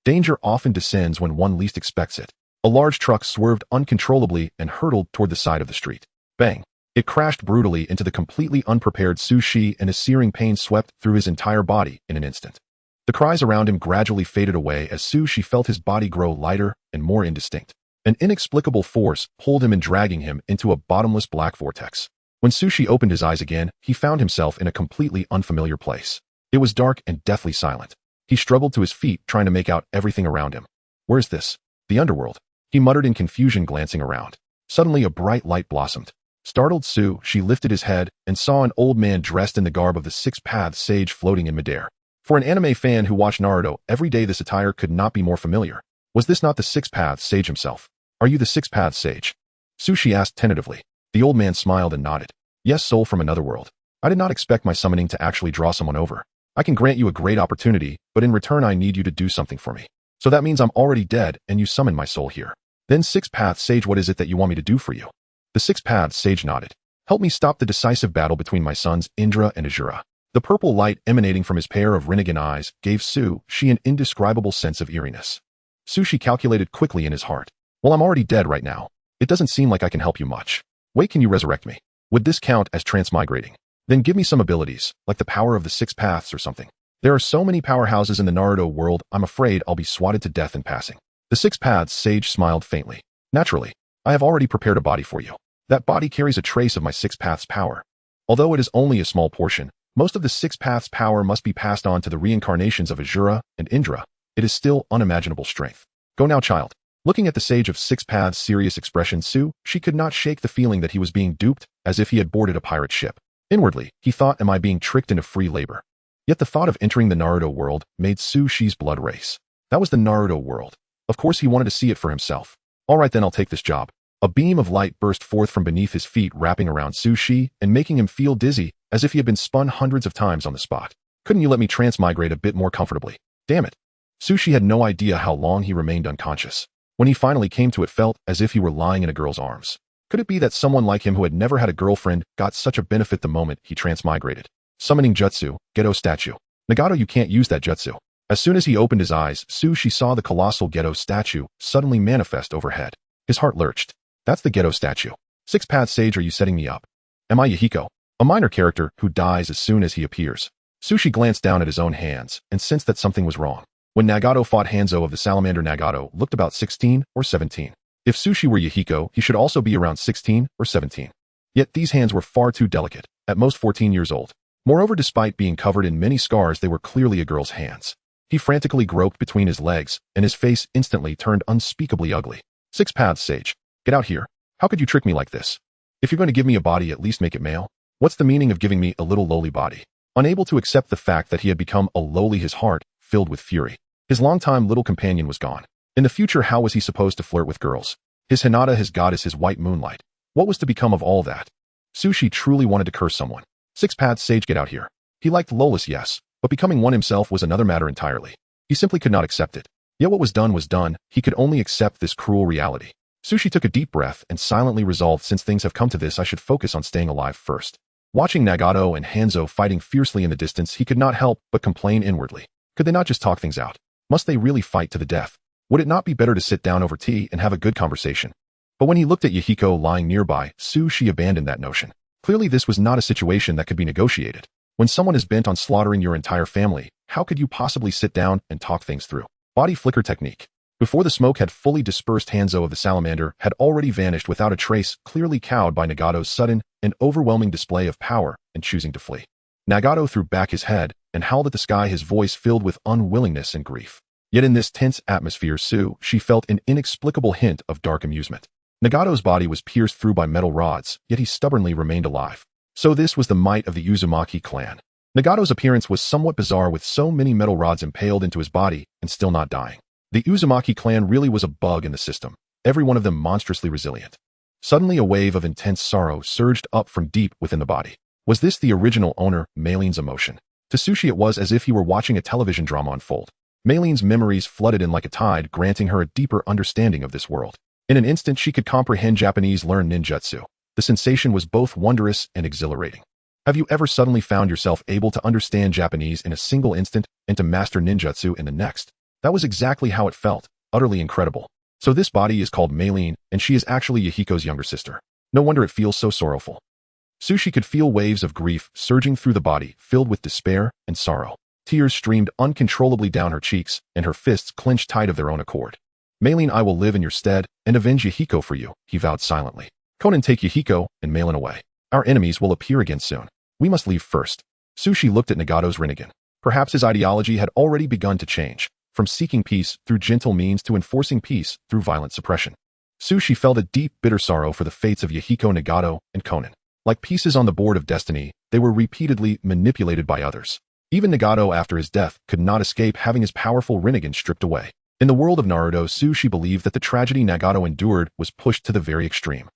Danger often descends when one least expects it. A large truck swerved uncontrollably and hurtled toward the side of the street. Bang! It crashed brutally into the completely unprepared Sushi, and a searing pain swept through his entire body in an instant. The cries around him gradually faded away as Sushi felt his body grow lighter and more indistinct. An inexplicable force pulled him and dragging him into a bottomless black vortex. When Sushi opened his eyes again, he found himself in a completely unfamiliar place. It was dark and deathly silent. He struggled to his feet, trying to make out everything around him. Where's this? The underworld. He muttered in confusion, glancing around. Suddenly a bright light blossomed. Startled Sushi lifted his head and saw an old man dressed in the garb of the Six Paths Sage floating in midair. For an anime fan who watched Naruto every day, this attire could not be more familiar. Was this not the Six Paths Sage himself? Are you the Six Paths Sage? Sushi asked tentatively. The old man smiled and nodded. Yes, soul from another world. I did not expect my summoning to actually draw someone over. I can grant you a great opportunity, but in return I need you to do something for me. So that means I'm already dead and you summon my soul here. Then Six Paths Sage, what is it that you want me to do for you? The Six Paths Sage nodded. Help me stop the decisive battle between my sons Indra and Asura. The purple light emanating from his pair of renegade eyes gave Sushi an indescribable sense of eeriness. Sushi calculated quickly in his heart. Well, I'm already dead right now. It doesn't seem like I can help you much. Wait, can you resurrect me? Would this count as transmigrating? Then give me some abilities, like the power of the Six Paths or something. There are so many powerhouses in the Naruto world, I'm afraid I'll be swatted to death in passing. The Six Paths Sage smiled faintly. Naturally, I have already prepared a body for you. That body carries a trace of my Six Paths power. Although it is only a small portion, most of the Six Paths power must be passed on to the reincarnations of Asura and Indra. It is still unimaginable strength. Go now, child. Looking at the Sage of Six Paths' serious expression, she could not shake the feeling that he was being duped, as if he had boarded a pirate ship. Inwardly, he thought, am I being tricked into free labor? Yet the thought of entering the Naruto world made Sushi's blood race. That was the Naruto world. Of course he wanted to see it for himself. All right then, I'll take this job. A beam of light burst forth from beneath his feet, wrapping around Sushi and making him feel dizzy, as if he had been spun hundreds of times on the spot. Couldn't you let me transmigrate a bit more comfortably? Damn it. Sushi had no idea how long he remained unconscious. When he finally came to, it felt as if he were lying in a girl's arms. Could it be that someone like him who had never had a girlfriend got such a benefit the moment he transmigrated? Summoning jutsu, Geto statue. Nagato, you can't use that jutsu. As soon as he opened his eyes, Sushi saw the colossal Geto statue suddenly manifest overhead. His heart lurched. That's the Geto statue. Six Paths Sage, are you setting me up? Am I Yahiko? A minor character who dies as soon as he appears. Sushi glanced down at his own hands and sensed that something was wrong. When Nagato fought Hanzo of the Salamander, Nagato looked about 16 or 17. If Sushi were Yahiko, he should also be around 16 or 17. Yet these hands were far too delicate, at most 14 years old. Moreover, despite being covered in many scars, they were clearly a girl's hands. He frantically groped between his legs, and his face instantly turned unspeakably ugly. Six Paths Sage, get out here. How could you trick me like this? If you're going to give me a body, at least make it male. What's the meaning of giving me a little lowly body? Unable to accept the fact that he had become a lowly, his heart filled with fury. His longtime little companion was gone. In the future, how was he supposed to flirt with girls? His Hinata, his goddess, his white moonlight. What was to become of all that? Sushi truly wanted to curse someone. Six Paths Sage, get out here. He liked lolis, yes, but becoming one himself was another matter entirely. He simply could not accept it. Yet what was done, he could only accept this cruel reality. Sushi took a deep breath and silently resolved, since things have come to this, I should focus on staying alive first. Watching Nagato and Hanzo fighting fiercely in the distance, he could not help but complain inwardly. Could they not just talk things out? Must they really fight to the death? Would it not be better to sit down over tea and have a good conversation? But when he looked at Yahiko lying nearby, Sushi abandoned that notion. Clearly this was not a situation that could be negotiated. When someone is bent on slaughtering your entire family, how could you possibly sit down and talk things through? Body flicker technique. Before the smoke had fully dispersed, Hanzo of the Salamander had already vanished without a trace, clearly cowed by Nagato's sudden and overwhelming display of power and choosing to flee. Nagato threw back his head and howled at the sky, his voice filled with unwillingness and grief. Yet in this tense atmosphere, she felt an inexplicable hint of dark amusement. Nagato's body was pierced through by metal rods, yet he stubbornly remained alive. So this was the might of the Uzumaki clan. Nagato's appearance was somewhat bizarre, with so many metal rods impaled into his body and still not dying. The Uzumaki clan really was a bug in the system, every one of them monstrously resilient. Suddenly a wave of intense sorrow surged up from deep within the body. Was this the original owner, Meilin's emotion? To Sushi it was as if he were watching a television drama unfold. Meilin's memories flooded in like a tide, granting her a deeper understanding of this world. In an instant she could comprehend Japanese, learn ninjutsu. The sensation was both wondrous and exhilarating. Have you ever suddenly found yourself able to understand Japanese in a single instant and to master ninjutsu in the next? That was exactly how it felt, utterly incredible. So this body is called Maylene, and she is actually Yahiko's younger sister. No wonder it feels so sorrowful. Sushi could feel waves of grief surging through the body, filled with despair and sorrow. Tears streamed uncontrollably down her cheeks, and her fists clenched tight of their own accord. Maylene, I will live in your stead and avenge Yahiko for you, he vowed silently. Konan, take Yahiko and Maylene away. Our enemies will appear again soon. We must leave first. Sushi looked at Nagato's Rinnegan. Perhaps his ideology had already begun to change, from seeking peace through gentle means to enforcing peace through violent suppression. Sushi felt a deep, bitter sorrow for the fates of Yahiko, Nagato, and Konan. Like pieces on the board of destiny, they were repeatedly manipulated by others. Even Nagato, after his death, could not escape having his powerful Rinnegan stripped away. In the world of Naruto, Sushi believed that the tragedy Nagato endured was pushed to the very extreme.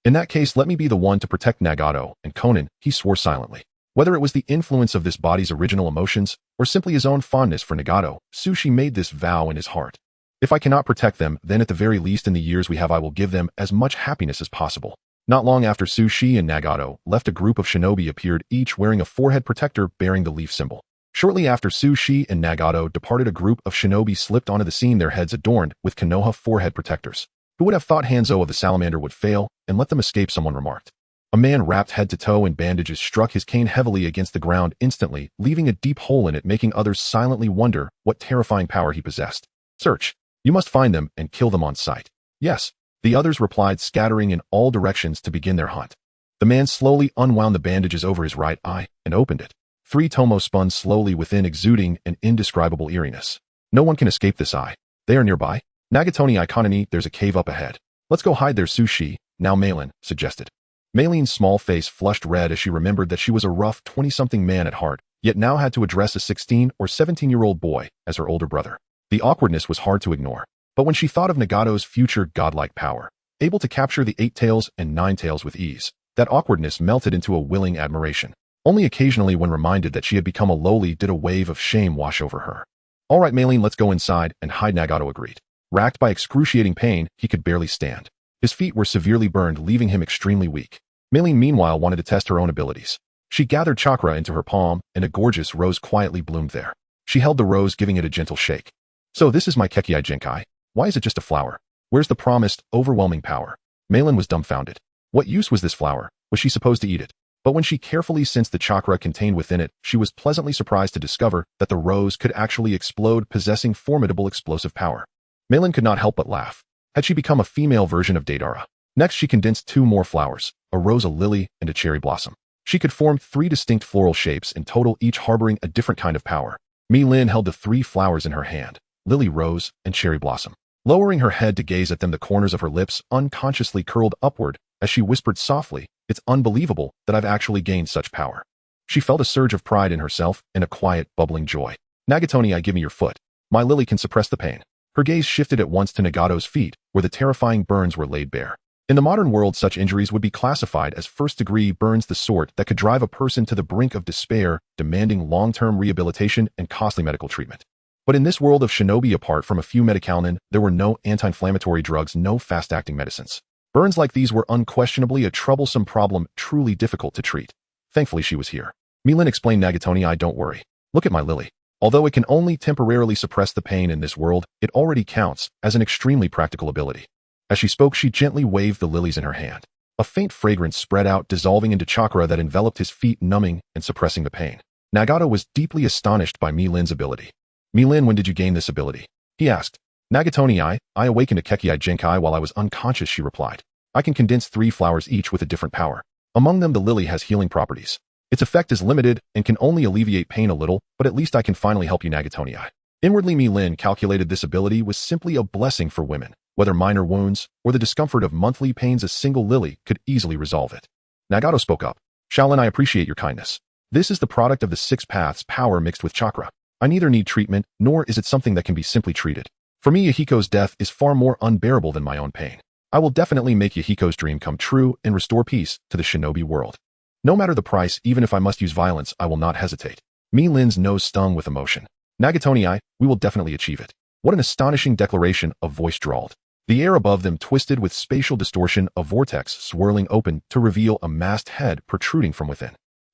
In that case, let me be the one to protect Nagato and Konan, he swore silently. Whether it was the influence of this body's original emotions, or simply his own fondness for Nagato, Sushi made this vow in his heart. If I cannot protect them, then at the very least in the years we have I will give them as much happiness as possible. Not long after Sushi and Nagato left, a group of shinobi appeared, each wearing a forehead protector bearing the leaf symbol. Shortly after Sushi and Nagato departed, a group of shinobi slipped onto the scene, their heads adorned with Konoha forehead protectors. Who would have thought Hanzo of the Salamander would fail and let them escape, someone remarked. A man wrapped head to toe in bandages struck his cane heavily against the ground instantly, leaving a deep hole in it, making others silently wonder what terrifying power he possessed. Search. You must find them and kill them on sight. Yes. The others replied, scattering in all directions to begin their hunt. The man slowly unwound the bandages over his right eye and opened it. 3 tomo spun slowly within, exuding an indescribable eeriness. No one can escape this eye. They are nearby. Nagato and Konan, there's a cave up ahead. Let's go hide there, Sushi, now Maylene, suggested. Maylene's small face flushed red as she remembered that she was a rough 20-something man at heart, yet now had to address a 16 or 17-year-old boy as her older brother. The awkwardness was hard to ignore. But when she thought of Nagato's future godlike power, able to capture the 8 tails and 9 tails with ease, that awkwardness melted into a willing admiration. Only occasionally, when reminded that she had become a lowly, did a wave of shame wash over her. All right, Maylene, let's go inside and hide, Nagato agreed. Racked by excruciating pain, he could barely stand. His feet were severely burned, leaving him extremely weak. Maylene, meanwhile, wanted to test her own abilities. She gathered chakra into her palm, and a gorgeous rose quietly bloomed there. She held the rose, giving it a gentle shake. So this is my Kekkei Genkai. Why is it just a flower? Where's the promised, overwhelming power? Maylene was dumbfounded. What use was this flower? Was she supposed to eat it? But when she carefully sensed the chakra contained within it, she was pleasantly surprised to discover that the rose could actually explode, possessing formidable explosive power. Maylene could not help but laugh. Had she become a female version of Deidara? Next, she condensed 2 more flowers, a rose, a lily, and a cherry blossom. She could form 3 distinct floral shapes in total, each harboring a different kind of power. Maylene held the 3 flowers in her hand, lily, rose, and cherry blossom. Lowering her head to gaze at them, the corners of her lips unconsciously curled upward as she whispered softly, "It's unbelievable that I've actually gained such power." She felt a surge of pride in herself and a quiet, bubbling joy. Nagato, give me your foot. My lily can suppress the pain. Her gaze shifted at once to Nagato's feet, where the terrifying burns were laid bare. In the modern world, such injuries would be classified as first-degree burns, the sort that could drive a person to the brink of despair, demanding long-term rehabilitation and costly medical treatment. But in this world of shinobi, apart from a few medicalnin, there were no anti-inflammatory drugs, no fast-acting medicines. Burns like these were unquestionably a troublesome problem, truly difficult to treat. Thankfully, she was here. Maylene explained. Nagato, don't worry. Look at my lily. Although it can only temporarily suppress the pain in this world, it already counts as an extremely practical ability. As she spoke, she gently waved the lilies in her hand. A faint fragrance spread out, dissolving into chakra that enveloped his feet, numbing and suppressing the pain. Nagato was deeply astonished by Maylene's ability. Maylene, when did you gain this ability? He asked. Nagato, I awakened a Kekkei Genkai while I was unconscious, she replied. I can condense 3 flowers, each with a different power. Among them, the lily has healing properties. Its effect is limited and can only alleviate pain a little, but at least I can finally help you, Nagato. Inwardly, Maylene calculated this ability was simply a blessing for women. Whether minor wounds or the discomfort of monthly pains, a single lily could easily resolve it. Nagato spoke up. Shaolin, I appreciate your kindness. This is the product of the 6 paths, power mixed with chakra. I neither need treatment, nor is it something that can be simply treated. For me, Yahiko's death is far more unbearable than my own pain. I will definitely make Yahiko's dream come true and restore peace to the shinobi world. No matter the price, even if I must use violence, I will not hesitate. Maylene's nose stung with emotion. Nagato, we will definitely achieve it. What an astonishing declaration, a voice drawled. The air above them twisted with spatial distortion, a vortex swirling open to reveal a masked head protruding from within.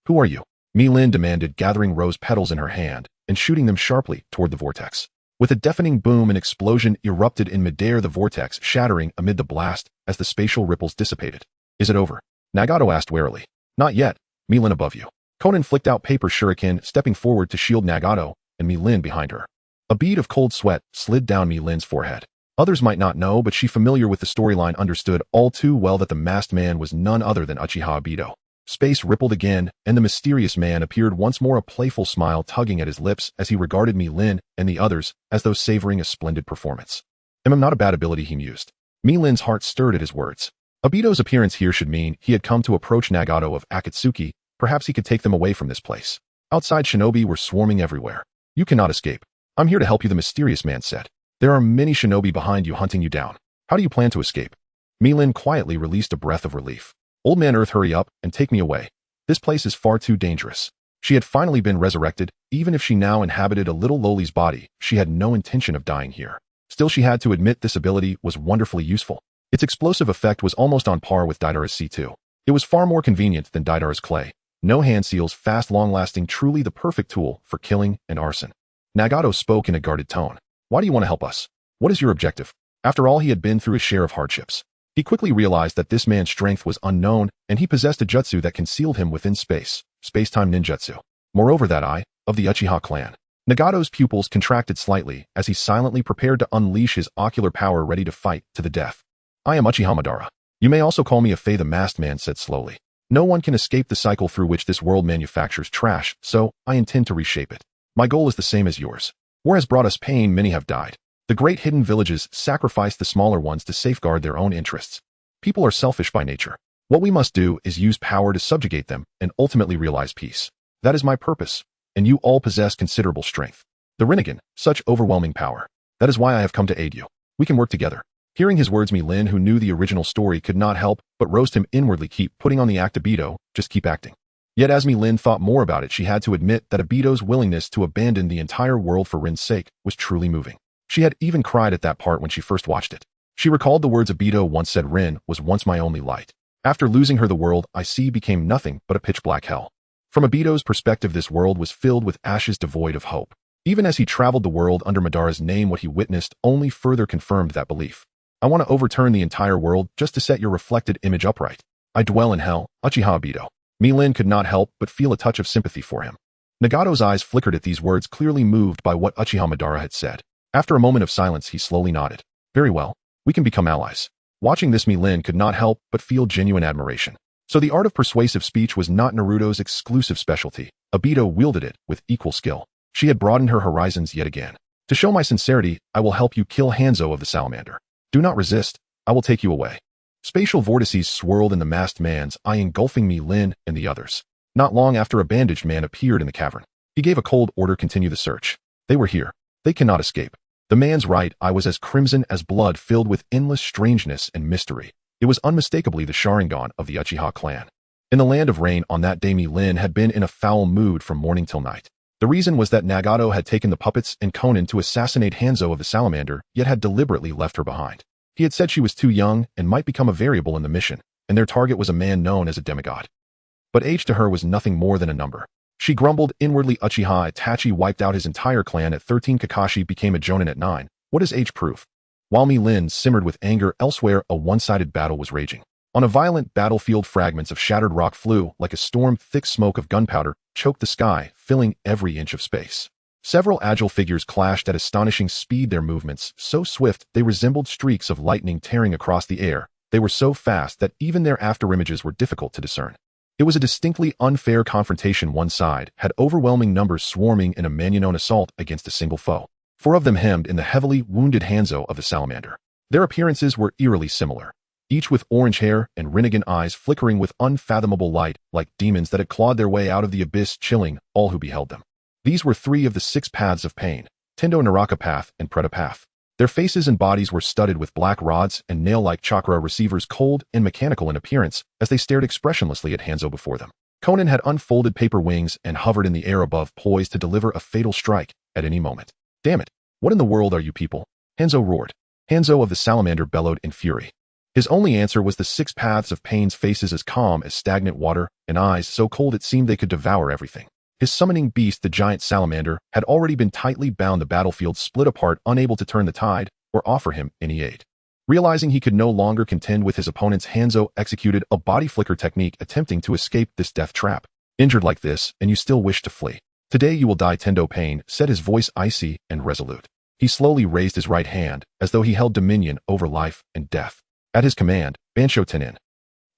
Who are you? Maylene demanded, gathering rose petals in her hand and shooting them sharply toward the vortex. With a deafening boom, an explosion erupted in midair, the vortex shattering amid the blast as the spatial ripples dissipated. Is it over? Nagato asked warily. Not yet. Mi-Lin above you. Konan flicked out paper shuriken, stepping forward to shield Nagato, and Mi-Lin behind her. A bead of cold sweat slid down Mi-Lin's forehead. Others might not know, but she, familiar with the storyline, understood all too well that the masked man was none other than Uchiha Obito. Space rippled again, and the mysterious man appeared once more, a playful smile tugging at his lips as he regarded Mi-Lin and the others as though savoring a splendid performance. Not a bad ability, he mused. Mi-Lin's heart stirred at his words. Obito's appearance here should mean he had come to approach Nagato of Akatsuki. Perhaps he could take them away from this place. Outside, shinobi were swarming everywhere. You cannot escape. I'm here to help you, the mysterious man said. There are many shinobi behind you hunting you down. How do you plan to escape? Mi-Lin quietly released a breath of relief. Old Man Earth, hurry up and take me away. This place is far too dangerous. She had finally been resurrected. Even if she now inhabited a little lowly's body, she had no intention of dying here. Still, she had to admit this ability was wonderfully useful. Its explosive effect was almost on par with Deidara's C2. It was far more convenient than Deidara's clay. No hand seals, fast, long-lasting, truly the perfect tool for killing and arson. Nagato spoke in a guarded tone. Why do you want to help us? What is your objective? After all, he had been through a share of hardships. He quickly realized that this man's strength was unknown, and he possessed a jutsu that concealed him within space-time ninjutsu. Moreover, that eye, of the Uchiha clan. Nagato's pupils contracted slightly as he silently prepared to unleash his ocular power, ready to fight to the death. I am Uchiha Madara. You may also call me Afei, the masked man said slowly. No one can escape the cycle through which this world manufactures trash, so I intend to reshape it. My goal is the same as yours. War has brought us pain, many have died. The great hidden villages sacrifice the smaller ones to safeguard their own interests. People are selfish by nature. What we must do is use power to subjugate them and ultimately realize peace. That is my purpose, and you all possess considerable strength. The Rinnegan, such overwhelming power. That is why I have come to aid you. We can work together. Hearing his words, Mi-Lin, who knew the original story, could not help but roast him inwardly. Keep putting on the act, Obito, just keep acting. Yet as Mi-Lin thought more about it, she had to admit that Obito's willingness to abandon the entire world for Rin's sake was truly moving. She had even cried at that part when she first watched it. She recalled the words Obito once said, Rin was once my only light. After losing her, the world I see became nothing but a pitch-black hell. From Obito's perspective, this world was filled with ashes, devoid of hope. Even as he traveled the world under Madara's name, what he witnessed only further confirmed that belief. I want to overturn the entire world just to set your reflected image upright. I dwell in hell, Uchiha Obito. Mi-Lin could not help but feel a touch of sympathy for him. Nagato's eyes flickered at these words, clearly moved by what Uchiha Madara had said. After a moment of silence, he slowly nodded. Very well. We can become allies. Watching this, Mi-Lin could not help but feel genuine admiration. So the art of persuasive speech was not Naruto's exclusive specialty. Obito wielded it with equal skill. She had broadened her horizons yet again. To show my sincerity, I will help you kill Hanzo of the Salamander. Do not resist. I will take you away. Spatial vortices swirled in the masked man's eye, engulfing Mi-Lin and the others. Not long after, a bandaged man appeared in the cavern. He gave a cold order, continue the search. They were here. They cannot escape. The man's right eye was as crimson as blood, filled with endless strangeness and mystery. It was unmistakably the Sharingan of the Uchiha clan. In the land of rain, on that day, Mi-Lin had been in a foul mood from morning till night. The reason was that Nagato had taken the puppets and Konan to assassinate Hanzo of the Salamander, yet had deliberately left her behind. He had said she was too young and might become a variable in the mission, and their target was a man known as a demigod. But age to her was nothing more than a number. She grumbled inwardly. Uchiha Itachi wiped out his entire clan at 13. Kakashi became a jonin at 9. What is age proof? While Mi-Lin simmered with anger, elsewhere a one-sided battle was raging. On a violent battlefield, fragments of shattered rock flew like a storm. Thick smoke of gunpowder choked the sky, filling every inch of space. Several agile figures clashed at astonishing speed, their movements so swift they resembled streaks of lightning tearing across the air. They were so fast that even their afterimages were difficult to discern. It was a distinctly unfair confrontation. One side had overwhelming numbers swarming in a man-known assault against a single foe. 4 of them hemmed in the heavily wounded Hanzo of the Salamander. Their appearances were eerily similar, each with orange hair and Rinnegan eyes flickering with unfathomable light, like demons that had clawed their way out of the abyss, chilling all who beheld them. These were 3 of the 6 paths of pain, Tendo Naraka path and Preta path. Their faces and bodies were studded with black rods and nail-like chakra receivers, cold and mechanical in appearance, as they stared expressionlessly at Hanzo before them. Konan had unfolded paper wings and hovered in the air above, poised to deliver a fatal strike at any moment. Damn it! What in the world are you people? Hanzo roared. Hanzo of the Salamander bellowed in fury. His only answer was the 6 paths of pain's faces, as calm as stagnant water, and eyes so cold it seemed they could devour everything. His summoning beast, the giant salamander, had already been tightly bound. The battlefield split apart, unable to turn the tide or offer him any aid. Realizing he could no longer contend with his opponents, Hanzo executed a body flicker technique, attempting to escape this death trap. Injured like this, and you still wish to flee. Today you will die. Tendo Pain said, his voice icy and resolute. He slowly raised his right hand, as though he held dominion over life and death. At his command, Bansho Tenin.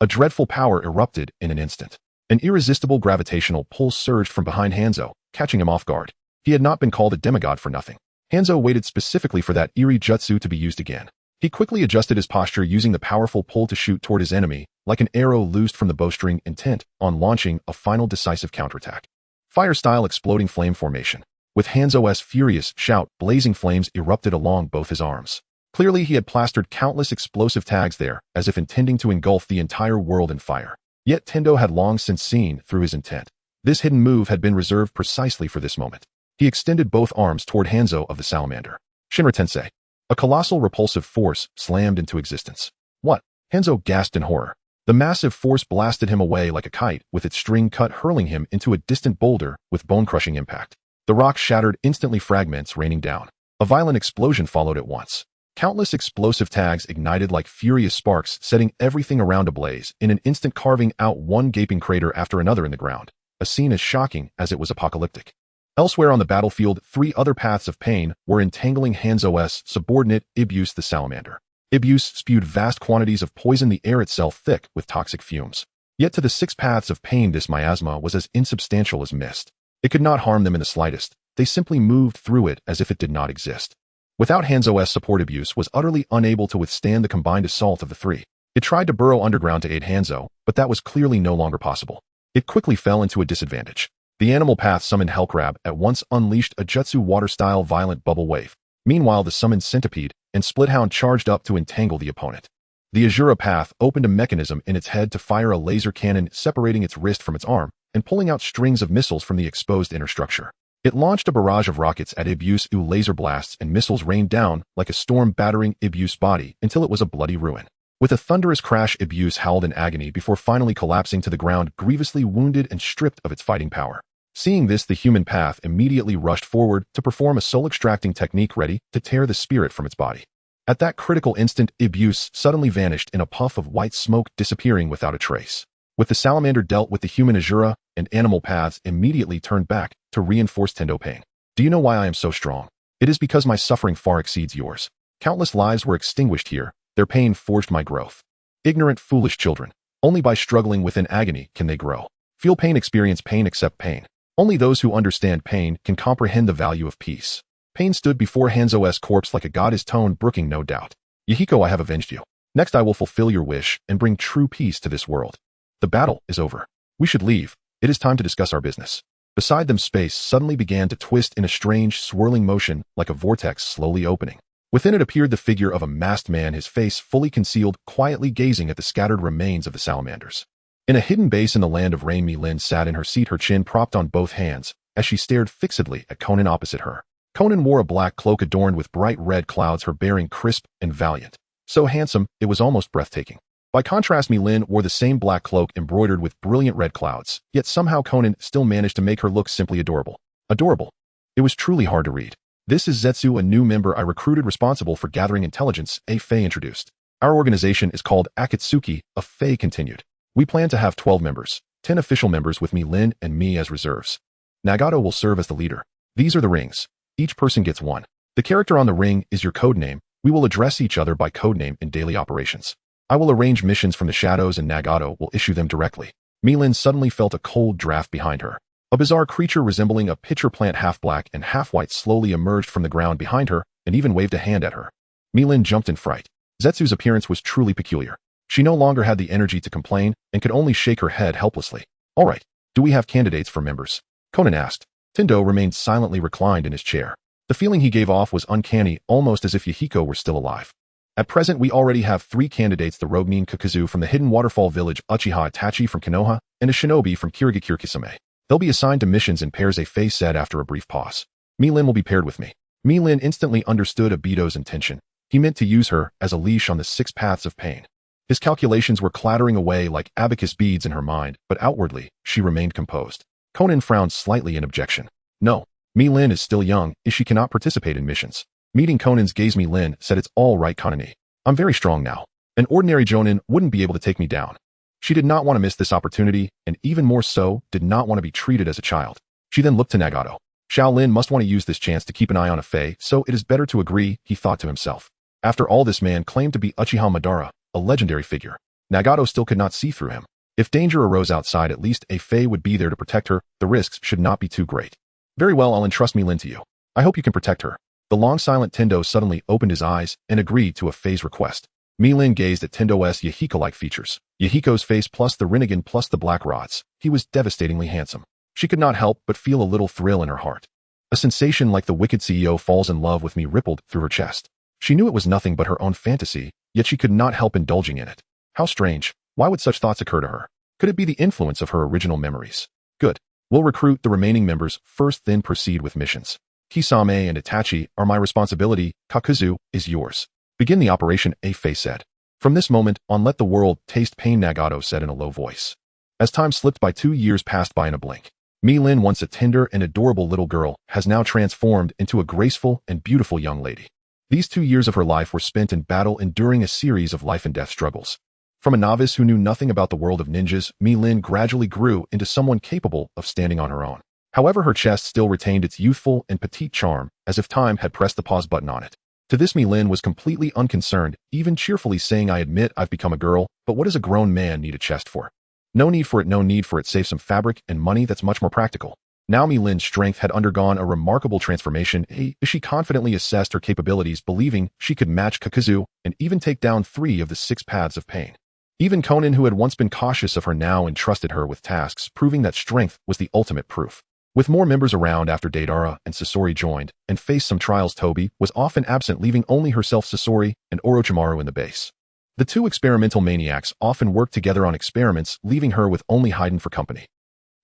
A dreadful power erupted in an instant. An irresistible gravitational pull surged from behind Hanzo, catching him off guard. He had not been called a demigod for nothing. Hanzo waited specifically for that eerie jutsu to be used again. He quickly adjusted his posture, using the powerful pull to shoot toward his enemy, like an arrow loosed from the bowstring, intent on launching a final decisive counterattack. Fire-style exploding flame formation. With Hanzo's furious shout, blazing flames erupted along both his arms. Clearly he had plastered countless explosive tags there, as if intending to engulf the entire world in fire. Yet Tendo had long since seen through his intent. This hidden move had been reserved precisely for this moment. He extended both arms toward Hanzo of the salamander. Shinra Tensei. A colossal repulsive force slammed into existence. What? Hanzo gasped in horror. The massive force blasted him away like a kite, with its string cut hurling him into a distant boulder with bone-crushing impact. The rock shattered, instantly, fragments raining down. A violent explosion followed at once. Countless explosive tags ignited like furious sparks, setting everything around ablaze, in an instant carving out one gaping crater after another in the ground. A scene as shocking as it was apocalyptic. Elsewhere on the battlefield, 3 other paths of pain were entangling Hanzo's subordinate, Ibuse the salamander. Ibuse spewed vast quantities of poison, the air itself thick with toxic fumes. Yet to the 6 paths of pain, this miasma was as insubstantial as mist. It could not harm them in the slightest. They simply moved through it as if it did not exist. Without Hanzo's support, Ibuse was utterly unable to withstand the combined assault of the 3. It tried to burrow underground to aid Hanzo, but that was clearly no longer possible. It quickly fell into a disadvantage. The animal path summoned Hellcrab at once unleashed a jutsu water-style violent bubble wave. Meanwhile, the summoned Centipede and Splithound charged up to entangle the opponent. The Asura path opened a mechanism in its head to fire a laser cannon, separating its wrist from its arm and pulling out strings of missiles from the exposed inner structure. It launched a barrage of rockets at Ibuse. Laser blasts and missiles rained down like a storm, battering Ibuse's body until it was a bloody ruin. With a thunderous crash, Ibuse howled in agony before finally collapsing to the ground, grievously wounded and stripped of its fighting power. Seeing this, the human path immediately rushed forward to perform a soul-extracting technique, ready to tear the spirit from its body. At that critical instant, Ibuse suddenly vanished in a puff of white smoke, disappearing without a trace. With the salamander dealt with, the human Asura and animal paths immediately turned back to reinforce Tendo Pain. Do you know why I am so strong? It is because my suffering far exceeds yours. Countless lives were extinguished here. Their pain forged my growth. Ignorant, foolish children. Only by struggling within agony can they grow. Feel pain, experience pain, accept pain. Only those who understand pain can comprehend the value of peace. Pain stood before Hanzo's corpse like a god, his tone brooking no doubt. Yahiko, I have avenged you. Next I will fulfill your wish and bring true peace to this world. The battle is over. We should leave. It is time to discuss our business. Beside them, space suddenly began to twist in a strange, swirling motion, like a vortex slowly opening. Within it appeared the figure of a masked man, his face fully concealed, quietly gazing at the scattered remains of the salamanders. In a hidden base in the land of rain, Mi-Lin sat in her seat, her chin propped on both hands, as she stared fixedly at Konan opposite her. Konan wore a black cloak adorned with bright red clouds, her bearing crisp and valiant. So handsome, it was almost breathtaking. By contrast, Mi-Lin wore the same black cloak embroidered with brilliant red clouds, yet somehow Konan still managed to make her look simply adorable. Adorable. It was truly hard to read. This is Zetsu, a new member I recruited responsible for gathering intelligence, a Fae introduced. Our organization is called Akatsuki, a Fae continued. We plan to have 12 members, 10 official members with Mi-Lin and me as reserves. Nagato will serve as the leader. These are the rings. Each person gets one. The character on the ring is your codename. We will address each other by codename in daily operations. I will arrange missions from the shadows and Nagato will issue them directly. Mi-Lin suddenly felt a cold draft behind her. A bizarre creature resembling a pitcher plant, half black and half white, slowly emerged from the ground behind her and even waved a hand at her. Mi-Lin jumped in fright. Zetsu's appearance was truly peculiar. She no longer had the energy to complain and could only shake her head helplessly. All right, do we have candidates for members? Konan asked. Tendo remained silently reclined in his chair. The feeling he gave off was uncanny, almost as if Yahiko were still alive. At present, we already have 3 candidates: the rogue Nin Kakazu from the Hidden Waterfall Village, Uchiha Itachi from Konoha, and a shinobi from Kirigakure Kisame. They'll be assigned to missions in pairs, a Fae said after a brief pause. Mi-Lin will be paired with me. Mi-Lin instantly understood Obito's intention. He meant to use her as a leash on the 6 paths of pain. His calculations were clattering away like abacus beads in her mind, but outwardly, she remained composed. Konan frowned slightly in objection. No, Mi-Lin is still young, she cannot participate in missions. Meeting Konan's gaze, Mi-Lin said, it's all right, Kanani. I'm very strong now. An ordinary jonin wouldn't be able to take me down. She did not want to miss this opportunity, and even more so, did not want to be treated as a child. She then looked to Nagato. Shaolin must want to use this chance to keep an eye on a Fei, so it is better to agree, he thought to himself. After all, this man claimed to be Uchiha Madara, a legendary figure. Nagato still could not see through him. If danger arose outside, at least a Fei would be there to protect her. The risks should not be too great. Very well, I'll entrust Mi-Lin to you. I hope you can protect her. The long-silent Tendo suddenly opened his eyes and agreed to a Fei's request. Mi-Lin gazed at Tendo's Yahiko-like features. Yahiko's face plus the Rinnegan plus the black rods. He was devastatingly handsome. She could not help but feel a little thrill in her heart. A sensation like the wicked CEO falls in love with me rippled through her chest. She knew it was nothing but her own fantasy, yet she could not help indulging in it. How strange. Why would such thoughts occur to her? Could it be the influence of her original memories? Good. We'll recruit the remaining members first, then proceed with missions. Kisame and Itachi are my responsibility. Kakuzu is yours. Begin the operation, a Fei said. From this moment on, let the world taste pain, Nagato said in a low voice. As time slipped by, 2 years passed by in a blink. Mi-Lin, once a tender and adorable little girl, has now transformed into a graceful and beautiful young lady. These 2 years of her life were spent in battle, enduring a series of life and death struggles. From a novice who knew nothing about the world of ninjas, Mi-Lin gradually grew into someone capable of standing on her own. However, her chest still retained its youthful and petite charm, as if time had pressed the pause button on it. To this, Mi-Lin was completely unconcerned, even cheerfully saying, I admit I've become a girl, but what does a grown man need a chest for? No need for it, no need for it, save some fabric and money, that's much more practical. Now Mi-Lin's strength had undergone a remarkable transformation. She confidently assessed her capabilities, believing she could match Kakuzu and even take down 3 of the 6 paths of pain. Even Konan, who had once been cautious of her, now entrusted her with tasks, proving that strength was the ultimate proof. With more members around after Deidara and Sasori joined and faced some trials, Tobi was often absent, leaving only herself, Sasori, and Orochimaru in the base. The 2 experimental maniacs often worked together on experiments, leaving her with only Haiden for company.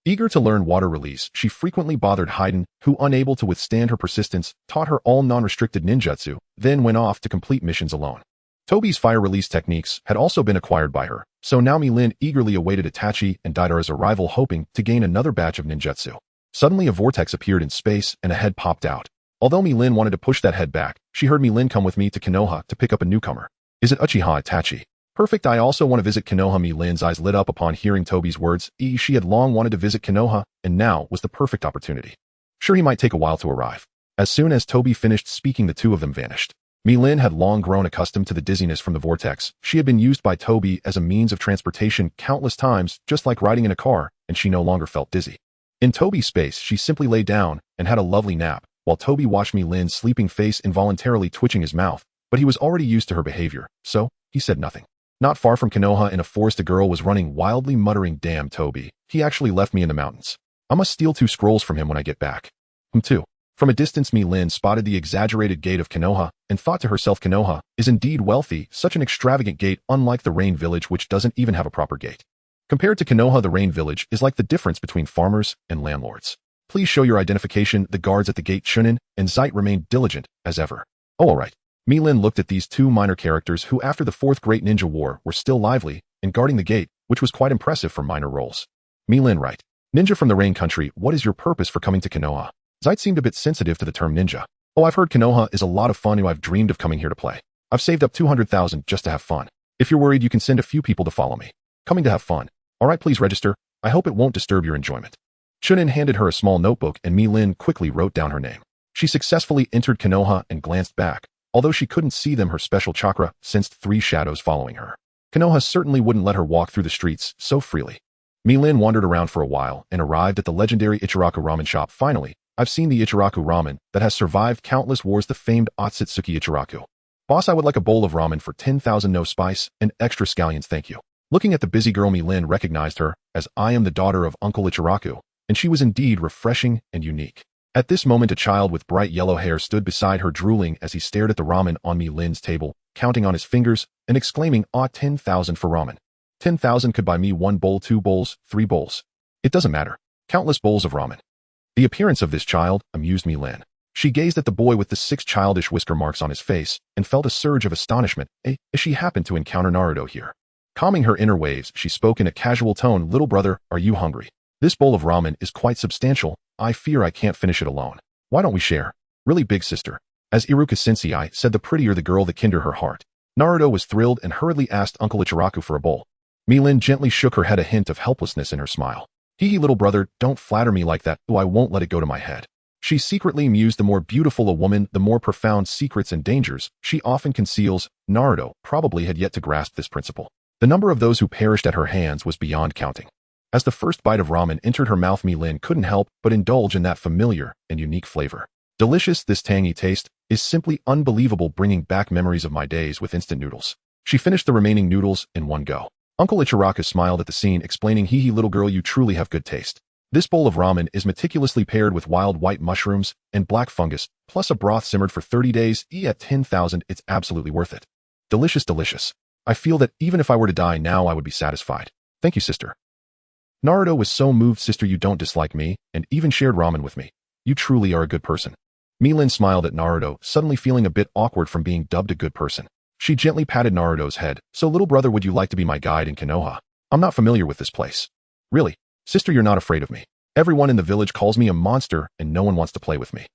Eager to learn water release, she frequently bothered Haiden, who, unable to withstand her persistence, taught her all non-restricted ninjutsu, then went off to complete missions alone. Tobi's fire release techniques had also been acquired by her, so now Mi-Lin eagerly awaited Itachi and Deidara's arrival, hoping to gain another batch of ninjutsu. Suddenly a vortex appeared in space and a head popped out. Although Mi-Lin wanted to push that head back, she heard Mi-Lin, come with me to Konoha to pick up a newcomer. Is it Uchiha Itachi? Perfect, I also want to visit Konoha. Mi-Lin's eyes lit up upon hearing Tobi's words. She had long wanted to visit Konoha, and now was the perfect opportunity. Sure, he might take a while to arrive. As soon as Tobi finished speaking, the 2 of them vanished. Mi-Lin had long grown accustomed to the dizziness from the vortex. She had been used by Tobi as a means of transportation countless times, just like riding in a car, and she no longer felt dizzy. In Tobi's space, she simply lay down and had a lovely nap, while Tobi watched Mi-Lin's sleeping face, involuntarily twitching his mouth, but he was already used to her behavior, so he said nothing. Not far from Konoha in a forest, a girl was running wildly, muttering, damn Tobi, he actually left me in the mountains. I must steal 2 scrolls from him when I get back. Too. From a distance, Mi-Lin spotted the exaggerated gate of Konoha and thought to herself, Konoha is indeed wealthy, such an extravagant gate, unlike the Rain Village, which doesn't even have a proper gate. Compared to Konoha, the Rain Village is like the difference between farmers and landlords. Please show your identification. The guards at the gate, Chunin and Zeit, remained diligent as ever. Oh, all right. Mi-Lin looked at these 2 minor characters who, after the 4th Great Ninja War, were still lively and guarding the gate, which was quite impressive for minor roles. Mi-Lin, right. Ninja from the Rain Country, what is your purpose for coming to Konoha? Zeit seemed a bit sensitive to the term ninja. Oh, I've heard Konoha is a lot of fun, and I've dreamed of coming here to play. I've saved up 200,000 just to have fun. If you're worried, you can send a few people to follow me. Coming to have fun. All right, please register. I hope it won't disturb your enjoyment. Chunin handed her a small notebook, and Mi-Lin quickly wrote down her name. She successfully entered Konoha and glanced back. Although she couldn't see them, her special chakra sensed 3 shadows following her. Konoha certainly wouldn't let her walk through the streets so freely. Mi-Lin wandered around for a while and arrived at the legendary Ichiraku ramen shop. Finally, I've seen the Ichiraku ramen that has survived countless wars, the famed Otsutsuki Ichiraku. Boss, I would like a bowl of ramen for 10,000, no spice, and extra scallions, thank you. Looking at the busy girl, Mi-Lin recognized her as, I am the daughter of Uncle Ichiraku, and she was indeed refreshing and unique. At this moment, a child with bright yellow hair stood beside her, drooling as he stared at the ramen on Mi-Lin's table, counting on his fingers and exclaiming, 10,000 for ramen. 10,000 could buy me 1 bowl, 2 bowls, 3 bowls. It doesn't matter. Countless bowls of ramen. The appearance of this child amused Mi-Lin. She gazed at the boy with the 6 childish whisker marks on his face and felt a surge of astonishment as she happened to encounter Naruto here. Calming her inner waves, she spoke in a casual tone, little brother, are you hungry? This bowl of ramen is quite substantial. I fear I can't finish it alone. Why don't we share? Really, big sister. As Iruka Sensei said, the prettier the girl, the kinder her heart. Naruto was thrilled and hurriedly asked Uncle Ichiraku for a bowl. Milin gently shook her head, a hint of helplessness in her smile. Hee little brother, don't flatter me like that, I won't let it go to my head. She secretly mused, the more beautiful a woman, the more profound secrets and dangers she often conceals. Naruto probably had yet to grasp this principle. The number of those who perished at her hands was beyond counting. As the first bite of ramen entered her mouth, Milin couldn't help but indulge in that familiar and unique flavor. Delicious, this tangy taste is simply unbelievable, bringing back memories of my days with instant noodles. She finished the remaining noodles in one go. Uncle Ichiraku smiled at the scene, explaining, hee little girl, you truly have good taste. This bowl of ramen is meticulously paired with wild white mushrooms and black fungus, plus a broth simmered for 30 days. At 10,000, it's absolutely worth it. Delicious, delicious. I feel that even if I were to die now, I would be satisfied. Thank you, sister. Naruto was so moved. Sister, you don't dislike me, and even shared ramen with me. You truly are a good person. Milin smiled at Naruto, suddenly feeling a bit awkward from being dubbed a good person. She gently patted Naruto's head. So little brother, would you like to be my guide in Konoha? I'm not familiar with this place. Really? Sister, you're not afraid of me. Everyone in the village calls me a monster and no one wants to play with me.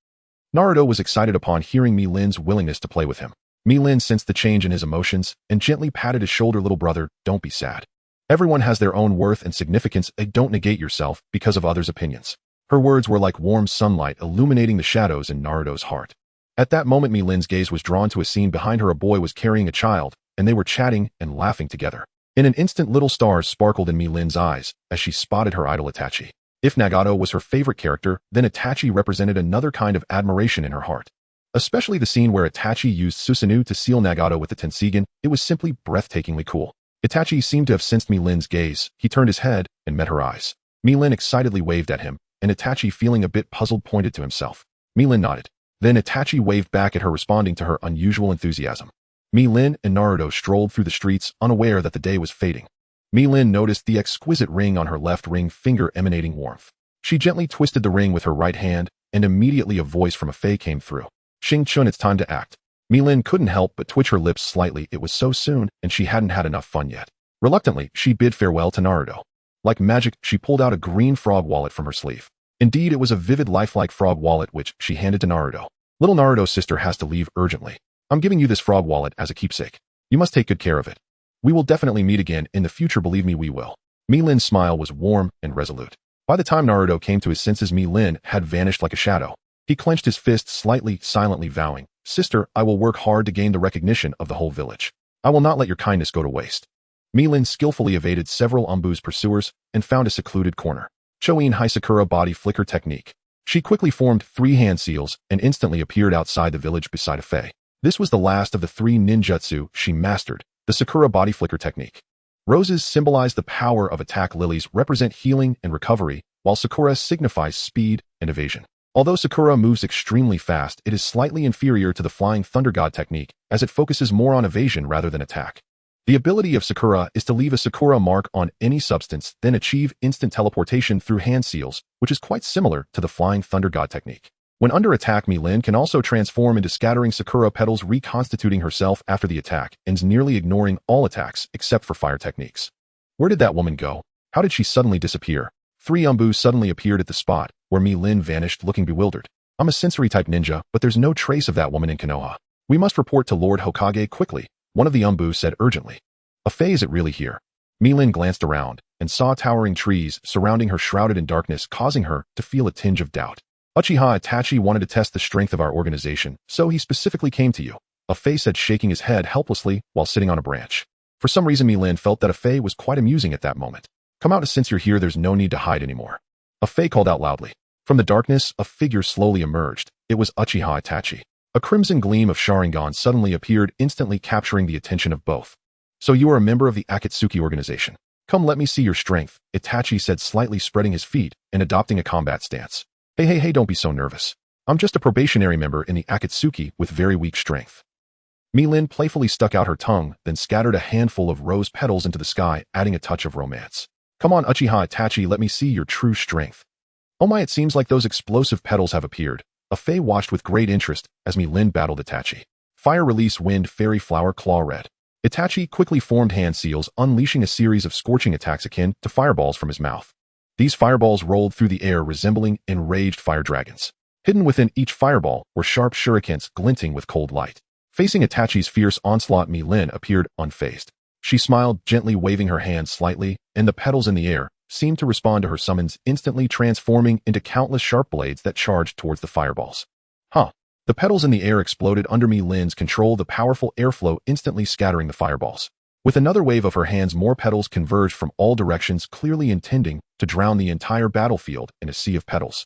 Naruto was excited upon hearing Milin's willingness to play with him. Milin sensed the change in his emotions and gently patted his shoulder. Little brother, don't be sad. Everyone has their own worth and significance. Don't negate yourself because of others' opinions. Her words were like warm sunlight illuminating the shadows in Naruto's heart. At that moment, Milin's gaze was drawn to a scene behind her. A boy was carrying a child, and they were chatting and laughing together. In an instant, little stars sparkled in Milin's eyes as she spotted her idol Itachi. If Nagato was her favorite character, then Itachi represented another kind of admiration in her heart. Especially the scene where Itachi used Susanoo to seal Nagato with the Tensigen, it was simply breathtakingly cool. Itachi seemed to have sensed Milin's gaze. He turned his head and met her eyes. Milin excitedly waved at him, and Itachi, feeling a bit puzzled, pointed to himself. Milin nodded. Then Itachi waved back at her, responding to her unusual enthusiasm. Milin and Naruto strolled through the streets, unaware that the day was fading. Milin noticed the exquisite ring on her left ring finger emanating warmth. She gently twisted the ring with her right hand, and immediately a voice from a fae came through. Xing Chun, it's time to act. Milin couldn't help but twitch her lips slightly. It was so soon, and she hadn't had enough fun yet. Reluctantly, she bid farewell to Naruto. Like magic, she pulled out a green frog wallet from her sleeve. Indeed, it was a vivid, lifelike frog wallet which she handed to Naruto. Little Naruto's sister has to leave urgently. I'm giving you this frog wallet as a keepsake. You must take good care of it. We will definitely meet again in the future, believe me, we will. Milin's smile was warm and resolute. By the time Naruto came to his senses, Milin had vanished like a shadow. He clenched his fist slightly, silently vowing, Sister, I will work hard to gain the recognition of the whole village. I will not let your kindness go to waste. Milin skillfully evaded several Umbu's pursuers and found a secluded corner. Choin Hisakura body flicker technique. She quickly formed 3 hand seals and instantly appeared outside the village beside a fae. This was the last of the 3 ninjutsu she mastered, the Sakura body flicker technique. Roses symbolize the power of attack, lilies represent healing and recovery, while Sakura signifies speed and evasion. Although Sakura moves extremely fast, it is slightly inferior to the Flying Thunder God technique, as it focuses more on evasion rather than attack. The ability of Sakura is to leave a Sakura mark on any substance, then achieve instant teleportation through hand seals, which is quite similar to the Flying Thunder God technique. When under attack, Milin can also transform into scattering Sakura petals, reconstituting herself after the attack, and nearly ignoring all attacks except for fire techniques. Where did that woman go? How did she suddenly disappear? 3 Umbus suddenly appeared at the spot, where Milin vanished, looking bewildered. I'm a sensory-type ninja, but there's no trace of that woman in Konoha. We must report to Lord Hokage quickly, one of the Umbus said urgently. A fae, is it really here? Milin glanced around, and saw towering trees surrounding her, shrouded in darkness, causing her to feel a tinge of doubt. Uchiha Itachi wanted to test the strength of our organization, so he specifically came to you. A fae said, shaking his head helplessly while sitting on a branch. For some reason, Milin felt that a fae was quite amusing at that moment. Come out, since you're here, there's no need to hide anymore. A fae called out loudly. From the darkness, a figure slowly emerged. It was Uchiha Itachi. A crimson gleam of Sharingan suddenly appeared, instantly capturing the attention of both. So you are a member of the Akatsuki organization. Come, let me see your strength, Itachi said, slightly spreading his feet and adopting a combat stance. Hey, don't be so nervous. I'm just a probationary member in the Akatsuki with very weak strength. Milin playfully stuck out her tongue, then scattered a handful of rose petals into the sky, adding a touch of romance. Come on, Uchiha Itachi, let me see your true strength. Oh my, it seems like those explosive petals have appeared. A fae watched with great interest as Milin battled Itachi. Fire release wind fairy flower claw red. Itachi quickly formed hand seals, unleashing a series of scorching attacks akin to fireballs from his mouth. These fireballs rolled through the air resembling enraged fire dragons. Hidden within each fireball were sharp shurikens glinting with cold light. Facing Itachi's fierce onslaught, Mi-Lin appeared unfazed. She smiled, gently waving her hands slightly, and the petals in the air seemed to respond to her summons, instantly transforming into countless sharp blades that charged towards the fireballs. The petals in the air exploded under Mi-Lin's control, the powerful airflow instantly scattering the fireballs. With another wave of her hands, more petals converged from all directions, clearly intending to drown the entire battlefield in a sea of petals.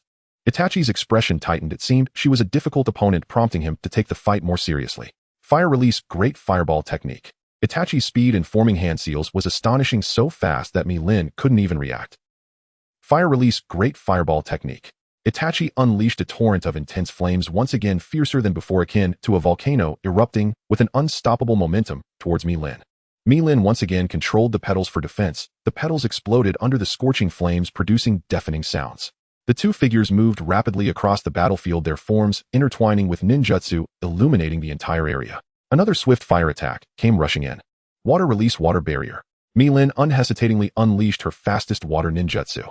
Itachi's expression tightened. It seemed she was a difficult opponent, prompting him to take the fight more seriously. Fire release, great fireball technique. Itachi's speed in forming hand seals was astonishing, so fast that Mi-Lin couldn't even react. Fire release, great fireball technique. Itachi unleashed a torrent of intense flames, once again fiercer than before, akin to a volcano erupting with an unstoppable momentum towards Mi-Lin. Mi-Lin once again controlled the petals for defense. The petals exploded under the scorching flames, producing deafening sounds. The two figures moved rapidly across the battlefield, their forms intertwining with ninjutsu, illuminating the entire area. Another swift fire attack came rushing in. Water release, water barrier. Mi-Lin unhesitatingly unleashed her fastest water ninjutsu.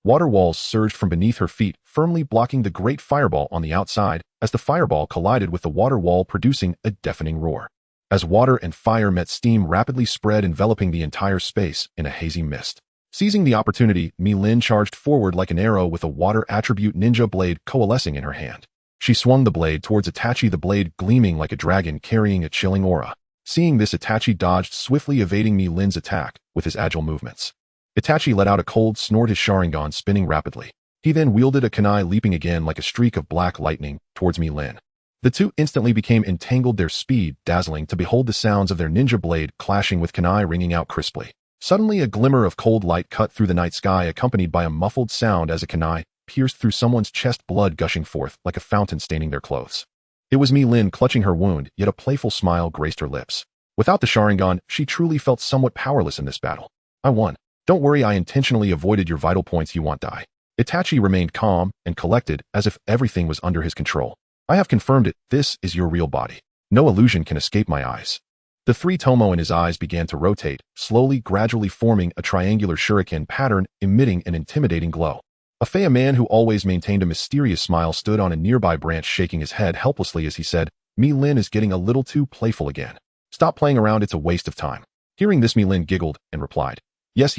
Water walls surged from beneath her feet, firmly blocking the great fireball on the outside, as the fireball collided with the water wall, producing a deafening roar. As water and fire met, steam rapidly spread, enveloping the entire space in a hazy mist. Seizing the opportunity, Mi-Lin charged forward like an arrow with a water attribute ninja blade coalescing in her hand. She swung the blade towards Itachi, the blade gleaming like a dragon, carrying a chilling aura. Seeing this, Itachi dodged, swiftly evading Mi-Lin's attack with his agile movements. Itachi let out a cold snort, his Sharingan spinning rapidly. He then wielded a kunai, leaping again like a streak of black lightning towards Mi-Lin. The two instantly became entangled, their speed dazzling to behold, the sounds of their ninja blade clashing with kunai ringing out crisply. Suddenly, a glimmer of cold light cut through the night sky, accompanied by a muffled sound as a kunai pierced through someone's chest, blood gushing forth like a fountain staining their clothes. It was Mi-Lin clutching her wound, yet a playful smile graced her lips. Without the Sharingan, she truly felt somewhat powerless in this battle. I won. Don't worry, I intentionally avoided your vital points. You won't die. Itachi remained calm and collected, as if everything was under his control. I have confirmed it. This is your real body. No illusion can escape my eyes. The three tomo in his eyes began to rotate, slowly, gradually forming a triangular shuriken pattern, emitting an intimidating glow. A man who always maintained a mysterious smile, stood on a nearby branch, shaking his head helplessly as he said, Mi-Lin is getting a little too playful again. Stop playing around, it's a waste of time. Hearing this, Mi-Lin giggled and replied, Yes,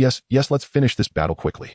let's finish this battle quickly.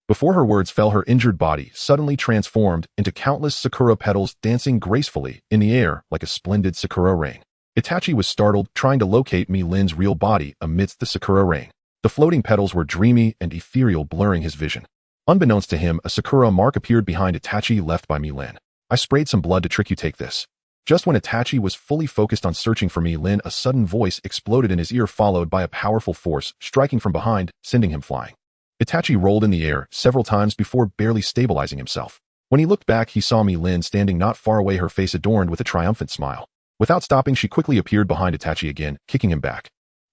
Before her words fell, her injured body suddenly transformed into countless sakura petals, dancing gracefully in the air like a splendid sakura rain. Itachi was startled, trying to locate Mi-Lin's real body amidst the sakura rain. The floating petals were dreamy and ethereal, blurring his vision. Unbeknownst to him, a sakura mark appeared behind Itachi, left by Mi-Lin. I sprayed some blood to trick you, take this. Just when Itachi was fully focused on searching for Mi-Lin, a sudden voice exploded in his ear, followed by a powerful force striking from behind, sending him flying. Itachi rolled in the air several times before barely stabilizing himself. When he looked back, he saw Mi-Lin standing not far away, her face adorned with a triumphant smile. Without stopping, she quickly appeared behind Itachi again, kicking him back.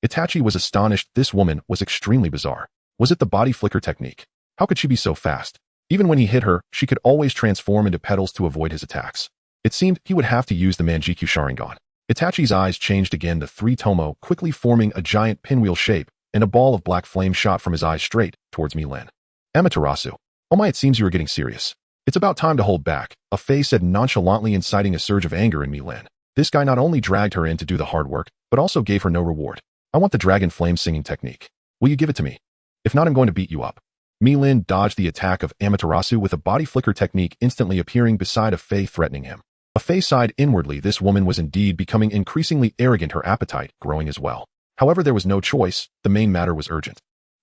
Itachi was astonished. This woman was extremely bizarre. Was it the body flicker technique? How could she be so fast? Even when he hit her, she could always transform into petals to avoid his attacks. It seemed he would have to use the Manjikyu Sharingan. Itachi's eyes changed again, the three tomo quickly forming a giant pinwheel shape, and a ball of black flame shot from his eyes straight towards Mi-Lin. Amaterasu. Oh my, it seems you are getting serious. It's about time to hold back, a face said nonchalantly, inciting a surge of anger in Mi-Lin. This guy not only dragged her in to do the hard work, but also gave her no reward. I want the dragon flame singing technique. Will you give it to me? If not, I'm going to beat you up. Mi-Lin dodged the attack of Amaterasu with a body flicker technique, instantly appearing beside a Fae, threatening him. A Fae sighed inwardly. This woman was indeed becoming increasingly arrogant, her appetite growing as well. However, there was no choice. The main matter was urgent.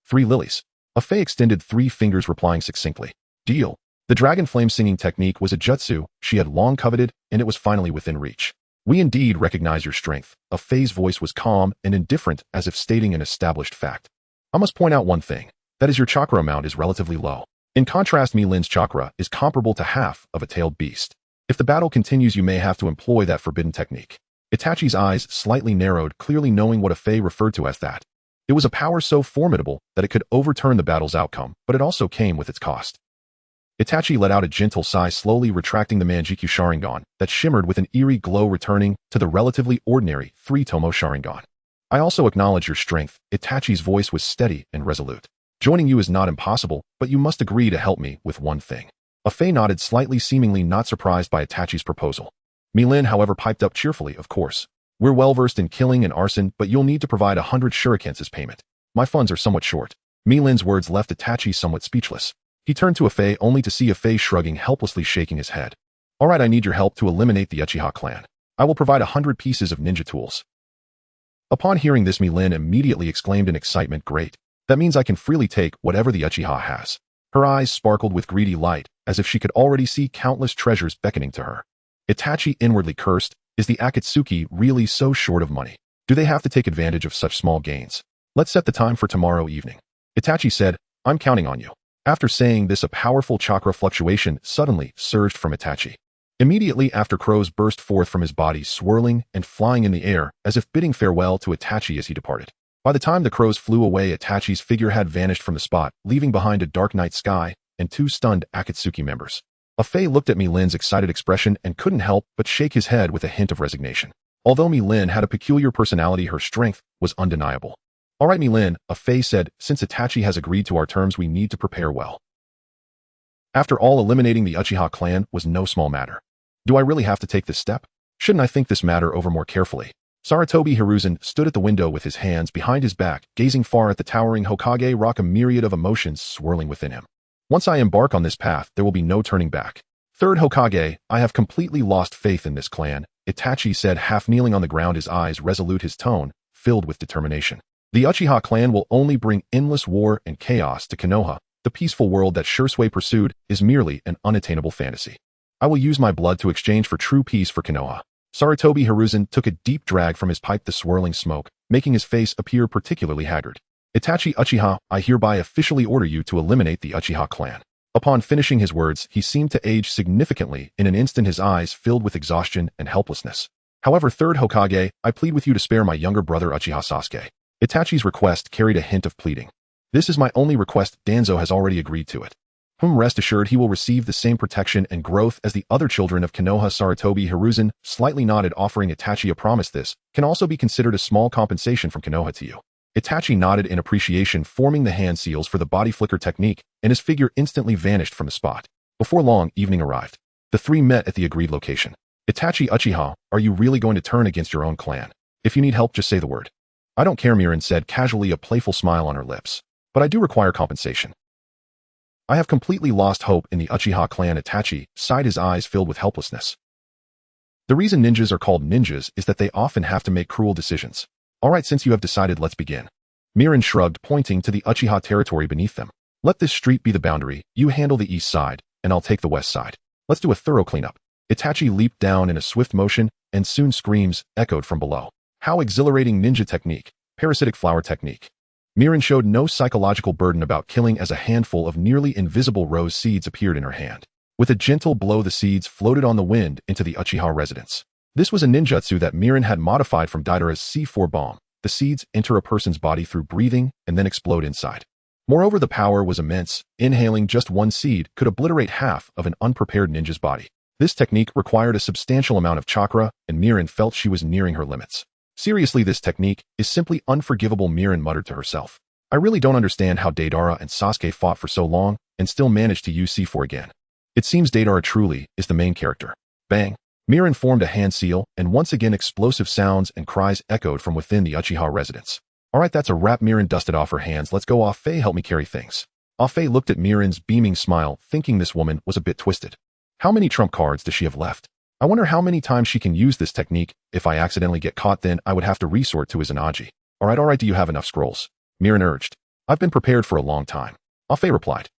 3 lilies. A Fae extended 3 fingers, replying succinctly. Deal. The dragon flame singing technique was a jutsu she had long coveted, and it was finally within reach. We indeed recognize your strength. A Fae's voice was calm and indifferent, as if stating an established fact. I must point out one thing. That is, your chakra amount is relatively low. In contrast, Mi-Lin's chakra is comparable to half of a tailed beast. If the battle continues, you may have to employ that forbidden technique. Itachi's eyes slightly narrowed, clearly knowing what a Fae referred to as that. It was a power so formidable that it could overturn the battle's outcome, but it also came with its cost. Itachi let out a gentle sigh, slowly retracting the Manjikyu Sharingan that shimmered with an eerie glow, returning to the relatively ordinary 3 tomo Sharingan. I also acknowledge your strength. Itachi's voice was steady and resolute. Joining you is not impossible, but you must agree to help me with one thing. Afei nodded slightly, seemingly not surprised by Itachi's proposal. Milin, however, piped up cheerfully, of course. We're well-versed in killing and arson, but you'll need to provide 100 shurikens as payment. My funds are somewhat short. Milin's words left Itachi somewhat speechless. He turned to Afei only to see Afei shrugging, helplessly shaking his head. All right, I need your help to eliminate the Uchiha clan. I will provide 100 pieces of ninja tools. Upon hearing this, Milin immediately exclaimed in excitement, great. That means I can freely take whatever the Uchiha has. Her eyes sparkled with greedy light, as if she could already see countless treasures beckoning to her. Itachi inwardly cursed, is the Akatsuki really so short of money? Do they have to take advantage of such small gains? Let's set the time for tomorrow evening. Itachi said, I'm counting on you. After saying this, a powerful chakra fluctuation suddenly surged from Itachi. Immediately after, crows burst forth from his body, swirling and flying in the air, as if bidding farewell to Itachi as he departed. By the time the crows flew away, Itachi's figure had vanished from the spot, leaving behind a dark night sky and 2 stunned Akatsuki members. Afei looked at Milin's excited expression and couldn't help but shake his head with a hint of resignation. Although Milin had a peculiar personality, her strength was undeniable. All right, Milin, Afei said, since Itachi has agreed to our terms, we need to prepare well. After all, eliminating the Uchiha clan was no small matter. Do I really have to take this step? Shouldn't I think this matter over more carefully? Sarutobi Hiruzen stood at the window with his hands behind his back, gazing far at the towering Hokage rock, a myriad of emotions swirling within him. Once I embark on this path, there will be no turning back. Third Hokage, I have completely lost faith in this clan, Itachi said, half kneeling on the ground, his eyes resolute, his tone filled with determination. The Uchiha clan will only bring endless war and chaos to Konoha. The peaceful world that Shursui pursued is merely an unattainable fantasy. I will use my blood to exchange for true peace for Konoha. Sarutobi Hiruzen took a deep drag from his pipe, the swirling smoke, making his face appear particularly haggard. Itachi Uchiha, I hereby officially order you to eliminate the Uchiha clan. Upon finishing his words, he seemed to age significantly. In an instant, his eyes filled with exhaustion and helplessness. However, third Hokage, I plead with you to spare my younger brother Uchiha Sasuke. Itachi's request carried a hint of pleading. This is my only request. Danzo has already agreed to it. Rest assured he will receive the same protection and growth as the other children of Konoha. Sarutobi Hiruzen slightly nodded, offering Itachi a promise. This can also be considered a small compensation from Konoha to you. Itachi nodded in appreciation, forming the hand seals for the body flicker technique, and his figure instantly vanished from the spot. Before long, evening arrived. The three met at the agreed location. Itachi Uchiha, are you really going to turn against your own clan? If you need help, just say the word. I don't care, Mirin said casually, a playful smile on her lips. But I do require compensation. I have completely lost hope in the Uchiha clan. Itachi sighed, his eyes filled with helplessness. The reason ninjas are called ninjas is that they often have to make cruel decisions. All right, since you have decided, let's begin. Mirin shrugged, pointing to the Uchiha territory beneath them. Let this street be the boundary. You handle the east side, and I'll take the west side. Let's do a thorough cleanup. Itachi leaped down in a swift motion, and soon screams echoed from below. How exhilarating! Ninja technique, parasitic flower technique. Mirin showed no psychological burden about killing as a handful of nearly invisible rose seeds appeared in her hand. With a gentle blow, the seeds floated on the wind into the Uchiha residence. This was a ninjutsu that Mirin had modified from Deidara's C4 bomb. The seeds enter a person's body through breathing and then explode inside. Moreover, the power was immense. Inhaling just one seed could obliterate half of an unprepared ninja's body. This technique required a substantial amount of chakra, and Mirin felt she was nearing her limits. Seriously, this technique is simply unforgivable, Mirin muttered to herself. I really don't understand how Deidara and Sasuke fought for so long and still managed to use C4 again. It seems Deidara truly is the main character. Bang! Mirin formed a hand seal, and once again explosive sounds and cries echoed from within the Uchiha residence. Alright, that's a wrap. Mirin dusted off her hands. Let's go. Afei, help me carry things. Afei looked at Mirin's beaming smile, thinking this woman was a bit twisted. How many trump cards does she have left? I wonder how many times she can use this technique. If I accidentally get caught, then I would have to resort to Izanagi. Alright, do you have enough scrolls? Mirin urged. I've been prepared for a long time. Afei replied.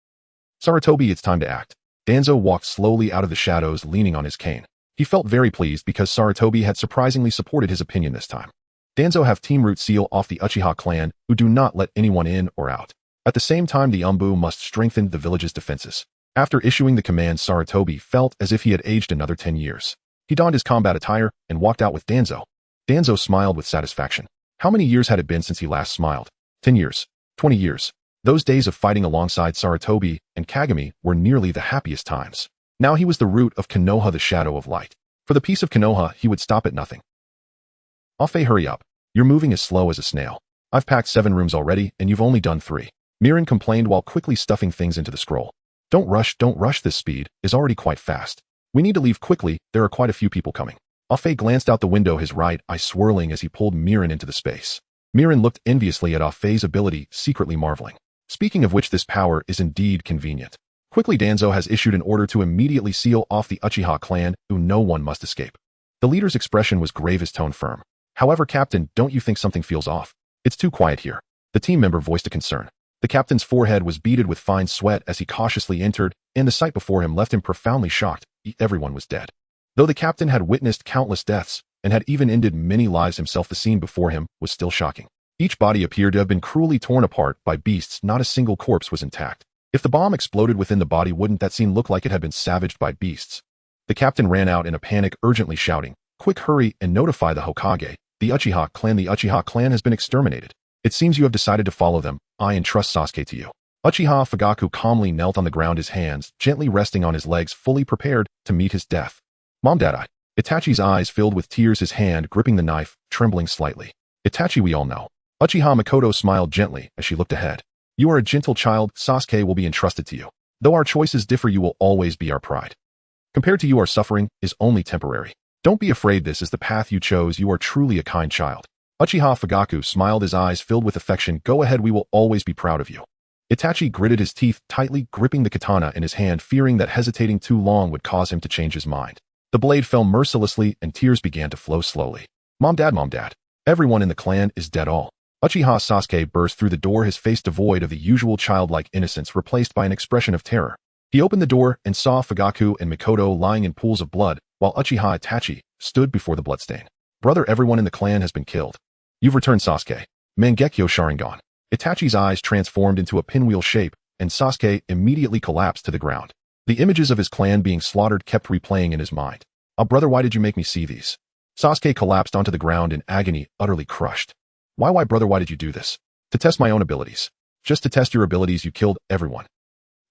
Sarutobi, it's time to act. Danzo walked slowly out of the shadows, leaning on his cane. He felt very pleased because Sarutobi had surprisingly supported his opinion this time. Danzo have Team Root seal off the Uchiha clan, who do not let anyone in or out. At the same time, the Umbu must strengthen the village's defenses. After issuing the command, Sarutobi felt as if he had aged another 10 years. He donned his combat attire and walked out with Danzo. Danzo smiled with satisfaction. How many years had it been since he last smiled? 10 years. 20 years. Those days of fighting alongside Sarutobi and Kagami were nearly the happiest times. Now he was the root of Konoha, the shadow of light. For the peace of Konoha, he would stop at nothing. Afei, hurry up. You're moving as slow as a snail. I've packed 7 rooms already, and you've only done 3. Mirin complained while quickly stuffing things into the scroll. Don't rush, this speed is already quite fast. We need to leave quickly, there are quite a few people coming. Afe glanced out the window, his right eye swirling as he pulled Mirin into the space. Mirin looked enviously at Afe's ability, secretly marveling. Speaking of which, this power is indeed convenient. Quickly, Danzo has issued an order to immediately seal off the Uchiha clan, who no one must escape. The leader's expression was grave, his tone firm. However, Captain, don't you think something feels off? It's too quiet here. The team member voiced a concern. The captain's forehead was beaded with fine sweat as he cautiously entered, and the sight before him left him profoundly shocked. Everyone was dead. Though the captain had witnessed countless deaths, and had even ended many lives himself, the scene before him was still shocking. Each body appeared to have been cruelly torn apart by beasts, not a single corpse was intact. If the bomb exploded within the body, wouldn't that scene look like it had been savaged by beasts? The captain ran out in a panic, urgently shouting, "Quick, hurry and notify the Hokage. The Uchiha clan has been exterminated. It seems you have decided to follow them. I entrust Sasuke to you." Uchiha Fugaku calmly knelt on the ground, his hands gently resting on his legs, fully prepared to meet his death. "Mom, Dad, Itachi's eyes filled with tears, his hand gripping the knife, trembling slightly. "Itachi, we all know." Uchiha Makoto smiled gently as she looked ahead. "You are a gentle child, Sasuke will be entrusted to you. Though our choices differ, you will always be our pride. Compared to you, our suffering is only temporary. Don't be afraid, this is the path you chose, you are truly a kind child." Uchiha Fugaku smiled, his eyes filled with affection. "Go ahead, we will always be proud of you." Itachi gritted his teeth, tightly gripping the katana in his hand, fearing that hesitating too long would cause him to change his mind. The blade fell mercilessly and tears began to flow slowly. Mom, Dad, everyone in the clan is dead all." Uchiha Sasuke burst through the door, his face devoid of the usual childlike innocence, replaced by an expression of terror. He opened the door and saw Fugaku and Mikoto lying in pools of blood, while Uchiha Itachi stood before the bloodstain. "Brother, everyone in the clan has been killed. You've returned, Sasuke." Mangekyo Sharingan. Itachi's eyes transformed into a pinwheel shape, and Sasuke immediately collapsed to the ground. The images of his clan being slaughtered kept replaying in his mind. "Oh, brother, why did you make me see these?" Sasuke collapsed onto the ground in agony, utterly crushed. Why, brother, why did you do this?" "To test my own abilities." "Just to test your abilities, you killed everyone."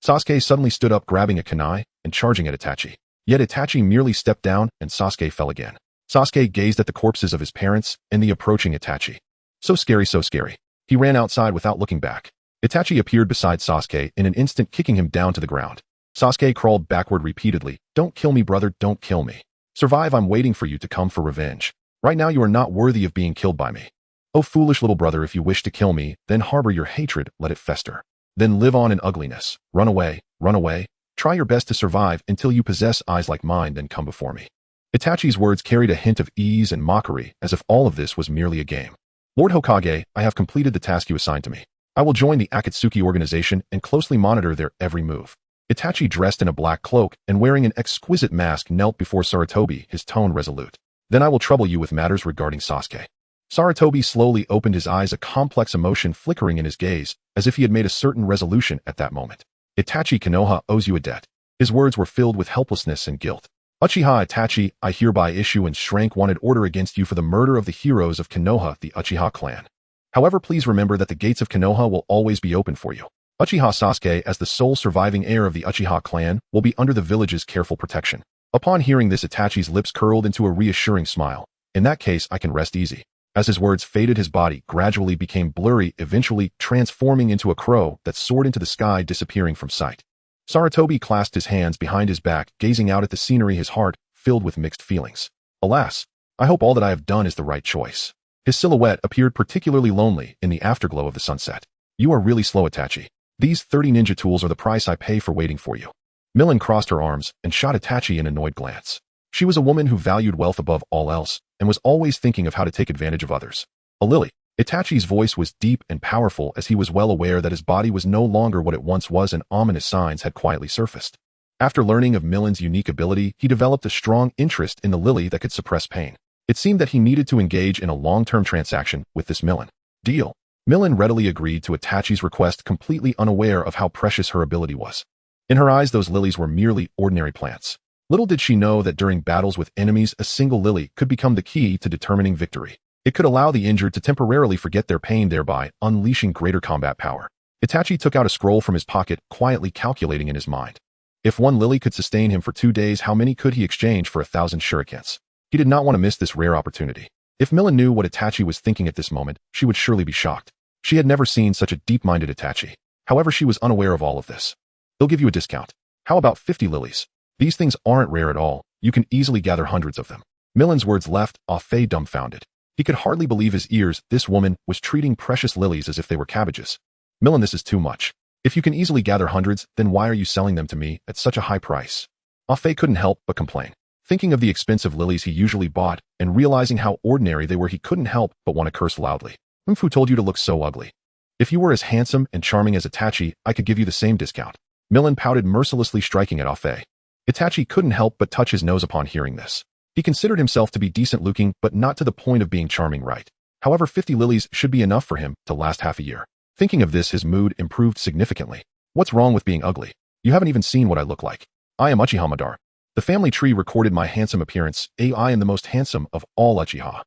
Sasuke suddenly stood up, grabbing a kunai and charging at Itachi. Yet Itachi merely stepped down and Sasuke fell again. Sasuke gazed at the corpses of his parents and the approaching Itachi. So scary, so scary. He ran outside without looking back. Itachi appeared beside Sasuke in an instant, kicking him down to the ground. Sasuke crawled backward repeatedly. "Don't kill me, brother, don't kill me. Survive, I'm waiting for you to come for revenge. Right now you are not worthy of being killed by me. Oh, foolish little brother, if you wish to kill me, then harbor your hatred, let it fester. Then live on in ugliness. Run away, run away. Try your best to survive until you possess eyes like mine, then come before me." Itachi's words carried a hint of ease and mockery, as if all of this was merely a game. "Lord Hokage, I have completed the task you assigned to me. I will join the Akatsuki organization and closely monitor their every move." Itachi, dressed in a black cloak and wearing an exquisite mask, knelt before Sarutobi, his tone resolute. "Then I will trouble you with matters regarding Sasuke." Sarutobi slowly opened his eyes, a complex emotion flickering in his gaze, as if he had made a certain resolution at that moment. "Itachi, Konoha owes you a debt." His words were filled with helplessness and guilt. "Uchiha Itachi, I hereby issue and shrank wanted order against you for the murder of the heroes of Konoha, the Uchiha clan. However, please remember that the gates of Konoha will always be open for you. Uchiha Sasuke, as the sole surviving heir of the Uchiha clan, will be under the village's careful protection." Upon hearing this, Itachi's lips curled into a reassuring smile. "In that case, I can rest easy." As his words faded, his body gradually became blurry, eventually transforming into a crow that soared into the sky, disappearing from sight. Sarutobi clasped his hands behind his back, gazing out at the scenery, his heart filled with mixed feelings. "Alas, I hope all that I have done is the right choice." His silhouette appeared particularly lonely in the afterglow of the sunset. "You are really slow, Itachi. These 30 ninja tools are the price I pay for waiting for you." Millen crossed her arms and shot Itachi an annoyed glance. She was a woman who valued wealth above all else, and was always thinking of how to take advantage of others. "A lily." Itachi's voice was deep and powerful, as he was well aware that his body was no longer what it once was, and ominous signs had quietly surfaced. After learning of Millen's unique ability, he developed a strong interest in the lily that could suppress pain. It seemed that he needed to engage in a long-term transaction with this Millen. "Deal." Millen readily agreed to Itachi's request, completely unaware of how precious her ability was. In her eyes, those lilies were merely ordinary plants. Little did she know that during battles with enemies, a single lily could become the key to determining victory. It could allow the injured to temporarily forget their pain, thereby unleashing greater combat power. Itachi took out a scroll from his pocket, quietly calculating in his mind. If one lily could sustain him for 2 days, how many could he exchange for 1,000 shurikens? He did not want to miss this rare opportunity. If Millen knew what Itachi was thinking at this moment, she would surely be shocked. She had never seen such a deep-minded Itachi. However, she was unaware of all of this. They'll give you a discount. How about 50 lilies? These things aren't rare at all. You can easily gather hundreds of them. Milan's words left Afei dumbfounded. He could hardly believe his ears. This woman was treating precious lilies as if they were cabbages. Milan, this is too much. If you can easily gather hundreds, then why are you selling them to me at such a high price? Afei couldn't help but complain. Thinking of the expensive lilies he usually bought, and realizing how ordinary they were, he couldn't help but want to curse loudly. Who told you to look so ugly? If you were as handsome and charming as Itachi, I could give you the same discount. Milan pouted, mercilessly striking at Afei. Itachi couldn't help but touch his nose upon hearing this. He considered himself to be decent-looking, but not to the point of being charming, right? However, 50 lilies should be enough for him to last half a year. Thinking of this, his mood improved significantly. What's wrong with being ugly? You haven't even seen what I look like. I am Uchiha Madara. The family tree recorded my handsome appearance. I am the most handsome of all Uchiha.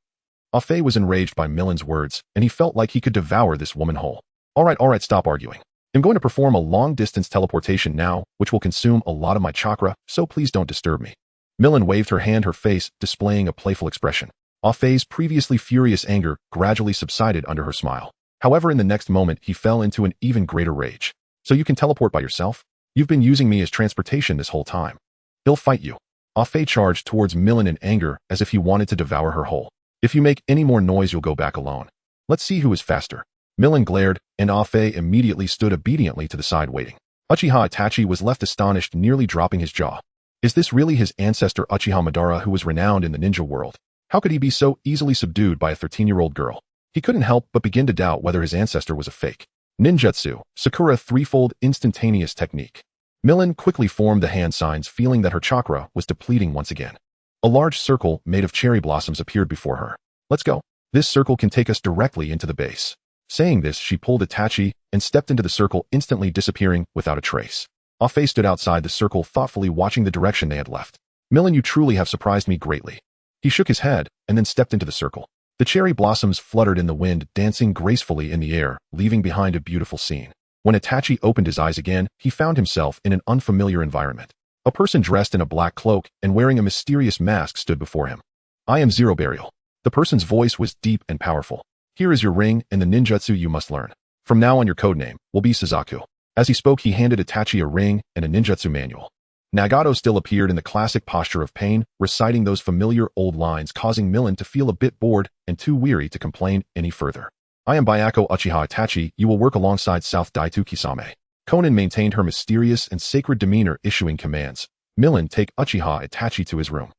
Afei was enraged by Milan's words, and he felt like he could devour this woman whole. Alright, stop arguing. I'm going to perform a long-distance teleportation now, which will consume a lot of my chakra, so please don't disturb me. Milan waved her hand, her face displaying a playful expression. Afei's previously furious anger gradually subsided under her smile. However, in the next moment, he fell into an even greater rage. So you can teleport by yourself? You've been using me as transportation this whole time. He'll fight you. Afei charged towards Milan in anger as if he wanted to devour her whole. If you make any more noise, you'll go back alone. Let's see who is faster. Milan glared, and Afei immediately stood obediently to the side waiting. Uchiha Itachi was left astonished, nearly dropping his jaw. Is this really his ancestor Uchiha Madara, who was renowned in the ninja world? How could he be so easily subdued by a 13-year-old girl? He couldn't help but begin to doubt whether his ancestor was a fake. Ninjutsu, Sakura threefold instantaneous technique. Milan quickly formed the hand signs, feeling that her chakra was depleting once again. A large circle made of cherry blossoms appeared before her. Let's go. This circle can take us directly into the base. Saying this, she pulled Itachi and stepped into the circle, instantly disappearing without a trace. Afei stood outside the circle, thoughtfully watching the direction they had left. Milan, you truly have surprised me greatly. He shook his head and then stepped into the circle. The cherry blossoms fluttered in the wind, dancing gracefully in the air, leaving behind a beautiful scene. When Itachi opened his eyes again, he found himself in an unfamiliar environment. A person dressed in a black cloak and wearing a mysterious mask stood before him. I am Zero Burial. The person's voice was deep and powerful. Here is your ring and the ninjutsu you must learn. From now on, your codename will be Suzaku. As he spoke, he handed Itachi a ring and a ninjutsu manual. Nagato still appeared in the classic posture of pain, reciting those familiar old lines, causing Milan to feel a bit bored and too weary to complain any further. I am Byako Uchiha Itachi. You will work alongside South Daitu Kisame. Konan maintained her mysterious and sacred demeanor, issuing commands. Milan, take Uchiha Itachi to his room.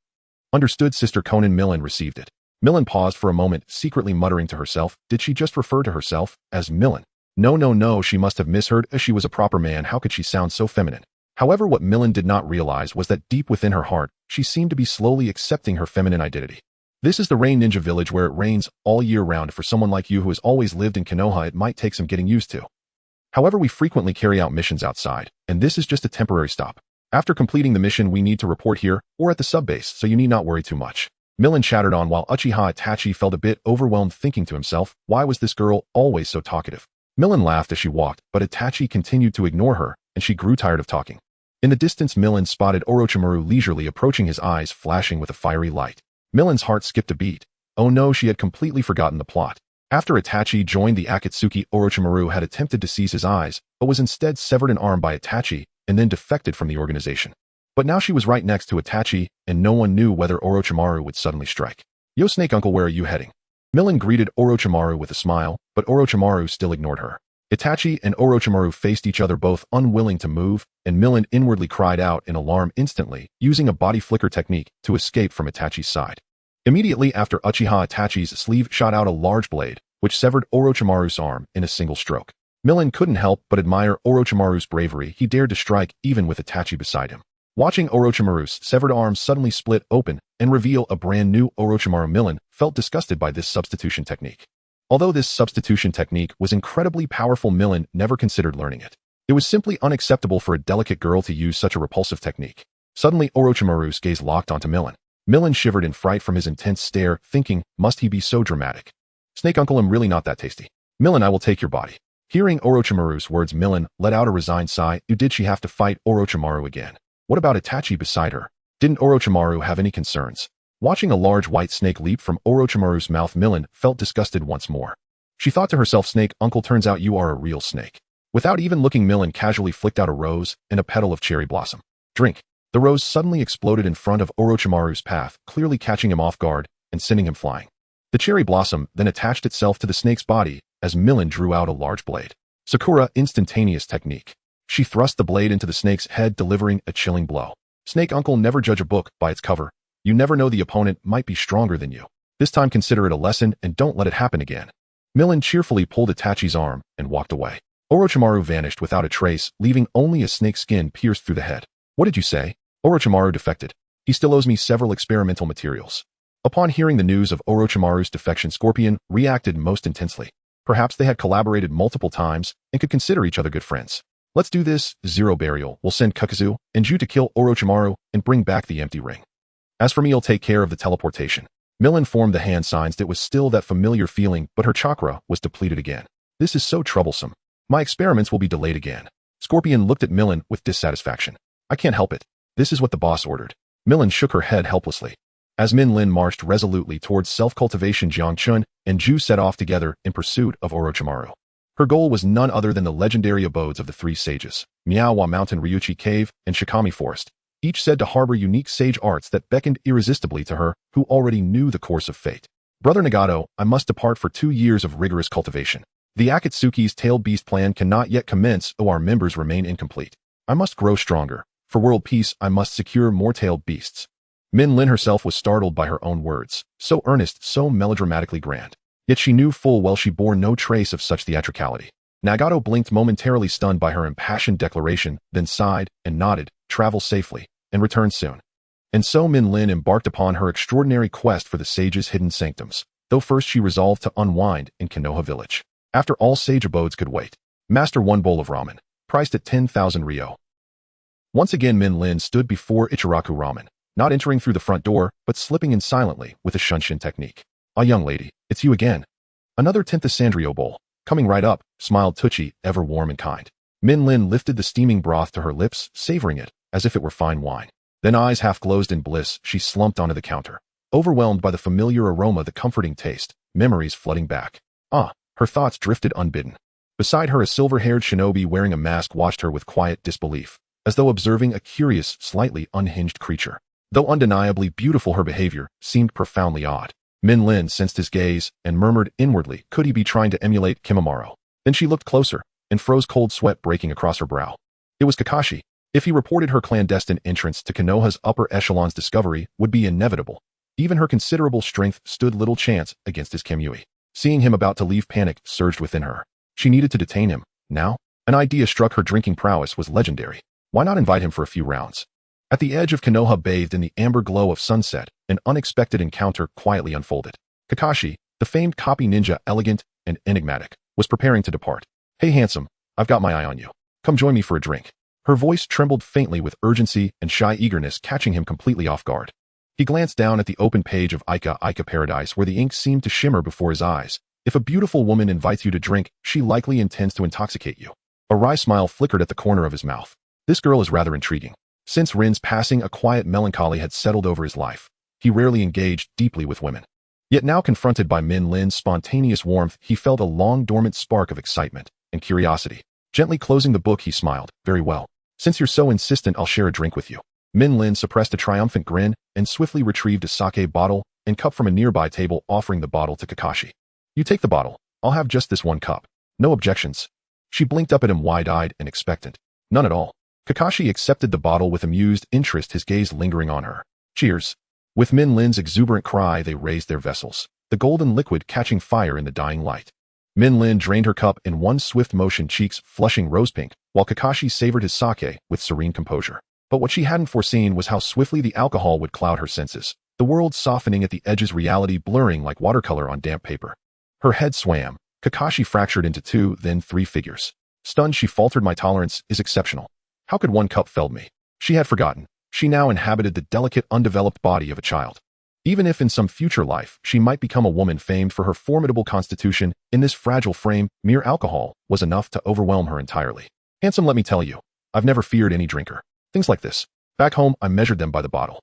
Understood, Sister Konan. Milan received it. Milan paused for a moment, secretly muttering to herself. Did she just refer to herself as Milan? No, she must have misheard, as she was a proper man. How could she sound so feminine? However, what Milan did not realize was that deep within her heart, she seemed to be slowly accepting her feminine identity. This is the Rain Ninja Village, where it rains all year round. For someone like you who has always lived in Konoha, it might take some getting used to. However, we frequently carry out missions outside, and this is just a temporary stop. After completing the mission, we need to report here or at the subbase, so you need not worry too much. Milan chattered on while Uchiha Itachi felt a bit overwhelmed, thinking to himself, why was this girl always so talkative? Milan laughed as she walked, but Itachi continued to ignore her, and she grew tired of talking. In the distance, Milan spotted Orochimaru leisurely approaching, his eyes flashing with a fiery light. Milan's heart skipped a beat. Oh no, she had completely forgotten the plot. After Itachi joined the Akatsuki, Orochimaru had attempted to seize his eyes, but was instead severed an arm by Itachi and then defected from the organization. But now she was right next to Itachi, and no one knew whether Orochimaru would suddenly strike. Yo, Snake Uncle, where are you heading? Milan greeted Orochimaru with a smile, but Orochimaru still ignored her. Itachi and Orochimaru faced each other, both unwilling to move, and Milan inwardly cried out in alarm, instantly using a body flicker technique to escape from Itachi's side. Immediately after, Uchiha Itachi's sleeve shot out a large blade, which severed Orochimaru's arm in a single stroke. Milan couldn't help but admire Orochimaru's bravery. He dared to strike even with Itachi beside him. Watching Orochimaru's severed arm suddenly split open and reveal a brand new Orochimaru, Milan felt disgusted by this substitution technique. Although this substitution technique was incredibly powerful, Milan never considered learning it. It was simply unacceptable for a delicate girl to use such a repulsive technique. Suddenly, Orochimaru's gaze locked onto Milan. Milan shivered in fright from his intense stare, thinking, must he be so dramatic? Snake Uncle, I'm really not that tasty. Milan, I will take your body. Hearing Orochimaru's words, Milan let out a resigned sigh. Did she have to fight Orochimaru again? What about Itachi beside her? Didn't Orochimaru have any concerns? Watching a large white snake leap from Orochimaru's mouth, Milan felt disgusted once more. She thought to herself, Snake Uncle, turns out you are a real snake. Without even looking, Millen casually flicked out a rose and a petal of cherry blossom. Drink. The rose suddenly exploded in front of Orochimaru's path, clearly catching him off guard and sending him flying. The cherry blossom then attached itself to the snake's body as Millen drew out a large blade. Sakura instantaneous technique. She thrust the blade into the snake's head, delivering a chilling blow. Snake uncle, never judge a book by its cover. You never know, the opponent might be stronger than you. This time consider it a lesson and don't let it happen again. Millen cheerfully pulled Itachi's arm and walked away. Orochimaru vanished without a trace, leaving only a snake's skin pierced through the head. What did you say? Orochimaru defected. He still owes me several experimental materials. Upon hearing the news of Orochimaru's defection, Scorpion reacted most intensely. Perhaps they had collaborated multiple times and could consider each other good friends. Let's do this. Zero Burial will send Kakazu and Ju to kill Orochimaru and bring back the empty ring. As for me, I'll take care of the teleportation. Millen formed the hand signs. It was still that familiar feeling, but her chakra was depleted again. This is so troublesome. My experiments will be delayed again. Scorpion looked at Millen with dissatisfaction. I can't help it. This is what the boss ordered. Millen shook her head helplessly. As Min Lin marched resolutely towards self-cultivation, Jiang Chun and Ju set off together in pursuit of Orochimaru. Her goal was none other than the legendary abodes of the three sages, Miawa Mountain, Ryuchi Cave, and Shikami Forest, each said to harbor unique sage arts that beckoned irresistibly to her who already knew the course of fate. Brother Nagato, I must depart for 2 years of rigorous cultivation. The Akatsuki's tailed beast plan cannot yet commence, though our members remain incomplete. I must grow stronger. For world peace, I must secure more tailed beasts. Min Lin herself was startled by her own words, so earnest, so melodramatically grand. Yet she knew full well she bore no trace of such theatricality. Nagato blinked, momentarily stunned by her impassioned declaration, then sighed and nodded, travel safely, and return soon. And so Min Lin embarked upon her extraordinary quest for the sage's hidden sanctums, though first she resolved to unwind in Konoha village. After all, sage abodes could wait. Master, 1 bowl of ramen, priced at 10,000 ryo. Once again Min Lin stood before Ichiraku Ramen, not entering through the front door, but slipping in silently with a shunshin technique. Ah, young lady, it's you again. Another 10th Sandrio bowl, coming right up, smiled Tucci, ever warm and kind. Min Lin lifted the steaming broth to her lips, savoring it as if it were fine wine. Then, eyes half closed in bliss, she slumped onto the counter, overwhelmed by the familiar aroma, the comforting taste, memories flooding back. Ah, her thoughts drifted unbidden. Beside her, a silver-haired shinobi wearing a mask watched her with quiet disbelief, as though observing a curious, slightly unhinged creature. Though undeniably beautiful, her behavior seemed profoundly odd. Min Lin sensed his gaze and murmured inwardly, could he be trying to emulate Kimimaro? Then she looked closer and froze, cold sweat breaking across her brow. It was Kakashi. If he reported her clandestine entrance to Konoha's upper echelons, discovery would be inevitable. Even her considerable strength stood little chance against his Kamui. Seeing him about to leave, panic surged within her. She needed to detain him. Now? An idea struck her. Drinking prowess was legendary. Why not invite him for a few rounds? At the edge of Konoha, bathed in the amber glow of sunset, an unexpected encounter quietly unfolded. Kakashi, the famed copy ninja, elegant and enigmatic, was preparing to depart. Hey handsome, I've got my eye on you. Come join me for a drink. Her voice trembled faintly with urgency and shy eagerness, catching him completely off guard. He glanced down at the open page of Ika Paradise, where the ink seemed to shimmer before his eyes. If a beautiful woman invites you to drink, she likely intends to intoxicate you. A wry smile flickered at the corner of his mouth. This girl is rather intriguing. Since Rin's passing, a quiet melancholy had settled over his life. He rarely engaged deeply with women. Yet now, confronted by Min Lin's spontaneous warmth, he felt a long-dormant spark of excitement and curiosity. Gently closing the book, he smiled. Very well. Since you're so insistent, I'll share a drink with you. Min Lin suppressed a triumphant grin and swiftly retrieved a sake bottle and cup from a nearby table, offering the bottle to Kakashi. You take the bottle. I'll have just this one cup. No objections. She blinked up at him, wide-eyed and expectant. None at all. Kakashi accepted the bottle with amused interest, his gaze lingering on her. Cheers. With Min Lin's exuberant cry, they raised their vessels, the golden liquid catching fire in the dying light. Min Lin drained her cup in one swift motion, cheeks flushing rose-pink, while Kakashi savored his sake with serene composure. But what she hadn't foreseen was how swiftly the alcohol would cloud her senses, the world softening at the edges, reality blurring like watercolor on damp paper. Her head swam. Kakashi fractured into 2, then 3 figures. Stunned, she faltered, my tolerance is exceptional. How could one cup felled me? She had forgotten. She now inhabited the delicate, undeveloped body of a child. Even if in some future life she might become a woman famed for her formidable constitution, in this fragile frame, mere alcohol was enough to overwhelm her entirely. Handsome, let me tell you, I've never feared any drinker. Things like this. Back home, I measured them by the bottle.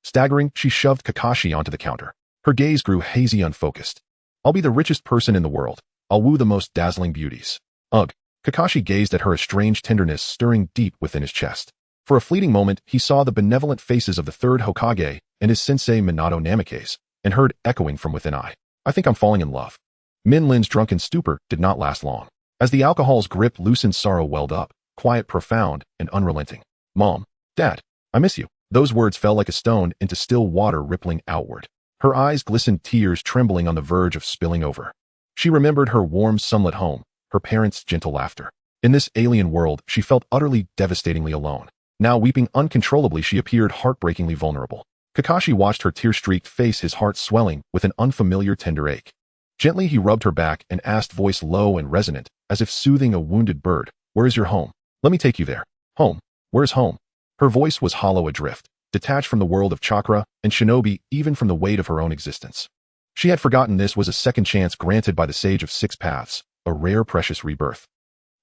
Staggering, she shoved Kakashi onto the counter. Her gaze grew hazy, unfocused. I'll be the richest person in the world. I'll woo the most dazzling beauties. Ugh. Kakashi gazed at her, a strange tenderness stirring deep within his chest. For a fleeting moment, he saw the benevolent faces of the third Hokage and his sensei Minato Namikaze, and heard echoing from within, I think I'm falling in love. Min Lin's drunken stupor did not last long. As the alcohol's grip loosened, sorrow welled up, quiet, profound, and unrelenting. Mom, Dad, I miss you. Those words fell like a stone into still water rippling outward. Her eyes glistened, tears trembling on the verge of spilling over. She remembered her warm, sunlit home, her parents' gentle laughter. In this alien world, she felt utterly, devastatingly alone. Now weeping uncontrollably, she appeared heartbreakingly vulnerable. Kakashi watched her tear-streaked face, his heart swelling with an unfamiliar tender ache. Gently he rubbed her back and asked, voice low and resonant, as if soothing a wounded bird, "Where is your home? Let me take you there." Home? Where's home? Her voice was hollow, adrift, detached from the world of chakra and shinobi, even from the weight of her own existence. She had forgotten this was a second chance granted by the Sage of Six Paths, a rare, precious rebirth.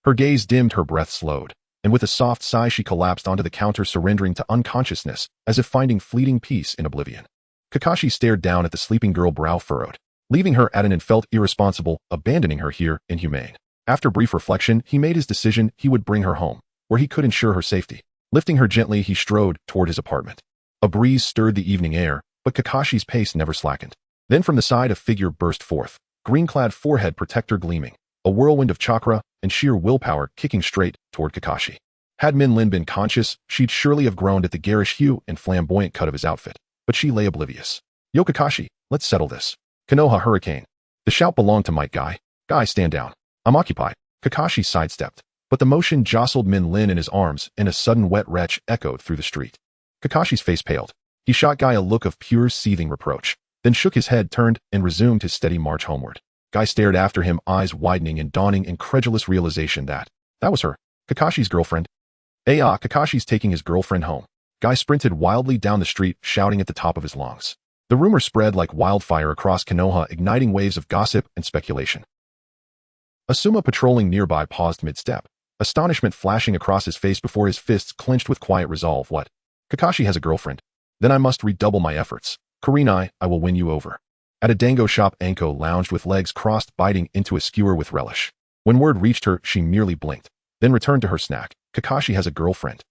Her gaze dimmed, her breath slowed, and with a soft sigh she collapsed onto the counter, surrendering to unconsciousness, as if finding fleeting peace in oblivion. Kakashi stared down at the sleeping girl, brow furrowed. Leaving her at an inn felt irresponsible, abandoning her here inhumane. After brief reflection, he made his decision. He would bring her home, where he could ensure her safety. Lifting her gently, he strode toward his apartment. A breeze stirred the evening air, but Kakashi's pace never slackened. Then from the side a figure burst forth, green-clad, forehead protector gleaming, a whirlwind of chakra and sheer willpower kicking straight toward Kakashi. Had Min Lin been conscious, she'd surely have groaned at the garish hue and flamboyant cut of his outfit, but she lay oblivious. "Yo Kakashi, let's settle this." Konoha hurricane. The shout belonged to Mike Guy. "Guy, stand down. I'm occupied." Kakashi sidestepped, but the motion jostled Min Lin in his arms, and a sudden wet retch echoed through the street. Kakashi's face paled. He shot Guy a look of pure, seething reproach, then shook his head, turned, and resumed his steady march homeward. Guy stared after him, eyes widening and dawning incredulous realization that was her, Kakashi's girlfriend. Kakashi's taking his girlfriend home. Guy sprinted wildly down the street, shouting at the top of his lungs. The rumor spread like wildfire across Konoha, igniting waves of gossip and speculation. Asuma, patrolling nearby, paused mid-step, astonishment flashing across his face before his fists clenched with quiet resolve. "What? Kakashi has a girlfriend? Then I must redouble my efforts. Kurenai, I will win you over." At a dango shop, Anko lounged with legs crossed, biting into a skewer with relish. When word reached her, she merely blinked, then returned to her snack. "Kakashi has a girlfriend.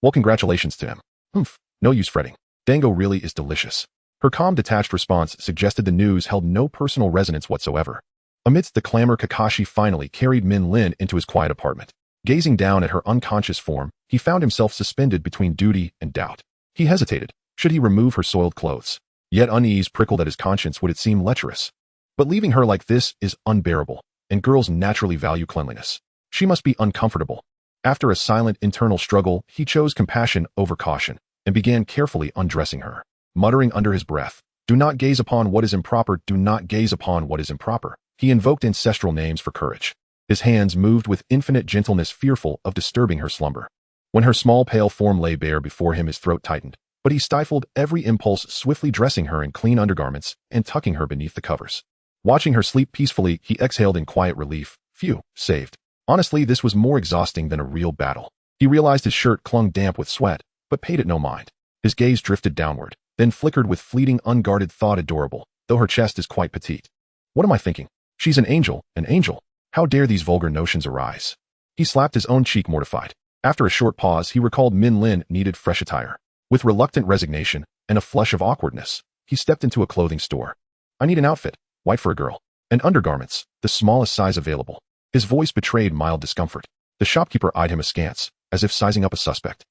Well, congratulations to him. Humph, no use fretting. Dango really is delicious." Her calm, detached response suggested the news held no personal resonance whatsoever. Amidst the clamor, Kakashi finally carried Min Lin into his quiet apartment. Gazing down at her unconscious form, he found himself suspended between duty and doubt. He hesitated. Should he remove her soiled clothes? Yet unease prickled at his conscience. Would it seem lecherous? But leaving her like this is unbearable, and girls naturally value cleanliness. She must be uncomfortable. After a silent internal struggle, he chose compassion over caution, and began carefully undressing her, muttering under his breath, "Do not gaze upon what is improper, do not gaze upon what is improper." He invoked ancestral names for courage. His hands moved with infinite gentleness, fearful of disturbing her slumber. When her small pale form lay bare before him, his throat tightened, but he stifled every impulse, swiftly dressing her in clean undergarments and tucking her beneath the covers. Watching her sleep peacefully, he exhaled in quiet relief. Phew, saved. Honestly, this was more exhausting than a real battle. He realized his shirt clung damp with sweat, but paid it no mind. His gaze drifted downward, then flickered with fleeting, unguarded thought, adorable, though her chest is quite petite. What am I thinking? She's an angel, an angel. How dare these vulgar notions arise? He slapped his own cheek, mortified. After a short pause, he recalled Min Lin needed fresh attire. With reluctant resignation and a flush of awkwardness, he stepped into a clothing store. "I need an outfit, white for a girl, and undergarments, the smallest size available." His voice betrayed mild discomfort. The shopkeeper eyed him askance, as if sizing up a suspect.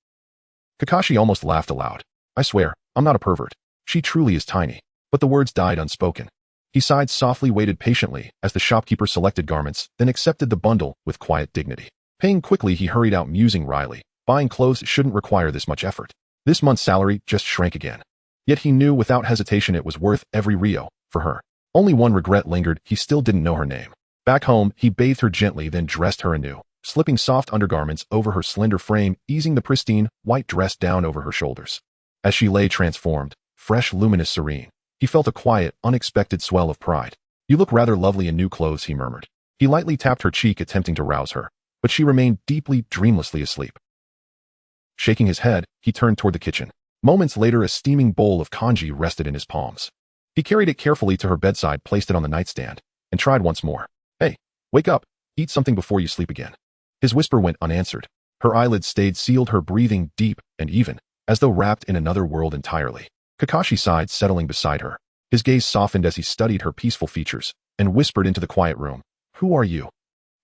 Kakashi almost laughed aloud. "I swear, I'm not a pervert. She truly is tiny." But the words died unspoken. He sighed softly, waited patiently as the shopkeeper selected garments, then accepted the bundle with quiet dignity. Paying quickly, he hurried out, musing wryly. Buying clothes shouldn't require this much effort. This month's salary just shrank again. Yet he knew without hesitation it was worth every Rio, for her. Only one regret lingered: he still didn't know her name. Back home, he bathed her gently, then dressed her anew, slipping soft undergarments over her slender frame, easing the pristine, white dress down over her shoulders. As she lay transformed, fresh, luminous, serene, he felt a quiet, unexpected swell of pride. "You look rather lovely in new clothes," he murmured. He lightly tapped her cheek, attempting to rouse her, but she remained deeply, dreamlessly asleep. Shaking his head, he turned toward the kitchen. Moments later, a steaming bowl of congee rested in his palms. He carried it carefully to her bedside, placed it on the nightstand, and tried once more. "Hey, wake up. Eat something before you sleep again. His whisper went unanswered. Her eyelids stayed sealed, her breathing deep and even, as though wrapped in another world entirely. Kakashi sighed, settling beside her. His gaze softened as he studied her peaceful features, and whispered into the quiet room. Who are you?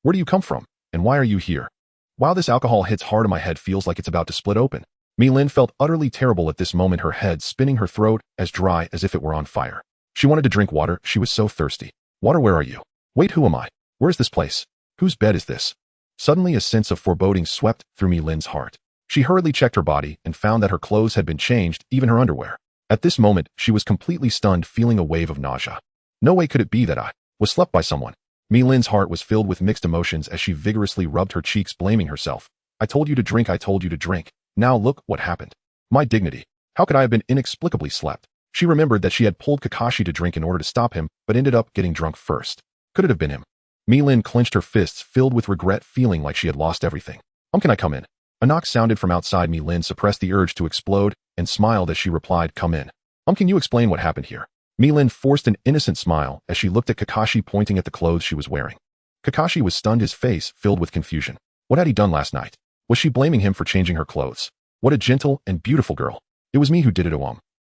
Where do you come from? And why are you here? Wow, this alcohol hits hard and my head feels like it's about to split open. Mi-Lin felt utterly terrible at this moment, her head spinning, her throat as dry as if it were on fire. She wanted to drink water, she was so thirsty. Water, where are you? Wait, who am I? Where is this place? Whose bed is this? Suddenly a sense of foreboding swept through Mi-Lin's heart. She hurriedly checked her body and found that her clothes had been changed, even her underwear. At this moment, she was completely stunned, feeling a wave of nausea. No way could it be that I was slept by someone. Mi-Lin's heart was filled with mixed emotions as she vigorously rubbed her cheeks, blaming herself. I told you to drink, I told you to drink. Now look what happened. My dignity. How could I have been inexplicably slept? She remembered that she had pulled Kakashi to drink in order to stop him, but ended up getting drunk first. Could it have been him? Mi-Lin clenched her fists, filled with regret, feeling like she had lost everything. Can I come in? A knock sounded from outside. Mi-Lin suppressed the urge to explode and smiled as she replied, come in. Can you explain what happened here? Mi-Lin forced an innocent smile as she looked at Kakashi, pointing at the clothes she was wearing. Kakashi was stunned, his face filled with confusion. What had he done last night? Was she blaming him for changing her clothes? What a gentle and beautiful girl. It was me who did it,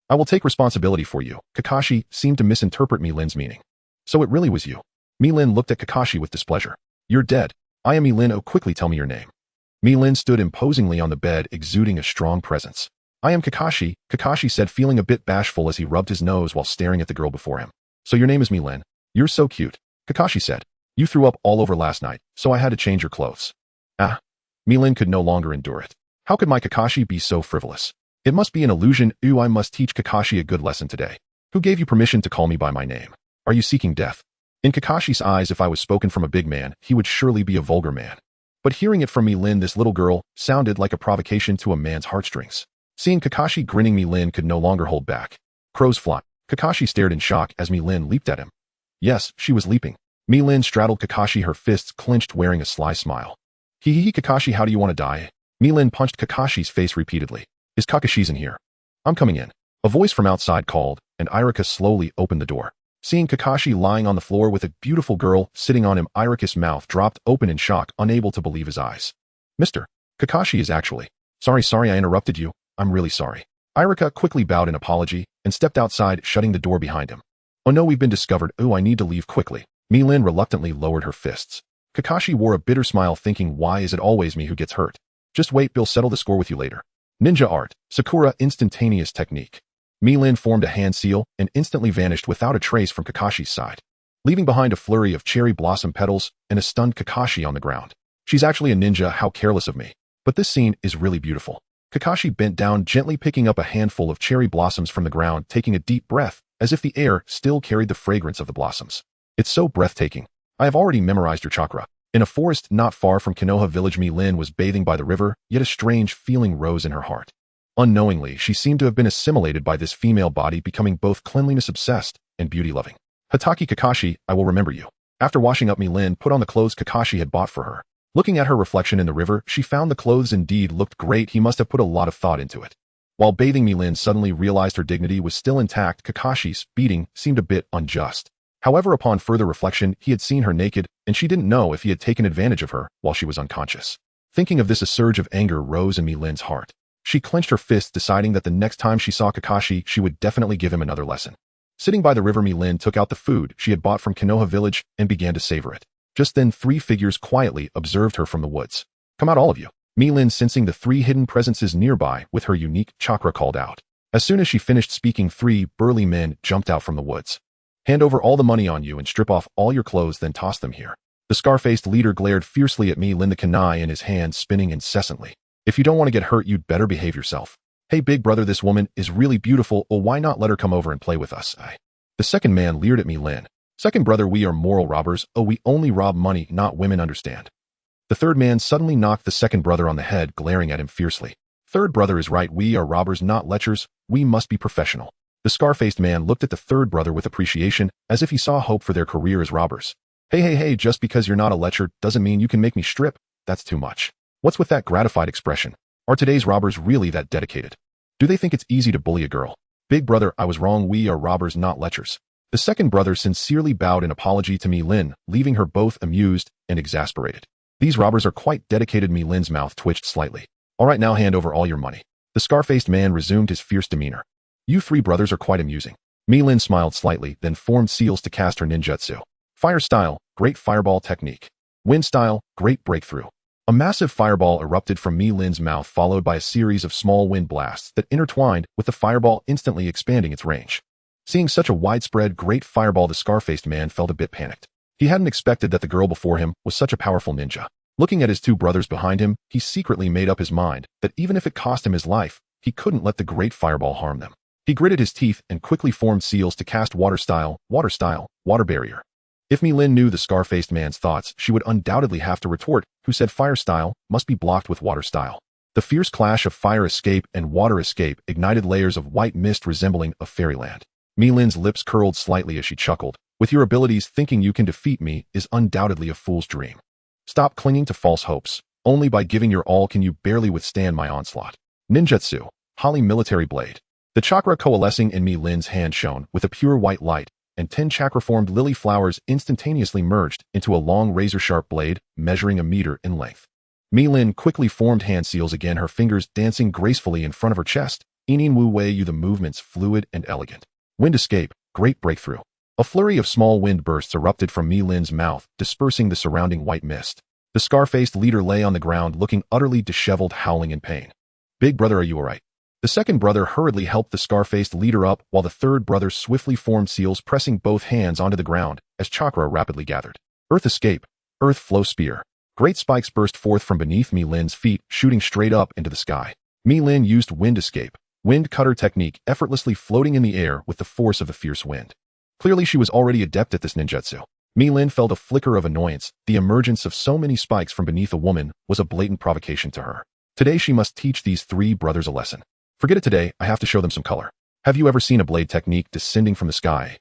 I will take responsibility for you. Kakashi seemed to misinterpret Mi-Lin's meaning. So it really was you. Mi-Lin looked at Kakashi with displeasure. You're dead. I am Mi-Lin. Oh, quickly tell me your name. Mi-Lin stood imposingly on the bed, exuding a strong presence. I am Kakashi, Kakashi said, feeling a bit bashful as he rubbed his nose while staring at the girl before him. So your name is Mi-Lin. You're so cute. Kakashi said. You threw up all over last night, so I had to change your clothes. Ah. Mi-Lin could no longer endure it. How could my Kakashi be so frivolous? It must be an illusion. Ooh, I must teach Kakashi a good lesson today. Who gave you permission to call me by my name? Are you seeking death? In Kakashi's eyes, if I was spoken from a big man, he would surely be a vulgar man. But hearing it from Mi-Lin, this little girl, sounded like a provocation to a man's heartstrings. Seeing Kakashi grinning, Mi-Lin could no longer hold back. Crows fly. Kakashi stared in shock as Mi-Lin leaped at him. Yes, she was leaping. Mi-Lin straddled Kakashi, her fists clenched, wearing a sly smile. Hee Kakashi, how do you want to die? Mi-Lin punched Kakashi's face repeatedly. Is Kakashi's in here? I'm coming in. A voice from outside called, and Irika slowly opened the door. Seeing Kakashi lying on the floor with a beautiful girl sitting on him, Irika's mouth dropped open in shock, unable to believe his eyes. Mr. Kakashi is actually. Sorry, I interrupted you. I'm really sorry. Irika quickly bowed in apology and stepped outside, shutting the door behind him. Oh no, we've been discovered. Oh, I need to leave quickly. Mi-Lin reluctantly lowered her fists. Kakashi wore a bitter smile, thinking, why is it always me who gets hurt? Just wait, Bill settle the score with you later. Ninja art, Sakura instantaneous technique. Mi-Lin formed a hand seal and instantly vanished without a trace from Kakashi's side, leaving behind a flurry of cherry blossom petals and a stunned Kakashi on the ground. She's actually a ninja, how careless of me. But this scene is really beautiful. Kakashi bent down, gently picking up a handful of cherry blossoms from the ground, taking a deep breath, as if the air still carried the fragrance of the blossoms. It's so breathtaking. I have already memorized your chakra. In a forest not far from Konoha village, Mi-Lin was bathing by the river, yet a strange feeling rose in her heart. Unknowingly, she seemed to have been assimilated by this female body, becoming both cleanliness-obsessed and beauty-loving. Hataki Kakashi, I will remember you. After washing up, Mi-Lin put on the clothes Kakashi had bought for her. Looking at her reflection in the river, she found the clothes indeed looked great. He must have put a lot of thought into it. While bathing, Mi-Lin suddenly realized her dignity was still intact. Kakashi's beating seemed a bit unjust. However, upon further reflection, he had seen her naked, and she didn't know if he had taken advantage of her while she was unconscious. Thinking of this, a surge of anger rose in Mi-Lin's heart. She clenched her fists, deciding that the next time she saw Kakashi, she would definitely give him another lesson. Sitting by the river, Mi-Lin took out the food she had bought from Konoha village and began to savor it. Just then, 3 figures quietly observed her from the woods. Come out, all of you. Mi-Lin, sensing the 3 hidden presences nearby with her unique chakra, called out. As soon as she finished speaking, 3 burly men jumped out from the woods. Hand over all the money on you and strip off all your clothes, then toss them here. The scar-faced leader glared fiercely at Mi-Lin, the kunai in his hand spinning incessantly. If you don't want to get hurt, you'd better behave yourself. Hey big brother, this woman is really beautiful. Oh, why not let her come over and play with us? The second man leered at Mi-Lin. Second brother, we are moral robbers. Oh, we only rob money, not women, understand? The third man suddenly knocked the second brother on the head, glaring at him fiercely. Third brother is right, we are robbers, not lechers. We must be professional. The scar-faced man looked at the third brother with appreciation, as if he saw hope for their career as robbers. Hey, just because you're not a lecher doesn't mean you can make me strip. That's too much. What's with that gratified expression? Are today's robbers really that dedicated? Do they think it's easy to bully a girl? Big brother, I was wrong, we are robbers, not lechers. The second brother sincerely bowed in apology to Mi Lin, leaving her both amused and exasperated. These robbers are quite dedicated. Mi Lin's mouth twitched slightly. All right, now hand over all your money. The scar-faced man resumed his fierce demeanor. You three brothers are quite amusing. Mi Lin smiled slightly, then formed seals to cast her ninjutsu. Fire style, great fireball technique. Wind style, great breakthrough. A massive fireball erupted from Mi Lin's mouth, followed by a series of small wind blasts that intertwined, with the fireball instantly expanding its range. Seeing such a widespread great fireball, the scar-faced man felt a bit panicked. He hadn't expected that the girl before him was such a powerful ninja. Looking at his two brothers behind him, he secretly made up his mind that even if it cost him his life, he couldn't let the great fireball harm them. He gritted his teeth and quickly formed seals to cast water style, water barrier. If Mi Lin knew the scar-faced man's thoughts, she would undoubtedly have to retort, who said fire style must be blocked with water style. The fierce clash of fire escape and water escape ignited layers of white mist resembling a fairyland. Mi Lin's lips curled slightly as she chuckled. With your abilities, thinking you can defeat me is undoubtedly a fool's dream. Stop clinging to false hopes. Only by giving your all can you barely withstand my onslaught. Ninjutsu, Holly military blade. The chakra coalescing in Mi Lin's hand shone with a pure white light, and 10 chakra-formed lily flowers instantaneously merged into a long razor-sharp blade, measuring a meter in length. Mi Lin quickly formed hand seals again, her fingers dancing gracefully in front of her chest. Inin Wu Wei Yu, the movements fluid and elegant. Wind escape, great breakthrough. A flurry of small wind bursts erupted from Mi Lin's mouth, dispersing the surrounding white mist. The scar-faced leader lay on the ground, looking utterly disheveled, howling in pain. Big brother, are you alright? The second brother hurriedly helped the scar-faced leader up, while the third brother swiftly formed seals, pressing both hands onto the ground as chakra rapidly gathered. Earth escape, earth flow spear. Great spikes burst forth from beneath Mi Lin's feet, shooting straight up into the sky. Mi Lin used wind escape, wind cutter technique, effortlessly floating in the air with the force of the fierce wind. Clearly she was already adept at this ninjutsu. Mi Lin felt a flicker of annoyance. The emergence of so many spikes from beneath a woman was a blatant provocation to her. Today she must teach these three brothers a lesson. Forget it today, I have to show them some color. Have you ever seen a blade technique descending from the sky?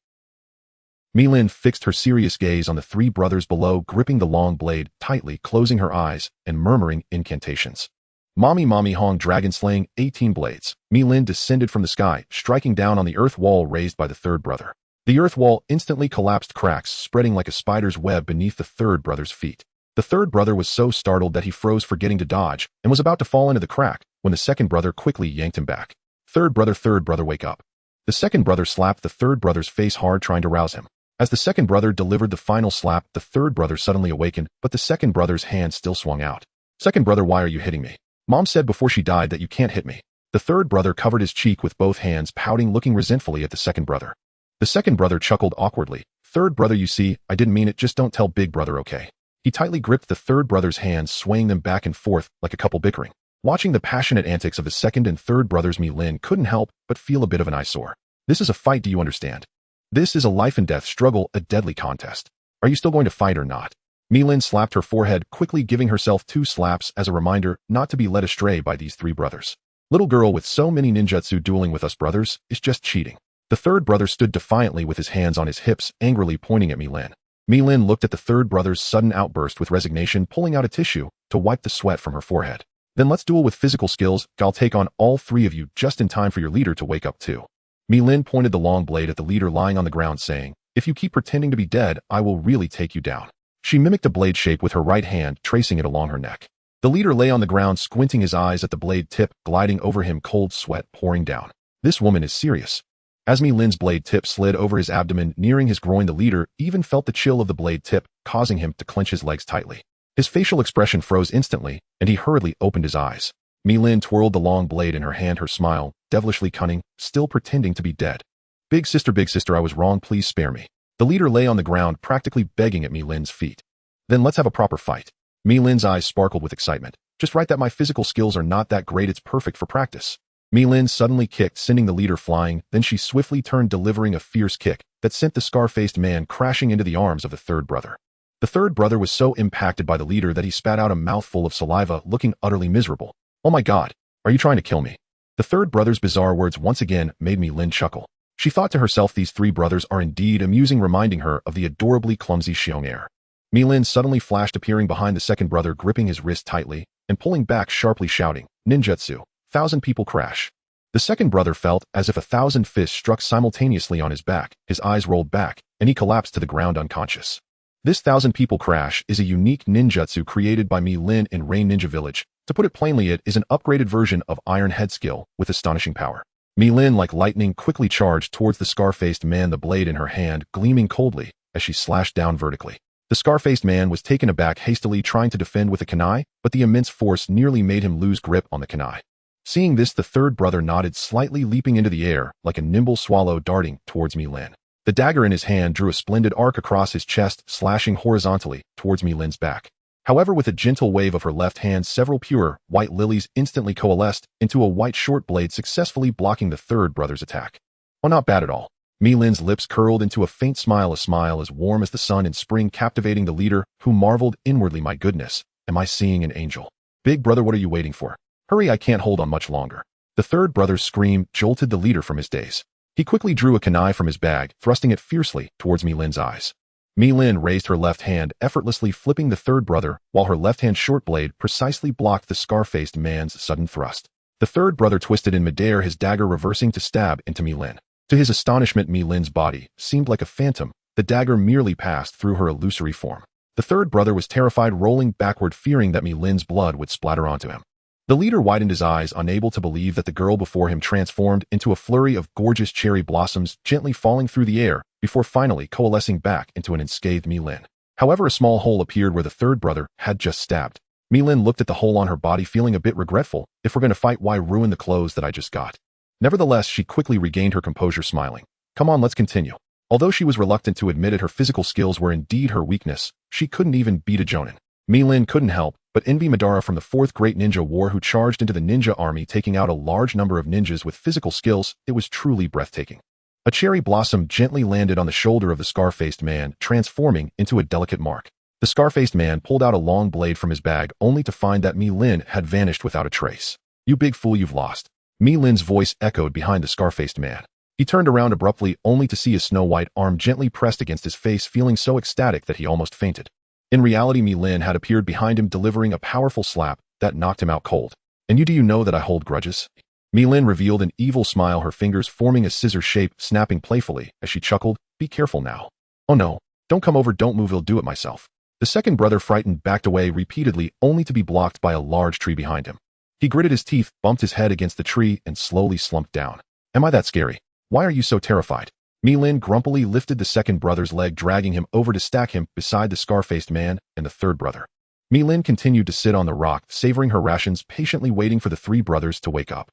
Mi Lin fixed her serious gaze on the three brothers below, gripping the long blade tightly, closing her eyes, and murmuring incantations. Mommy Hong dragon slaying 18 blades. Mi Lin descended from the sky, striking down on the earth wall raised by the third brother. The earth wall instantly collapsed, cracks spreading like a spider's web beneath the third brother's feet. The third brother was so startled that he froze, forgetting to dodge, and was about to fall into the crack when the second brother quickly yanked him back. Third brother, wake up. The second brother slapped the third brother's face hard, trying to rouse him. As the second brother delivered the final slap, the third brother suddenly awakened, but the second brother's hand still swung out. Second brother, why are you hitting me? Mom said before she died that you can't hit me. The third brother covered his cheek with both hands, pouting, looking resentfully at the second brother. The second brother chuckled awkwardly. Third brother, you see, I didn't mean it, just don't tell big brother, okay? He tightly gripped the third brother's hands, swaying them back and forth like a couple bickering. Watching the passionate antics of his second and third brothers, Mi Lin couldn't help but feel a bit of an eyesore. This is a fight, do you understand? This is a life and death struggle, a deadly contest. Are you still going to fight or not? Mi Lin slapped her forehead, quickly giving herself 2 slaps as a reminder not to be led astray by these 3 brothers. Little girl with so many ninjutsu dueling with us brothers is just cheating. The third brother stood defiantly with his hands on his hips, angrily pointing at Mi Lin. Mi Lin looked at the third brother's sudden outburst with resignation, pulling out a tissue to wipe the sweat from her forehead. Then let's duel with physical skills. I'll take on all 3 of you just in time for your leader to wake up too. Mi Lin pointed the long blade at the leader lying on the ground, saying, if you keep pretending to be dead, I will really take you down. She mimicked a blade shape with her right hand, tracing it along her neck. The leader lay on the ground, squinting his eyes at the blade tip, gliding over him, cold sweat pouring down. This woman is serious. As Mi Lin's blade tip slid over his abdomen, nearing his groin, the leader even felt the chill of the blade tip, causing him to clench his legs tightly. His facial expression froze instantly, and he hurriedly opened his eyes. Mi Lin twirled the long blade in her hand, her smile devilishly cunning, still pretending to be dead. Big sister, I was wrong, please spare me. The leader lay on the ground, practically begging at Mi Lin's feet. Then let's have a proper fight. Mi Lin's eyes sparkled with excitement. Just write that my physical skills are not that great, it's perfect for practice. Mi Lin suddenly kicked, sending the leader flying, then she swiftly turned, delivering a fierce kick that sent the scar-faced man crashing into the arms of the third brother. The third brother was so impacted by the leader that he spat out a mouthful of saliva, looking utterly miserable. Oh my god, are you trying to kill me? The third brother's bizarre words once again made Mi Lin chuckle. She thought to herself, these 3 brothers are indeed amusing, reminding her of the adorably clumsy Xiong heir. Mi Lin suddenly flashed, appearing behind the second brother, gripping his wrist tightly and pulling back sharply, shouting, ninjutsu, 1,000 people crash. The second brother felt as if 1,000 fists struck simultaneously on his back, his eyes rolled back, and he collapsed to the ground unconscious. This 1,000-people crash is a unique ninjutsu created by Mi-Lin in Rain Ninja Village. To put it plainly, it is an upgraded version of Iron Head skill with astonishing power. Mi-Lin, like lightning, quickly charged towards the scar-faced man, the blade in her hand gleaming coldly as she slashed down vertically. The scar-faced man was taken aback, hastily trying to defend with a kunai, but the immense force nearly made him lose grip on the kunai. Seeing this, the third brother nodded slightly, leaping into the air like a nimble swallow darting towards Mi-Lin. The dagger in his hand drew a splendid arc across his chest, slashing horizontally towards Mi-Lin's back. However, with a gentle wave of her left hand, several pure, white lilies instantly coalesced into a white short blade, successfully blocking the third brother's attack. Oh, not bad at all. Mi-Lin's lips curled into a faint smile, a smile as warm as the sun in spring, captivating the leader, who marveled inwardly, my goodness, am I seeing an angel? Big brother, what are you waiting for? Hurry, I can't hold on much longer. The third brother's scream jolted the leader from his daze. He quickly drew a kunai from his bag, thrusting it fiercely towards Mi-Lin's eyes. Mi-Lin raised her left hand, effortlessly flipping the third brother, while her left-hand short blade precisely blocked the scar-faced man's sudden thrust. The third brother twisted in midair, his dagger reversing to stab into Mi-Lin. To his astonishment, Mi-Lin's body seemed like a phantom. The dagger merely passed through her illusory form. The third brother was terrified, rolling backward, fearing that Mi-Lin's blood would splatter onto him. The leader widened his eyes, unable to believe that the girl before him transformed into a flurry of gorgeous cherry blossoms, gently falling through the air, before finally coalescing back into an unscathed Mi-Lin. However, a small hole appeared where the third brother had just stabbed. Mi-Lin looked at the hole on her body, feeling a bit regretful. If we're going to fight, why ruin the clothes that I just got? Nevertheless, she quickly regained her composure, smiling. Come on, let's continue. Although she was reluctant to admit it, her physical skills were indeed her weakness. She couldn't even beat a jonin. Mi-Lin couldn't help but envy Deidara from the Fourth Great Ninja War, who charged into the ninja army, taking out a large number of ninjas with physical skills. It was truly breathtaking. A cherry blossom gently landed on the shoulder of the scar-faced man, transforming into a delicate mark. The scar-faced man pulled out a long blade from his bag, only to find that Mi-Lin had vanished without a trace. You big fool, you've lost. Mi-Lin's voice echoed behind the scar-faced man. He turned around abruptly, only to see his snow-white arm gently pressed against his face, feeling so ecstatic that he almost fainted. In reality, Mi-Lin had appeared behind him, delivering a powerful slap that knocked him out cold. And do you know that I hold grudges? Mi-Lin revealed an evil smile, her fingers forming a scissor shape, snapping playfully as she chuckled. Be careful now. Oh no, don't come over, don't move, I'll do it myself. The second brother, frightened, backed away repeatedly, only to be blocked by a large tree behind him. He gritted his teeth, bumped his head against the tree, and slowly slumped down. Am I that scary? Why are you so terrified? Mi-Lin grumpily lifted the second brother's leg, dragging him over to stack him beside the scar-faced man and the third brother. Mi-Lin continued to sit on the rock, savoring her rations, patiently waiting for the three brothers to wake up.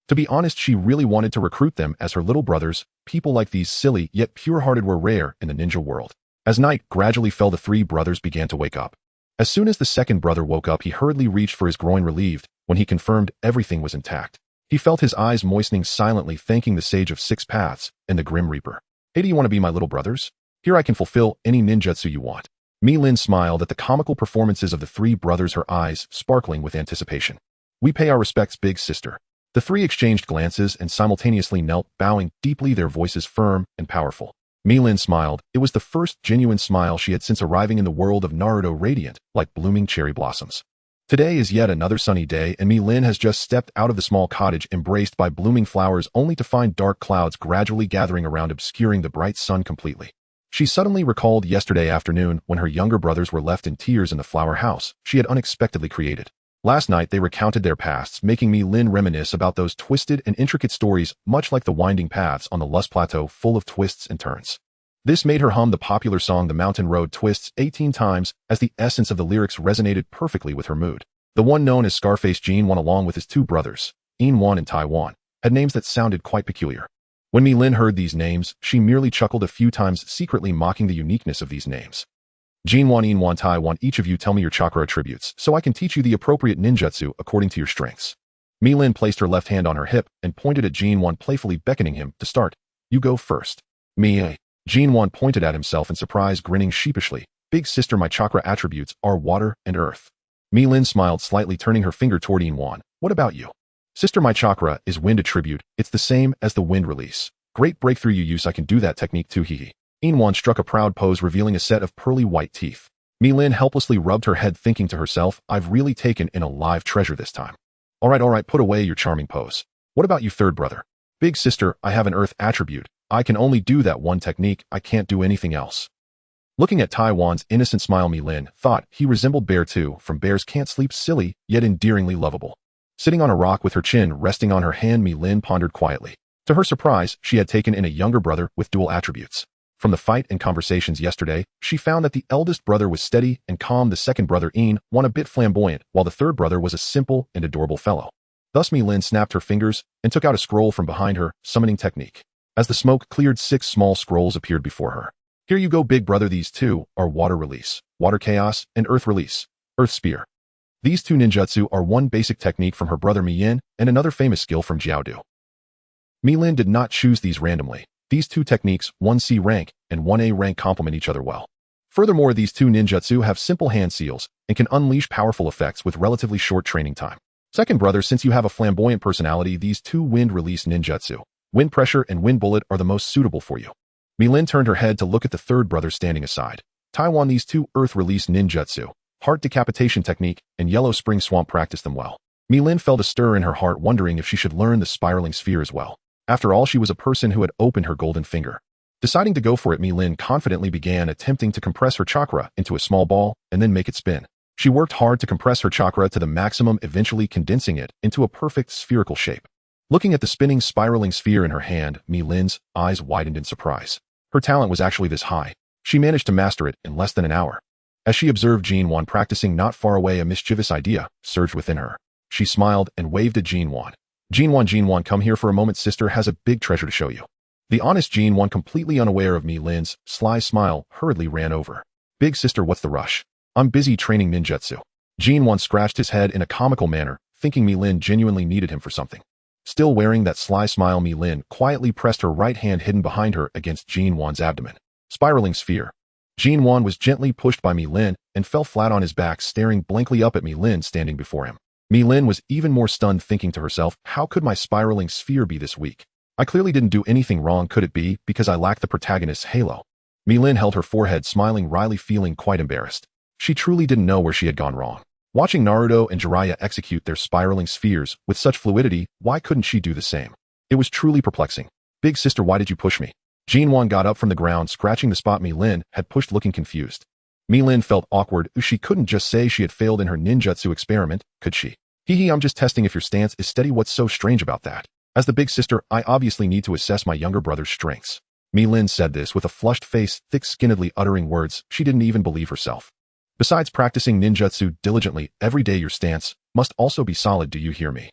To be honest, she really wanted to recruit them as her little brothers. People like these, silly yet pure-hearted, were rare in the ninja world. As night gradually fell, the three brothers began to wake up. As soon as the second brother woke up, he hurriedly reached for his groin, relieved when he confirmed everything was intact. He felt his eyes moistening, silently thanking the Sage of Six Paths and the Grim Reaper. Hey, do you want to be my little brothers? Here, I can fulfill any ninjutsu you want. Mi-Lin smiled at the comical performances of the three brothers, her eyes sparkling with anticipation. We pay our respects, big sister. The three exchanged glances and simultaneously knelt, bowing deeply, their voices firm and powerful. Mi-Lin smiled. It was the first genuine smile she had since arriving in the world of Naruto, radiant like blooming cherry blossoms. Today is yet another sunny day, and Mi-Lin has just stepped out of the small cottage embraced by blooming flowers, only to find dark clouds gradually gathering around, obscuring the bright sun completely. She suddenly recalled yesterday afternoon when her younger brothers were left in tears in the flower house she had unexpectedly created. Last night they recounted their pasts, making Mi-Lin reminisce about those twisted and intricate stories, much like the winding paths on the Lust Plateau, full of twists and turns. This made her hum the popular song The Mountain Road Twists 18 times, as the essence of the lyrics resonated perfectly with her mood. The one known as Scarface Jinwon, along with his two brothers, Inwon and Taiwan, had names that sounded quite peculiar. When Mi-Lin heard these names, she merely chuckled a few times, secretly mocking the uniqueness of these names. Jinwon, Inwon, Taiwan, each of you tell me your chakra attributes, so I can teach you the appropriate ninjutsu according to your strengths. Mi-Lin placed her left hand on her hip and pointed at Jinwon, playfully beckoning him to start. You go first. Me. Jinwon pointed at himself in surprise, grinning sheepishly. Big sister, my chakra attributes are water and earth. Mi-Lin smiled slightly, turning her finger toward Inwon. What about you? Sister, my chakra is wind attribute. It's the same as the wind release. Great breakthrough you use, I can do that technique too, hee. Inwon struck a proud pose, revealing a set of pearly white teeth. Mi-Lin helplessly rubbed her head, thinking to herself, I've really taken in a live treasure this time. All right, put away your charming pose. What about you, third brother? Big sister, I have an earth attribute. I can only do that one technique. I can't do anything else. Looking at Taiwan's innocent smile, Mi-Lin thought he resembled Bear too, from Bears Can't Sleep, silly, yet endearingly lovable. Sitting on a rock with her chin resting on her hand, Mi-Lin pondered quietly. To her surprise, she had taken in a younger brother with dual attributes. From the fight and conversations yesterday, she found that the eldest brother was steady and calm, the second brother, one a bit flamboyant, while the third brother was a simple and adorable fellow. Thus Mi-Lin snapped her fingers and took out a scroll from behind her, summoning technique. As the smoke cleared, 6 small scrolls appeared before her. Here you go, big brother. These two are water release, water chaos, and earth release, earth spear. These 2 ninjutsu are one basic technique from her brother Mi-Yin and another famous skill from Jiaodu. Mi-Lin did not choose these randomly. These 2 techniques, 1C rank and 1A rank, complement each other well. Furthermore, these 2 ninjutsu have simple hand seals and can unleash powerful effects with relatively short training time. Second brother, since you have a flamboyant personality, these 2 wind release ninjutsu, wind pressure and wind bullet, are the most suitable for you. Mi-Lin turned her head to look at the third brother standing aside. Taiwan, these 2 earth release ninjutsu, heart decapitation technique, and yellow spring swamp, practice them well. Mi-Lin felt a stir in her heart, wondering if she should learn the spiraling sphere as well. After all, she was a person who had opened her golden finger. Deciding to go for it, Mi-Lin confidently began attempting to compress her chakra into a small ball and then make it spin. She worked hard to compress her chakra to the maximum, eventually condensing it into a perfect spherical shape. Looking at the spinning, spiraling sphere in her hand, Mi-Lin's eyes widened in surprise. Her talent was actually this high. She managed to master it in less than an hour. As she observed Jinwan practicing not far away, a mischievous idea surged within her. She smiled and waved at Jinwan. Jinwan, come here for a moment. Sister has a big treasure to show you. The honest Jinwan, completely unaware of Mi-Lin's sly smile, hurriedly ran over. Big sister, what's the rush? I'm busy training ninjutsu. Jinwan scratched his head in a comical manner, thinking Mi-Lin genuinely needed him for something. Still wearing that sly smile, Mi-Lin quietly pressed her right hand hidden behind her against Jinwan's abdomen. Spiraling sphere. Jinwan was gently pushed by Mi-Lin and fell flat on his back, staring blankly up at Mi-Lin standing before him. Mi-Lin was even more stunned, thinking to herself, how could my spiraling sphere be this weak? I clearly didn't do anything wrong. Could it be because I lacked the protagonist's halo? Mi-Lin held her forehead, smiling wryly, feeling quite embarrassed. She truly didn't know where she had gone wrong. Watching Naruto and Jiraiya execute their spiraling spheres with such fluidity, why couldn't she do the same? It was truly perplexing. Big sister, why did you push me? Jinwan got up from the ground, scratching the spot Mi-Lin had pushed, looking confused. Mi-Lin felt awkward. She couldn't just say she had failed in her ninjutsu experiment, could she? Hee, I'm just testing if your stance is steady. What's so strange about that? As the big sister, I obviously need to assess my younger brother's strengths. Mi-Lin said this with a flushed face, thick-skinnedly uttering words she didn't even believe herself. Besides practicing ninjutsu diligently every day, your stance must also be solid. Do you hear me?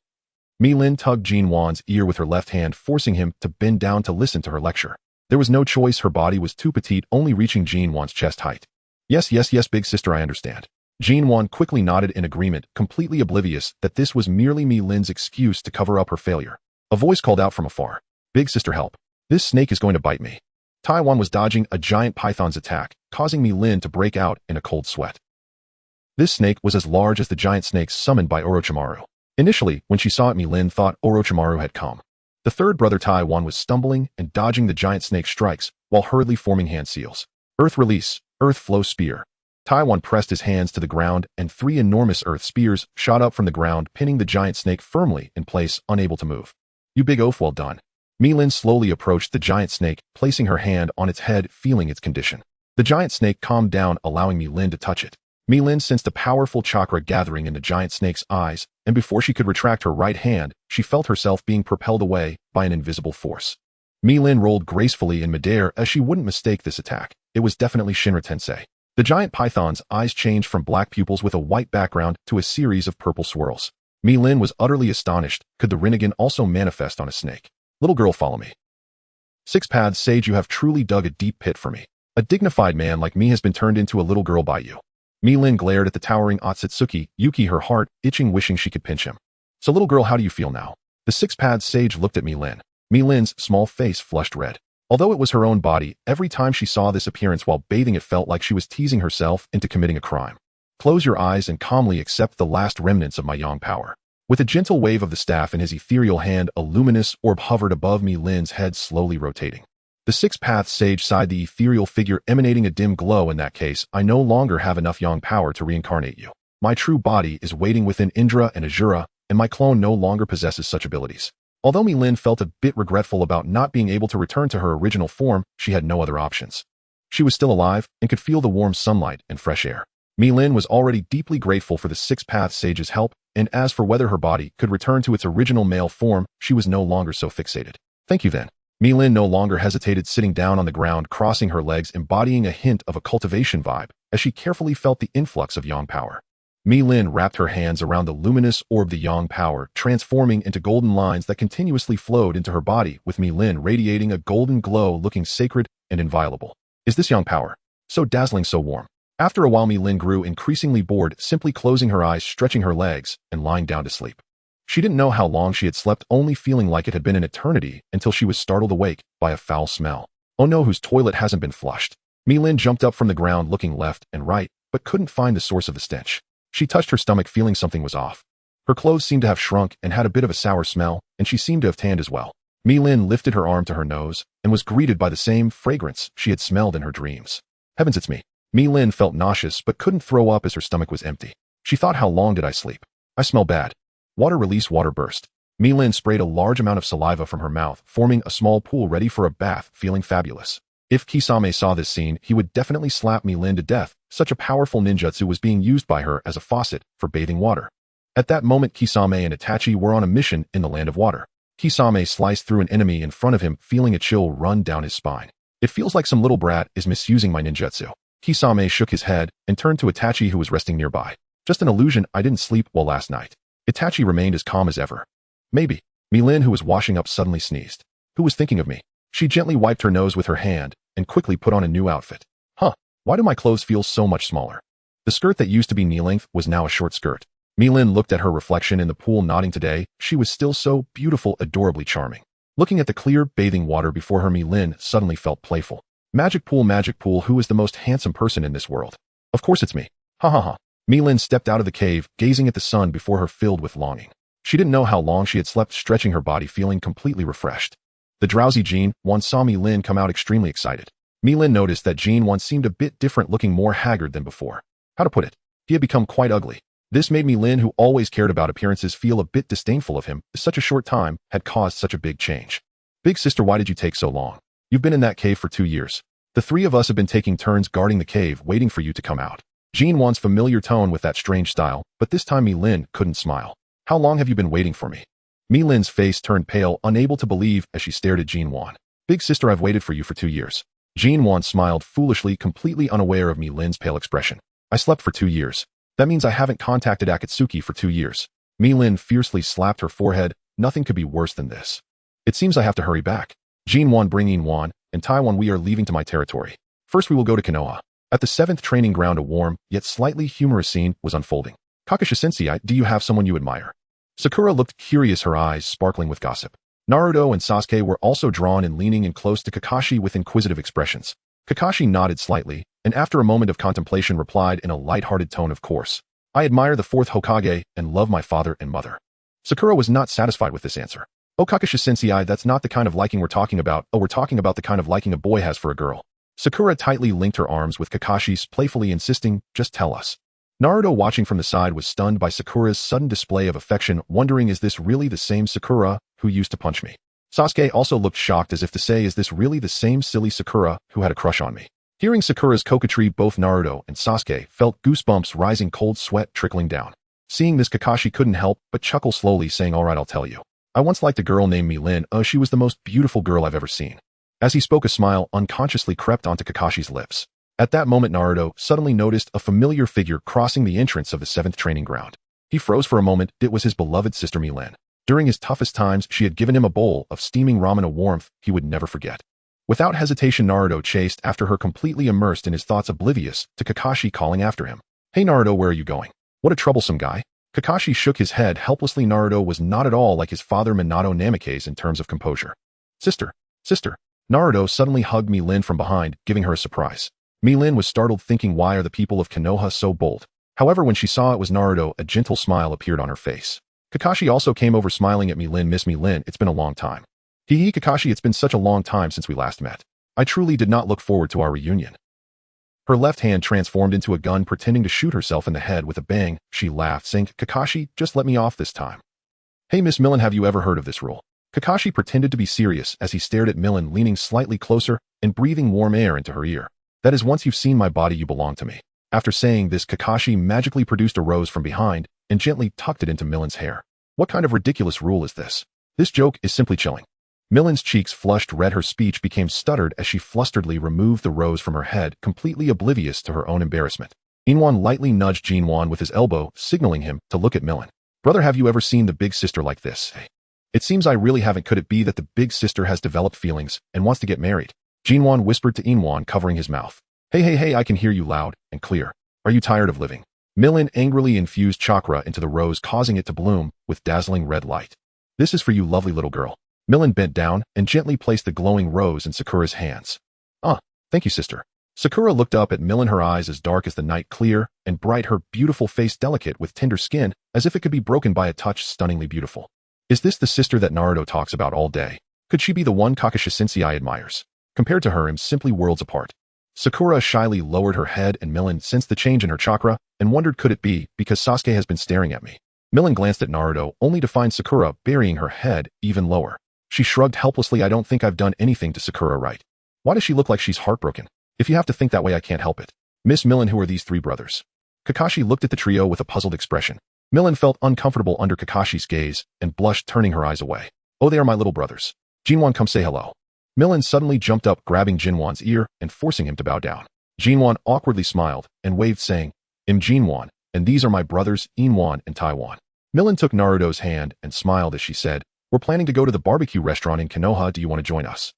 Mi-Lin tugged Jinwan's ear with her left hand, forcing him to bend down to listen to her lecture. There was no choice. Her body was too petite, only reaching Jinwan's chest height. Yes, big sister, I understand. Jinwan quickly nodded in agreement, completely oblivious that this was merely Mi-Lin's excuse to cover up her failure. A voice called out from afar. Big sister, help. This snake is going to bite me. Taiwan was dodging a giant python's attack, causing Mi-Lin to break out in a cold sweat. This snake was as large as the giant snakes summoned by Orochimaru. Initially, when she saw it, Mi-Lin thought Orochimaru had come. The third brother Taiwan was stumbling and dodging the giant snake strikes while hurriedly forming hand seals. Earth release, earth flow spear. Taiwan pressed his hands to the ground and 3 enormous earth spears shot up from the ground, pinning the giant snake firmly in place, unable to move. You big oaf, well done. Mi-Lin slowly approached the giant snake, placing her hand on its head, feeling its condition. The giant snake calmed down, allowing Mi-Lin to touch it. Mi-Lin sensed a powerful chakra gathering in the giant snake's eyes, and before she could retract her right hand, she felt herself being propelled away by an invisible force. Mi-Lin rolled gracefully in midair as she wouldn't mistake this attack. It was definitely Shinra Tensei. The giant python's eyes changed from black pupils with a white background to a series of purple swirls. Mi-Lin was utterly astonished. Could the Rinnegan also manifest on a snake? Little girl, follow me. 6 Paths Sage, you have truly dug a deep pit for me. A dignified man like me has been turned into a little girl by you. Mi-Lin glared at the towering Akatsuki, Yuki, her heart itching, wishing she could pinch him. So little girl, how do you feel now? The 6 Paths Sage looked at Mi-Lin. Mi-Lin's small face flushed red. Although it was her own body, every time she saw this appearance while bathing, it felt like she was teasing herself into committing a crime. Close your eyes and calmly accept the last remnants of my yang power. With a gentle wave of the staff in his ethereal hand, a luminous orb hovered above Mi-Lin's head, slowly rotating. The 6 Paths Sage sighed, the ethereal figure emanating a dim glow. In that case, I no longer have enough yang power to reincarnate you. My true body is waiting within Indra and Asura, and my clone no longer possesses such abilities. Although Mi-Lin felt a bit regretful about not being able to return to her original form, she had no other options. She was still alive and could feel the warm sunlight and fresh air. Mi-Lin was already deeply grateful for the Six-Path Sage's help, and as for whether her body could return to its original male form, she was no longer so fixated. Thank you then. Mi-Lin no longer hesitated, sitting down on the ground, crossing her legs, embodying a hint of a cultivation vibe, as she carefully felt the influx of yang power. Mi-Lin wrapped her hands around the luminous orb, the yang power, transforming into golden lines that continuously flowed into her body, with Mi-Lin radiating a golden glow, looking sacred and inviolable. Is this yang power? So dazzling, so warm. After a while, Mi-Lin grew increasingly bored, simply closing her eyes, stretching her legs, and lying down to sleep. She didn't know how long she had slept, only feeling like it had been an eternity, until she was startled awake by a foul smell. Oh no, whose toilet hasn't been flushed? Mi-Lin jumped up from the ground, looking left and right, but couldn't find the source of the stench. She touched her stomach, feeling something was off. Her clothes seemed to have shrunk and had a bit of a sour smell, and she seemed to have tanned as well. Mi-Lin lifted her arm to her nose and was greeted by the same fragrance she had smelled in her dreams. Heavens, it's me. Mi-Lin felt nauseous but couldn't throw up as her stomach was empty. She thought, how long did I sleep? I smell bad. Water release, water burst. Mi-Lin sprayed a large amount of saliva from her mouth, forming a small pool ready for a bath, feeling fabulous. If Kisame saw this scene, he would definitely slap Mi-Lin to death. Such a powerful ninjutsu was being used by her as a faucet for bathing water. At that moment, Kisame and Itachi were on a mission in the land of water. Kisame sliced through an enemy in front of him, feeling a chill run down his spine. It feels like some little brat is misusing my ninjutsu. Kisame shook his head and turned to Itachi, who was resting nearby. Just an illusion, I didn't sleep well last night. Itachi remained as calm as ever. Maybe. Mi-Lin, who was washing up, suddenly sneezed. Who was thinking of me? She gently wiped her nose with her hand and quickly put on a new outfit. Huh, why do my clothes feel so much smaller? The skirt that used to be knee-length was now a short skirt. Mi-Lin looked at her reflection in the pool, nodding. Today, she was still so beautiful, adorably charming. Looking at the clear bathing water before her, Mi-Lin suddenly felt playful. Magic pool, who is the most handsome person in this world? Of course it's me. Ha ha ha. Mi-Lin stepped out of the cave, gazing at the sun before her, filled with longing. She didn't know how long she had slept, stretching her body, feeling completely refreshed. The drowsy Jin-Wan saw Mi-Lin come out, extremely excited. Mi-Lin noticed that Jin-Wan seemed a bit different, looking more haggard than before. How to put it? He had become quite ugly. This made Mi-Lin, who always cared about appearances, feel a bit disdainful of him. Such a short time had caused such a big change. Big sister, why did you take so long? You've been in that cave for 2 years. The three of us have been taking turns guarding the cave, waiting for you to come out. Jin-Wan's familiar tone with that strange style, but this time Mi-Lin couldn't smile. How long have you been waiting for me? Mi-Lin's face turned pale, unable to believe as she stared at Jin-Wan. Big sister, I've waited for you for 2 years. Jin-Wan smiled foolishly, completely unaware of Mi-Lin's pale expression. I slept for 2 years. That means I haven't contacted Akatsuki for 2 years. Mi-Lin fiercely slapped her forehead. Nothing could be worse than this. It seems I have to hurry back. Jin-Wan, bring Yin-Wan and Taiwan. We are leaving to my territory. First we will go to Konoha. At the 7th training ground, a warm, yet slightly humorous scene was unfolding. Kakashi-sensei, do you have someone you admire? Sakura looked curious, her eyes sparkling with gossip. Naruto and Sasuke were also drawn and leaning in close to Kakashi with inquisitive expressions. Kakashi nodded slightly, and after a moment of contemplation replied in a light-hearted tone, of course. I admire the 4th Hokage and love my father and mother. Sakura was not satisfied with this answer. Oh, Kakashi-sensei, that's not the kind of liking we're talking about. Oh, we're talking about the kind of liking a boy has for a girl. Sakura tightly linked her arms with Kakashi's, playfully insisting, just tell us. Naruto, watching from the side, was stunned by Sakura's sudden display of affection, wondering, is this really the same Sakura who used to punch me? Sasuke also looked shocked, as if to say, is this really the same silly Sakura who had a crush on me? Hearing Sakura's coquetry, both Naruto and Sasuke felt goosebumps rising, cold sweat trickling down. Seeing this, Kakashi couldn't help but chuckle slowly, saying, alright, I'll tell you. I once liked a girl named Mi-Lin. She was the most beautiful girl I've ever seen. As he spoke, a smile unconsciously crept onto Kakashi's lips. At that moment, Naruto suddenly noticed a familiar figure crossing the entrance of the 7th training ground. He froze for a moment. It was his beloved sister Mi-Lin. During his toughest times, she had given him a bowl of steaming ramen, a warmth he would never forget. Without hesitation, Naruto chased after her, completely immersed in his thoughts, oblivious to Kakashi calling after him. Hey Naruto, where are you going? What a troublesome guy. Kakashi shook his head helplessly. Naruto was not at all like his father Minato Namikaze in terms of composure. Sister. Naruto suddenly hugged Mi-Lin from behind, giving her a surprise. Mi-Lin was startled, thinking, why are the people of Konoha so bold? However, when she saw it was Naruto, a gentle smile appeared on her face. Kakashi also came over, smiling at Mi-Lin. Miss Mi-Lin, it's been a long time. Hee Kakashi, it's been such a long time since we last met. I truly did not look forward to our reunion. Her left hand transformed into a gun, pretending to shoot herself in the head with a bang. She laughed, saying, Kakashi, just let me off this time. Hey Miss Mi-Lin, have you ever heard of this rule? Kakashi pretended to be serious as he stared at Millen, leaning slightly closer and breathing warm air into her ear. That is, once you've seen my body, you belong to me. After saying this, Kakashi magically produced a rose from behind and gently tucked it into Millen's hair. What kind of ridiculous rule is this? This joke is simply chilling. Millen's cheeks flushed red. Her speech became stuttered as she flusteredly removed the rose from her head, completely oblivious to her own embarrassment. Inwan lightly nudged Jinwan with his elbow, signaling him to look at Millen. Brother, have you ever seen the big sister like this? Hey. It seems I really haven't. Could it be that the big sister has developed feelings and wants to get married? Jinwan whispered to Inwan, covering his mouth. Hey, I can hear you loud and clear. Are you tired of living? Millen angrily infused chakra into the rose, causing it to bloom with dazzling red light. This is for you, lovely little girl. Millen bent down and gently placed the glowing rose in Sakura's hands. Thank you, sister. Sakura looked up at Millen, her eyes as dark as the night, clear and bright, her beautiful face delicate with tender skin, as if it could be broken by a touch, stunningly beautiful. Is this the sister that Naruto talks about all day? Could she be the one Kakashi Sensei admires? Compared to her, I'm simply worlds apart. Sakura shyly lowered her head, and Millen sensed the change in her chakra and wondered, could it be because Sasuke has been staring at me? Millen glanced at Naruto, only to find Sakura burying her head even lower. She shrugged helplessly. I don't think I've done anything to Sakura, right? Why does she look like she's heartbroken? If you have to think that way, I can't help it. Miss Millen, who are these three brothers? Kakashi looked at the trio with a puzzled expression. Millen felt uncomfortable under Kakashi's gaze and blushed, turning her eyes away. Oh, they are my little brothers. Jinwan, come say hello. Millen suddenly jumped up, grabbing Jinwan's ear and forcing him to bow down. Jinwan awkwardly smiled and waved, saying, I'm Jinwan, and these are my brothers, Inwan and Taiwan. Millen took Naruto's hand and smiled as she said, we're planning to go to the barbecue restaurant in Konoha. Do you want to join us?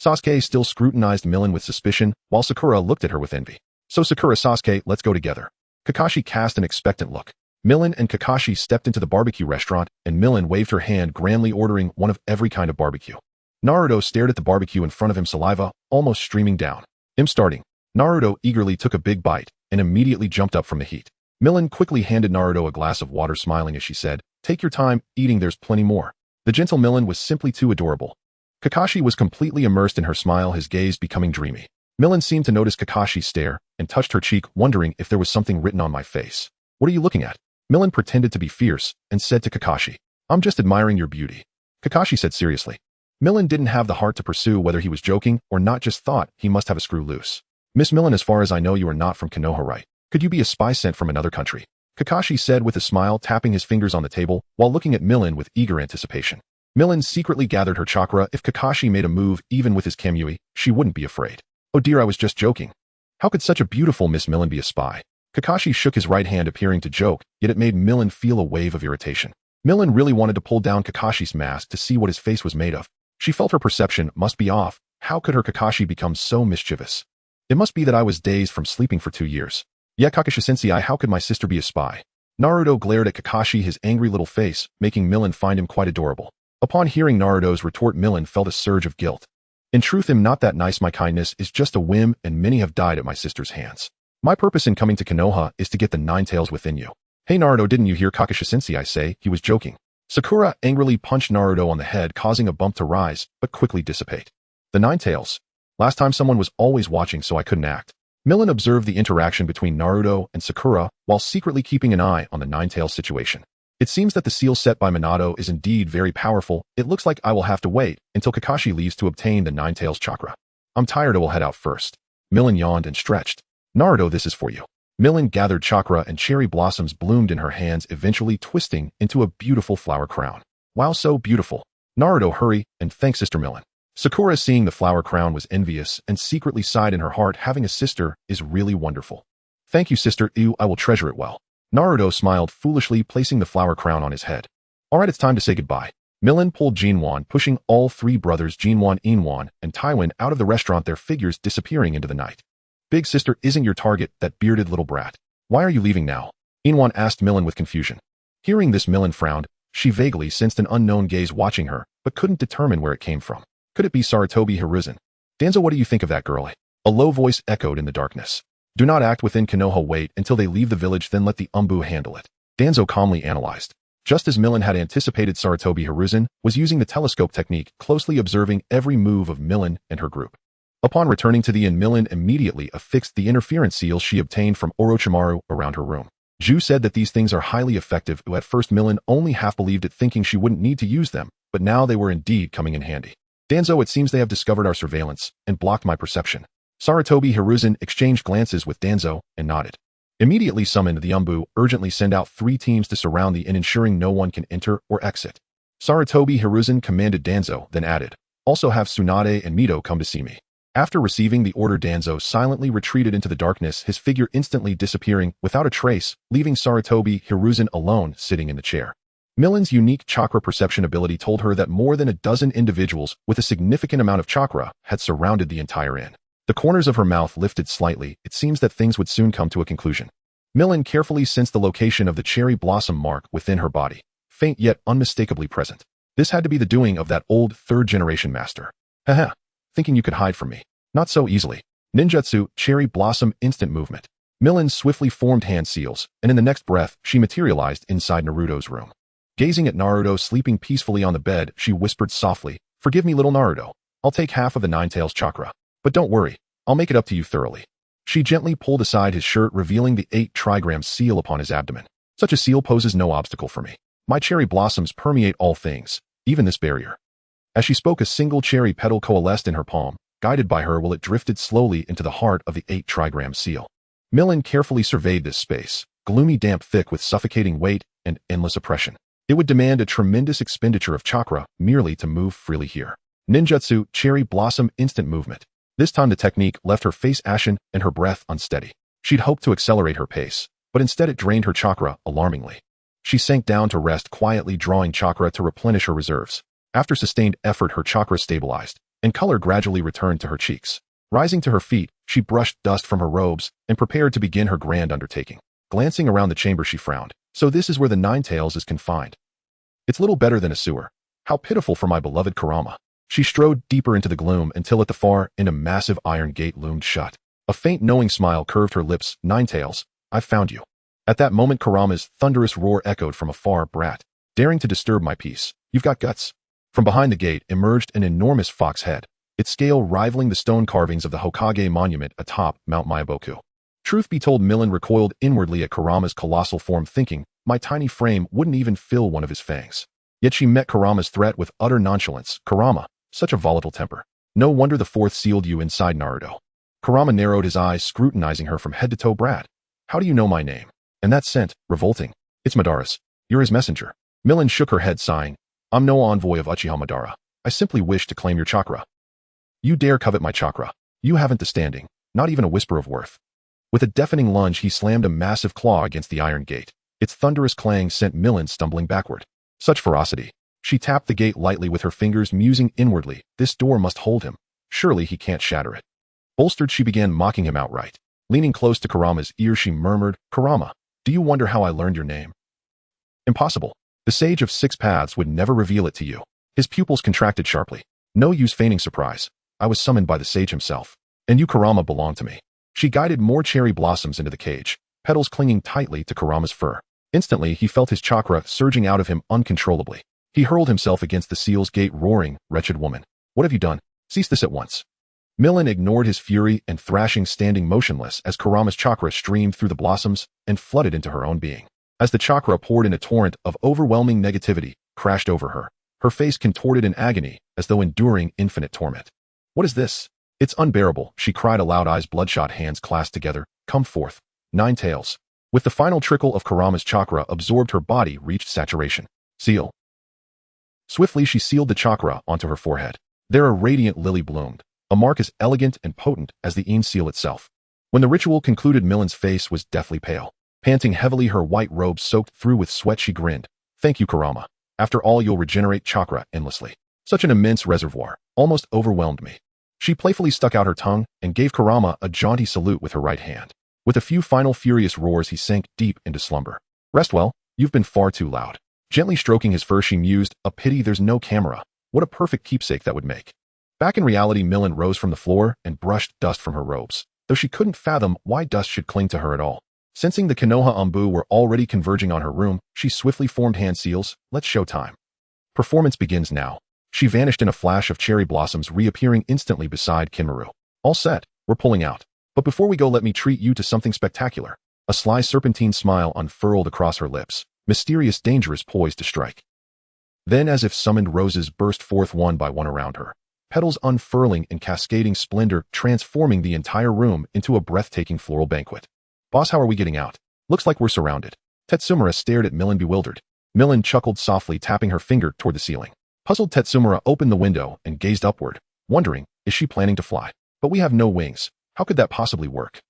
Sasuke still scrutinized Millen with suspicion, while Sakura looked at her with envy. So Sakura, Sasuke, let's go together. Kakashi cast an expectant look. Millen and Kakashi stepped into the barbecue restaurant, and Millen waved her hand, grandly ordering one of every kind of barbecue. Naruto stared at the barbecue in front of him, saliva almost streaming down. I'm starting. Naruto eagerly took a big bite and immediately jumped up from the heat. Millen quickly handed Naruto a glass of water, smiling as she said, take your time eating, there's plenty more. The gentle Millen was simply too adorable. Kakashi was completely immersed in her smile, his gaze becoming dreamy. Millen seemed to notice Kakashi's stare and touched her cheek, wondering if there was something written on my face. What are you looking at? Millen pretended to be fierce and said to Kakashi, I'm just admiring your beauty. Kakashi said seriously. Millen didn't have the heart to pursue whether he was joking or not, just thought he must have a screw loose. Miss Millen, as far as I know, you are not from Konoha, right? Could you be a spy sent from another country? Kakashi said with a smile, tapping his fingers on the table while looking at Millen with eager anticipation. Millen secretly gathered her chakra. If Kakashi made a move, even with his Kamui, she wouldn't be afraid. Oh dear, I was just joking. How could such a beautiful Miss Millen be a spy? Kakashi shook his right hand, appearing to joke, yet it made Millen feel a wave of irritation. Millen really wanted to pull down Kakashi's mask to see what his face was made of. She felt her perception must be off. How could her Kakashi become so mischievous? It must be that I was dazed from sleeping for 2 years. Yeah, Kakashi Sensei, how could my sister be a spy? Naruto glared at Kakashi, his angry little face, making Millen find him quite adorable. Upon hearing Naruto's retort, Millen felt a surge of guilt. In truth, I'm not that nice. My kindness is just a whim, and many have died at my sister's hands. My purpose in coming to Konoha is to get the 9 tails within you. Hey Naruto, didn't you hear Kakashi Sensei? I say, he was joking. Sakura angrily punched Naruto on the head, causing a bump to rise, but quickly dissipate. The 9 tails. Last time someone was always watching, so I couldn't act. Millen observed the interaction between Naruto and Sakura while secretly keeping an eye on the 9 tails situation. It seems that the seal set by Minato is indeed very powerful. It looks like I will have to wait until Kakashi leaves to obtain the 9 tails chakra. I'm tired, I will head out first. Millen yawned and stretched. Naruto, this is for you. Millen gathered chakra and cherry blossoms bloomed in her hands, eventually twisting into a beautiful flower crown. Wow, so beautiful. Naruto, hurry and thank Sister Millen. Sakura, seeing the flower crown, was envious and secretly sighed in her heart. Having a sister is really wonderful. Thank you, sister. Ew, I will treasure it well. Naruto smiled foolishly, placing the flower crown on his head. Alright, it's time to say goodbye. Millen pulled Jinwan, pushing all 3 brothers Jinwan, Inwan, and Taiwan out of the restaurant, their figures disappearing into the night. Big sister isn't your target, that bearded little brat. Why are you leaving now? Inwan asked Millen with confusion. Hearing this, Millen frowned. She vaguely sensed an unknown gaze watching her, but couldn't determine where it came from. Could it be Sarutobi Hiruzen? Danzo, what do you think of that girl? A low voice echoed in the darkness. Do not act within Konoha. Wait until they leave the village, then let the Umbu handle it. Danzo calmly analyzed. Just as Millen had anticipated, Sarutobi Hiruzen was using the telescope technique, closely observing every move of Millen and her group. Upon returning to the inn, Millen immediately affixed the interference seals she obtained from Orochimaru around her room. Ju said that these things are highly effective. At first, Millen only half believed it, thinking she wouldn't need to use them, but now they were indeed coming in handy. Danzo, it seems they have discovered our surveillance and blocked my perception. Sarutobi Hiruzen exchanged glances with Danzo and nodded. Immediately summoned the Umbu, urgently send out 3 teams to surround the inn, ensuring no one can enter or exit. Sarutobi Hiruzen commanded Danzo, then added, also have Tsunade and Mito come to see me. After receiving the order, Danzo silently retreated into the darkness, his figure instantly disappearing without a trace, leaving Sarutobi Hiruzen alone sitting in the chair. Millen's unique chakra perception ability told her that more than a dozen individuals with a significant amount of chakra had surrounded the entire inn. The corners of her mouth lifted slightly. It seems that things would soon come to a conclusion. Millen carefully sensed the location of the cherry blossom mark within her body, faint yet unmistakably present. This had to be the doing of that old third-generation master. Haha, thinking you could hide from me. Not so easily. Ninjutsu, cherry blossom, instant movement. Millen swiftly formed hand seals, and in the next breath, she materialized inside Naruto's room. Gazing at Naruto sleeping peacefully on the bed, she whispered softly, "Forgive me, little Naruto. I'll take half of the Nine Tails chakra. But don't worry, I'll make it up to you thoroughly." She gently pulled aside his shirt, revealing the 8 trigram seal upon his abdomen. Such a seal poses no obstacle for me. My cherry blossoms permeate all things, even this barrier. As she spoke, a single cherry petal coalesced in her palm. Guided by her will, it drifted slowly into the heart of the 8 trigram seal. Millen carefully surveyed this space, gloomy, damp, thick with suffocating weight and endless oppression. It would demand a tremendous expenditure of chakra merely to move freely here. Ninjutsu, cherry blossom, instant movement. This time the technique left her face ashen and her breath unsteady. She'd hoped to accelerate her pace, but instead it drained her chakra alarmingly. She sank down to rest, quietly drawing chakra to replenish her reserves. After sustained effort, her chakra stabilized, and color gradually returned to her cheeks. Rising to her feet, she brushed dust from her robes and prepared to begin her grand undertaking. Glancing around the chamber, she frowned. So this is where the Nine Tails is confined. It's little better than a sewer. How pitiful for my beloved Kurama. She strode deeper into the gloom until at the far end a massive iron gate loomed shut. A faint knowing smile curved her lips. "Nine Tails, I've found you." At that moment, Kurama's thunderous roar echoed from afar. "Brat, daring to disturb my peace. You've got guts." From behind the gate emerged an enormous fox head, its scale rivaling the stone carvings of the Hokage monument atop Mount Myaboku. Truth be told, Millen recoiled inwardly at Kurama's colossal form, thinking, my tiny frame wouldn't even fill one of his fangs. Yet she met Kurama's threat with utter nonchalance. "Kurama, such a volatile temper. No wonder the 4th sealed you inside, Naruto." Kurama narrowed his eyes, scrutinizing her from head to toe. "Brat, how do you know my name? And that scent, revolting. It's Madara's. You're his messenger." Millen shook her head, sighing. "I'm no envoy of Uchiha Madara. I simply wish to claim your chakra." "You dare covet my chakra? You haven't the standing, not even a whisper of worth." With a deafening lunge, he slammed a massive claw against the iron gate. Its thunderous clang sent Millen stumbling backward. Such ferocity. She tapped the gate lightly with her fingers, musing inwardly, this door must hold him. Surely he can't shatter it. Bolstered, she began mocking him outright. Leaning close to Kurama's ear, she murmured, "Kurama, do you wonder how I learned your name?" "Impossible. The Sage of 6 Paths would never reveal it to you." His pupils contracted sharply. "No use feigning surprise. I was summoned by the sage himself. And you, Kurama, belong to me." She guided more cherry blossoms into the cage, petals clinging tightly to Kurama's fur. Instantly, he felt his chakra surging out of him uncontrollably. He hurled himself against the seal's gate, roaring, "Wretched woman, what have you done? Cease this at once." Millen ignored his fury and thrashing, standing motionless as Kurama's chakra streamed through the blossoms and flooded into her own being. As the chakra poured in, a torrent of overwhelming negativity crashed over her. Her face contorted in agony as though enduring infinite torment. "What is this? It's unbearable," she cried aloud, eyes bloodshot, hands clasped together. "Come forth, Nine Tails." With the final trickle of Kurama's chakra absorbed, her body reached saturation. "Seal." Swiftly, she sealed the chakra onto her forehead. There a radiant lily bloomed, a mark as elegant and potent as the Een seal itself. When the ritual concluded, Millen's face was deathly pale. Panting heavily, her white robe soaked through with sweat, she grinned. "Thank you, Kurama. After all, you'll regenerate chakra endlessly. Such an immense reservoir, almost overwhelmed me." She playfully stuck out her tongue and gave Kurama a jaunty salute with her right hand. With a few final furious roars, he sank deep into slumber. "Rest well, you've been far too loud." Gently stroking his fur, she mused, "A pity there's no camera. What a perfect keepsake that would make." Back in reality, Millen rose from the floor and brushed dust from her robes, though she couldn't fathom why dust should cling to her at all. Sensing the Konoha Umbu were already converging on her room, she swiftly formed hand seals. "Let's show time. Performance begins now." She vanished in a flash of cherry blossoms, reappearing instantly beside Kinmaru. "All set, we're pulling out. But before we go, let me treat you to something spectacular." A sly serpentine smile unfurled across her lips. Mysterious danger is poised to strike. Then, as if summoned, roses burst forth one by one around her, petals unfurling in cascading splendor, transforming the entire room into a breathtaking floral banquet. Boss, how are we getting out? Looks like we're surrounded. Tetsumura stared at Millen bewildered. Millen chuckled softly, tapping her finger toward the ceiling. Puzzled, Tetsumura opened the window and gazed upward, wondering, is she planning to fly? But we have no wings. How could that possibly work?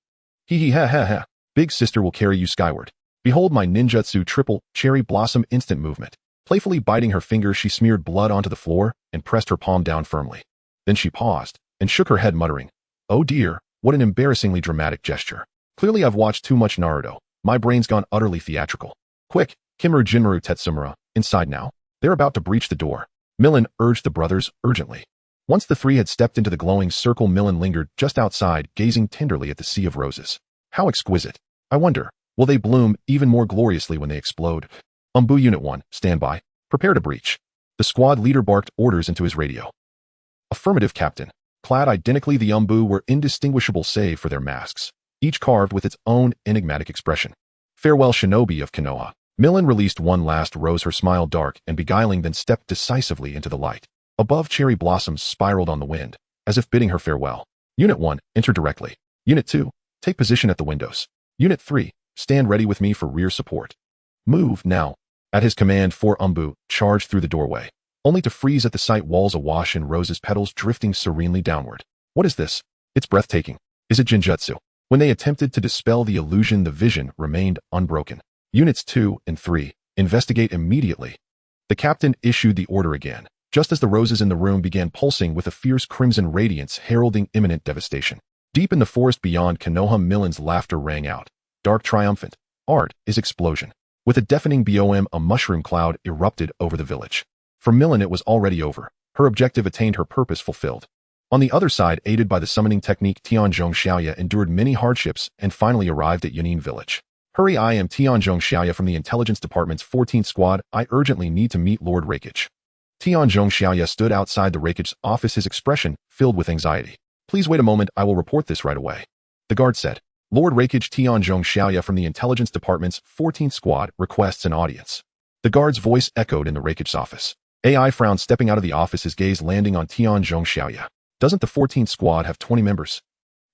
Hee hee ha ha ha. Big sister will carry you skyward. Behold my ninjutsu triple cherry blossom instant movement. Playfully biting her finger, she smeared blood onto the floor and pressed her palm down firmly. Then she paused and shook her head, muttering, "Oh dear, what an embarrassingly dramatic gesture. Clearly I've watched too much Naruto. My brain's gone utterly theatrical. Quick, Kimura Jinmaru Tetsumura, inside now. They're about to breach the door." Millen urged the brothers urgently. Once the three had stepped into the glowing circle, Millen lingered just outside, gazing tenderly at the sea of roses. How exquisite. I wonder, will they bloom even more gloriously when they explode? Unit 1, stand by. Prepare to breach. The squad leader barked orders into his radio. Affirmative, Captain. Clad identically, the were indistinguishable save for their masks, each carved with its own enigmatic expression. Farewell, shinobi of Konoha. Millen released one last rose, her smile dark and beguiling, then stepped decisively into the light. Above, cherry blossoms spiraled on the wind, as if bidding her farewell. Unit 1, enter directly. Unit 2, take position at the windows. Unit 3, stand ready with me for rear support. Move, now. At his command, 4 charged through the doorway, only to freeze at the sight, walls awash in roses, petals drifting serenely downward. What is this? It's breathtaking. Is it Genjutsu? When they attempted to dispel the illusion, the vision remained unbroken. Units 2 and 3, investigate immediately. The captain issued the order again, just as the roses in the room began pulsing with a fierce crimson radiance heralding imminent devastation. Deep in the forest beyond Konoha, Millen's laughter rang out, dark, triumphant. Art is explosion. With a deafening boom, a mushroom cloud erupted over the village. For Millen, it was already over. Her objective attained, her purpose fulfilled. On the other side, aided by the summoning technique, Tianzhong Xiaoya endured many hardships and finally arrived at Yanin village. Hurry, I am Tianzhong Xiaoya from the Intelligence Department's 14th Squad. I urgently need to meet Lord Reikage. Tianzhong Xiaoya stood outside the Reikage's office, his expression filled with anxiety. Please wait a moment, I will report this right away. The guard said. Lord Reikage, Tianzhong Xiaoya from the Intelligence Department's 14th Squad requests an audience. The guard's voice echoed in the Reikage's office. AI frowned, stepping out of the office, his gaze landing on Tianzhong Xiaoya. Doesn't the 14th Squad have 20 members?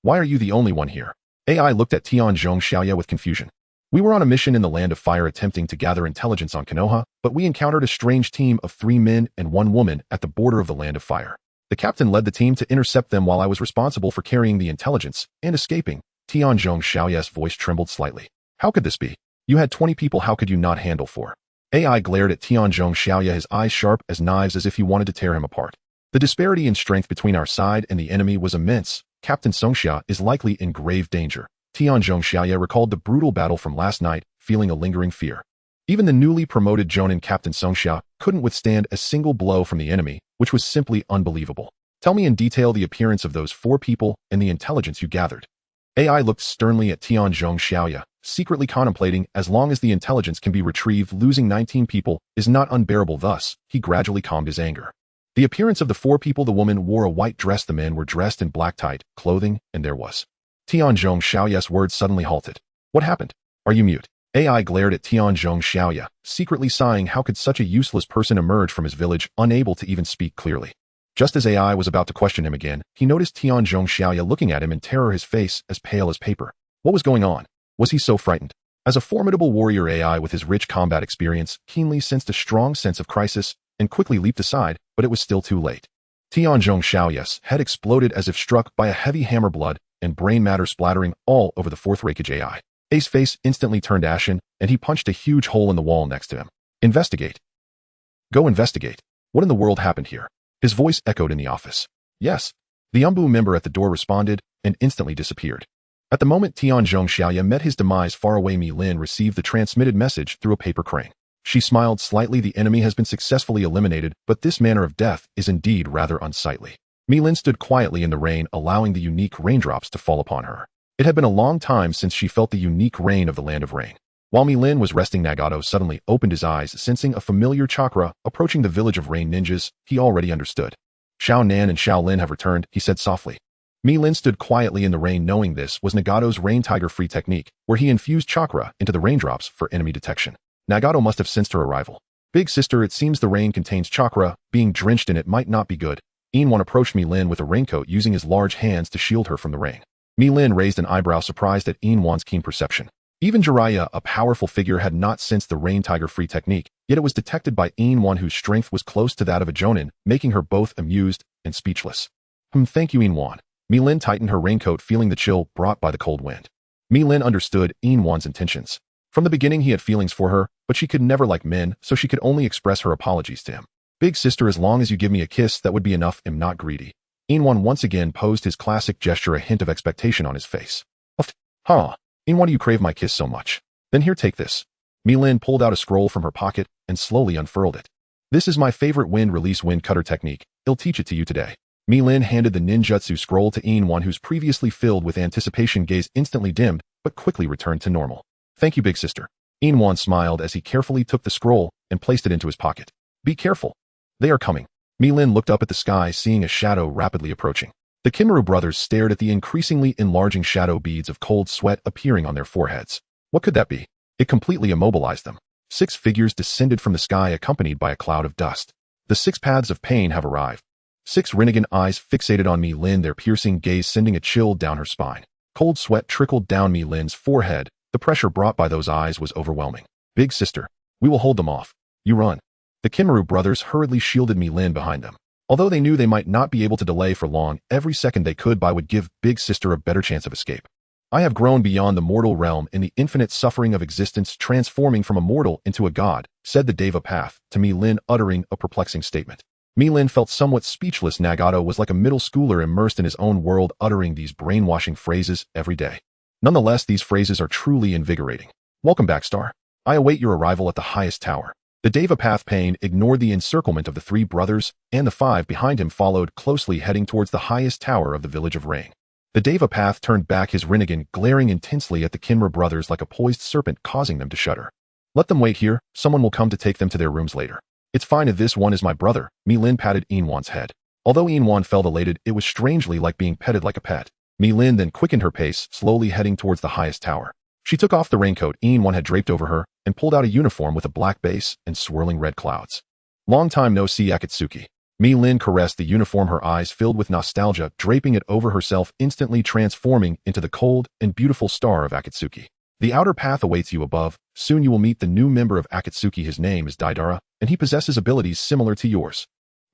Why are you the only one here? AI looked at Tianzhong Xiaoya with confusion. We were on a mission in the Land of Fire attempting to gather intelligence on Konoha, but we encountered a strange team of 3 men and 1 woman at the border of the Land of Fire. The captain led the team to intercept them while I was responsible for carrying the intelligence and escaping. Tianzhong Xiaoya's voice trembled slightly. How could this be? You had 20 people, how could you not handle 4? AI glared at Tianzhong Xiaoya, his eyes sharp as knives, as if he wanted to tear him apart. The disparity in strength between our side and the enemy was immense. Captain Songxia is likely in grave danger. Tianzhong Xiaoya recalled the brutal battle from last night, feeling a lingering fear. Even the newly promoted Jonin Captain Songxia couldn't withstand a single blow from the enemy, which was simply unbelievable. Tell me in detail the appearance of those 4 people and the intelligence you gathered. AI looked sternly at Tianzhong Xiaoya, secretly contemplating, as long as the intelligence can be retrieved, losing 19 people is not unbearable. Thus, he gradually calmed his anger. The appearance of the 4 people: the woman wore a white dress, the men were dressed in black tight clothing, and there was. Tianzhong Xiaoya's words suddenly halted. What happened? Are you mute? AI glared at Tianzhong Xiaoya, secretly sighing. How could such a useless person emerge from his village, unable to even speak clearly? Just as AI was about to question him again, he noticed Tianzhong Xiaoya looking at him in terror, his face as pale as paper. What was going on? Was he so frightened? As a formidable warrior, AI with his rich combat experience keenly sensed a strong sense of crisis and quickly leaped aside, but it was still too late. Tianzhong Xiaoya's head exploded as if struck by a heavy hammer, blood and brain matter splattering all over the 4th Reikage AI. A's face instantly turned ashen, and he punched a huge hole in the wall next to him. Investigate. Go investigate. What in the world happened here? His voice echoed in the office. Yes. The member at the door responded and instantly disappeared. At the moment Tianzhong Xiaoya met his demise far away, Mi Lin received the transmitted message through a paper crane. She smiled slightly. The enemy has been successfully eliminated, but this manner of death is indeed rather unsightly. Mi Lin stood quietly in the rain, allowing the unique raindrops to fall upon her. It had been a long time since she felt the unique rain of the Land of Rain. While Mi Lin was resting, Nagato suddenly opened his eyes, sensing a familiar chakra approaching the village of rain ninjas. He already understood. Xiao Nan and Xiao Lin have returned, he said softly. Mi Lin stood quietly in the rain, knowing this was Nagato's Rain Tiger Free technique, where he infused chakra into the raindrops for enemy detection. Nagato must have sensed her arrival. Big sister, it seems the rain contains chakra. Being drenched in it might not be good. Inwan approached Mi-Lin with a raincoat using his large hands to shield her from the rain. Mi-Lin raised an eyebrow surprised at Inwan's keen perception. Even Jiraiya, a powerful figure, had not sensed the rain tiger-free technique, yet it was detected by Inwan whose strength was close to that of a Jonin, making her both amused and speechless. Thank you, Inwan. Mi-Lin tightened her raincoat, feeling the chill brought by the cold wind. Mi-Lin understood Inwan's intentions. From the beginning he had feelings for her, but she could never like men, so she could only express her apologies to him. Big sister, as long as you give me a kiss, that would be enough. I'm not greedy. Inwan once again posed his classic gesture, a hint of expectation on his face. Huh. Inwan, do you crave my kiss so much? Then here, take this. Mi-Lin pulled out a scroll from her pocket and slowly unfurled it. This is my favorite wind release wind cutter technique. I'll teach it to you today. Mi-Lin handed the ninjutsu scroll to Inwan, whose previously filled with anticipation gaze instantly dimmed, but quickly returned to normal. Thank you, big sister. Inwan smiled as he carefully took the scroll and placed it into his pocket. Be careful. They are coming. Mi-Lin looked up at the sky, seeing a shadow rapidly approaching. The Kimaru brothers stared at the increasingly enlarging shadow, beads of cold sweat appearing on their foreheads. What could that be? It completely immobilized them. 6 figures descended from the sky, accompanied by a cloud of dust. The 6 paths of pain have arrived. 6 Rinnegan eyes fixated on Mi-Lin, their piercing gaze sending a chill down her spine. Cold sweat trickled down Mi-Lin's forehead. The pressure brought by those eyes was overwhelming. Big sister, we will hold them off. You run. The Kimaru brothers hurriedly shielded Mi-Lin behind them. Although they knew they might not be able to delay for long, every second they could buy would give Big Sister a better chance of escape. I have grown beyond the mortal realm in the infinite suffering of existence, transforming from a mortal into a god, said the Deva Path, to Mi-Lin, uttering a perplexing statement. Mi-Lin felt somewhat speechless. Nagato was like a middle schooler immersed in his own world, uttering these brainwashing phrases every day. Nonetheless, these phrases are truly invigorating. Welcome back, Star. I await your arrival at the highest tower. The Deva Path Pain ignored the encirclement of the 3 brothers, and the 5 behind him followed closely, heading towards the highest tower of the village of Rain. The Deva Path turned back his Rinnegan, glaring intensely at the Kimaru brothers like a poised serpent, causing them to shudder. Let them wait here. Someone will come to take them to their rooms later. It's fine if this one is my brother. Mi-Lin patted Inwan's head. Although Inwan felt elated, it was strangely like being petted like a pet. Mi-Lin then quickened her pace, slowly heading towards the highest tower. She took off the raincoat Inwan had draped over her and pulled out a uniform with a black base and swirling red clouds. Long time no see, Akatsuki. Mi-Lin caressed the uniform, her eyes filled with nostalgia, draping it over herself, instantly transforming into the cold and beautiful star of Akatsuki. The outer path awaits you above. Soon you will meet the new member of Akatsuki. His name is Deidara, and he possesses abilities similar to yours.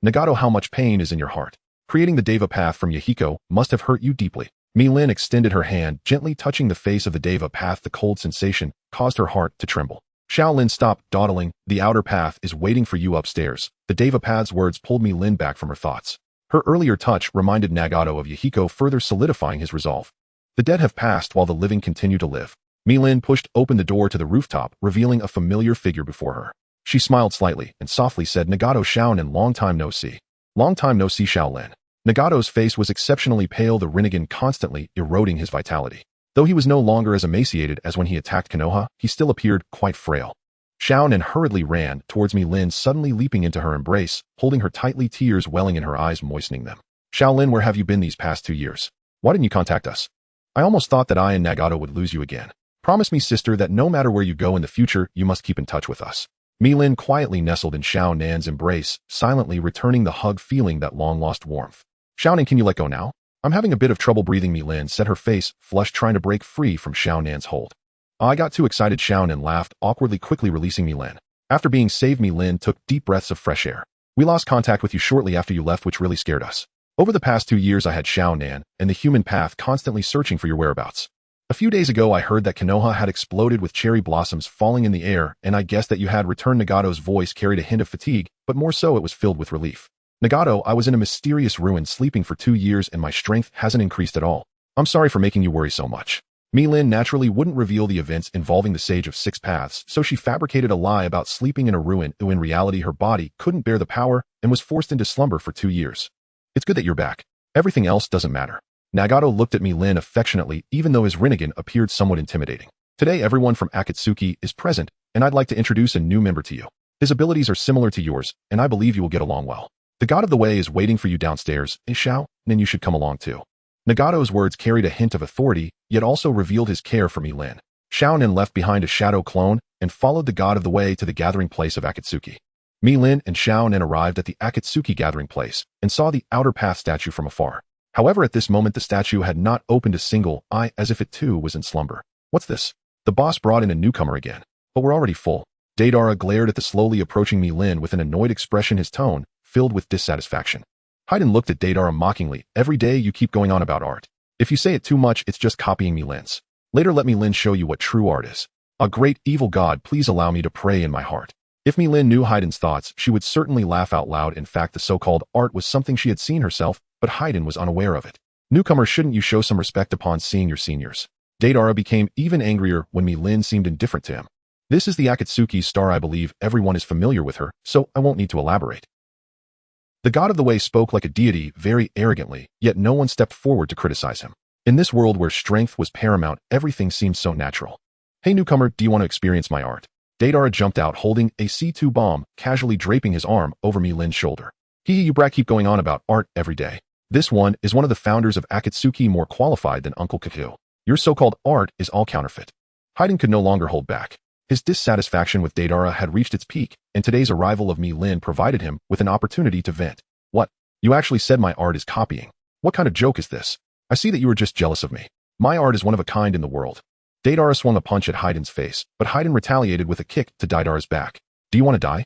Nagato, how much pain is in your heart? Creating the Deva Path from Yahiko must have hurt you deeply. Mi-Lin extended her hand, gently touching the face of the Deva Path. The cold sensation caused her heart to tremble. Shaolin stopped dawdling. The outer path is waiting for you upstairs. The Deva Path's words pulled Mi-Lin back from her thoughts. Her earlier touch reminded Nagato of Yahiko, further solidifying his resolve. The dead have passed while the living continue to live. Mi-Lin pushed open the door to the rooftop, revealing a familiar figure before her. She smiled slightly and softly said, Nagato, Shaolin, long time no see. Long time no see, Shaolin. Nagato's face was exceptionally pale, the Rinnegan constantly eroding his vitality. Though he was no longer as emaciated as when he attacked Konoha, he still appeared quite frail. Shaolin hurriedly ran towards Mi-Lin, suddenly leaping into her embrace, holding her tightly, tears welling in her eyes, moistening them. Shaolin, where have you been these past 2 years? Why didn't you contact us? I almost thought that I and Nagato would lose you again. Promise me, sister, that no matter where you go in the future, you must keep in touch with us. Mi-Lin quietly nestled in Xiaonan's embrace, silently returning the hug, feeling that long-lost warmth. Xiaonan, can you let go now? I'm having a bit of trouble breathing. Mi-Lin said, her face flushed, trying to break free from Xiaonan's hold. I got too excited. Xiaonan laughed, awkwardly, quickly releasing Mi-Lin. After being saved, Mi-Lin took deep breaths of fresh air. We lost contact with you shortly after you left, which really scared us. Over the past 2 years, I had Xiaonan and the human path constantly searching for your whereabouts. A few days ago, I heard that Konoha had exploded with cherry blossoms falling in the air, and I guessed that you had returned. Nagato's voice carried a hint of fatigue, but more so it was filled with relief. Nagato, I was in a mysterious ruin sleeping for 2 years and my strength hasn't increased at all. I'm sorry for making you worry so much. Mi-Lin naturally wouldn't reveal the events involving the Sage of Six Paths, so she fabricated a lie about sleeping in a ruin, who in reality her body couldn't bear the power and was forced into slumber for 2 years. It's good that you're back. Everything else doesn't matter. Nagato looked at Mi-Lin affectionately, even though his Rinnegan appeared somewhat intimidating. Today everyone from Akatsuki is present, and I'd like to introduce a new member to you. His abilities are similar to yours, and I believe you will get along well. The God of the Way is waiting for you downstairs, Shao, and you should come along too. Nagato's words carried a hint of authority, yet also revealed his care for Mi-Lin. Xiaonan left behind a shadow clone and followed the God of the Way to the gathering place of Akatsuki. Mi-Lin and Xiao-Nen arrived at the Akatsuki gathering place and saw the outer path statue from afar. However, at this moment the statue had not opened a single eye, as if it too was in slumber. What's this? The boss brought in a newcomer again. But we're already full. Deidara glared at the slowly approaching Mi-Lin with an annoyed expression, his tone filled with dissatisfaction. Haiden looked at Deidara mockingly. Every day you keep going on about art. If you say it too much, it's just copying Mi-Lin's. Later let Mi-Lin show you what true art is. A great evil god, please allow me to pray in my heart. If Mi-Lin knew Haiden's thoughts, she would certainly laugh out loud. In fact, the so-called art was something she had seen herself, but Haiden was unaware of it. Newcomer, shouldn't you show some respect upon seeing your seniors? Deidara became even angrier when Mi-Lin seemed indifferent to him. This is the Akatsuki star. I believe everyone is familiar with her, so I won't need to elaborate. The god of the way spoke like a deity, very arrogantly, yet no one stepped forward to criticize him. In this world where strength was paramount, everything seemed so natural. Hey newcomer, do you want to experience my art? Deidara jumped out holding a C2 bomb, casually draping his arm over Mi-Lin's shoulder. You brat keep going on about art every day. This one is one of the founders of Akatsuki, more qualified than Uncle Kaku. Your so-called art is all counterfeit. Haiden could no longer hold back. His dissatisfaction with Deidara had reached its peak, and today's arrival of Mi-Lin provided him with an opportunity to vent. What? You actually said my art is copying? What kind of joke is this? I see that you were just jealous of me. My art is one of a kind in the world. Deidara swung a punch at Haiden's face, but Haiden retaliated with a kick to Deidara's back. Do you want to die?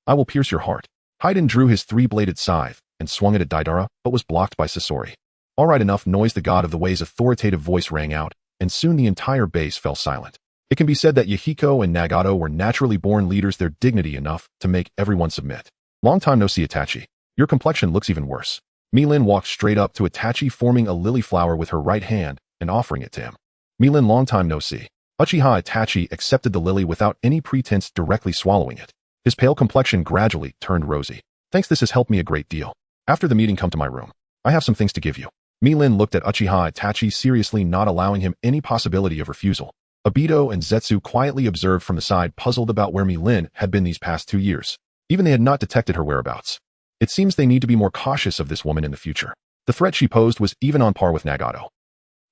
I will pierce your heart. Haiden drew his three-bladed scythe and swung it at Deidara, but was blocked by Sasori. All right, enough noise. The god of the way's authoritative voice rang out, and soon the entire base fell silent. It can be said that Yahiko and Nagato were naturally born leaders, their dignity enough to make everyone submit. Long time no see, Itachi. Your complexion looks even worse. Mi-Lin walked straight up to Itachi, forming a lily flower with her right hand and offering it to him. Mi-Lin, long time no see. Uchiha Itachi accepted the lily without any pretense, directly swallowing it. His pale complexion gradually turned rosy. Thanks, this has helped me a great deal. After the meeting, come to my room. I have some things to give you. Mi-Lin looked at Uchiha Itachi seriously, not allowing him any possibility of refusal. Obito and Zetsu quietly observed from the side, puzzled about where Mi-Lin had been these past 2 years. Even they had not detected her whereabouts. It seems they need to be more cautious of this woman in the future. The threat she posed was even on par with Nagato.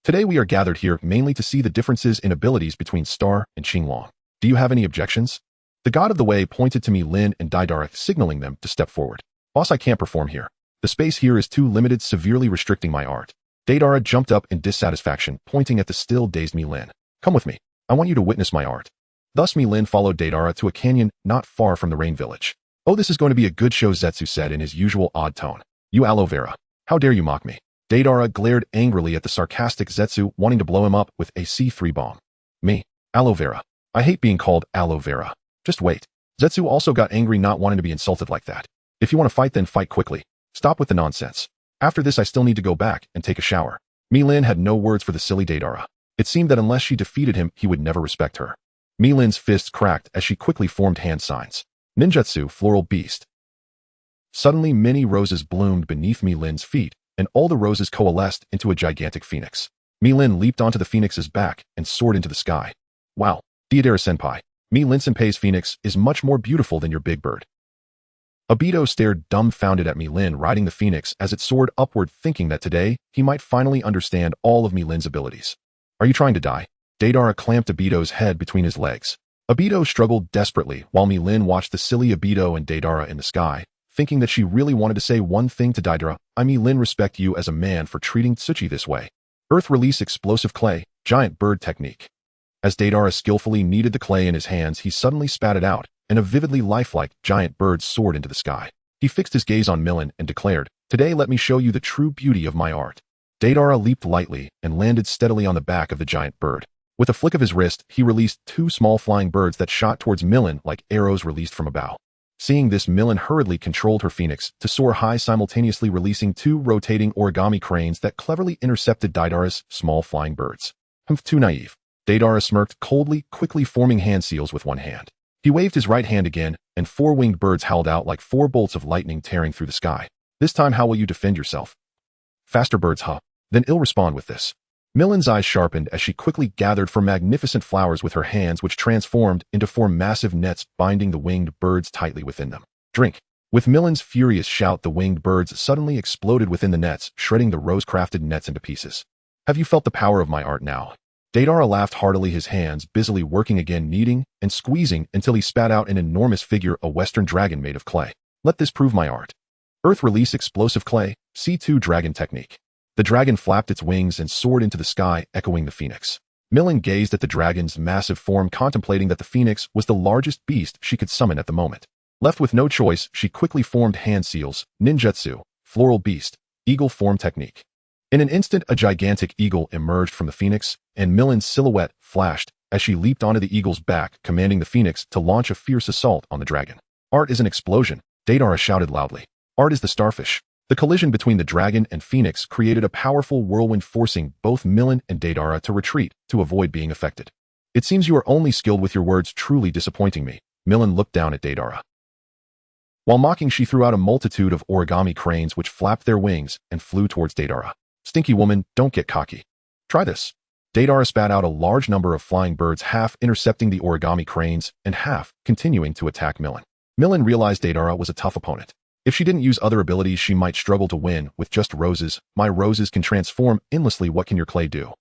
Today we are gathered here mainly to see the differences in abilities between Star and Qinglong. Do you have any objections? The god of the way pointed to Mi-Lin and Deidara, signaling them to step forward. Boss, I can't perform here. The space here is too limited, severely restricting my art. Deidara jumped up in dissatisfaction, pointing at the still dazed Mi-Lin. Come with me. I want you to witness my art. Thus Mi-Lin followed Deidara to a canyon not far from the rain village. Oh, this is going to be a good show, Zetsu said in his usual odd tone. You aloe vera. How dare you mock me? Deidara glared angrily at the sarcastic Zetsu, wanting to blow him up with a C3 bomb. Me? Aloe vera. I hate being called aloe vera. Just wait. Zetsu also got angry, not wanting to be insulted like that. If you want to fight, then fight quickly. Stop with the nonsense. After this I still need to go back and take a shower. Mi-Lin had no words for the silly Deidara. It seemed that unless she defeated him, he would never respect her. Mi-Lin's fists cracked as she quickly formed hand signs. Ninjutsu, floral beast. Suddenly many roses bloomed beneath Mi-Lin's feet, and all the roses coalesced into a gigantic phoenix. Mi-Lin leaped onto the phoenix's back and soared into the sky. Wow, Deidara-senpai, Mi-Lin-senpai's phoenix is much more beautiful than your big bird. Obito stared dumbfounded at Mi-Lin riding the phoenix as it soared upward, thinking that today he might finally understand all of Mi-Lin's abilities. Are you trying to die? Deidara clamped Obito's head between his legs. Obito struggled desperately while Mi-Lin watched the silly Obito and Deidara in the sky, thinking that she really wanted to say one thing to Deidara. I Mi-Lin respect you as a man for treating Sushi this way. Earth release explosive clay, giant bird technique. As Deidara skillfully kneaded the clay in his hands, he suddenly spat it out, and a vividly lifelike giant bird soared into the sky. He fixed his gaze on Mi-Lin and declared, Today let me show you the true beauty of my art. Deidara leaped lightly and landed steadily on the back of the giant bird. With a flick of his wrist, he released 2 small flying birds that shot towards Mi-Lin like arrows released from a bow. Seeing this, Mi-Lin hurriedly controlled her phoenix to soar high, simultaneously releasing 2 rotating origami cranes that cleverly intercepted Deidara's small flying birds. Too naive. Deidara smirked coldly, quickly forming hand seals with one hand. He waved his right hand again, and 4 winged birds howled out like 4 bolts of lightning tearing through the sky. This time, how will you defend yourself? Faster birds, huh? Then I'll respond with this. Mi-Lin's eyes sharpened as she quickly gathered 4 magnificent flowers with her hands, which transformed into 4 massive nets binding the winged birds tightly within them. Drink. With Mi-Lin's furious shout, the winged birds suddenly exploded within the nets, shredding the rose-crafted nets into pieces. Have you felt the power of my art now? Deidara laughed heartily, his hands busily working again, kneading and squeezing until he spat out an enormous figure, a Western dragon made of clay. Let this prove my art. Earth release explosive clay, C2 dragon technique. The dragon flapped its wings and soared into the sky, echoing the phoenix. Millen gazed at the dragon's massive form, contemplating that the phoenix was the largest beast she could summon at the moment. Left with no choice, she quickly formed hand seals, ninjutsu, floral beast, eagle form technique. In an instant, a gigantic eagle emerged from the phoenix, and Millen's silhouette flashed as she leaped onto the eagle's back, commanding the phoenix to launch a fierce assault on the dragon. Art is an explosion, Deidara shouted loudly. Art is the starfish. The collision between the dragon and phoenix created a powerful whirlwind, forcing both Millen and Deidara to retreat to avoid being affected. It seems you are only skilled with your words, truly disappointing me. Millen looked down at Deidara. While mocking, she threw out a multitude of origami cranes which flapped their wings and flew towards Deidara. Stinky woman, don't get cocky. Try this. Deidara spat out a large number of flying birds, half intercepting the origami cranes and half continuing to attack Millen. Millen realized Deidara was a tough opponent. If she didn't use other abilities, she might struggle to win with just roses. My roses can transform endlessly. What can your clay do?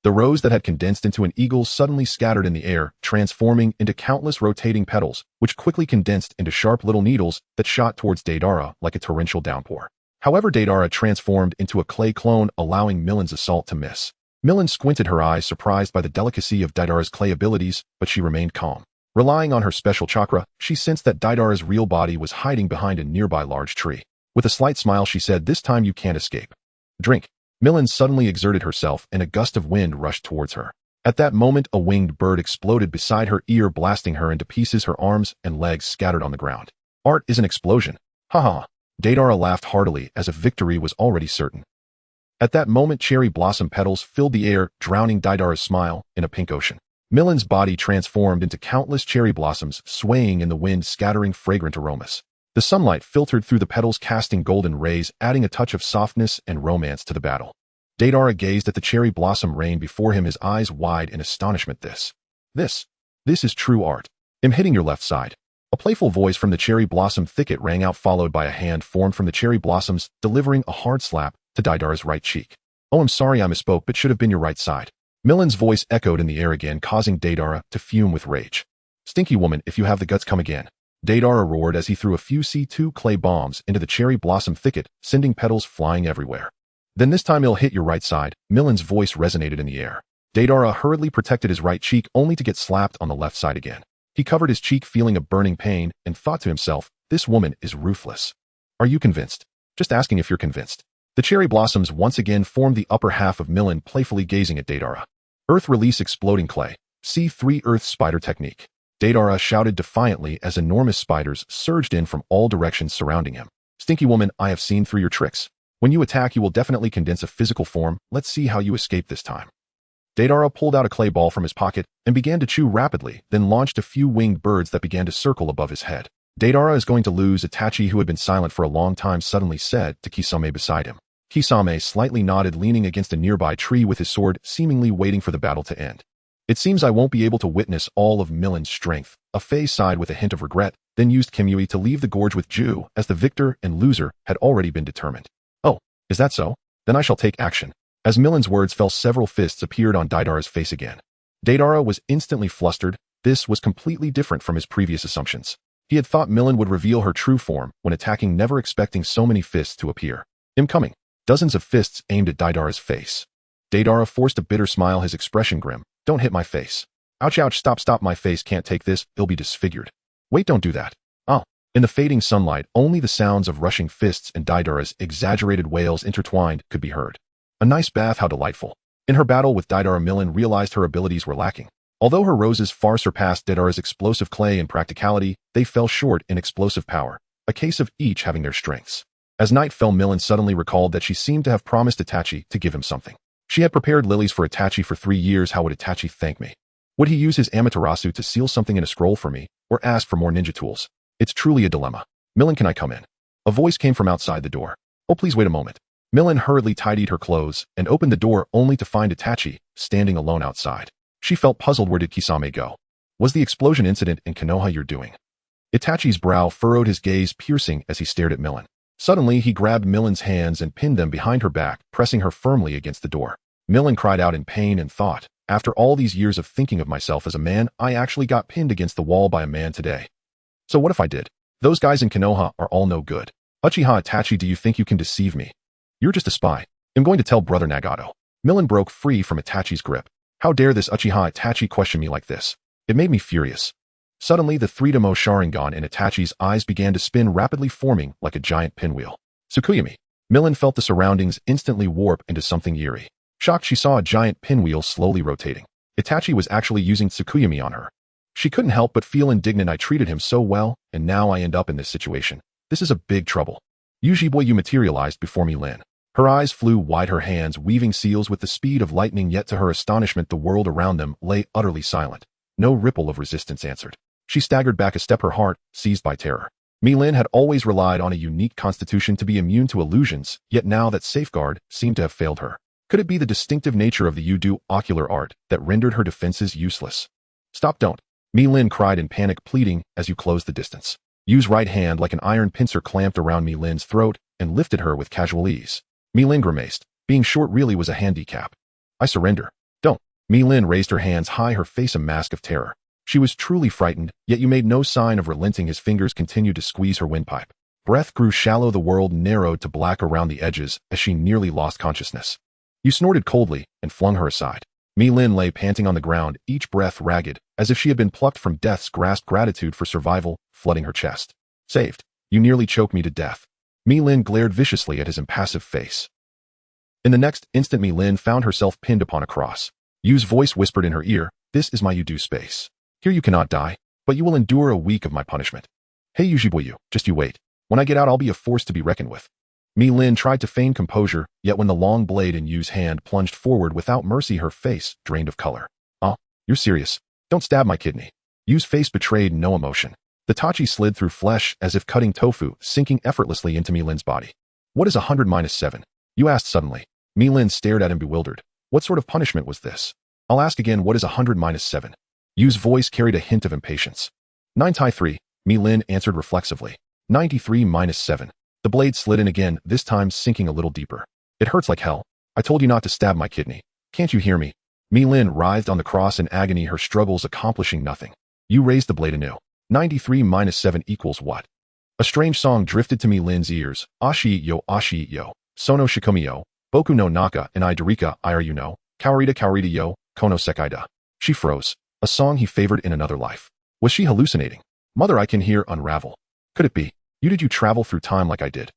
The rose that had condensed into an eagle suddenly scattered in the air, transforming into countless rotating petals, which quickly condensed into sharp little needles that shot towards Deidara like a torrential downpour. However, Deidara transformed into a clay clone, allowing Millen's assault to miss. Millen squinted her eyes, surprised by the delicacy of Deidara's clay abilities, but she remained calm. Relying on her special chakra, she sensed that Deidara's real body was hiding behind a nearby large tree. With a slight smile, she said, "This time you can't escape. Drink." Millen suddenly exerted herself, and a gust of wind rushed towards her. At that moment, a winged bird exploded beside her ear, blasting her into pieces. Her arms and legs scattered on the ground. Art is an explosion. Ha. Deidara laughed heartily, as if victory was already certain. At that moment, cherry blossom petals filled the air, drowning Deidara's smile in a pink ocean. Millen's body transformed into countless cherry blossoms, swaying in the wind, scattering fragrant aromas. The sunlight filtered through the petals, casting golden rays, adding a touch of softness and romance to the battle. Deidara gazed at the cherry blossom rain before him, his eyes wide in astonishment. This is true art. I'm hitting your left side. A playful voice from the cherry blossom thicket rang out, followed by a hand formed from the cherry blossoms, delivering a hard slap to Deidara's right cheek. Oh, I'm sorry, I misspoke, but should have been your right side. Millen's voice echoed in the air again, causing Deidara to fume with rage. Stinky woman, if you have the guts, come again. Deidara roared as he threw a few C2 clay bombs into the cherry blossom thicket, sending petals flying everywhere. Then this time it'll hit your right side. Millen's voice resonated in the air. Deidara hurriedly protected his right cheek, only to get slapped on the left side again. He covered his cheek, feeling a burning pain, and thought to himself, this woman is ruthless. Are you convinced? Just asking if you're convinced. The cherry blossoms once again formed the upper half of Millen, playfully gazing at Deidara. Earth release exploding clay. C3 Earth spider technique. Deidara shouted defiantly as enormous spiders surged in from all directions, surrounding him. Stinky woman, I have seen through your tricks. When you attack, you will definitely condense a physical form. Let's see how you escape this time. Deidara pulled out a clay ball from his pocket and began to chew rapidly, then launched a few winged birds that began to circle above his head. Deidara is going to lose. Itachi, who had been silent for a long time, suddenly said to Kisame beside him. Kisame slightly nodded, leaning against a nearby tree with his sword, seemingly waiting for the battle to end. It seems I won't be able to witness all of Millen's strength. Afei sighed with a hint of regret, then used Kimui to leave the gorge with Ju, as the victor and loser had already been determined. Oh, is that so? Then I shall take action. As Millen's words fell, several fists appeared on Deidara's face again. Deidara was instantly flustered. This was completely different from his previous assumptions. He had thought Millen would reveal her true form when attacking, never expecting so many fists to appear. Incoming. Dozens of fists aimed at Deidara's face. Deidara forced a bitter smile, his expression grim. Don't hit my face. Ouch, ouch, stop, my face can't take this, it'll be disfigured. Wait, don't do that. Oh. In the fading sunlight, only the sounds of rushing fists and Deidara's exaggerated wails intertwined could be heard. A nice bath, how delightful. In her battle with Deidara, Millen realized her abilities were lacking. Although her roses far surpassed Deidara's explosive clay in practicality, they fell short in explosive power, a case of each having their strengths. As night fell, Millen suddenly recalled that she seemed to have promised Itachi to give him something. She had prepared lilies for Itachi for 3 years. How would Itachi thank me? Would he use his Amaterasu to seal something in a scroll for me, or ask for more ninja tools? It's truly a dilemma. Millen, can I come in? A voice came from outside the door. Oh, please wait a moment. Millen hurriedly tidied her clothes and opened the door, only to find Itachi standing alone outside. She felt puzzled. Where did Kisame go? Was the explosion incident in Konoha you're doing? Itachi's brow furrowed, his gaze piercing as he stared at Millen. Suddenly, he grabbed Millen's hands and pinned them behind her back, pressing her firmly against the door. Millen cried out in pain and thought, After all these years of thinking of myself as a man, I actually got pinned against the wall by a man today. So what if I did? Those guys in Konoha are all no good. Uchiha Itachi, do you think you can deceive me? You're just a spy. I'm going to tell Brother Nagato. Milan broke free from Itachi's grip. How dare this Uchiha Itachi question me like this? It made me furious. Suddenly, the 3-Demo Sharingan in Itachi's eyes began to spin rapidly, forming like a giant pinwheel. Tsukuyami. Milan felt the surroundings instantly warp into something eerie. Shocked, she saw a giant pinwheel slowly rotating. Itachi was actually using Tsukuyami on her. She couldn't help but feel indignant. I treated him so well, and now I end up in this situation. This is a big trouble. Ujiboy, you materialized before me, Lin. Her eyes flew wide, her hands weaving seals with the speed of lightning, yet to her astonishment the world around them lay utterly silent. No ripple of resistance answered. She staggered back a step, her heart seized by terror. Lin had always relied on a unique constitution to be immune to illusions, yet now that safeguard seemed to have failed her. Could it be the distinctive nature of the Yudu ocular art that rendered her defenses useless? Stop, don't. Lin cried in panic, pleading, as you closed the distance. Yu's right hand like an iron pincer clamped around Lin's throat and lifted her with casual ease. Lin grimaced. Being short really was a handicap. I surrender. Don't. Lin raised her hands high, her face a mask of terror. She was truly frightened, yet you made no sign of relenting. His fingers continued to squeeze her windpipe. Breath grew shallow, the world narrowed to black around the edges as she nearly lost consciousness. You snorted coldly and flung her aside. Lin lay panting on the ground, each breath ragged, as if she had been plucked from death's grasp. Gratitude for survival flooding her chest. Saved. You nearly choked me to death. Lin glared viciously at his impassive face. In the next instant, Lin found herself pinned upon a cross. Yu's voice whispered in her ear, "This is my Yudu space. Here you cannot die, but you will endure a week of my punishment. Hey Ujiboyu, just you wait. When I get out, I'll be a force to be reckoned with." Lin tried to feign composure, yet when the long blade in Yu's hand plunged forward without mercy, her face drained of color. "Oh, you're serious? Don't stab my kidney." Yu's face betrayed no emotion. The tachi slid through flesh as if cutting tofu, sinking effortlessly into Lin's body. "What is 100-7? You asked suddenly. Lin stared at him bewildered. What sort of punishment was this? I'll ask again, what is 100-7? Yu's voice carried a hint of impatience. 93, Lin answered reflexively. 93-7. The blade slid in again, this time sinking a little deeper. "It hurts like hell. I told you not to stab my kidney. Can't you hear me?" Lin writhed on the cross in agony, her struggles accomplishing nothing. You raised the blade anew. 93-7 equals what? A strange song drifted to Lin's ears. Ashi yo, sono shikomi yo, boku no naka and I Darika iru no, kawarita yo, kono sekaida. She froze. A song he favored in another life. Was she hallucinating? Mother, I can hear unravel. Could it be? Did you travel through time like I did?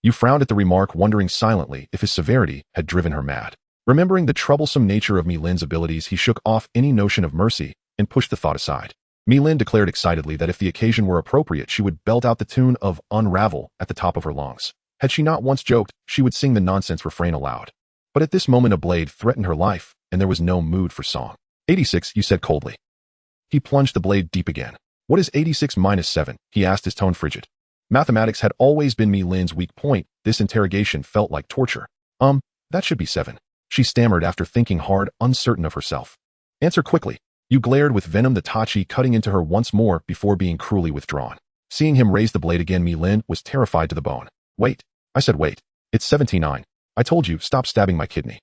You frowned at the remark, wondering silently if his severity had driven her mad. Remembering the troublesome nature of Lin's abilities, he shook off any notion of mercy and pushed the thought aside. Lin declared excitedly that if the occasion were appropriate, she would belt out the tune of Unravel at the top of her lungs. Had she not once joked, she would sing the nonsense refrain aloud. But at this moment a blade threatened her life, and there was no mood for song. 86, you said coldly. He plunged the blade deep again. What is 86-7? He asked, his tone frigid. Mathematics had always been Lin's weak point. This interrogation felt like torture. That should be 7. She stammered after thinking hard, uncertain of herself. Answer quickly. You glared with venom, the tachi cutting into her once more before being cruelly withdrawn. Seeing him raise the blade again, Lin was terrified to the bone. Wait. I said wait. It's 79. I told you, stop stabbing my kidney.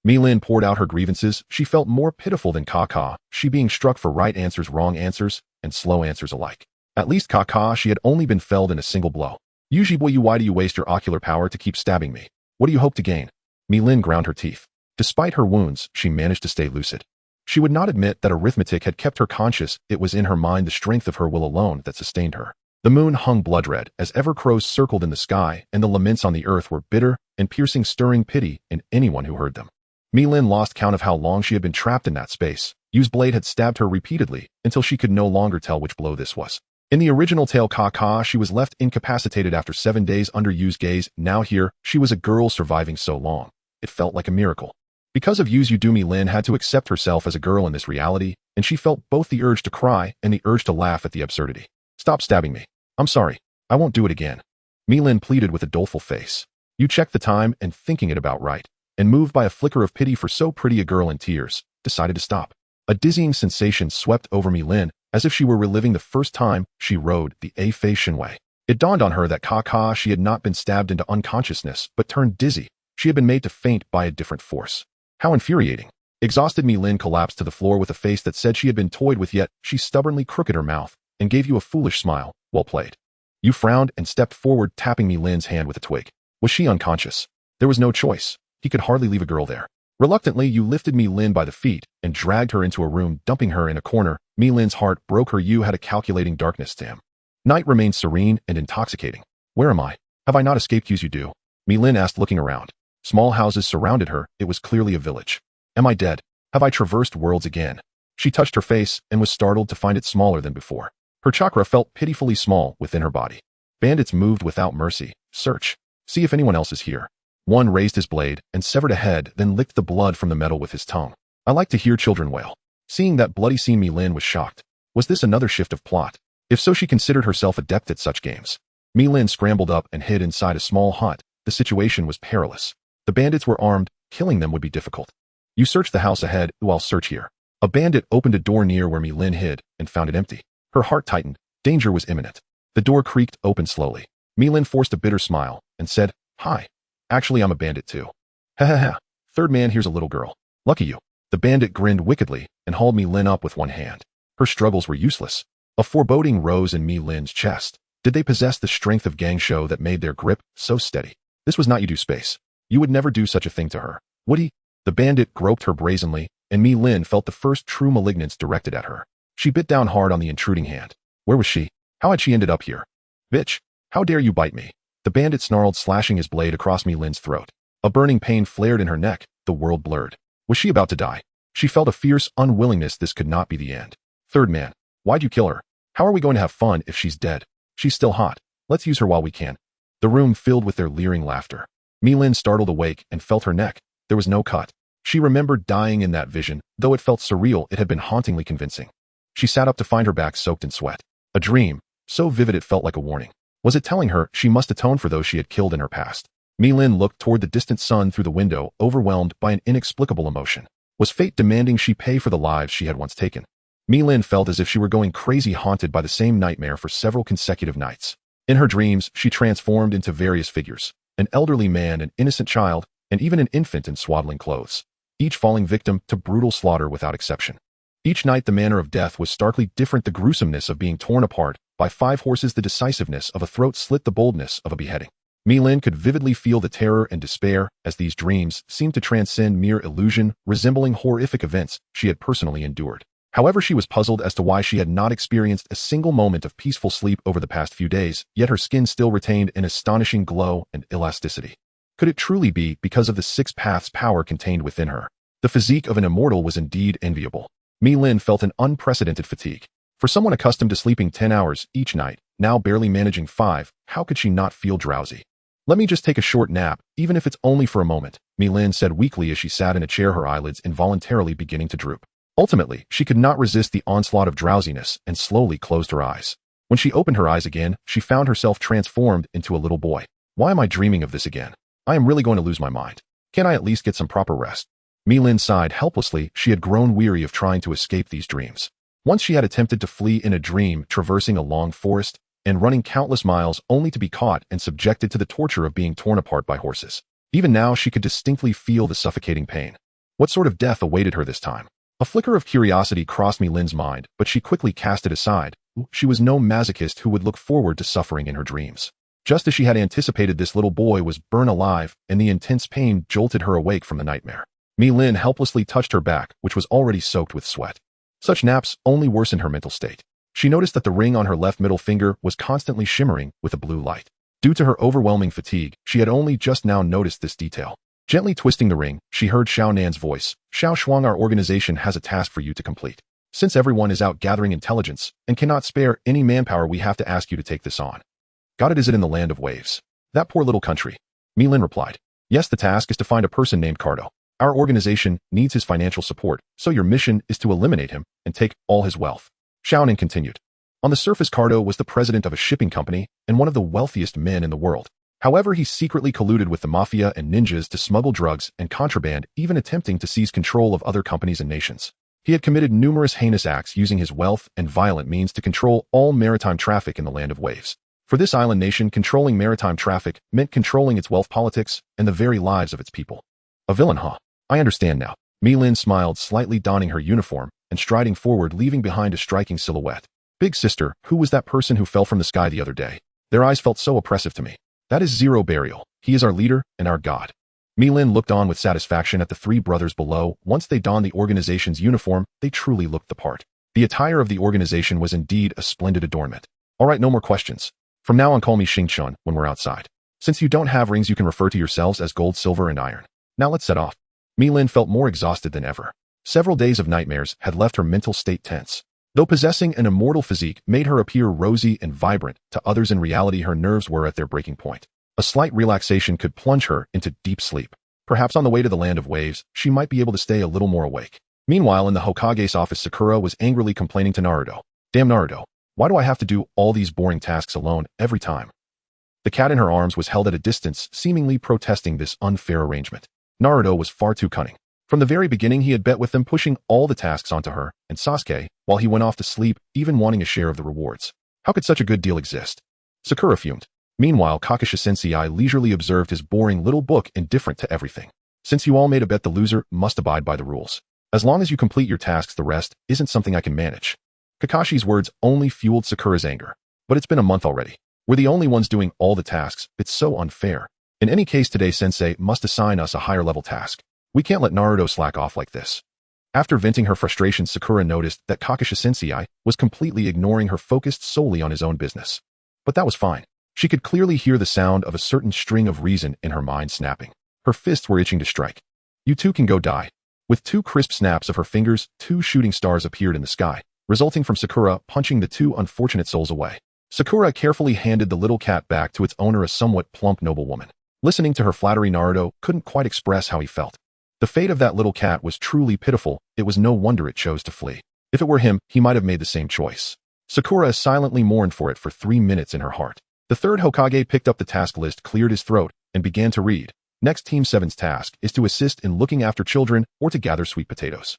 Lin poured out her grievances. She felt more pitiful than Kaka, she being struck for right answers, wrong answers, and slow answers alike. At least Kaka, she had only been felled in a single blow. Ujiboyu, why do you waste your ocular power to keep stabbing me? What do you hope to gain? Lin ground her teeth. Despite her wounds, she managed to stay lucid. She would not admit that arithmetic had kept her conscious. It was in her mind, the strength of her will alone, that sustained her. The moon hung blood-red as ever crows circled in the sky, and the laments on the earth were bitter and piercing, stirring pity in anyone who heard them. Lin lost count of how long she had been trapped in that space. Yu's blade had stabbed her repeatedly until she could no longer tell which blow this was. In the original tale Kaka, she was left incapacitated after 7 days under Yu's gaze. Now here, she was a girl surviving so long. It felt like a miracle. Because of Yu's Udumi, Lin had to accept herself as a girl in this reality, and she felt both the urge to cry and the urge to laugh at the absurdity. Stop stabbing me. I'm sorry. I won't do it again. Lin pleaded with a doleful face. You checked the time and, thinking it about right, and moved by a flicker of pity for so pretty a girl in tears, decided to stop. A dizzying sensation swept over Lin, as if she were reliving the first time she rode the A-Fei Shinwei. It dawned on her that Kaka, she had not been stabbed into unconsciousness, but turned dizzy. She had been made to faint by a different force. How infuriating. Exhausted, Lin collapsed to the floor with a face that said she had been toyed with, yet she stubbornly crooked her mouth and gave you a foolish smile. Well played. You frowned and stepped forward, tapping Lin's hand with a twig. Was she unconscious? There was no choice. He could hardly leave a girl there. Reluctantly, you lifted Lin by the feet and dragged her into a room, dumping her in a corner. Lin's heart broke her. You had a calculating darkness to him. Night remained serene and intoxicating. Where am I? Have I not escaped? You do. Lin asked, looking around. Small houses surrounded her. It was clearly a village. Am I dead? Have I traversed worlds again? She touched her face and was startled to find it smaller than before. Her chakra felt pitifully small within her body. Bandits moved without mercy. Search. See if anyone else is here. One raised his blade and severed a head, then licked the blood from the metal with his tongue. I like to hear children wail. Seeing that bloody scene, Lin was shocked. Was this another shift of plot? If so, she considered herself adept at such games. Lin scrambled up and hid inside a small hut. The situation was perilous. The bandits were armed. Killing them would be difficult. You searched the house ahead. I'll search here. A bandit opened a door near where Lin hid and found it empty. Her heart tightened. Danger was imminent. The door creaked open slowly. Lin forced a bitter smile and said, "Hi. Actually, I'm a bandit too." Ha ha ha. Third man, here's a little girl. Lucky you. The bandit grinned wickedly and hauled Lin up with one hand. Her struggles were useless. A foreboding rose in Lin's chest. Did they possess the strength of Gangsho that made their grip so steady? This was not Yudu space. You would never do such a thing to her, would he? The bandit groped her brazenly, and Lin felt the first true malignance directed at her. She bit down hard on the intruding hand. Where was she? How had she ended up here? Bitch, how dare you bite me? The bandit snarled, slashing his blade across Lin's throat. A burning pain flared in her neck. The world blurred. Was she about to die? She felt a fierce unwillingness. This could not be the end. Third man, why'd you kill her? How are we going to have fun if she's dead? She's still hot. Let's use her while we can. The room filled with their leering laughter. Lin startled awake and felt her neck. There was no cut. She remembered dying in that vision. Though it felt surreal, it had been hauntingly convincing. She sat up to find her back soaked in sweat. A dream, so vivid it felt like a warning. Was it telling her she must atone for those she had killed in her past? Lin looked toward the distant sun through the window, overwhelmed by an inexplicable emotion. Was fate demanding she pay for the lives she had once taken? Lin felt as if she were going crazy, haunted by the same nightmare for several consecutive nights. In her dreams, she transformed into various figures. An elderly man, an innocent child, and even an infant in swaddling clothes. Each falling victim to brutal slaughter without exception. Each night the manner of death was starkly different. The gruesomeness of being torn apart by 5 horses, the decisiveness of a throat slit, the boldness of a beheading. Lin could vividly feel the terror and despair as these dreams seemed to transcend mere illusion, resembling horrific events she had personally endured. However, she was puzzled as to why she had not experienced a single moment of peaceful sleep over the past few days, yet her skin still retained an astonishing glow and elasticity. Could it truly be because of the 6 paths power contained within her? The physique of an immortal was indeed enviable. Lin felt an unprecedented fatigue. For someone accustomed to sleeping 10 hours each night, now barely managing 5, how could she not feel drowsy? Let me just take a short nap, even if it's only for a moment, Lin said weakly as she sat in a chair, her eyelids involuntarily beginning to droop. Ultimately, she could not resist the onslaught of drowsiness and slowly closed her eyes. When she opened her eyes again, she found herself transformed into a little boy. Why am I dreaming of this again? I am really going to lose my mind. Can I at least get some proper rest? Lin sighed helplessly. She had grown weary of trying to escape these dreams. Once she had attempted to flee in a dream, traversing a long forest and running countless miles only to be caught and subjected to the torture of being torn apart by horses. Even now, she could distinctly feel the suffocating pain. What sort of death awaited her this time? A flicker of curiosity crossed Lin's mind, but she quickly cast it aside. She was no masochist who would look forward to suffering in her dreams. Just as she had anticipated, this little boy was burned alive, and the intense pain jolted her awake from the nightmare. Lin helplessly touched her back, which was already soaked with sweat. Such naps only worsened her mental state. She noticed that the ring on her left middle finger was constantly shimmering with a blue light. Due to her overwhelming fatigue, she had only just now noticed this detail. Gently twisting the ring, she heard Xiao Nan's voice. "Xiao Shuang, our organization has a task for you to complete. Since everyone is out gathering intelligence and cannot spare any manpower, we have to ask you to take this on." "Got it. Is it in the land of waves?" "That poor little country." Lin replied. "Yes, the task is to find a person named Cardo. Our organization needs his financial support, so your mission is to eliminate him and take all his wealth." Xiao Nan continued. On the surface, Cardo was the president of a shipping company and one of the wealthiest men in the world. However, he secretly colluded with the mafia and ninjas to smuggle drugs and contraband, even attempting to seize control of other companies and nations. He had committed numerous heinous acts using his wealth and violent means to control all maritime traffic in the land of waves. For this island nation, controlling maritime traffic meant controlling its wealth, politics, and the very lives of its people. A villain, huh? I understand now. Mi-Lin smiled, slightly donning her uniform and striding forward, leaving behind a striking silhouette. Big sister, who was that person who fell from the sky the other day? Their eyes felt so oppressive to me. That is Zero Burial. He is our leader and our god. Mi-Lin looked on with satisfaction at the three brothers below. Once they donned the organization's uniform, they truly looked the part. The attire of the organization was indeed a splendid adornment. All right, no more questions. From now on, call me Xingchun when we're outside. Since you don't have rings, you can refer to yourselves as gold, silver, and iron. Now let's set off. Mi-Lin felt more exhausted than ever. Several days of nightmares had left her mental state tense. Though possessing an immortal physique made her appear rosy and vibrant, to others in reality her nerves were at their breaking point. A slight relaxation could plunge her into deep sleep. Perhaps on the way to the land of waves, she might be able to stay a little more awake. Meanwhile, in the Hokage's office, Sakura was angrily complaining to Naruto. Damn Naruto, why do I have to do all these boring tasks alone every time? The cat in her arms was held at a distance, seemingly protesting this unfair arrangement. Naruto was far too cunning. From the very beginning, he had bet with them, pushing all the tasks onto her and Sasuke, while he went off to sleep, even wanting a share of the rewards. How could such a good deal exist? Sakura fumed. Meanwhile, Kakashi Sensei leisurely observed his boring little book, indifferent to everything. Since you all made a bet, the loser must abide by the rules. As long as you complete your tasks, the rest isn't something I can manage. Kakashi's words only fueled Sakura's anger. But it's been a month already. We're the only ones doing all the tasks. It's so unfair. In any case, today Sensei must assign us a higher level task. We can't let Naruto slack off like this. After venting her frustration, Sakura noticed that Kakashi Sensei was completely ignoring her, focused solely on his own business. But that was fine. She could clearly hear the sound of a certain string of reason in her mind snapping. Her fists were itching to strike. You two can go die. With two crisp snaps of her fingers, two shooting stars appeared in the sky, resulting from Sakura punching the two unfortunate souls away. Sakura carefully handed the little cat back to its owner, a somewhat plump noblewoman. Listening to her flattery, Naruto couldn't quite express how he felt. The fate of that little cat was truly pitiful. It was no wonder it chose to flee. If it were him, he might have made the same choice. Sakura silently mourned for it for 3 minutes in her heart. The third Hokage picked up the task list, cleared his throat, and began to read. Next, Team 7's task is to assist in looking after children or to gather sweet potatoes.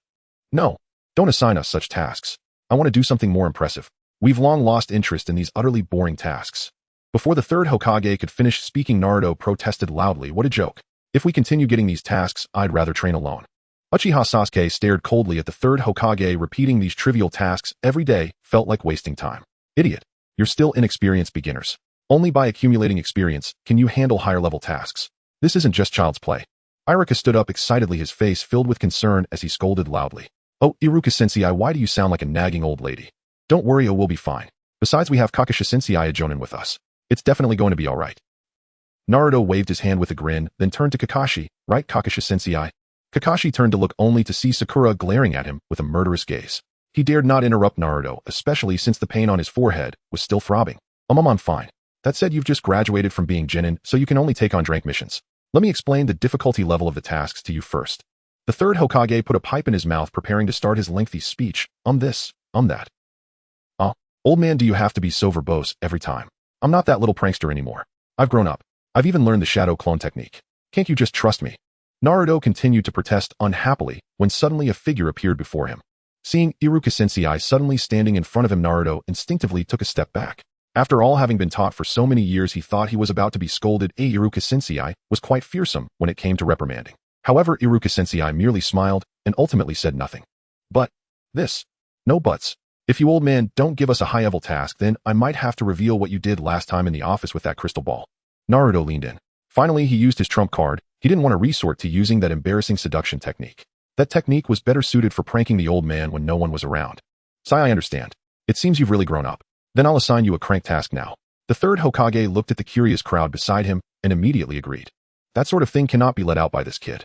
No, don't assign us such tasks. I want to do something more impressive. We've long lost interest in these utterly boring tasks. Before the third Hokage could finish speaking, Naruto protested loudly. What a joke. If we continue getting these tasks, I'd rather train alone. Uchiha Sasuke stared coldly at the third Hokage. Repeating these trivial tasks every day felt like wasting time. Idiot. You're still inexperienced beginners. Only by accumulating experience can you handle higher-level tasks. This isn't just child's play. Iruka stood up excitedly, his face filled with concern as he scolded loudly. Oh, Iruka-sensei, why do you sound like a nagging old lady? Don't worry, we'll be fine. Besides, we have Kakashi-sensei Jonin with us. It's definitely going to be all right. Naruto waved his hand with a grin, then turned to Kakashi. Right, Kakashi-sensei? Kakashi turned to look only to see Sakura glaring at him with a murderous gaze. He dared not interrupt Naruto, especially since the pain on his forehead was still throbbing. I'm fine. That said, you've just graduated from being Genin, so you can only take on rank missions. Let me explain the difficulty level of the tasks to you first. The third Hokage put a pipe in his mouth, preparing to start his lengthy speech. This, that. Old man, do you have to be so verbose every time? I'm not that little prankster anymore. I've grown up. I've even learned the shadow clone technique. Can't you just trust me? Naruto continued to protest unhappily when suddenly a figure appeared before him. Seeing Iruka-sensei suddenly standing in front of him, Naruto instinctively took a step back. After all having been taught for so many years, he thought he was about to be scolded. Iruka-sensei was quite fearsome when it came to reprimanding. However, Iruka-sensei merely smiled and ultimately said nothing. But no buts. If you old man don't give us a high-level task, then I might have to reveal what you did last time in the office with that crystal ball. Naruto leaned in. Finally, he used his trump card. He didn't want to resort to using that embarrassing seduction technique. That technique was better suited for pranking the old man when no one was around. I understand. It seems you've really grown up. Then I'll assign you a crank task now. The third Hokage looked at the curious crowd beside him and immediately agreed. That sort of thing cannot be let out by this kid.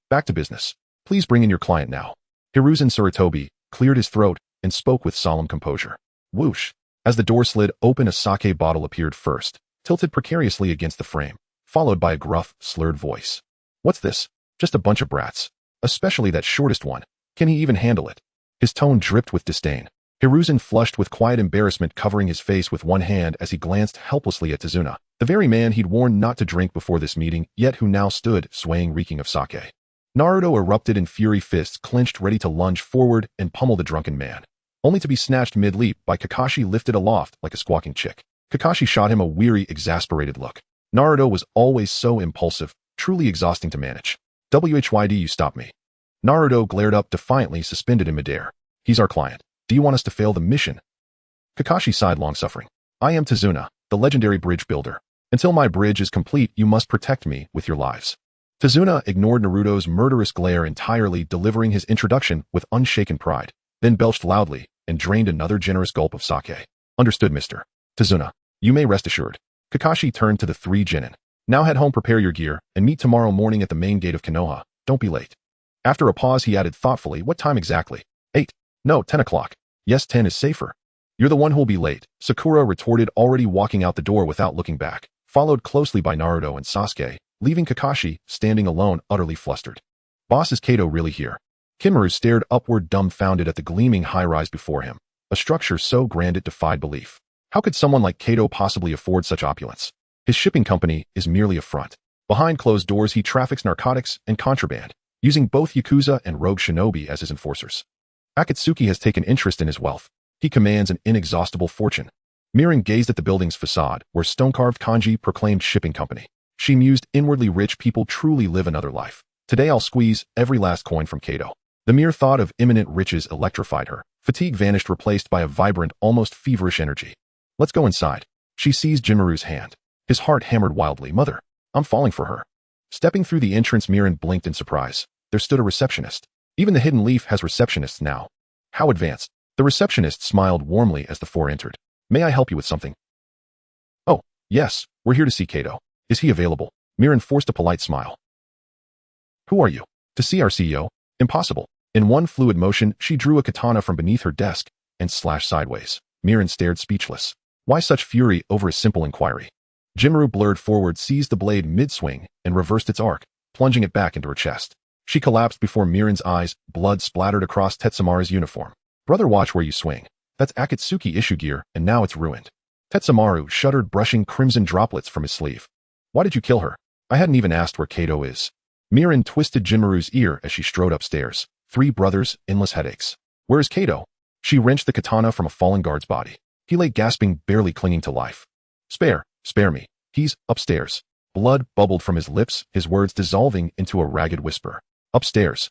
Back to business. Please bring in your client now. Hiruzen Sarutobi cleared his throat and spoke with solemn composure. Whoosh. As the door slid open, a sake bottle appeared first, tilted precariously against the frame, followed by a gruff, slurred voice. What's this? Just a bunch of brats. Especially that shortest one. Can he even handle it? His tone dripped with disdain. Hiruzen flushed with quiet embarrassment, covering his face with one hand as he glanced helplessly at Tazuna, the very man he'd warned not to drink before this meeting, yet who now stood, swaying, reeking of sake. Naruto erupted in fury, fists clenched, ready to lunge forward and pummel the drunken man, only to be snatched mid-leap by Kakashi, lifted aloft like a squawking chick. Kakashi shot him a weary, exasperated look. Naruto was always so impulsive, truly exhausting to manage. WHYD, you stop me. Naruto glared up defiantly, suspended in midair. He's our client. Do you want us to fail the mission? Kakashi sighed, long-suffering. I am Tazuna, the legendary bridge builder. Until my bridge is complete, you must protect me with your lives. Tazuna ignored Naruto's murderous glare entirely, delivering his introduction with unshaken pride, then belched loudly and drained another generous gulp of sake. Understood, Mr. Tazuna. You may rest assured. Kakashi turned to the three genin. Now head home, prepare your gear, and meet tomorrow morning at the main gate of Konoha. Don't be late. After a pause, he added thoughtfully, what time exactly? 8. No, 10 o'clock. Yes, 10 is safer. You're the one who'll be late, Sakura retorted, already walking out the door without looking back, followed closely by Naruto and Sasuke, leaving Kakashi standing alone, utterly flustered. Boss, is Kato really here? Kimaru stared upward, dumbfounded at the gleaming high-rise before him, a structure so grand it defied belief. How could someone like Kato possibly afford such opulence? His shipping company is merely a front. Behind closed doors, he traffics narcotics and contraband, using both Yakuza and rogue shinobi as his enforcers. Akatsuki has taken interest in his wealth. He commands an inexhaustible fortune. Mirin gazed at the building's facade, where stone-carved kanji proclaimed shipping company. She mused, inwardly, rich people truly live another life. Today I'll squeeze every last coin from Kato. The mere thought of imminent riches electrified her. Fatigue vanished, replaced by a vibrant, almost feverish energy. Let's go inside. She seized Jimaru's hand. His heart hammered wildly. Mother, I'm falling for her. Stepping through the entrance, Mirin blinked in surprise. There stood a receptionist. Even the Hidden Leaf has receptionists now. How advanced. The receptionist smiled warmly as the four entered. May I help you with something? Oh, yes, we're here to see Kato. Is he available? Mirin forced a polite smile. Who are you? To see our CEO? Impossible. In one fluid motion, she drew a katana from beneath her desk and slashed sideways. Mirin stared, speechless. Why such fury over a simple inquiry? Jimaru blurred forward, seized the blade mid-swing, and reversed its arc, plunging it back into her chest. She collapsed before Mirin's eyes, blood splattered across Tetsumara's uniform. Brother, watch where you swing. That's Akatsuki issue gear, and now it's ruined. Tetsumaru shuddered, brushing crimson droplets from his sleeve. Why did you kill her? I hadn't even asked where Kato is. Mirin twisted Jimaru's ear as she strode upstairs. 3 brothers, endless headaches. Where is Kato? She wrenched the katana from a fallen guard's body. He lay gasping, barely clinging to life. Spare me. He's upstairs. Blood bubbled from his lips, his words dissolving into a ragged whisper. Upstairs.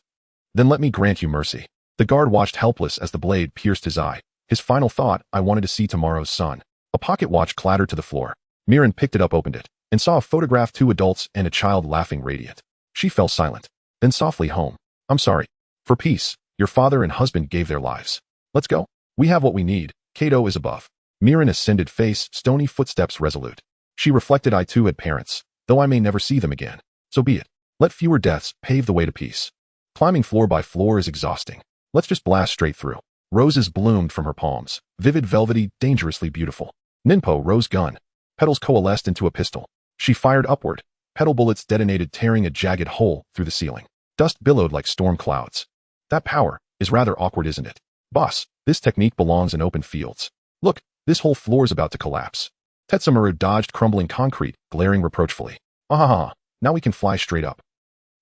Then let me grant you mercy. The guard watched helpless as the blade pierced his eye. His final thought, I wanted to see tomorrow's sun. A pocket watch clattered to the floor. Mirin picked it up, opened it, and saw a photograph, 2 adults and a child laughing, radiant. She fell silent. Then softly, home. I'm sorry. For peace, your father and husband gave their lives. Let's go. We have what we need. Kato is above. Mirin ascended, face, stony footsteps resolute. She reflected, I too had parents, though I may never see them again. So be it. Let fewer deaths pave the way to peace. Climbing floor by floor is exhausting. Let's just blast straight through. Roses bloomed from her palms, vivid, velvety, dangerously beautiful. Ninpo rose gun. Petals coalesced into a pistol. She fired upward. Petal bullets detonated, tearing a jagged hole through the ceiling. Dust billowed like storm clouds. That power is rather awkward, isn't it? Boss, this technique belongs in open fields. Look, this whole floor's about to collapse. Tetsumaru dodged crumbling concrete, glaring reproachfully. Ah, now we can fly straight up.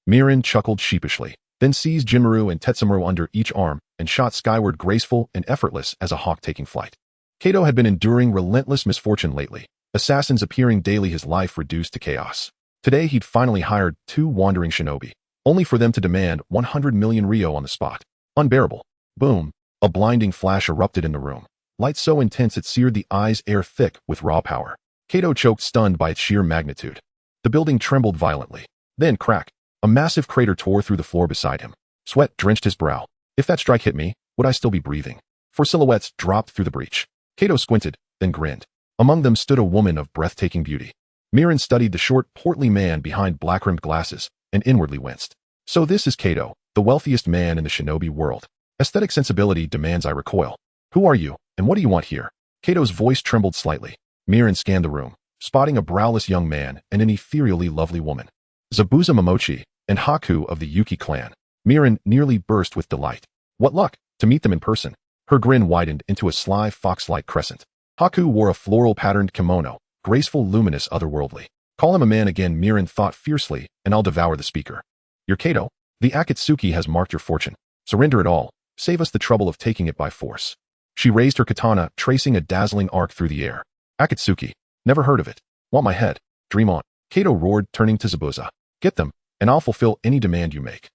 Mirin chuckled sheepishly, then seized Jimaru and Tetsumaru under each arm and shot skyward, graceful and effortless as a hawk taking flight. Kato had been enduring relentless misfortune lately, assassins appearing daily, his life reduced to chaos. Today he'd finally hired 2 wandering shinobi, only for them to demand 100 million ryo on the spot. Unbearable. Boom. A blinding flash erupted in the room. Light so intense it seared the eyes, air thick with raw power. Kato choked, stunned by its sheer magnitude. The building trembled violently. Then, crack. A massive crater tore through the floor beside him. Sweat drenched his brow. If that strike hit me, would I still be breathing? 4 silhouettes dropped through the breach. Kato squinted, then grinned. Among them stood a woman of breathtaking beauty. Mirin studied the short, portly man behind black-rimmed glasses and inwardly winced. So this is Kato, the wealthiest man in the shinobi world. Aesthetic sensibility demands I recoil. Who are you, and what do you want here? Kato's voice trembled slightly. Mirin scanned the room, spotting a browless young man and an ethereally lovely woman. Zabuza Momochi and Haku of the Yuki clan. Mirin nearly burst with delight. What luck to meet them in person. Her grin widened into a sly fox-like crescent. Haku wore a floral-patterned kimono, graceful, luminous, otherworldly. Call him a man again, Mirin thought fiercely, and I'll devour the speaker. You're Kato? The Akatsuki has marked your fortune. Surrender it all. Save us the trouble of taking it by force. She raised her katana, tracing a dazzling arc through the air. Akatsuki. Never heard of it. Want my head? Dream on. Kato roared, turning to Zabuza. Get them, and I'll fulfill any demand you make.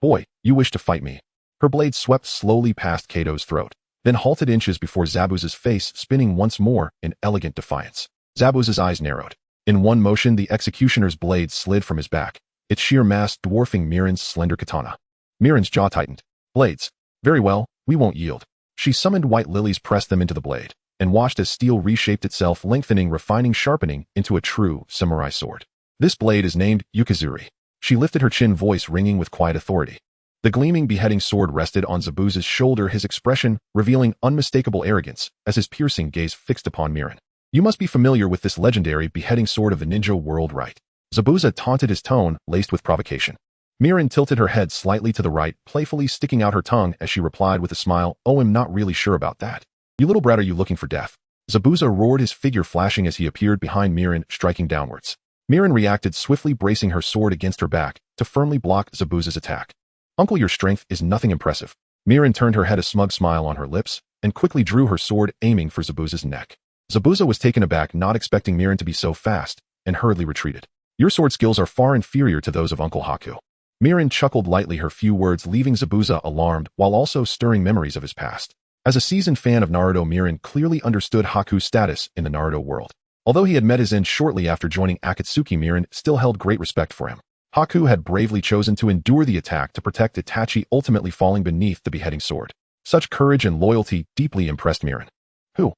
Boy, you wish to fight me. Her blade swept slowly past Kato's throat, then halted inches before Zabuza's face, spinning once more in elegant defiance. Zabuza's eyes narrowed. In one motion, the executioner's blade slid from his back, its sheer mass dwarfing Miran's slender katana. Miran's jaw tightened. Blades. Very well, we won't yield. She summoned white lilies, pressed them into the blade, and watched as steel reshaped itself, lengthening, refining, sharpening into a true samurai sword. This blade is named Yukizuri. She lifted her chin, voice ringing with quiet authority. The gleaming beheading sword rested on Zabuza's shoulder, his expression revealing unmistakable arrogance as his piercing gaze fixed upon Miran. You must be familiar with this legendary beheading sword of the ninja world, right? Zabuza taunted, his tone laced with provocation. Miran tilted her head slightly to the right, playfully sticking out her tongue as she replied with a smile, "Oh, I'm not really sure about that. You little brat, are you looking for death?" Zabuza roared, his figure flashing as he appeared behind Miran, striking downwards. Miran reacted swiftly, bracing her sword against her back to firmly block Zabuza's attack. "Uncle, your strength is nothing impressive." Miran turned her head, a smug smile on her lips, and quickly drew her sword, aiming for Zabuza's neck. Zabuza was taken aback, not expecting Miran to be so fast, and hurriedly retreated. "Your sword skills are far inferior to those of Uncle Haku." Miran chuckled lightly, her few words leaving Zabuza alarmed while also stirring memories of his past. As a seasoned fan of Naruto, Miran clearly understood Haku's status in the Naruto world. Although he had met his end shortly after joining Akatsuki, Miran still held great respect for him. Haku had bravely chosen to endure the attack to protect Itachi, ultimately falling beneath the beheading sword. Such courage and loyalty deeply impressed Miran. Who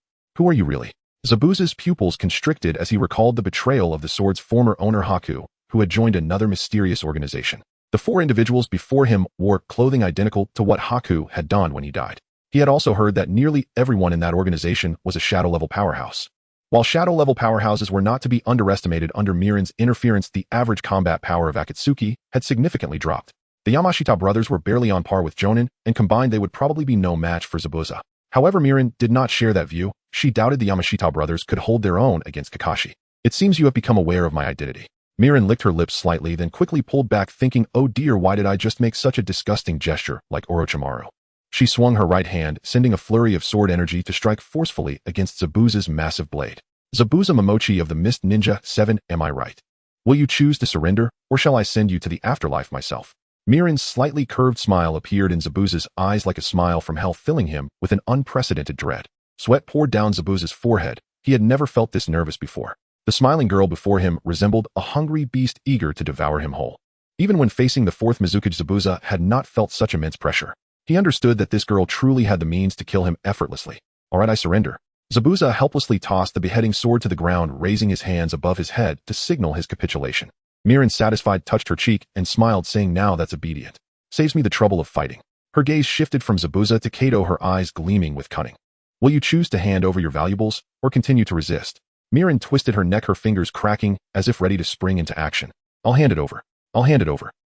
are you really? Zabuza's pupils constricted as he recalled the betrayal of the sword's former owner Haku, who had joined another mysterious organization. The four individuals before him wore clothing identical to what Haku had donned when he died. He had also heard that nearly everyone in that organization was a shadow-level powerhouse. While shadow-level powerhouses were not to be underestimated under Miran's interference, the average combat power of Akatsuki had significantly dropped. The Yamashita brothers were barely on par with Jonin, and combined they would probably be no match for Zabuza. However, Miran did not share that view. She doubted the Yamashita brothers could hold their own against Kakashi. "It seems you have become aware of my identity." Miran licked her lips slightly, then quickly pulled back, thinking, "Oh dear, why did I just make such a disgusting gesture like Orochimaru?" She swung her right hand, sending a flurry of sword energy to strike forcefully against Zabuza's massive blade. "Zabuza Momochi of the Mist Ninja 7, am I right? Will you choose to surrender, or shall I send you to the afterlife myself?" Miran's slightly curved smile appeared in Zabuza's eyes like a smile from hell, filling him with an unprecedented dread. Sweat poured down Zabuza's forehead. He had never felt this nervous before. The smiling girl before him resembled a hungry beast eager to devour him whole. Even when facing the fourth Mizukage, Zabuza had not felt such immense pressure. He understood that this girl truly had the means to kill him effortlessly. "All right, I surrender." Zabuza helplessly tossed the beheading sword to the ground, raising his hands above his head to signal his capitulation. Miran, satisfied, touched her cheek and smiled, saying, "Now that's obedient. Saves me the trouble of fighting." Her gaze shifted from Zabuza to Kato, her eyes gleaming with cunning. "Will you choose to hand over your valuables, or continue to resist?" Miran twisted her neck, her fingers cracking as if ready to spring into action. I'll hand it over.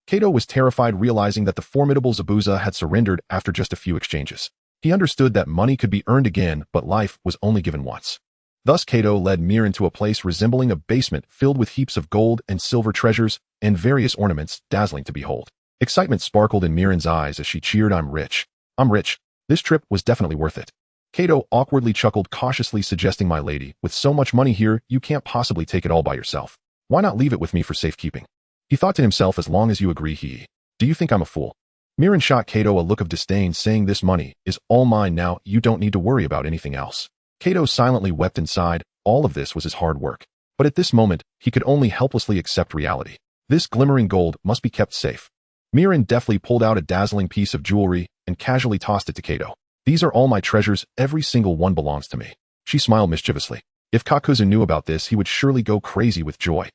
Kato was terrified, realizing that the formidable Zabuza had surrendered after just a few exchanges. He understood that money could be earned again, but life was only given once. Thus Kato led Miran to a place resembling a basement filled with heaps of gold and silver treasures and various ornaments dazzling to behold. Excitement sparkled in Miran's eyes as she cheered, I'm rich. This trip was definitely worth it." Kato awkwardly chuckled, cautiously suggesting, "My lady, with so much money here, you can't possibly take it all by yourself. Why not leave it with me for safekeeping?" He thought to himself, "As long as you agree, Do you think I'm a fool?" Miran shot Kato a look of disdain, saying, "This money is all mine now, you don't need to worry about anything else." Kato silently wept inside. All of this was his hard work. But at this moment, he could only helplessly accept reality. This glimmering gold must be kept safe. Miran deftly pulled out a dazzling piece of jewelry and casually tossed it to Kato. "These are all my treasures, every single one belongs to me." She smiled mischievously. If Kakuzu knew about this, he would surely go crazy with joy.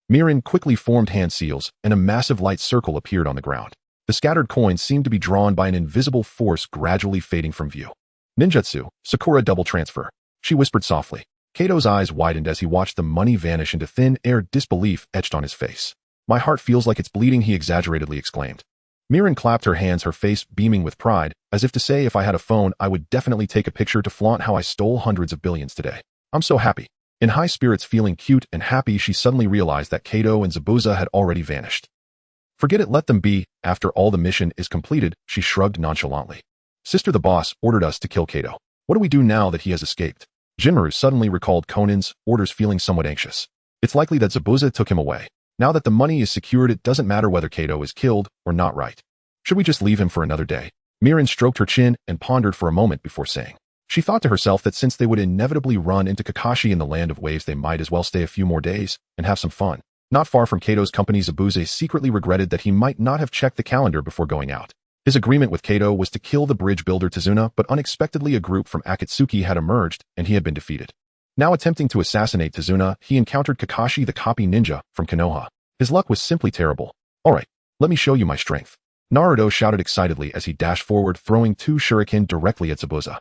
Miran quickly formed hand seals, and a massive light circle appeared on the ground. The scattered coins seemed to be drawn by an invisible force, gradually fading from view. "Ninjutsu, Sakura double transfer," she whispered softly. Kato's eyes widened as he watched the money vanish into thin air, disbelief etched on his face. "My heart feels like it's bleeding," he exaggeratedly exclaimed. Miran clapped her hands, her face beaming with pride, as if to say, "If I had a phone, I would definitely take a picture to flaunt how I stole hundreds of billions today. I'm so happy." In high spirits, feeling cute and happy, she suddenly realized that Kato and Zabuza had already vanished. "Forget it, let them be. After all, the mission is completed," she shrugged nonchalantly. "Sister, the boss ordered us to kill Kato. What do we do now that he has escaped?" Jinmaru suddenly recalled Konan's orders, feeling somewhat anxious. "It's likely that Zabuza took him away. Now that the money is secured, it doesn't matter whether Kato is killed or not, right? Should we just leave him for another day? Mirin stroked her chin and pondered for a moment before saying. She thought to herself that since they would inevitably run into Kakashi in the Land of Waves, they might as well stay a few more days and have some fun. Not far from Kato's company, Zabuza secretly regretted that he might not have checked the calendar before going out. His agreement with Kato was to kill the bridge builder Tazuna, but unexpectedly a group from Akatsuki had emerged and he had been defeated. Now attempting to assassinate Tazuna, he encountered Kakashi the copy ninja from Konoha. His luck was simply terrible. Alright, let me show you my strength. Naruto shouted excitedly as he dashed forward, throwing 2 shuriken directly at Zabuza.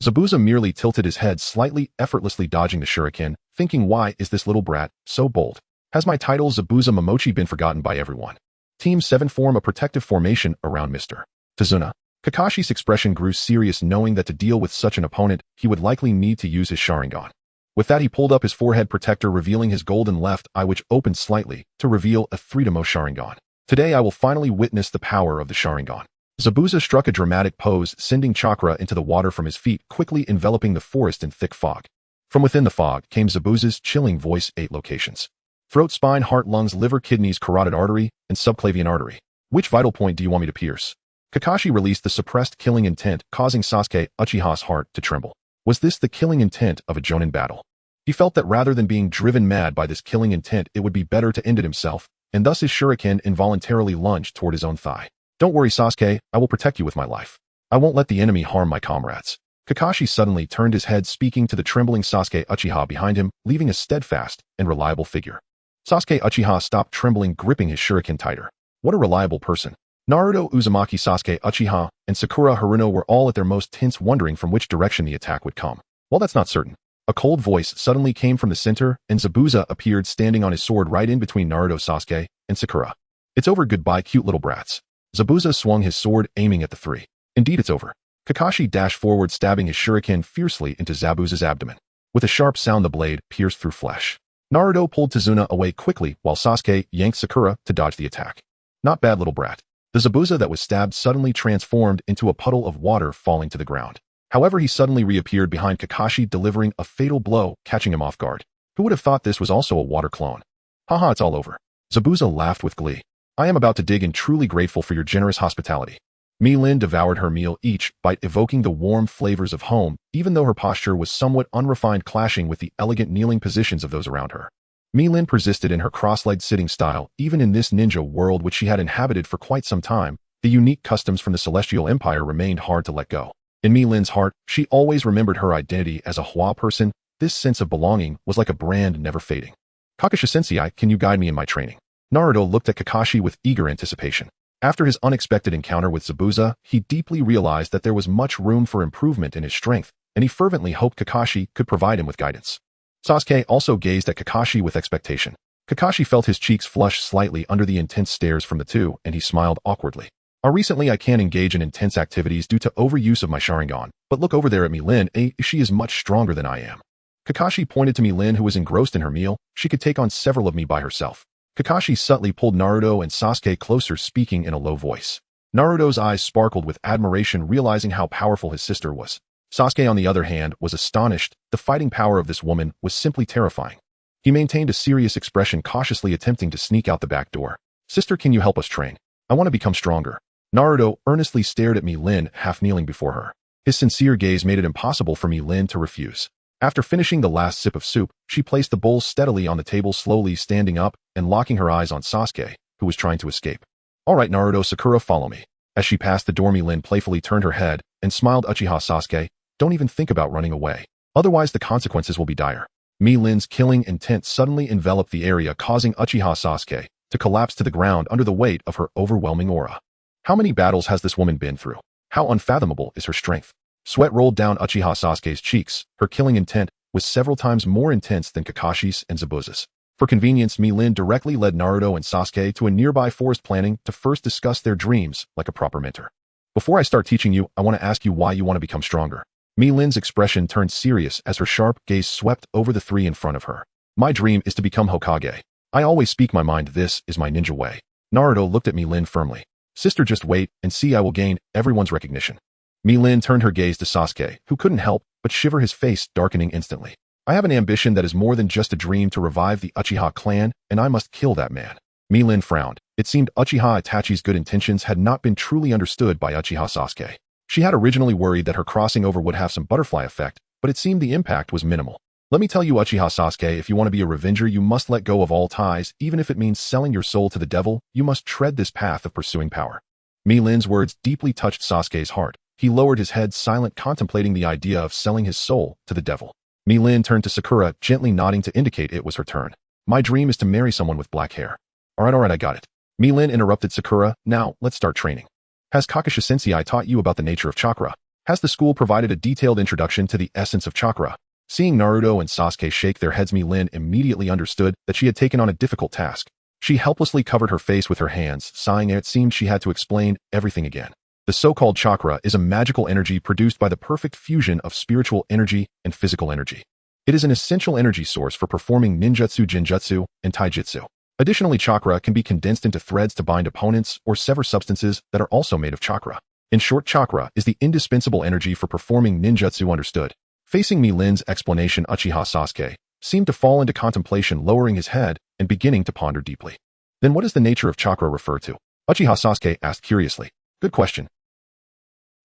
Zabuza merely tilted his head slightly, effortlessly dodging the shuriken, thinking, why is this little brat so bold? Has my title Zabuza Momochi been forgotten by everyone? Team 7 form a protective formation around Mr. Tazuna. Kakashi's expression grew serious, knowing that to deal with such an opponent, he would likely need to use his Sharingan. With that, he pulled up his forehead protector, revealing his golden left eye, which opened slightly to reveal a 3-demo Sharingan. Today I will finally witness the power of the Sharingan. Zabuza struck a dramatic pose, sending chakra into the water from his feet, quickly enveloping the forest in thick fog. From within the fog came Zabuza's chilling voice: 8 locations. Throat, spine, heart, lungs, liver, kidneys, carotid artery, and subclavian artery. Which vital point do you want me to pierce? Kakashi released the suppressed killing intent, causing Sasuke Uchiha's heart to tremble. Was this the killing intent of a jonin battle? He felt that rather than being driven mad by this killing intent, it would be better to end it himself, and thus his shuriken involuntarily lunged toward his own thigh. Don't worry, Sasuke, I will protect you with my life. I won't let the enemy harm my comrades. Kakashi suddenly turned his head, speaking to the trembling Sasuke Uchiha behind him, leaving a steadfast and reliable figure. Sasuke Uchiha stopped trembling, gripping his shuriken tighter. What a reliable person. Naruto, Uzumaki, Sasuke Uchiha, and Sakura Haruno were all at their most tense, wondering from which direction the attack would come. Well, that's not certain. A cold voice suddenly came from the center, and Zabuza appeared standing on his sword right in between Naruto, Sasuke, and Sakura. It's over, goodbye, cute little brats. Zabuza swung his sword, aiming at the 3. Indeed, it's over. Kakashi dashed forward, stabbing his shuriken fiercely into Zabuza's abdomen. With a sharp sound, the blade pierced through flesh. Naruto pulled Tazuna away quickly, while Sasuke yanked Sakura to dodge the attack. Not bad, little brat. The Zabuza that was stabbed suddenly transformed into a puddle of water, falling to the ground. However, he suddenly reappeared behind Kakashi, delivering a fatal blow, catching him off guard. Who would have thought this was also a water clone? Haha, it's all over. Zabuza laughed with glee. I am about to dig in, truly grateful for your generous hospitality. Mi-Lin devoured her meal, each bite evoking the warm flavors of home, even though her posture was somewhat unrefined, clashing with the elegant kneeling positions of those around her. Mi-Lin persisted in her cross-legged sitting style, even in this ninja world which she had inhabited for quite some time. The unique customs from the Celestial Empire remained hard to let go. In Mi-Lin's heart, she always remembered her identity as a Hua person. This sense of belonging was like a brand never fading. Kakashi-sensei, can you guide me in my training? Naruto looked at Kakashi with eager anticipation. After his unexpected encounter with Zabuza, he deeply realized that there was much room for improvement in his strength, and he fervently hoped Kakashi could provide him with guidance. Sasuke also gazed at Kakashi with expectation. Kakashi felt his cheeks flush slightly under the intense stares from the two, and he smiled awkwardly. Recently I can't engage in intense activities due to overuse of my Sharingan, but look over there at Mi-Lin, she is much stronger than I am. Kakashi pointed to Mi-Lin, who was engrossed in her meal. She could take on several of me by herself. Kakashi subtly pulled Naruto and Sasuke closer, speaking in a low voice. Naruto's eyes sparkled with admiration, realizing how powerful his sister was. Sasuke, on the other hand, was astonished. The fighting power of this woman was simply terrifying. He maintained a serious expression, cautiously attempting to sneak out the back door. Sister, can you help us train? I want to become stronger. Naruto earnestly stared at Mi-Lin, half kneeling before her. His sincere gaze made it impossible for Mi-Lin to refuse. After finishing the last sip of soup, she placed the bowl steadily on the table, slowly standing up and locking her eyes on Sasuke, who was trying to escape. All right, Naruto, Sakura, follow me. As she passed the door, Mi-Lin playfully turned her head and smiled. Uchiha Sasuke, don't even think about running away. Otherwise, the consequences will be dire. Mi-Lin's killing intent suddenly enveloped the area, causing Uchiha Sasuke to collapse to the ground under the weight of her overwhelming aura. How many battles has this woman been through? How unfathomable is her strength? Sweat rolled down Uchiha Sasuke's cheeks. Her killing intent was several times more intense than Kakashi's and Zabuza's. For convenience, Mi-Lin directly led Naruto and Sasuke to a nearby forest, planning to first discuss their dreams like a proper mentor. Before I start teaching you, I want to ask you why you want to become stronger. Mi-Lin's expression turned serious as her sharp gaze swept over the 3 in front of her. My dream is to become Hokage. I always speak my mind. This is my ninja way. Naruto looked at Mi-Lin firmly. Sister, just wait and see. I will gain everyone's recognition. Mi-Lin turned her gaze to Sasuke, who couldn't help but shiver, his face darkening instantly. I have an ambition that is more than just a dream to revive the Uchiha clan, and I must kill that man. Milin frowned. It seemed Uchiha Itachi's good intentions had not been truly understood by Uchiha Sasuke. She had originally worried that her crossing over would have some butterfly effect, but it seemed the impact was minimal. Let me tell you, Uchiha Sasuke, if you want to be a revenger, you must let go of all ties, even if it means selling your soul to the devil. You must tread this path of pursuing power. Milin's words deeply touched Sasuke's heart. He lowered his head, silent, contemplating the idea of selling his soul to the devil. Milin turned to Sakura, gently nodding to indicate it was her turn. My dream is to marry someone with black hair. Alright, I got it. Milin interrupted Sakura. Now, let's start training. Has Kakashi Sensei taught you about the nature of chakra? Has the school provided a detailed introduction to the essence of chakra? Seeing Naruto and Sasuke shake their heads, Milin immediately understood that she had taken on a difficult task. She helplessly covered her face with her hands, sighing, and it seemed she had to explain everything again. The so-called chakra is a magical energy produced by the perfect fusion of spiritual energy and physical energy. It is an essential energy source for performing ninjutsu, genjutsu, and taijutsu. Additionally, chakra can be condensed into threads to bind opponents or sever substances that are also made of chakra. In short, chakra is the indispensable energy for performing ninjutsu. Understood. Facing Milin's explanation, Uchiha Sasuke seemed to fall into contemplation, lowering his head and beginning to ponder deeply. Then what does the nature of chakra refer to? Uchiha Sasuke asked curiously. Good question.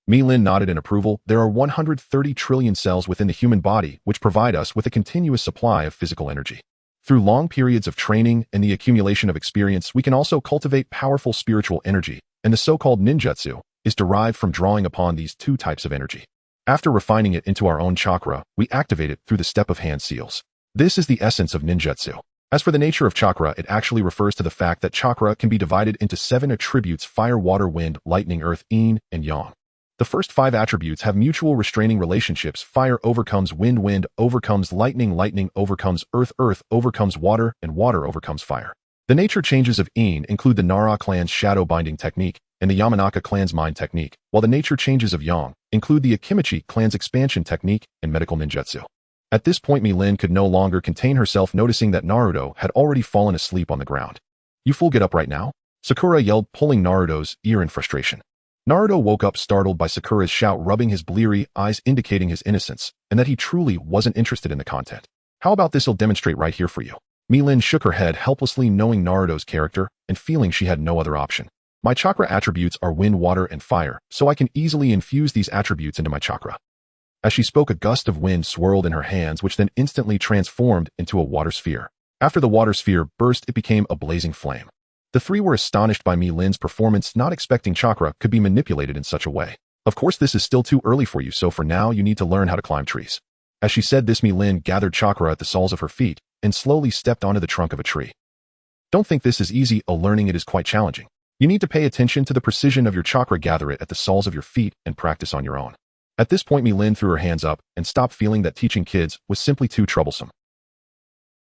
Milin nodded in approval. There are 130 trillion cells within the human body which provide us with a continuous supply of physical energy. Through long periods of training and the accumulation of experience, we can also cultivate powerful spiritual energy, and the so-called ninjutsu is derived from drawing upon these two types of energy. After refining it into our own chakra, we activate it through the step of hand seals. This is the essence of ninjutsu. As for the nature of chakra, it actually refers to the fact that chakra can be divided into 7 attributes: fire, water, wind, lightning, earth, yin, and yang. The first 5 attributes have mutual restraining relationships. Fire overcomes wind, wind overcomes lightning, lightning overcomes earth, earth overcomes water, and water overcomes fire. The nature changes of yin include the Nara clan's shadow binding technique and the Yamanaka clan's mind technique, while the nature changes of yang include the Akimichi clan's expansion technique and medical ninjutsu. At this point, Milin could no longer contain herself, noticing that Naruto had already fallen asleep on the ground. You fool, get up right now! Sakura yelled, pulling Naruto's ear in frustration. Naruto woke up startled by Sakura's shout, rubbing his bleary eyes indicating his innocence and that he truly wasn't interested in the content. How about this? I'll demonstrate right here for you. Milin shook her head helplessly, knowing Naruto's character and feeling she had no other option. My chakra attributes are wind, water, and fire, so I can easily infuse these attributes into my chakra. As she spoke, a gust of wind swirled in her hands, which then instantly transformed into a water sphere. After the water sphere burst, it became a blazing flame. The three were astonished by Milin's performance, not expecting chakra could be manipulated in such a way. Of course, this is still too early for you, so for now you need to learn how to climb trees. As she said this, Milin gathered chakra at the soles of her feet and slowly stepped onto the trunk of a tree. Don't think this is easy, learning it is quite challenging. You need to pay attention to the precision of your chakra, gather it at the soles of your feet, and practice on your own. At this point, Milin threw her hands up and stopped, feeling that teaching kids was simply too troublesome.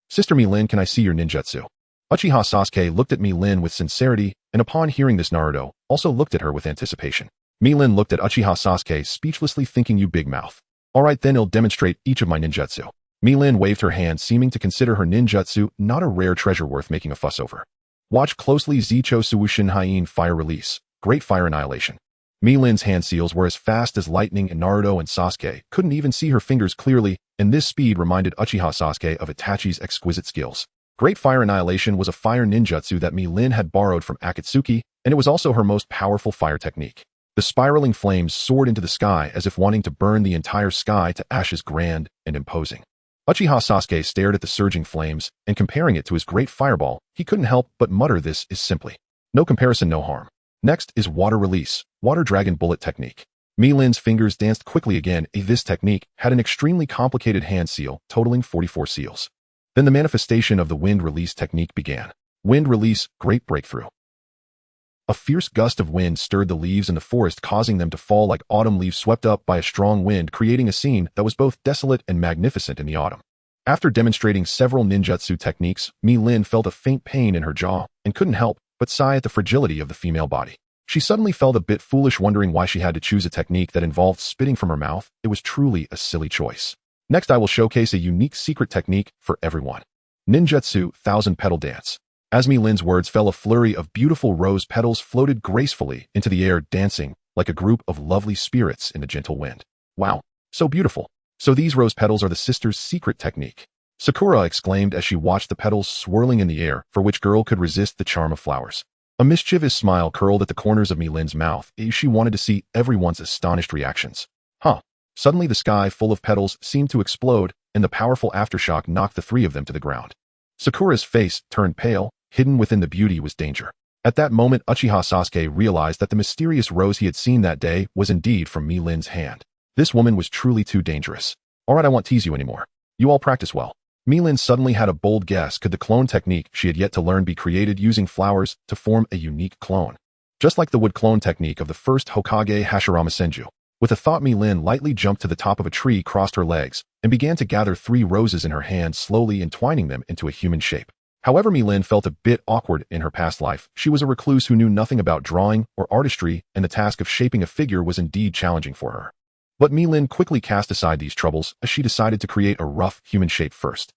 Sister Milin, can I see your ninjutsu? Uchiha Sasuke looked at Milin with sincerity, and upon hearing this, Naruto also looked at her with anticipation. Milin looked at Uchiha Sasuke speechlessly, thinking, you big mouth. Alright then, I'll demonstrate each of my ninjutsu. Milin waved her hand, seeming to consider her ninjutsu not a rare treasure worth making a fuss over. Watch closely. Zicho Suushin Hien Fire Release. Great Fire Annihilation. Milin's hand seals were as fast as lightning, and Naruto and Sasuke couldn't even see her fingers clearly, and this speed reminded Uchiha Sasuke of Itachi's exquisite skills. Great Fire Annihilation was a fire ninjutsu that Milin had borrowed from Akatsuki, and it was also her most powerful fire technique. The spiraling flames soared into the sky as if wanting to burn the entire sky to ashes, grand and imposing. Uchiha Sasuke stared at the surging flames, and comparing it to his great fireball, he couldn't help but mutter, this is simply no comparison, no harm. Next is Water Release, Water Dragon Bullet Technique. Milin's fingers danced quickly again. This technique had an extremely complicated hand seal, totaling 44 seals. Then the manifestation of the Wind Release technique began. Wind Release, Great Breakthrough. A fierce gust of wind stirred the leaves in the forest, causing them to fall like autumn leaves swept up by a strong wind, creating a scene that was both desolate and magnificent in the autumn. After demonstrating several ninjutsu techniques, Milin felt a faint pain in her jaw and couldn't help but sigh at the fragility of the female body. She suddenly felt a bit foolish, wondering why she had to choose a technique that involved spitting from her mouth. It was truly a silly choice. Next, I will showcase a unique secret technique for everyone. Ninjutsu Thousand Petal Dance. As Milin's words fell, a flurry of beautiful rose petals floated gracefully into the air, dancing like a group of lovely spirits in the gentle wind. Wow, so beautiful. So these rose petals are the sisters' secret technique. Sakura exclaimed as she watched the petals swirling in the air, for which girl could resist the charm of flowers. A mischievous smile curled at the corners of Mi-Lin's mouth as she wanted to see everyone's astonished reactions. Suddenly the sky full of petals seemed to explode, and the powerful aftershock knocked the three of them to the ground. Sakura's face turned pale, hidden within the beauty was danger. At that moment Uchiha Sasuke realized that the mysterious rose he had seen that day was indeed from Mi-Lin's hand. This woman was truly too dangerous. Alright, I won't tease you anymore. You all practice well. Mi-Lin suddenly had a bold guess. Could the clone technique she had yet to learn be created using flowers to form a unique clone? Just like the wood clone technique of the first Hokage Hashirama Senju. With a thought, Mi-Lin lightly jumped to the top of a tree, crossed her legs, and began to gather 3 roses in her hand, slowly entwining them into a human shape. However, Mi-Lin felt a bit awkward in her past life. She was a recluse who knew nothing about drawing or artistry, and the task of shaping a figure was indeed challenging for her. But Mi-Lin quickly cast aside these troubles as she decided to create a rough human shape first.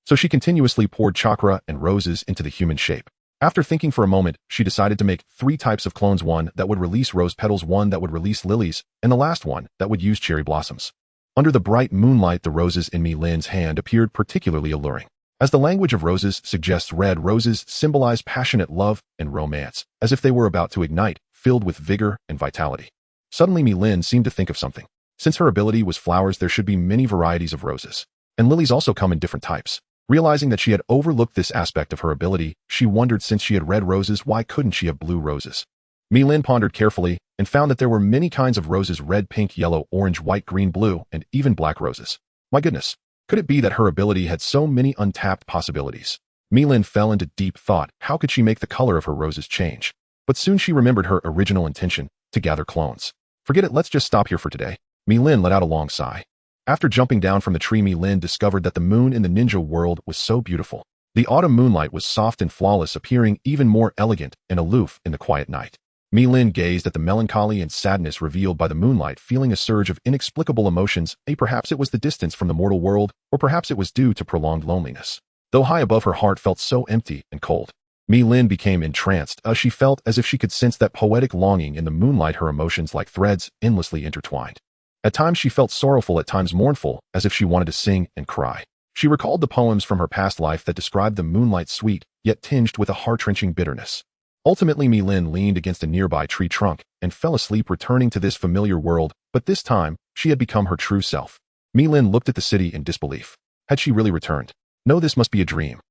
So she continuously poured chakra and roses into the human shape. After thinking for a moment, she decided to make 3 types of clones, one that would release rose petals, one that would release lilies, and the last one that would use cherry blossoms. Under the bright moonlight, the roses in Mi-Lin's hand appeared particularly alluring. As the language of roses suggests, red roses symbolize passionate love and romance, as if they were about to ignite, filled with vigor and vitality. Suddenly Mi-Lin seemed to think of something. Since her ability was flowers, there should be many varieties of roses. And lilies also come in different types. Realizing that she had overlooked this aspect of her ability, she wondered, since she had red roses, why couldn't she have blue roses? Mi-Lin pondered carefully and found that there were many kinds of roses: red, pink, yellow, orange, white, green, blue, and even black roses. My goodness, could it be that her ability had so many untapped possibilities? Mi-Lin fell into deep thought. How could she make the color of her roses change? But soon she remembered her original intention, to gather clones. Forget it, let's just stop here for today. Mi-Lin let out a long sigh. After jumping down from the tree, Mi-Lin discovered that the moon in the ninja world was so beautiful. The autumn moonlight was soft and flawless, appearing even more elegant and aloof in the quiet night. Mi-Lin gazed at the melancholy and sadness revealed by the moonlight, feeling a surge of inexplicable emotions. Perhaps it was the distance from the mortal world, or perhaps it was due to prolonged loneliness. Though high above, her heart felt so empty and cold. Mi-Lin became entranced as she felt as if she could sense that poetic longing in the moonlight, her emotions like threads endlessly intertwined. At times she felt sorrowful, at times mournful, as if she wanted to sing and cry. She recalled the poems from her past life that described the moonlight, sweet, yet tinged with a heart-wrenching bitterness. Ultimately, Mi-Lin leaned against a nearby tree trunk and fell asleep, returning to this familiar world, but this time, she had become her true self. Mi-Lin looked at the city in disbelief. Had she really returned? No, this must be a dream.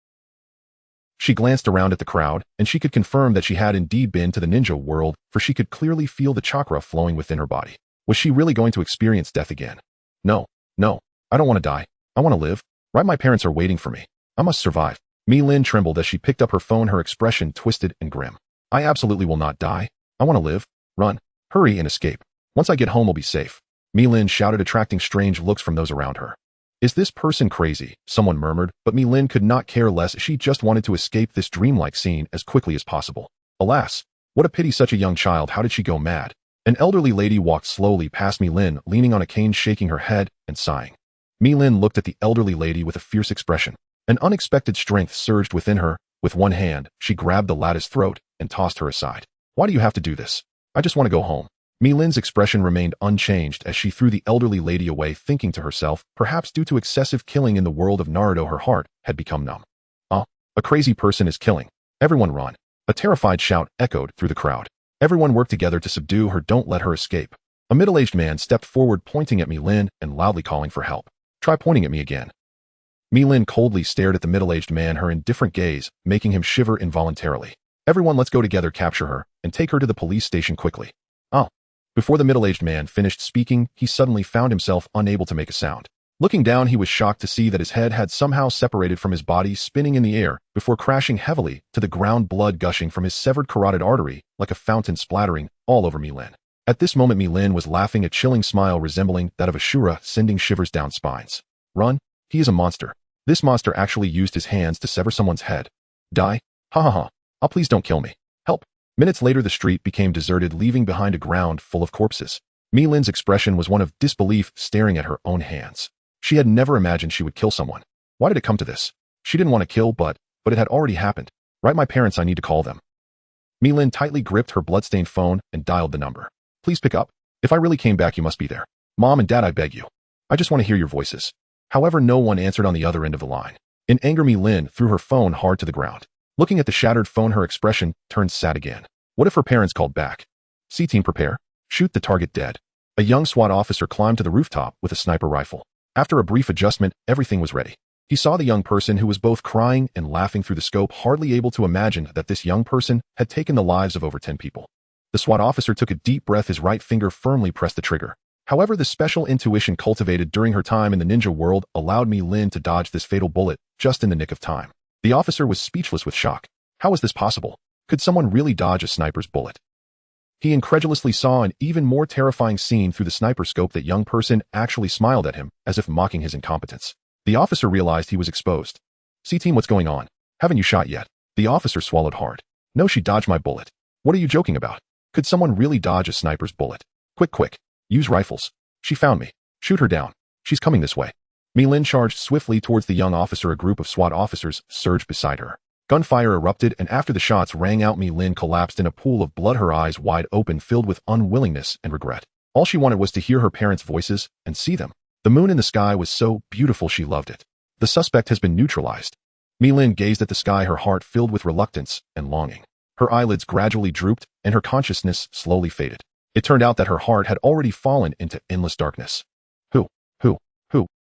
She glanced around at the crowd, and she could confirm that she had indeed been to the ninja world, for she could clearly feel the chakra flowing within her body. Was she really going to experience death again? No, I don't want to die. I want to live. Right, my parents are waiting for me. I must survive. Mi-Lin trembled as she picked up her phone, her expression twisted and grim. I absolutely will not die. I want to live. Run. Hurry and escape. Once I get home, I'll be safe. Mi-Lin shouted, attracting strange looks from those around her. Is this person crazy? Someone murmured, but Mi-Lin could not care less. She just wanted to escape this dreamlike scene as quickly as possible. Alas, what a pity, such a young child. How did she go mad? An elderly lady walked slowly past Mi-Lin, leaning on a cane, shaking her head and sighing. Mi-Lin looked at the elderly lady with a fierce expression. An unexpected strength surged within her. With one hand, she grabbed the lady's throat and tossed her aside. Why do you have to do this? I just want to go home. Mi-Lin's expression remained unchanged as she threw the elderly lady away, thinking to herself, perhaps due to excessive killing in the world of Naruto, her heart had become numb. A crazy person is killing. Everyone run. A terrified shout echoed through the crowd. Everyone worked together to subdue her. Don't let her escape. A middle-aged man stepped forward, pointing at Mi-Lin and loudly calling for help. Try pointing at me again. Mi-Lin coldly stared at the middle-aged man, her indifferent gaze making him shiver involuntarily. Everyone, let's go together, capture her, and take her to the police station quickly. Before the middle-aged man finished speaking, he suddenly found himself unable to make a sound. Looking down, he was shocked to see that his head had somehow separated from his body, spinning in the air before crashing heavily to the ground, blood gushing from his severed carotid artery like a fountain, splattering all over Mi-Lin. At this moment, Mi-Lin was laughing, a chilling smile resembling that of Asura, sending shivers down spines. Run? He is a monster. This monster actually used his hands to sever someone's head. Die? Ha ha ha. Oh, please don't kill me. Help. Minutes later, the street became deserted, leaving behind a ground full of corpses. Mi-Lin's expression was one of disbelief, staring at her own hands. She had never imagined she would kill someone. Why did it come to this? She didn't want to kill, but it had already happened. Right, my parents, I need to call them. Mi-Lin tightly gripped her bloodstained phone and dialed the number. Please pick up. If I really came back, you must be there. Mom and Dad, I beg you. I just want to hear your voices. However, no one answered on the other end of the line. In anger, Lin threw her phone hard to the ground. Looking at the shattered phone, her expression turned sad again. What if her parents called back? C-Team, prepare. Shoot the target dead. A young SWAT officer climbed to the rooftop with a sniper rifle. After a brief adjustment, everything was ready. He saw the young person who was both crying and laughing through the scope, hardly able to imagine that this young person had taken the lives of over 10 people. The SWAT officer took a deep breath, his right finger firmly pressed the trigger. However, the special intuition cultivated during her time in the ninja world allowed Lin to dodge this fatal bullet just in the nick of time. The officer was speechless with shock. How was this possible? Could someone really dodge a sniper's bullet? He incredulously saw an even more terrifying scene through the sniper scope. That young person actually smiled at him, as if mocking his incompetence. The officer realized he was exposed. C-Team, what's going on? Haven't you shot yet? The officer swallowed hard. No, she dodged my bullet. What are you joking about? Could someone really dodge a sniper's bullet? Quick. Use rifles. She found me. Shoot her down. She's coming this way. Lin charged swiftly towards the young officer. A group of SWAT officers surged beside her. Gunfire erupted, and after the shots rang out, Lin collapsed in a pool of blood, her eyes wide open, filled with unwillingness and regret. All she wanted was to hear her parents' voices and see them. The moon in the sky was so beautiful, she loved it. The suspect has been neutralized. Lin gazed at the sky, her heart filled with reluctance and longing. Her eyelids gradually drooped, and her consciousness slowly faded. It turned out that her heart had already fallen into endless darkness. Who?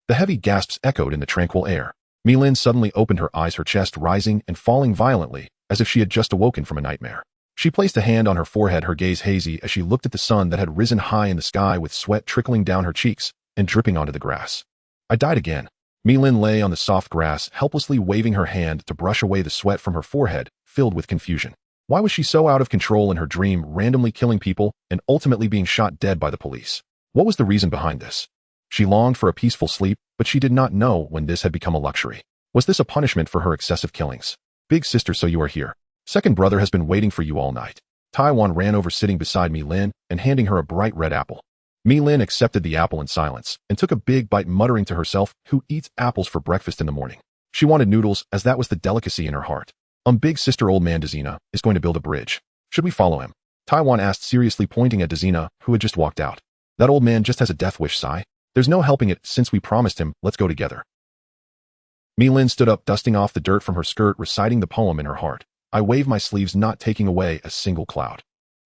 The heavy gasps echoed in the tranquil air. Lin suddenly opened her eyes, her chest rising and falling violently, as if she had just awoken from a nightmare. She placed a hand on her forehead, her gaze hazy as she looked at the sun that had risen high in the sky, with sweat trickling down her cheeks and dripping onto the grass. I died again. Lin lay on the soft grass, helplessly waving her hand to brush away the sweat from her forehead, filled with confusion. Why was she so out of control in her dream, randomly killing people and ultimately being shot dead by the police? What was the reason behind this? She longed for a peaceful sleep, but she did not know when this had become a luxury. Was this a punishment for her excessive killings? Big sister, so you are here. Second brother has been waiting for you all night. Taiwan ran over, sitting beside Lin and handing her a bright red apple. Lin accepted the apple in silence and took a big bite, muttering to herself, who eats apples for breakfast in the morning? She wanted noodles, as that was the delicacy in her heart. Big sister, old man Dezina is going to build a bridge. Should we follow him? Taiwan asked, seriously pointing at Dezina, who had just walked out. That old man just has a death wish, sigh. There's no helping it, since we promised him. Let's go together. Lin stood up, dusting off the dirt from her skirt, reciting the poem in her heart. I wave my sleeves, not taking away a single cloud.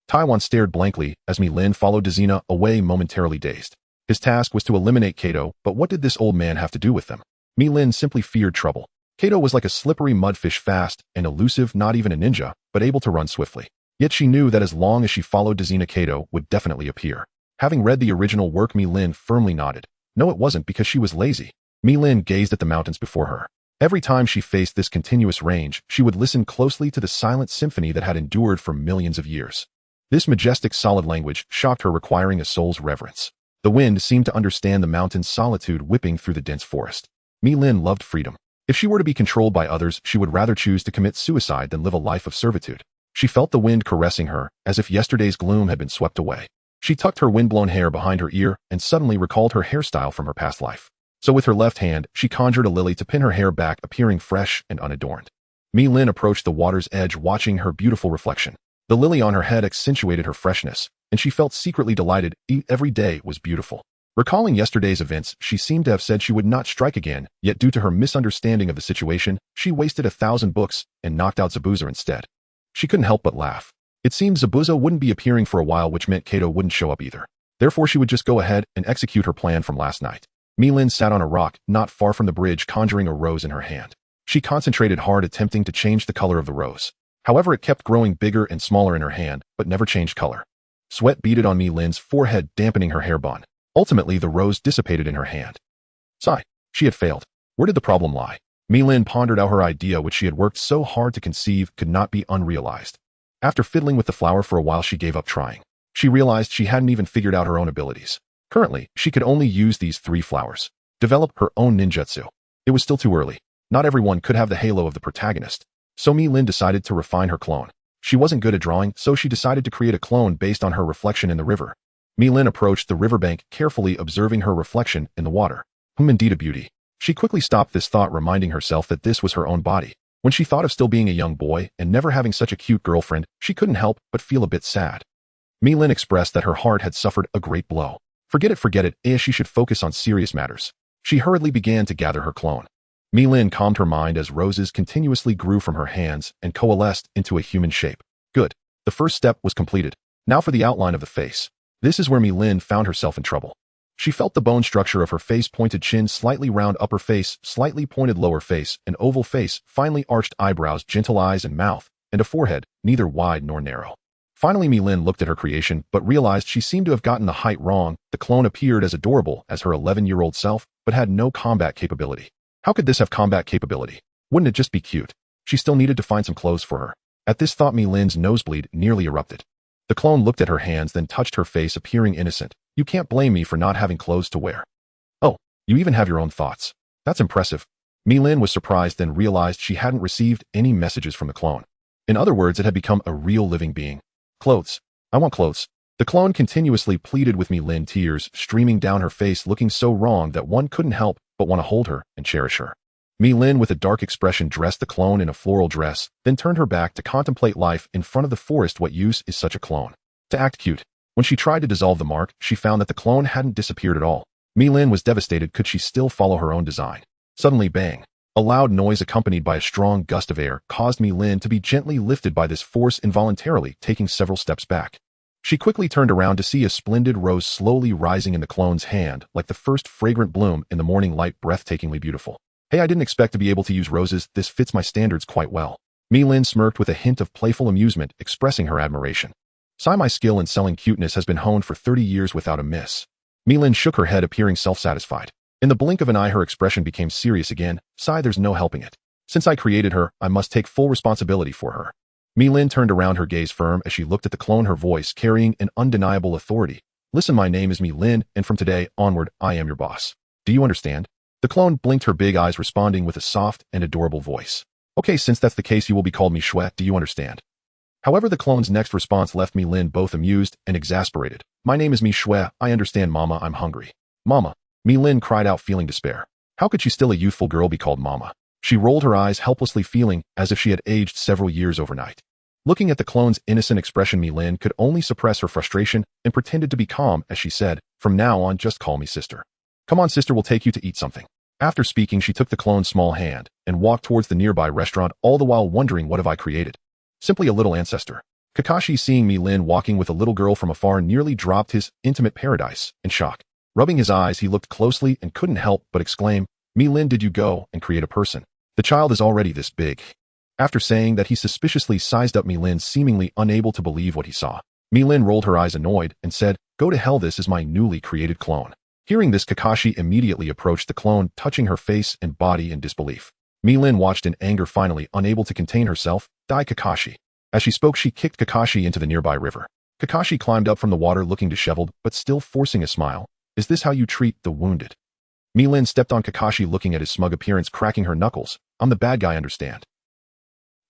Taiwan stared blankly as Lin followed Dezina away, momentarily dazed. His task was to eliminate Kato, but what did this old man have to do with them? Lin simply feared trouble. Kato was like a slippery mudfish, fast and elusive, not even a ninja, but able to run swiftly. Yet she knew that as long as she followed Dezina, Kato would definitely appear. Having read the original work, Lin firmly nodded. No, it wasn't because she was lazy. Lin gazed at the mountains before her. Every time she faced this continuous range, she would listen closely to the silent symphony that had endured for millions of years. This majestic, solid language shocked her, requiring a soul's reverence. The wind seemed to understand the mountain's solitude, whipping through the dense forest. Lin loved freedom. If she were to be controlled by others, she would rather choose to commit suicide than live a life of servitude. She felt the wind caressing her, as if yesterday's gloom had been swept away. She tucked her windblown hair behind her ear and suddenly recalled her hairstyle from her past life. So with her left hand, she conjured a lily to pin her hair back, appearing fresh and unadorned. Lin approached the water's edge, watching her beautiful reflection. The lily on her head accentuated her freshness, and she felt secretly delighted. Every day was beautiful. Recalling yesterday's events, she seemed to have said she would not strike again, yet due to her misunderstanding of the situation, she wasted 1,000 books and knocked out Zabuza instead. She couldn't help but laugh. It seemed Zabuza wouldn't be appearing for a while, which meant Kato wouldn't show up either. Therefore, she would just go ahead and execute her plan from last night. Lin sat on a rock not far from the bridge, conjuring a rose in her hand. She concentrated hard, attempting to change the color of the rose. However, it kept growing bigger and smaller in her hand, but never changed color. Sweat beaded on Lin's forehead, dampening her hair bun. Ultimately, the rose dissipated in her hand. Sigh. She had failed. Where did the problem lie? Lin pondered out her idea, which she had worked so hard to conceive could not be unrealized. After fiddling with the flower for a while, she gave up trying. She realized she hadn't even figured out her own abilities. Currently, she could only use these 3 flowers. Develop her own ninjutsu. It was still too early. Not everyone could have the halo of the protagonist. So Lin decided to refine her clone. She wasn't good at drawing, so she decided to create a clone based on her reflection in the river. Lin approached the riverbank, carefully observing her reflection in the water. Indeed a beauty. She quickly stopped this thought, reminding herself that this was her own body. When she thought of still being a young boy and never having such a cute girlfriend, she couldn't help but feel a bit sad. Lin expressed that her heart had suffered a great blow. Forget it, she should focus on serious matters. She hurriedly began to gather her clone. Mi-Lin calmed her mind as roses continuously grew from her hands and coalesced into a human shape. Good. The first step was completed. Now for the outline of the face. This is where Mi-Lin found herself in trouble. She felt the bone structure of her face, pointed chin, slightly round upper face, slightly pointed lower face, an oval face, finely arched eyebrows, gentle eyes and mouth, and a forehead, neither wide nor narrow. Finally, Mi-Lin looked at her creation, but realized she seemed to have gotten the height wrong. The clone appeared as adorable as her 11-year-old self, but had no combat capability. How could this have combat capability? Wouldn't it just be cute? She still needed to find some clothes for her. At this thought, Mi-Lin's nosebleed nearly erupted. The clone looked at her hands, then touched her face, appearing innocent. You can't blame me for not having clothes to wear. Oh, you even have your own thoughts. That's impressive. Mi-Lin was surprised, then realized she hadn't received any messages from the clone. In other words, it had become a real living being. Clothes. I want clothes. The clone continuously pleaded with Mi-Lin, tears streaming down her face, looking so wrong that one couldn't help but want to hold her and cherish her. Mi-Lin, with a dark expression, dressed the clone in a floral dress, then turned her back to contemplate life in front of the forest. What use is such a clone? To act cute. When she tried to dissolve the mark, she found that the clone hadn't disappeared at all. Mi-Lin was devastated. Could she still follow her own design? Suddenly, bang. A loud noise accompanied by a strong gust of air caused Mi-Lin to be gently lifted by this force, involuntarily taking several steps back. She quickly turned around to see a splendid rose slowly rising in the clone's hand, like the first fragrant bloom in the morning light, breathtakingly beautiful. Hey, I didn't expect to be able to use roses. This fits my standards quite well. Mi-Lin smirked with a hint of playful amusement, expressing her admiration. Sigh, my skill in selling cuteness has been honed for 30 years without a miss. Mi-Lin shook her head, appearing self-satisfied. In the blink of an eye, her expression became serious again. Sigh, there's no helping it. Since I created her, I must take full responsibility for her. Mi-Lin turned around, her gaze firm as she looked at the clone, her voice carrying an undeniable authority. Listen, my name is Mi-Lin, and from today onward, I am your boss. Do you understand? The clone blinked her big eyes, responding with a soft and adorable voice. Okay, since that's the case, you will be called Mi-Shue. Do you understand? However, the clone's next response left Mi-Lin both amused and exasperated. My name is Mi-Shue. I understand, Mama. I'm hungry. Mama. Mi-Lin cried out, feeling despair. How could she, still a youthful girl, be called Mama? She rolled her eyes helplessly, feeling as if she had aged several years overnight. Looking at the clone's innocent expression, Mi-Lin could only suppress her frustration and pretended to be calm as she said, From now on, just call me sister. Come on, sister, we'll take you to eat something. After speaking, she took the clone's small hand and walked towards the nearby restaurant, all the while wondering, what have I created? Simply a little ancestor. Kakashi, seeing Mi-Lin walking with a little girl from afar, nearly dropped his intimate paradise in shock. Rubbing his eyes, he looked closely and couldn't help but exclaim, Mi-Lin, did you go and create a person? The child is already this big. After saying that, he suspiciously sized up Mi-Lin, seemingly unable to believe what he saw. Mi-Lin rolled her eyes, annoyed, and said, Go to hell, this is my newly created clone. Hearing this, Kakashi immediately approached the clone, touching her face and body in disbelief. Mi-Lin watched in anger, finally unable to contain herself. Die, Kakashi. As she spoke, she kicked Kakashi into the nearby river. Kakashi climbed up from the water, looking disheveled, but still forcing a smile. Is this how you treat the wounded? Mi-Lin stepped on Kakashi, looking at his smug appearance, cracking her knuckles. I'm the bad guy, understand?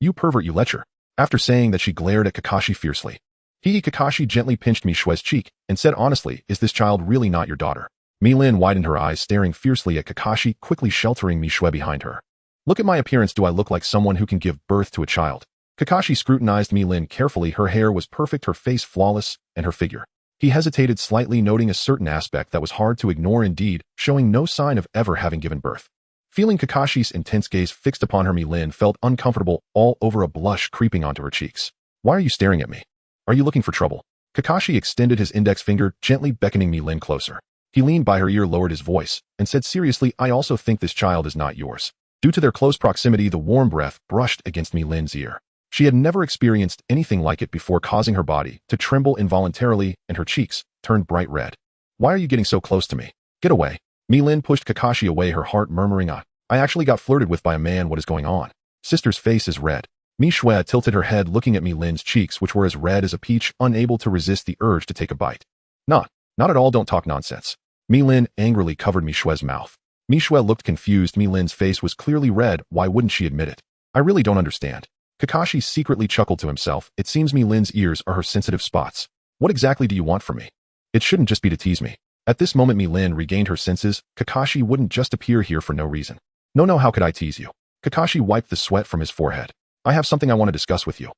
You pervert, you lecher. After saying that, she glared at Kakashi fiercely. Kakashi gently pinched Mi-Shue's cheek and said, honestly, is this child really not your daughter? Mi-Lin widened her eyes, staring fiercely at Kakashi, quickly sheltering Mi-Shue behind her. Look at my appearance. Do I look like someone who can give birth to a child? Kakashi scrutinized Mi-Lin carefully. Her hair was perfect, her face flawless, and her figure. He hesitated slightly, noting a certain aspect that was hard to ignore, indeed, showing no sign of ever having given birth. Feeling Kakashi's intense gaze fixed upon her, Mi-Lin felt uncomfortable, all over, a blush creeping onto her cheeks. Why are you staring at me? Are you looking for trouble? Kakashi extended his index finger, gently beckoning Mi-Lin closer. He leaned by her ear, lowered his voice, and said seriously, I also think this child is not yours. Due to their close proximity, the warm breath brushed against Mi-Lin's ear. She had never experienced anything like it before, causing her body to tremble involuntarily, and her cheeks turned bright red. Why are you getting so close to me? Get away. Mi-Lin pushed Kakashi away, her heart murmuring, I actually got flirted with by a man. What is going on? Sister's face is red. Mi-Shue tilted her head, looking at Mi-Lin's cheeks, which were as red as a peach, unable to resist the urge to take a bite. Not at all, don't talk nonsense. Mi-Lin angrily covered Mi-Shue's mouth. Mi-Shue looked confused. Mi-Lin's face was clearly red. Why wouldn't she admit it? I really don't understand. Kakashi secretly chuckled to himself. It seems Mi-Lin's ears are her sensitive spots. What exactly do you want from me? It shouldn't just be to tease me. At this moment, Mi-Lin regained her senses. Kakashi wouldn't just appear here for no reason. No, how could I tease you? Kakashi wiped the sweat from his forehead. I have something I want to discuss with you.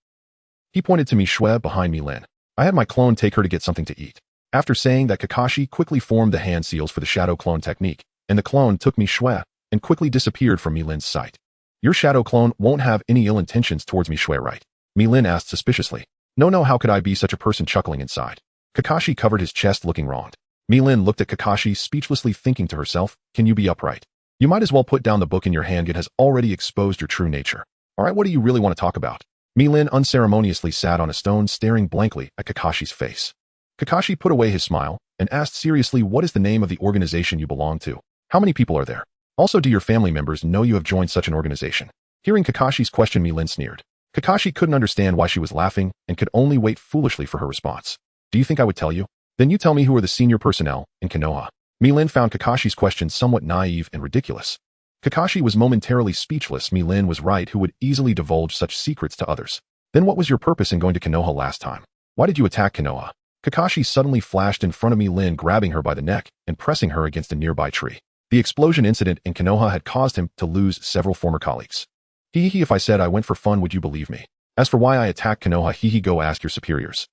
He pointed to Mi-Shue behind Mi-Lin. I had my clone take her to get something to eat. After saying that, Kakashi quickly formed the hand seals for the shadow clone technique, and the clone took me shue and quickly disappeared from Mi-Lin's sight. Your shadow clone won't have any ill intentions towards me, shue, right? Mi-Lin asked suspiciously. No, how could I be such a person, chuckling inside. Kakashi covered his chest, looking wronged. Mi-Lin looked at Kakashi, speechlessly, thinking to herself, can you be upright? You might as well put down the book in your hand. It has already exposed your true nature. Alright, what do you really want to talk about? Mi-Lin unceremoniously sat on a stone, staring blankly at Kakashi's face. Kakashi put away his smile and asked seriously, what is the name of the organization you belong to? How many people are there? Also, do your family members know you have joined such an organization? Hearing Kakashi's question, Mi-Lin sneered. Kakashi couldn't understand why she was laughing and could only wait foolishly for her response. Do you think I would tell you? Then you tell me who are the senior personnel in Konoha. Mi-Lin found Kakashi's question somewhat naive and ridiculous. Kakashi was momentarily speechless. Mi-Lin was right, who would easily divulge such secrets to others. Then what was your purpose in going to Konoha last time? Why did you attack Konoha? Kakashi suddenly flashed in front of Mi-Lin, grabbing her by the neck and pressing her against a nearby tree. The explosion incident in Konoha had caused him to lose several former colleagues. If I said I went for fun, would you believe me? As for why I attacked Konoha, go ask your superiors.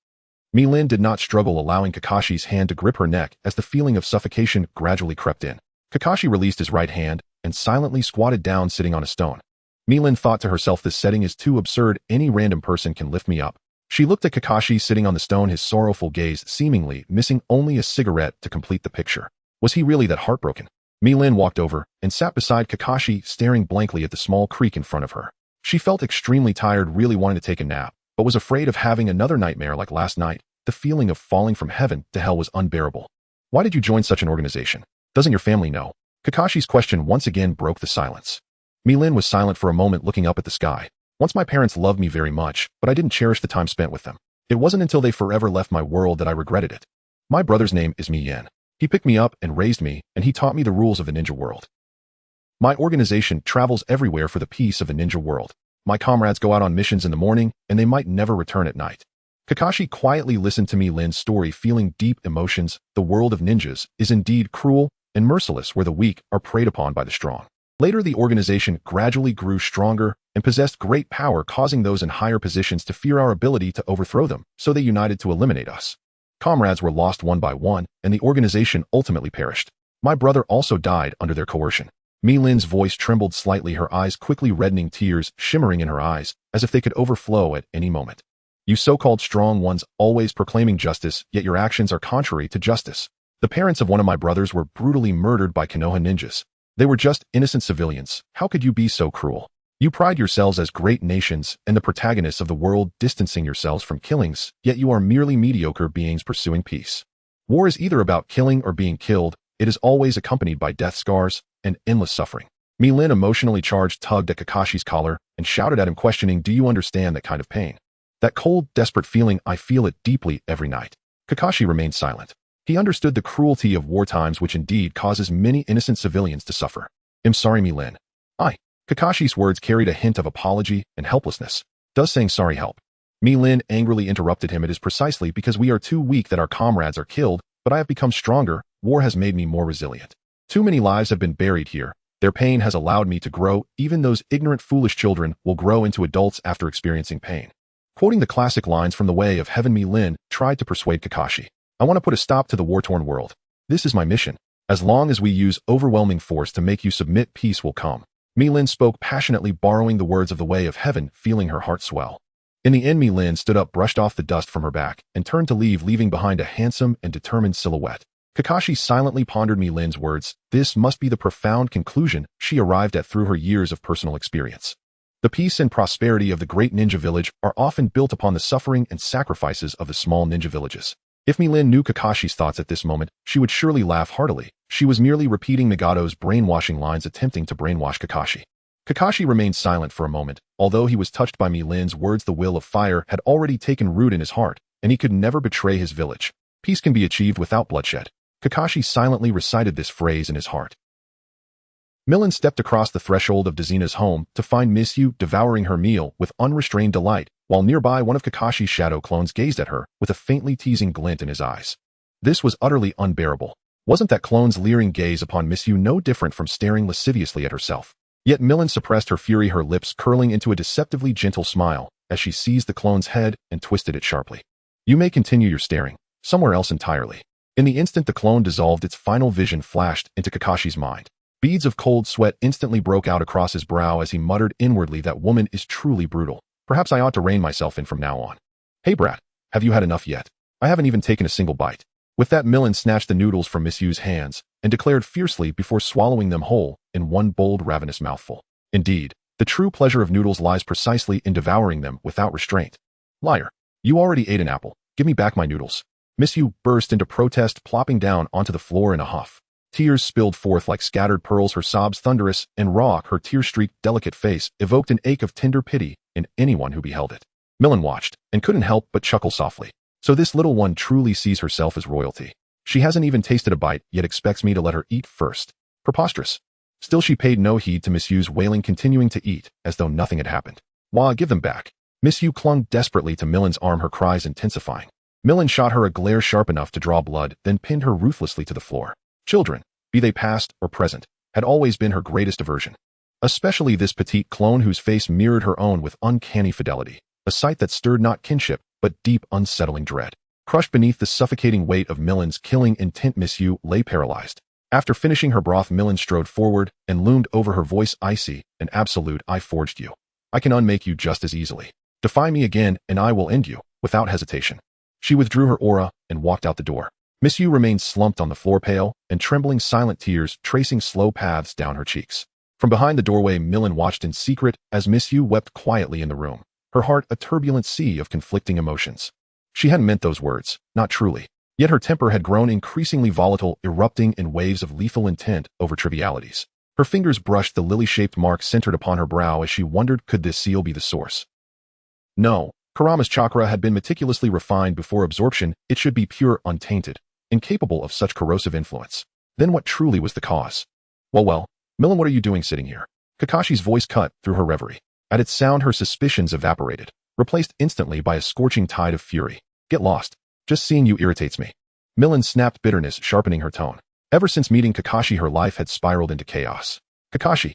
Mi-Lin did not struggle, allowing Kakashi's hand to grip her neck as the feeling of suffocation gradually crept in. Kakashi released his right hand and silently squatted down, sitting on a stone. Mi-Lin thought to herself, this setting is too absurd. Any random person can lift me up. She looked at Kakashi sitting on the stone, his sorrowful gaze seemingly missing only a cigarette to complete the picture. Was he really that heartbroken? Mi-Lin walked over and sat beside Kakashi, staring blankly at the small creek in front of her. She felt extremely tired, really wanting to take a nap, but was afraid of having another nightmare like last night. The feeling of falling from heaven to hell was unbearable. Why did you join such an organization? Doesn't your family know? Kakashi's question once again broke the silence. Mi-Lin was silent for a moment, looking up at the sky. Once my parents loved me very much, but I didn't cherish the time spent with them. It wasn't until they forever left my world that I regretted it. My brother's name is Mi-Yen. He picked me up and raised me, and he taught me the rules of the ninja world. My organization travels everywhere for the peace of the ninja world. My comrades go out on missions in the morning, and they might never return at night. Kakashi quietly listened to Mi-Lin's story, feeling deep emotions. The world of ninjas is indeed cruel and merciless, where the weak are preyed upon by the strong. Later, the organization gradually grew stronger and possessed great power, causing those in higher positions to fear our ability to overthrow them, so they united to eliminate us. Comrades were lost one by one, and the organization ultimately perished. My brother also died under their coercion. Mi-Lin's voice trembled slightly, her eyes quickly reddening, tears shimmering in her eyes, as if they could overflow at any moment. You so-called strong ones, always proclaiming justice, yet your actions are contrary to justice. The parents of one of my brothers were brutally murdered by Konoha ninjas. They were just innocent civilians. How could you be so cruel? You pride yourselves as great nations and the protagonists of the world, distancing yourselves from killings, yet you are merely mediocre beings pursuing peace. War is either about killing or being killed. It is always accompanied by death, scars, and endless suffering. Mi-Lin, emotionally charged, tugged at Kakashi's collar and shouted at him, questioning, do you understand that kind of pain? That cold, desperate feeling, I feel it deeply every night. Kakashi remained silent. He understood the cruelty of war times, which indeed causes many innocent civilians to suffer. I'm sorry, Mi-Lin. Kakashi's words carried a hint of apology and helplessness. Does saying sorry help? Mi-Lin angrily interrupted him. It is precisely because we are too weak that our comrades are killed, but I have become stronger. War has made me more resilient. Too many lives have been buried here. Their pain has allowed me to grow. Even those ignorant, foolish children will grow into adults after experiencing pain. Quoting the classic lines from The Way of Heaven, Mi-Lin tried to persuade Kakashi. I want to put a stop to the war-torn world. This is my mission. As long as we use overwhelming force to make you submit, peace will come. Mi-Lin spoke passionately, borrowing the words of The Way of Heaven, feeling her heart swell. In the end, Mi-Lin stood up, brushed off the dust from her back, and turned to leave, leaving behind a handsome and determined silhouette. Kakashi silently pondered Mi-Lin's words. This must be the profound conclusion she arrived at through her years of personal experience. The peace and prosperity of the great ninja village are often built upon the suffering and sacrifices of the small ninja villages. If Mi-Lin knew Kakashi's thoughts at this moment, she would surely laugh heartily. She was merely repeating Nagato's brainwashing lines, attempting to brainwash Kakashi. Kakashi remained silent for a moment. Although he was touched by Mi-Lin's words, the will of fire had already taken root in his heart, and he could never betray his village. Peace can be achieved without bloodshed. Kakashi silently recited this phrase in his heart. Mi-Lin stepped across the threshold of Dezina's home to find Miss Yu devouring her meal with unrestrained delight, while nearby one of Kakashi's shadow clones gazed at her with a faintly teasing glint in his eyes. This was utterly unbearable. Wasn't that clone's leering gaze upon Miss Yu no different from staring lasciviously at herself? Yet Mi-Lin suppressed her fury, her lips curling into a deceptively gentle smile as she seized the clone's head and twisted it sharply. You may continue your staring, somewhere else entirely. In the instant the clone dissolved, its final vision flashed into Kakashi's mind. Beads of cold sweat instantly broke out across his brow as he muttered inwardly, that woman is truly brutal. Perhaps I ought to rein myself in from now on. Hey brat, have you had enough yet? I haven't even taken a single bite. With that, Millen snatched the noodles from Miss Yu's hands and declared fiercely before swallowing them whole in one bold, ravenous mouthful. Indeed, the true pleasure of noodles lies precisely in devouring them without restraint. Liar. You already ate an apple. Give me back my noodles. Miss Yu burst into protest, plopping down onto the floor in a huff. Tears spilled forth like scattered pearls, her sobs thunderous and raw. Her tear-streaked, delicate face evoked an ache of tender pity in anyone who beheld it. Millen watched and couldn't help but chuckle softly. So this little one truly sees herself as royalty. She hasn't even tasted a bite, yet expects me to let her eat first. Preposterous. Still, she paid no heed to Miss Yu's wailing, continuing to eat as though nothing had happened. Why, give them back. Miss Yu clung desperately to Millen's arm, her cries intensifying. Millen shot her a glare sharp enough to draw blood, then pinned her ruthlessly to the floor. Children, be they past or present, had always been her greatest aversion. Especially this petite clone whose face mirrored her own with uncanny fidelity, a sight that stirred not kinship, but deep, unsettling dread. Crushed beneath the suffocating weight of Millen's killing intent, Miss Yu lay paralyzed. After finishing her broth, Millen strode forward and loomed over her, voice icy and absolute. I forged you. I can unmake you just as easily. Defy me again, and I will end you, without hesitation. She withdrew her aura and walked out the door. Miss Yu remained slumped on the floor, pale and trembling, silent tears tracing slow paths down her cheeks. From behind the doorway, Millen watched in secret as Miss Yu wept quietly in the room, her heart a turbulent sea of conflicting emotions. She hadn't meant those words, not truly. Yet her temper had grown increasingly volatile, erupting in waves of lethal intent over trivialities. Her fingers brushed the lily-shaped mark centered upon her brow as she wondered, could this seal be the source? No, Kurama's chakra had been meticulously refined before absorption. It should be pure, untainted, incapable of such corrosive influence. Then what truly was the cause? Well, Millen, what are you doing sitting here? Kakashi's voice cut through her reverie. At its sound, her suspicions evaporated, replaced instantly by a scorching tide of fury. Get lost. Just seeing you irritates me. Millen snapped, bitterness sharpening her tone. Ever since meeting Kakashi, her life had spiraled into chaos. Kakashi,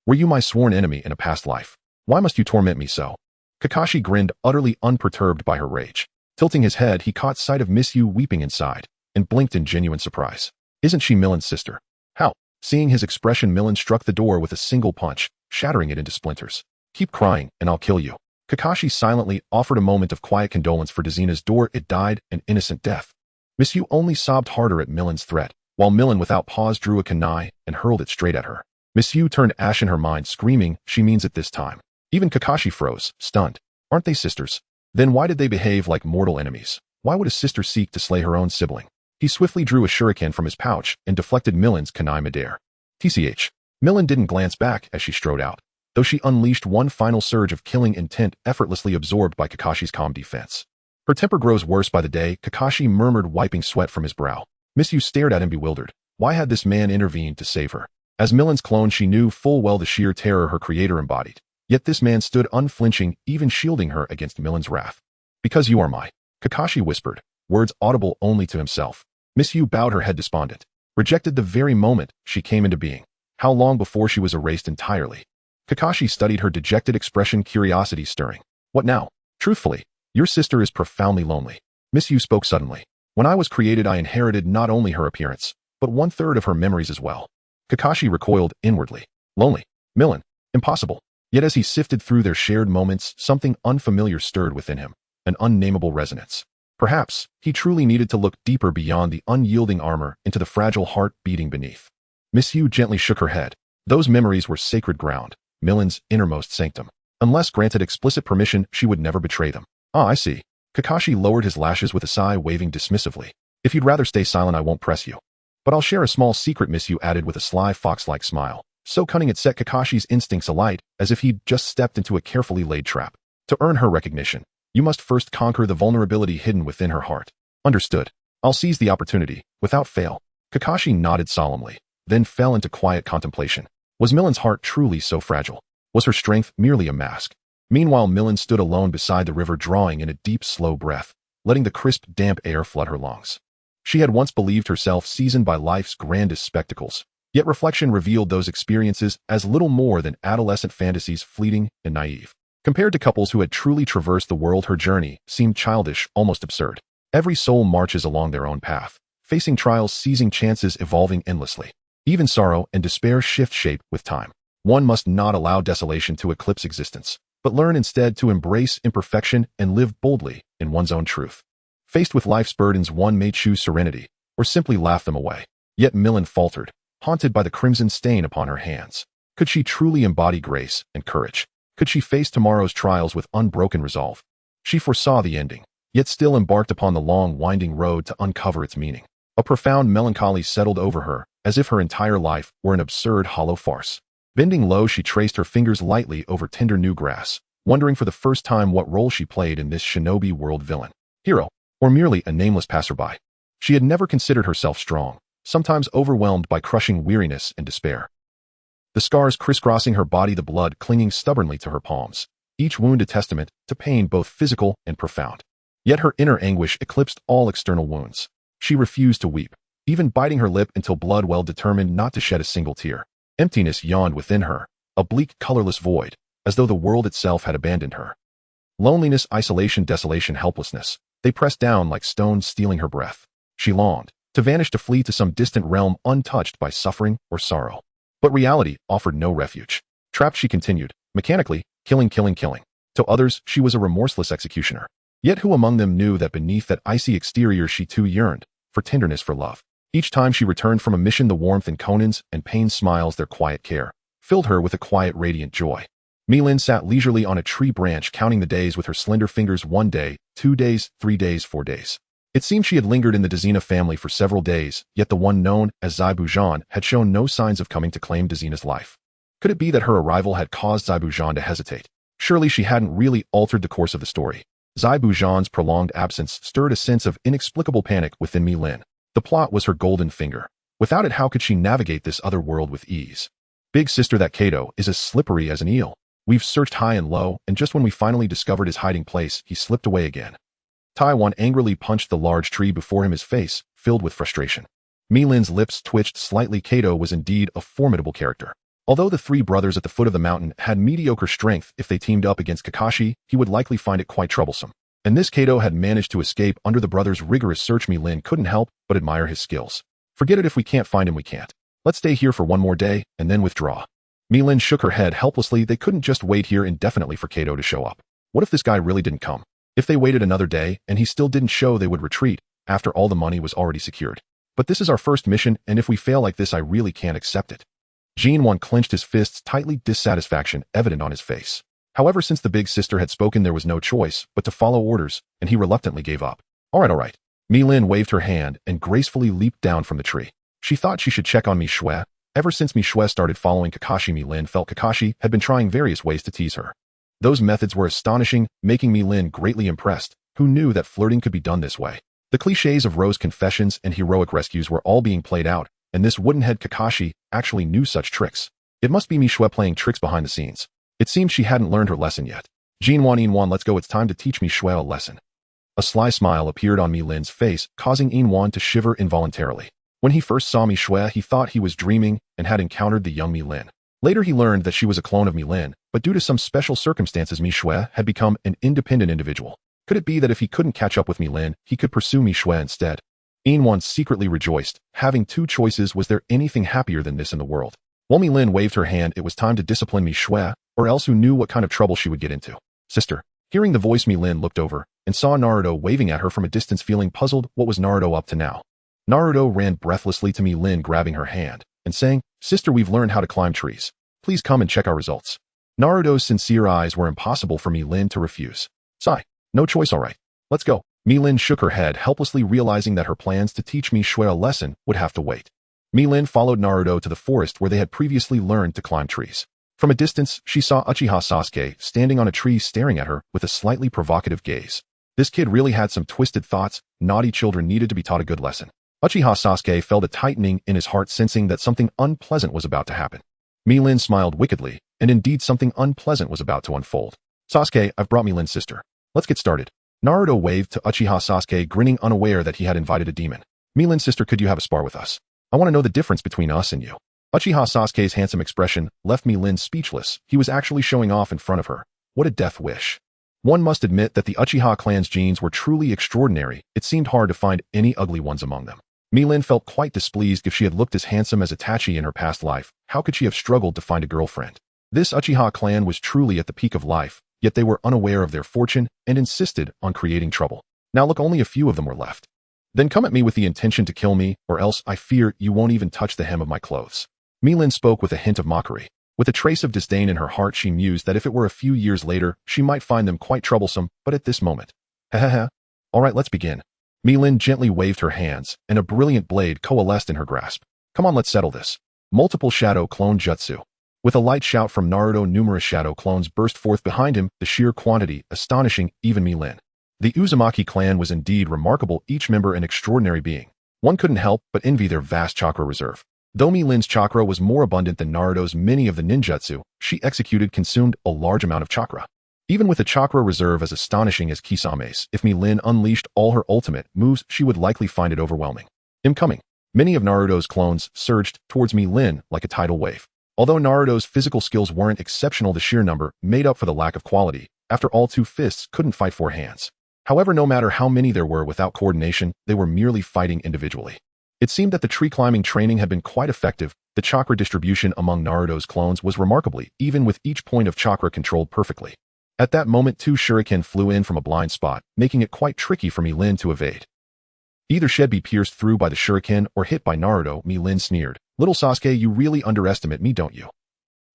were you my sworn enemy in a past life? Why must you torment me so? Kakashi grinned, utterly unperturbed by her rage. Tilting his head, he caught sight of Miss Yu weeping inside, and blinked in genuine surprise. Isn't she Millen's sister? How? Seeing his expression, Millen struck the door with a single punch, shattering it into splinters. Keep crying, and I'll kill you. Kakashi silently offered a moment of quiet condolence for Dezina's door. It died an innocent death. Miss Yu only sobbed harder at Millen's threat, while Millen without pause drew a kunai and hurled it straight at her. Miss Yu turned ash in her mind, screaming, she means it this time. Even Kakashi froze, stunned. Aren't they sisters? Then why did they behave like mortal enemies? Why would a sister seek to slay her own sibling? He swiftly drew a shuriken from his pouch and deflected Millen's kunai midair. TCH. Millen didn't glance back as she strode out, though she unleashed one final surge of killing intent, effortlessly absorbed by Kakashi's calm defense. Her temper grows worse by the day, Kakashi murmured, wiping sweat from his brow. Miss Yu stared at him, bewildered. Why had this man intervened to save her? As Millen's clone, she knew full well the sheer terror her creator embodied. Yet this man stood unflinching, even shielding her against Millen's wrath. Because you are my... Kakashi whispered, words audible only to himself. Miss Yu bowed her head, despondent. Rejected the very moment she came into being. How long before she was erased entirely? Kakashi studied her dejected expression, curiosity stirring. What now? Truthfully, your sister is profoundly lonely. Miss Yu spoke suddenly. When I was created, I inherited not only her appearance, but 1/3 of her memories as well. Kakashi recoiled inwardly. Lonely. Millen. Impossible. Yet as he sifted through their shared moments, something unfamiliar stirred within him, an unnameable resonance. Perhaps he truly needed to look deeper beyond the unyielding armor into the fragile heart beating beneath. Miss Yu gently shook her head. Those memories were sacred ground, Millen's innermost sanctum. Unless granted explicit permission, she would never betray them. Ah, I see. Kakashi lowered his lashes with a sigh, waving dismissively. If you'd rather stay silent, I won't press you. But I'll share a small secret, Miss Yu added with a sly fox-like smile. So cunning it set Kakashi's instincts alight, as if he'd just stepped into a carefully laid trap. To earn her recognition, you must first conquer the vulnerability hidden within her heart. Understood. I'll seize the opportunity, without fail. Kakashi nodded solemnly, then fell into quiet contemplation. Was Millen's heart truly so fragile? Was her strength merely a mask? Meanwhile, Millen stood alone beside the river, drawing in a deep, slow breath, letting the crisp, damp air flood her lungs. She had once believed herself seasoned by life's grandest spectacles, yet reflection revealed those experiences as little more than adolescent fantasies, fleeting and naive. Compared to couples who had truly traversed the world, her journey seemed childish, almost absurd. Every soul marches along their own path, facing trials, seizing chances, evolving endlessly. Even sorrow and despair shift shape with time. One must not allow desolation to eclipse existence, but learn instead to embrace imperfection and live boldly in one's own truth. Faced with life's burdens, one may choose serenity, or simply laugh them away. Yet Milan faltered, haunted by the crimson stain upon her hands. Could she truly embody grace and courage? Could she face tomorrow's trials with unbroken resolve? She foresaw the ending, yet still embarked upon the long, winding road to uncover its meaning. A profound melancholy settled over her, as if her entire life were an absurd, hollow farce. Bending low, she traced her fingers lightly over tender new grass, wondering for the first time what role she played in this shinobi world, villain, hero, or merely a nameless passerby. She had never considered herself strong, sometimes overwhelmed by crushing weariness and despair. The scars crisscrossing her body, the blood clinging stubbornly to her palms, each wound a testament to pain both physical and profound. Yet her inner anguish eclipsed all external wounds. She refused to weep, even biting her lip until blood welled, determined not to shed a single tear. Emptiness yawned within her, a bleak, colorless void, as though the world itself had abandoned her. Loneliness, isolation, desolation, helplessness, they pressed down like stones, stealing her breath. She longed to vanish, to flee to some distant realm untouched by suffering or sorrow. But reality offered no refuge. Trapped, she continued, mechanically, killing. To others, she was a remorseless executioner. Yet who among them knew that beneath that icy exterior she too yearned for tenderness, for love? Each time she returned from a mission, the warmth in Konan's and Pain's smiles, their quiet care, filled her with a quiet, radiant joy. Milan sat leisurely on a tree branch, counting the days with her slender fingers. 1 day, 2 days, 3 days, 4 days. It seemed she had lingered in the Dezina family for several days, yet the one known as Zaibujan had shown no signs of coming to claim Dezina's life. Could it be that her arrival had caused Zaibujan to hesitate? Surely she hadn't really altered the course of the story. Zaibujan's prolonged absence stirred a sense of inexplicable panic within Milan. The plot was her golden finger. Without it, how could she navigate this other world with ease? Big sister, that Kato is as slippery as an eel. We've searched high and low, and just when we finally discovered his hiding place, he slipped away again. Taiwan angrily punched the large tree before him, his face filled with frustration. Milan's lips twitched slightly. Kato was indeed a formidable character. Although the three brothers at the foot of the mountain had mediocre strength, if they teamed up against Kakashi, he would likely find it quite troublesome. And this Kato had managed to escape under the brothers' rigorous search. Milan couldn't help but admire his skills. Forget it, if we can't find him, we can't. Let's stay here for one more day, and then withdraw. Milan shook her head helplessly. They couldn't just wait here indefinitely for Kato to show up. What if this guy really didn't come? If they waited another day, and he still didn't show, they would retreat, after all the money was already secured. But this is our first mission, and if we fail like this, I really can't accept it. Jinwan clenched his fists tightly, dissatisfaction evident on his face. However, since the big sister had spoken, there was no choice but to follow orders, and he reluctantly gave up. All right. Milan waved her hand and gracefully leaped down from the tree. She thought she should check on Mishue. Ever since Mishue started following Kakashi, Milan felt Kakashi had been trying various ways to tease her. Those methods were astonishing, making Milan greatly impressed. Who knew that flirting could be done this way? The cliches of rose confessions and heroic rescues were all being played out, and this woodenhead Kakashi actually knew such tricks. It must be Mishue playing tricks behind the scenes. It seemed she hadn't learned her lesson yet. Inwan, let's go, it's time to teach Mishue a lesson. A sly smile appeared on Milan's face, causing Inwan to shiver involuntarily. When he first saw Mishue, he thought he was dreaming and had encountered the young Milan. Later he learned that she was a clone of Milan, but due to some special circumstances, Mishue had become an independent individual. Could it be that if he couldn't catch up with Milan, he could pursue Mishue instead? Inwan secretly rejoiced. Having two choices, was there anything happier than this in the world? While Milan waved her hand, it was time to discipline Mishue, or else who knew what kind of trouble she would get into. Sister. Hearing the voice, Milan looked over and saw Naruto waving at her from a distance. Feeling puzzled, what was Naruto up to now? Naruto ran breathlessly to Milan, grabbing her hand and saying, Sister, we've learned how to climb trees. Please come and check our results. Naruto's sincere eyes were impossible for Milan to refuse. Sigh. No choice, all right. Let's go. Milan shook her head helplessly, realizing that her plans to teach Mishue a lesson would have to wait. Milan followed Naruto to the forest where they had previously learned to climb trees. From a distance, she saw Uchiha Sasuke standing on a tree, staring at her with a slightly provocative gaze. This kid really had some twisted thoughts. Naughty children needed to be taught a good lesson. Uchiha Sasuke felt a tightening in his heart, sensing that something unpleasant was about to happen. Milan smiled wickedly, and indeed something unpleasant was about to unfold. Sasuke, I've brought Milan's sister. Let's get started. Naruto waved to Uchiha Sasuke, grinning, unaware that he had invited a demon. Milan's sister, could you have a spar with us? I want to know the difference between us and you. Uchiha Sasuke's handsome expression left Milan speechless. He was actually showing off in front of her. What a death wish. One must admit that the Uchiha clan's genes were truly extraordinary. It seemed hard to find any ugly ones among them. Milin felt quite displeased. If she had looked as handsome as Itachi in her past life, how could she have struggled to find a girlfriend? This Uchiha clan was truly at the peak of life, yet they were unaware of their fortune and insisted on creating trouble. Now look, only a few of them were left. Then come at me with the intention to kill me, or else I fear you won't even touch the hem of my clothes. Milin spoke with a hint of mockery. With a trace of disdain in her heart, she mused that if it were a few years later, she might find them quite troublesome, but at this moment. Ha. All right, let's begin. Milin gently waved her hands, and a brilliant blade coalesced in her grasp. Come on, let's settle this. Multiple shadow clone jutsu. With a light shout from Naruto, numerous shadow clones burst forth behind him, the sheer quantity astonishing even Milin. The Uzumaki clan was indeed remarkable, each member an extraordinary being. One couldn't help but envy their vast chakra reserve. Though Milin's chakra was more abundant than Naruto's, many of the ninjutsu she executed consumed a large amount of chakra. Even with a chakra reserve as astonishing as Kisame's, if Milin unleashed all her ultimate moves, she would likely find it overwhelming. Incoming. Many of Naruto's clones surged towards Milin like a tidal wave. Although Naruto's physical skills weren't exceptional, the sheer number made up for the lack of quality. After all, 2 fists couldn't fight 4 hands. However, no matter how many there were, without coordination, they were merely fighting individually. It seemed that the tree climbing training had been quite effective. The chakra distribution among Naruto's clones was remarkably even, with each point of chakra controlled perfectly. At that moment, 2 shuriken flew in from a blind spot, making it quite tricky for Milin to evade. Either she'd be pierced through by the shuriken or hit by Naruto. Milin sneered. Little Sasuke, you really underestimate me, don't you?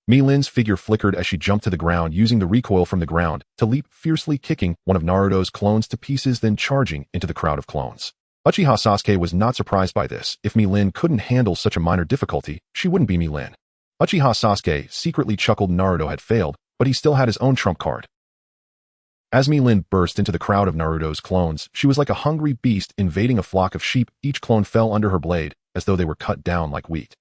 Milin's figure flickered as she jumped to the ground, using the recoil from the ground to leap fiercely, kicking one of Naruto's clones to pieces, then charging into the crowd of clones. Uchiha Sasuke was not surprised by this. If Milin couldn't handle such a minor difficulty, she wouldn't be Milin. Uchiha Sasuke secretly chuckled. Naruto had failed, but he still had his own trump card. As Milin burst into the crowd of Naruto's clones, she was like a hungry beast invading a flock of sheep. Each clone fell under her blade, as though they were cut down like wheat.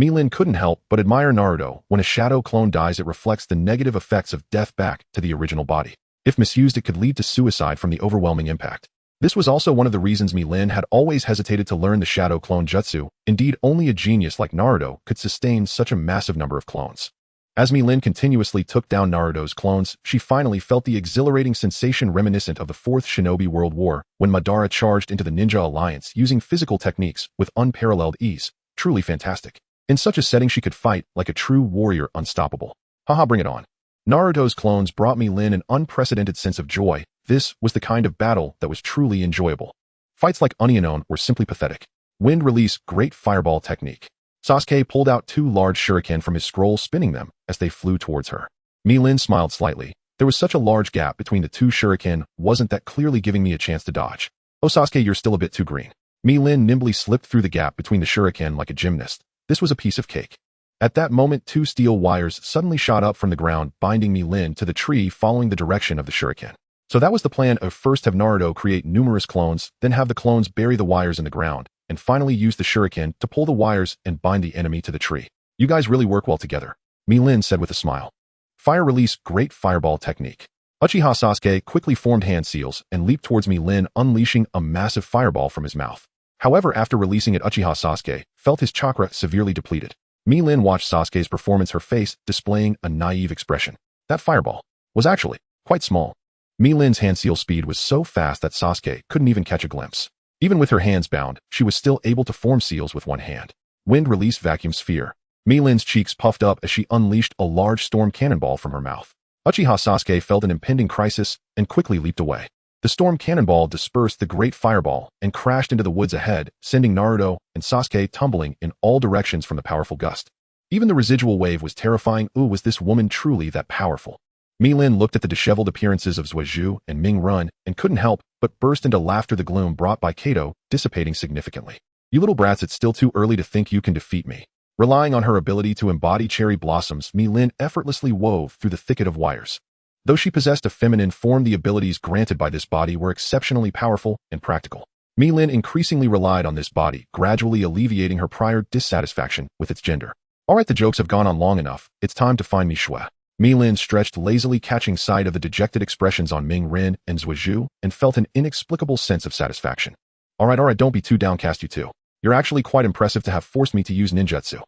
Milin couldn't help but admire Naruto. When a shadow clone dies, it reflects the negative effects of death back to the original body. If misused, it could lead to suicide from the overwhelming impact. This was also one of the reasons Milin had always hesitated to learn the shadow clone jutsu. Indeed, only a genius like Naruto could sustain such a massive number of clones. As Milin continuously took down Naruto's clones, she finally felt the exhilarating sensation reminiscent of the Fourth Shinobi World War, when Madara charged into the Ninja Alliance using physical techniques with unparalleled ease. Truly fantastic. In such a setting, she could fight like a true warrior, unstoppable. Haha, bring it on. Naruto's clones brought Milin an unprecedented sense of joy. This was the kind of battle that was truly enjoyable. Fights like Onionon were simply pathetic. Wind release, great fireball technique. Sasuke pulled out 2 large shuriken from his scroll, spinning them as they flew towards her. Milin smiled slightly. There was such a large gap between the 2 shuriken, wasn't that clearly giving me a chance to dodge? Oh Sasuke, you're still a bit too green. Milin nimbly slipped through the gap between the shuriken like a gymnast. This was a piece of cake. At that moment, 2 steel wires suddenly shot up from the ground, binding Milin to the tree following the direction of the shuriken. So that was the plan of first have Naruto create numerous clones, then have the clones bury the wires in the ground, and finally use the shuriken to pull the wires and bind the enemy to the tree. You guys really work well together, Milin said with a smile. Fire release, great fireball technique. Uchiha Sasuke quickly formed hand seals and leaped towards Milin, unleashing a massive fireball from his mouth. However, after releasing it, Uchiha Sasuke felt his chakra severely depleted. Milin watched Sasuke's performance, her face displaying a naive expression. That fireball was actually quite small. Milin's hand seal speed was so fast that Sasuke couldn't even catch a glimpse. Even with her hands bound, she was still able to form seals with one hand. Wind release, vacuum sphere. Milin's cheeks puffed up as she unleashed a large storm cannonball from her mouth. Uchiha Sasuke felt an impending crisis and quickly leaped away. The storm cannonball dispersed the great fireball and crashed into the woods ahead, sending Naruto and Sasuke tumbling in all directions from the powerful gust. Even the residual wave was terrifying. Ooh, was this woman truly that powerful? Milin looked at the disheveled appearances of Zhuozhu and Ming Run and couldn't help but burst into laughter, the gloom brought by Kato dissipating significantly. You little brats, it's still too early to think you can defeat me. Relying on her ability to embody cherry blossoms, Milin effortlessly wove through the thicket of wires. Though she possessed a feminine form, the abilities granted by this body were exceptionally powerful and practical. Milin increasingly relied on this body, gradually alleviating her prior dissatisfaction with its gender. Alright, the jokes have gone on long enough. It's time to find me Shui. Milin stretched lazily, catching sight of the dejected expressions on Ming Rin and Zhuozhu, and felt an inexplicable sense of satisfaction. Alright, don't be too downcast, you two. You're actually quite impressive to have forced me to use ninjutsu.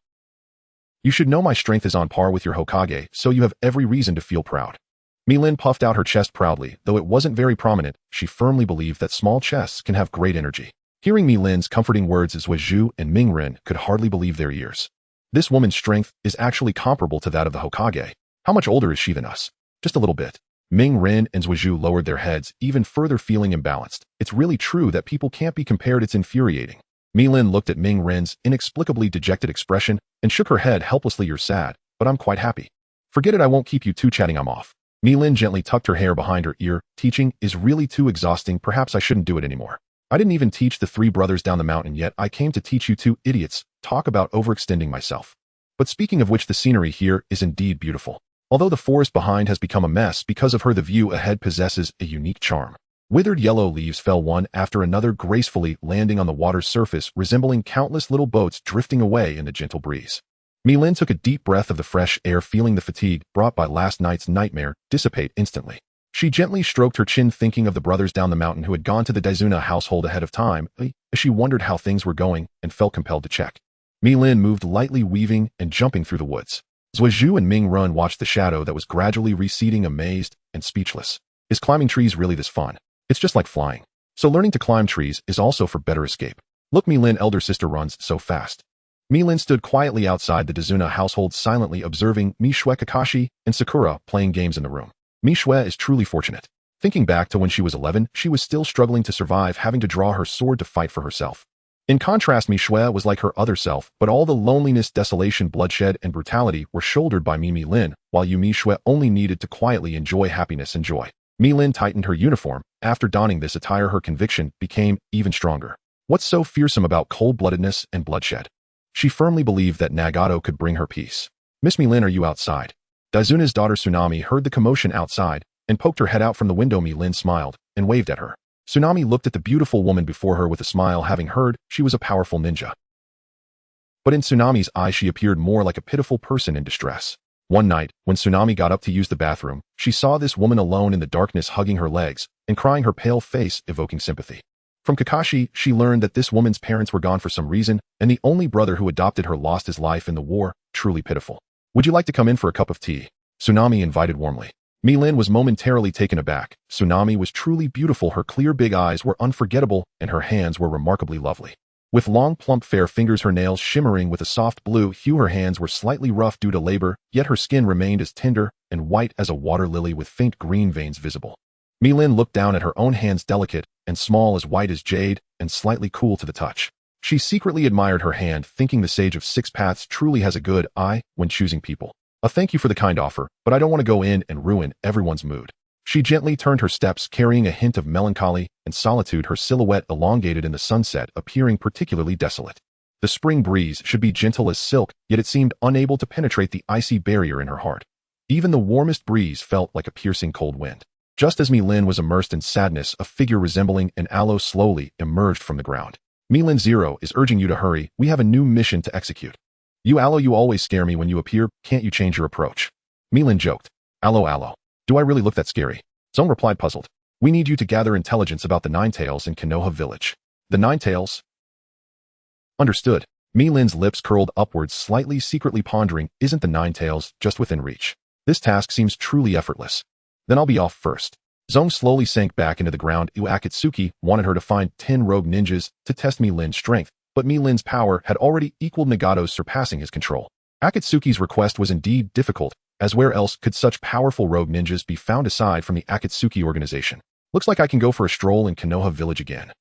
You should know my strength is on par with your Hokage, so you have every reason to feel proud. Mi-Lin puffed out her chest proudly, though it wasn't very prominent. She firmly believed that small chests can have great energy. Hearing Mi-Lin's comforting words, Zhuozhu and Ming-Ren could hardly believe their ears. This woman's strength is actually comparable to that of the Hokage. How much older is she than us? Just a little bit. Ming-Ren and Zhuozhu lowered their heads, even further feeling imbalanced. It's really true that people can't be compared. It's infuriating. Mi-Lin looked at Ming-Ren's inexplicably dejected expression and shook her head helplessly. You're sad, but I'm quite happy. Forget it, I won't keep you two chatting, I'm off. Mi-Lin gently tucked her hair behind her ear. Teaching is really too exhausting. Perhaps I shouldn't do it anymore. I didn't even teach the three brothers down the mountain yet. I came to teach you two idiots. Talk about overextending myself. But speaking of which, the scenery here is indeed beautiful. Although the forest behind has become a mess because of her, the view ahead possesses a unique charm. Withered yellow leaves fell one after another, gracefully landing on the water's surface, resembling countless little boats drifting away in the gentle breeze. Mi-Lin took a deep breath of the fresh air, feeling the fatigue brought by last night's nightmare dissipate instantly. She gently stroked her chin, thinking of the brothers down the mountain who had gone to the Daizuna household ahead of time, as she wondered how things were going and felt compelled to check. Mi-Lin moved lightly, weaving and jumping through the woods. Zhuozhu and Ming-Ren watched the shadow that was gradually receding, amazed and speechless. Is climbing trees really this fun? It's just like flying. So learning to climb trees is also for better escape. Look, Mi-Lin, elder sister runs so fast. Mi-Lin stood quietly outside the Daizuna household, silently observing Mi-Shue, Kakashi, and Sakura playing games in the room. Mi-Shue is truly fortunate. Thinking back to when she was 11, she was still struggling to survive, having to draw her sword to fight for herself. In contrast, Mi-Shue was like her other self, but all the loneliness, desolation, bloodshed, and brutality were shouldered by Mi-Lin, while Mi-Shue only needed to quietly enjoy happiness and joy. Mi-Lin tightened her uniform. After donning this attire, her conviction became even stronger. What's so fearsome about cold-bloodedness and bloodshed? She firmly believed that Nagato could bring her peace. Miss Mi-Lin, are you outside? Daizuna's daughter Tsunami heard the commotion outside and poked her head out from the window. Mi-Lin smiled and waved at her. Tsunami looked at the beautiful woman before her with a smile, having heard she was a powerful ninja. But in Tsunami's eyes, she appeared more like a pitiful person in distress. One night, when Tsunami got up to use the bathroom, she saw this woman alone in the darkness, hugging her legs and crying, her pale face evoking sympathy. From Kakashi, she learned that this woman's parents were gone for some reason, and the only brother who adopted her lost his life in the war. Truly pitiful. Would you like to come in for a cup of tea? Tsunami invited warmly. Mi-Lin was momentarily taken aback. Tsunami was truly beautiful. Her clear big eyes were unforgettable, and her hands were remarkably lovely. With long, plump, fair fingers, her nails shimmering with a soft blue hue, her hands were slightly rough due to labor, yet her skin remained as tender and white as a water lily with faint green veins visible. Mi-Lin looked down at her own hands, delicate and small, as white as jade and slightly cool to the touch. She secretly admired her hand, thinking the Sage of Six Paths truly has a good eye when choosing people. A thank you for the kind offer, but I don't want to go in and ruin everyone's mood. She gently turned her steps, carrying a hint of melancholy and solitude, her silhouette elongated in the sunset, appearing particularly desolate. The spring breeze should be gentle as silk, yet it seemed unable to penetrate the icy barrier in her heart. Even the warmest breeze felt like a piercing cold wind. Just as Mi-Lin was immersed in sadness, a figure resembling an aloe slowly emerged from the ground. Mi-Lin, Zero is urging you to hurry. We have a new mission to execute. You Aloe, you always scare me when you appear. Can't you change your approach? Mi-Lin joked. Aloe. Do I really look that scary? Zong replied, puzzled. We need you to gather intelligence about the Nine Tails in Konoha village. The Nine Tails? Understood. Mi-Lin's lips curled upwards slightly, secretly pondering, isn't the Nine Tails just within reach? This task seems truly effortless. Then I'll be off first. Zong slowly sank back into the ground. Akatsuki wanted her to find 10 rogue ninjas to test Mi-Lin's strength, but Mi-Lin's power had already equaled Nagato's, surpassing his control. Akatsuki's request was indeed difficult, as where else could such powerful rogue ninjas be found aside from the Akatsuki organization? Looks like I can go for a stroll in Konoha village again.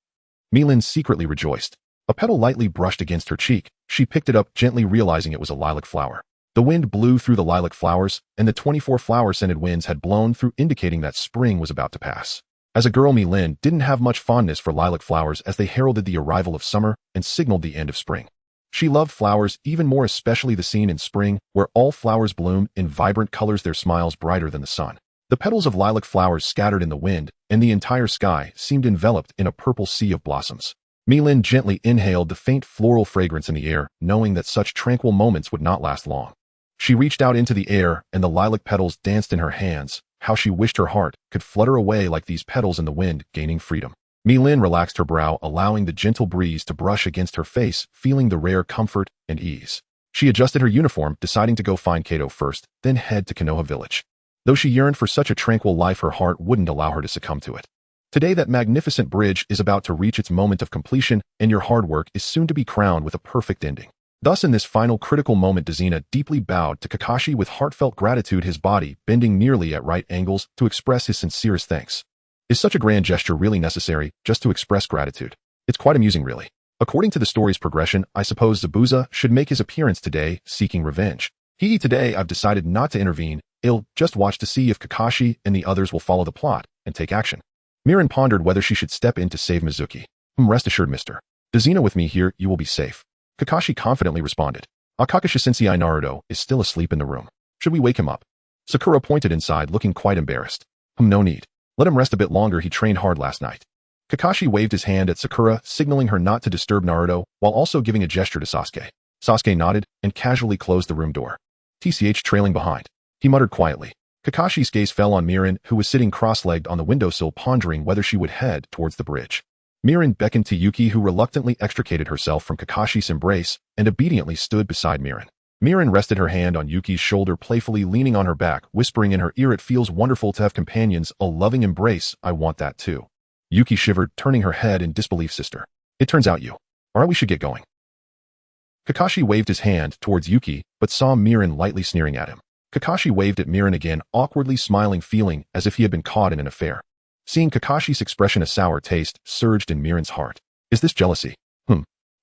Mi-Lin secretly rejoiced. A petal lightly brushed against her cheek. She picked it up gently, realizing it was a lilac flower. The wind blew through the lilac flowers, and the 24 flower-scented winds had blown through, indicating that spring was about to pass. As a girl, Mi-Lin didn't have much fondness for lilac flowers, as they heralded the arrival of summer and signaled the end of spring. She loved flowers even more, especially the scene in spring, where all flowers bloom in vibrant colors, their smiles brighter than the sun. The petals of lilac flowers scattered in the wind, and the entire sky seemed enveloped in a purple sea of blossoms. Mi-Lin gently inhaled the faint floral fragrance in the air, knowing that such tranquil moments would not last long. She reached out into the air, and the lilac petals danced in her hands. How she wished her heart could flutter away like these petals in the wind, gaining freedom. Mi-Lin relaxed her brow, allowing the gentle breeze to brush against her face, feeling the rare comfort and ease. She adjusted her uniform, deciding to go find Kato first, then head to Konoha village. Though she yearned for such a tranquil life, her heart wouldn't allow her to succumb to it. Today that magnificent bridge is about to reach its moment of completion, and your hard work is soon to be crowned with a perfect ending. Thus in this final critical moment, Dezina deeply bowed to Kakashi with heartfelt gratitude, his body bending nearly at right angles to express his sincerest thanks. Is such a grand gesture really necessary, just to express gratitude? It's quite amusing, really. According to the story's progression, I suppose Zabuza should make his appearance today, seeking revenge. Today I've decided not to intervene. I'll just watch to see if Kakashi and the others will follow the plot and take action. Mirin pondered whether she should step in to save Mizuki. Rest assured, Mr. Dezina, with me here, you will be safe. Kakashi confidently responded. Kakashi-sensei, Naruto is still asleep in the room. Should we wake him up? Sakura pointed inside, looking quite embarrassed. No need. Let him rest a bit longer, he trained hard last night. Kakashi waved his hand at Sakura, signaling her not to disturb Naruto, while also giving a gesture to Sasuke. Sasuke nodded and casually closed the room door. TCH trailing behind. He muttered quietly. Kakashi's gaze fell on Mirin, who was sitting cross-legged on the windowsill, pondering whether she would head towards the bridge. Mirin beckoned to Yuki, who reluctantly extricated herself from Kakashi's embrace and obediently stood beside Mirin. Mirin rested her hand on Yuki's shoulder, playfully leaning on her back, whispering in her ear, "It feels wonderful to have companions, a loving embrace, I want that too." Yuki shivered, turning her head in disbelief. "Sister, it turns out you. Alright, we should get going." Kakashi waved his hand towards Yuki, but saw Mirin lightly sneering at him. Kakashi waved at Mirin again, awkwardly smiling, feeling as if he had been caught in an affair. Seeing Kakashi's expression, a sour taste surged in Mirin's heart. Is this jealousy?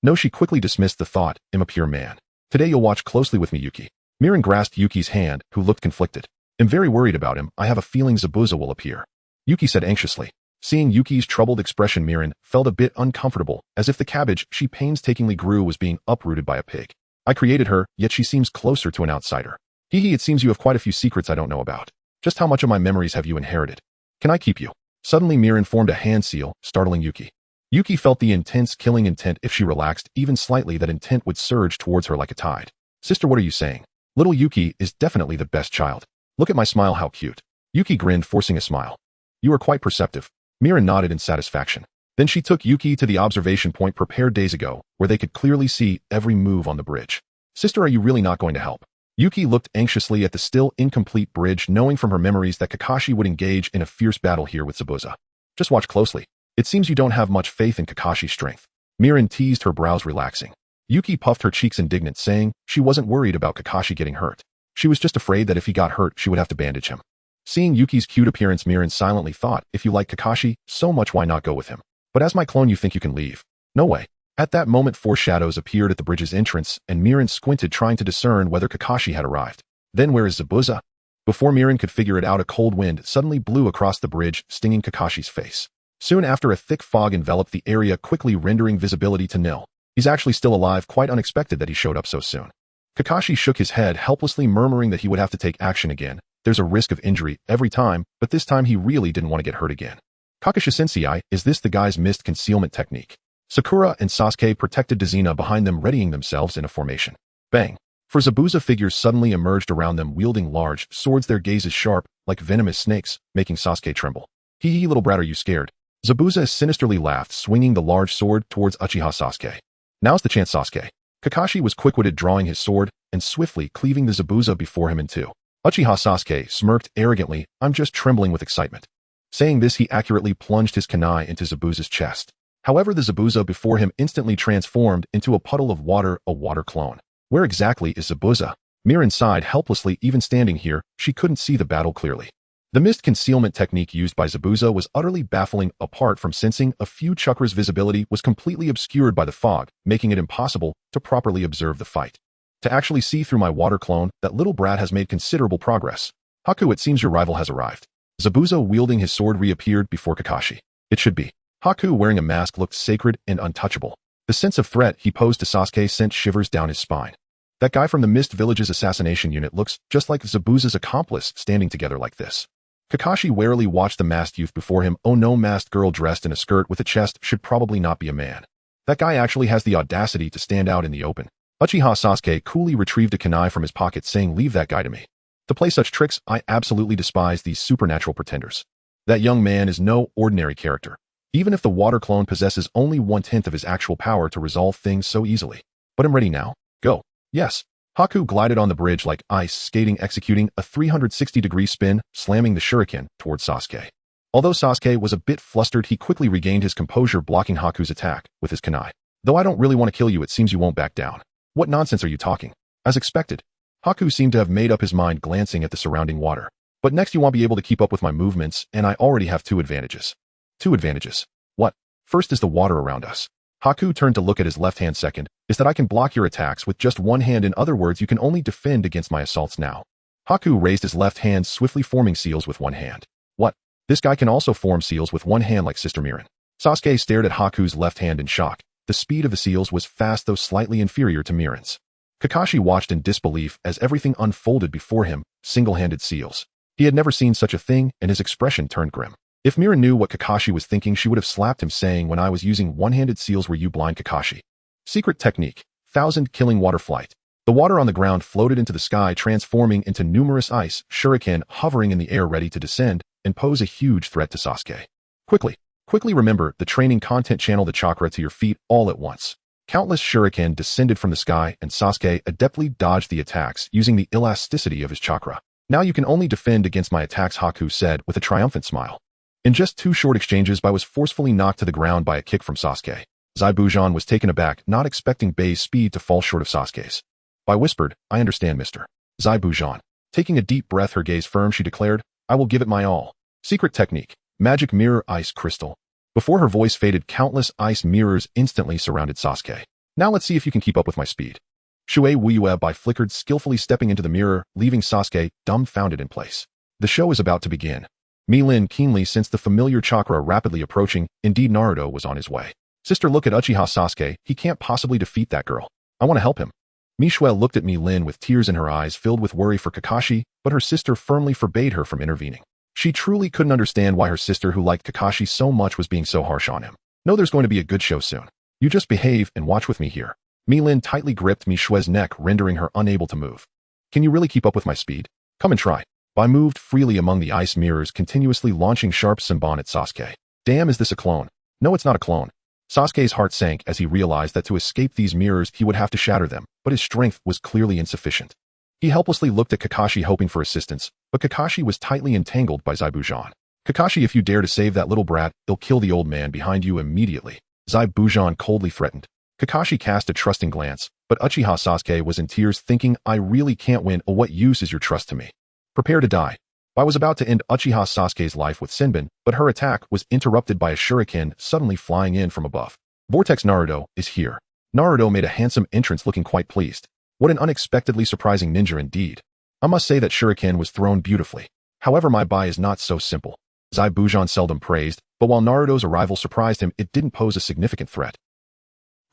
No, she quickly dismissed the thought. I'm a pure man. Today you'll watch closely with me, Yuki. Mirin grasped Yuki's hand, who looked conflicted. I'm very worried about him. I have a feeling Zabuza will appear. Yuki said anxiously. Seeing Yuki's troubled expression, Mirin felt a bit uncomfortable, as if the cabbage she painstakingly grew was being uprooted by a pig. I created her, yet she seems closer to an outsider. It seems you have quite a few secrets I don't know about. Just how much of my memories have you inherited? Can I keep you? Suddenly Mirin formed a hand seal, startling Yuki. Yuki felt the intense killing intent. If she relaxed even slightly, that intent would surge towards her like a tide. Sister, what are you saying? Little Yuki is definitely the best child. Look at my smile, how cute. Yuki grinned, forcing a smile. You are quite perceptive. Mirin nodded in satisfaction. Then she took Yuki to the observation point prepared days ago, where they could clearly see every move on the bridge. Sister, are you really not going to help? Yuki looked anxiously at the still incomplete bridge, knowing from her memories that Kakashi would engage in a fierce battle here with Zabuza. Just watch closely. It seems you don't have much faith in Kakashi's strength. Mirin teased, her brows relaxing. Yuki puffed her cheeks, indignant, saying she wasn't worried about Kakashi getting hurt. She was just afraid that if he got hurt, she would have to bandage him. Seeing Yuki's cute appearance, Mirin silently thought, if you like Kakashi so much, why not go with him? But as my clone, you think you can leave? No way. At that moment, 4 shadows appeared at the bridge's entrance, and Mirin squinted, trying to discern whether Kakashi had arrived. Then where is Zabuza? Before Mirin could figure it out, a cold wind suddenly blew across the bridge, stinging Kakashi's face. Soon after, a thick fog enveloped the area, quickly rendering visibility to nil. He's actually still alive, quite unexpected that he showed up so soon. Kakashi shook his head helplessly, murmuring that he would have to take action again. There's a risk of injury every time, but this time he really didn't want to get hurt again. Kakashi-sensei, is this the guy's mist concealment technique? Sakura and Sasuke protected Dezina behind them, readying themselves in a formation. Bang! For Zabuza, figures suddenly emerged around them, wielding large swords, their gazes sharp, like venomous snakes, making Sasuke tremble. Little brat, are you scared? Zabuza sinisterly laughed, swinging the large sword towards Uchiha Sasuke. Now's the chance, Sasuke. Kakashi was quick-witted, drawing his sword and swiftly cleaving the Zabuza before him in two. Uchiha Sasuke smirked arrogantly, I'm just trembling with excitement. Saying this, he accurately plunged his kunai into Zabuza's chest. However, the Zabuza before him instantly transformed into a puddle of water, a water clone. Where exactly is Zabuza? Mirin sighed helplessly. Even standing here, she couldn't see the battle clearly. The mist concealment technique used by Zabuza was utterly baffling. Apart from sensing a few chakras, visibility was completely obscured by the fog, making it impossible to properly observe the fight. To actually see through my water clone, that little brat has made considerable progress. Haku, it seems your rival has arrived. Zabuza, wielding his sword, reappeared before Kakashi. It should be. Haku, wearing a mask, looked sacred and untouchable. The sense of threat he posed to Sasuke sent shivers down his spine. That guy from the Mist Village's assassination unit looks just like Zabuza's accomplice, standing together like this. Kakashi warily watched the masked youth before him. Oh no, masked girl dressed in a skirt with a chest should probably not be a man. That guy actually has the audacity to stand out in the open. Uchiha Sasuke coolly retrieved a kunai from his pocket, saying, leave that guy to me. To play such tricks, I absolutely despise these supernatural pretenders. That young man is no ordinary character. Even if the water clone possesses only 1/10 of his actual power to resolve things so easily. But I'm ready now. Go. Yes. Haku glided on the bridge like ice skating, executing a 360-degree spin, slamming the shuriken towards Sasuke. Although Sasuke was a bit flustered, he quickly regained his composure, blocking Haku's attack with his kunai. Though I don't really want to kill you, it seems you won't back down. What nonsense are you talking? As expected, Haku seemed to have made up his mind, glancing at the surrounding water. But next you won't be able to keep up with my movements, and I already have 2 advantages. 2 advantages? What? First is the water around us. Haku turned to look at his left hand. Second is that I can block your attacks with just one hand. In other words, you can only defend against my assaults now. Haku raised his left hand, swiftly forming seals with one hand. What? This guy can also form seals with one hand like Sister Mirin. Sasuke stared at Haku's left hand in shock. The speed of the seals was fast, though slightly inferior to Mirin's. Kakashi watched in disbelief as everything unfolded before him, single-handed seals. He had never seen such a thing, and his expression turned grim. If Mirin knew what Kakashi was thinking, she would have slapped him, saying, "When I was using one-handed seals, were you blind, Kakashi?" Secret technique: 1,000 killing water flight. The water on the ground floated into the sky, transforming into numerous ice shuriken hovering in the air, ready to descend and pose a huge threat to Sasuke. Quickly remember the training content, channel the chakra to your feet all at once. Countless shuriken descended from the sky, and Sasuke adeptly dodged the attacks using the elasticity of his chakra. "Now you can only defend against my attacks," Haku said with a triumphant smile. In just 2 short exchanges, Bai was forcefully knocked to the ground by a kick from Sasuke. Zaibujan was taken aback, not expecting Bai's speed to fall short of Sasuke's. Bai whispered, "I understand, Mr. Zaibujan." Taking a deep breath, her gaze firm, she declared, "I will give it my all." Secret technique: magic mirror ice crystal. Before her voice faded, countless ice mirrors instantly surrounded Sasuke. "Now let's see if you can keep up with my speed." Shui Wuyue Bai flickered, skillfully stepping into the mirror, leaving Sasuke dumbfounded in place. The show is about to begin. Mi-Lin keenly sensed the familiar chakra rapidly approaching. Indeed, Naruto was on his way. "Sister, look at Uchiha Sasuke. He can't possibly defeat that girl. I want to help him." Mi-Shue looked at Mi-Lin with tears in her eyes, filled with worry for Kakashi, but her sister firmly forbade her from intervening. She truly couldn't understand why her sister, who liked Kakashi so much, was being so harsh on him. "No, there's going to be a good show soon. You just behave and watch with me here." Mi-Lin tightly gripped Mi-Shue's neck, rendering her unable to move. "Can you really keep up with my speed? Come and try." Bai moved freely among the ice mirrors, continuously launching sharp senbon at Sasuke. "Damn, is this a clone?" "No, it's not a clone." Sasuke's heart sank as he realized that to escape these mirrors, he would have to shatter them, but his strength was clearly insufficient. He helplessly looked at Kakashi, hoping for assistance, but Kakashi was tightly entangled by Zaibujan. "Kakashi, if you dare to save that little brat, they'll kill the old man behind you immediately," Zaibujan coldly threatened. Kakashi cast a trusting glance, but Uchiha Sasuke was in tears, thinking, "I really can't win. Oh, what use is your trust to me? Prepare to die." Bai was about to end Uchiha Sasuke's life with Senbon, but her attack was interrupted by a shuriken suddenly flying in from above. "Vortex Naruto is here." Naruto made a handsome entrance, looking quite pleased. What an unexpectedly surprising ninja indeed. I must say that shuriken was thrown beautifully. However, my Bai is not so simple. Zaibujan seldom praised, but while Naruto's arrival surprised him, it didn't pose a significant threat.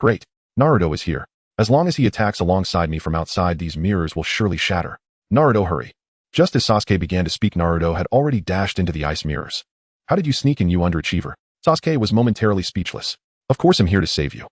"Great. Naruto is here. As long as he attacks alongside me from outside, these mirrors will surely shatter. Naruto, hurry." Just as Sasuke began to speak, Naruto had already dashed into the ice mirrors. "How did you sneak in, you underachiever?" Sasuke was momentarily speechless. "Of course I'm here to save you."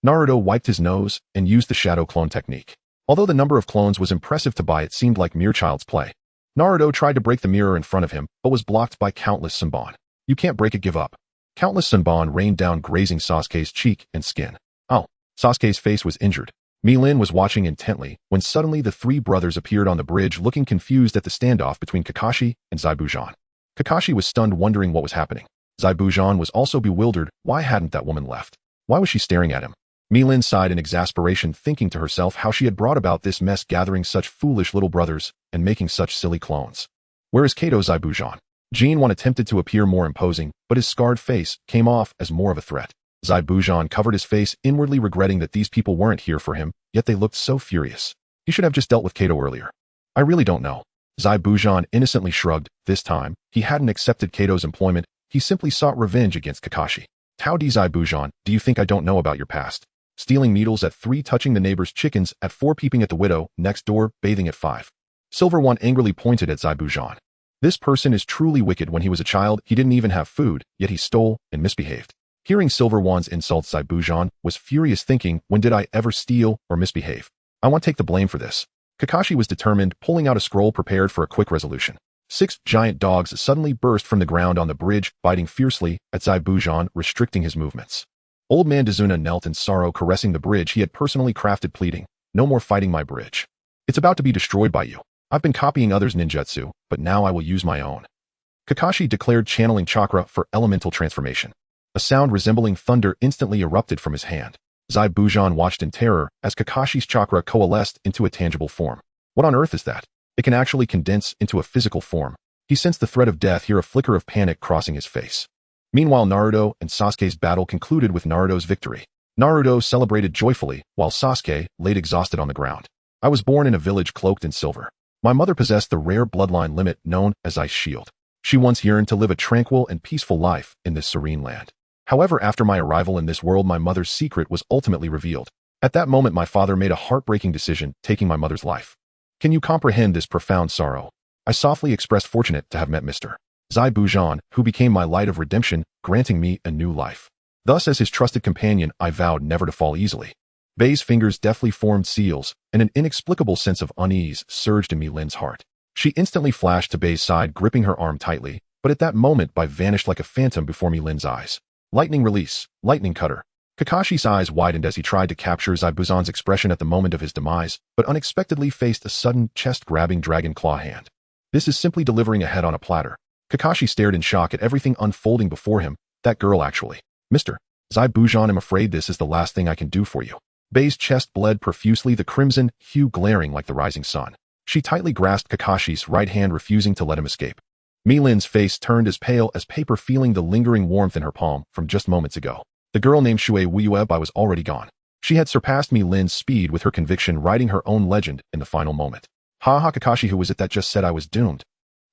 Naruto wiped his nose and used the shadow clone technique. Although the number of clones was impressive to Bai, it seemed like mere child's play. Naruto tried to break the mirror in front of him, but was blocked by countless senbon. "You can't break it, give up." Countless senbon rained down, grazing Sasuke's cheek and skin. "Ow." Sasuke's face was injured. Mi-Lin was watching intently when suddenly the 3 brothers appeared on the bridge, looking confused at the standoff between Kakashi and Zaibujan. Kakashi was stunned, wondering what was happening. Zaibujan was also bewildered. Why hadn't that woman left? Why was she staring at him? Mi-Lin sighed in exasperation, thinking to herself how she had brought about this mess, gathering such foolish little brothers and making such silly clones. "Where is Kato, Zaibujan?" Jin-Wan attempted to appear more imposing, but his scarred face came off as more of a threat. Zaibujan covered his face, inwardly regretting that these people weren't here for him, yet they looked so furious. He should have just dealt with Kato earlier. "I really don't know." Zaibujan innocently shrugged. This time, he hadn't accepted Kato's employment, he simply sought revenge against Kakashi. "Tao di Zaibujan, do you think I don't know about your past? Stealing needles at 3, touching the neighbor's chickens at 4, peeping at the widow next door, bathing at 5. Silver One angrily pointed at Zaibujan. "This person is truly wicked. When he was a child, he didn't even have food, yet he stole and misbehaved." Hearing Silver One's insults, Zaibujan was furious, thinking, "When did I ever steal or misbehave? I want to take the blame for this." Kakashi was determined, pulling out a scroll prepared for a quick resolution. 6 giant dogs suddenly burst from the ground on the bridge, biting fiercely at Zaibujan, restricting his movements. Old man Dazuna knelt in sorrow, caressing the bridge he had personally crafted, pleading, No more fighting my bridge. It's about to be destroyed by you. I've been copying others' ninjutsu, but now I will use my own. Kakashi declared, channeling chakra for elemental transformation. A sound resembling thunder instantly erupted from his hand. Zaibujan watched in terror as Kakashi's chakra coalesced into a tangible form. What on earth is that? It can actually condense into a physical form. He sensed the threat of death, hear a flicker of panic crossing his face. Meanwhile, Naruto and Sasuke's battle concluded with Naruto's victory. Naruto celebrated joyfully, while Sasuke laid exhausted on the ground. I was born in a village cloaked in silver. My mother possessed the rare bloodline limit known as Ice Shield. She once yearned to live a tranquil and peaceful life in this serene land. However, after my arrival in this world, my mother's secret was ultimately revealed. At that moment, my father made a heartbreaking decision, taking my mother's life. Can you comprehend this profound sorrow? I softly expressed fortunate to have met Mr. Zaibujan, who became my light of redemption, granting me a new life. Thus, as his trusted companion, I vowed never to fall easily. Bei's fingers deftly formed seals, and an inexplicable sense of unease surged in Lin's heart. She instantly flashed to Bei's side, gripping her arm tightly, but at that moment Bai vanished like a phantom before Lin's eyes. Lightning release, lightning cutter. Kakashi's eyes widened as he tried to capture Zaibuzan's expression at the moment of his demise, but unexpectedly faced a sudden chest-grabbing dragon claw hand. This is simply delivering a head on a platter. Kakashi stared in shock at everything unfolding before him. That girl actually. Mr. Zaibujan, I'm afraid this is the last thing I can do for you. Bei's chest bled profusely, the crimson hue glaring like the rising sun. She tightly grasped Kakashi's right hand, refusing to let him escape. Lin's face turned as pale as paper, feeling the lingering warmth in her palm from just moments ago. The girl named Shui Wuyuebai was already gone. She had surpassed Lin's speed with her conviction, writing her own legend in the final moment. Ha, Kakashi, who was it that just said I was doomed?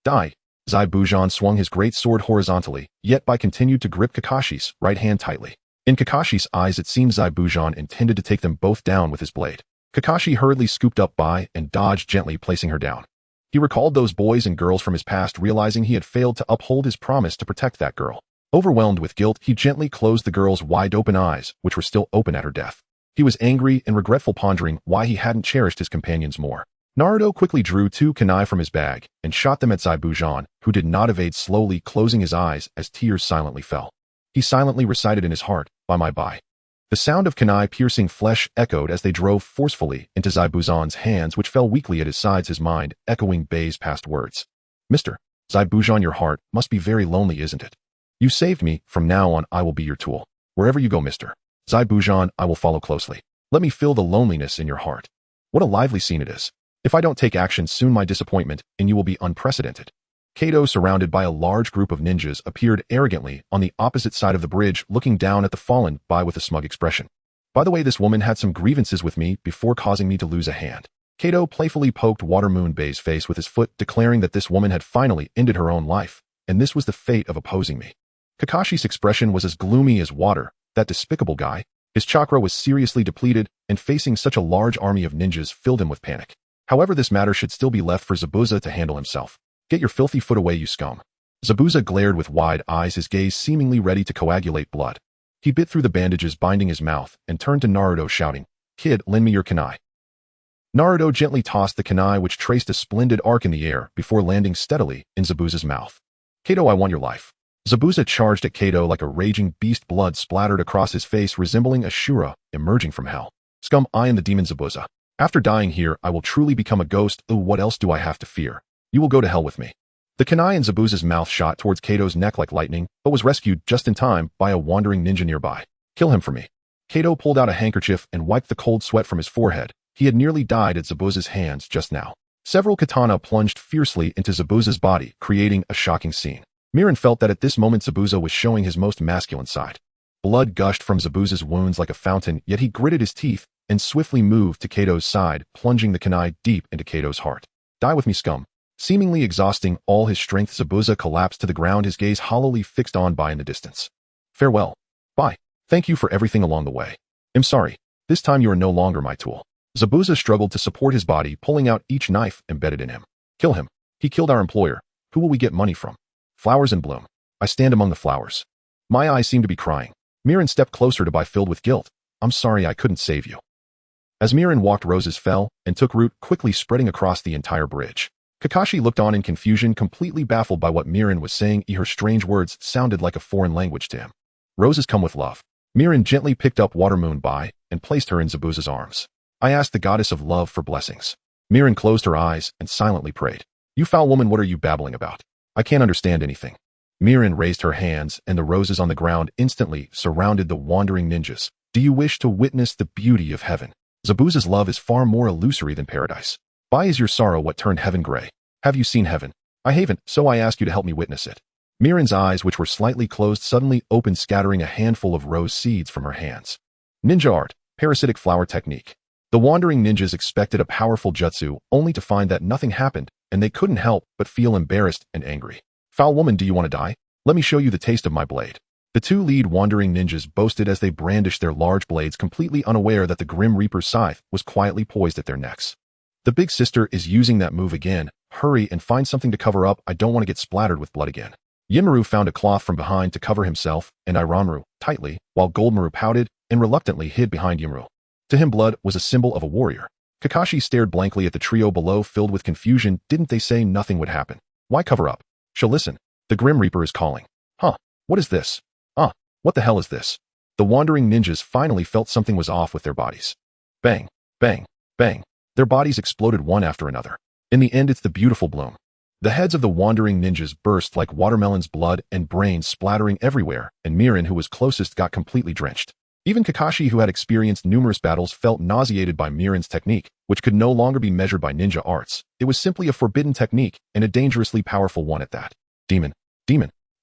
Die. Zaibujan swung his great sword horizontally, yet Bai continued to grip Kakashi's right hand tightly. In Kakashi's eyes, it seemed Zaibujan intended to take them both down with his blade. Kakashi hurriedly scooped up Bai and dodged gently, placing her down. He recalled those boys and girls from his past, realizing he had failed to uphold his promise to protect that girl. Overwhelmed with guilt, he gently closed the girl's wide-open eyes, which were still open at her death. He was angry and regretful, pondering why he hadn't cherished his companions more. Naruto quickly drew 2 kunai from his bag and shot them at Zaibujan, who did not evade, slowly closing his eyes as tears silently fell. He silently recited in his heart, "By my Bai." The sound of kunai piercing flesh echoed as they drove forcefully into Zaibuzan's hands, which fell weakly at his sides, his mind echoing Bei's past words. Mr. Zaibujan, your heart must be very lonely, isn't it? You saved me. From now on, I will be your tool. Wherever you go, Mr. Zaibujan, I will follow closely. Let me feel the loneliness in your heart. What a lively scene it is. If I don't take action soon, my disappointment in you will be unprecedented. Kato, surrounded by a large group of ninjas, appeared arrogantly on the opposite side of the bridge, looking down at the fallen Bai with a smug expression. By the way, this woman had some grievances with me before causing me to lose a hand. Kato playfully poked Water Moon Bei's face with his foot, declaring that this woman had finally ended her own life, and this was the fate of opposing me. Kakashi's expression was as gloomy as water. That despicable guy. His chakra was seriously depleted, and facing such a large army of ninjas filled him with panic. However, this matter should still be left for Zabuza to handle himself. Get your filthy foot away, you scum. Zabuza glared with wide eyes, his gaze seemingly ready to coagulate blood. He bit through the bandages binding his mouth and turned to Naruto, shouting, "Kid, lend me your kunai." Naruto gently tossed the kunai, which traced a splendid arc in the air before landing steadily in Zabuza's mouth. "Kato, I want your life." Zabuza charged at Kato like a raging beast, blood splattered across his face, resembling Asura emerging from hell. "Scum, I am the demon Zabuza. After dying here, I will truly become a ghost. Ooh, what else do I have to fear? You will go to hell with me." The kunai in Zabuza's mouth shot towards Kato's neck like lightning, but was rescued just in time by a wandering ninja nearby. "Kill him for me." Kato pulled out a handkerchief and wiped the cold sweat from his forehead. He had nearly died at Zabuza's hands just now. Several katana plunged fiercely into Zabuza's body, creating a shocking scene. Mirin felt that at this moment Zabuza was showing his most masculine side. Blood gushed from Zabuza's wounds like a fountain, yet he gritted his teeth and swiftly moved to Kato's side, plunging the kunai deep into Kato's heart. "Die with me, scum." Seemingly exhausting all his strength, Zabuza collapsed to the ground, his gaze hollowly fixed on Bai in the distance. "Farewell. Bai. Thank you for everything along the way. I'm sorry. This time you are no longer my tool." Zabuza struggled to support his body, pulling out each knife embedded in him. "Kill him. He killed our employer. Who will we get money from?" "Flowers in bloom. I stand among the flowers." My eyes seem to be crying. Mirin stepped closer to Bai, filled with guilt. "I'm sorry I couldn't save you." As Mirin walked, roses fell and took root, quickly spreading across the entire bridge. Kakashi looked on in confusion, completely baffled by what Mirin was saying. Her strange words sounded like a foreign language to him. "Roses come with love." Mirin gently picked up Water Moon Bai and placed her in Zabuza's arms. I asked the goddess of love for blessings. Mirin closed her eyes and silently prayed. You foul woman, what are you babbling about? I can't understand anything. Mirin raised her hands, and the roses on the ground instantly surrounded the wandering ninjas. Do you wish to witness the beauty of heaven? Zabuza's love is far more illusory than paradise. Why is your sorrow what turned heaven gray? Have you seen heaven? I haven't, so I ask you to help me witness it. Mirin's eyes, which were slightly closed, suddenly opened, scattering a handful of rose seeds from her hands. Ninja art, parasitic flower technique. The wandering ninjas expected a powerful jutsu, only to find that nothing happened, and they couldn't help but feel embarrassed and angry. Foul woman, do you want to die? Let me show you the taste of my blade. The two lead wandering ninjas boasted as they brandished their large blades, completely unaware that the Grim Reaper's scythe was quietly poised at their necks. The big sister is using that move again. Hurry and find something to cover up. I don't want to get splattered with blood again. Yinmaru found a cloth from behind to cover himself and Iranmaru tightly, while Goldmaru pouted and reluctantly hid behind Yinmaru. To him, blood was a symbol of a warrior. Kakashi stared blankly at the trio below, filled with confusion. Didn't they say nothing would happen? Why cover up? She'll listen. The Grim Reaper is calling. Huh? What is this? What the hell is this? The wandering ninjas finally felt something was off with their bodies. Bang, bang, bang. Their bodies exploded one after another. In the end, it's the beautiful bloom. The heads of the wandering ninjas burst like watermelons, blood and brains splattering everywhere, and Mirin, who was closest, got completely drenched. Even Kakashi, who had experienced numerous battles, felt nauseated by Mirin's technique, which could no longer be measured by ninja arts. It was simply a forbidden technique, and a dangerously powerful one at that. Demon.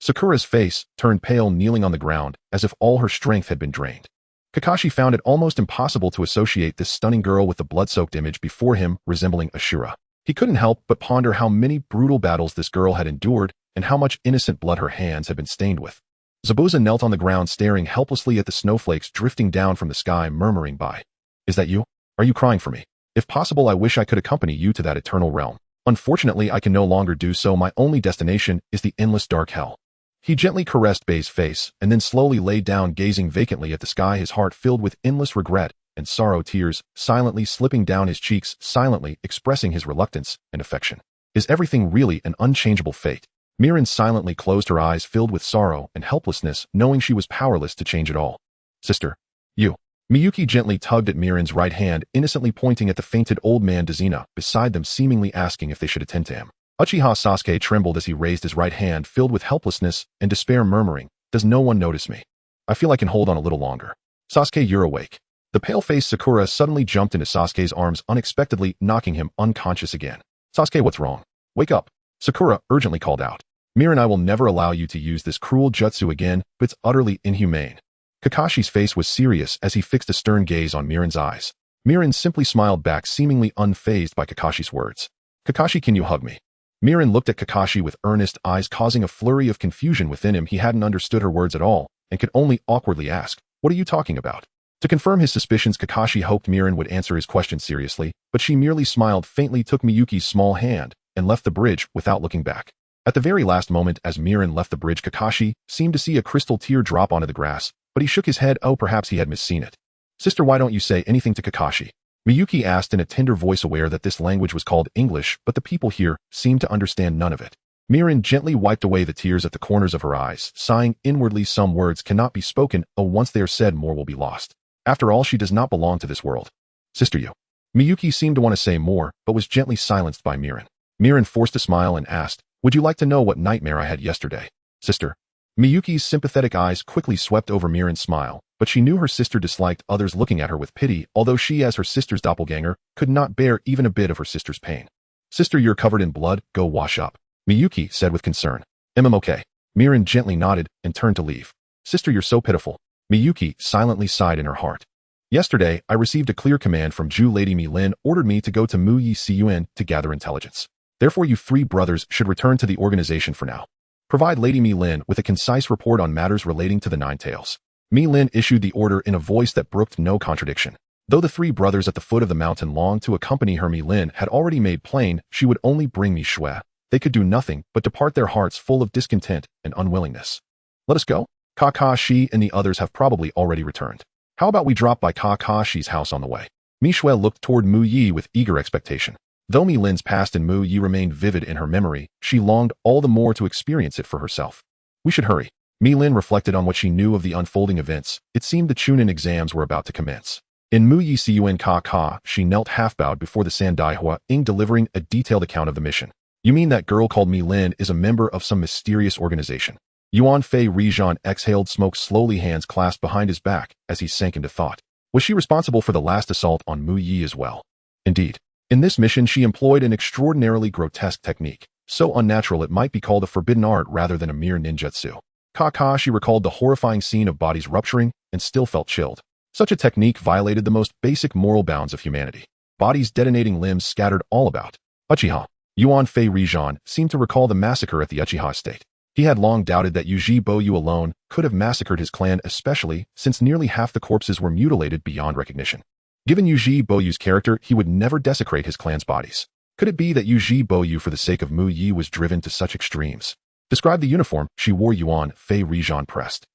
Sakura's face turned pale, kneeling on the ground, as if all her strength had been drained. Kakashi found it almost impossible to associate this stunning girl with the blood-soaked image before him resembling Asura. He couldn't help but ponder how many brutal battles this girl had endured, and how much innocent blood her hands had been stained with. Zabuza knelt on the ground, staring helplessly at the snowflakes drifting down from the sky, murmuring by. Is that you? Are you crying for me? If possible, I wish I could accompany you to that eternal realm. Unfortunately, I can no longer do so. My only destination is the endless dark hell. He gently caressed Bei's face, and then slowly lay down, gazing vacantly at the sky, his heart filled with endless regret and sorrow, tears silently slipping down his cheeks, silently expressing his reluctance and affection. Is everything really an unchangeable fate? Mirin silently closed her eyes, filled with sorrow and helplessness, knowing she was powerless to change it all. Sister. You. Miyuki gently tugged at Mirin's right hand, innocently pointing at the fainted old man Dezina beside them, seemingly asking if they should attend to him. Uchiha Sasuke trembled as he raised his right hand, filled with helplessness and despair, murmuring, Does no one notice me? I feel I can hold on a little longer. Sasuke, you're awake. The pale-faced Sakura suddenly jumped into Sasuke's arms, unexpectedly knocking him unconscious again. Sasuke, what's wrong? Wake up. Sakura urgently called out. Mirin, I will never allow you to use this cruel jutsu again, but it's utterly inhumane. Kakashi's face was serious as he fixed a stern gaze on Mirin's eyes. Mirin simply smiled back, seemingly unfazed by Kakashi's words. Kakashi, can you hug me? Mirin looked at Kakashi with earnest eyes, causing a flurry of confusion within him. He hadn't understood her words at all, and could only awkwardly ask, What are you talking about? To confirm his suspicions, Kakashi hoped Mirin would answer his question seriously, but she merely smiled faintly, took Miyuki's small hand, and left the bridge without looking back. At the very last moment, as Mirin left the bridge, Kakashi seemed to see a crystal tear drop onto the grass, but he shook his head. Oh, perhaps he had misseen it. Sister, why don't you say anything to Kakashi? Miyuki asked in a tender voice, aware that this language was called English, but the people here seemed to understand none of it. Mirin gently wiped away the tears at the corners of her eyes, sighing inwardly, some words cannot be spoken, oh, once they are said, more will be lost. After all, she does not belong to this world. Sister, you. Miyuki seemed to want to say more, but was gently silenced by Mirin. Mirin forced a smile and asked, Would you like to know what nightmare I had yesterday? Sister. Miyuki's sympathetic eyes quickly swept over Mirin's smile, but she knew her sister disliked others looking at her with pity, although she, as her sister's doppelganger, could not bear even a bit of her sister's pain. Sister, you're covered in blood, go wash up. Miyuki said with concern. Okay. Mirin gently nodded and turned to leave. Sister, you're so pitiful. Miyuki silently sighed in her heart. Yesterday, I received a clear command from Ju. Lady Mi Lin ordered me to go to Mu Yi Cun to gather intelligence. Therefore, you three brothers should return to the organization for now. Provide Lady Mi Lin with a concise report on matters relating to the Nine Tails. Mi Lin issued the order in a voice that brooked no contradiction. Though the three brothers at the foot of the mountain longed to accompany her, Mi Lin had already made plain she would only bring Mi Shui. They could do nothing but depart, their hearts full of discontent and unwillingness. Let us go. Kakashi and the others have probably already returned. How about we drop by Kakashi's house on the way? Mi Shui looked toward Mu Yi with eager expectation. Though Mi Lin's past in Mu Yi remained vivid in her memory, she longed all the more to experience it for herself. We should hurry. Mi Lin reflected on what she knew of the unfolding events. It seemed the Chunin exams were about to commence. In Muyi Cun Kakashi knelt half-bowed before the Sandaihua Ing, delivering a detailed account of the mission. You mean that girl called Mi Lin is a member of some mysterious organization? Yuan Fei Rijan exhaled smoke slowly, hands clasped behind his back as he sank into thought. Was she responsible for the last assault on Mu Yi as well? Indeed. In this mission she employed an extraordinarily grotesque technique, so unnatural it might be called a forbidden art rather than a mere ninjutsu. Kakashi recalled the horrifying scene of bodies rupturing and still felt chilled. Such a technique violated the most basic moral bounds of humanity. Bodies detonating, limbs scattered all about. Uchiha. Yuan Fei Rijan seemed to recall the massacre at the Uchiha estate. He had long doubted that Yuji Boyu alone could have massacred his clan, especially since nearly half the corpses were mutilated beyond recognition. Given Yuji Boyu's character, he would never desecrate his clan's bodies. Could it be that Yuji Boyu, for the sake of Mu Yi, was driven to such extremes? Describe the uniform she wore. Yuan Fei Rijan pressed.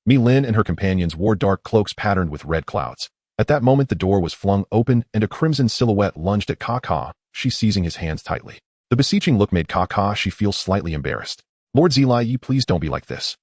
Mi Lin and her companions wore dark cloaks patterned with red clouds. At that moment the door was flung open and a crimson silhouette lunged at Kakashi, seizing his hands tightly. The beseeching look made Kakashi feel slightly embarrassed. Lord Zilayi, please don't be like this.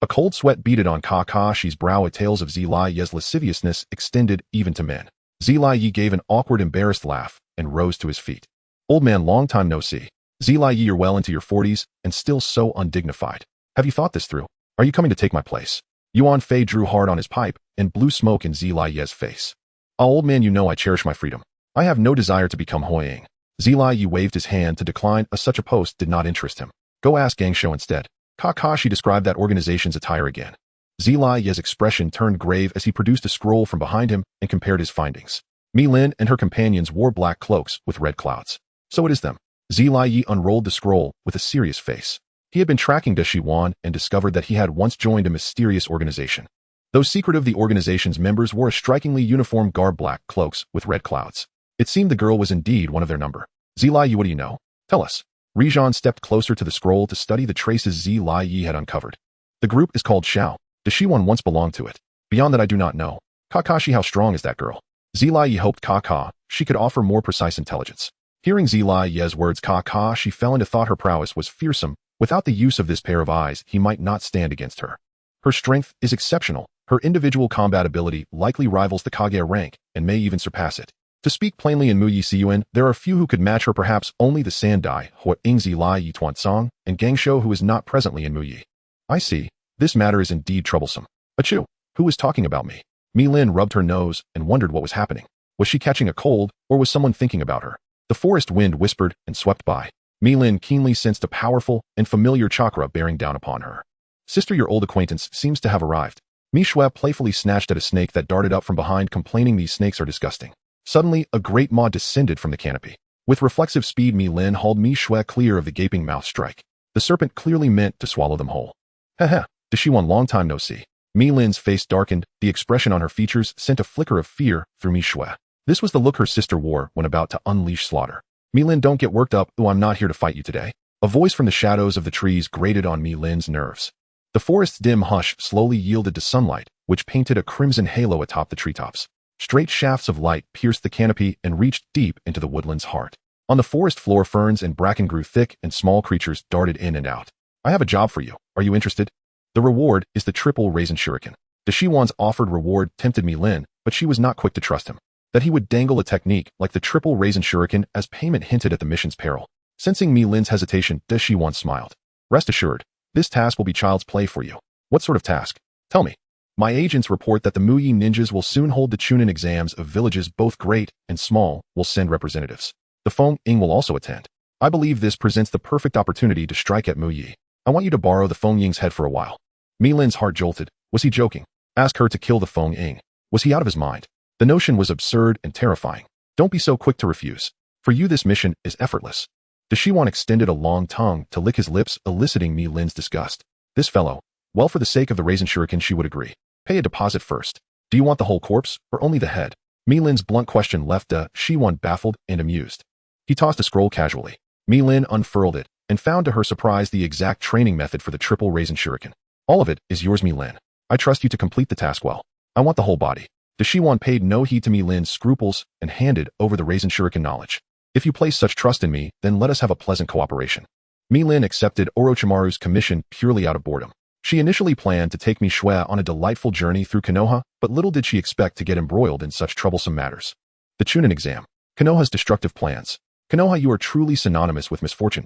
A cold sweat beaded on Kakashi's brow. Tales of Zilayi's lasciviousness extended even to men. Zilayi gave an awkward, embarrassed laugh and rose to his feet. Old man, long time no see. Zilayi, you're well into your 40s and still so undignified. Have you thought this through? Are you coming to take my place? Yuan Fei drew hard on his pipe and blew smoke in Zilayi's face. Ah, old man, you know I cherish my freedom. I have no desire to become Hoying. Zilayi waved his hand to decline, as such a post did not interest him. Go ask Gangsho instead. Kakashi described that organization's attire again. Zilayi's expression turned grave as he produced a scroll from behind him and compared his findings. Mi Lin and her companions wore black cloaks with red clouds. So it is them. Zilayi unrolled the scroll with a serious face. He had been tracking Deshiwan and discovered that he had once joined a mysterious organization. Though secretive, the organization's members wore a strikingly uniform garb, black cloaks with red clouds. It seemed the girl was indeed one of their number. Zilayi, what do you know? Tell us. Rijan stepped closer to the scroll to study the traces Zilayi had uncovered. The group is called Shao. Deshiwan once belonged to it. Beyond that I do not know. Kakashi, how strong is that girl? Zilayi hoped Kakashi could offer more precise intelligence. Hearing Zilayi's words, Kakashi fell into thought her prowess was fearsome. Without the use of this pair of eyes, he might not stand against her. Her strength is exceptional. Her individual combat ability likely rivals the Kage rank and may even surpass it. To speak plainly, in Muyi Cun, there are few who could match her, perhaps only the Sandai, Hua Ingzi Lai Tuansong, and Gangsho, who is not presently in Muyi. I see. This matter is indeed troublesome. Achoo! Who is talking about me? Mi Lin rubbed her nose and wondered what was happening. Was she catching a cold, or was someone thinking about her? The forest wind whispered and swept by. Mi Lin keenly sensed a powerful and familiar chakra bearing down upon her. Sister, your old acquaintance seems to have arrived. Mi Shue playfully snatched at a snake that darted up from behind, complaining these snakes are disgusting. Suddenly, a great maw descended from the canopy. With reflexive speed, Mi Lin hauled Mi Shue clear of the gaping mouth strike. The serpent clearly meant to swallow them whole. Heh, Deshiwan, long time no see. Mi Lin's face darkened, the expression on her features sent a flicker of fear through Mi Shue. This was the look her sister wore when about to unleash slaughter. Mi Lin, don't get worked up. Ooh, I'm not here to fight you today. A voice from the shadows of the trees grated on Mi Lin's nerves. The forest's dim hush slowly yielded to sunlight, which painted a crimson halo atop the treetops. Straight shafts of light pierced the canopy and reached deep into the woodland's heart. On the forest floor, ferns and bracken grew thick and small creatures darted in and out. I have a job for you. Are you interested? The reward is the triple raisin shuriken. Deshiwan's offered reward tempted Mi Lin, but she was not quick to trust him. That he would dangle a technique like the triple raisin shuriken as payment hinted at the mission's peril. Sensing Mi Lin's hesitation, Deshiwan smiled. Rest assured, this task will be child's play for you. What sort of task? Tell me. My agents report that the Muyi ninjas will soon hold the Chunin exams of villages both great and small will send representatives. The Feng Ying will also attend. I believe this presents the perfect opportunity to strike at Muyi. I want you to borrow the Feng Ying's head for a while. Mi Lin's heart jolted. Was he joking? Ask her to kill the Feng Ying. Was he out of his mind? The notion was absurd and terrifying. Don't be so quick to refuse. For you this mission is effortless. Deshiwan extended a long tongue to lick his lips, eliciting Mi Lin's disgust. This fellow. Well, for the sake of the raisin shuriken, she would agree. Pay a deposit first. Do you want the whole corpse, or only the head? Mi Lin's blunt question left Deshiwan baffled and amused. He tossed a scroll casually. Mi Lin unfurled it, and found to her surprise the exact training method for the triple raisin shuriken. All of it is yours, Mi Lin. I trust you to complete the task well. I want the whole body. Deshiwan paid no heed to Mi Lin's scruples and handed over the raisin shuriken knowledge. If you place such trust in me, then let us have a pleasant cooperation. Mi Lin accepted Orochimaru's commission purely out of boredom. She initially planned to take Shui on a delightful journey through Konoha, but little did she expect to get embroiled in such troublesome matters. The Chunin exam. Konoha's destructive plans. Konoha, you are truly synonymous with misfortune.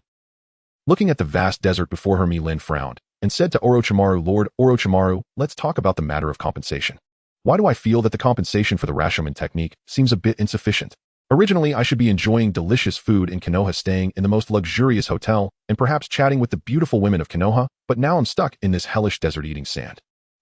Looking at the vast desert before her, Lin frowned and said to Orochimaru, Lord Orochimaru, let's talk about the matter of compensation. Why do I feel that the compensation for the Rashomon technique seems a bit insufficient? Originally, I should be enjoying delicious food in Konoha, staying in the most luxurious hotel, and perhaps chatting with the beautiful women of Konoha, but now I'm stuck in this hellish desert eating sand.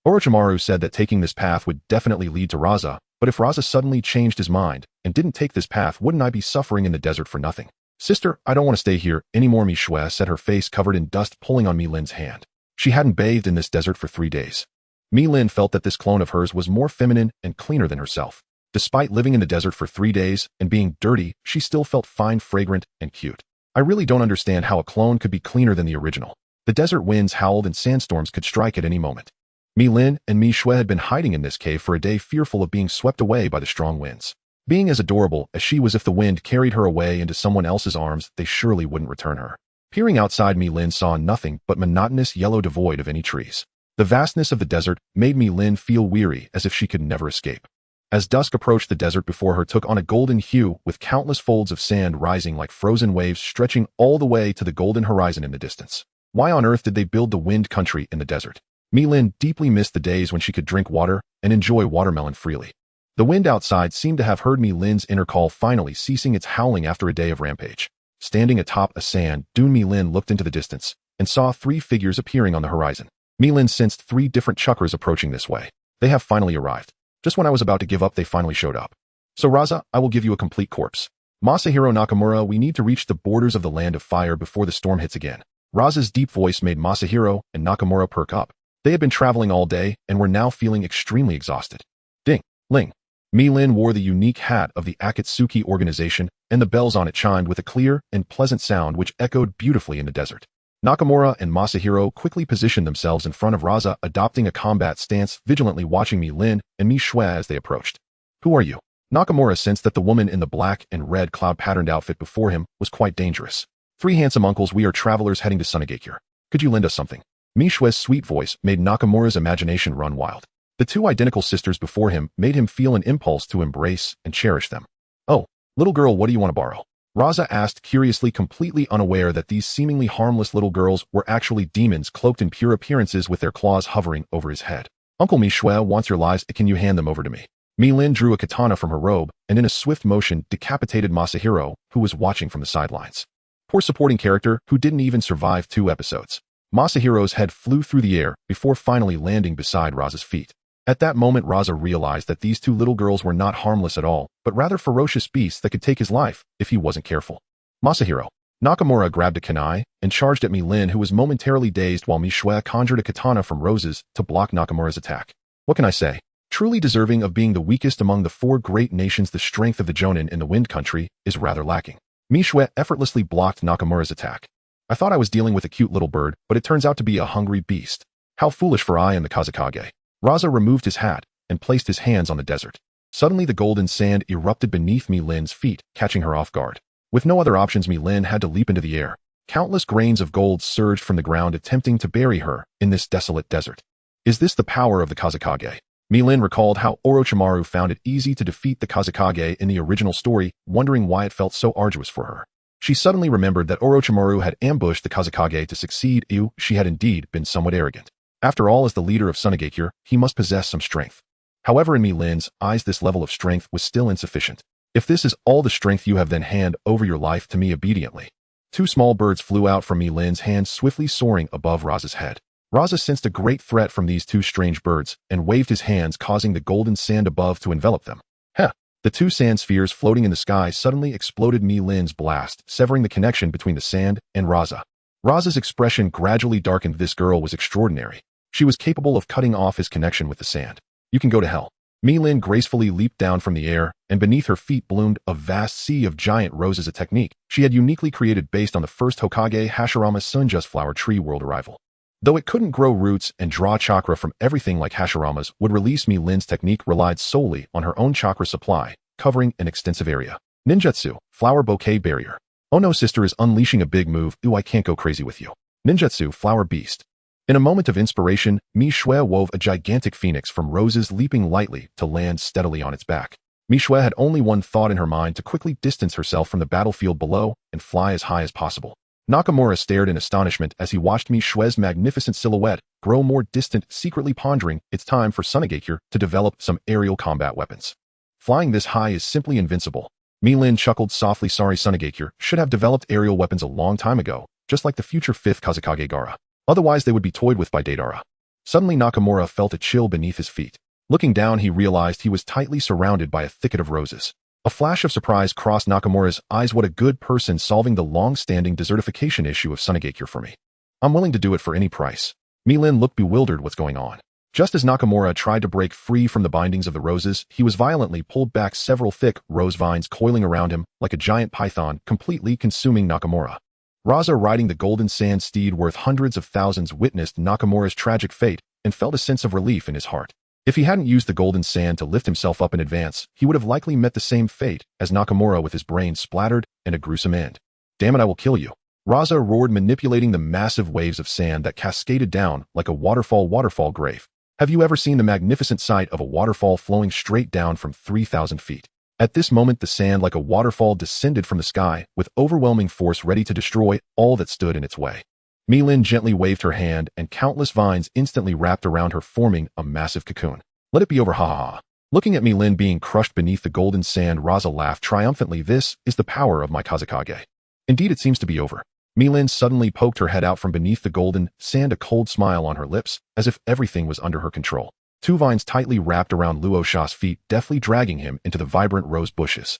Orochimaru said that taking this path would definitely lead to Raza, but if Raza suddenly changed his mind and didn't take this path, wouldn't I be suffering in the desert for nothing? Sister, I don't want to stay here anymore, Shui said, her face covered in dust, pulling on Lin's hand. She hadn't bathed in this desert for 3 days. Lin felt that this clone of hers was more feminine and cleaner than herself. Despite living in the desert for 3 days and being dirty, she still felt fine, fragrant, and cute. I really don't understand how a clone could be cleaner than the original. The desert winds howled and sandstorms could strike at any moment. Lin and Shui had been hiding in this cave for a day, fearful of being swept away by the strong winds. Being as adorable as she was, if the wind carried her away into someone else's arms, they surely wouldn't return her. Peering outside, Lin saw nothing but monotonous yellow devoid of any trees. The vastness of the desert made Lin feel weary, as if she could never escape. As dusk approached, the desert before her took on a golden hue, with countless folds of sand rising like frozen waves stretching all the way to the golden horizon in the distance. Why on earth did they build the wind country in the desert? Lin deeply missed the days when she could drink water and enjoy watermelon freely. The wind outside seemed to have heard Lin's inner call, finally ceasing its howling after a day of rampage. Standing atop a sand dune, Lin looked into the distance and saw 3 figures appearing on the horizon. Lin sensed 3 different chakras approaching this way. They have finally arrived. Just when I was about to give up, they finally showed up. So Raza, I will give you a complete corpse. Masahiro Nakamura, we need to reach the borders of the land of fire before the storm hits again. Raza's deep voice made Masahiro and Nakamura perk up. They had been traveling all day and were now feeling extremely exhausted. Ding, ling. Lin wore the unique hat of the Akatsuki organization, and the bells on it chimed with a clear and pleasant sound which echoed beautifully in the desert. Nakamura and Masahiro quickly positioned themselves in front of Raza, adopting a combat stance, vigilantly watching Lin and Shui as they approached. Who are you? Nakamura sensed that the woman in the black and red cloud-patterned outfit before him was quite dangerous. 3 handsome uncles, we are travelers heading to Sunagakure. Could you lend us something? Shui's sweet voice made Nakamura's imagination run wild. The 2 identical sisters before him made him feel an impulse to embrace and cherish them. Oh, little girl, what do you want to borrow? Raza asked curiously, completely unaware that these seemingly harmless little girls were actually demons cloaked in pure appearances with their claws hovering over his head. Uncle Shui wants your lives, can you hand them over to me? Lin drew a katana from her robe and in a swift motion decapitated Masahiro, who was watching from the sidelines. Poor supporting character who didn't even survive 2 episodes. Masahiro's head flew through the air before finally landing beside Raza's feet. At that moment, Raza realized that these 2 little girls were not harmless at all, but rather ferocious beasts that could take his life if he wasn't careful. Masahiro. Nakamura grabbed a kunai and charged at Lin, who was momentarily dazed, while Shui conjured a katana from roses to block Nakamura's attack. What can I say? Truly deserving of being the weakest among the 4 great nations, the strength of the Jonin in the Wind Country is rather lacking. Shui effortlessly blocked Nakamura's attack. I thought I was dealing with a cute little bird, but it turns out to be a hungry beast. How foolish for I and the Kazekage. Raza removed his hat and placed his hands on the desert. Suddenly the golden sand erupted beneath Lin's feet, catching her off guard. With no other options, Lin had to leap into the air. Countless grains of gold surged from the ground, attempting to bury her in this desolate desert. Is this the power of the Kazekage? Lin recalled how Orochimaru found it easy to defeat the Kazekage in the original story, wondering why it felt so arduous for her. She suddenly remembered that Orochimaru had ambushed the Kazekage to succeed. She had indeed been somewhat arrogant. After all, as the leader of Sunagakure, he must possess some strength. However, in Lin's eyes, this level of strength was still insufficient. If this is all the strength you have, then hand over your life to me obediently. 2 small birds flew out from Lin's hands, swiftly soaring above Raza's head. Raza sensed a great threat from these 2 strange birds and waved his hands, causing the golden sand above to envelop them. The 2 sand spheres floating in the sky suddenly exploded. Lin's blast, severing the connection between the sand and Raza. Raza's expression gradually darkened. This girl was extraordinary. She was capable of cutting off his connection with the sand. You can go to hell. Lin gracefully leaped down from the air, and beneath her feet bloomed a vast sea of giant roses, a technique she had uniquely created based on the first Hokage Hashirama's Sunjust flower tree world arrival. Though it couldn't grow roots and draw chakra from everything like Hashirama's would release, Lin's technique relied solely on her own chakra supply, covering an extensive area. Ninjutsu, flower bouquet barrier. Oh no, sister is unleashing a big move. I can't go crazy with you. Ninjutsu, flower beast. In a moment of inspiration, Mi Shui wove a gigantic phoenix from roses, leaping lightly to land steadily on its back. Mi Shui had only one thought in her mind: to quickly distance herself from the battlefield below and fly as high as possible. Nakamura stared in astonishment as he watched Mi Shui's magnificent silhouette grow more distant, secretly pondering it's time for Sunagakure to develop some aerial combat weapons. Flying this high is simply invincible. Mi Lin chuckled softly. Sorry, Sunagakure should have developed aerial weapons a long time ago, just like the future 5th Kazekage Gaara. Otherwise they would be toyed with by Deidara. Suddenly Nakamura felt a chill beneath his feet. Looking down, he realized he was tightly surrounded by a thicket of roses. A flash of surprise crossed Nakamura's eyes. What a good person solving the long-standing desertification issue of Sunagakure for me. I'm willing to do it for any price. Mi Lin looked bewildered. What's going on? Just as Nakamura tried to break free from the bindings of the roses, he was violently pulled back, several thick rose vines coiling around him like a giant python, completely consuming Nakamura. Raza, riding the golden sand steed worth hundreds of thousands, witnessed Nakamura's tragic fate and felt a sense of relief in his heart. If he hadn't used the golden sand to lift himself up in advance, he would have likely met the same fate as Nakamura, with his brain splattered and a gruesome end. Damn it, I will kill you. Raza roared, manipulating the massive waves of sand that cascaded down like a waterfall grave. Have you ever seen the magnificent sight of a waterfall flowing straight down from 3,000 feet? At this moment, the sand like a waterfall descended from the sky with overwhelming force, ready to destroy all that stood in its way. Mi Lin gently waved her hand, and countless vines instantly wrapped around her, forming a massive cocoon. Let it be over, ha ha ha. Looking at Mi Lin being crushed beneath the golden sand, Raza laughed triumphantly. This is the power of my Kazekage. Indeed, it seems to be over. Mi Lin suddenly poked her head out from beneath the golden sand, a cold smile on her lips, as if everything was under her control. 2 vines tightly wrapped around Luo Sha's feet, deftly dragging him into the vibrant rose bushes.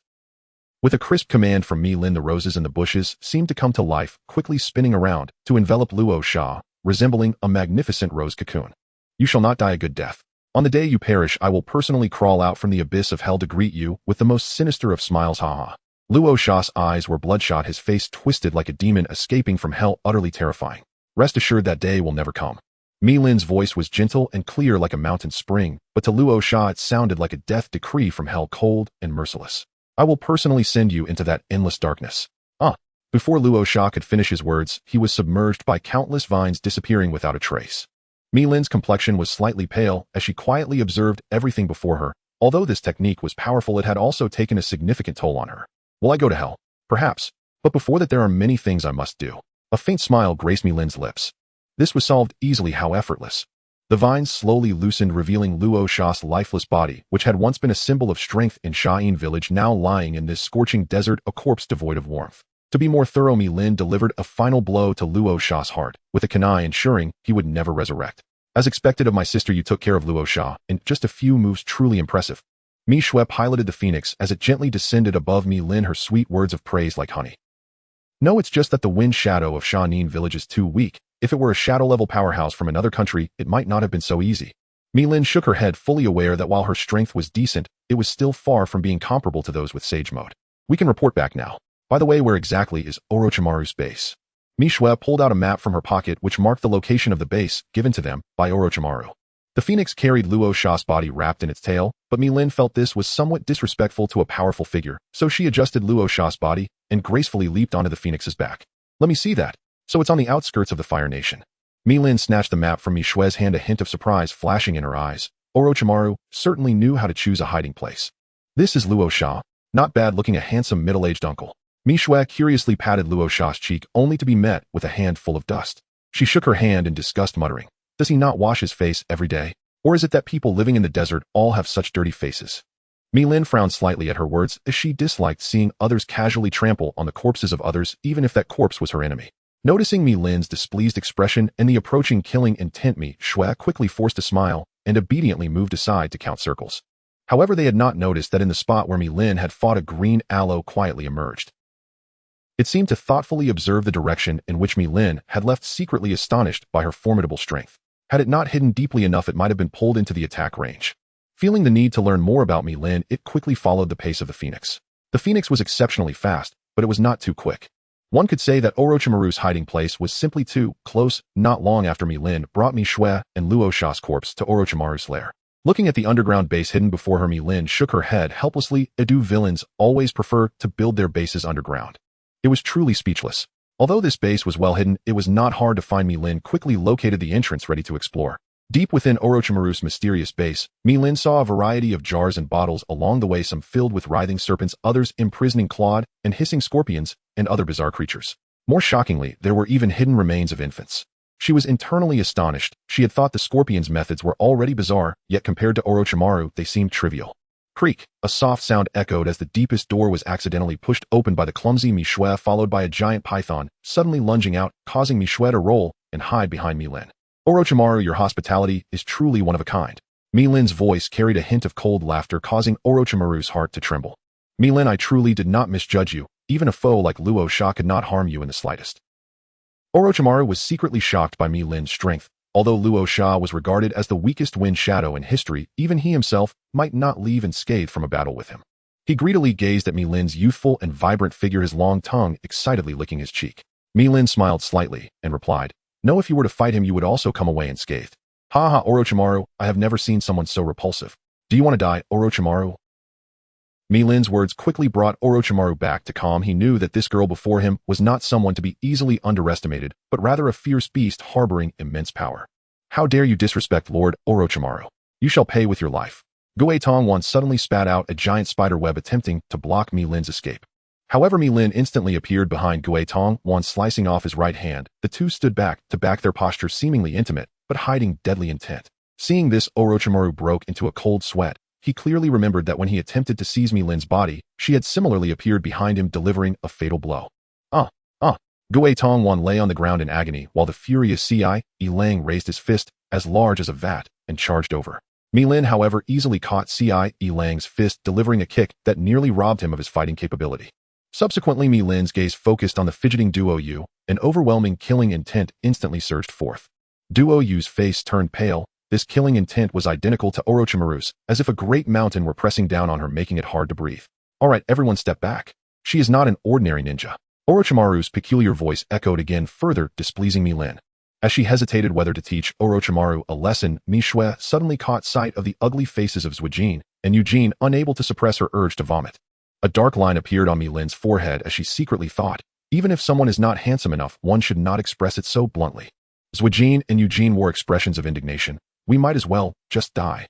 With a crisp command from Mi Lin, the roses in the bushes seemed to come to life, quickly spinning around to envelop Luo Sha, resembling a magnificent rose cocoon. You shall not die a good death. On the day you perish, I will personally crawl out from the abyss of hell to greet you with the most sinister of smiles, ha. Luo Sha's eyes were bloodshot, his face twisted like a demon escaping from hell, utterly terrifying. Rest assured that day will never come. Mi Lin's voice was gentle and clear like a mountain spring, but to Luo Sha it sounded like a death decree from hell, cold and merciless. I will personally send you into that endless darkness. Before Luo Sha could finish his words, he was submerged by countless vines, disappearing without a trace. Mi Lin's complexion was slightly pale as she quietly observed everything before her. Although this technique was powerful, it had also taken a significant toll on her. Will I go to hell? Perhaps. But before that, there are many things I must do. A faint smile graced Mi Lin's lips. This was solved easily, how effortless. The vines slowly loosened, revealing Luo Sha's lifeless body, which had once been a symbol of strength in Sha'in village, now lying in this scorching desert, a corpse devoid of warmth. To be more thorough, Mi Lin delivered a final blow to Luo Sha's heart, with a kunai ensuring he would never resurrect. As expected of my sister, you took care of Luo Sha in just a few moves, truly impressive. Mi Shui piloted the phoenix as it gently descended above Mi Lin, her sweet words of praise like honey. No, it's just that the wind shadow of Sha'in village is too weak. If it were a shadow-level powerhouse from another country, it might not have been so easy. Mi Lin shook her head, fully aware that while her strength was decent, it was still far from being comparable to those with Sage Mode. We can report back now. By the way, where exactly is Orochimaru's base? Mi Shui pulled out a map from her pocket which marked the location of the base given to them by Orochimaru. The phoenix carried Luo Sha's body wrapped in its tail, but Mi Lin felt this was somewhat disrespectful to a powerful figure, so she adjusted Luo Sha's body and gracefully leaped onto the phoenix's back. Let me see that. So it's on the outskirts of the Fire Nation. Mi Lin snatched the map from Mi Shui's hand, a hint of surprise flashing in her eyes. Orochimaru certainly knew how to choose a hiding place. This is Luo Sha. Not bad looking, a handsome middle-aged uncle. Mi Shui curiously patted Luo Sha's cheek, only to be met with a hand full of dust. She shook her hand in disgust, muttering, does he not wash his face every day? Or is it that people living in the desert all have such dirty faces? Mi Lin frowned slightly at her words, as she disliked seeing others casually trample on the corpses of others, even if that corpse was her enemy. Noticing Mi Lin's displeased expression and the approaching killing intent, Mi Shui quickly forced a smile and obediently moved aside to count circles. However, they had not noticed that in the spot where Mi Lin had fought, a green aloe quietly emerged. It seemed to thoughtfully observe the direction in which Mi Lin had left, secretly astonished by her formidable strength. Had it not hidden deeply enough, it might have been pulled into the attack range. Feeling the need to learn more about Mi Lin, it quickly followed the pace of the phoenix. The phoenix was exceptionally fast, but it was not too quick. One could say that Orochimaru's hiding place was simply too close. Not long after, Mi Lin brought Mi Shui and Luo Sha's corpse to Orochimaru's lair. Looking at the underground base hidden before her, Mi Lin shook her head helplessly. Edu villains always prefer to build their bases underground. It was truly speechless. Although this base was well hidden, it was not hard to find. Mi-Lin quickly located the entrance ready to explore. Deep within Orochimaru's mysterious base, Mi-Lin saw a variety of jars and bottles along the way, some filled with writhing serpents, others imprisoning clawed and hissing scorpions, and other bizarre creatures. More shockingly, there were even hidden remains of infants. She was internally astonished. She had thought the scorpion's methods were already bizarre, yet compared to Orochimaru, they seemed trivial. Creak! A soft sound echoed as the deepest door was accidentally pushed open by the clumsy Michue, followed by a giant python, suddenly lunging out, causing Michue to roll and hide behind Mi-Lin. Orochimaru, your hospitality is truly one of a kind. Mi-Lin's voice carried a hint of cold laughter, causing Orochimaru's heart to tremble. Mi-Lin, I truly did not misjudge you. Even a foe like Luo Sha could not harm you in the slightest. Orochimaru was secretly shocked by Mi-Lin's strength. Although Luo Sha was regarded as the weakest wind shadow in history, even he himself might not leave unscathed from a battle with him. He greedily gazed at Mi-Lin's youthful and vibrant figure, his long tongue excitedly licking his cheek. Mi-Lin smiled slightly and replied, no, if you were to fight him you would also come away unscathed. Ha ha, Orochimaru, I have never seen someone so repulsive. Do you want to die, Orochimaru? Mi-Lin's words quickly brought Orochimaru back to calm. He knew that this girl before him was not someone to be easily underestimated, but rather a fierce beast harboring immense power. How dare you disrespect Lord Orochimaru? You shall pay with your life. Guei Tongwan suddenly spat out a giant spider web, attempting to block Mi-Lin's escape. However, Mi-Lin instantly appeared behind Guei Tongwan, slicing off his right hand. The two stood back to back, their posture seemingly intimate, but hiding deadly intent. Seeing this, Orochimaru broke into a cold sweat. He clearly remembered that when he attempted to seize Mi-Lin's body, she had similarly appeared behind him, delivering a fatal blow. Guei Tongwan lay on the ground in agony, while the furious Ci Lang raised his fist, as large as a vat, and charged over. Mi-Lin, however, easily caught Ci Lang's fist, delivering a kick that nearly robbed him of his fighting capability. Subsequently, Mi-Lin's gaze focused on the fidgeting Duo Yu. An overwhelming killing intent instantly surged forth. Duo Yu's face turned pale. This killing intent was identical to Orochimaru's, as if a great mountain were pressing down on her, making it hard to breathe. All right, everyone step back. She is not an ordinary ninja. Orochimaru's peculiar voice echoed again, further displeasing Mi-Lin. As she hesitated whether to teach Orochimaru a lesson, Michue suddenly caught sight of the ugly faces of Zuijin and Eugene, unable to suppress her urge to vomit. A dark line appeared on Mi-Lin's forehead as she secretly thought, even if someone is not handsome enough, one should not express it so bluntly. Zuijin and Eugene wore expressions of indignation. We might as well just die.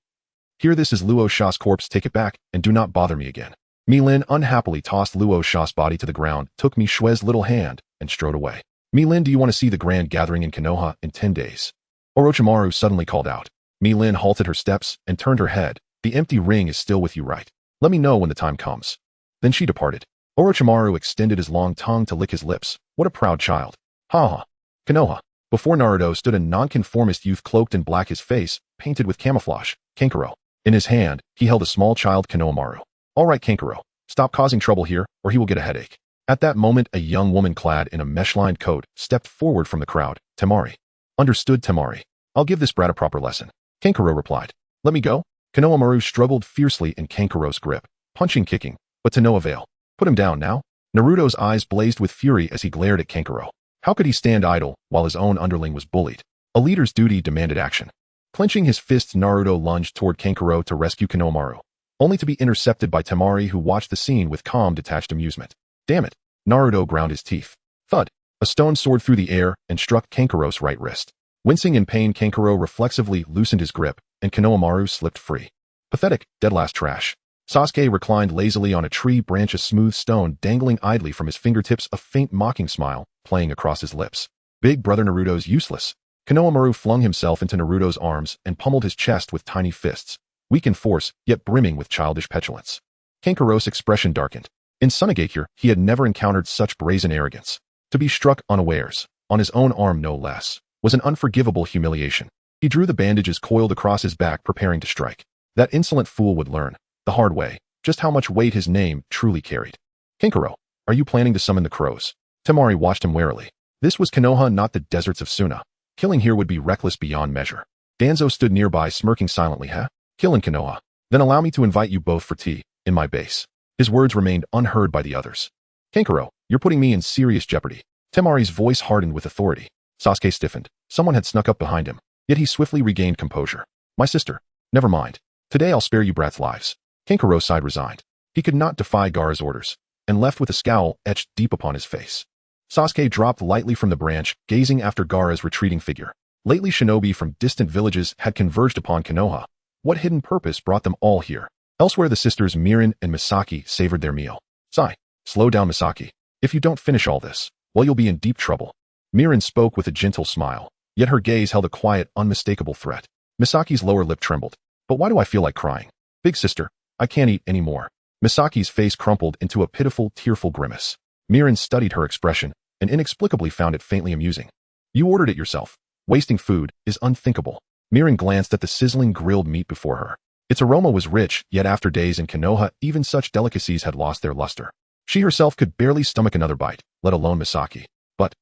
Here, this is Luo Sha's corpse, take it back, and do not bother me again. Mi-Lin unhappily tossed Luo Sha's body to the ground, took Michue's little hand, and strode away. Mi-Lin, do you want to see the grand gathering in Konoha in 10 days? Orochimaru suddenly called out. Mi-Lin halted her steps and turned her head. The empty ring is still with you, right? Let me know when the time comes. Then she departed. Orochimaru extended his long tongue to lick his lips. What a proud child. Ha ha. Konoha. Before Naruto stood a nonconformist youth cloaked in black, his face painted with camouflage, Kankuro. In his hand, he held a small child, Konohamaru. All right, Kankuro, stop causing trouble here, or he will get a headache. At that moment, a young woman clad in a mesh-lined coat stepped forward from the crowd. Temari. Understood, Temari. I'll give this brat a proper lesson. Kankuro replied. Let me go? Konohamaru struggled fiercely in Kankuro's grip, punching, kicking, but to no avail. Put him down now. Naruto's eyes blazed with fury as he glared at Kankuro. How could he stand idle while his own underling was bullied? A leader's duty demanded action. Clenching his fists, Naruto lunged toward Kankuro to rescue Konohamaru, only to be intercepted by Temari, who watched the scene with calm, detached amusement. Damn it! Naruto ground his teeth. Thud! A stone soared through the air and struck Kankuro's right wrist. Wincing in pain, Kankuro reflexively loosened his grip, and Konohamaru slipped free. Pathetic, dead last trash. Sasuke reclined lazily on a tree branch, a smooth stone dangling idly from his fingertips, a faint mocking smile playing across his lips. Big brother Naruto's useless. Konohamaru flung himself into Naruto's arms and pummeled his chest with tiny fists, weak in force, yet brimming with childish petulance. Kankuro's expression darkened. In Sunagakure, he had never encountered such brazen arrogance. To be struck unawares, on his own arm no less, was an unforgivable humiliation. He drew the bandages coiled across his back, preparing to strike. That insolent fool would learn, the hard way, just how much weight his name truly carried. Kankuro, are you planning to summon the crows? Temari watched him warily. This was Konoha, not the deserts of Suna. Killing here would be reckless beyond measure. Danzo stood nearby, smirking silently. Kill in Konoha. Then allow me to invite you both for tea, in my base. His words remained unheard by the others. Kankuro, you're putting me in serious jeopardy. Temari's voice hardened with authority. Sasuke stiffened. Someone had snuck up behind him, yet he swiftly regained composure. My sister. Never mind. Today I'll spare you brats' lives. Kankuro sighed, resigned. He could not defy Gaara's orders, and left with a scowl etched deep upon his face. Sasuke dropped lightly from the branch, gazing after Gaara's retreating figure. Lately shinobi from distant villages had converged upon Konoha. What hidden purpose brought them all here? Elsewhere the sisters Mirin and Misaki savored their meal. Sigh. Slow down, Misaki. If you don't finish all this, well, you'll be in deep trouble. Mirin spoke with a gentle smile, yet her gaze held a quiet, unmistakable threat. Misaki's lower lip trembled. But why do I feel like crying? Big sister, I can't eat anymore. Misaki's face crumpled into a pitiful, tearful grimace. Mirin studied her expression and inexplicably found it faintly amusing. You ordered it yourself. Wasting food is unthinkable. Mirin glanced at the sizzling grilled meat before her. Its aroma was rich, yet after days in Konoha, even such delicacies had lost their luster. She herself could barely stomach another bite, let alone Misaki. But,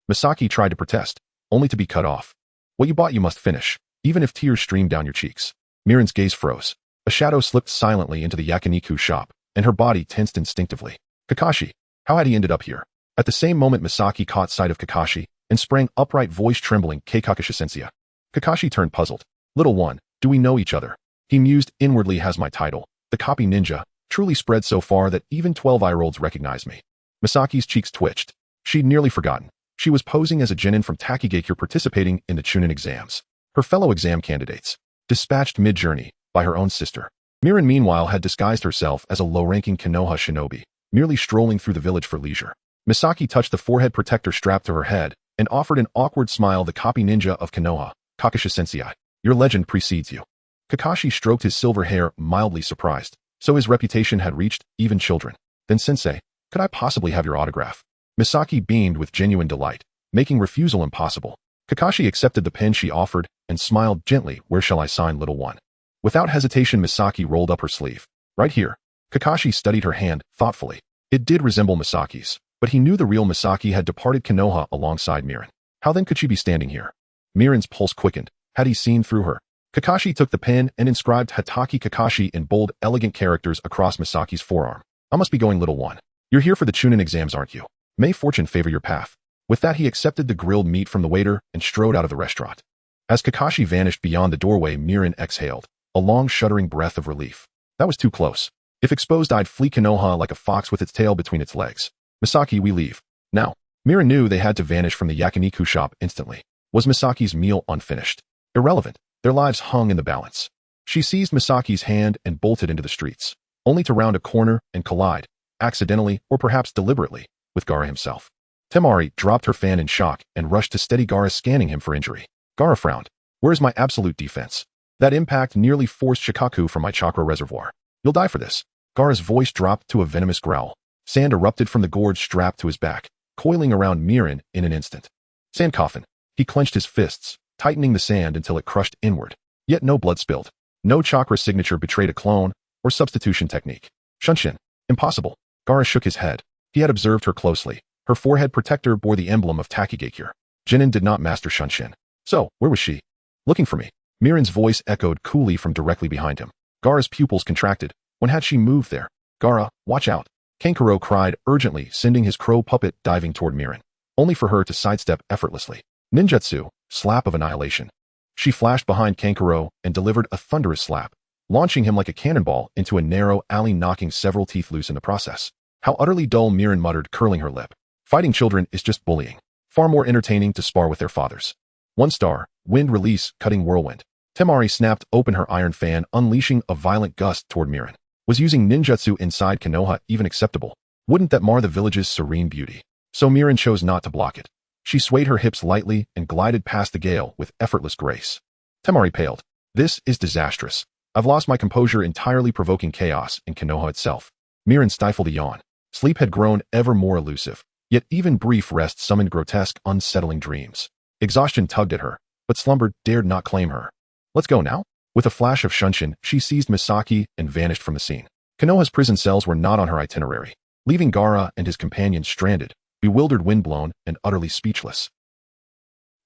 Misaki tried to protest, only to be cut off. What you bought you must finish, even if tears streamed down your cheeks. Mirin's gaze froze. A shadow slipped silently into the yakiniku shop, and her body tensed instinctively. Kakashi. How had he ended up here? At the same moment Misaki caught sight of Kakashi, and sprang upright, voice trembling, Kekkei Sensei. Kakashi turned puzzled. Little one, do we know each other? He mused inwardly. Has my title, the copy ninja, truly spread so far that even 12-year-olds recognize me? Misaki's cheeks twitched. She'd nearly forgotten. She was posing as a genin from Takigakure participating in the Chunin exams. Her fellow exam candidates. Dispatched mid-journey by her own sister. Mirin meanwhile had disguised herself as a low-ranking Konoha shinobi, merely strolling through the village for leisure. Misaki touched the forehead protector strapped to her head and offered an awkward smile. The copy ninja of Konoha, Kakashi Sensei. Your legend precedes you. Kakashi stroked his silver hair, mildly surprised. So his reputation had reached even children. Then Sensei, could I possibly have your autograph? Misaki beamed with genuine delight, making refusal impossible. Kakashi accepted the pen she offered and smiled gently. Where shall I sign, little one? Without hesitation Misaki rolled up her sleeve. Right here. Kakashi studied her hand thoughtfully. It did resemble Misaki's, but he knew the real Misaki had departed Konoha alongside Mirin. How then could she be standing here? Mirin's pulse quickened. Had he seen through her? Kakashi took the pen and inscribed Hatake Kakashi in bold, elegant characters across Misaki's forearm. I must be going, little one. You're here for the Chunin exams, aren't you? May fortune favor your path. With that he accepted the grilled meat from the waiter and strode out of the restaurant. As Kakashi vanished beyond the doorway, Mirin exhaled, a long shuddering breath of relief. That was too close. If exposed, I'd flee Konoha like a fox with its tail between its legs. Misaki, we leave. Now. Mirin knew they had to vanish from the yakiniku shop instantly. Was Misaki's meal unfinished? Irrelevant. Their lives hung in the balance. She seized Misaki's hand and bolted into the streets, only to round a corner and collide, accidentally or perhaps deliberately, with Gaara himself. Temari dropped her fan in shock and rushed to steady Gaara, scanning him for injury. Gaara frowned. Where is my absolute defense? That impact nearly forced Shikaku from my chakra reservoir. You'll die for this. Gaara's voice dropped to a venomous growl. Sand erupted from the gorge strapped to his back, coiling around Mirin in an instant. Sand coffin. He clenched his fists, tightening the sand until it crushed inward. Yet no blood spilled. No chakra signature betrayed a clone or substitution technique. Shunshin. Impossible. Gaara shook his head. He had observed her closely. Her forehead protector bore the emblem of Takigakure. Genin did not master Shunshin. So, where was she? Looking for me. Mirin's voice echoed coolly from directly behind him. Gaara's pupils contracted. When had she moved there? Gaara, watch out. Kankuro cried urgently, sending his crow puppet diving toward Mirin, only for her to sidestep effortlessly. Ninjutsu, slap of annihilation. She flashed behind Kankuro and delivered a thunderous slap, launching him like a cannonball into a narrow alley, knocking several teeth loose in the process. How utterly dull, Mirin muttered, curling her lip. Fighting children is just bullying. Far more entertaining to spar with their fathers. 1 star, wind release, cutting whirlwind. Temari snapped open her iron fan, unleashing a violent gust toward Mirin. Was using ninjutsu inside Konoha even acceptable? Wouldn't that mar the village's serene beauty? So Mirin chose not to block it. She swayed her hips lightly and glided past the gale with effortless grace. Temari paled. This is disastrous. I've lost my composure entirely, provoking chaos in Konoha itself. Mirin stifled a yawn. Sleep had grown ever more elusive, yet even brief rest summoned grotesque, unsettling dreams. Exhaustion tugged at her, but slumber dared not claim her. Let's go now? With a flash of Shunshin, she seized Misaki and vanished from the scene. Konoha's prison cells were not on her itinerary, leaving Gaara and his companions stranded, bewildered, windblown, and utterly speechless.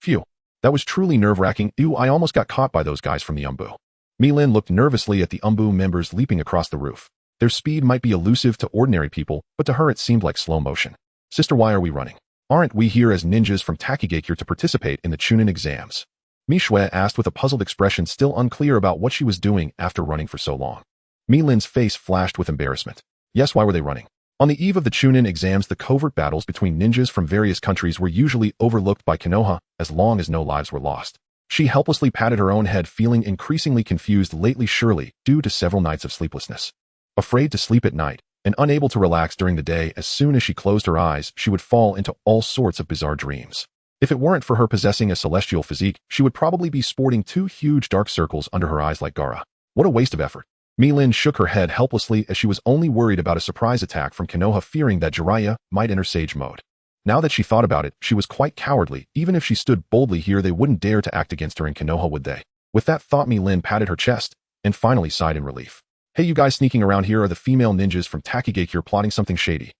Phew. That was truly nerve-wracking. Ew, I almost got caught by those guys from the Umbu. Milin looked nervously at the Umbu members leaping across the roof. Their speed might be elusive to ordinary people, but to her it seemed like slow motion. Sister, why are we running? Aren't we here as ninjas from Takigakure to participate in the Chunin exams? Mishue asked with a puzzled expression, still unclear about what she was doing after running for so long. Milin's face flashed with embarrassment. Yes, why were they running? On the eve of the Chunin exams, the covert battles between ninjas from various countries were usually overlooked by Konoha as long as no lives were lost. She helplessly patted her own head, feeling increasingly confused lately, surely due to several nights of sleeplessness. Afraid to sleep at night and unable to relax during the day, as soon as she closed her eyes, she would fall into all sorts of bizarre dreams. If it weren't for her possessing a celestial physique, she would probably be sporting 2 huge dark circles under her eyes like Gaara. What a waste of effort. Mi-Lin shook her head helplessly as she was only worried about a surprise attack from Konoha, fearing that Jiraiya might enter sage mode. Now that she thought about it, she was quite cowardly. Even if she stood boldly here, they wouldn't dare to act against her in Konoha, would they? With that thought, Mi-Lin patted her chest and finally sighed in relief. Hey, you guys sneaking around here are the female ninjas from Takegakure plotting something shady.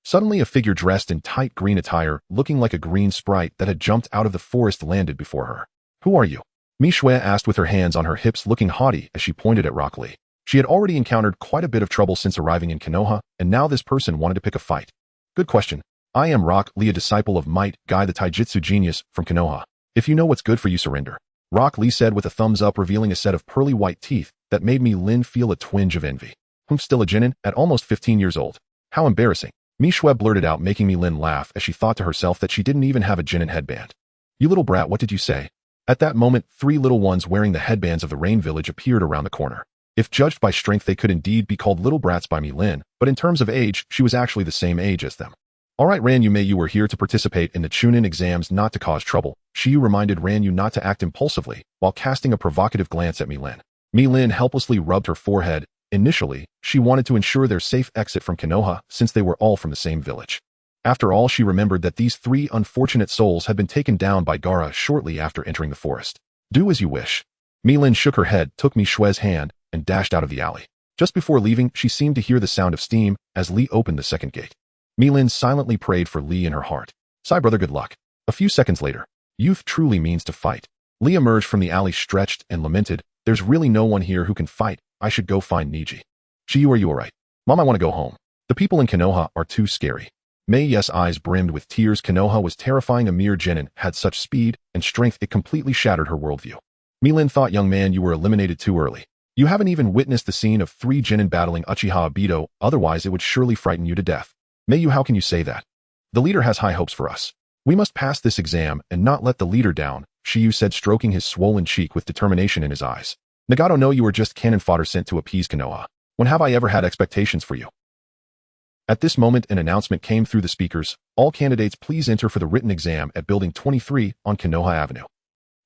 Suddenly a figure dressed in tight green attire, looking like a green sprite that had jumped out of the forest, landed before her. Who are you? Mi-Shue asked with her hands on her hips, looking haughty as she pointed at Rock Lee. She had already encountered quite a bit of trouble since arriving in Konoha, and now this person wanted to pick a fight. Good question. I am Rock Lee, a disciple of Might Guy, the taijutsu genius from Konoha. If you know what's good for you, surrender. Rock Lee said with a thumbs up, revealing a set of pearly white teeth that made Mi-Lin feel a twinge of envy. Still a genin at almost 15 years old. How embarrassing. Mi-Shue blurted out, making Mi-Lin laugh as she thought to herself that she didn't even have a genin headband. You little brat, what did you say? At that moment, 3 little ones wearing the headbands of the Rain Village appeared around the corner. If judged by strength, they could indeed be called little brats by Mi-Lin, but in terms of age, she was actually the same age as them. Alright Ranyu, you were here to participate in the Chunin exams, not to cause trouble. Shiyu reminded Ranyu not to act impulsively, while casting a provocative glance at Mi-Lin. Mi-Lin helplessly rubbed her forehead. Initially, she wanted to ensure their safe exit from Konoha, since they were all from the same village. After all, she remembered that these 3 unfortunate souls had been taken down by Gaara shortly after entering the forest. Do as you wish. Mi-Lin shook her head, took Mi-Shue's hand, and dashed out of the alley. Just before leaving, she seemed to hear the sound of steam as Lee opened the second gate. Mi-Lin silently prayed for Lee in her heart. Sigh, brother, good luck. A few seconds later, youth truly means to fight. Lee emerged from the alley, stretched, and lamented, there's really no one here who can fight. I should go find Niji. Shiyu, are you alright? Mom, I want to go home. The people in Konoha are too scary. Mei's eyes brimmed with tears. Konoha was terrifying. A mere genin had such speed and strength it completely shattered her worldview. Mi-Lin thought, young man, you were eliminated too early. You haven't even witnessed the scene of 3 genin battling Uchiha Obito, otherwise it would surely frighten you to death. Mei, how can you say that? The leader has high hopes for us. We must pass this exam and not let the leader down, Shiyu said, stroking his swollen cheek with determination in his eyes. Nagato, no, you are just cannon fodder sent to appease Konoha. When have I ever had expectations for you? At this moment, an announcement came through the speakers. All candidates please enter for the written exam at Building 23 on Konoha Avenue.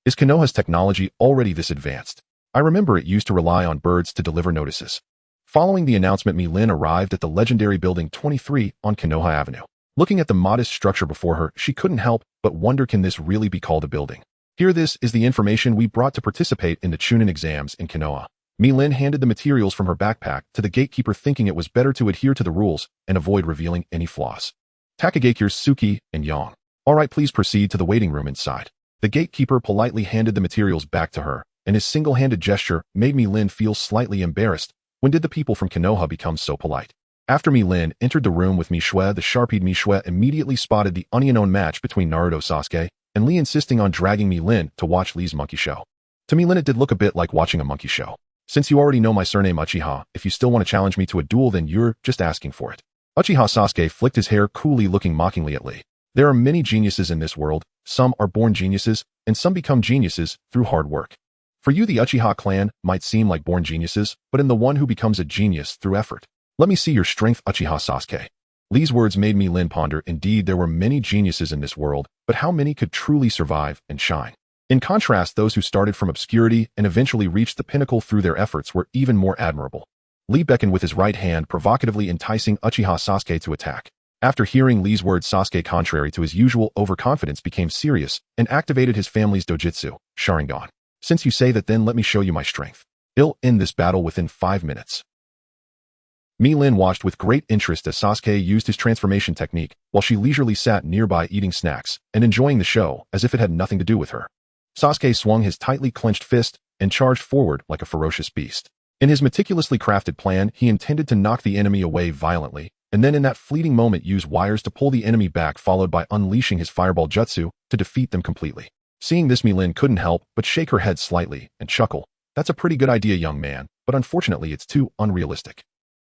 Is Konoha's technology already this advanced? I remember it used to rely on birds to deliver notices. Following the announcement, Mi-Lin arrived at the legendary Building 23 on Konoha Avenue. Looking at the modest structure before her, she couldn't help but wonder, can this really be called a building? Here, this is the information we brought to participate in the Chunin exams in Konoha. Mi-Lin handed the materials from her backpack to the gatekeeper, thinking it was better to adhere to the rules and avoid revealing any flaws. Takegakure, Suki, and Yang. Alright, please proceed to the waiting room inside. The gatekeeper politely handed the materials back to her, and his single-handed gesture made Mi-Lin feel slightly embarrassed. When did the people from Konoha become so polite? After Mi-Lin entered the room with Mi-Shue, the sharp-eyed Mi-Shue immediately spotted the unknown match between Naruto Sasuke and Lee, insisting on dragging Mi-Lin to watch Lee's monkey show. To Mi-Lin, it did look a bit like watching a monkey show. Since you already know my surname Uchiha, if you still want to challenge me to a duel, then you're just asking for it. Uchiha Sasuke flicked his hair coolly, looking mockingly at Lee. There are many geniuses in this world. Some are born geniuses, and some become geniuses through hard work. For you, the Uchiha clan might seem like born geniuses, but in the one who becomes a genius through effort. Let me see your strength, Uchiha Sasuke. Lee's words made Mi-Lin ponder. Indeed, there were many geniuses in this world, but how many could truly survive and shine? In contrast, those who started from obscurity and eventually reached the pinnacle through their efforts were even more admirable. Lee beckoned with his right hand, provocatively enticing Uchiha Sasuke to attack. After hearing Lee's words, Sasuke, contrary to his usual overconfidence, became serious and activated his family's dojutsu, Sharingan. Since you say that, then let me show you my strength. I'll end this battle within 5 minutes. Mi-Lin watched with great interest as Sasuke used his transformation technique, while she leisurely sat nearby eating snacks and enjoying the show as if it had nothing to do with her. Sasuke swung his tightly clenched fist and charged forward like a ferocious beast. In his meticulously crafted plan, he intended to knock the enemy away violently, and then in that fleeting moment use wires to pull the enemy back, followed by unleashing his fireball jutsu to defeat them completely. Seeing this, Mi-Lin couldn't help but shake her head slightly and chuckle. That's a pretty good idea, young man, but unfortunately it's too unrealistic.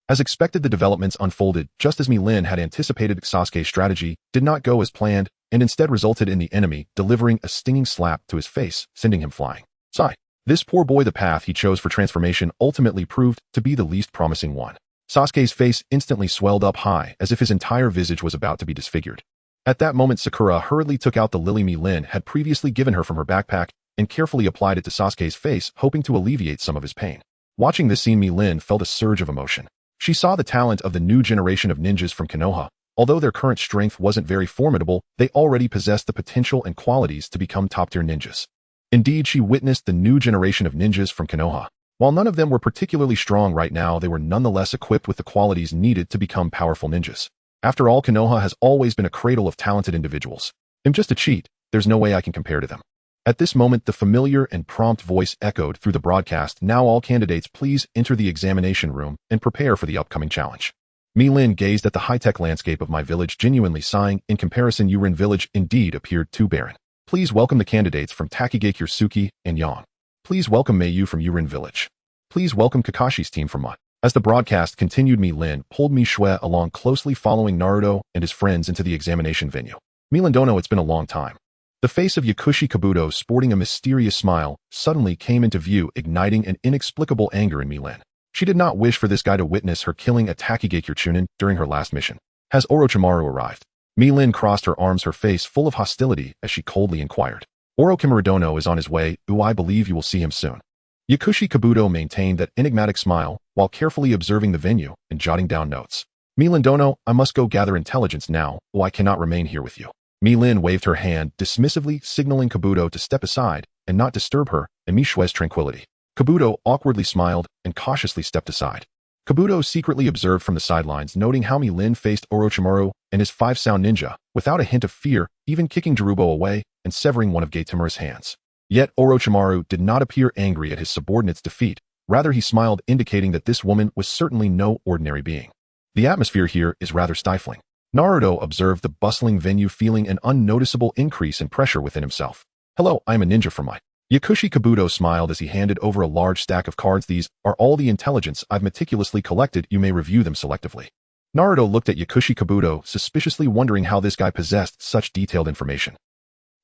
As expected, the developments unfolded just as Mi-Lin had anticipated. Sasuke's strategy did not go as planned and instead resulted in the enemy delivering a stinging slap to his face, sending him flying. Sigh. This poor boy, the path he chose for transformation ultimately proved to be the least promising one. Sasuke's face instantly swelled up high as if his entire visage was about to be disfigured. At that moment, Sakura hurriedly took out the lily Mi-Lin had previously given her from her backpack and carefully applied it to Sasuke's face, hoping to alleviate some of his pain. Watching this scene, Mi-Lin felt a surge of emotion. She saw the talent of the new generation of ninjas from Konoha. Although their current strength wasn't very formidable, they already possessed the potential and qualities to become top-tier ninjas. Indeed, she witnessed the new generation of ninjas from Konoha. While none of them were particularly strong right now, they were nonetheless equipped with the qualities needed to become powerful ninjas. After all, Konoha has always been a cradle of talented individuals. I'm just a cheat. There's no way I can compare to them. At this moment, the familiar and prompt voice echoed through the broadcast. Now all candidates please enter the examination room and prepare for the upcoming challenge. Mi-Lin gazed at the high-tech landscape of my village, genuinely sighing. In comparison, Yurin village indeed appeared too barren. Please welcome the candidates from Takigakure Suki and Yang. Please welcome Meiyu from Yurin village. Please welcome Kakashi's team from Mud. As the broadcast continued, Mi-Lin pulled Mi-Shue along closely, following Naruto and his friends into the examination venue. Mi-Lin dono, it's been a long time. The face of Yakushi Kabuto, sporting a mysterious smile, suddenly came into view, igniting an inexplicable anger in Mi-Lin. She did not wish for this guy to witness her killing a Takigakure Chunin during her last mission. Has Orochimaru arrived? Mi-Lin crossed her arms, her face full of hostility as she coldly inquired. Orochimaru dono is on his way. I believe you will see him soon. Yakushi Kabuto maintained that enigmatic smile while carefully observing the venue and jotting down notes. Mi-Lin dono, I must go gather intelligence now. I cannot remain here with you. Mi-Lin waved her hand dismissively, signaling Kabuto to step aside and not disturb her and Mi-Shue's tranquility. Kabuto awkwardly smiled and cautiously stepped aside. Kabuto secretly observed from the sidelines, noting how Mi-Lin faced Orochimaru and his five-sound ninja without a hint of fear, even kicking Jirubo away and severing one of Gatemura's hands. Yet Orochimaru did not appear angry at his subordinate's defeat. Rather, he smiled, indicating that this woman was certainly no ordinary being. The atmosphere here is rather stifling. Naruto observed the bustling venue, feeling an unnoticeable increase in pressure within himself. Hello, I am a ninja from my... Yakushi Kabuto smiled as he handed over a large stack of cards. These are all the intelligence I've meticulously collected. You may review them selectively. Naruto looked at Yakushi Kabuto, suspiciously wondering how this guy possessed such detailed information.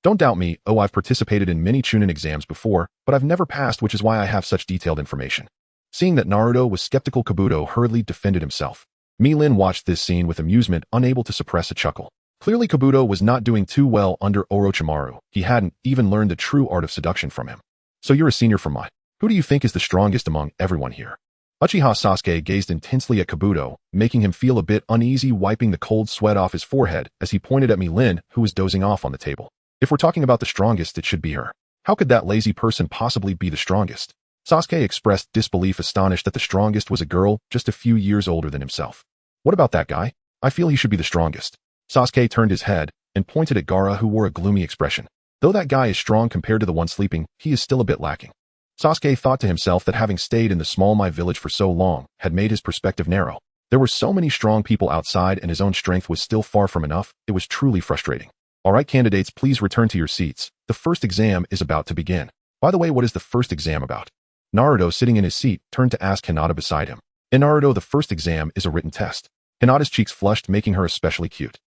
Don't doubt me. I've participated in many Chunin exams before, but I've never passed, which is why I have such detailed information. Seeing that Naruto was skeptical, Kabuto hurriedly defended himself. Mi-Lin watched this scene with amusement, unable to suppress a chuckle. Clearly, Kabuto was not doing too well under Orochimaru. He hadn't even learned the true art of seduction from him. So you're a senior from my... Who do you think is the strongest among everyone here? Uchiha Sasuke gazed intensely at Kabuto, making him feel a bit uneasy, wiping the cold sweat off his forehead as he pointed at Mi-Lin, who was dozing off on the table. If we're talking about the strongest, it should be her. How could that lazy person possibly be the strongest? Sasuke expressed disbelief, astonished that the strongest was a girl just a few years older than himself. What about that guy? I feel he should be the strongest. Sasuke turned his head and pointed at Gaara, who wore a gloomy expression. Though that guy is strong compared to the one sleeping, he is still a bit lacking. Sasuke thought to himself that having stayed in the small Mai village for so long had made his perspective narrow. There were so many strong people outside and his own strength was still far from enough. It was truly frustrating. Alright candidates, please return to your seats. The first exam is about to begin. By the way, what is the first exam about? Naruto, sitting in his seat, turned to ask Hinata beside him. In Naruto, the first exam is a written test. Hinata's cheeks flushed, making her especially cute.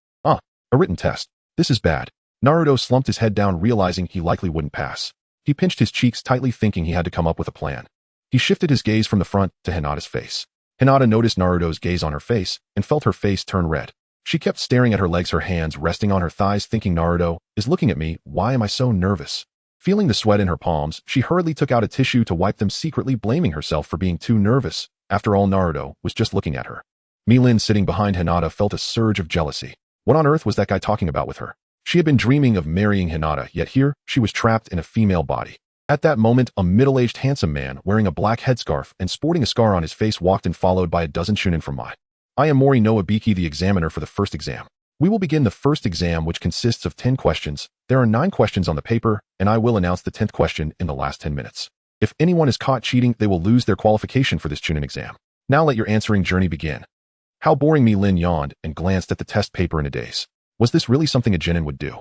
A written test. This is bad. Naruto slumped his head down, realizing he likely wouldn't pass. He pinched his cheeks tightly, thinking he had to come up with a plan. He shifted his gaze from the front to Hinata's face. Hinata noticed Naruto's gaze on her face and felt her face turn red. She kept staring at her legs, her hands resting on her thighs, thinking, Naruto is looking at me. Why am I so nervous? Feeling the sweat in her palms, she hurriedly took out a tissue to wipe them, secretly blaming herself for being too nervous. After all, Naruto was just looking at her. Mi-Lin, sitting behind Hinata, felt a surge of jealousy. What on earth was that guy talking about with her? She had been dreaming of marrying Hinata, yet here, she was trapped in a female body. At that moment, a middle-aged handsome man wearing a black headscarf and sporting a scar on his face walked in, followed by a dozen Chunin from Mai. I am Mori no Abiki, the examiner for the first exam. We will begin the first exam, which consists of 10 questions. There are 9 questions on the paper, and I will announce the 10th question in the last 10 minutes. If anyone is caught cheating, they will lose their qualification for this Chunin exam. Now let your answering journey begin. How boring. Mi-Lin yawned and glanced at the test paper in a daze. Was this really something a genin would do?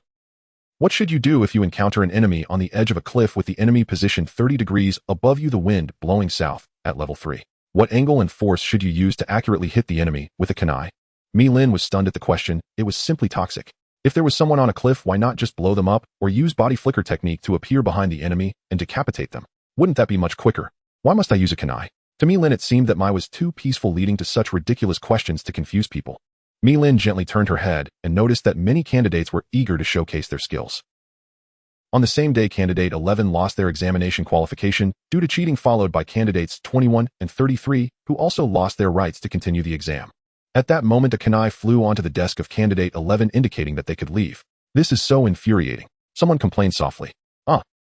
What should you do if you encounter an enemy on the edge of a cliff with the enemy positioned 30 degrees above you, the wind blowing south, at level 3? What angle and force should you use to accurately hit the enemy with a kunai? Mi-Lin was stunned at the question. It was simply toxic. If there was someone on a cliff, why not just blow them up or use body flicker technique to appear behind the enemy and decapitate them? Wouldn't that be much quicker? Why must I use a kunai? To Mi-Lin it seemed that Mai was too peaceful, leading to such ridiculous questions to confuse people. Mi-Lin gently turned her head and noticed that many candidates were eager to showcase their skills. On the same day, Candidate 11 lost their examination qualification due to cheating, followed by Candidates 21 and 33, who also lost their rights to continue the exam. At that moment, a kunai flew onto the desk of Candidate 11, indicating that they could leave. This is so infuriating. Someone complained softly.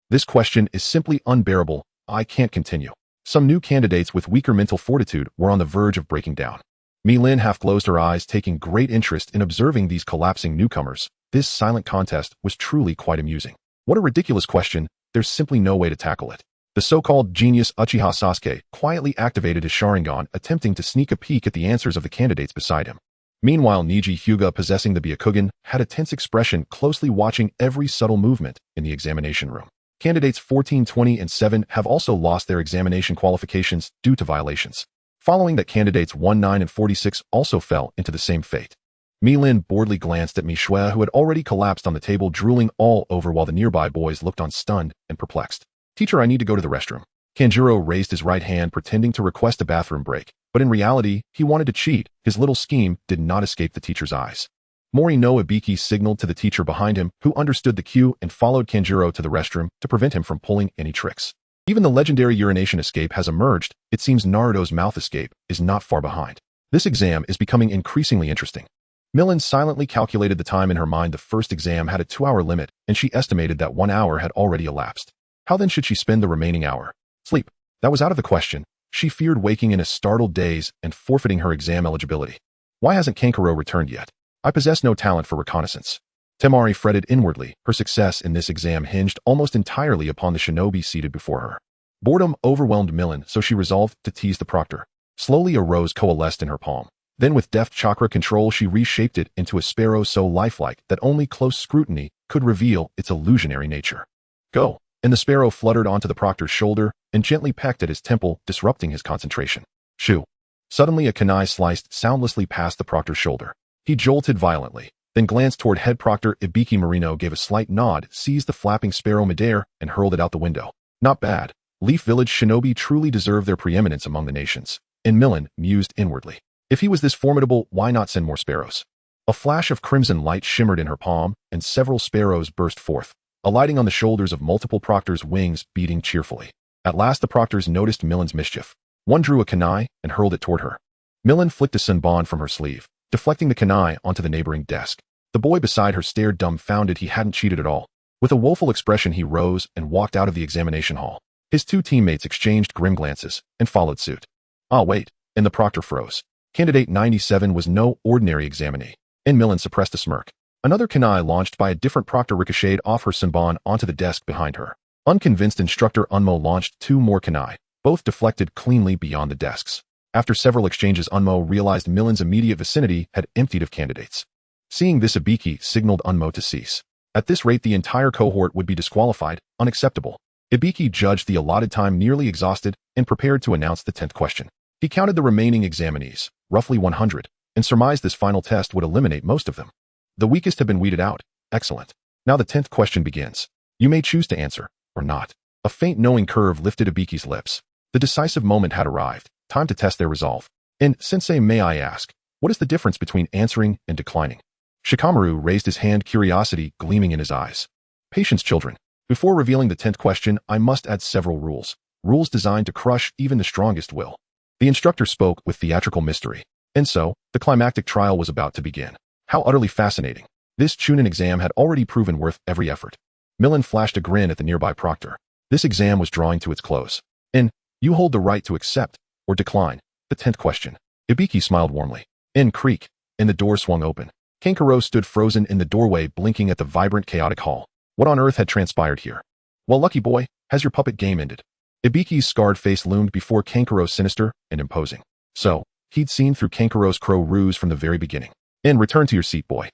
This question is simply unbearable. I can't continue. Some new candidates with weaker mental fortitude were on the verge of breaking down. Mi-Lin half closed her eyes, taking great interest in observing these collapsing newcomers. This silent contest was truly quite amusing. What a ridiculous question. There's simply no way to tackle it. The so-called genius Uchiha Sasuke quietly activated his Sharingan, attempting to sneak a peek at the answers of the candidates beside him. Meanwhile, Niji Hyuga, possessing the Byakugan, had a tense expression, closely watching every subtle movement in the examination room. Candidates 14, 20, and 7 have also lost their examination qualifications due to violations. Following that, candidates 1, 9, and 46 also fell into the same fate. Mi-Lin boredly glanced at Mi-Shue, who had already collapsed on the table, drooling all over, while the nearby boys looked on, stunned and perplexed. Teacher, I need to go to the restroom. Kanjuro raised his right hand, pretending to request a bathroom break, but in reality, he wanted to cheat. His little scheme did not escape the teacher's eyes. Mori no Ibiki signaled to the teacher behind him, who understood the cue and followed Kanjuro to the restroom to prevent him from pulling any tricks. Even the legendary urination escape has emerged. It seems Naruto's mouth escape is not far behind. This exam is becoming increasingly interesting. Mi-Lin silently calculated the time in her mind. The first exam had a 2-hour limit, and she estimated that 1 hour had already elapsed. How then should she spend the remaining hour? Sleep. That was out of the question. She feared waking in a startled daze and forfeiting her exam eligibility. Why hasn't Kankuro returned yet? I possess no talent for reconnaissance. Temari fretted inwardly. Her success in this exam hinged almost entirely upon the shinobi seated before her. Boredom overwhelmed Mi-Lin, so she resolved to tease the proctor. Slowly a rose coalesced in her palm. Then with deft chakra control, she reshaped it into a sparrow so lifelike that only close scrutiny could reveal its illusionary nature. Go! And the sparrow fluttered onto the proctor's shoulder and gently pecked at his temple, disrupting his concentration. Shoo! Suddenly a kunai sliced soundlessly past the proctor's shoulder. He jolted violently, then glanced toward head proctor. Ibiki Marino gave a slight nod, seized the flapping sparrow midair, and hurled it out the window. Not bad. Leaf Village shinobi truly deserve their preeminence among the nations. And Mi-Lin mused inwardly. If he was this formidable, why not send more sparrows? A flash of crimson light shimmered in her palm, and several sparrows burst forth, alighting on the shoulders of multiple proctors, wings beating cheerfully. At last the proctors noticed Mi-Lin's mischief. One drew a kunai and hurled it toward her. Mi-Lin flicked a sunbon from her sleeve, deflecting the kunai onto the neighboring desk. The boy beside her stared dumbfounded. He hadn't cheated at all. With a woeful expression, he rose and walked out of the examination hall. His two teammates exchanged grim glances and followed suit. Wait, and the proctor froze. Candidate 97 was no ordinary examinee, and Mi-Lin suppressed a smirk. Another kunai launched by a different proctor ricocheted off her sunbon onto the desk behind her. Unconvinced instructor Unmo launched 2 more kunai, both deflected cleanly beyond the desks. After several exchanges, Unmo realized Mi-Lin's immediate vicinity had emptied of candidates. Seeing this, Ibiki signaled Unmo to cease. At this rate, the entire cohort would be disqualified. Unacceptable. Ibiki judged the allotted time nearly exhausted and prepared to announce the 10th question. He counted the remaining examinees, roughly 100, and surmised this final test would eliminate most of them. The weakest have been weeded out. Excellent. Now the 10th question begins. You may choose to answer, or not. A faint knowing curve lifted Ibiki's lips. The decisive moment had arrived. Time to test their resolve. And, Sensei, may I ask, what is the difference between answering and declining? Shikamaru raised his hand, curiosity gleaming in his eyes. Patience, children. Before revealing the 10th question, I must add several rules. Rules designed to crush even the strongest will. The instructor spoke with theatrical mystery. And so, the climactic trial was about to begin. How utterly fascinating. This Chunin exam had already proven worth every effort. Mi-Lin flashed a grin at the nearby proctor. This exam was drawing to its close. And, you hold the right to accept or decline the 10th question. Ibiki smiled warmly. In creak, and the door swung open. Kankuro stood frozen in the doorway, blinking at the vibrant, chaotic hall. What on earth had transpired here? Well, lucky boy, has your puppet game ended? Ibiki's scarred face loomed before Kankuro, sinister and imposing. So, he'd seen through Kankuro's crow ruse from the very beginning. In, return to your seat, boy.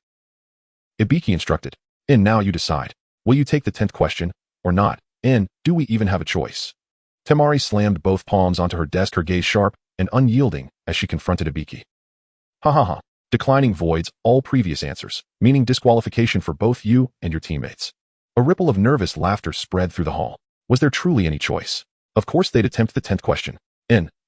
Ibiki instructed. In, now you decide. Will you take the 10th question, or not? In, do we even have a choice? Temari slammed both palms onto her desk, her gaze sharp, and unyielding as she confronted Ibiki. Ha ha ha. Declining voids all previous answers, meaning disqualification for both you and your teammates. A ripple of nervous laughter spread through the hall. Was there truly any choice? Of course they'd attempt the 10th question.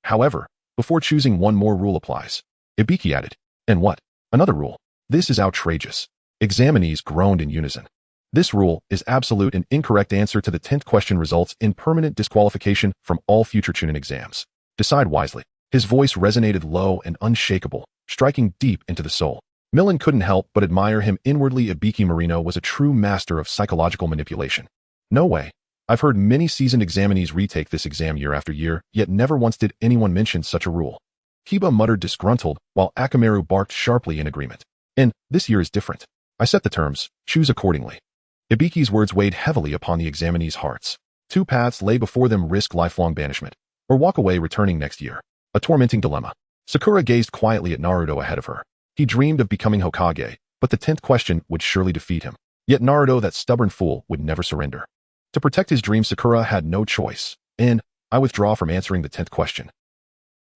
However, before choosing one more rule applies. Ibiki added. And what? Another rule. This is outrageous. Examinees groaned in unison. This rule is absolute and incorrect answer to the 10th question results in permanent disqualification from all future Chunin exams. Decide wisely. His voice resonated low and unshakable, striking deep into the soul. Millen couldn't help but admire him inwardly. Ibiki Marino was a true master of psychological manipulation. No way. I've heard many seasoned examinees retake this exam year after year, yet never once did anyone mention such a rule. Kiba muttered disgruntled, while Akamaru barked sharply in agreement. This year is different. I set the terms, choose accordingly. Ibiki's words weighed heavily upon the examinees' hearts. Two paths lay before them: risk lifelong banishment, or walk away returning next year. A tormenting dilemma. Sakura gazed quietly at Naruto ahead of her. He dreamed of becoming Hokage, but the 10th question would surely defeat him. Yet Naruto, that stubborn fool, would never surrender. To protect his dream, Sakura had no choice. I withdraw from answering the 10th question.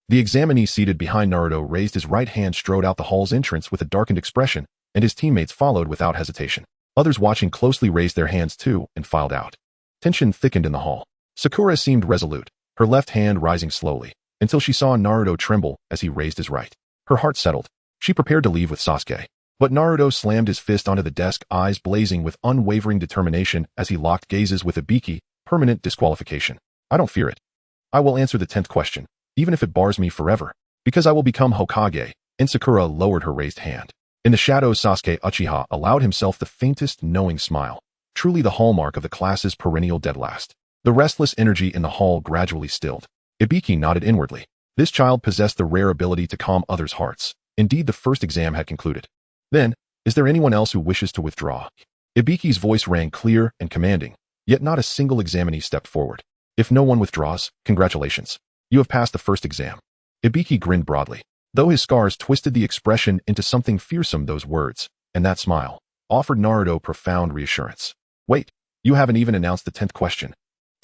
The examinee seated behind Naruto raised his right hand, strode out the hall's entrance with a darkened expression, and his teammates followed without hesitation. Others watching closely raised their hands too and filed out. Tension thickened in the hall. Sakura seemed resolute, her left hand rising slowly, until she saw Naruto tremble as he raised his right. Her heart settled. She prepared to leave with Sasuke. But Naruto slammed his fist onto the desk, eyes blazing with unwavering determination as he locked gazes with Ibiki. Permanent disqualification. I don't fear it. I will answer the 10th question, even if it bars me forever, because I will become Hokage. And Sakura lowered her raised hand. In the shadows, Sasuke Uchiha allowed himself the faintest knowing smile, truly the hallmark of the class's perennial dead last. The restless energy in the hall gradually stilled. Ibiki nodded inwardly. This child possessed the rare ability to calm others' hearts. Indeed, the first exam had concluded. Then, is there anyone else who wishes to withdraw? Ibiki's voice rang clear and commanding, yet not a single examinee stepped forward. If no one withdraws, congratulations. You have passed the first exam. Ibiki grinned broadly. Though his scars twisted the expression into something fearsome, those words, and that smile, offered Naruto profound reassurance. Wait, you haven't even announced the 10th question.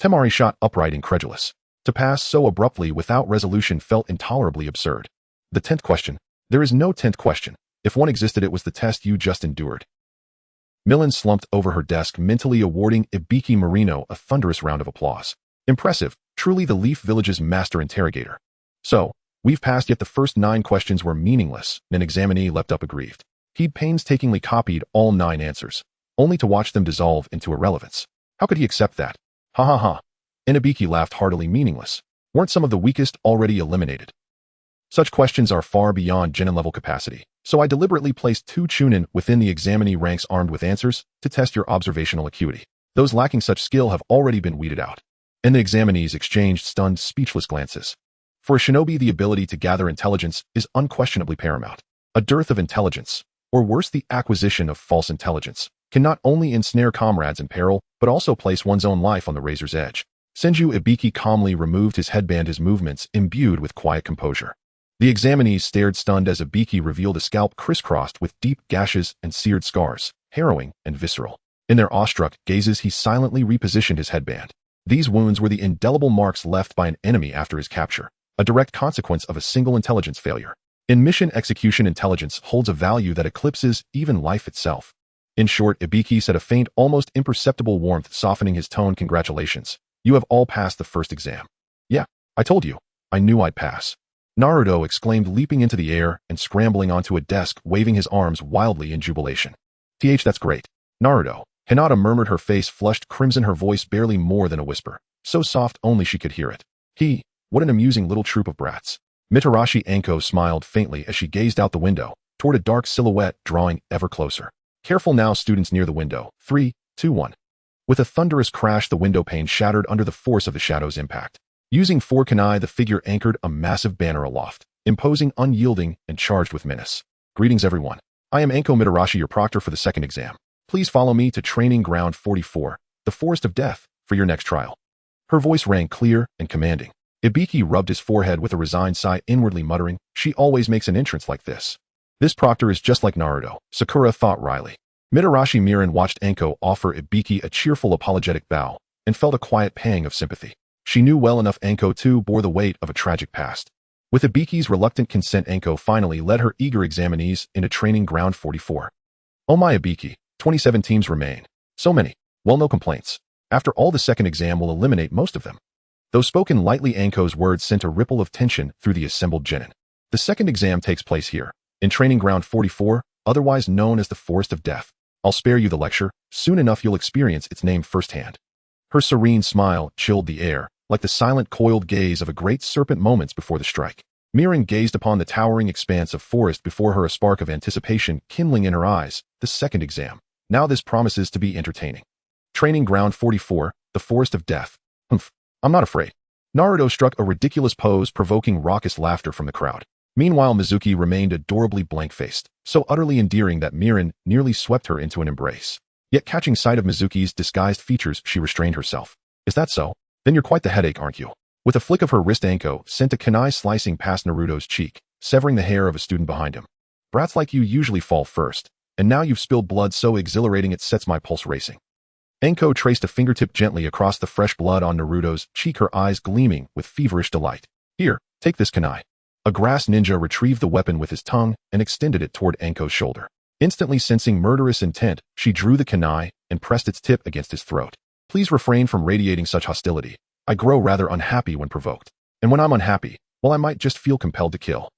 Temari shot upright, incredulous. To pass so abruptly without resolution felt intolerably absurd. The 10th question? There is no 10th question. If one existed, it was the test you just endured. Millen slumped over her desk, mentally awarding Ibiki Marino a thunderous round of applause. Impressive, truly the Leaf Village's master interrogator. So, we've passed, yet the first 9 questions were meaningless. An examinee leapt up aggrieved. He'd painstakingly copied all 9 answers, only to watch them dissolve into irrelevance. How could he accept that? Ha ha ha. Ibiki laughed heartily. Meaningless. Weren't some of the weakest already eliminated? Such questions are far beyond Genin level capacity, so I deliberately placed 2 Chunin within the examinee ranks armed with answers to test your observational acuity. Those lacking such skill have already been weeded out. And the examinees exchanged stunned, speechless glances. For a shinobi, the ability to gather intelligence is unquestionably paramount. A dearth of intelligence, or worse, the acquisition of false intelligence, can not only ensnare comrades in peril, but also place one's own life on the razor's edge. Senju Ibiki calmly removed his headband, his movements imbued with quiet composure. The examinees stared stunned as Ibiki revealed a scalp crisscrossed with deep gashes and seared scars, harrowing and visceral. In their awestruck gazes, he silently repositioned his headband. These wounds were the indelible marks left by an enemy after his capture, a direct consequence of a single intelligence failure. In mission execution, intelligence holds a value that eclipses even life itself. In short, Ibiki said, a faint, almost imperceptible warmth softening his tone. Congratulations. You have all passed the first exam. Yeah, I told you. I knew I'd pass. Naruto exclaimed, leaping into the air and scrambling onto a desk, waving his arms wildly in jubilation. That's great. Naruto. Hinata murmured, her face flushed crimson, her voice barely more than a whisper, so soft only she could hear it. What an amusing little troop of brats. Mitarashi Anko smiled faintly as she gazed out the window, toward a dark silhouette drawing ever closer. Careful now, students near the window. 3, 2, 1. With a thunderous crash, the window pane shattered under the force of the shadow's impact. Using 4 kunai, the figure anchored a massive banner aloft, imposing, unyielding, and charged with menace. Greetings, everyone. I am Anko Mitarashi, your proctor for the second exam. Please follow me to Training Ground 44, the Forest of Death, for your next trial. Her voice rang clear and commanding. Ibiki rubbed his forehead with a resigned sigh, inwardly muttering, she always makes an entrance like this. This proctor is just like Naruto, Sakura thought wryly. Mitarashi Mirin watched Anko offer Ibiki a cheerful apologetic bow, and felt a quiet pang of sympathy. She knew well enough Anko too bore the weight of a tragic past. With Ibiki's reluctant consent, Anko finally led her eager examinees into training ground 44. Oh my Ibiki, 27 teams remain. So many. Well, no complaints. After all, the second exam will eliminate most of them. Though spoken lightly, Anko's words sent a ripple of tension through the assembled genin. The second exam takes place here, in training ground 44, otherwise known as the Forest of Death. I'll spare you the lecture, soon enough you'll experience its name firsthand. Her serene smile chilled the air, like the silent coiled gaze of a great serpent moments before the strike. Mirin gazed upon the towering expanse of forest before her, a spark of anticipation kindling in her eyes. The second exam. Now this promises to be entertaining. Training ground 44, the Forest of Death. Humph, I'm not afraid. Naruto struck a ridiculous pose, provoking raucous laughter from the crowd. Meanwhile, Mizuki remained adorably blank-faced, so utterly endearing that Mirin nearly swept her into an embrace. Yet catching sight of Mizuki's disguised features, she restrained herself. Is that so? Then you're quite the headache, aren't you? With a flick of her wrist, Anko sent a kunai slicing past Naruto's cheek, severing the hair of a student behind him. Brats like you usually fall first, and now you've spilled blood so exhilarating it sets my pulse racing. Anko traced a fingertip gently across the fresh blood on Naruto's cheek, her eyes gleaming with feverish delight. Here, take this kunai. A grass ninja retrieved the weapon with his tongue and extended it toward Anko's shoulder. Instantly sensing murderous intent, she drew the kunai and pressed its tip against his throat. Please refrain from radiating such hostility. I grow rather unhappy when provoked. And when I'm unhappy, well, I might just feel compelled to kill.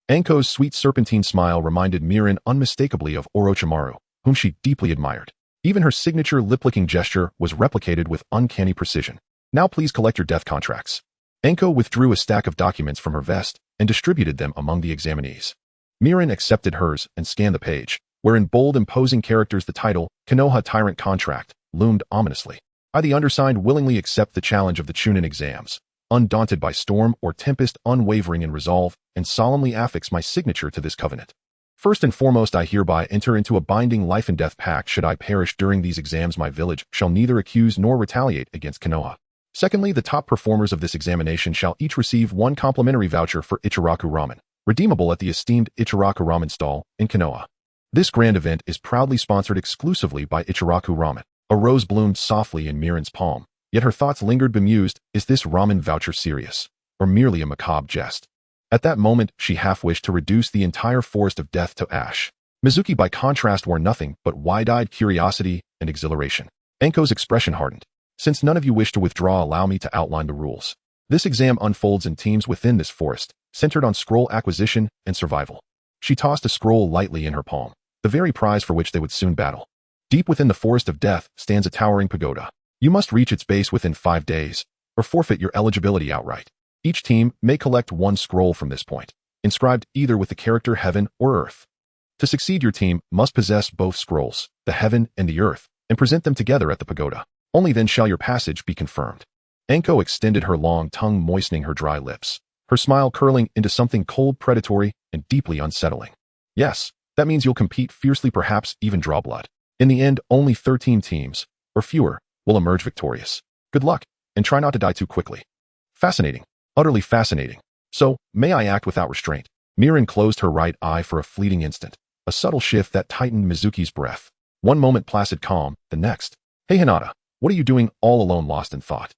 Anko's sweet serpentine smile reminded Mirin unmistakably of Orochimaru, whom she deeply admired. Even her signature lip-licking gesture was replicated with uncanny precision. Now please collect your death contracts. Anko withdrew a stack of documents from her vest and distributed them among the examinees. Mirin accepted hers and scanned the page, where in bold imposing characters the title, Konoha Tyrant Contract, loomed ominously. I, the undersigned, willingly accept the challenge of the Chunin exams, undaunted by storm or tempest, unwavering in resolve, and solemnly affix my signature to this covenant. First and foremost, I hereby enter into a binding life and death pact. Should I perish during these exams, my village shall neither accuse nor retaliate against Konoha. Secondly, the top performers of this examination shall each receive one complimentary voucher for Ichiraku Ramen, redeemable at the esteemed Ichiraku Ramen stall in Konoha. This grand event is proudly sponsored exclusively by Ichiraku Ramen. A rose bloomed softly in Mirin's palm, yet her thoughts lingered bemused. Is this ramen voucher serious, or merely a macabre jest? At that moment, she half wished to reduce the entire Forest of Death to ash. Mizuki, by contrast, wore nothing but wide-eyed curiosity and exhilaration. Anko's expression hardened. Since none of you wish to withdraw, allow me to outline the rules. This exam unfolds in teams within this forest, centered on scroll acquisition and survival. She tossed a scroll lightly in her palm, the very prize for which they would soon battle. Deep within the Forest of Death stands a towering pagoda. You must reach its base within 5 days, or forfeit your eligibility outright. Each team may collect one scroll from this point, inscribed either with the character Heaven or Earth. To succeed, your team must possess both scrolls, the Heaven and the Earth, and present them together at the pagoda. Only then shall your passage be confirmed. Anko extended her long tongue, moistening her dry lips, her smile curling into something cold, predatory, and deeply unsettling. Yes, that means you'll compete fiercely, perhaps even draw blood. In the end, only 13 teams, or fewer, will emerge victorious. Good luck, and try not to die too quickly. Fascinating. Utterly fascinating. So, may I act without restraint? Mirin closed her right eye for a fleeting instant, a subtle shift that tightened Mizuki's breath. One moment placid calm, the next. Hey Hinata, what are you doing all alone, lost in thought?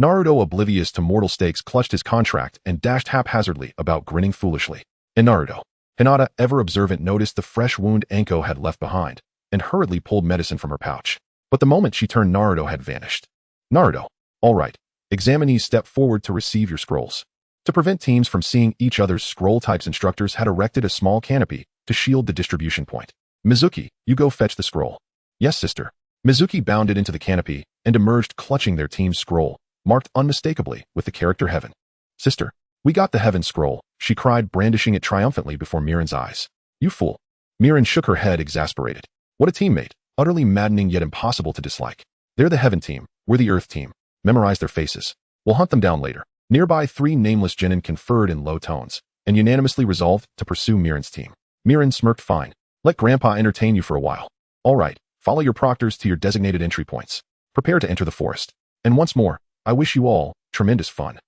Naruto, oblivious to mortal stakes, clutched his contract and dashed haphazardly about, grinning foolishly. And Naruto, Hinata, ever observant, noticed the fresh wound Anko had left behind, and hurriedly pulled medicine from her pouch. But the moment she turned, Naruto had vanished. Naruto, all right. Examinees step forward to receive your scrolls. To prevent teams from seeing each other's scroll types, instructors had erected a small canopy to shield the distribution point. Mizuki, you go fetch the scroll. Yes, sister. Mizuki bounded into the canopy and emerged clutching their team's scroll, marked unmistakably with the character Heaven. Sister, we got the Heaven scroll, she cried, brandishing it triumphantly before Mirin's eyes. You fool. Mirin shook her head, exasperated. What a teammate, utterly maddening yet impossible to dislike. They're the Heaven team, we're the Earth team. Memorize their faces. We'll hunt them down later. Nearby, 3 nameless genin conferred in low tones, and unanimously resolved to pursue Mirin's team. Mirin smirked. Fine. Let Grandpa entertain you for a while. All right, follow your proctors to your designated entry points. Prepare to enter the forest. And once more, I wish you all tremendous fun.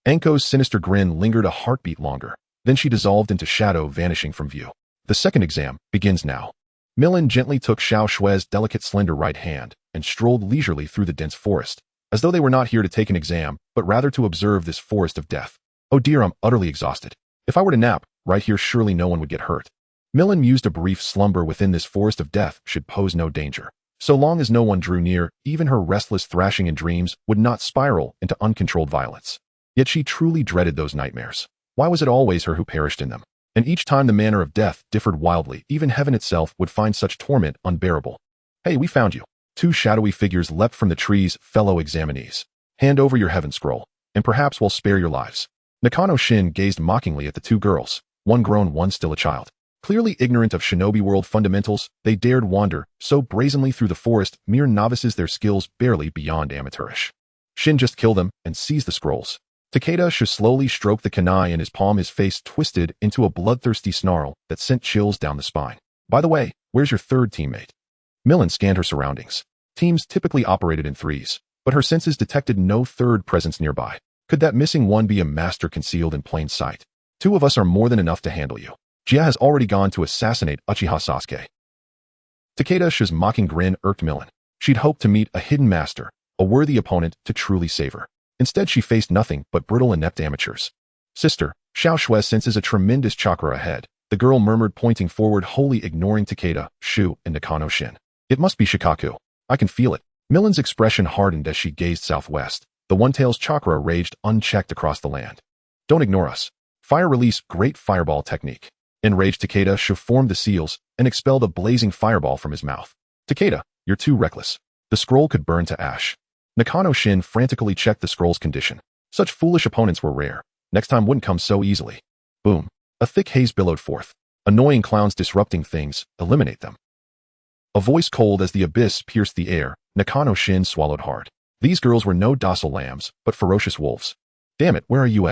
Anko's sinister grin lingered a heartbeat longer. Then she dissolved into shadow, vanishing from view. The second exam begins now. Millen gently took Xiao Shue's delicate, slender right hand and strolled leisurely through the dense forest, as though they were not here to take an exam, but rather to observe this forest of death. Oh dear, I'm utterly exhausted. If I were to nap, right here surely no one would get hurt. Millen mused a brief slumber within this forest of death should pose no danger. So long as no one drew near, even her restless thrashing in dreams would not spiral into uncontrolled violence. Yet she truly dreaded those nightmares. Why was it always her who perished in them? And each time the manner of death differed wildly, even heaven itself would find such torment unbearable. Hey, we found you. Two shadowy figures leapt from the trees, fellow examinees. Hand over your heaven scroll, and perhaps we'll spare your lives. Nakano Shin gazed mockingly at the two girls, one grown, one still a child. Clearly ignorant of shinobi world fundamentals, they dared wander so brazenly through the forest, mere novices, their skills barely beyond amateurish. Shin, just kill them and seize the scrolls. Takeda slowly stroked the kunai in his palm, his face twisted into a bloodthirsty snarl that sent chills down the spine. By the way, where's your third teammate? Millen scanned her surroundings. Teams typically operated in threes, but her senses detected no third presence nearby. Could that missing one be a master concealed in plain sight? Two of us are more than enough to handle you. Jia has already gone to assassinate Uchiha Sasuke. Takeda's mocking grin irked Millen. She'd hoped to meet a hidden master, a worthy opponent to truly save her. Instead, she faced nothing but brittle, inept amateurs. Sister, Xiao Shui senses a tremendous chakra ahead, the girl murmured, pointing forward, wholly ignoring Takeda, Shu, and Nakano Shin. It must be Shikaku. I can feel it. Millen's expression hardened as she gazed southwest. The One-Tail's chakra raged unchecked across the land. Don't ignore us. Fire release, great fireball technique. Enraged, Takeda formed the seals and expelled a blazing fireball from his mouth. Takeda, you're too reckless. The scroll could burn to ash. Nakano Shin frantically checked the scroll's condition. Such foolish opponents were rare. Next time wouldn't come so easily. Boom. A thick haze billowed forth. Annoying clowns disrupting things, eliminate them. A voice cold as the abyss pierced the air, Nakano Shin swallowed hard. These girls were no docile lambs, but ferocious wolves. Damn it, where are you,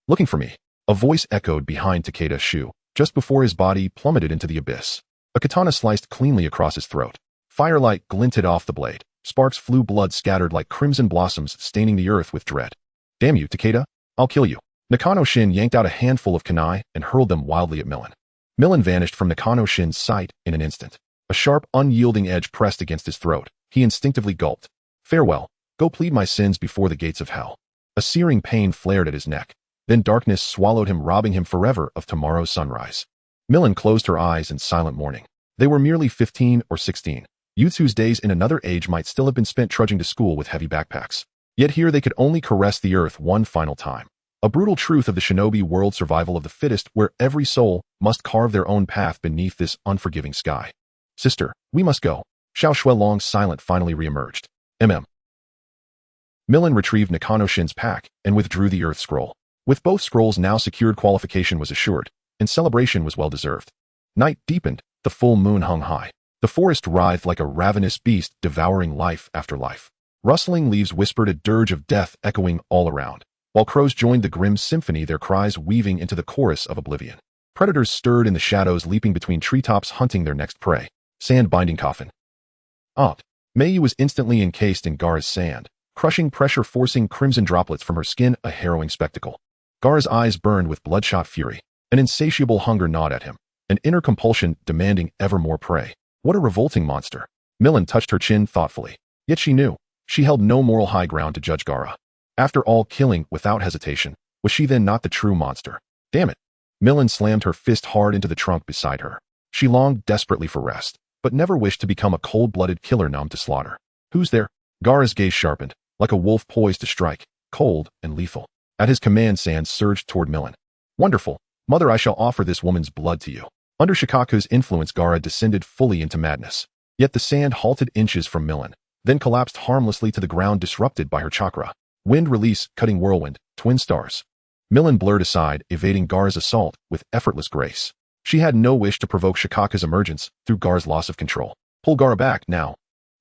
Looking for me. A voice echoed behind Takeda's Shu, just before his body plummeted into the abyss. A katana sliced cleanly across his throat. Firelight glinted off the blade. Sparks flew, blood scattered like crimson blossoms, staining the earth with dread. Damn you, Takeda. I'll kill you. Nakano Shin yanked out a handful of kunai and hurled them wildly at Millen. Millen vanished from Nakano Shin's sight in an instant. A sharp, unyielding edge pressed against his throat. He instinctively gulped. Farewell. Go plead my sins before the gates of hell. A searing pain flared at his neck. Then darkness swallowed him, robbing him forever of tomorrow's sunrise. Millen closed her eyes in silent mourning. They were merely 15 or 16. Yutsu's days in another age might still have been spent trudging to school with heavy backpacks. Yet here they could only caress the earth one final time. A brutal truth of the shinobi world, survival of the fittest, where every soul must carve their own path beneath this unforgiving sky. Sister, we must go. Xiao Shui, long silent, finally reemerged. Millen retrieved Nakano Shin's pack and withdrew the earth scroll. With both scrolls now secured, qualification was assured, and celebration was well-deserved. Night deepened, the full moon hung high. The forest writhed like a ravenous beast, devouring life after life. Rustling leaves whispered a dirge of death echoing all around, while crows joined the grim symphony, their cries weaving into the chorus of oblivion. Predators stirred in the shadows, leaping between treetops, hunting their next prey. Sand binding coffin. Mei was instantly encased in Gaara's sand, crushing pressure forcing crimson droplets from her skin, a harrowing spectacle. Gaara's eyes burned with bloodshot fury. An insatiable hunger gnawed at him, an inner compulsion demanding ever more prey. What a revolting monster. Millen touched her chin thoughtfully. Yet she knew, she held no moral high ground to judge Gaara. After all, killing without hesitation, was she then not the true monster? Damn it. Millen slammed her fist hard into the trunk beside her. She longed desperately for rest, but never wished to become a cold-blooded killer numb to slaughter. Who's there? Gaara's gaze sharpened, like a wolf poised to strike, cold and lethal. At his command, sand surged toward Millen. Wonderful. Mother, I shall offer this woman's blood to you. Under Shikaku's influence, Gaara descended fully into madness. Yet the sand halted inches from Millen, then collapsed harmlessly to the ground, disrupted by her chakra. Wind release, cutting whirlwind, twin stars. Millen blurred aside, evading Gaara's assault with effortless grace. She had no wish to provoke Shikaku's emergence through Gaara's loss of control. Pull Gaara back, now.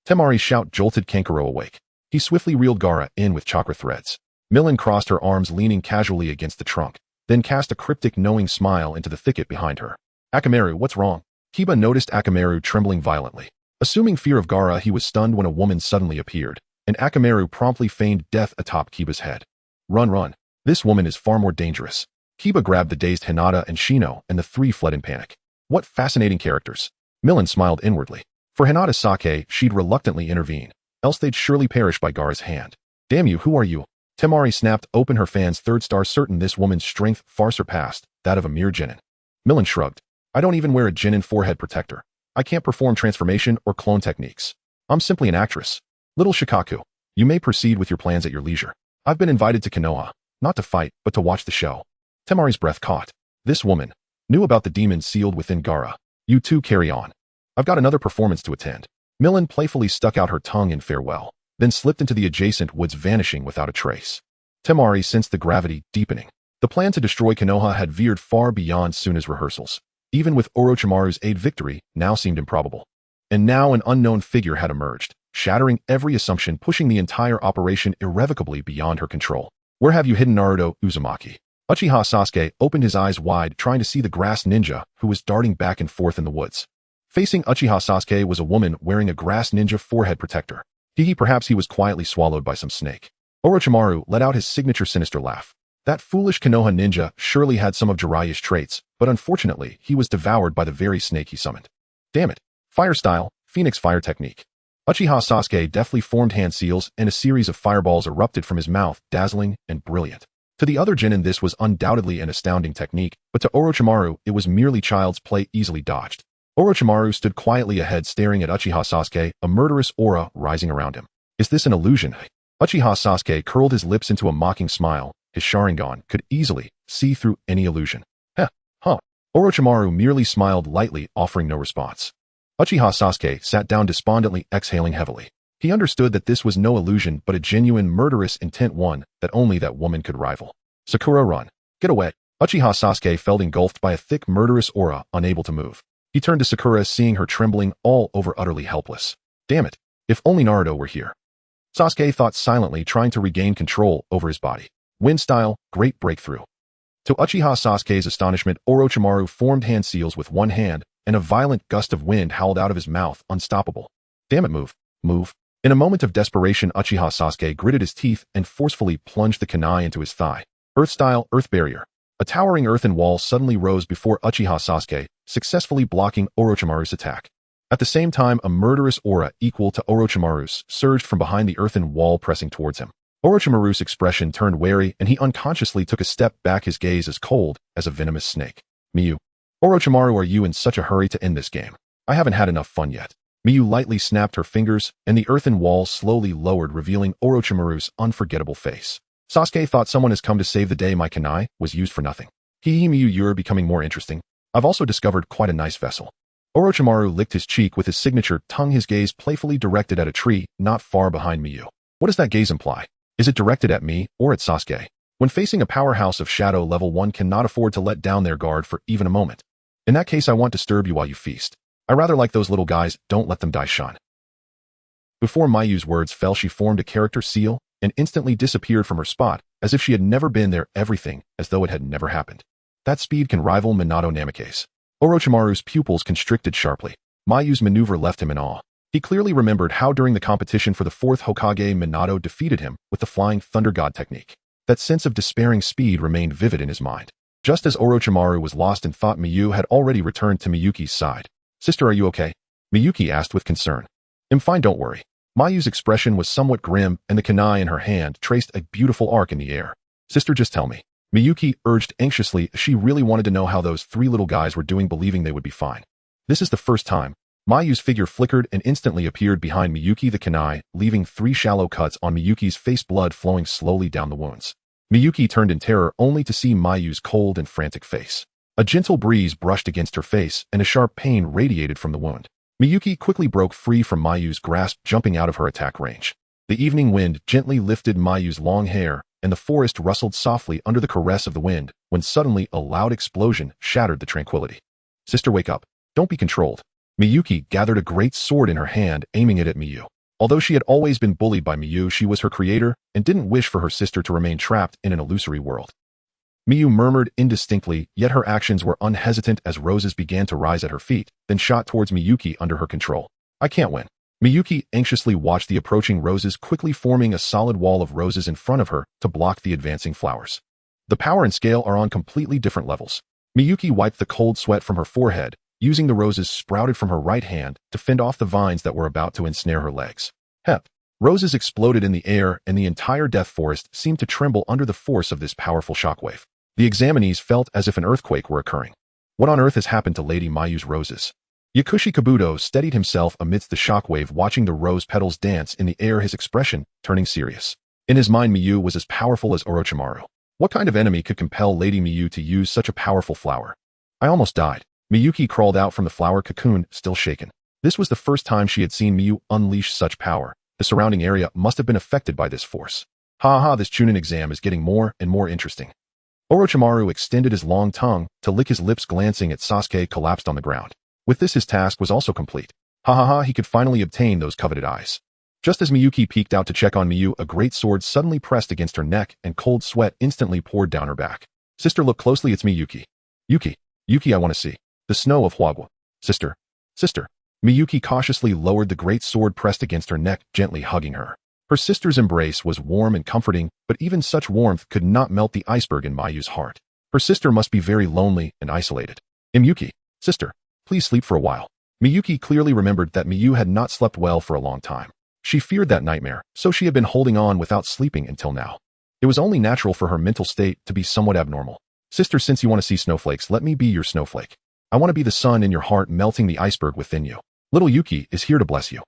Temari's shout jolted Kankuro awake. He swiftly reeled Gaara in with chakra threads. Millen crossed her arms, leaning casually against the trunk, then cast a cryptic, knowing smile into the thicket behind her. Akamaru, what's wrong? Kiba noticed Akamaru trembling violently. Assuming fear of Gaara, he was stunned when a woman suddenly appeared, and Akamaru promptly feigned death atop Kiba's head. Run. This woman is far more dangerous. Kiba grabbed the dazed Hinata and Shino, and the three fled in panic. What fascinating characters. Millen smiled inwardly. For Hinata Sake, she'd reluctantly intervene, else they'd surely perish by Gaara's hand. Damn you, who are you? Temari snapped open her fan's third star, certain this woman's strength far surpassed that of a mere genin. Millen shrugged. I don't even wear a genin forehead protector. I can't perform transformation or clone techniques. I'm simply an actress. Little Shikaku, you may proceed with your plans at your leisure. I've been invited to Konoha, not to fight, but to watch the show. Temari's breath caught. This woman knew about the demon sealed within Gaara. You two carry on. I've got another performance to attend. Millen playfully stuck out her tongue in farewell, then slipped into the adjacent woods, vanishing without a trace. Temari sensed the gravity deepening. The plan to destroy Konoha had veered far beyond Suna's rehearsals. Even with Orochimaru's aid, victory now seemed improbable. And now an unknown figure had emerged, shattering every assumption, pushing the entire operation irrevocably beyond her control. Where have you hidden Naruto, Uzumaki? Uchiha Sasuke opened his eyes wide, trying to see the grass ninja who was darting back and forth in the woods. Facing Uchiha Sasuke was a woman wearing a grass ninja forehead protector. Perhaps he was quietly swallowed by some snake. Orochimaru let out his signature sinister laugh. That foolish Konoha ninja surely had some of Jiraiya's traits, but unfortunately, he was devoured by the very snake he summoned. Damn it. Fire style, Phoenix fire technique. Uchiha Sasuke deftly formed hand seals, and a series of fireballs erupted from his mouth, dazzling and brilliant. To the other genin, this was undoubtedly an astounding technique, but to Orochimaru, it was merely child's play, easily dodged. Orochimaru stood quietly ahead, staring at Uchiha Sasuke, a murderous aura rising around him. Is this an illusion? Uchiha Sasuke curled his lips into a mocking smile. His Sharingan could easily see through any illusion. Orochimaru merely smiled lightly, offering no response. Uchiha Sasuke sat down despondently, exhaling heavily. He understood that this was no illusion, but a genuine murderous intent, one that only that woman could rival. Sakura, run. Get away. Uchiha Sasuke felt engulfed by a thick, murderous aura, unable to move. He turned to Sakura, seeing her trembling all over, utterly helpless. Damn it. If only Naruto were here. Sasuke thought silently, trying to regain control over his body. Wind style, great breakthrough. To Uchiha Sasuke's astonishment, Orochimaru formed hand seals with one hand, and a violent gust of wind howled out of his mouth, unstoppable. Damn it, move. Move. In a moment of desperation, Uchiha Sasuke gritted his teeth and forcefully plunged the kunai into his thigh. Earth style, earth barrier. A towering earthen wall suddenly rose before Uchiha Sasuke, successfully blocking Orochimaru's attack. At the same time, a murderous aura equal to Orochimaru's surged from behind the earthen wall, pressing towards him. Orochimaru's expression turned wary, and he unconsciously took a step back, his gaze as cold as a venomous snake. Miyu. Orochimaru, are you in such a hurry to end this game? I haven't had enough fun yet. Miyu lightly snapped her fingers, and the earthen wall slowly lowered, revealing Orochimaru's unforgettable face. Sasuke thought someone has come to save the day. My kunai was used for nothing. Miyu, you're becoming more interesting. I've also discovered quite a nice vessel. Orochimaru licked his cheek with his signature tongue, his gaze playfully directed at a tree not far behind Miyu. What does that gaze imply? Is it directed at me or at Sasuke? When facing a powerhouse of shadow level, one cannot afford to let down their guard for even a moment. In that case, I won't disturb you while you feast. I rather like those little guys, don't let them die, Sean. Before Mayu's words fell, she formed a character seal and instantly disappeared from her spot, as if she had never been there, everything as though it had never happened. That speed can rival Minato Namake's. Orochimaru's pupils constricted sharply. Mayu's maneuver left him in awe. He clearly remembered how during the competition for the 4th Hokage, Minato defeated him with the Flying Thunder God technique. That sense of despairing speed remained vivid in his mind. Just as Orochimaru was lost in thought, Miyu had already returned to Miyuki's side. Sister, are you okay? Miyuki asked with concern. I'm fine, don't worry. Mayu's expression was somewhat grim, and the kunai in her hand traced a beautiful arc in the air. Sister, just tell me. Miyuki urged anxiously. She really wanted to know how those 3 little guys were doing, believing they would be fine. This is the first time. Mayu's figure flickered and instantly appeared behind Miyuki the kunai, leaving 3 shallow cuts on Miyuki's face, blood flowing slowly down the wounds. Miyuki turned in terror, only to see Mayu's cold and frantic face. A gentle breeze brushed against her face, and a sharp pain radiated from the wound. Miyuki quickly broke free from Mayu's grasp, jumping out of her attack range. The evening wind gently lifted Mayu's long hair, and the forest rustled softly under the caress of the wind, when suddenly a loud explosion shattered the tranquility. Sister, wake up. Don't be controlled. Miyuki gathered a great sword in her hand, aiming it at Miyu. Although she had always been bullied by Miyu, she was her creator and didn't wish for her sister to remain trapped in an illusory world. Miyu murmured indistinctly, yet her actions were unhesitant as roses began to rise at her feet, then shot towards Miyuki under her control. I can't win. Miyuki anxiously watched the approaching roses, quickly forming a solid wall of roses in front of her to block the advancing flowers. The power and scale are on completely different levels. Miyuki wiped the cold sweat from her forehead, using the roses sprouted from her right hand to fend off the vines that were about to ensnare her legs. Hep! Roses exploded in the air, and the entire death forest seemed to tremble under the force of this powerful shockwave. The examinees felt as if an earthquake were occurring. What on earth has happened to Lady Mayu's roses? Yakushi Kabuto steadied himself amidst the shockwave, watching the rose petals dance in the air, his expression turning serious. In his mind, Miyu was as powerful as Orochimaru. What kind of enemy could compel Lady Miyu to use such a powerful flower? I almost died. Miyuki crawled out from the flower cocoon, still shaken. This was the first time she had seen Miyu unleash such power. The surrounding area must have been affected by this force. This Chunin exam is getting more and more interesting. Orochimaru extended his long tongue to lick his lips, glancing at Sasuke collapsed on the ground. With this, his task was also complete. He could finally obtain those coveted eyes. Just as Miyuki peeked out to check on Miyu, a great sword suddenly pressed against her neck and cold sweat instantly poured down her back. Sister, look closely, it's me, Yuki. Yuki, I want to see. The snow of Huagua. Sister. Miyuki cautiously lowered the great sword pressed against her neck, gently hugging her. Her sister's embrace was warm and comforting, but even such warmth could not melt the iceberg in Mayu's heart. Her sister must be very lonely and isolated. Miyuki, sister, please sleep for a while. Miyuki clearly remembered that Miyu had not slept well for a long time. She feared that nightmare, so she had been holding on without sleeping until now. It was only natural for her mental state to be somewhat abnormal. Sister, since you want to see snowflakes, let me be your snowflake. I want to be the sun in your heart, melting the iceberg within you. Little Yuki is here to bless you.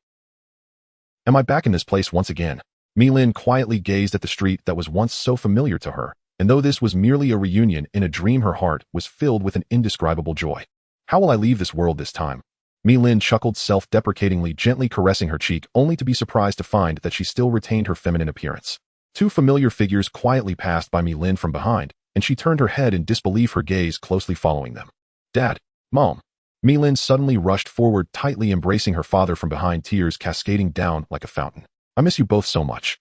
Am I back in this place once again? Mi-Lin quietly gazed at the street that was once so familiar to her, and though this was merely a reunion in a dream, her heart was filled with an indescribable joy. How will I leave this world this time? Mi-Lin chuckled self-deprecatingly, gently caressing her cheek, only to be surprised to find that she still retained her feminine appearance. Two familiar figures quietly passed by Mi-Lin from behind, and she turned her head in disbelief, her gaze closely following them. Dad, Mom. Mi-Lin suddenly rushed forward, tightly embracing her father from behind, tears cascading down like a fountain. I miss you both so much.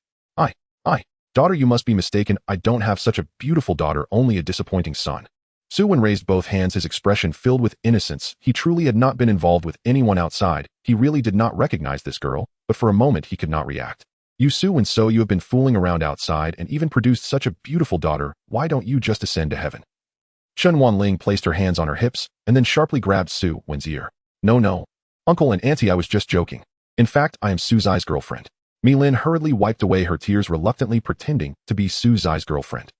Daughter, you must be mistaken. I don't have such a beautiful daughter, only a disappointing son. Suwon raised both hands, his expression filled with innocence. He truly had not been involved with anyone outside. He really did not recognize this girl, but for a moment he could not react. You Suwon, so you have been fooling around outside and even produced such a beautiful daughter. Why don't you just ascend to heaven? Chen Wanling placed her hands on her hips and then sharply grabbed Suwon's ear. No. Uncle and Auntie, I was just joking. In fact, I am Suzai's girlfriend. Mi-Lin hurriedly wiped away her tears, reluctantly pretending to be Suzai's girlfriend.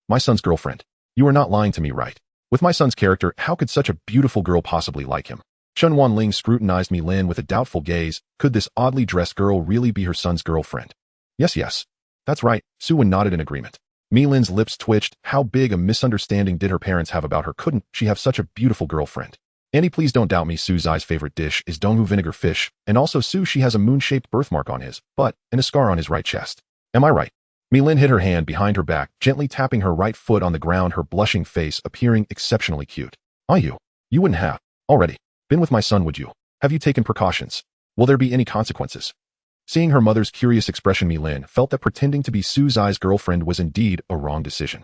My son's girlfriend. You are not lying to me, right? With my son's character, how could such a beautiful girl possibly like him? Chen Wanling scrutinized Mi-Lin with a doubtful gaze. Could this oddly dressed girl really be her son's girlfriend? Yes. That's right. Suwon nodded in agreement. Mi-Lin's lips twitched. How big a misunderstanding did her parents have about her? Couldn't she have such a beautiful girlfriend? Annie, please don't doubt me. Suzai's favorite dish is donghu vinegar fish, and also Sushi has a moon-shaped birthmark on his butt and a scar on his right chest. Am I right? Mi-Lin hid her hand behind her back, gently tapping her right foot on the ground, her blushing face appearing exceptionally cute. You wouldn't have already been with my son, would you? Have you taken precautions? Will there be any consequences? Seeing her mother's curious expression, Mi-Lin felt that pretending to be Suzai's girlfriend was indeed a wrong decision.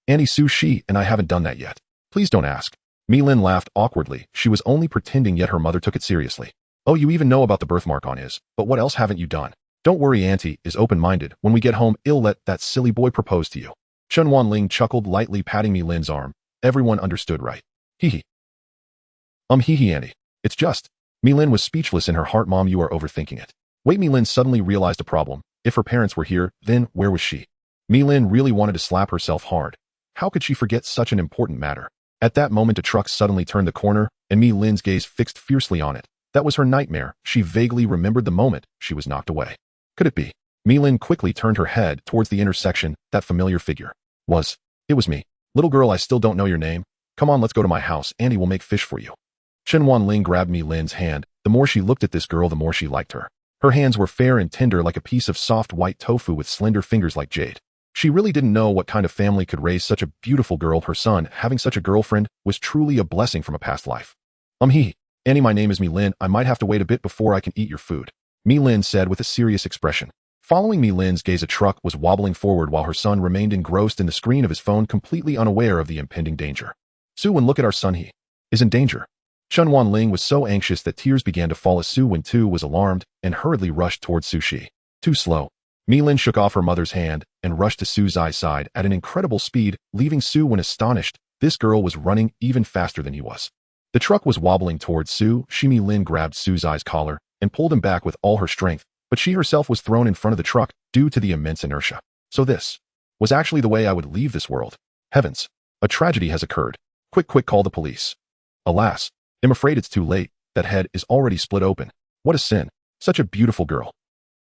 Annie, Sushi, and I haven't done that yet. Please don't ask. Mi-Lin laughed awkwardly. She was only pretending, yet her mother took it seriously. Oh, you even know about the birthmark on his, but what else haven't you done? Don't worry, Auntie is open-minded. When we get home, I'll let that silly boy propose to you. Chen Wanling chuckled, lightly patting Mi-Lin's arm. Everyone understood, right? Hee. Auntie. It's just. Mi-Lin was speechless in her heart. Mom, you are overthinking it. Wait, Mi-Lin suddenly realized a problem. If her parents were here, then where was she? Mi-Lin really wanted to slap herself hard. How could she forget such an important matter? At that moment, a truck suddenly turned the corner, and Mi-Lin's gaze fixed fiercely on it. That was her nightmare. She vaguely remembered the moment she was knocked away. Could it be? Mi-Lin quickly turned her head towards the intersection. That familiar figure. It was me. Little girl, I still don't know your name. Come on, let's go to my house. Auntie will make fish for you. Chen Wanling grabbed Mi-Lin's hand. The more she looked at this girl, the more she liked her. Her hands were fair and tender like a piece of soft white tofu with slender fingers like jade. She really didn't know what kind of family could raise such a beautiful girl. Her son, having such a girlfriend, was truly a blessing from a past life. Annie, my name is Mi-Lin. I might have to wait a bit before I can eat your food. Mi-Lin said with a serious expression. Following Mi-Lin's gaze, a truck was wobbling forward while her son remained engrossed in the screen of his phone, completely unaware of the impending danger. Suwon, look at our son. He is in danger. Chen Wanling was so anxious that tears began to fall as Suwon too was alarmed and hurriedly rushed towards Sushi. Too slow. Mi-Lin shook off her mother's hand and rushed to Suzai's side at an incredible speed, leaving Suwon astonished. This girl was running even faster than he was. The truck was wobbling towards Su. Mi-Lin grabbed Suzai's collar and pulled him back with all her strength, but she herself was thrown in front of the truck due to the immense inertia. So this was actually the way I would leave this world. Heavens! A tragedy has occurred. Quick, quick, call the police. Alas, I'm afraid it's too late. That head is already split open. What a sin. Such a beautiful girl.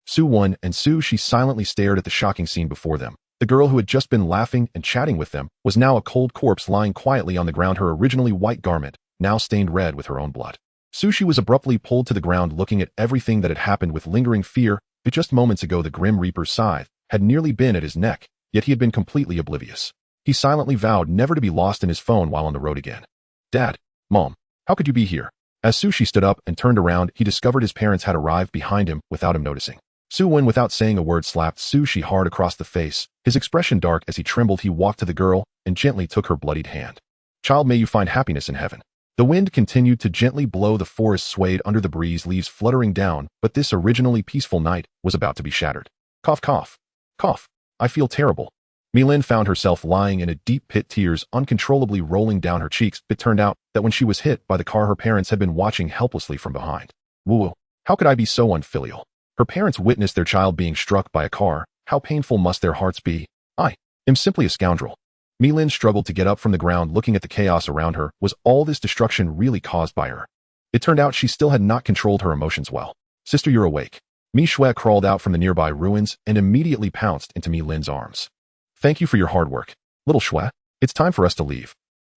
Su-1 and Su-Shi silently stared at the shocking scene before them. The girl who had just been laughing and chatting with them was now a cold corpse lying quietly on the ground, her originally white garment, now stained red with her own blood. Sushi was abruptly pulled to the ground, looking at everything that had happened with lingering fear, but just moments ago the Grim Reaper's scythe had nearly been at his neck, yet he had been completely oblivious. He silently vowed never to be lost in his phone while on the road again. Dad, Mom, how could you be here? As Sushi stood up and turned around, he discovered his parents had arrived behind him without him noticing. Su-1, without saying a word, slapped Sushi hard across the face. His expression dark as he trembled, he walked to the girl and gently took her bloodied hand. Child, may you find happiness in heaven. The wind continued to gently blow, the forest swayed under the breeze, leaves fluttering down, but this originally peaceful night was about to be shattered. Cough, cough. Cough. I feel terrible. Milin found herself lying in a deep pit, tears uncontrollably rolling down her cheeks. It turned out that when she was hit by the car, her parents had been watching helplessly from behind. Woo! How could I be so unfilial? Her parents witnessed their child being struck by a car. How painful must their hearts be? I am simply a scoundrel. Milin struggled to get up from the ground, looking at the chaos around her. Was all this destruction really caused by her? It turned out she still had not controlled her emotions well. Sister, you're awake. Mi Shui crawled out from the nearby ruins and immediately pounced into Milin's arms. Thank you for your hard work. Little Shui, it's time for us to leave.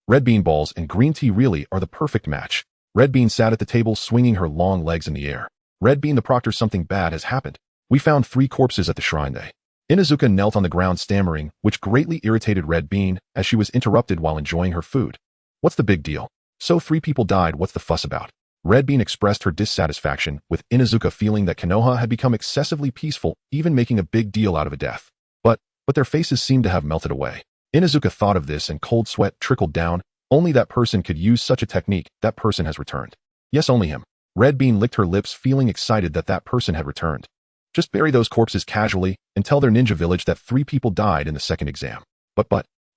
Red bean balls and green tea really are the perfect match. Red Bean sat at the table, swinging her long legs in the air. Red Bean, the proctor, something bad has happened. We found 3 corpses at the shrine. Inuzuka knelt on the ground, stammering, which greatly irritated Red Bean as she was interrupted while enjoying her food. What's the big deal? So 3 people died, what's the fuss about? Red Bean expressed her dissatisfaction, with Inuzuka feeling that Konoha had become excessively peaceful, even making a big deal out of a death. But their faces seemed to have melted away. Inuzuka thought of this and cold sweat trickled down. Only that person could use such a technique. That person has returned. Yes, only him. Red Bean licked her lips, feeling excited that that person had returned. Just bury those corpses casually and tell their ninja village that 3 people died in the second exam. But,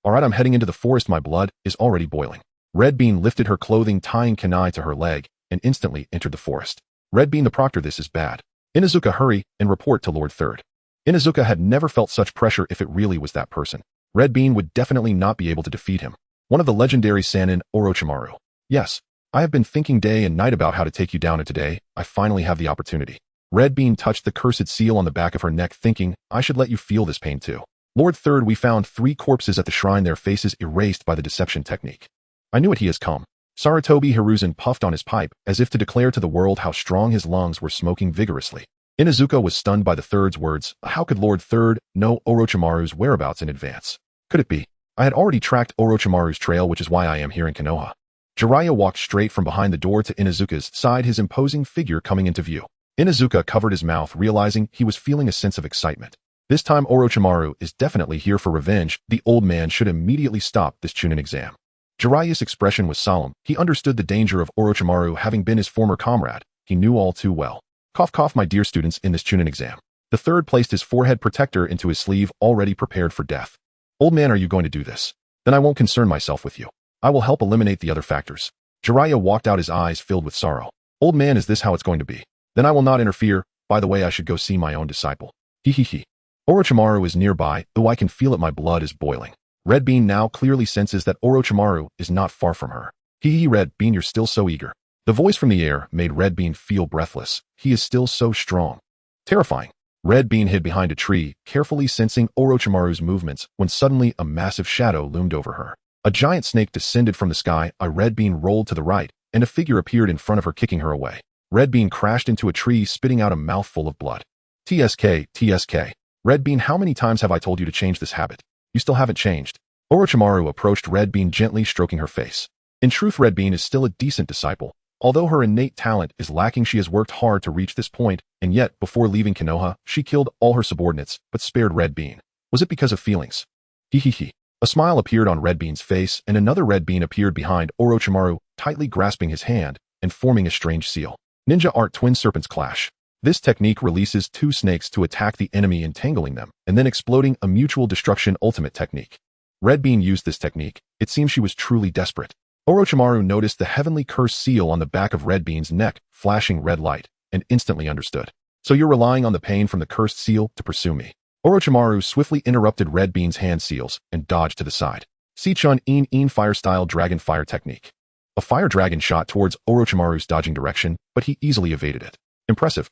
alright, I'm heading into the forest, my blood is already boiling. Red Bean lifted her clothing, tying kunai to her leg, and instantly entered the forest. Red Bean, the proctor, this is bad. Inuzuka, hurry and report to Lord Third. Inuzuka had never felt such pressure. If it really was that person, Red Bean would definitely not be able to defeat him. One of the legendary Sannin, Orochimaru. Yes, I have been thinking day and night about how to take you down, and today, I finally have the opportunity. Red Bean touched the cursed seal on the back of her neck, thinking, I should let you feel this pain too. Lord Third, we found 3 corpses at the shrine, their faces erased by the deception technique. I knew it, he has come. Sarutobi Hiruzen puffed on his pipe, as if to declare to the world how strong his lungs were, smoking vigorously. Inuzuka was stunned by the Third's words. How could Lord Third know Orochimaru's whereabouts in advance? Could it be? I had already tracked Orochimaru's trail, which is why I am here in Konoha. Jiraiya walked straight from behind the door to Inuzuka's side, his imposing figure coming into view. Inuzuka covered his mouth, realizing he was feeling a sense of excitement. This time Orochimaru is definitely here for revenge. The old man should immediately stop this Chunin exam. Jiraiya's expression was solemn. He understood the danger of Orochimaru, having been his former comrade. He knew all too well. Cough, cough, my dear students, in this Chunin exam. The Third placed his forehead protector into his sleeve, already prepared for death. Old man, are you going to do this? Then I won't concern myself with you. I will help eliminate the other factors. Jiraiya walked out, his eyes filled with sorrow. Old man, is this how it's going to be? Then I will not interfere. By the way, I should go see my own disciple. He. Orochimaru is nearby, though I can feel it, my blood is boiling. Red Bean now clearly senses that Orochimaru is not far from her. Red Bean, you're still so eager. The voice from the air made Red Bean feel breathless. He is still so strong. Terrifying. Red Bean hid behind a tree, carefully sensing Orochimaru's movements, when suddenly a massive shadow loomed over her. A giant snake descended from the sky. Red Bean rolled to the right, and a figure appeared in front of her, kicking her away. Red Bean crashed into a tree, spitting out a mouthful of blood. TSK. Red Bean, how many times have I told you to change this habit? You still haven't changed. Orochimaru approached Red Bean, gently stroking her face. In truth, Red Bean is still a decent disciple. Although her innate talent is lacking, she has worked hard to reach this point, and yet, before leaving Konoha, she killed all her subordinates, but spared Red Bean. Was it because of feelings? A smile appeared on Red Bean's face, and another Red Bean appeared behind Orochimaru, tightly grasping his hand, and forming a strange seal. Ninja art, twin serpents clash. This technique releases 2 snakes to attack the enemy, entangling them, and then exploding, a mutual destruction ultimate technique. Red Bean used this technique. It seemed she was truly desperate. Orochimaru noticed the heavenly curse seal on the back of Red Bean's neck, flashing red light, and instantly understood. So you're relying on the pain from the cursed seal to pursue me. Orochimaru swiftly interrupted Red Bean's hand seals and dodged to the side. Sichun In Fire Style Dragon Fire Technique. A fire dragon shot towards Orochimaru's dodging direction, but he easily evaded it. Impressive.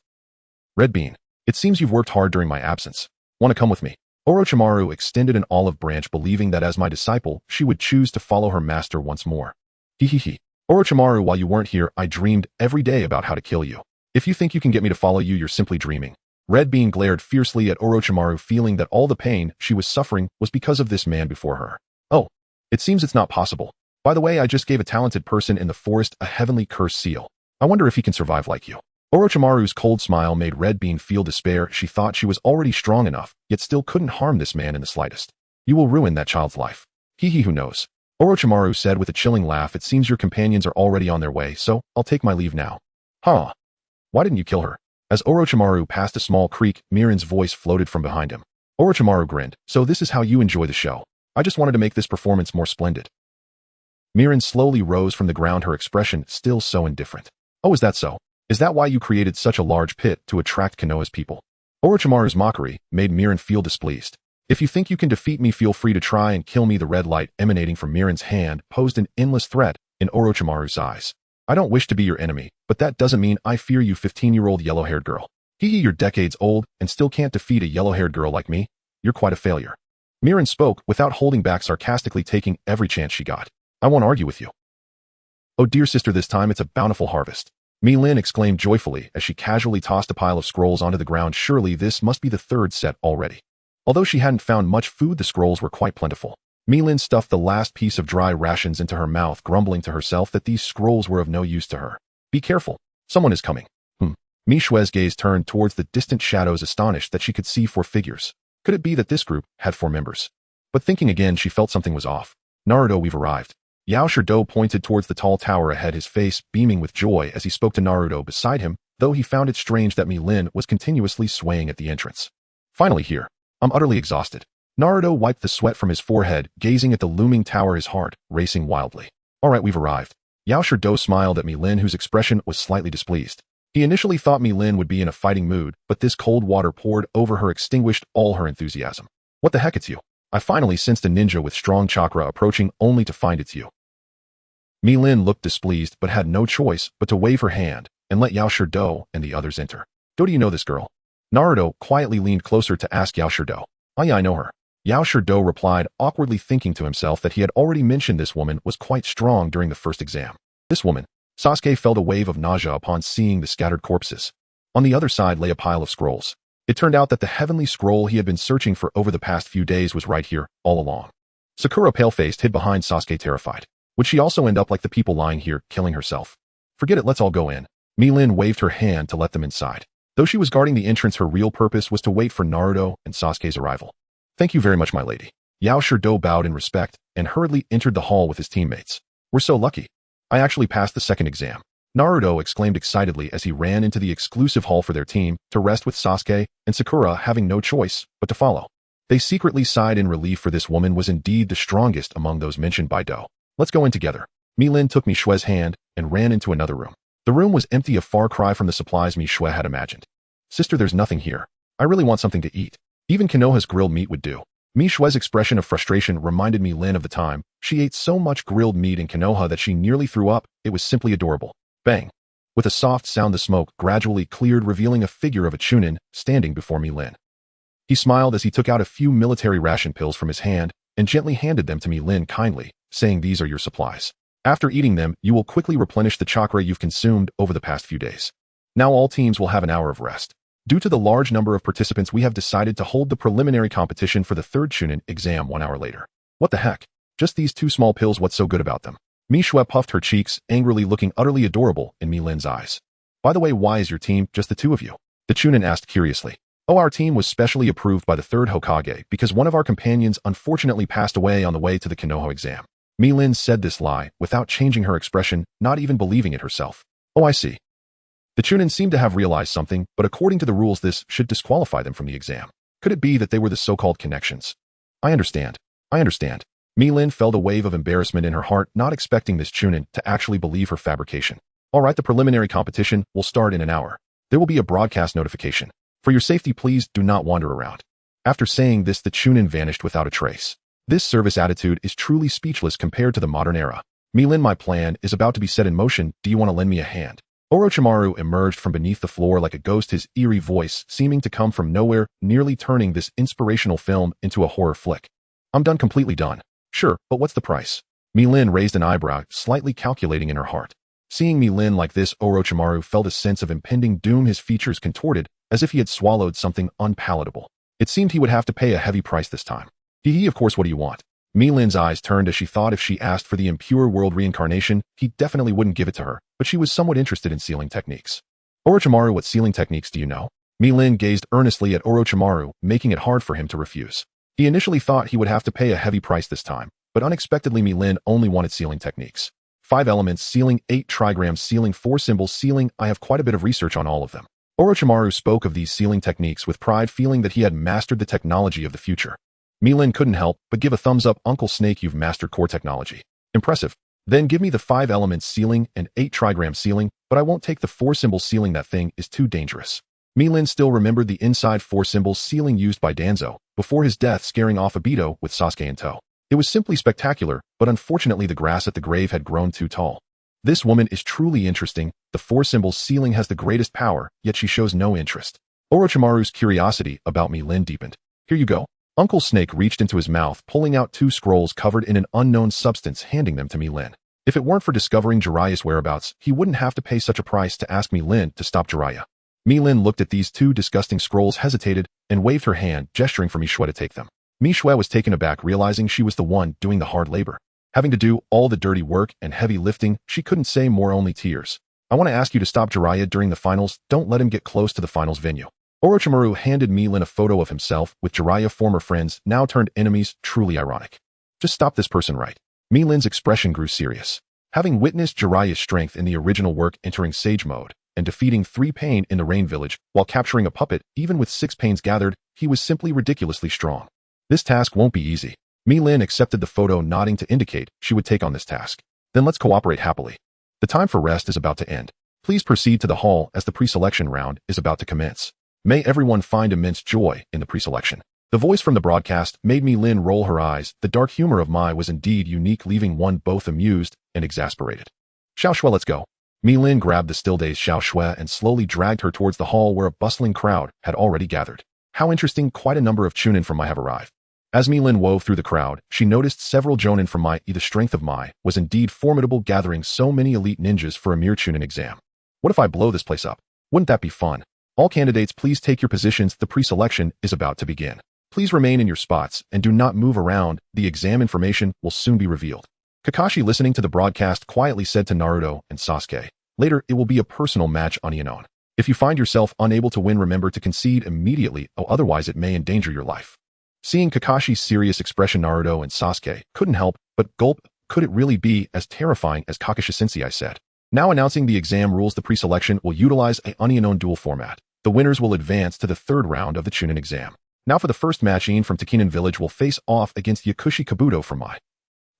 Red Bean. It seems you've worked hard during my absence. Want to come with me? Orochimaru extended an olive branch, believing that as my disciple, she would choose to follow her master once more. Hehehe. Orochimaru, while you weren't here, I dreamed every day about how to kill you. If you think you can get me to follow you, you're simply dreaming. Red Bean glared fiercely at Orochimaru, feeling that all the pain she was suffering was because of this man before her. Oh, it seems it's not possible. By the way, I just gave a talented person in the forest a heavenly curse seal. I wonder if he can survive like you. Orochimaru's cold smile made Red Bean feel despair. She thought she was already strong enough, yet still couldn't harm this man in the slightest. You will ruin that child's life. Who knows? Orochimaru said with a chilling laugh. It seems your companions are already on their way, so I'll take my leave now. Huh? Why didn't you kill her? As Orochimaru passed a small creek, Miran's voice floated from behind him. Orochimaru grinned. So this is how you enjoy the show. I just wanted to make this performance more splendid. Miran slowly rose from the ground, her expression still so indifferent. Oh, is that so? Is that why you created such a large pit to attract Konoha's people? Orochimaru's mockery made Miran feel displeased. If you think you can defeat me, feel free to try and kill me. The red light emanating from Miran's hand posed an endless threat in Orochimaru's eyes. I don't wish to be your enemy, but that doesn't mean I fear you, 15-year-old yellow-haired girl. You're decades old and still can't defeat a yellow-haired girl like me? You're quite a failure. Miran spoke without holding back, sarcastically taking every chance she got. I won't argue with you. Oh dear sister, this time it's a bountiful harvest. Mi-Lin exclaimed joyfully as she casually tossed a pile of scrolls onto the ground. Surely this must be the third set already. Although she hadn't found much food, the scrolls were quite plentiful. Mi-Lin stuffed the last piece of dry rations into her mouth, grumbling to herself that these scrolls were of no use to her. Be careful. Someone is coming. Mi-Shue's gaze turned towards the distant shadows, astonished that she could see 4 figures. Could it be that this group had 4 members? But thinking again, she felt something was off. Naruto, we've arrived. Yao Shirdo pointed towards the tall tower ahead, his face beaming with joy as he spoke to Naruto beside him, though he found it strange that Mi-Lin was continuously swaying at the entrance. Finally here. I'm utterly exhausted. Naruto wiped the sweat from his forehead, gazing at the looming tower, his heart racing wildly. All right, we've arrived. Yao Shirdo smiled at Mi-Lin, whose expression was slightly displeased. He initially thought Mi-Lin would be in a fighting mood, but this cold water poured over her extinguished all her enthusiasm. What the heck, it's you. I finally sensed a ninja with strong chakra approaching, only to find it's you. Mi-Lin looked displeased but had no choice but to wave her hand and let Yao Shirdo and the others enter. Do you know this girl? Naruto quietly leaned closer to ask Yao Shirdo. Oh yeah, I know her. Yao Shirdo replied, awkwardly thinking to himself that he had already mentioned this woman was quite strong during the first exam. This woman. Sasuke felt a wave of nausea upon seeing the scattered corpses. On the other side lay a pile of scrolls. It turned out that the heavenly scroll he had been searching for over the past few days was right here, all along. Sakura, pale-faced, hid behind Sasuke, terrified. Would she also end up like the people lying here, killing herself? Forget it, let's all go in. Mi-Lin waved her hand to let them inside. Though she was guarding the entrance, her real purpose was to wait for Naruto and Sasuke's arrival. Thank you very much, my lady. Yao Shirdo bowed in respect and hurriedly entered the hall with his teammates. We're so lucky. I actually passed the second exam. Naruto exclaimed excitedly as he ran into the exclusive hall for their team to rest, with Sasuke and Sakura having no choice but to follow. They secretly sighed in relief, for this woman was indeed the strongest among those mentioned by Do. Let's go in together. Mi-Lin took Mi-Shue's hand and ran into another room. The room was empty, a far cry from the supplies Mi-Shue had imagined. Sister, there's nothing here. I really want something to eat. Even Konoha's grilled meat would do. Mi-Shue's expression of frustration reminded Mi-Lin of the time she ate so much grilled meat in Konoha that she nearly threw up. It was simply adorable. Bang! With a soft sound, the smoke gradually cleared, revealing a figure of a Chunin standing before Mi-Lin. He smiled as he took out a few military ration pills from his hand and gently handed them to Mi-Lin, kindly saying, these are your supplies. After eating them, you will quickly replenish the chakra you've consumed over the past few days. Now all teams will have an hour of rest. Due to the large number of participants, we have decided to hold the preliminary competition for the third Chunin exam 1 hour later. What the heck? Just these 2 small pills, what's so good about them? Mi-Shue puffed her cheeks, angrily, looking utterly adorable in Mi-Lin's eyes. By the way, why is your team just the 2 of you? The Chunin asked curiously. Oh, our team was specially approved by the 3rd Hokage because one of our companions unfortunately passed away on the way to the Konoha exam. Mi-Lin said this lie without changing her expression, not even believing it herself. Oh, I see. The Chunin seemed to have realized something, but according to the rules this should disqualify them from the exam. Could it be that they were the so-called connections? I understand. Mi-Lin felt a wave of embarrassment in her heart, not expecting this Chunin to actually believe her fabrication. Alright, the preliminary competition will start in an hour. There will be a broadcast notification. For your safety, please do not wander around. After saying this, the Chunin vanished without a trace. This service attitude is truly speechless compared to the modern era. "Mi-lin, my plan is about to be set in motion. Do you want to lend me a hand?" Orochimaru emerged from beneath the floor like a ghost, his eerie voice seeming to come from nowhere, nearly turning this inspirational film into a horror flick. "I'm done, completely done." "Sure, but what's the price?" Mi-lin raised an eyebrow, slightly calculating in her heart. Seeing Mi-lin like this, Orochimaru felt a sense of impending doom, his features contorted, as if he had swallowed something unpalatable. It seemed he would have to pay a heavy price this time. Of course, what do you want?" Mi-lin's eyes turned as she thought if she asked for the impure world reincarnation, he definitely wouldn't give it to her, but she was somewhat interested in sealing techniques. "Orochimaru, what sealing techniques do you know?" Mi-lin gazed earnestly at Orochimaru, making it hard for him to refuse. He initially thought he would have to pay a heavy price this time, but unexpectedly Mi-lin only wanted sealing techniques. 5 elements sealing, 8 trigrams sealing, 4 symbols sealing. I have quite a bit of research on all of them. Orochimaru spoke of these sealing techniques with pride, feeling that he had mastered the technology of the future. Mi-lin couldn't help but give a thumbs up. "Uncle Snake, you've mastered core technology. Impressive. Then give me the 5 elements sealing and 8 trigram sealing, but I won't take the 4 symbol sealing, that thing is too dangerous." Mi-lin still remembered the inside 4 symbol sealing used by Danzo before his death, scaring off Obito with Sasuke in tow. It was simply spectacular, but unfortunately the grass at the grave had grown too tall. This woman is truly interesting. The 4 symbol sealing has the greatest power, yet she shows no interest. Orochimaru's curiosity about Mi-lin deepened. "Here you go." Uncle Snake reached into his mouth, pulling out 2 scrolls covered in an unknown substance, handing them to Mi-lin. If it weren't for discovering Jiraiya's whereabouts, he wouldn't have to pay such a price to ask Mi-lin to stop Jiraiya. Mi-lin looked at these 2 disgusting scrolls, hesitated, and waved her hand, gesturing for Mishue to take them. Mishue was taken aback, realizing she was the one doing the hard labor. Having to do all the dirty work and heavy lifting, she couldn't say more, only tears. "I want to ask you to stop Jiraiya during the finals. Don't let him get close to the finals venue." Orochimaru handed Mi-lin a photo of himself with Jiraiya, former friends, now turned enemies. Truly ironic. "Just stop this person right." Mi-lin's expression grew serious. Having witnessed Jiraiya's strength in the original work, entering Sage mode and defeating 3 Pain in the Rain Village while capturing a puppet, even with 6 Pains gathered, he was simply ridiculously strong. This task won't be easy. Mi-lin accepted the photo, nodding to indicate she would take on this task. "Then let's cooperate happily. The time for rest is about to end. Please proceed to the hall as the pre-selection round is about to commence. May everyone find immense joy in the pre-selection." The voice from the broadcast made Mi-lin roll her eyes. The dark humor of Mai was indeed unique, leaving one both amused and exasperated. "Xiao Shui, let's go." Mi-lin grabbed the still-dazed Xiao Shui and slowly dragged her towards the hall where a bustling crowd had already gathered. How interesting, quite a number of chunin from Mai have arrived. As Mi-lin wove through the crowd, she noticed several jonin from Mai. The strength of Mai was indeed formidable, gathering so many elite ninjas for a mere chunin exam. "What if I blow this place up? Wouldn't that be fun?" "All candidates, please take your positions. The pre-selection is about to begin. Please remain in your spots and do not move around. The exam information will soon be revealed." Kakashi, listening to the broadcast, quietly said to Naruto and Sasuke, "Later, it will be a personal match on Ionon. If you find yourself unable to win, remember to concede immediately, otherwise it may endanger your life." Seeing Kakashi's serious expression, Naruto and Sasuke couldn't help but gulp. Could it really be as terrifying as Kakashi-sensei said? Now announcing the exam rules, the pre-selection will utilize a Onion duel format. The winners will advance to the 3rd round of the Chunin exam. Now for the first match, Ian from Tekinen Village will face off against Yakushi Kabuto from Mai.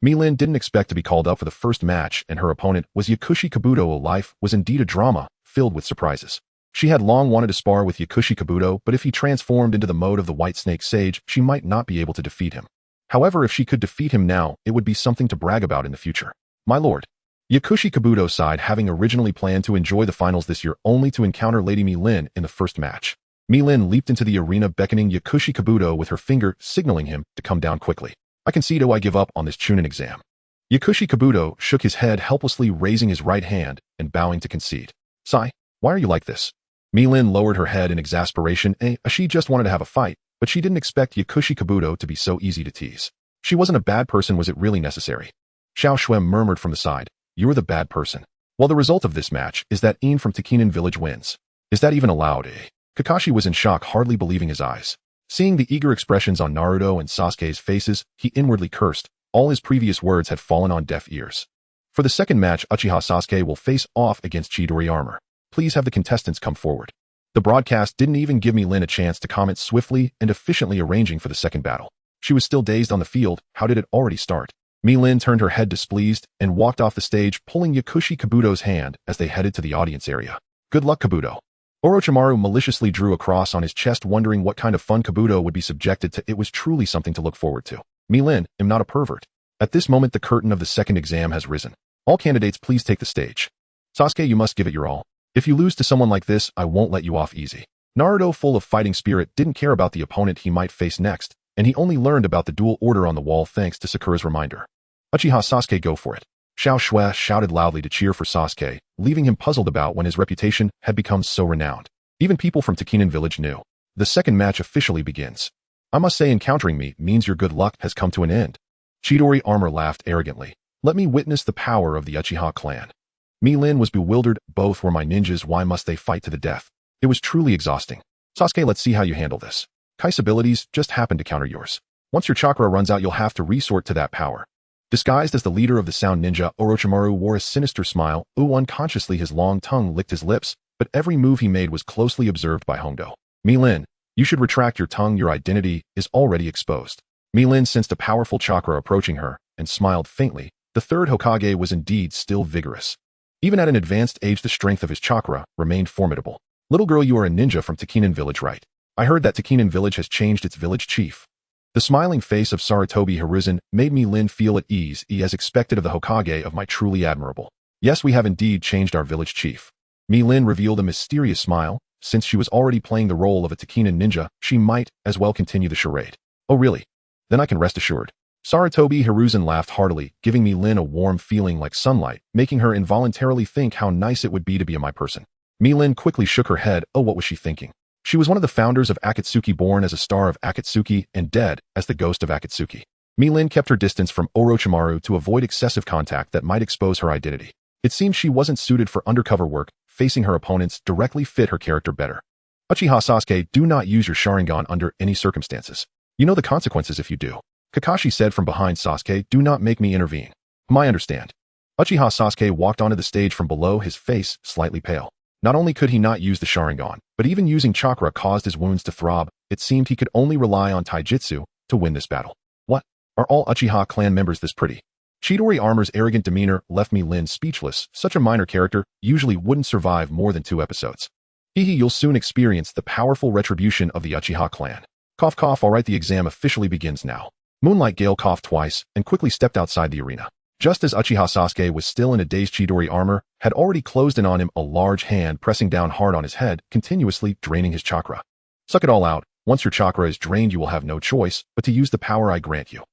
Mi-lin didn't expect to be called up for the first match, and her opponent was Yakushi Kabuto. Life was indeed a drama, filled with surprises. She had long wanted to spar with Yakushi Kabuto, but if he transformed into the mode of the White Snake Sage, she might not be able to defeat him. However, if she could defeat him now, it would be something to brag about in the future. "My lord." Yakushi Kabuto sighed, having originally planned to enjoy the finals this year, only to encounter Lady Mi-lin in the first match. Mi-lin leaped into the arena, beckoning Yakushi Kabuto with her finger, signaling him to come down quickly. "I concede. I give up on this Chunin exam." Yakushi Kabuto shook his head helplessly, raising his right hand and bowing to concede. "Sai, why are you like this?" Mi-lin lowered her head in exasperation. She just wanted to have a fight, but she didn't expect Yakushi Kabuto to be so easy to tease. She wasn't a bad person. Was it really necessary? Xiao Shui murmured from the side, "You're the bad person." Well, the result of this match is that Ian from Tekinen Village wins. Is that even allowed, Kakashi was in shock, hardly believing his eyes. Seeing the eager expressions on Naruto and Sasuke's faces, he inwardly cursed. All his previous words had fallen on deaf ears. For the second match, Uchiha Sasuke will face off against Chidori Armor. Please have the contestants come forward. The broadcast didn't even give Mi-lin a chance to comment, swiftly and efficiently arranging for the second battle. She was still dazed on the field. How did it already start? Mi-lin turned her head displeased and walked off the stage, pulling Yakushi Kabuto's hand as they headed to the audience area. "Good luck, Kabuto." Orochimaru maliciously drew a cross on his chest, wondering what kind of fun Kabuto would be subjected to. It was truly something to look forward to. Lin, am not a pervert. At this moment the curtain of the second exam has risen. All candidates please take the stage. Sasuke, you must give it your all. If you lose to someone like this, I won't let you off easy. Naruto, full of fighting spirit, didn't care about the opponent he might face next, and he only learned about the dual order on the wall thanks to Sakura's reminder. Uchiha Sasuke, go for it. Xiao Shui shouted loudly to cheer for Sasuke, leaving him puzzled about when his reputation had become so renowned. Even people from Konan village knew. The second match officially begins. I must say encountering me means your good luck has come to an end. Chidori Armor laughed arrogantly. Let me witness the power of the Uchiha clan. Lin was bewildered. Both were my ninjas, why must they fight to the death? It was truly exhausting. Sasuke, let's see how you handle this. Kai's abilities just happen to counter yours. Once your chakra runs out, you'll have to resort to that power. Disguised as the leader of the sound ninja, Orochimaru wore a sinister smile. Unconsciously his long tongue licked his lips, but every move he made was closely observed by Hondo. Lin, you should retract your tongue, your identity is already exposed. Lin sensed a powerful chakra approaching her, and smiled faintly. The third Hokage was indeed still vigorous. Even at an advanced age, the strength of his chakra remained formidable. Little girl, you are a ninja from Konan village, right? I heard that Konan village has changed its village chief. The smiling face of Sarutobi Hiruzen made Lin feel at ease, as expected of the Hokage of my truly admirable. Yes, we have indeed changed our village chief. Lin revealed a mysterious smile. Since she was already playing the role of a Konan ninja, she might as well continue the charade. Oh really? Then I can rest assured. Sarutobi Hiruzen laughed heartily, giving Lin a warm feeling like sunlight, making her involuntarily think how nice it would be to be my person. Lin quickly shook her head. Oh, what was she thinking? She was one of the founders of Akatsuki, born as a star of Akatsuki and dead as the ghost of Akatsuki. Lin kept her distance from Orochimaru to avoid excessive contact that might expose her identity. It seemed she wasn't suited for undercover work. Facing her opponents directly fit her character better. Uchiha Sasuke, do not use your Sharingan under any circumstances. You know the consequences if you do. Kakashi said from behind Sasuke, do not make me intervene. I understand. Uchiha Sasuke walked onto the stage from below, his face slightly pale. Not only could he not use the Sharingan, but even using chakra caused his wounds to throb. It seemed he could only rely on taijutsu to win this battle. What? Are all Uchiha clan members this pretty? Chidori Armor's arrogant demeanor left Lin speechless. Such a minor character usually wouldn't survive more than 2 episodes. You'll soon experience the powerful retribution of the Uchiha clan. Cough cough, alright, the exam officially begins now. Moonlight Gale coughed twice and quickly stepped outside the arena. Just as Uchiha Sasuke was still in a daze, Chidori Armor had already closed in on him, a large hand pressing down hard on his head, continuously draining his chakra. Suck it all out. Once your chakra is drained, you will have no choice but to use the power I grant you.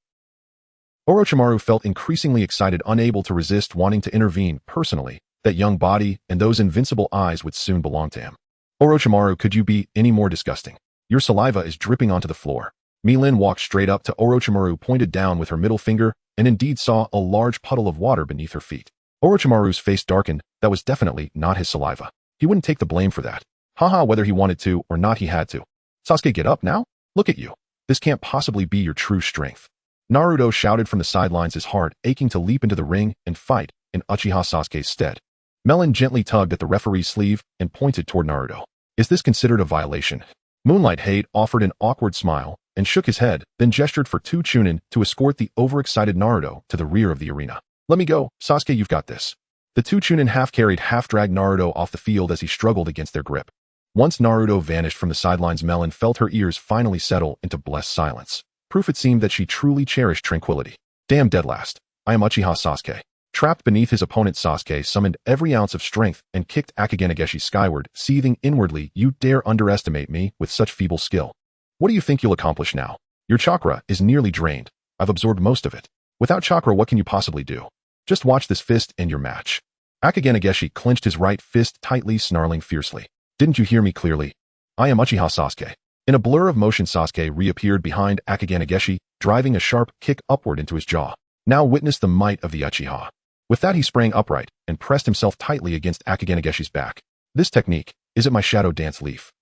Orochimaru felt increasingly excited, unable to resist wanting to intervene. Personally, that young body and those invincible eyes would soon belong to him. Orochimaru, could you be any more disgusting? Your saliva is dripping onto the floor. Lin walked straight up to Orochimaru, pointed down with her middle finger, and indeed saw a large puddle of water beneath her feet. Orochimaru's face darkened. That was definitely not his saliva. He wouldn't take the blame for that. Haha, whether he wanted to or not, he had to. Sasuke, get up now? Look at you. This can't possibly be your true strength. Naruto shouted from the sidelines, his heart aching to leap into the ring and fight in Uchiha Sasuke's stead. Melon gently tugged at the referee's sleeve and pointed toward Naruto. Is this considered a violation? Moonlight Hate offered an awkward smile and shook his head, then gestured for 2 Chunin to escort the overexcited Naruto to the rear of the arena. Let me go, Sasuke, you've got this. The 2 Chunin half-carried, half-dragged Naruto off the field as he struggled against their grip. Once Naruto vanished from the sidelines, Melon felt her ears finally settle into blessed silence. Proof it seemed that she truly cherished tranquility. Damn dead last. I am Uchiha Sasuke. Trapped beneath his opponent, Sasuke summoned every ounce of strength and kicked Akatsuki skyward, seething inwardly. You dare underestimate me with such feeble skill. What do you think you'll accomplish now? Your chakra is nearly drained. I've absorbed most of it. Without chakra, what can you possibly do? Just watch this fist end your match. Akatsuki clenched his right fist tightly, snarling fiercely. Didn't you hear me clearly? I am Uchiha Sasuke. In a blur of motion, Sasuke reappeared behind Akatsuki, driving a sharp kick upward into his jaw. Now witness the might of the Uchiha. With that, he sprang upright and pressed himself tightly against Akatsuki's back. This technique, is it my shadow dance leaf?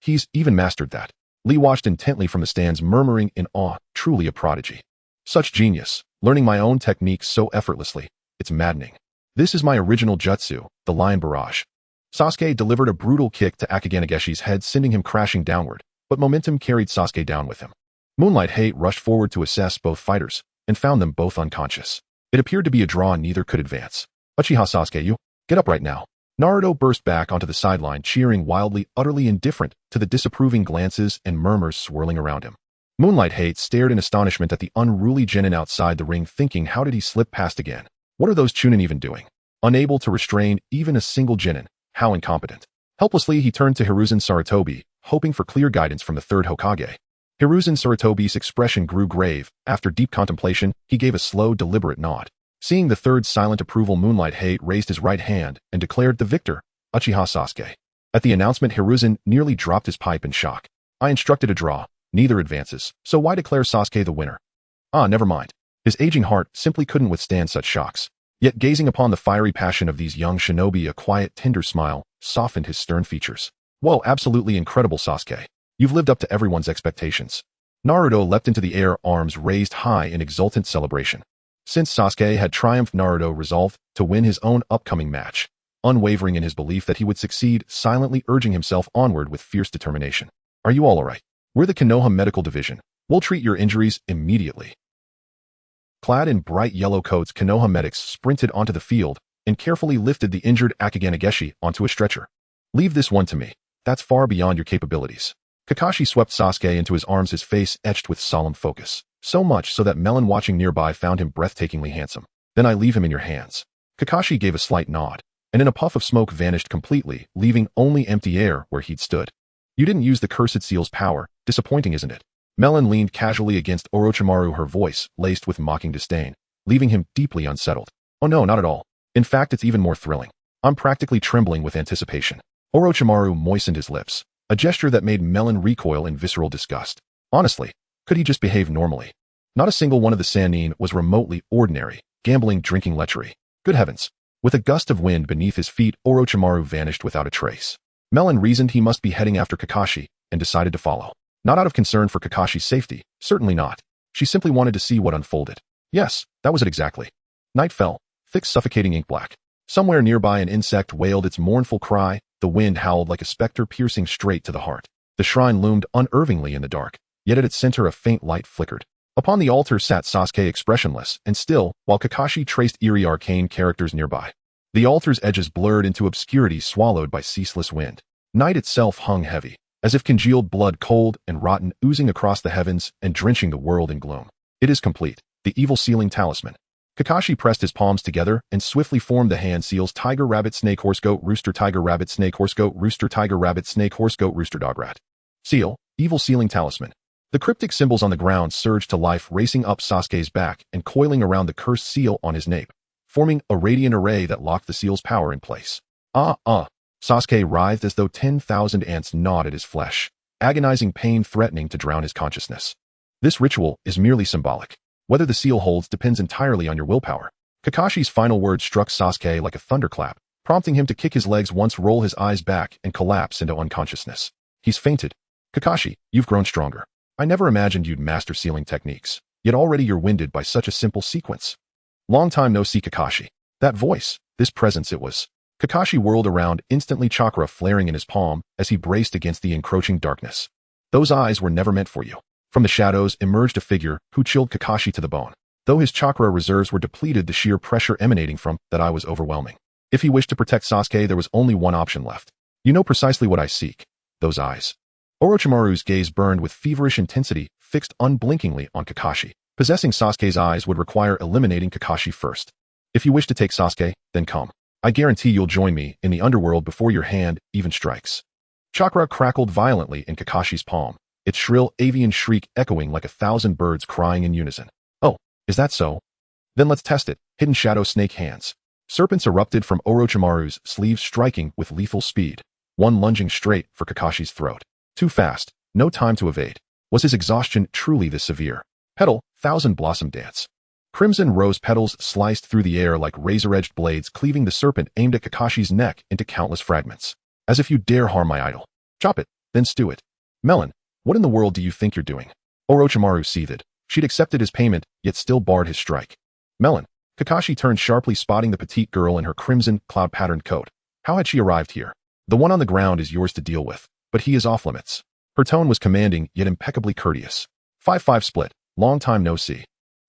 He's even mastered that. Lee watched intently from the stands, murmuring in awe, truly a prodigy. Such genius, learning my own techniques so effortlessly. It's maddening. This is my original jutsu, the Lion Barrage. Sasuke delivered a brutal kick to Akatsuki's head, sending him crashing downward, but momentum carried Sasuke down with him. Moonlight Hate rushed forward to assess both fighters and found them both unconscious. It appeared to be a draw, and neither could advance. Uchiha Sasuke, you get up right now. Naruto burst back onto the sideline, cheering wildly, utterly indifferent to the disapproving glances and murmurs swirling around him. Moonlight Hate stared in astonishment at the unruly genin outside the ring, thinking, how did he slip past again? What are those chunin even doing? Unable to restrain even a single genin, how incompetent. Helplessly, he turned to Hiruzen Sarutobi, hoping for clear guidance from the third Hokage. Hiruzen Sarutobi's expression grew grave. After deep contemplation, he gave a slow, deliberate nod. Seeing the third silent approval, Moonlight Hate raised his right hand and declared the victor, Uchiha Sasuke. At the announcement, Hiruzen nearly dropped his pipe in shock. I instructed a draw. Neither advances, so why declare Sasuke the winner? Ah, never mind. His aging heart simply couldn't withstand such shocks. Yet gazing upon the fiery passion of these young shinobi, a quiet, tender smile softened his stern features. Whoa, absolutely incredible, Sasuke. You've lived up to everyone's expectations. Naruto leapt into the air, arms raised high in exultant celebration. Since Sasuke had triumphed, Naruto resolved to win his own upcoming match, unwavering in his belief that he would succeed, silently urging himself onward with fierce determination. Are you all alright? We're the Konoha Medical Division. We'll treat your injuries immediately. Clad in bright yellow coats, Konoha medics sprinted onto the field and carefully lifted the injured Akaganageshi onto a stretcher. Leave this one to me. That's far beyond your capabilities. Kakashi swept Sasuke into his arms, his face etched with solemn focus. So much so that Melon watching nearby found him breathtakingly handsome. Then I leave him in your hands. Kakashi gave a slight nod, and in a puff of smoke vanished completely, leaving only empty air where he'd stood. You didn't use the cursed seal's power. Disappointing, isn't it? Melon leaned casually against Orochimaru, her voice laced with mocking disdain, leaving him deeply unsettled. Oh no, not at all. In fact, it's even more thrilling. I'm practically trembling with anticipation. Orochimaru moistened his lips, a gesture that made Melon recoil in visceral disgust. Honestly, could he just behave normally? Not a single one of the Sannin was remotely ordinary, gambling, drinking lechery. Good heavens. With a gust of wind beneath his feet, Orochimaru vanished without a trace. Melon reasoned he must be heading after Kakashi and decided to follow. Not out of concern for Kakashi's safety, certainly not. She simply wanted to see what unfolded. Yes, that was it exactly. Night fell, thick suffocating ink black. Somewhere nearby an insect wailed its mournful cry, the wind howled like a specter piercing straight to the heart. The shrine loomed unervingly in the dark, yet at its center a faint light flickered. Upon the altar sat Sasuke, expressionless and still, while Kakashi traced eerie arcane characters nearby. The altar's edges blurred into obscurity, swallowed by ceaseless wind. Night itself hung heavy, as if congealed blood, cold and rotten, oozing across the heavens and drenching the world in gloom. It is complete. The evil sealing talisman. Kakashi pressed his palms together and swiftly formed the hand seals: tiger, rabbit, snake, horse, goat, rooster, tiger, rabbit, snake, horse, goat, rooster, tiger, rabbit, snake, horse, goat, rooster, dog, rat. Seal, evil sealing talisman. The cryptic symbols on the ground surged to life, racing up Sasuke's back and coiling around the cursed seal on his nape, forming a radiant array that locked the seal's power in place. Sasuke writhed as though 10,000 ants gnawed at his flesh, agonizing pain threatening to drown his consciousness. This ritual is merely symbolic. Whether the seal holds depends entirely on your willpower. Kakashi's final words struck Sasuke like a thunderclap, prompting him to kick his legs once, roll his eyes back, and collapse into unconsciousness. He's fainted. Kakashi, you've grown stronger. I never imagined you'd master sealing techniques, yet already you're winded by such a simple sequence. Long time no see, Kakashi. That voice, this presence, it was. Kakashi whirled around, instantly chakra flaring in his palm as he braced against the encroaching darkness. Those eyes were never meant for you. From the shadows emerged a figure who chilled Kakashi to the bone. Though his chakra reserves were depleted, the sheer pressure emanating from that eye was overwhelming. If he wished to protect Sasuke, there was only one option left. You know precisely what I seek. Those eyes. Orochimaru's gaze burned with feverish intensity, fixed unblinkingly on Kakashi. Possessing Sasuke's eyes would require eliminating Kakashi first. If you wish to take Sasuke, then come. I guarantee you'll join me in the underworld before your hand even strikes. Chakra crackled violently in Kakashi's palm, its shrill avian shriek echoing like 1,000 birds crying in unison. Oh, is that so? Then let's test it. Hidden shadow snake hands. Serpents erupted from Orochimaru's sleeves, striking with lethal speed, one lunging straight for Kakashi's throat. Too fast, no time to evade. Was his exhaustion truly this severe? Petal, thousand blossom dance. Crimson rose petals sliced through the air like razor-edged blades, cleaving the serpent aimed at Kakashi's neck into countless fragments. As if you dare harm my idol. Chop it, then stew it. Melon, what in the world do you think you're doing? Orochimaru seethed. She'd accepted his payment, yet still barred his strike. Melon. Kakashi turned sharply, spotting the petite girl in her crimson, cloud-patterned coat. How had she arrived here? The one on the ground is yours to deal with, but he is off limits. Her tone was commanding, yet impeccably courteous. 5-5 split. Long time no see.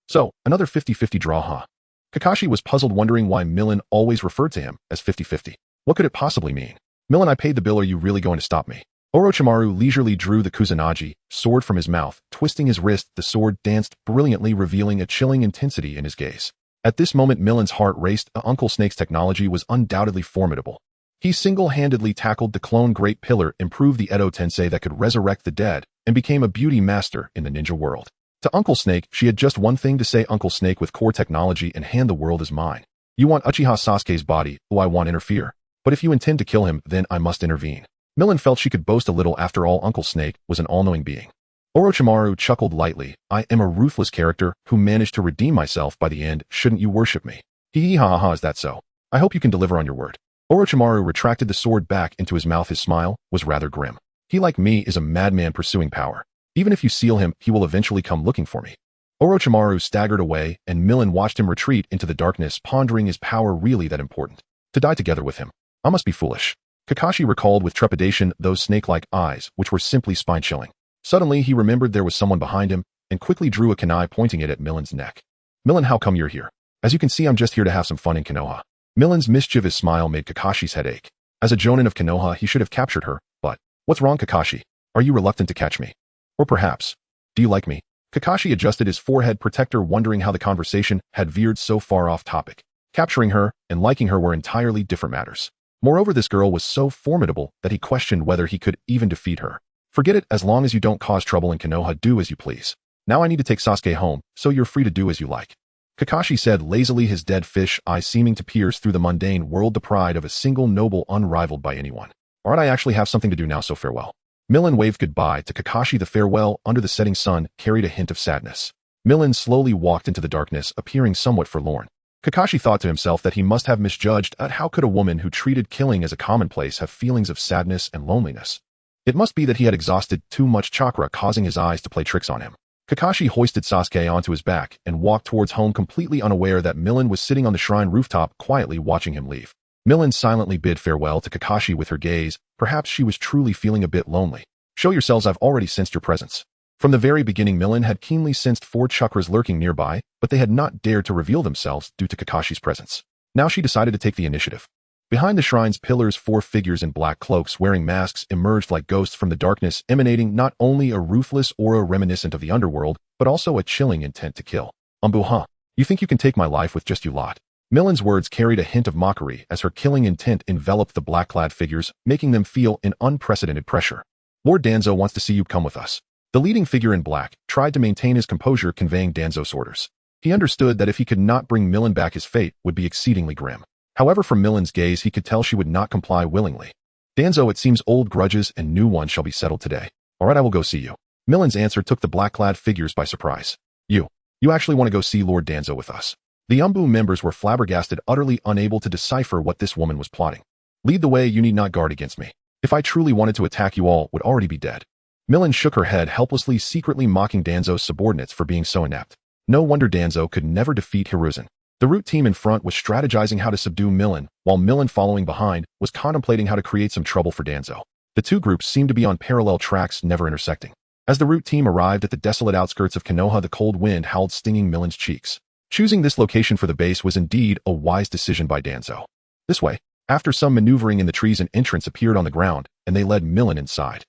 So, another 50-50 draw, huh? Kakashi was puzzled, wondering why Millen always referred to him as 50-50. What could it possibly mean? Millen, I paid the bill. Are you really going to stop me? Orochimaru leisurely drew the Kusanagi sword from his mouth, twisting his wrist. The sword danced brilliantly, revealing a chilling intensity in his gaze. At this moment, Milan's heart raced. Uncle Snake's technology was undoubtedly formidable. He single-handedly tackled the clone Great Pillar, improved the Edo Tensei that could resurrect the dead, and became a beauty master in the ninja world. To Uncle Snake, she had just one thing to say: Uncle Snake with core technology in hand, the world is mine. You want Uchiha Sasuke's body? Oh, I won't interfere. But if you intend to kill him, then I must intervene. Milan felt she could boast a little. After all, Uncle Snake was an all-knowing being. Orochimaru chuckled lightly. I am a ruthless character who managed to redeem myself by the end. Shouldn't you worship me? Hee ha ha, is that so? I hope you can deliver on your word. Orochimaru retracted the sword back into his mouth. His smile was rather grim. He, like me, is a madman pursuing power. Even if you seal him, he will eventually come looking for me. Orochimaru staggered away, and Milan watched him retreat into the darkness, pondering, is power really that important? To die together with him? I must be foolish. Kakashi recalled with trepidation those snake-like eyes, which were simply spine-chilling. Suddenly, he remembered there was someone behind him, and quickly drew a kunai, pointing it at Milan's neck. Milan, how come you're here? As you can see, I'm just here to have some fun in Konoha. Milan's mischievous smile made Kakashi's head ache. As a jonin of Konoha, he should have captured her, but what's wrong, Kakashi? Are you reluctant to catch me? Or perhaps, do you like me? Kakashi adjusted his forehead protector, wondering how the conversation had veered so far off topic. Capturing her and liking her were entirely different matters. Moreover, this girl was so formidable that he questioned whether he could even defeat her. Forget it, as long as you don't cause trouble in Konoha, do as you please. Now I need to take Sasuke home, so you're free to do as you like. Kakashi said lazily, his dead fish eyes seeming to pierce through the mundane world, the pride of a single noble unrivaled by anyone. Alright, I actually have something to do now, so farewell. Milan waved goodbye to Kakashi. The farewell under the setting sun carried a hint of sadness. Milan slowly walked into the darkness, appearing somewhat forlorn. Kakashi thought to himself that he must have misjudged. How could a woman who treated killing as a commonplace have feelings of sadness and loneliness? It must be that he had exhausted too much chakra, causing his eyes to play tricks on him. Kakashi hoisted Sasuke onto his back and walked towards home, completely unaware that Milan was sitting on the shrine rooftop, quietly watching him leave. Milan silently bid farewell to Kakashi with her gaze. Perhaps she was truly feeling a bit lonely. Show yourselves, I've already sensed your presence. From the very beginning, Milan had keenly sensed 4 chakras lurking nearby, but they had not dared to reveal themselves due to Kakashi's presence. Now she decided to take the initiative. Behind the shrine's pillars, 4 figures in black cloaks wearing masks emerged like ghosts from the darkness, emanating not only a ruthless aura reminiscent of the underworld, but also a chilling intent to kill. Huh? You think you can take my life with just you lot? Milan's words carried a hint of mockery as her killing intent enveloped the black-clad figures, making them feel an unprecedented pressure. Lord Danzo wants to see you come with us. The leading figure in black tried to maintain his composure, conveying Danzo's orders. He understood that if he could not bring Milan back, his fate would be exceedingly grim. However, from Milan's gaze, he could tell she would not comply willingly. Danzo, it seems old grudges and new ones shall be settled today. Alright, I will go see you. Milan's answer took the black-clad figures by surprise. You actually want to go see Lord Danzo with us? The Umbu members were flabbergasted, utterly unable to decipher what this woman was plotting. Lead the way, you need not guard against me. If I truly wanted to attack, you all would already be dead. Milan shook her head helplessly, secretly mocking Danzo's subordinates for being so inept. No wonder Danzo could never defeat Hiruzen. The root team in front was strategizing how to subdue Milan, while Milan, following behind, was contemplating how to create some trouble for Danzo. The two groups seemed to be on parallel tracks, never intersecting. As the root team arrived at the desolate outskirts of Konoha, the cold wind howled, stinging Milan's cheeks. Choosing this location for the base was indeed a wise decision by Danzo. This way. After some maneuvering in the trees, an entrance appeared on the ground, and they led Milan inside.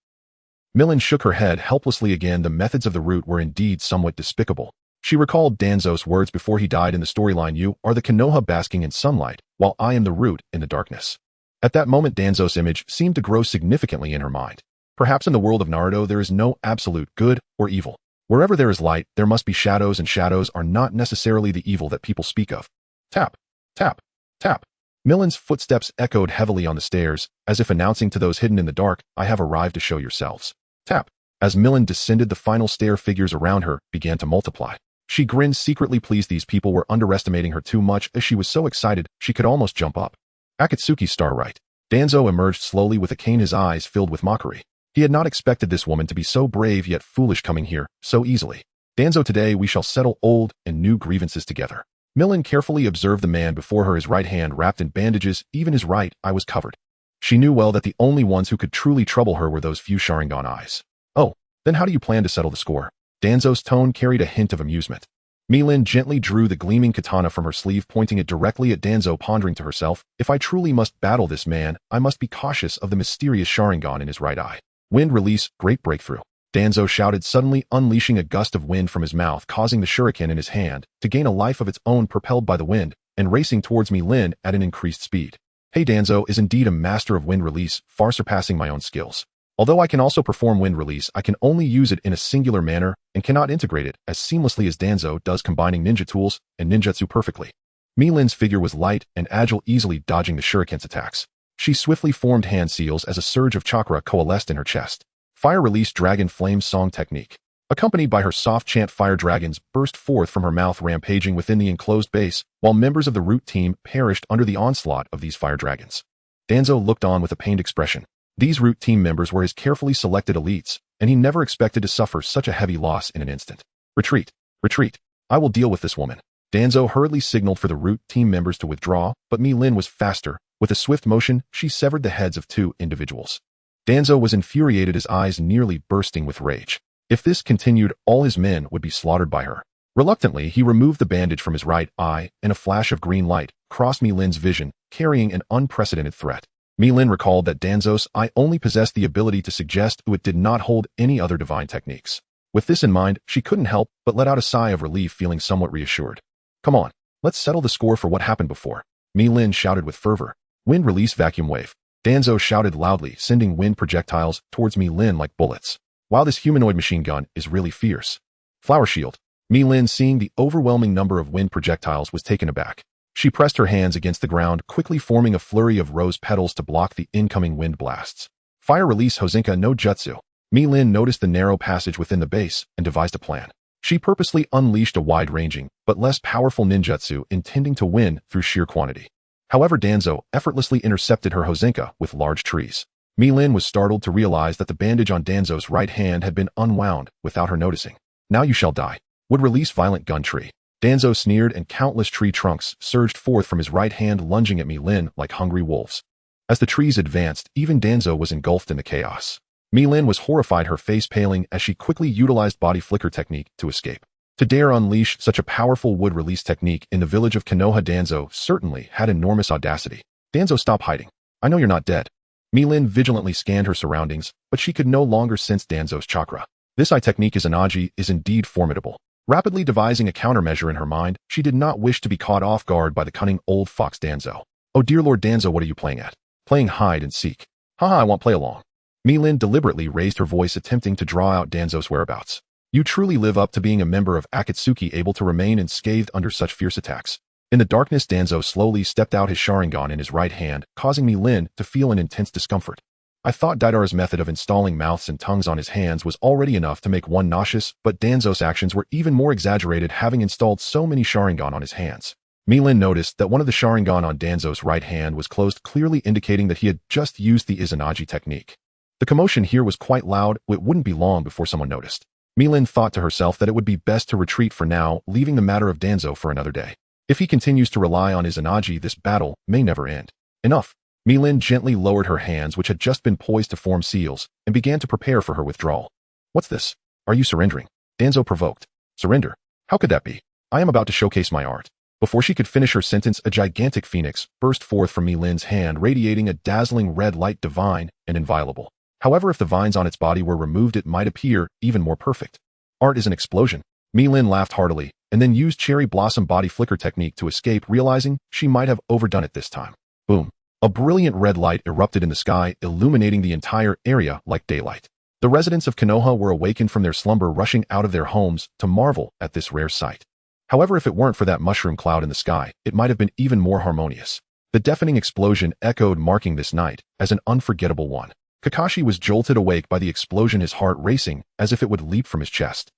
Milan shook her head helplessly again. The methods of the root were indeed somewhat despicable. She recalled Danzo's words before he died in the storyline: you are the Konoha basking in sunlight, while I am the root in the darkness. At that moment, Danzo's image seemed to grow significantly in her mind. Perhaps in the world of Naruto there is no absolute good or evil. Wherever there is light, there must be shadows, and shadows are not necessarily the evil that people speak of. Tap, tap, tap. Milan's footsteps echoed heavily on the stairs, as if announcing to those hidden in the dark, I have arrived to show yourselves. Tap. As Milan descended the final stair, figures around her began to multiply. She grinned, secretly pleased. These people were underestimating her too much, as she was so excited she could almost jump up. Akatsuki's star right. Danzo emerged slowly with a cane, his eyes filled with mockery. He had not expected this woman to be so brave yet foolish, coming here so easily. Danzo, today we shall settle old and new grievances together. Milan carefully observed the man before her, his right hand wrapped in bandages, even his right eye was covered. She knew well that the only ones who could truly trouble her were those few Sharingan eyes. Oh, then how do you plan to settle the score? Danzo's tone carried a hint of amusement. Milan gently drew the gleaming katana from her sleeve, pointing it directly at Danzo, pondering to herself, if I truly must battle this man, I must be cautious of the mysterious Sharingan in his right eye. Wind release, great breakthrough. Danzo shouted, suddenly unleashing a gust of wind from his mouth, causing the shuriken in his hand to gain a life of its own, propelled by the wind, and racing towards Mi-Lin at an increased speed. Hey, Danzo is indeed a master of wind release, far surpassing my own skills. Although I can also perform wind release, I can only use it in a singular manner and cannot integrate it as seamlessly as Danzo does, combining ninja tools and ninjutsu perfectly. Mi-Lin's figure was light and agile, easily dodging the shuriken's attacks. She swiftly formed hand seals as a surge of chakra coalesced in her chest. Fire release, dragon flame song technique. Accompanied by her soft chant, fire dragons burst forth from her mouth, rampaging within the enclosed base, while members of the root team perished under the onslaught of these fire dragons. Danzo looked on with a pained expression. These root team members were his carefully selected elites, and he never expected to suffer such a heavy loss in an instant. Retreat! Retreat! I will deal with this woman. Danzo hurriedly signaled for the root team members to withdraw, but Mi-Lin was faster. With a swift motion, she severed the heads of 2 individuals. Danzo was infuriated, his eyes nearly bursting with rage. If this continued, all his men would be slaughtered by her. Reluctantly, he removed the bandage from his right eye, and a flash of green light crossed Mi-Lin's vision, carrying an unprecedented threat. Mi-Lin recalled that Danzo's eye only possessed the ability to suggest it did not hold any other divine techniques. With this in mind, she couldn't help but let out a sigh of relief, feeling somewhat reassured. Come on, let's settle the score for what happened before. Mi-Lin shouted with fervor. Wind release, vacuum wave. Danzo shouted loudly, sending wind projectiles towards Mi-Lin like bullets. Wow, this humanoid machine gun is really fierce. Flower shield. Mi-Lin, seeing the overwhelming number of wind projectiles, was taken aback. She pressed her hands against the ground, quickly forming a flurry of rose petals to block the incoming wind blasts. Fire release, Hozinka no Jutsu. Mi-Lin noticed the narrow passage within the base and devised a plan. She purposely unleashed a wide-ranging, but less powerful ninjutsu, intending to win through sheer quantity. However, Danzo effortlessly intercepted her Hozinka with large trees. Mi-Lin was startled to realize that the bandage on Danzo's right hand had been unwound without her noticing. Now you shall die. Would release, violent gun tree. Danzo sneered, and countless tree trunks surged forth from his right hand, lunging at Mi-Lin like hungry wolves. As the trees advanced, even Danzo was engulfed in the chaos. Mi-Lin was horrified, her face paling as she quickly utilized body flicker technique to escape. To dare unleash such a powerful wood release technique in the village of Konoha, Danzo certainly had enormous audacity. Danzo, stop hiding. I know you're not dead. Mi-Lin vigilantly scanned her surroundings, but she could no longer sense Danzo's chakra. This eye technique, Izanagi, is indeed formidable. Rapidly devising a countermeasure in her mind, she did not wish to be caught off guard by the cunning old fox Danzo. Oh dear Lord Danzo, what are you playing at? Playing hide and seek. Haha, I won't play along. Mi-Lin deliberately raised her voice, attempting to draw out Danzo's whereabouts. You truly live up to being a member of Akatsuki, able to remain unscathed under such fierce attacks. In the darkness, Danzo slowly stepped out, his Sharingan in his right hand, causing Mi-Lin to feel an intense discomfort. I thought Deidara's method of installing mouths and tongues on his hands was already enough to make one nauseous, but Danzo's actions were even more exaggerated, having installed so many Sharingan on his hands. Mi-Lin noticed that one of the Sharingan on Danzo's right hand was closed, clearly indicating that he had just used the Izanagi technique. The commotion here was quite loud. It wouldn't be long before someone noticed. Mi-Lin thought to herself that it would be best to retreat for now, leaving the matter of Danzo for another day. If he continues to rely on Izanagi, this battle may never end. Enough. Mi-Lin gently lowered her hands, which had just been poised to form seals, and began to prepare for her withdrawal. What's this? Are you surrendering? Danzo provoked. Surrender? How could that be? I am about to showcase my art. Before she could finish her sentence, a gigantic phoenix burst forth from Mi-Lin's hand, radiating a dazzling red light, divine and inviolable. However, if the vines on its body were removed, it might appear even more perfect. Art is an explosion. Mi-Lin laughed heartily, and then used cherry blossom body flicker technique to escape, realizing she might have overdone it this time. Boom. A brilliant red light erupted in the sky, illuminating the entire area like daylight. The residents of Konoha were awakened from their slumber, rushing out of their homes to marvel at this rare sight. However, if it weren't for that mushroom cloud in the sky, it might have been even more harmonious. The deafening explosion echoed, marking this night as an unforgettable one. Kakashi was jolted awake by the explosion, his heart racing as if it would leap from his chest.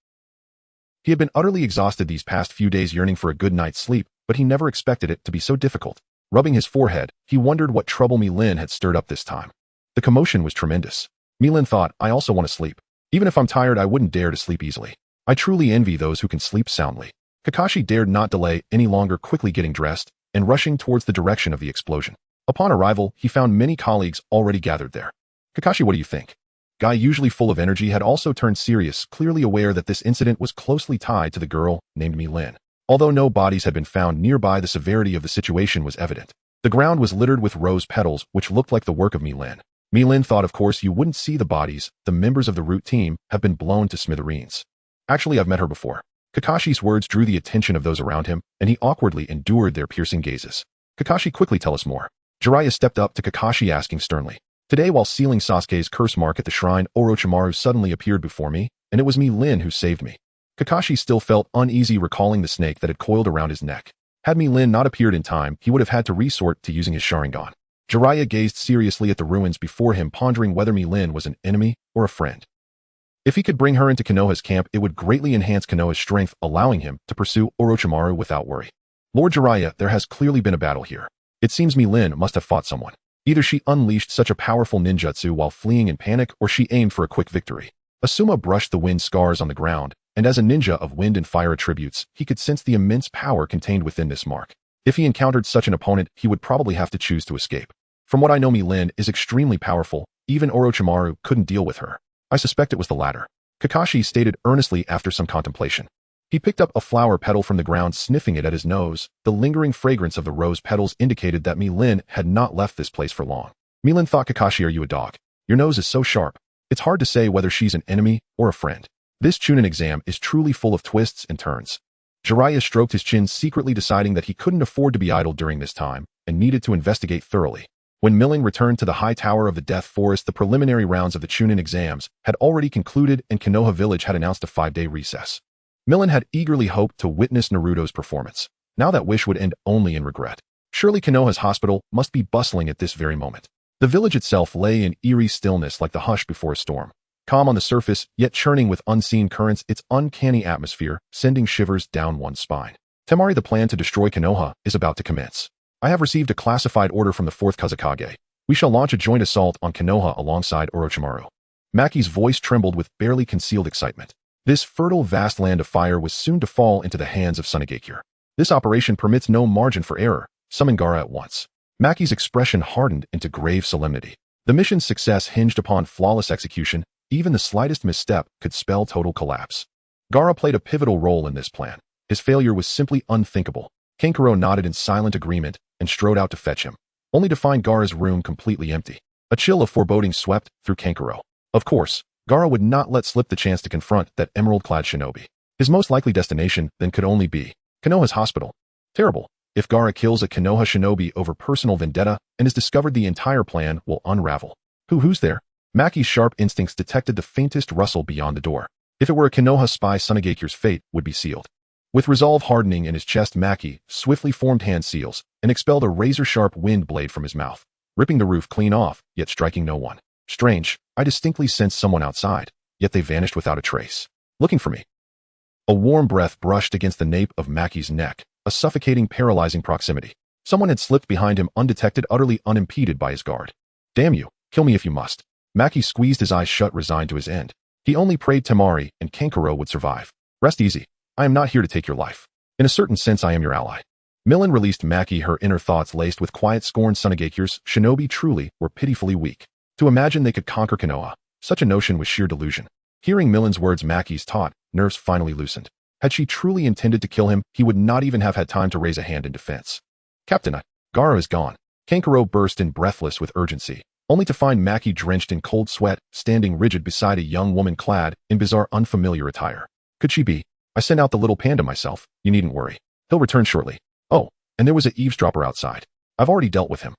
He had been utterly exhausted these past few days, yearning for a good night's sleep, but he never expected it to be so difficult. Rubbing his forehead, he wondered what trouble Mi-Lin had stirred up this time. The commotion was tremendous. Mi-Lin thought, I also want to sleep. Even if I'm tired, I wouldn't dare to sleep easily. I truly envy those who can sleep soundly. Kakashi dared not delay any longer, quickly getting dressed and rushing towards the direction of the explosion. Upon arrival, he found many colleagues already gathered there. Kakashi, what do you think? Guy, usually full of energy, had also turned serious, clearly aware that this incident was closely tied to the girl named Mi-Lin. Although no bodies had been found nearby, the severity of the situation was evident. The ground was littered with rose petals, which looked like the work of Mi-Lin. Milin thought of course you wouldn't see the bodies. The members of the root team have been blown to smithereens. Actually, I've met her before. Kakashi's words drew the attention of those around him, and he awkwardly endured their piercing gazes. Kakashi, quickly tell us more. Jiraiya stepped up to Kakashi asking sternly. Today, while sealing Sasuke's curse mark at the shrine, Orochimaru suddenly appeared before me, and it was Milin who saved me. Kakashi still felt uneasy recalling the snake that had coiled around his neck. Had Milin not appeared in time, he would have had to resort to using his Sharingan. Jiraiya gazed seriously at the ruins before him, pondering whether Milin was an enemy or a friend. If he could bring her into Konoha's camp, it would greatly enhance Konoha's strength, allowing him to pursue Orochimaru without worry. Lord Jiraiya, there has clearly been a battle here. It seems Milin must have fought someone. Either she unleashed such a powerful ninjutsu while fleeing in panic, or she aimed for a quick victory. Asuma brushed the wind scars on the ground, and as a ninja of wind and fire attributes, he could sense the immense power contained within this mark. If he encountered such an opponent, he would probably have to choose to escape. From what I know, Milin is extremely powerful. Even Orochimaru couldn't deal with her. I suspect it was the latter. Kakashi stated earnestly after some contemplation. He picked up a flower petal from the ground, sniffing it at his nose. The lingering fragrance of the rose petals indicated that Milin had not left this place for long. Milin thought, Kakashi, are you a dog? Your nose is so sharp. It's hard to say whether she's an enemy or a friend. This Chunin exam is truly full of twists and turns. Jiraiya stroked his chin, secretly deciding that he couldn't afford to be idle during this time and needed to investigate thoroughly. When Milin returned to the high tower of the Death Forest, the preliminary rounds of the Chunin exams had already concluded and Konoha village had announced a 5-day recess. Milin had eagerly hoped to witness Naruto's performance. Now that wish would end only in regret. Surely Konoha's hospital must be bustling at this very moment. The village itself lay in eerie stillness like the hush before a storm. Calm on the surface, yet churning with unseen currents, its uncanny atmosphere sending shivers down one's spine. Temari, the plan to destroy Konoha is about to commence. I have received a classified order from the 4th Kazekage. We shall launch a joint assault on Konoha alongside Orochimaru. Maki's voice trembled with barely concealed excitement. This fertile vast land of fire was soon to fall into the hands of Sunagakure. This operation permits no margin for error. Summon Gaara at once. Maki's expression hardened into grave solemnity. The mission's success hinged upon flawless execution. Even the slightest misstep could spell total collapse. Gaara played a pivotal role in this plan. His failure was simply unthinkable. Kankuro nodded in silent agreement and strode out to fetch him, only to find Gaara's room completely empty. A chill of foreboding swept through Kankuro. Of course, Gaara would not let slip the chance to confront that emerald-clad shinobi. His most likely destination then could only be Konoha's hospital. Terrible. If Gaara kills a Konoha shinobi over personal vendetta and is discovered, the entire plan will unravel. Who's there? Maki's sharp instincts detected the faintest rustle beyond the door. If it were a Konoha spy, Sunagakure's fate would be sealed. With resolve hardening in his chest, Maki swiftly formed hand seals and expelled a razor-sharp wind blade from his mouth, ripping the roof clean off, yet striking no one. Strange, I distinctly sensed someone outside, yet they vanished without a trace. Looking for me. A warm breath brushed against the nape of Maki's neck, a suffocating, paralyzing proximity. Someone had slipped behind him undetected, utterly unimpeded by his guard. Damn you, kill me if you must. Maki squeezed his eyes shut, resigned to his end. He only prayed Temari and Kankuro would survive. Rest easy. I am not here to take your life. In a certain sense, I am your ally. Milin released Maki, her inner thoughts laced with quiet scorn. Sunagakure's shinobi truly were pitifully weak. To imagine they could conquer Konoha, such a notion was sheer delusion. Hearing Milin's words, Maki's taut nerves finally loosened. Had she truly intended to kill him, he would not even have had time to raise a hand in defense. Captain, Gaara is gone. Kankuro burst in, breathless with urgency, only to find Maki drenched in cold sweat, standing rigid beside a young woman clad in bizarre, unfamiliar attire. Could she be? I sent out the little panda myself. You needn't worry. He'll return shortly. Oh, and there was an eavesdropper outside. I've already dealt with him.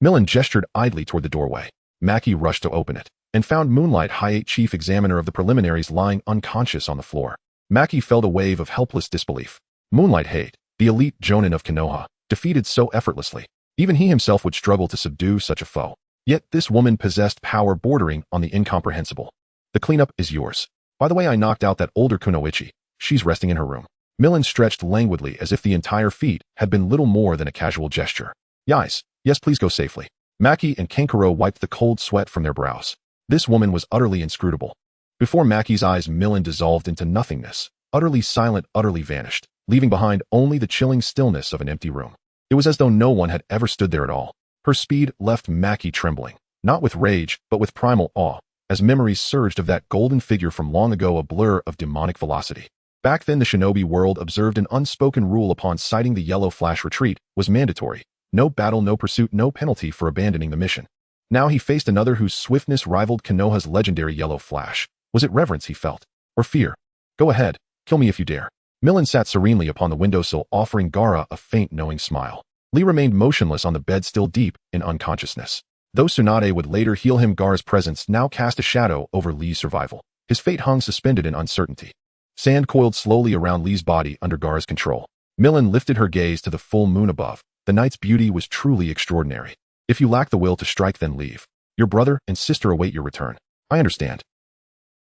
Milin gestured idly toward the doorway. Maki rushed to open it and found Moonlight, High Chief Examiner of the preliminaries, lying unconscious on the floor. Maki felt a wave of helpless disbelief. Moonlight Hate, the elite jonin of Konoha, defeated so effortlessly. Even he himself would struggle to subdue such a foe. Yet this woman possessed power bordering on the incomprehensible. The cleanup is yours. By the way, I knocked out that older Kunoichi. She's resting in her room. Milin stretched languidly as if the entire feat had been little more than a casual gesture. Yes, please go safely. Maki and Kankuro wiped the cold sweat from their brows. This woman was utterly inscrutable. Before Maki's eyes, Milin dissolved into nothingness, utterly silent, utterly vanished, leaving behind only the chilling stillness of an empty room. It was as though no one had ever stood there at all. Her speed left Maki trembling, not with rage, but with primal awe, as memories surged of that golden figure from long ago, a blur of demonic velocity. Back then, the shinobi world observed an unspoken rule: upon sighting the yellow flash, retreat was mandatory. No battle, no pursuit, no penalty for abandoning the mission. Now he faced another whose swiftness rivaled Konoha's legendary yellow flash. Was it reverence he felt? Or fear? Go ahead, kill me if you dare. Millen sat serenely upon the windowsill, offering Gaara a faint, knowing smile. Lee remained motionless on the bed, still deep in unconsciousness. Though Tsunade would later heal him, Gaara's presence now cast a shadow over Lee's survival. His fate hung suspended in uncertainty. Sand coiled slowly around Lee's body under Gaara's control. Millen lifted her gaze to the full moon above. The night's beauty was truly extraordinary. If you lack the will to strike, then leave. Your brother and sister await your return. I understand.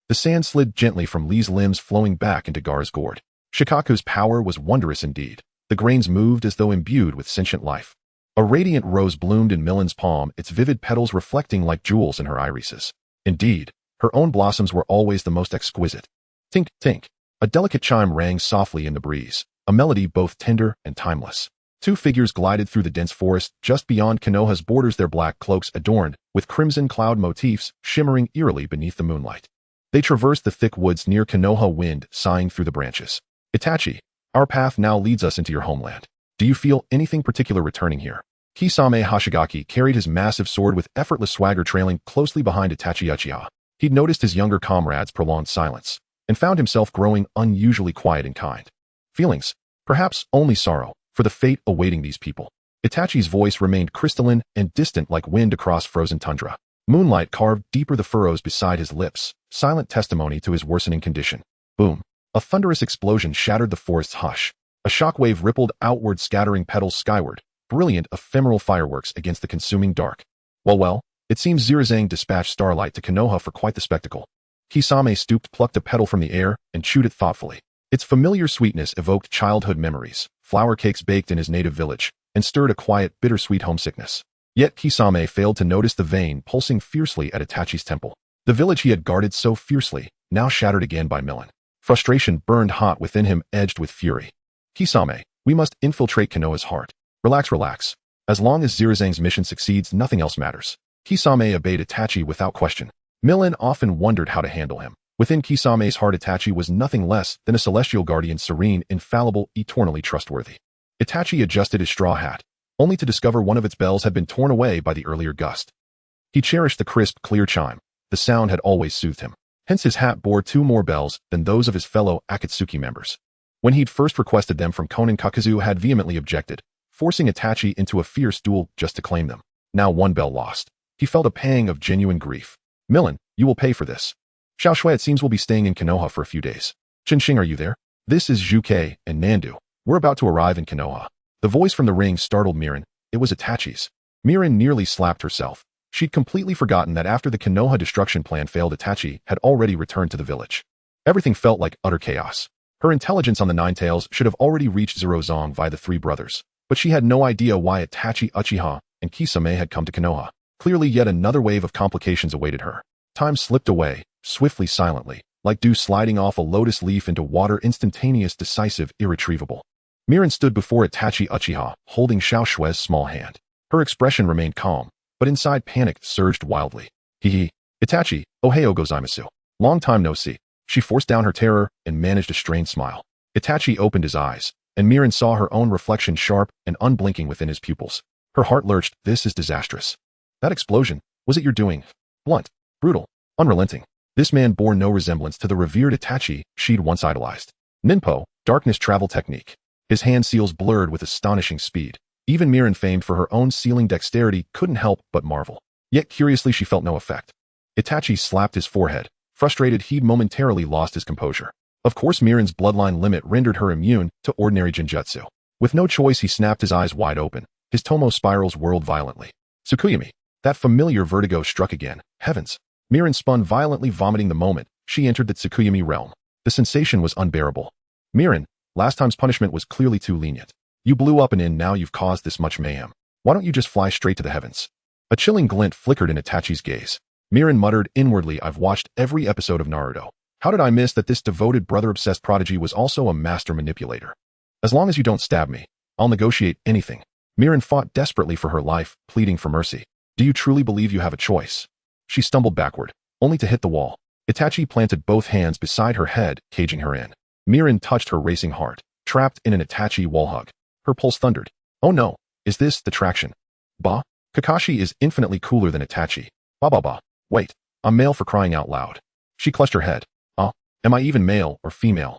The sand slid gently from Lee's limbs, flowing back into Gaara's gourd. Shikaku's power was wondrous indeed. The grains moved as though imbued with sentient life. A radiant rose bloomed in Millen's palm, its vivid petals reflecting like jewels in her irises. Indeed, her own blossoms were always the most exquisite. Tink, tink. A delicate chime rang softly in the breeze, a melody both tender and timeless. Two figures glided through the dense forest just beyond Konoha's borders, their black cloaks adorned with crimson cloud motifs shimmering eerily beneath the moonlight. They traversed the thick woods near Konoha, wind sighing through the branches. Itachi, our path now leads us into your homeland. Do you feel anything particular returning here? Kisame Hoshigaki carried his massive sword with effortless swagger, trailing closely behind Itachi Uchiha. He'd noticed his younger comrade's prolonged silence and found himself growing unusually quiet and kind. Feelings? Perhaps only sorrow for the fate awaiting these people. Itachi's voice remained crystalline and distant like wind across frozen tundra. Moonlight carved deeper the furrows beside his lips, silent testimony to his worsening condition. Boom. A thunderous explosion shattered the forest's hush. A shockwave rippled outward, scattering petals skyward, brilliant ephemeral fireworks against the consuming dark. Well, it seems Zirazang dispatched starlight to Konoha for quite the spectacle. Kisame stooped, plucked a petal from the air, and chewed it thoughtfully. Its familiar sweetness evoked childhood memories, flour cakes baked in his native village, and stirred a quiet, bittersweet homesickness. Yet Kisame failed to notice the vein pulsing fiercely at Itachi's temple. The village he had guarded so fiercely, now shattered again by Millen. Frustration burned hot within him, edged with fury. Kisame, we must infiltrate Konoha's heart. Relax. As long as Zirazang's mission succeeds, nothing else matters. Kisame obeyed Itachi without question. Millen often wondered how to handle him. Within Kisame's heart, Itachi was nothing less than a celestial guardian, serene, infallible, eternally trustworthy. Itachi adjusted his straw hat, only to discover one of its bells had been torn away by the earlier gust. He cherished the crisp, clear chime. The sound had always soothed him. Hence his hat bore two more bells than those of his fellow Akatsuki members. When he'd first requested them from Konan, Kakuzu had vehemently objected, forcing Itachi into a fierce duel just to claim them. Now one bell lost. He felt a pang of genuine grief. Millen, you will pay for this. Xiao Shui, it seems, will be staying in Konoha for a few days. Qinxing, are you there? This is Zhuke and Nandu. We're about to arrive in Konoha. The voice from the ring startled Mirin. It was Itachi's. Mirin nearly slapped herself. She'd completely forgotten that after the Konoha destruction plan failed, Itachi had already returned to the village. Everything felt like utter chaos. Her intelligence on the Nine Tails should have already reached Zerozong via the three brothers, but she had no idea why Itachi, Uchiha, and Kisame had come to Konoha. Clearly yet another wave of complications awaited her. Time slipped away, swiftly, silently, like dew sliding off a lotus leaf into water, instantaneous, decisive, irretrievable. Mirin stood before Itachi Uchiha, holding Xiao Shui's small hand. Her expression remained calm, but inside panic surged wildly. Hee. Itachi, ohayou gozaimasu. Long time no see. She forced down her terror and managed a strained smile. Itachi opened his eyes, and Mirin saw her own reflection sharp and unblinking within his pupils. Her heart lurched. This is disastrous. That explosion, was it your doing? Blunt, brutal, unrelenting. This man bore no resemblance to the revered Itachi she'd once idolized. Ninpo, darkness travel technique. His hand seals blurred with astonishing speed. Even Mirin, famed for her own sealing dexterity, couldn't help but marvel. Yet curiously she felt no effect. Itachi slapped his forehead. Frustrated, he'd momentarily lost his composure. Of course Mirin's bloodline limit rendered her immune to ordinary genjutsu. With no choice he snapped his eyes wide open. His tomo spirals whirled violently. Tsukuyami. That familiar vertigo struck again. Heavens. Mirin spun violently, vomiting the moment she entered the Tsukuyami realm. The sensation was unbearable. Mirin, last time's punishment was clearly too lenient. You blew up and in, now you've caused this much mayhem. Why don't you just fly straight to the heavens? A chilling glint flickered in Itachi's gaze. Mirin muttered inwardly, I've watched every episode of Naruto. How did I miss that this devoted brother-obsessed prodigy was also a master manipulator? As long as you don't stab me, I'll negotiate anything. Mirin fought desperately for her life, pleading for mercy. Do you truly believe you have a choice? She stumbled backward, only to hit the wall. Itachi planted both hands beside her head, caging her in. Mirin touched her racing heart, trapped in an Itachi wall hug. Her pulse thundered. Oh no, is this the traction? Bah? Kakashi is infinitely cooler than Itachi. Ba ba ba. Wait, I'm male for crying out loud. She clutched her head. Am I even male or female?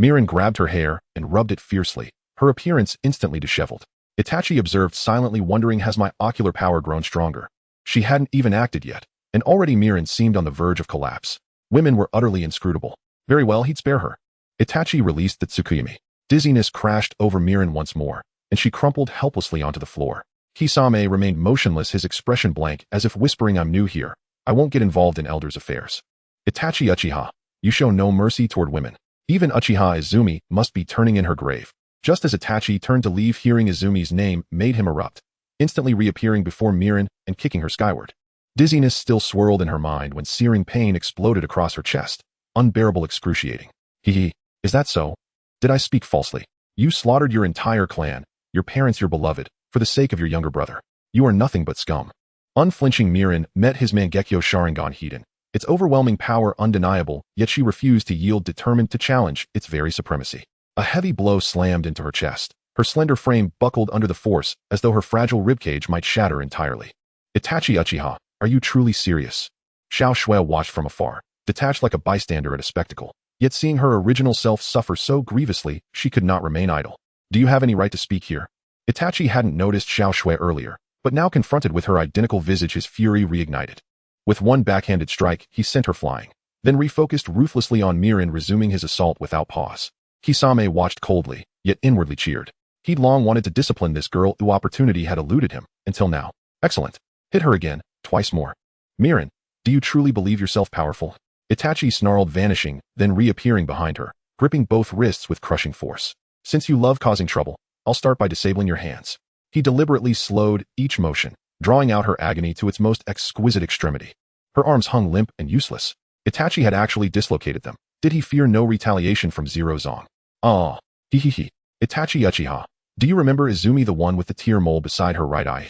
Mirin grabbed her hair and rubbed it fiercely, her appearance instantly disheveled. Itachi observed silently, wondering, has my ocular power grown stronger? She hadn't even acted yet, and already Mirin seemed on the verge of collapse. Women were utterly inscrutable. Very well, he'd spare her. Itachi released the Tsukuyami. Dizziness crashed over Mirin once more, and she crumpled helplessly onto the floor. Kisame remained motionless, his expression blank, as if whispering, I'm new here. I won't get involved in elders' affairs. Itachi Uchiha, you show no mercy toward women. Even Uchiha Izumi must be turning in her grave. Just as Itachi turned to leave, hearing Izumi's name made him erupt, instantly reappearing before Mirin and kicking her skyward. Dizziness still swirled in her mind when searing pain exploded across her chest. Unbearable, excruciating. Hee, is that so? Did I speak falsely? You slaughtered your entire clan, your parents, your beloved, for the sake of your younger brother. You are nothing but scum. Unflinching Mirin met his Mangekyo Sharingan Hiden, its overwhelming power undeniable, yet she refused to yield, determined to challenge its very supremacy. A heavy blow slammed into her chest. Her slender frame buckled under the force, as though her fragile ribcage might shatter entirely. Itachi Uchiha, are you truly serious? Xiao Shui watched from afar, detached like a bystander at a spectacle, yet seeing her original self suffer so grievously, she could not remain idle. Do you have any right to speak here? Itachi hadn't noticed Xiao Shui earlier, but now confronted with her identical visage, his fury reignited. With one backhanded strike, he sent her flying, then refocused ruthlessly on Mirin, resuming his assault without pause. Kisame watched coldly, yet inwardly cheered. He'd long wanted to discipline this girl, who opportunity had eluded him, until now. Excellent. Hit her again, twice more. Mirin, do you truly believe yourself powerful? Itachi snarled, vanishing, then reappearing behind her, gripping both wrists with crushing force. Since you love causing trouble, I'll start by disabling your hands. He deliberately slowed each motion, drawing out her agony to its most exquisite extremity. Her arms hung limp and useless. Itachi had actually dislocated them. Did he fear no retaliation from Zero Zong? Ah, Itachi Uchiha. Do you remember Izumi, the one with the tear mole beside her right eye?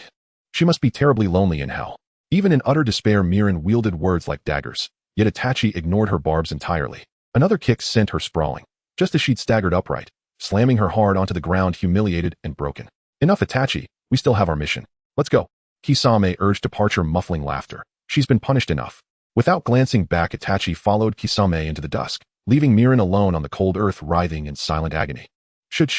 She must be terribly lonely in hell. Even in utter despair, Mirin wielded words like daggers, yet Itachi ignored her barbs entirely. Another kick sent her sprawling, just as she'd staggered upright, slamming her hard onto the ground, humiliated and broken. Enough, Itachi, we still have our mission. Let's go. Kisame urged departure, muffling laughter. She's been punished enough. Without glancing back, Itachi followed Kisame into the dusk, leaving Mirin alone on the cold earth, writhing in silent agony. Should.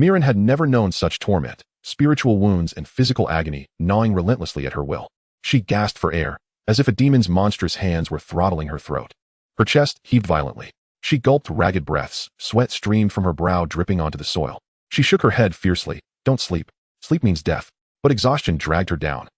Mirin had never known such torment, spiritual wounds and physical agony gnawing relentlessly at her will. She gasped for air, as if a demon's monstrous hands were throttling her throat. Her chest heaved violently. She gulped ragged breaths, sweat streamed from her brow, dripping onto the soil. She shook her head fiercely. Don't sleep. Sleep means death. But exhaustion dragged her down.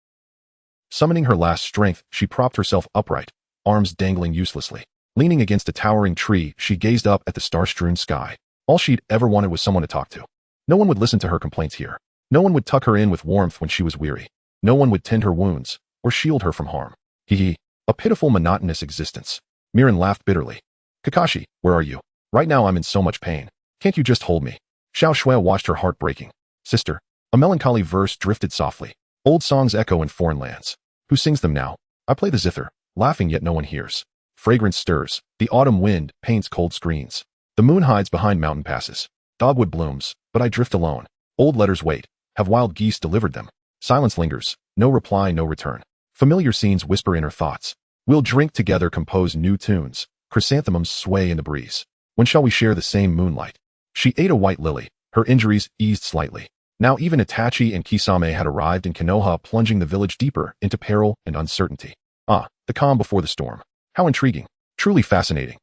Summoning her last strength, she propped herself upright, arms dangling uselessly. Leaning against a towering tree, she gazed up at the star-strewn sky. All she'd ever wanted was someone to talk to. No one would listen to her complaints here. No one would tuck her in with warmth when she was weary. No one would tend her wounds, or shield her from harm. A pitiful, monotonous existence. Mirin laughed bitterly. Kakashi, where are you? Right now I'm in so much pain. Can't you just hold me? Xiao Shui watched her heart breaking. Sister. A melancholy verse drifted softly. Old songs echo in foreign lands. Who sings them now? I play the zither, laughing yet no one hears. Fragrance stirs. The autumn wind paints cold screens. The moon hides behind mountain passes. Dogwood blooms, but I drift alone. Old letters wait. Have wild geese delivered them? Silence lingers. No reply, no return. Familiar scenes whisper inner thoughts. We'll drink together, compose new tunes. Chrysanthemums sway in the breeze. When shall we share the same moonlight? She ate a white lily. Her injuries eased slightly. Now even Itachi and Kisame had arrived in Konoha, plunging the village deeper into peril and uncertainty. The calm before the storm. How intriguing. Truly fascinating.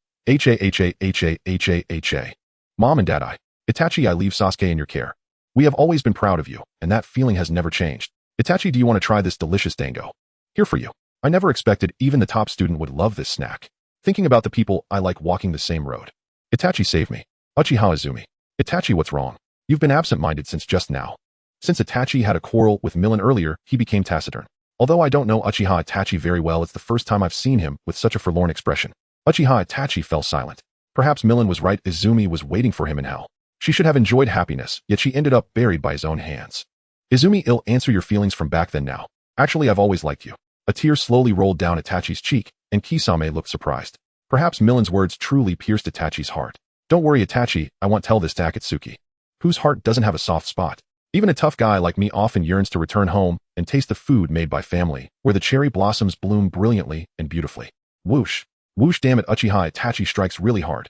Mom and Dad, Itachi, I leave Sasuke in your care. We have always been proud of you, and that feeling has never changed. Itachi, do you want to try this delicious dango? Here for you. I never expected even the top student would love this snack. Thinking about the people I like walking the same road. Itachi, save me. Uchiha Izumi. Itachi, what's wrong? You've been absent-minded since just now. Since Itachi had a quarrel with Milan earlier, he became taciturn. Although I don't know Uchiha Itachi very well, it's the first time I've seen him with such a forlorn expression. Uchiha Itachi fell silent. Perhaps Milan was right, Izumi was waiting for him in hell. She should have enjoyed happiness, yet she ended up buried by his own hands. Izumi, I'll answer your feelings from back then now. Actually, I've always liked you. A tear slowly rolled down Itachi's cheek, and Kisame looked surprised. Perhaps Milan's words truly pierced Itachi's heart. Don't worry, Itachi, I won't tell this to Akatsuki. Whose heart doesn't have a soft spot? Even a tough guy like me often yearns to return home and taste the food made by family, where the cherry blossoms bloom brilliantly and beautifully. Whoosh. Whoosh, damn it, Uchiha Itachi strikes really hard.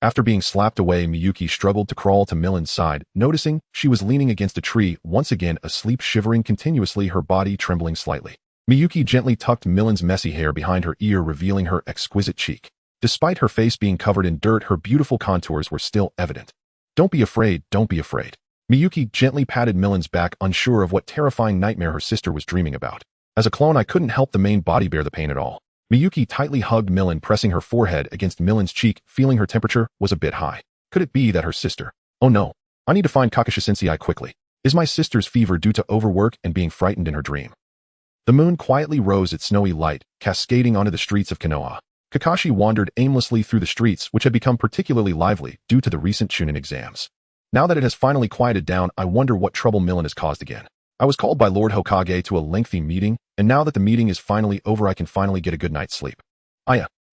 After being slapped away, Miyuki struggled to crawl to Millen's side, noticing she was leaning against a tree, once again asleep, shivering continuously, her body trembling slightly. Miyuki gently tucked Millen's messy hair behind her ear, revealing her exquisite cheek. Despite her face being covered in dirt, her beautiful contours were still evident. Don't be afraid, don't be afraid. Miyuki gently patted Millen's back, unsure of what terrifying nightmare her sister was dreaming about. As a clone, I couldn't help the main body bear the pain at all. Miyuki tightly hugged Millen, pressing her forehead against Millen's cheek, feeling her temperature was a bit high. Could it be that her sister? Oh no. I need to find Kakashi-sensei quickly. Is my sister's fever due to overwork and being frightened in her dream? The moon quietly rose its snowy light, cascading onto the streets of Konoha. Kakashi wandered aimlessly through the streets, which had become particularly lively due to the recent Chunin exams. Now that it has finally quieted down, I wonder what trouble Millen has caused again. I was called by Lord Hokage to a lengthy meeting, and now that the meeting is finally over, I can finally get a good night's sleep.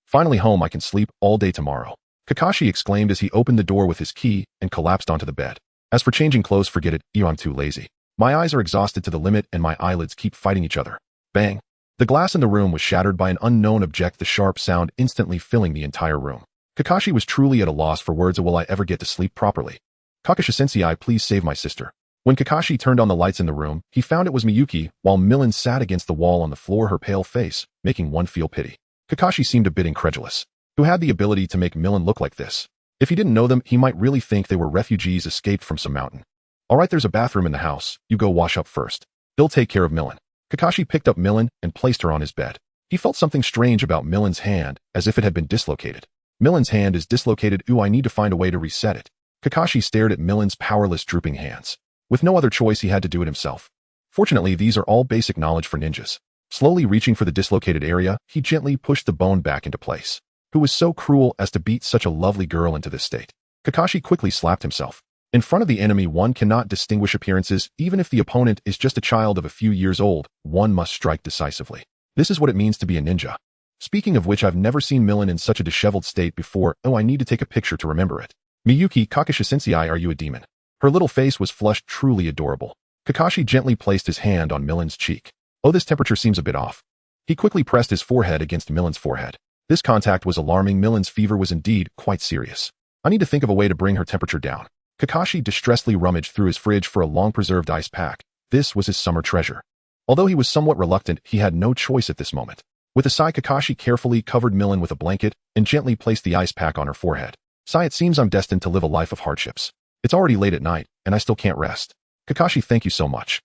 Finally home, I can sleep all day tomorrow. Kakashi exclaimed as he opened the door with his key and collapsed onto the bed. As for changing clothes, forget it, I'm too lazy. My eyes are exhausted to the limit and my eyelids keep fighting each other. Bang! The glass in the room was shattered by an unknown object, the sharp sound instantly filling the entire room. Kakashi was truly at a loss for words. Will I ever get to sleep properly? Kakashi-sensei, please save my sister. When Kakashi turned on the lights in the room, he found it was Miyuki, while Millen sat against the wall on the floor, her pale face making one feel pity. Kakashi seemed a bit incredulous. Who had the ability to make Millen look like this? If he didn't know them, he might really think they were refugees escaped from some mountain. Alright, there's a bathroom in the house. You go wash up first. They'll take care of Millen. Kakashi picked up Millen and placed her on his bed. He felt something strange about Millen's hand, as if it had been dislocated. Millen's hand is dislocated. I need to find a way to reset it. Kakashi stared at Millen's powerless, drooping hands. With no other choice, he had to do it himself. Fortunately, these are all basic knowledge for ninjas. Slowly reaching for the dislocated area, he gently pushed the bone back into place. Who was so cruel as to beat such a lovely girl into this state? Kakashi quickly slapped himself. In front of the enemy, one cannot distinguish appearances. Even if the opponent is just a child of a few years old, one must strike decisively. This is what it means to be a ninja. Speaking of which, I've never seen Millen in such a disheveled state before. I need to take a picture to remember it. Miyuki, Kakashi-sensei, are you a demon? Her little face was flushed, truly adorable. Kakashi gently placed his hand on Millen's cheek. This temperature seems a bit off. He quickly pressed his forehead against Millen's forehead. This contact was alarming. Millen's fever was indeed quite serious. I need to think of a way to bring her temperature down. Kakashi distressedly rummaged through his fridge for a long-preserved ice pack. This was his summer treasure. Although he was somewhat reluctant, he had no choice at this moment. With a sigh, Kakashi carefully covered Millen with a blanket and gently placed the ice pack on her forehead. Sigh, it seems I'm destined to live a life of hardships. It's already late at night, and I still can't rest. Kakashi, thank you so much.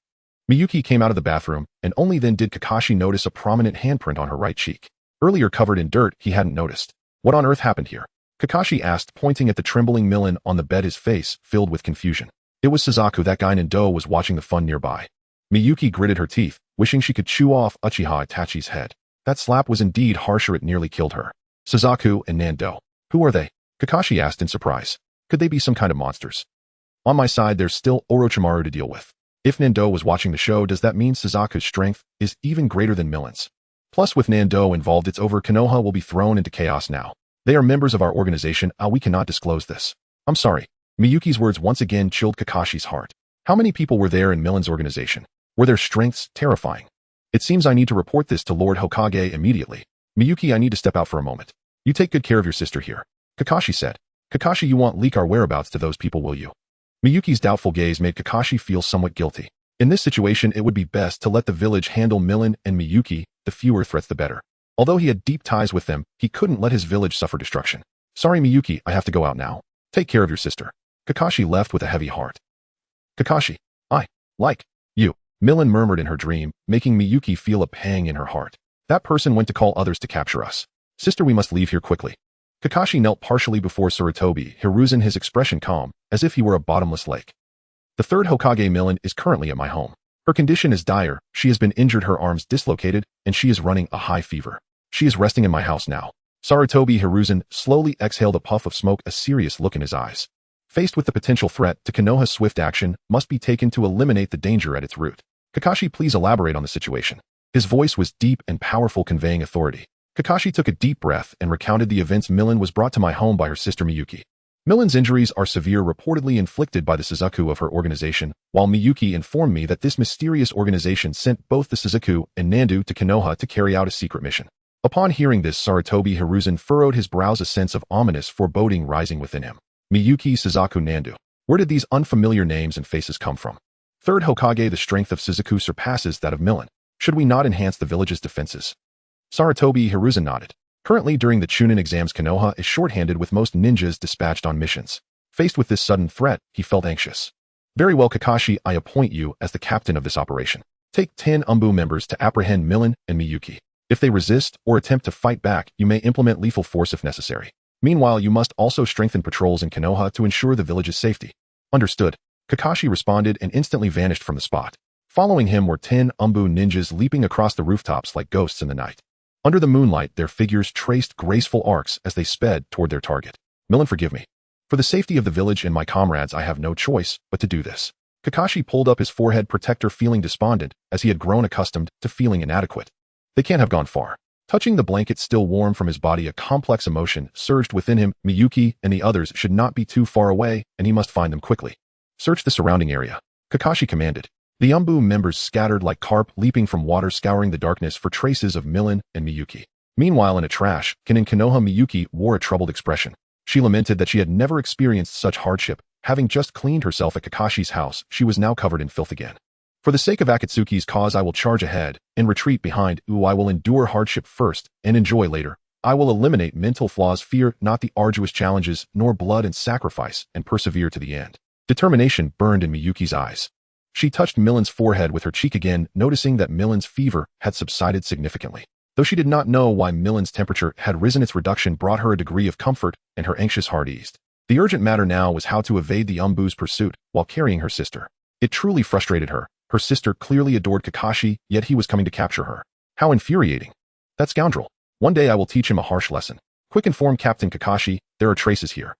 Miyuki came out of the bathroom, and only then did Kakashi notice a prominent handprint on her right cheek. Earlier covered in dirt, he hadn't noticed. What on earth happened here? Kakashi asked, pointing at the trembling Millen on the bed, his face filled with confusion. It was Suzaku. That guy Nando was watching the fun nearby. Miyuki gritted her teeth, wishing she could chew off Uchiha Itachi's head. That slap was indeed harsher, it nearly killed her. Suzaku and Nando. Who are they? Kakashi asked in surprise. Could they be some kind of monsters? On my side, there's still Orochimaru to deal with. If Nando was watching the show, does that mean Suzaku's strength is even greater than Millen's? Plus, with Nando involved, it's over. Konoha will be thrown into chaos now. They are members of our organization. We cannot disclose this. I'm sorry. Miyuki's words once again chilled Kakashi's heart. How many people were there in Millen's organization? Were their strengths terrifying? It seems I need to report this to Lord Hokage immediately. Miyuki, I need to step out for a moment. You take good care of your sister here. Kakashi said. Kakashi, you won't leak our whereabouts to those people, will you? Miyuki's doubtful gaze made Kakashi feel somewhat guilty. In this situation, it would be best to let the village handle Millen and Miyuki. The fewer threats, the better. Although he had deep ties with them, he couldn't let his village suffer destruction. Sorry, Miyuki, I have to go out now. Take care of your sister. Kakashi left with a heavy heart. Kakashi, I like you, Millen murmured in her dream, making Miyuki feel a pang in her heart. That person went to call others to capture us. Sister, we must leave here quickly. Kakashi knelt partially before Sarutobi Hiruzen, his expression calm, as if he were a bottomless lake. The third Hokage Millen is currently at my home. Her condition is dire, she has been injured, her arms dislocated, and she is running a high fever. She is resting in my house now. Sarutobi Hiruzen slowly exhaled a puff of smoke, a serious look in his eyes. Faced with the potential threat to Konoha's swift action must be taken to eliminate the danger at its root. Kakashi, please elaborate on the situation. His voice was deep and powerful, conveying authority. Kakashi took a deep breath and recounted the events. Millen was brought to my home by her sister Miyuki. Millen's injuries are severe, reportedly inflicted by the Suzaku of her organization, while Miyuki informed me that this mysterious organization sent both the Suzaku and Nandu to Konoha to carry out a secret mission. Upon hearing this, Sarutobi Hiruzen furrowed his brows, a sense of ominous foreboding rising within him. Miyuki, Suzaku, Nandu. Where did these unfamiliar names and faces come from? Third Hokage, the strength of Suzaku surpasses that of Millen. Should we not enhance the village's defenses? Sarutobi Hiruzen nodded. Currently, during the Chunin exams, Konoha is shorthanded with most ninjas dispatched on missions. Faced with this sudden threat, he felt anxious. Very well, Kakashi, I appoint you as the captain of this operation. Take 10 Umbu members to apprehend Millen and Miyuki. If they resist or attempt to fight back, you may implement lethal force if necessary. Meanwhile, you must also strengthen patrols in Konoha to ensure the village's safety. Understood. Kakashi responded and instantly vanished from the spot. Following him were 10 Umbu ninjas leaping across the rooftops like ghosts in the night. Under the moonlight, their figures traced graceful arcs as they sped toward their target. Millen, forgive me. For the safety of the village and my comrades, I have no choice but to do this. Kakashi pulled up his forehead protector, feeling despondent, as he had grown accustomed to feeling inadequate. They can't have gone far. Touching the blanket still warm from his body, a complex emotion surged within him. Miyuki and the others should not be too far away, and he must find them quickly. Search the surrounding area, Kakashi commanded. The Umbu members scattered like carp leaping from water, scouring the darkness for traces of Millen and Miyuki. Meanwhile, in a trash can in Konoha, Miyuki wore a troubled expression. She lamented that she had never experienced such hardship. Having just cleaned herself at Kakashi's house, she was now covered in filth again. For the sake of Akatsuki's cause, I will charge ahead and retreat behind. I will endure hardship first and enjoy later. I will eliminate mental flaws, fear not the arduous challenges, nor blood and sacrifice, and persevere to the end. Determination burned in Miyuki's eyes. She touched Millen's forehead with her cheek again, noticing that Millen's fever had subsided significantly. Though she did not know why Millen's temperature had risen, its reduction brought her a degree of comfort, and her anxious heart eased. The urgent matter now was how to evade the Umbu's pursuit while carrying her sister. It truly frustrated her. Her sister clearly adored Kakashi, yet he was coming to capture her. How infuriating. That scoundrel. One day I will teach him a harsh lesson. Quick, inform Captain Kakashi, there are traces here.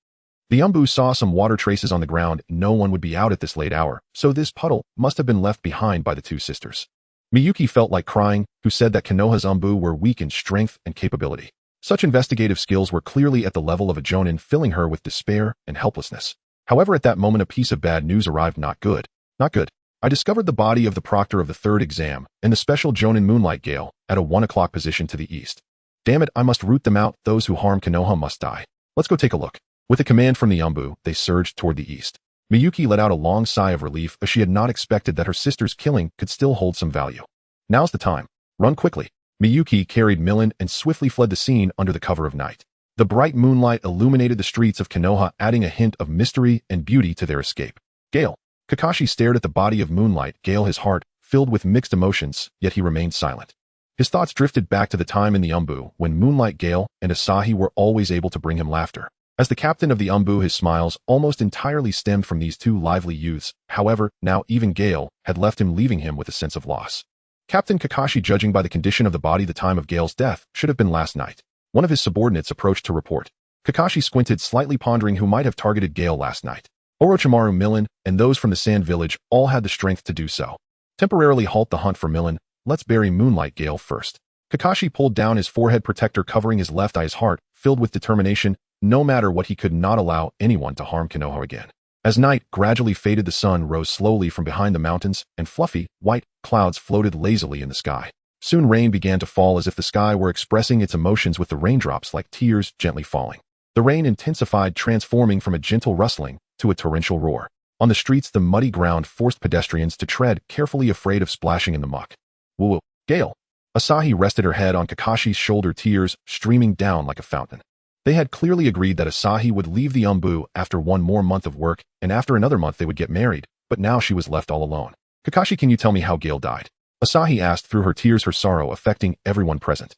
The Umbu saw some water traces on the ground. No one would be out at this late hour, so this puddle must have been left behind by the two sisters. Miyuki felt like crying, who said that Konoha's Umbu were weak in strength and capability. Such investigative skills were clearly at the level of a jonin, filling her with despair and helplessness. However, at that moment a piece of bad news arrived. Not good. Not good. I discovered the body of the proctor of the third exam and the special jonin Moonlight Gale at a 1 o'clock position to the east. Damn it, I must root them out. Those who harm Konoha must die. Let's go take a look. With a command from the Umbu, they surged toward the east. Miyuki let out a long sigh of relief, as she had not expected that her sister's killing could still hold some value. Now's the time. Run quickly. Miyuki carried Millen and swiftly fled the scene under the cover of night. The bright moonlight illuminated the streets of Konoha, adding a hint of mystery and beauty to their escape. Gale. Kakashi stared at the body of Moonlight Gale, his heart filled with mixed emotions, yet he remained silent. His thoughts drifted back to the time in the Umbu when Moonlight Gale and Asahi were always able to bring him laughter. As the captain of the Umbu, his smiles almost entirely stemmed from these two lively youths. However, now even Gale had left him, leaving him with a sense of loss. Captain Kakashi, judging by the condition of the body, the time of Gale's death should have been last night. One of his subordinates approached to report. Kakashi squinted, slightly pondering who might have targeted Gale last night. Orochimaru, Millen, and those from the Sand Village all had the strength to do so. Temporarily halt the hunt for Millen. Let's bury Moonlight Gale first. Kakashi pulled down his forehead protector, covering his left eye, his heart filled with determination. No matter what, he could not allow anyone to harm Konoha again. As night gradually faded, the sun rose slowly from behind the mountains, and fluffy, white clouds floated lazily in the sky. Soon rain began to fall, as if the sky were expressing its emotions with the raindrops like tears gently falling. The rain intensified, transforming from a gentle rustling to a torrential roar. On the streets, the muddy ground forced pedestrians to tread carefully, afraid of splashing in the muck. Woo, Gale. Asahi rested her head on Kakashi's shoulder, tears streaming down like a fountain. They had clearly agreed that Asahi would leave the Umbu after one more month of work, and after another month they would get married, but now she was left all alone. Kakashi, can you tell me how Gale died? Asahi asked through her tears, her sorrow affecting everyone present.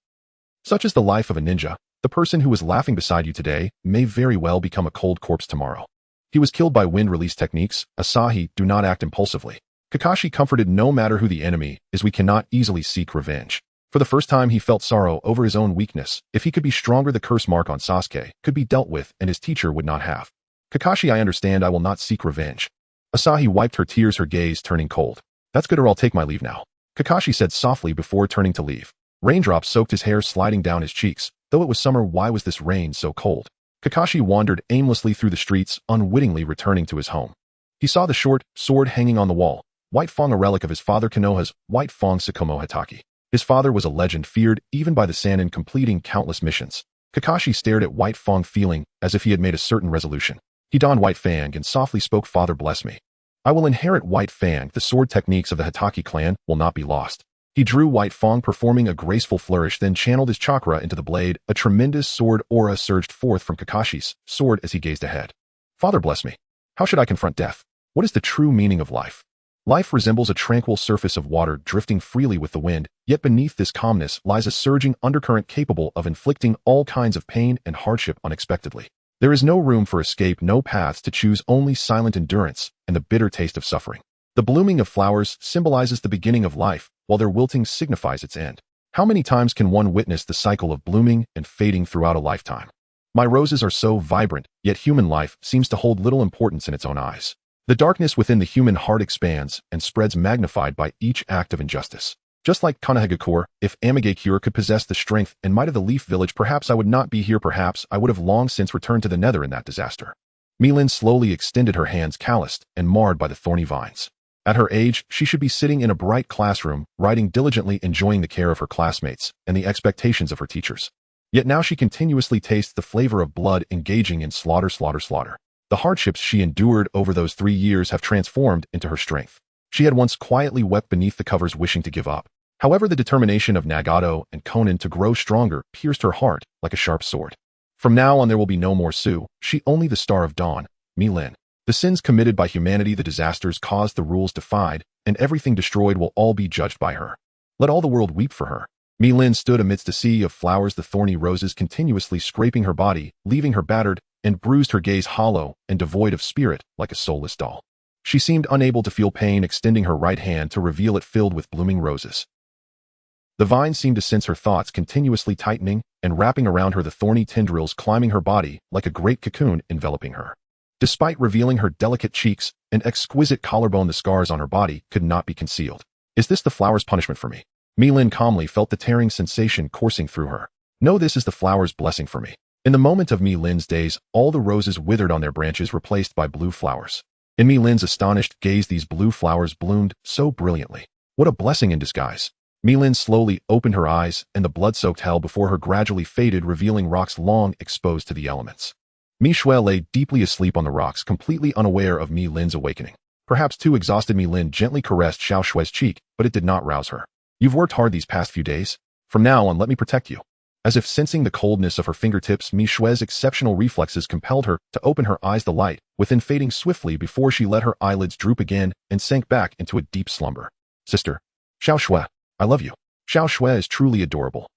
Such is the life of a ninja. The person who was laughing beside you today may very well become a cold corpse tomorrow. He was killed by wind release techniques. Asahi, do not act impulsively. Kakashi comforted, no matter who the enemy is, we cannot easily seek revenge. For the first time, he felt sorrow over his own weakness. If he could be stronger, the curse mark on Sasuke could be dealt with, and his teacher would not have. Kakashi, I understand. I will not seek revenge. Asahi wiped her tears, her gaze turning cold. That's good, or I'll take my leave now. Kakashi said softly before turning to leave. Raindrops soaked his hair, sliding down his cheeks. Though it was summer, why was this rain so cold? Kakashi wandered aimlessly through the streets, unwittingly returning to his home. He saw the short sword hanging on the wall, White Fang, a relic of his father Konoha's White Fang Sakomo Hitaki. His father was a legend feared even by the Sannin, completing countless missions. Kakashi stared at White Fang, feeling as if he had made a certain resolution. He donned White Fang and softly spoke, "Father, bless me. I will inherit White Fang. The sword techniques of the Hitaki clan will not be lost." He drew White Fang, performing a graceful flourish, then channeled his chakra into the blade. A tremendous sword aura surged forth from Kakashi's sword as he gazed ahead. "Father, bless me. How should I confront death? What is the true meaning of life?" Life resembles a tranquil surface of water drifting freely with the wind, yet beneath this calmness lies a surging undercurrent capable of inflicting all kinds of pain and hardship unexpectedly. There is no room for escape, no paths to choose, only silent endurance and the bitter taste of suffering. The blooming of flowers symbolizes the beginning of life, while their wilting signifies its end. How many times can one witness the cycle of blooming and fading throughout a lifetime? My roses are so vibrant, yet human life seems to hold little importance in its own eyes. The darkness within the human heart expands and spreads, magnified by each act of injustice. Just like Konoha, if Amegakure could possess the strength and might of the Leaf Village, perhaps I would not be here, perhaps I would have long since returned to the Nether in that disaster. Milin slowly extended her hands, calloused and marred by the thorny vines. At her age, she should be sitting in a bright classroom, writing diligently, enjoying the care of her classmates and the expectations of her teachers. Yet now she continuously tastes the flavor of blood, engaging in slaughter. The hardships she endured over those 3 years have transformed into her strength. She had once quietly wept beneath the covers, wishing to give up. However, the determination of Nagato and Konan to grow stronger pierced her heart like a sharp sword. From now on there will be no more Sue, she only the star of dawn, Milin. The sins committed by humanity, the disasters caused, the rules defied, and everything destroyed will all be judged by her. Let all the world weep for her. Milin stood amidst a sea of flowers, the thorny roses continuously scraping her body, leaving her battered and bruised, her gaze hollow and devoid of spirit like a soulless doll. She seemed unable to feel pain, extending her right hand to reveal it filled with blooming roses. The vines seemed to sense her thoughts, continuously tightening and wrapping around her, the thorny tendrils climbing her body like a great cocoon enveloping her. Despite revealing her delicate cheeks and exquisite collarbone, the scars on her body could not be concealed. Is this the flower's punishment for me? Milin calmly felt the tearing sensation coursing through her. No, this is the flower's blessing for me. In the moment of Milin's days, all the roses withered on their branches, replaced by blue flowers. In Milin's astonished gaze, these blue flowers bloomed so brilliantly. What a blessing in disguise. Milin slowly opened her eyes, and the blood-soaked hell before her gradually faded, revealing rocks long exposed to the elements. Mishue lay deeply asleep on the rocks, completely unaware of Milin's awakening. Perhaps too exhausted, Milin gently caressed Xiao Shue's cheek, but it did not rouse her. "You've worked hard these past few days. From now on, let me protect you." As if sensing the coldness of her fingertips, Mishue's exceptional reflexes compelled her to open her eyes, the light within fading swiftly before she let her eyelids droop again and sank back into a deep slumber. "Sister, Xiao Shue, I love you. Xiao Shue is truly adorable."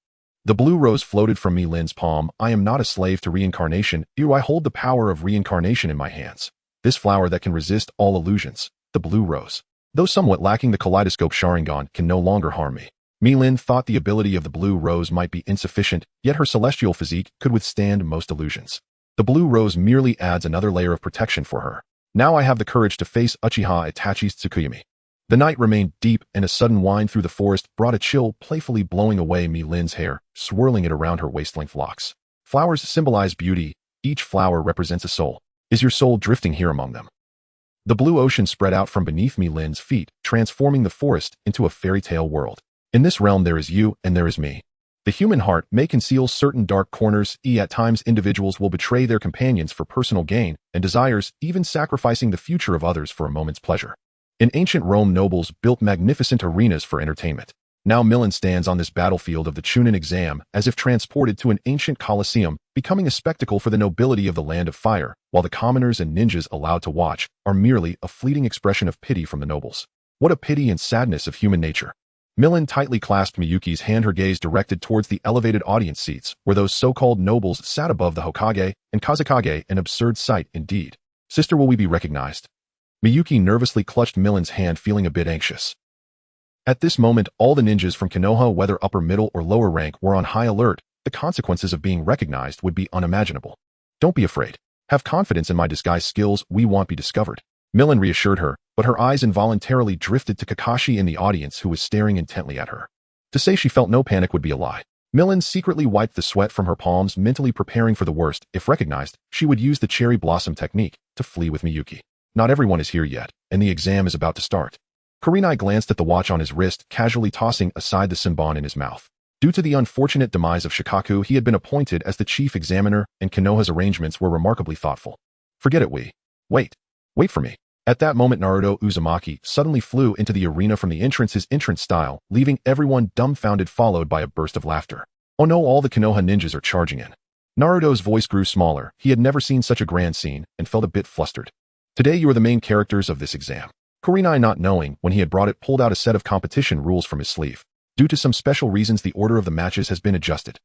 The blue rose floated from Milin's palm. "I am not a slave to reincarnation. I hold the power of reincarnation in my hands. This flower that can resist all illusions, the blue rose. Though somewhat lacking the kaleidoscope Sharingan, can no longer harm me." Milin thought the ability of the blue rose might be insufficient, yet her celestial physique could withstand most illusions. The blue rose merely adds another layer of protection for her. Now I have the courage to face Uchiha Itachi's Tsukuyami. The night remained deep, and a sudden wind through the forest brought a chill, playfully blowing away Milin's hair, swirling it around her waist-length locks. Flowers symbolize beauty. Each flower represents a soul. Is your soul drifting here among them? The blue ocean spread out from beneath Milin's feet, transforming the forest into a fairy tale world. In this realm there is you and there is me. The human heart may conceal certain dark corners. At times individuals will betray their companions for personal gain and desires, even sacrificing the future of others for a moment's pleasure. In ancient Rome, nobles built magnificent arenas for entertainment. Now Milin stands on this battlefield of the Chunin exam, as if transported to an ancient Colosseum, becoming a spectacle for the nobility of the land of fire, while the commoners and ninjas allowed to watch are merely a fleeting expression of pity from the nobles. What a pity and sadness of human nature. Milin tightly clasped Miyuki's hand, her gaze directed towards the elevated audience seats, where those so-called nobles sat above the Hokage and Kazekage, an absurd sight indeed. "Sister, will we be recognized?" Miyuki nervously clutched Milin's hand, feeling a bit anxious. At this moment, all the ninjas from Konoha, whether upper, middle, or lower rank, were on high alert. The consequences of being recognized would be unimaginable. "Don't be afraid. Have confidence in my disguise skills, we won't be discovered." Milin reassured her, but her eyes involuntarily drifted to Kakashi in the audience, who was staring intently at her. To say she felt no panic would be a lie. Millen secretly wiped the sweat from her palms, mentally preparing for the worst. If recognized, she would use the cherry blossom technique to flee with Miyuki. Not everyone is here yet, and the exam is about to start. Kurenai glanced at the watch on his wrist, casually tossing aside the senbon in his mouth. Due to the unfortunate demise of Shikaku, he had been appointed as the chief examiner, and Konoha's arrangements were remarkably thoughtful. Forget it, Wait for me. At that moment, Naruto Uzumaki suddenly flew into the arena from the entrance, his entrance style, leaving everyone dumbfounded, followed by a burst of laughter. Oh no, all the Konoha ninjas are charging in. Naruto's voice grew smaller. He had never seen such a grand scene and felt a bit flustered. Today you are the main characters of this exam. Kurenai, not knowing when he had brought it, pulled out a set of competition rules from his sleeve. Due to some special reasons, the order of the matches has been adjusted.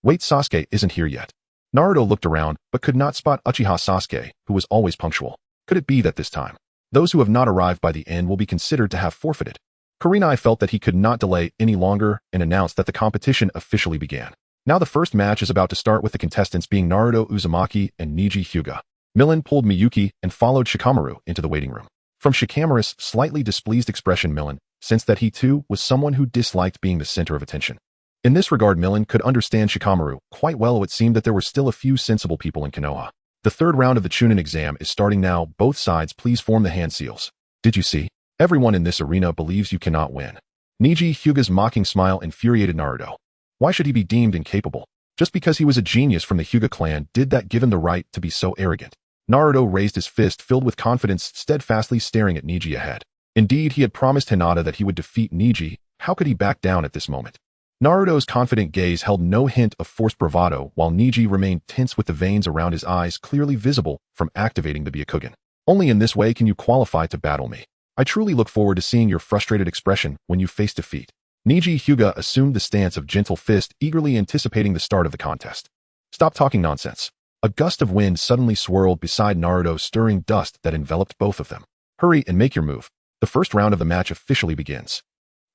Wait, Sasuke isn't here yet. Naruto looked around, but could not spot Uchiha Sasuke, who was always punctual. Could it be that this time, those who have not arrived by the end will be considered to have forfeited? Kurenai felt that he could not delay any longer and announced that the competition officially began. Now the first match is about to start, with the contestants being Naruto Uzumaki and Neji Hyuga. Millen pulled Miyuki and followed Shikamaru into the waiting room. From Shikamaru's slightly displeased expression, Millen sensed that he too was someone who disliked being the center of attention. In this regard, Millen could understand Shikamaru quite well. It seemed that there were still a few sensible people in Konoha. The third round of the Chunin exam is starting now. Both sides please form the hand seals. Did you see? Everyone in this arena believes you cannot win. Neji Hyuga's mocking smile infuriated Naruto. Why should he be deemed incapable? Just because he was a genius from the Hyuga clan, did that give him the right to be so arrogant? Naruto raised his fist, filled with confidence, steadfastly staring at Neji ahead. Indeed, he had promised Hinata that he would defeat Neji. How could he back down at this moment? Naruto's confident gaze held no hint of forced bravado, while Neji remained tense, with the veins around his eyes clearly visible from activating the Byakugan. Only in this way can you qualify to battle me. I truly look forward to seeing your frustrated expression when you face defeat. Neji Hyuga assumed the stance of gentle fist, eagerly anticipating the start of the contest. Stop talking nonsense. A gust of wind suddenly swirled beside Naruto, stirring dust that enveloped both of them. Hurry and make your move. The first round of the match officially begins.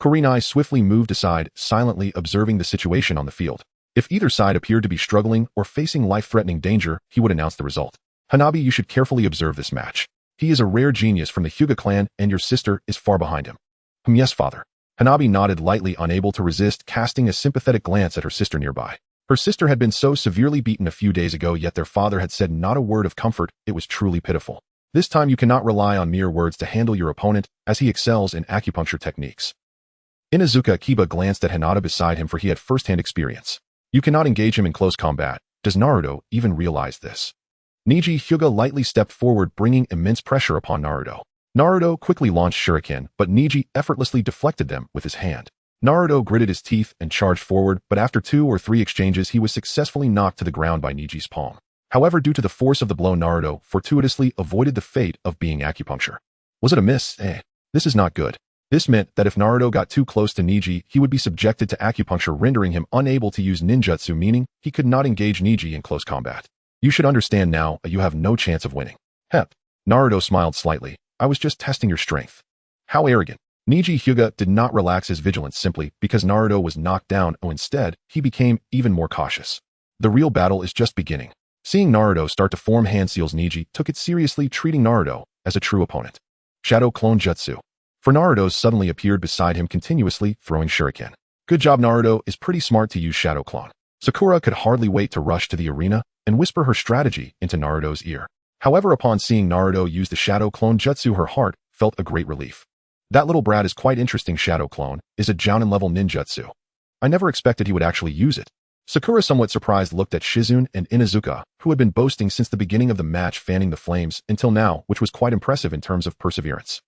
Kurenai swiftly moved aside, silently observing the situation on the field. If either side appeared to be struggling or facing life-threatening danger, he would announce the result. Hanabi, you should carefully observe this match. He is a rare genius from the Hyuga clan, and your sister is far behind him. Yes, father. Hanabi nodded lightly, unable to resist casting a sympathetic glance at her sister nearby. Her sister had been so severely beaten a few days ago, yet their father had said not a word of comfort. It was truly pitiful. This time you cannot rely on mere words to handle your opponent, as he excels in acupuncture techniques. Inuzuka Kiba glanced at Hinata beside him, for he had first-hand experience. You cannot engage him in close combat. Does Naruto even realize this? Neji Hyuga lightly stepped forward, bringing immense pressure upon Naruto. Naruto quickly launched shuriken, but Neji effortlessly deflected them with his hand. Naruto gritted his teeth and charged forward, but after 2 or 3 exchanges he was successfully knocked to the ground by Neji's palm. However, due to the force of the blow, Naruto fortuitously avoided the fate of being acupuncture. Was it a miss? This is not good. This meant that if Naruto got too close to Neji, he would be subjected to acupuncture, rendering him unable to use ninjutsu, meaning he could not engage Neji in close combat. You should understand now, you have no chance of winning. Hep. Naruto smiled slightly. I was just testing your strength. How arrogant. Neji Hyuga did not relax his vigilance simply because Naruto was knocked down. Instead, he became even more cautious. The real battle is just beginning. Seeing Naruto start to form hand seals, Neji took it seriously, treating Naruto as a true opponent. Shadow Clone Jutsu. For Naruto suddenly appeared beside him, continuously throwing shuriken. Good job, Naruto is pretty smart to use Shadow Clone. Sakura could hardly wait to rush to the arena and whisper her strategy into Naruto's ear. However, upon seeing Naruto use the Shadow Clone Jutsu, her heart felt a great relief. That little brat is quite interesting. Shadow Clone is a Jounin level ninjutsu. I never expected he would actually use it. Sakura, somewhat surprised, looked at Shizune and Inuzuka, who had been boasting since the beginning of the match, fanning the flames until now, which was quite impressive in terms of perseverance.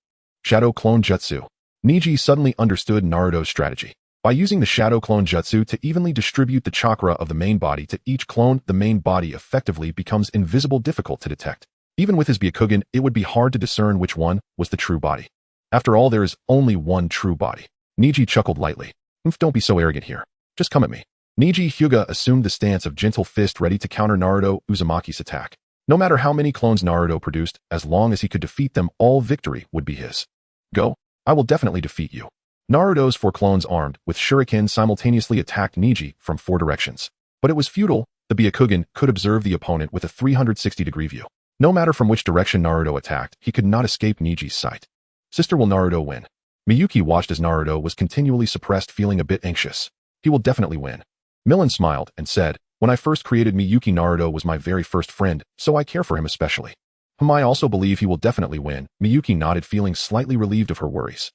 Shadow Clone Jutsu. Neji suddenly understood Naruto's strategy. By using the Shadow Clone Jutsu to evenly distribute the chakra of the main body to each clone, the main body effectively becomes invisible, difficult to detect. Even with his Byakugan, it would be hard to discern which one was the true body. After all, there is only one true body. Neji chuckled lightly. Don't be so arrogant here. Just come at me. Neji Hyuga assumed the stance of gentle fist, ready to counter Naruto Uzumaki's attack. No matter how many clones Naruto produced, as long as he could defeat them, all victory would be his. Go. I will definitely defeat you. Naruto's 4 clones, armed with shuriken, simultaneously attacked Neji from 4 directions. But it was futile. The Byakugan could observe the opponent with a 360-degree view. No matter from which direction Naruto attacked, he could not escape Neji's sight. Sister, will Naruto win? Miyuki watched as Naruto was continually suppressed, feeling a bit anxious. He will definitely win. Millen smiled and said, when I first created Miyuki, Naruto was my very first friend, so I care for him especially. I also believe he will definitely win. Miyuki nodded, feeling slightly relieved of her worries.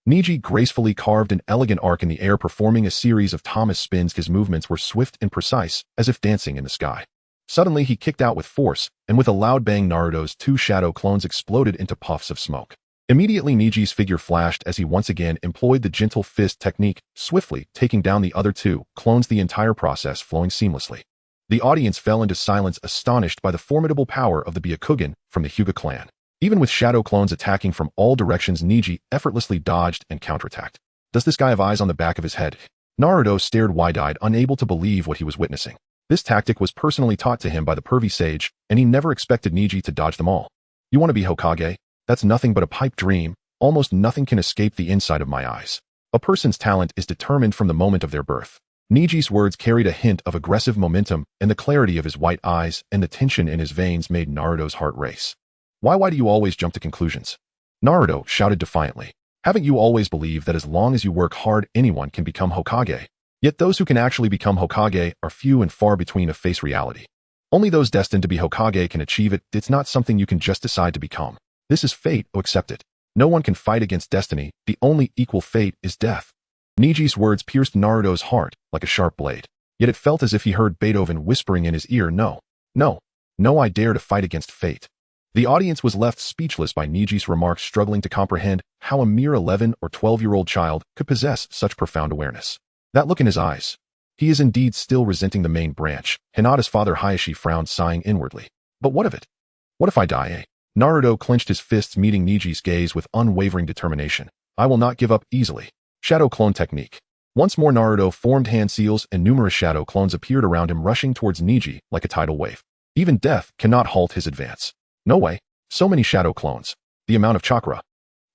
Neji gracefully carved an elegant arc in the air, performing a series of Thomas spins. His movements were swift and precise, as if dancing in the sky. Suddenly he kicked out with force, and with a loud bang Naruto's two shadow clones exploded into puffs of smoke. Immediately Neji's figure flashed as he once again employed the gentle fist technique, swiftly taking down the other two clones, the entire process flowing seamlessly. The audience fell into silence, astonished by the formidable power of the Byakugan from the Hyuga clan. Even with shadow clones attacking from all directions, Neji effortlessly dodged and counterattacked. Does this guy have eyes on the back of his head? Naruto stared wide-eyed, unable to believe what he was witnessing. This tactic was personally taught to him by the pervy sage, and he never expected Neji to dodge them all. You want to be Hokage? That's nothing but a pipe dream. Almost nothing can escape the inside of my eyes. A person's talent is determined from the moment of their birth. Neji's words carried a hint of aggressive momentum, and the clarity of his white eyes and the tension in his veins made Naruto's heart race. Why do you always jump to conclusions? Naruto shouted defiantly. Haven't you always believed that as long as you work hard, anyone can become Hokage? Yet those who can actually become Hokage are few and far between to face reality. Only those destined to be Hokage can achieve it. It's not something you can just decide to become. This is fate, accept it. No one can fight against destiny. The only equal fate is death. Neji's words pierced Naruto's heart like a sharp blade. Yet it felt as if he heard Beethoven whispering in his ear, no, I dare to fight against fate. The audience was left speechless by Neji's remarks, struggling to comprehend how a mere 11 or 12-year-old child could possess such profound awareness. That look in his eyes. He is indeed still resenting the main branch. Hinata's father Hayashi frowned, sighing inwardly. But what of it? What if I die, eh? Naruto clenched his fists, meeting Neji's gaze with unwavering determination. I will not give up easily. Shadow clone technique. Once more Naruto formed hand seals, and numerous shadow clones appeared around him, rushing towards Neji like a tidal wave. Even death cannot halt his advance. No way. So many shadow clones. The amount of chakra.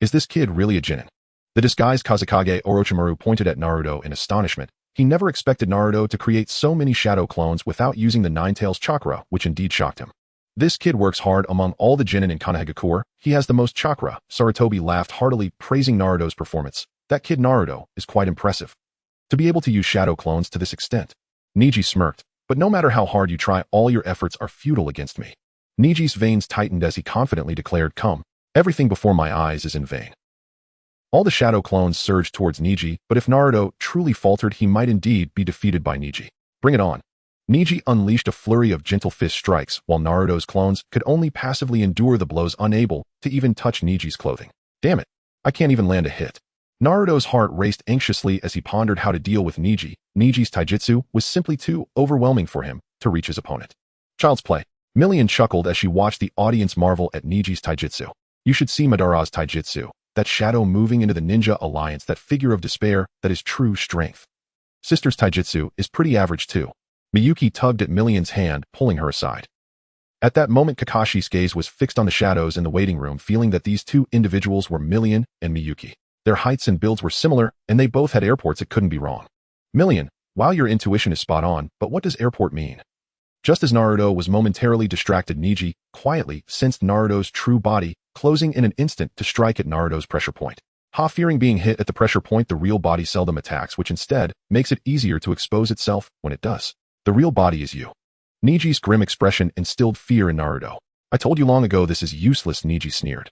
Is this kid really a Genin? The disguised Kazekage Orochimaru pointed at Naruto in astonishment. He never expected Naruto to create so many shadow clones without using the Nine-Tails chakra, which indeed shocked him. This kid works hard among all the Genin in Konoha. He has the most chakra. Sarutobi laughed heartily, praising Naruto's performance. That kid Naruto is quite impressive. To be able to use shadow clones to this extent. Neji smirked. But no matter how hard you try, all your efforts are futile against me. Neji's veins tightened as he confidently declared, come. Everything before my eyes is in vain. All the shadow clones surged towards Neji, but if Naruto truly faltered, he might indeed be defeated by Neji. Bring it on. Neji unleashed a flurry of gentle fist strikes, while Naruto's clones could only passively endure the blows, unable to even touch Neji's clothing. Damn it. I can't even land a hit. Naruto's heart raced anxiously as he pondered how to deal with Neji. Neji's taijutsu was simply too overwhelming for him to reach his opponent. Child's play. Million chuckled as she watched the audience marvel at Neji's taijutsu. You should see Madara's taijutsu. That shadow moving into the ninja alliance, that figure of despair, that is true strength. Sister's taijutsu is pretty average too. Miyuki tugged at Million's hand, pulling her aside. At that moment, Kakashi's gaze was fixed on the shadows in the waiting room, feeling that these two individuals were Million and Miyuki. Their heights and builds were similar, and they both had airports. It couldn't be wrong. Million, while your intuition is spot on, but what does airport mean? Just as Naruto was momentarily distracted, Neji quietly sensed Naruto's true body, closing in an instant to strike at Naruto's pressure point. Fearing being hit at the pressure point, the real body seldom attacks, which instead makes it easier to expose itself when it does. The real body is you. Neji's grim expression instilled fear in Naruto. I told you long ago this is useless, Neji sneered.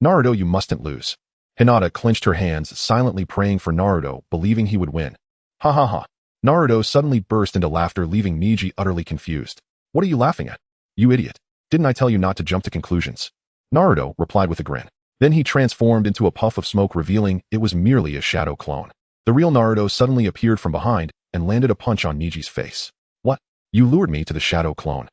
Naruto, you mustn't lose. Hinata clenched her hands, silently praying for Naruto, believing he would win. Ha ha ha. Naruto suddenly burst into laughter, leaving Neji utterly confused. What are you laughing at? You idiot. Didn't I tell you not to jump to conclusions? Naruto replied with a grin. Then he transformed into a puff of smoke, revealing it was merely a shadow clone. The real Naruto suddenly appeared from behind and landed a punch on Neji's face. What? You lured me to the shadow clone.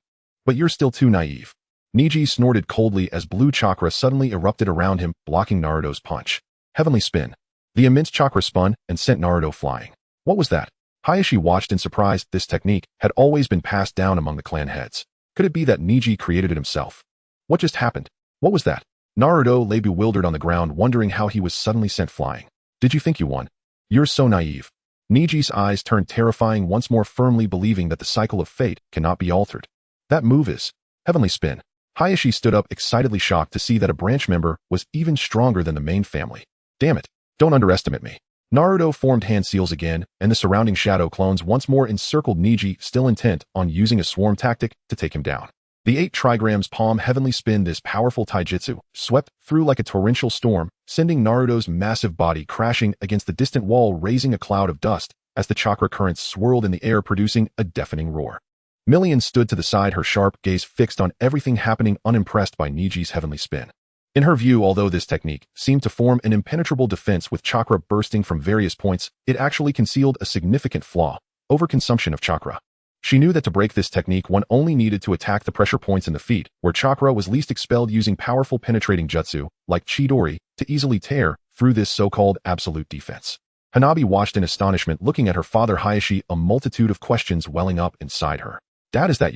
But you're still too naive. Neji snorted coldly as blue chakra suddenly erupted around him, blocking Naruto's punch. Heavenly spin. The immense chakra spun and sent Naruto flying. What was that? Hayashi watched in surprise. This technique had always been passed down among the clan heads. Could it be that Neji created it himself? What just happened? What was that? Naruto lay bewildered on the ground, wondering how he was suddenly sent flying. Did you think you won? You're so naive. Neji's eyes turned terrifying once more, firmly believing that the cycle of fate cannot be altered. That move is heavenly spin. Hayashi stood up, excitedly shocked to see that a branch member was even stronger than the main family. Damn it, don't underestimate me. Naruto formed hand seals again, and the surrounding shadow clones once more encircled Neji, still intent on using a swarm tactic to take him down. The 8 trigrams palm heavenly spin, this powerful taijutsu, swept through like a torrential storm, sending Naruto's massive body crashing against the distant wall, raising a cloud of dust as the chakra currents swirled in the air, producing a deafening roar. Million stood to the side, her sharp gaze fixed on everything happening, unimpressed by Neji's heavenly spin. In her view, although this technique seemed to form an impenetrable defense with chakra bursting from various points, it actually concealed a significant flaw: overconsumption of chakra. She knew that to break this technique, one only needed to attack the pressure points in the feet, where chakra was least expelled, using powerful penetrating jutsu, like Chidori, to easily tear through this so-called absolute defense. Hanabi watched in astonishment, looking at her father Hayashi, a multitude of questions welling up inside her. Dad, is that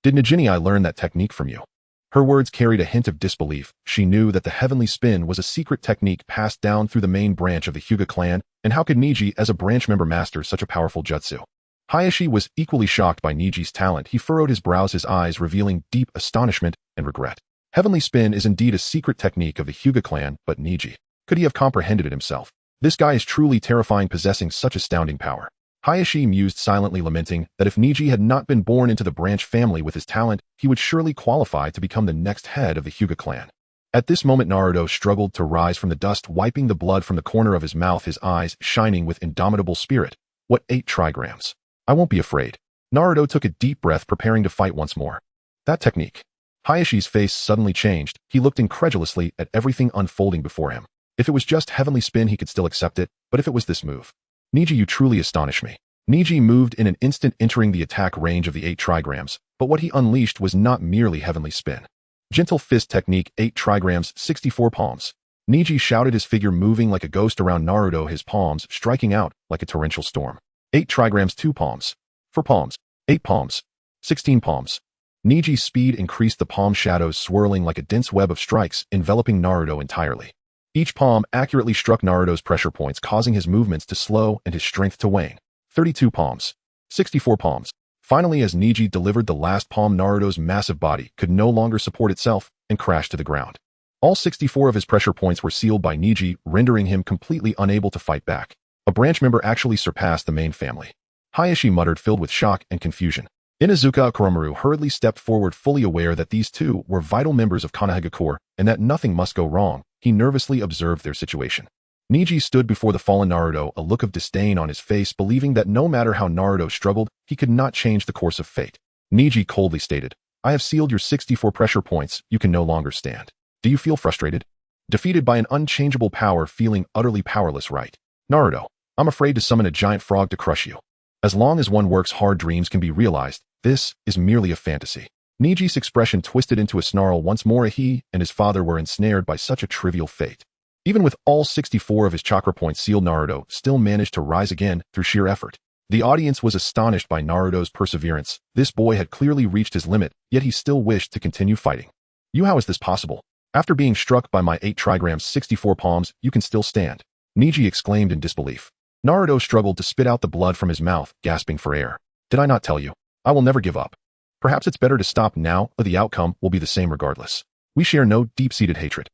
Did Nijinai learn that technique from you? Her words carried a hint of disbelief. She knew that the heavenly spin was a secret technique passed down through the main branch of the Hyuga clan, and how could Neji as a branch member master such a powerful jutsu? Hayashi was equally shocked by Neji's talent. He furrowed his brows, his eyes revealing deep astonishment and regret. Heavenly spin is indeed a secret technique of the Hyuga clan, but Neji, could he have comprehended it himself? This guy is truly terrifying, possessing such astounding power. Hayashi mused silently, lamenting that if Neji had not been born into the branch family with his talent, he would surely qualify to become the next head of the Hyuga clan. At this moment, Naruto struggled to rise from the dust, wiping the blood from the corner of his mouth, his eyes shining with indomitable spirit. What 8 trigrams? I won't be afraid. Naruto took a deep breath, preparing to fight once more. That technique. Hayashi's face suddenly changed. He looked incredulously at everything unfolding before him. If it was just heavenly spin, he could still accept it, but if it was this move. Neji, you truly astonish me. Neji moved in an instant, entering the attack range of the 8 trigrams, but what he unleashed was not merely heavenly spin. Gentle fist technique, 8 trigrams, 64 palms. Neji shouted, his figure moving like a ghost around Naruto, his palms striking out like a torrential storm. 8 trigrams, 2 palms. 4 palms. 8 palms. 16 palms. Neji's speed increased, the palm shadows swirling like a dense web of strikes, enveloping Naruto entirely. Each palm accurately struck Naruto's pressure points, causing his movements to slow and his strength to wane. 32 palms. 64 palms. Finally, as Neji delivered the last palm, Naruto's massive body could no longer support itself and crashed to the ground. All 64 of his pressure points were sealed by Neji, rendering him completely unable to fight back. A branch member actually surpassed the main family. Hayashi muttered, filled with shock and confusion. Inuzuka Koromaru hurriedly stepped forward, fully aware that these two were vital members of Konoha and that nothing must go wrong. He nervously observed their situation. Neji stood before the fallen Naruto, a look of disdain on his face, believing that no matter how Naruto struggled, he could not change the course of fate. Neji coldly stated, I have sealed your 64 pressure points. You can no longer stand. Do you feel frustrated? Defeated by an unchangeable power, feeling utterly powerless, right? Naruto, I'm afraid to summon a giant frog to crush you. As long as one works hard, dreams can be realized. This is merely a fantasy. Neji's expression twisted into a snarl. Once more, he and his father were ensnared by such a trivial fate. Even with all 64 of his chakra points sealed, Naruto still managed to rise again through sheer effort. The audience was astonished by Naruto's perseverance. This boy had clearly reached his limit, yet he still wished to continue fighting. How is this possible? After being struck by my 8 trigrams, 64 palms, you can still stand. Neji exclaimed in disbelief. Naruto struggled to spit out the blood from his mouth, gasping for air. Did I not tell you? I will never give up. Perhaps it's better to stop now, or the outcome will be the same regardless. We share no deep-seated hatred.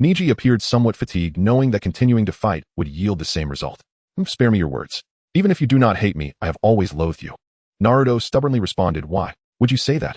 Neji appeared somewhat fatigued, knowing that continuing to fight would yield the same result. Spare me your words. Even if you do not hate me, I have always loathed you. Naruto stubbornly responded. Why would you say that?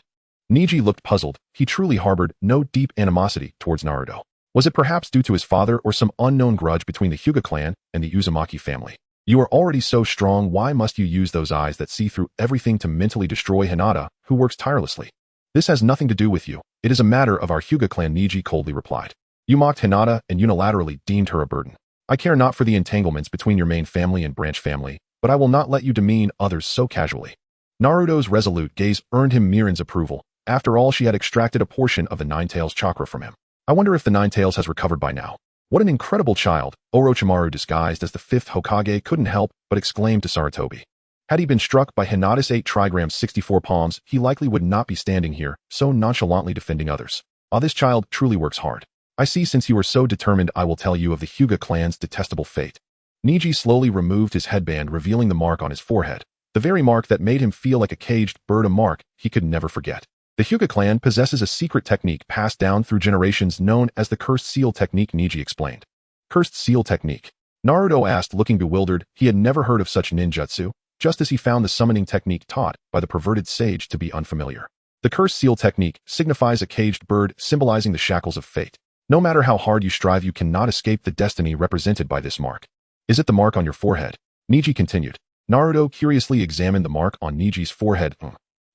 Neji looked puzzled. He truly harbored no deep animosity towards Naruto. Was it perhaps due to his father or some unknown grudge between the Hyuga clan and the Uzumaki family? You are already so strong, why must you use those eyes that see through everything to mentally destroy Hinata, who works tirelessly? This has nothing to do with you. It is a matter of our Hyuga clan, Neji coldly replied. You mocked Hinata and unilaterally deemed her a burden. I care not for the entanglements between your main family and branch family, but I will not let you demean others so casually. Naruto's resolute gaze earned him Miran's approval. After all, she had extracted a portion of the Nine-Tails chakra from him. I wonder if the Nine-Tails has recovered by now. What an incredible child! Orochimaru, disguised as the 5th Hokage, couldn't help but exclaim to Sarutobi. Had he been struck by Hinata's 8 trigrams 64 palms, he likely would not be standing here, so nonchalantly defending others. This child truly works hard. I see. Since you are so determined, I will tell you of the Hyuga clan's detestable fate. Neji slowly removed his headband, revealing the mark on his forehead. The very mark that made him feel like a caged bird, a mark he could never forget. The Hyuga clan possesses a secret technique passed down through generations known as the Cursed Seal Technique, Neji explained. Cursed Seal Technique. Naruto asked, looking bewildered. He had never heard of such ninjutsu, just as he found the summoning technique taught by the perverted sage to be unfamiliar. The cursed seal technique signifies a caged bird, symbolizing the shackles of fate. No matter how hard you strive, you cannot escape the destiny represented by this mark. Is it the mark on your forehead? Neji continued. Naruto curiously examined the mark on Neji's forehead.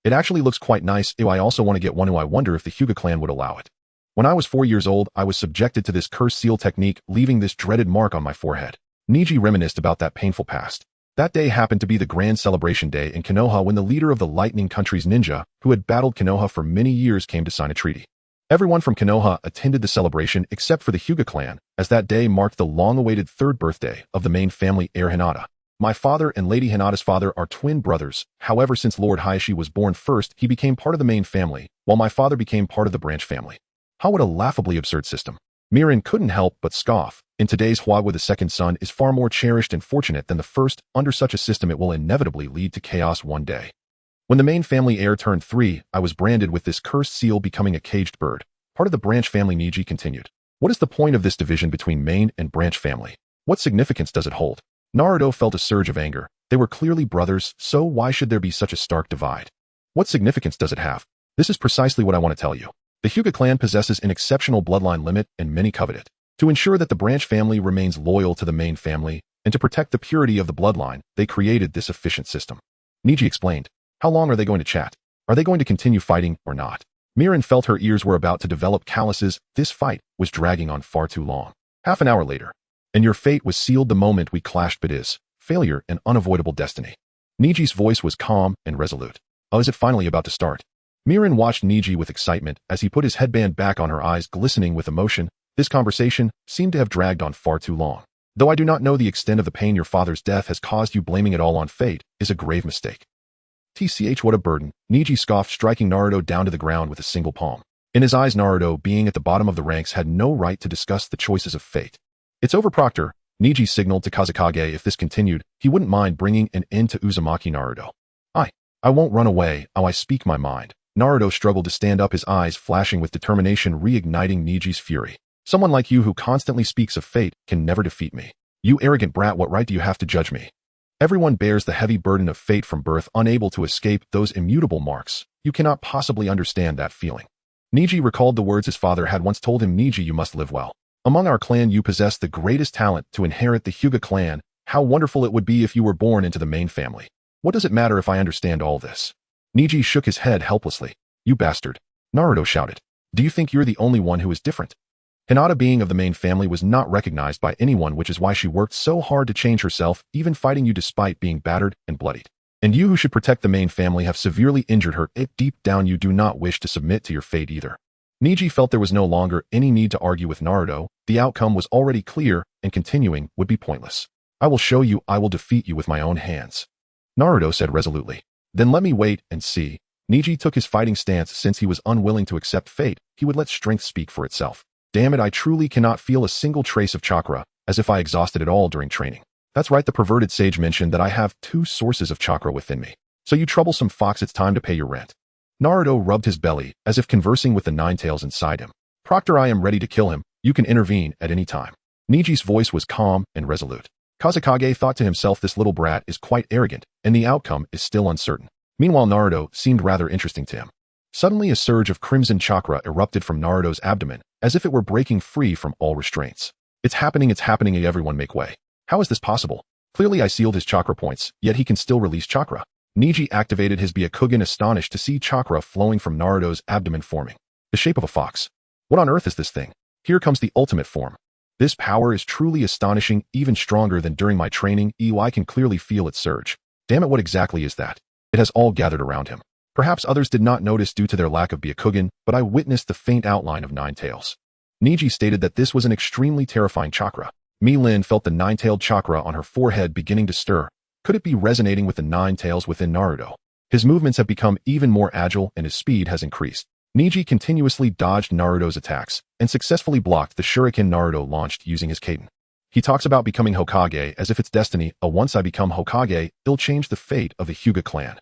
It actually looks quite nice. I also want to get one. I wonder if the Hyuga clan would allow it. When I was 4 years old, I was subjected to this cursed seal technique, leaving this dreaded mark on my forehead. Neji reminisced about that painful past. That day happened to be the grand celebration day in Konoha when the leader of the Lightning Country's ninja, who had battled Konoha for many years, came to sign a treaty. Everyone from Konoha attended the celebration except for the Hyuga clan, as that day marked the long-awaited third birthday of the main family heir Hinata. My father and Lady Hinata's father are twin brothers. However, since Lord Hiashi was born first, he became part of the main family, while my father became part of the branch family. How what a laughably absurd system. Mirin couldn't help but scoff. In today's Hwagwa, the second son is far more cherished and fortunate than the first. Under such a system, it will inevitably lead to chaos one day. When the main family heir turned 3, I was branded with this cursed seal, becoming a caged bird. Part of the branch family. Neji continued. What is the point of this division between main and branch family? What significance does it hold? Naruto felt a surge of anger. They were clearly brothers, so why should there be such a stark divide? What significance does it have? This is precisely what I want to tell you. The Hyuga clan possesses an exceptional bloodline limit, and many covet it. To ensure that the branch family remains loyal to the main family, and to protect the purity of the bloodline, they created this efficient system. Neji explained. How long are they going to chat? Are they going to continue fighting or not? Mirin felt her ears were about to develop calluses. This fight was dragging on far too long. Half an hour later. And your fate was sealed the moment we clashed, but is failure and unavoidable destiny. Neji's voice was calm and resolute. Oh, is it finally about to start? Mirin watched Neji with excitement as he put his headband back on, her eyes glistening with emotion. This conversation seemed to have dragged on far too long. Though I do not know the extent of the pain your father's death has caused you, blaming it all on fate is a grave mistake. What a burden, Neji scoffed, striking Naruto down to the ground with a single palm. In his eyes, Naruto, being at the bottom of the ranks, had no right to discuss the choices of fate. It's over, Proctor. Neji signaled to Kazekage if this continued, he wouldn't mind bringing an end to Uzumaki. Naruto. I won't run away. I speak my mind. Naruto struggled to stand up, his eyes flashing with determination, reigniting Neji's fury. Someone like you who constantly speaks of fate can never defeat me. You arrogant brat, what right do you have to judge me? Everyone bears the heavy burden of fate from birth, unable to escape those immutable marks. You cannot possibly understand that feeling. Neji recalled the words his father had once told him. Neji, you must live well. Among our clan, you possess the greatest talent to inherit the Hyuga clan. How wonderful it would be if you were born into the main family. What does it matter if I understand all this? Neji shook his head helplessly. You bastard. Naruto shouted. Do you think you're the only one who is different? Hinata, being of the main family, was not recognized by anyone, which is why she worked so hard to change herself, even fighting you despite being battered and bloodied. And you who should protect the main family have severely injured her. Deep down you do not wish to submit to your fate either. Neji felt there was no longer any need to argue with Naruto. The outcome was already clear, and continuing would be pointless. I will show you. I will defeat you with my own hands. Naruto said resolutely. Then let me wait and see. Neji took his fighting stance. Since he was unwilling to accept fate, he would let strength speak for itself. Damn it, I truly cannot feel a single trace of chakra, as if I exhausted it all during training. That's right, the perverted sage mentioned that I have 2 sources of chakra within me. So you troublesome fox, it's time to pay your rent. Naruto rubbed his belly, as if conversing with the nine tails inside him. Proctor, I am ready to kill him. You can intervene at any time. Neji's voice was calm and resolute. Kazekage thought to himself, this little brat is quite arrogant, and the outcome is still uncertain. Meanwhile, Naruto seemed rather interesting to him. Suddenly a surge of crimson chakra erupted from Naruto's abdomen, as if it were breaking free from all restraints. It's happening, everyone make way. How is this possible? Clearly I sealed his chakra points, yet he can still release chakra. Neji activated his Byakugan, astonished to see chakra flowing from Naruto's abdomen, forming the shape of a fox. What on earth is this thing? Here comes the ultimate form. This power is truly astonishing, even stronger than during my training. I can clearly feel its surge. Damn it, what exactly is that? It has all gathered around him. Perhaps others did not notice due to their lack of Byakugan, but I witnessed the faint outline of nine tails. Neji stated that this was an extremely terrifying chakra. Mi-Lin felt the nine-tailed chakra on her forehead beginning to stir. Could it be resonating with the nine tails within Naruto? His movements have become even more agile and his speed has increased. Neji continuously dodged Naruto's attacks and successfully blocked the shuriken Naruto launched using his Kaiten. He talks about becoming Hokage as if it's destiny. Once I become Hokage, it'll change the fate of the Hyuga clan.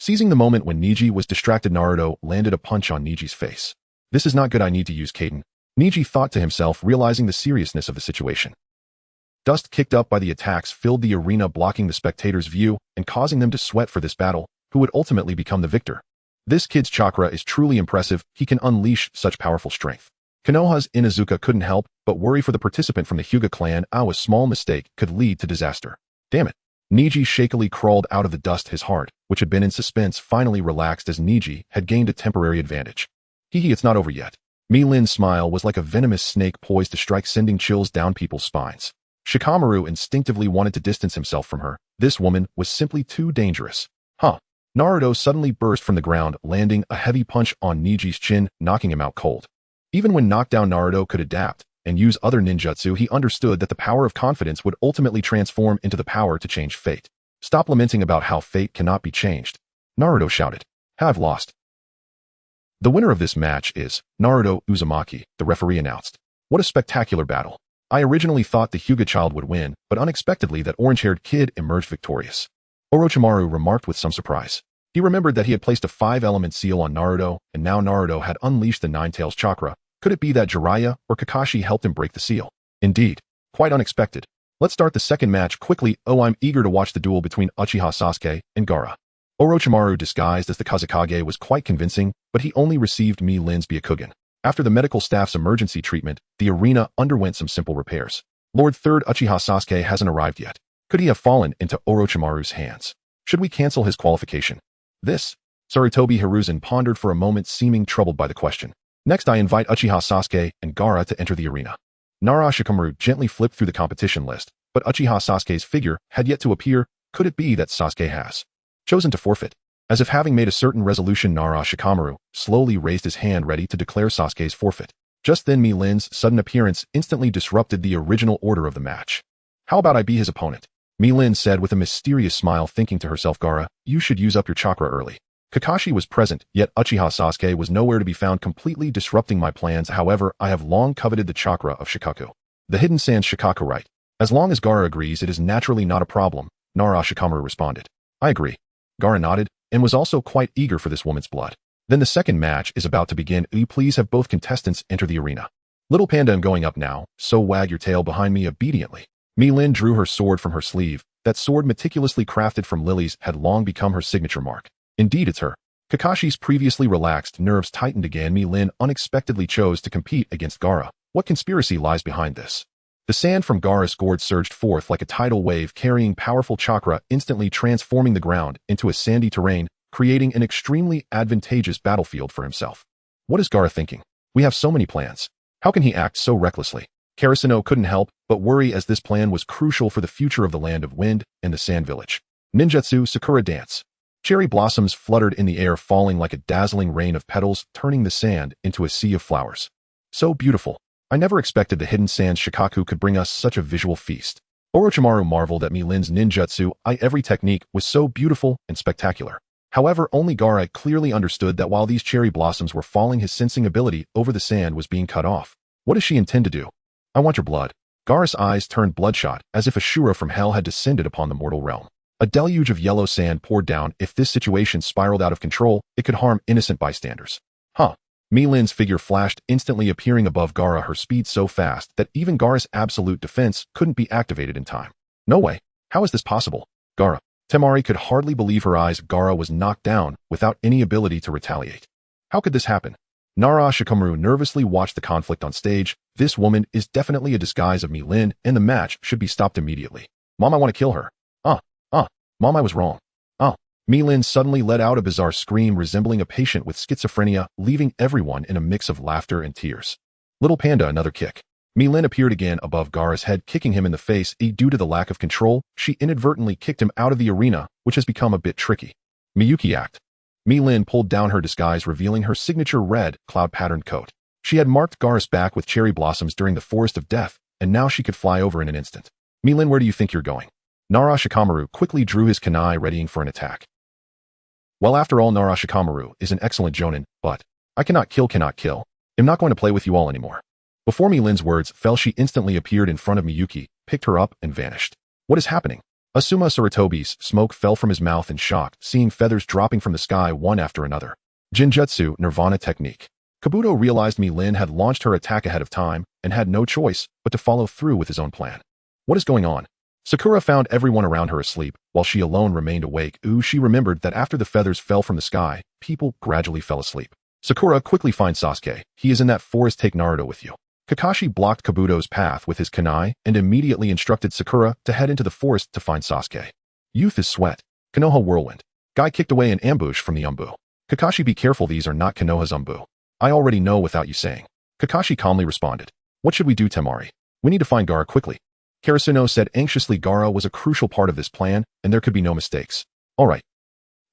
Seizing the moment when Neji was distracted, Naruto landed a punch on Neji's face. This is not good, I need to use Kaiten. Neji thought to himself, realizing the seriousness of the situation. Dust kicked up by the attacks filled the arena, blocking the spectators' view and causing them to sweat for this battle, who would ultimately become the victor. This kid's chakra is truly impressive. He can unleash such powerful strength. Konoha's Inuzuka couldn't help but worry for the participant from the Hyuga clan. A small mistake could lead to disaster. Damn it. Niji shakily crawled out of the dust. His heart, which had been in suspense, finally relaxed as Niji had gained a temporary advantage. Hee, it's not over yet. Mi-Lin's smile was like a venomous snake poised to strike, sending chills down people's spines. Shikamaru instinctively wanted to distance himself from her. This woman was simply too dangerous. Naruto suddenly burst from the ground, landing a heavy punch on Niji's chin, knocking him out cold. Even when knocked down, Naruto could adapt and use other ninjutsu. He understood that the power of confidence would ultimately transform into the power to change fate. Stop lamenting about how fate cannot be changed, Naruto shouted. Have lost. The winner of this match is Naruto Uzumaki, the referee announced. What a spectacular battle. I originally thought the Hyuga child would win, but unexpectedly that orange-haired kid emerged victorious. Orochimaru remarked with some surprise. He remembered that he had placed a 5-element seal on Naruto, and now Naruto had unleashed the Nine-Tails chakra. Could it be that Jiraiya or Kakashi helped him break the seal? Indeed. Quite unexpected. Let's start the second match quickly. I'm eager to watch the duel between Uchiha Sasuke and Gaara. Orochimaru, disguised as the Kazekage, was quite convincing, but he only received Mi-Lin's Byakugan. After the medical staff's emergency treatment, the arena underwent some simple repairs. Lord 3rd Uchiha Sasuke hasn't arrived yet. Could he have fallen into Orochimaru's hands? Should we cancel his qualification? Sarutobi Hiruzen pondered for a moment, seeming troubled by the question. Next, I invite Uchiha Sasuke and Gaara to enter the arena. Nara Shikamaru gently flipped through the competition list, but Uchiha Sasuke's figure had yet to appear. Could it be that Sasuke has chosen to forfeit? As if having made a certain resolution, Nara Shikamaru slowly raised his hand, ready to declare Sasuke's forfeit. Just then, Mi-Lin's sudden appearance instantly disrupted the original order of the match. How about I be his opponent? Mi-Lin said with a mysterious smile, thinking to herself, Gaara, you should use up your chakra early. Kakashi was present, yet Uchiha Sasuke was nowhere to be found, completely disrupting my plans. However, I have long coveted the chakra of Shikaku. The Hidden Sands Shikaku, right? As long as Gaara agrees, it is naturally not a problem, Nara Shikamaru responded. I agree. Gaara nodded, and was also quite eager for this woman's blood. Then the second match is about to begin. Will you please have both contestants enter the arena? Little Panda, I'm going up now, so wag your tail behind me obediently. Mi-Lin drew her sword from her sleeve. That sword, meticulously crafted from lilies, had long become her signature mark. Indeed, it's her. Kakashi's previously relaxed nerves tightened again. Mi-Lin unexpectedly chose to compete against Gaara. What conspiracy lies behind this? The sand from Gaara's gourd surged forth like a tidal wave, carrying powerful chakra, instantly transforming the ground into a sandy terrain, creating an extremely advantageous battlefield for himself. What is Gaara thinking? We have so many plans. How can he act so recklessly? Karasuno couldn't help but worry, as this plan was crucial for the future of the Land of Wind and the Sand Village. Ninjutsu Sakura Dance. Cherry blossoms fluttered in the air, falling like a dazzling rain of petals, turning the sand into a sea of flowers. So beautiful. I never expected the Hidden Sands Shikaku could bring us such a visual feast. Orochimaru marveled at Mi-Lin's ninjutsu. Every technique was so beautiful and spectacular. However, only Gaara clearly understood that while these cherry blossoms were falling, his sensing ability over the sand was being cut off. What does she intend to do? I want your blood. Gaara's eyes turned bloodshot, as if Asura from hell had descended upon the mortal realm. A deluge of yellow sand poured down. If this situation spiraled out of control, it could harm innocent bystanders. Mi-Lin's figure flashed, instantly appearing above Gaara, her speed so fast that even Gaara's absolute defense couldn't be activated in time. No way. How is this possible? Gaara. Temari could hardly believe her eyes. Gaara was knocked down without any ability to retaliate. How could this happen? Nara Shikamaru nervously watched the conflict on stage. This woman is definitely a disguise of Mi-Lin, and the match should be stopped immediately. Mom, I want to kill her. Mom, I was wrong. Mi-Lin suddenly let out a bizarre scream resembling a patient with schizophrenia, leaving everyone in a mix of laughter and tears. Little Panda, another kick. Mi-Lin appeared again above Gaara's head, kicking him in the face. Due to the lack of control, she inadvertently kicked him out of the arena, which has become a bit tricky. Miyuki act. Mi-Lin pulled down her disguise, revealing her signature red, cloud-patterned coat. She had marked Gaara's back with cherry blossoms during the Forest of Death, and now she could fly over in an instant. Mi-Lin, where do you think you're going? Nara Shikamaru quickly drew his kunai, readying for an attack. Well, after all, Nara Shikamaru is an excellent jonin, but I cannot kill. I'm not going to play with you all anymore. Before Mi-Lin's words fell, she instantly appeared in front of Miyuki, picked her up, and vanished. What is happening? Asuma Sarutobi's smoke fell from his mouth in shock, seeing feathers dropping from the sky one after another. Jinjutsu Nirvana technique. Kabuto realized Mi-Lin had launched her attack ahead of time and had no choice but to follow through with his own plan. What is going on? Sakura found everyone around her asleep, while she alone remained awake. She remembered that after the feathers fell from the sky, people gradually fell asleep. Sakura, quickly find Sasuke. He is in that forest. Take Naruto with you. Kakashi blocked Kabuto's path with his kunai and immediately instructed Sakura to head into the forest to find Sasuke. Youth is sweat. Konoha whirlwind. Guy kicked away an ambush from the umbu. Kakashi, be careful, these are not Konoha's umbu. I already know without you saying. Kakashi calmly responded. What should we do, Temari? We need to find Gaara quickly. Karasuno said anxiously. Gaara was a crucial part of this plan, and there could be no mistakes. All right.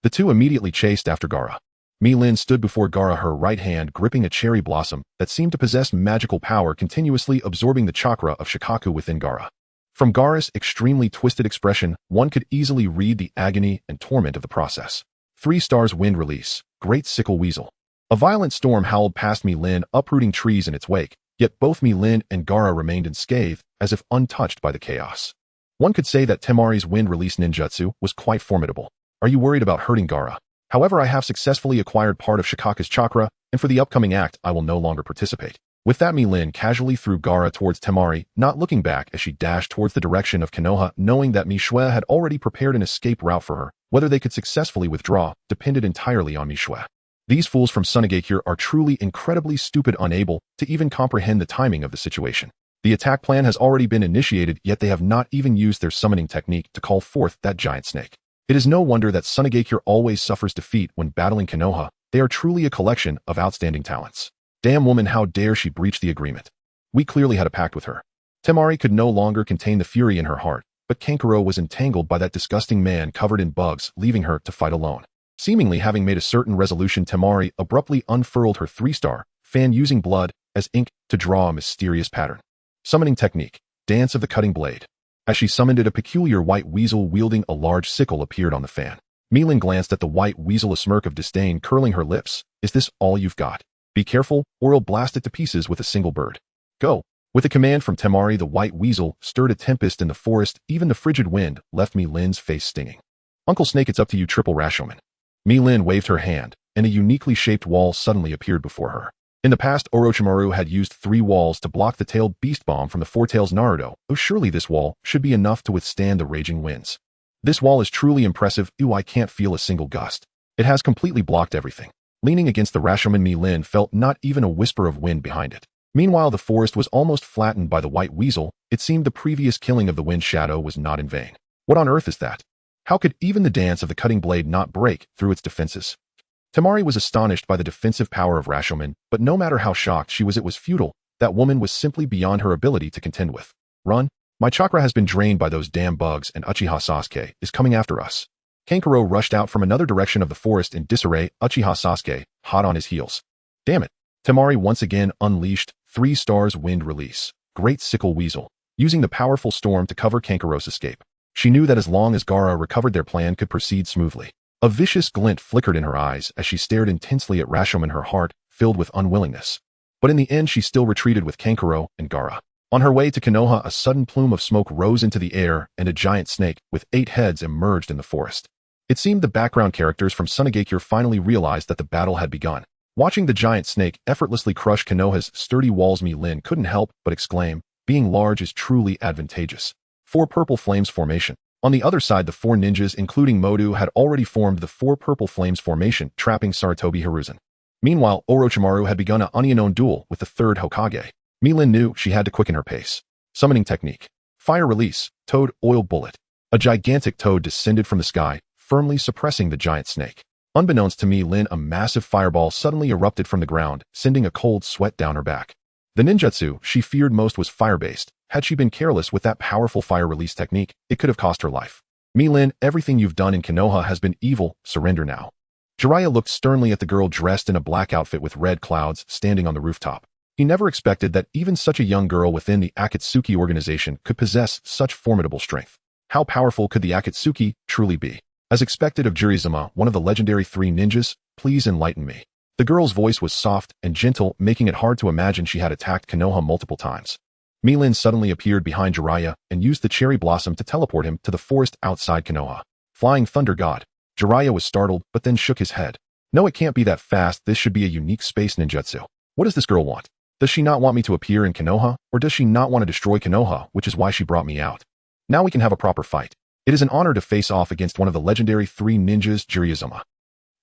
The two immediately chased after Gaara. Mi-Lin stood before Gaara, her right hand gripping a cherry blossom that seemed to possess magical power, continuously absorbing the chakra of Shikaku within Gaara. From Gaara's extremely twisted expression, one could easily read the agony and torment of the process. 3 stars wind release. Great sickle weasel. A violent storm howled past Mi-Lin, uprooting trees in its wake, yet both Mi-Lin and Gaara remained unscathed, as if untouched by the chaos. One could say that Temari's wind release ninjutsu was quite formidable. Are you worried about hurting Gaara? However, I have successfully acquired part of Shikaku's chakra, and for the upcoming act, I will no longer participate. With that, Mi-Lin casually threw Gaara towards Temari, not looking back as she dashed towards the direction of Konoha, knowing that Mishue had already prepared an escape route for her. Whether they could successfully withdraw depended entirely on Mishue. These fools from Sunagakure are truly incredibly stupid, unable to even comprehend the timing of the situation. The attack plan has already been initiated, yet they have not even used their summoning technique to call forth that giant snake. It is no wonder that Sunagakure always suffers defeat when battling Konoha. They are truly a collection of outstanding talents. Damn woman, how dare she breach the agreement? We clearly had a pact with her. Temari could no longer contain the fury in her heart, but Kankuro was entangled by that disgusting man covered in bugs, leaving her to fight alone. Seemingly having made a certain resolution, Temari abruptly unfurled her 3-star fan, using blood as ink to draw a mysterious pattern. Summoning technique. Dance of the cutting blade. As she summoned it, a peculiar white weasel wielding a large sickle appeared on the fan. Mi-Lin glanced at the white weasel, a smirk of disdain curling her lips. Is this all you've got? Be careful, or I'll blast it to pieces with a single bird. Go. With a command from Temari, the white weasel stirred a tempest in the forest. Even the frigid wind left Mi-Lin's face stinging. Uncle Snake, it's up to you, triple Rashomon. Mi-Lin waved her hand, and a uniquely shaped wall suddenly appeared before her. In the past, Orochimaru had used 3 walls to block the tailed beast bomb from the Four Tails Naruto. Oh, surely this wall should be enough to withstand the raging winds. This wall is truly impressive. Ooh, I can't feel a single gust. It has completely blocked everything. Leaning against the Rashomon, Mi-Lin felt not even a whisper of wind behind it. Meanwhile, the forest was almost flattened by the white weasel. It seemed the previous killing of the wind shadow was not in vain. What on earth is that? How could even the dance of the cutting blade not break through its defenses? Temari was astonished by the defensive power of Rashomon, but no matter how shocked she was, it was futile. That woman was simply beyond her ability to contend with. Run. My chakra has been drained by those damn bugs, and Uchiha Sasuke is coming after us. Kankuro rushed out from another direction of the forest in disarray, Uchiha Sasuke, hot on his heels. Damn it. Temari once again unleashed 3 stars wind release. Great sickle weasel, using the powerful storm to cover Kankuro's escape. She knew that as long as Gaara recovered, their plan could proceed smoothly. A vicious glint flickered in her eyes as she stared intensely at Rashomon, her heart filled with unwillingness. But in the end, she still retreated with Kankuro and Gaara. On her way to Konoha, a sudden plume of smoke rose into the air, and a giant snake with 8 heads emerged in the forest. It seemed the background characters from Sunagakure finally realized that the battle had begun. Watching the giant snake effortlessly crush Konoha's sturdy walls, Mi-Lin couldn't help but exclaim, being large is truly advantageous. 4 purple flames formation. On the other side, the 4 ninjas, including Modu, had already formed the 4 purple flames formation, trapping Sarutobi Hiruzen. Meanwhile, Orochimaru had begun an unknown duel with the 3rd Hokage. Mi-Lin knew she had to quicken her pace. Summoning technique. Fire release. Toad oil bullet. A gigantic toad descended from the sky, firmly suppressing the giant snake. Unbeknownst to Mi-Lin, a massive fireball suddenly erupted from the ground, sending a cold sweat down her back. The ninjutsu she feared most was fire-based. Had she been careless with that powerful fire release technique, it could have cost her life. Mi-Lin, everything you've done in Konoha has been evil. Surrender now. Jiraiya looked sternly at the girl dressed in a black outfit with red clouds standing on the rooftop. He never expected that even such a young girl within the Akatsuki organization could possess such formidable strength. How powerful could the Akatsuki truly be? As expected of Jirizuma, one of the legendary 3 ninjas, please enlighten me. The girl's voice was soft and gentle, making it hard to imagine she had attacked Konoha multiple times. Mi-Lin suddenly appeared behind Jiraiya and used the cherry blossom to teleport him to the forest outside Konoha. Flying Thunder God. Jiraiya was startled, but then shook his head. No, it can't be that fast. This should be a unique space ninjutsu. What does this girl want? Does she not want me to appear in Konoha, or does she not want to destroy Konoha, which is why she brought me out? Now we can have a proper fight. It is an honor to face off against one of the legendary 3 ninjas, Jiraiya.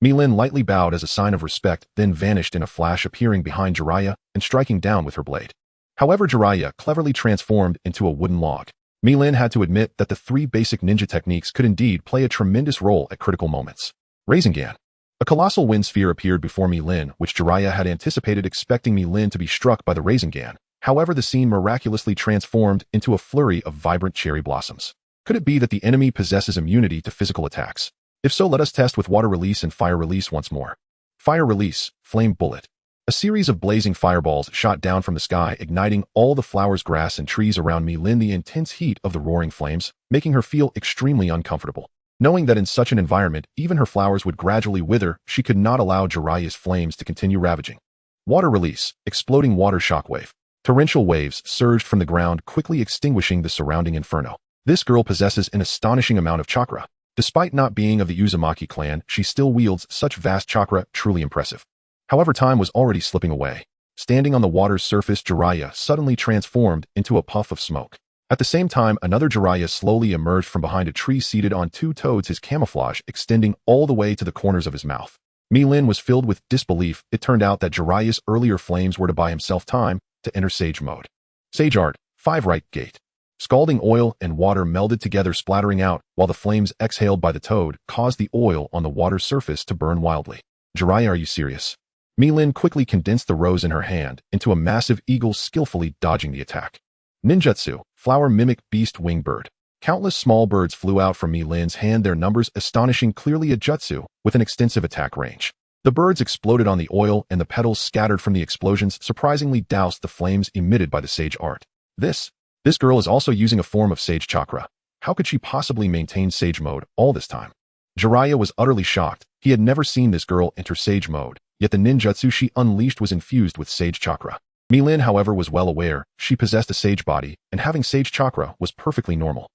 Milin lightly bowed as a sign of respect, then vanished in a flash, appearing behind Jiraiya and striking down with her blade. However, Jiraiya cleverly transformed into a wooden log. Milin had to admit that the 3 basic ninja techniques could indeed play a tremendous role at critical moments. Rasengan. A colossal wind sphere appeared before Milin, which Jiraiya had anticipated, expecting Milin to be struck by the Rasengan. However, the scene miraculously transformed into a flurry of vibrant cherry blossoms. Could it be that the enemy possesses immunity to physical attacks? If so, let us test with water release and fire release once more. Fire release, flame bullet. A series of blazing fireballs shot down from the sky, igniting all the flowers, grass, and trees around Milin. The intense heat of the roaring flames, making her feel extremely uncomfortable. Knowing that in such an environment, even her flowers would gradually wither, she could not allow Jiraiya's flames to continue ravaging. Water release, exploding water shockwave. Torrential waves surged from the ground, quickly extinguishing the surrounding inferno. This girl possesses an astonishing amount of chakra. Despite not being of the Uzumaki clan, she still wields such vast chakra, truly impressive. However, time was already slipping away. Standing on the water's surface, Jiraiya suddenly transformed into a puff of smoke. At the same time, another Jiraiya slowly emerged from behind a tree, seated on 2 toads, his camouflage extending all the way to the corners of his mouth. Milin was filled with disbelief. It turned out that Jiraiya's earlier flames were to buy himself time to enter Sage mode. Sage Art, 5 Right Gate. Scalding oil and water melded together, splattering out, while the flames exhaled by the toad caused the oil on the water's surface to burn wildly. Jiraiya, are you serious? Milin quickly condensed the rose in her hand into a massive eagle, skillfully dodging the attack. Ninjutsu, flower mimic beast wing bird. Countless small birds flew out from Milin's hand, their numbers astonishing, clearly a jutsu with an extensive attack range. The birds exploded on the oil, and the petals scattered from the explosions surprisingly doused the flames emitted by the Sage Art. This girl is also using a form of Sage Chakra. How could she possibly maintain Sage mode all this time? Jiraiya was utterly shocked. He had never seen this girl enter Sage mode, yet the ninjutsu she unleashed was infused with Sage Chakra. Milin, however, was well aware she possessed a Sage body, and having Sage Chakra was perfectly normal.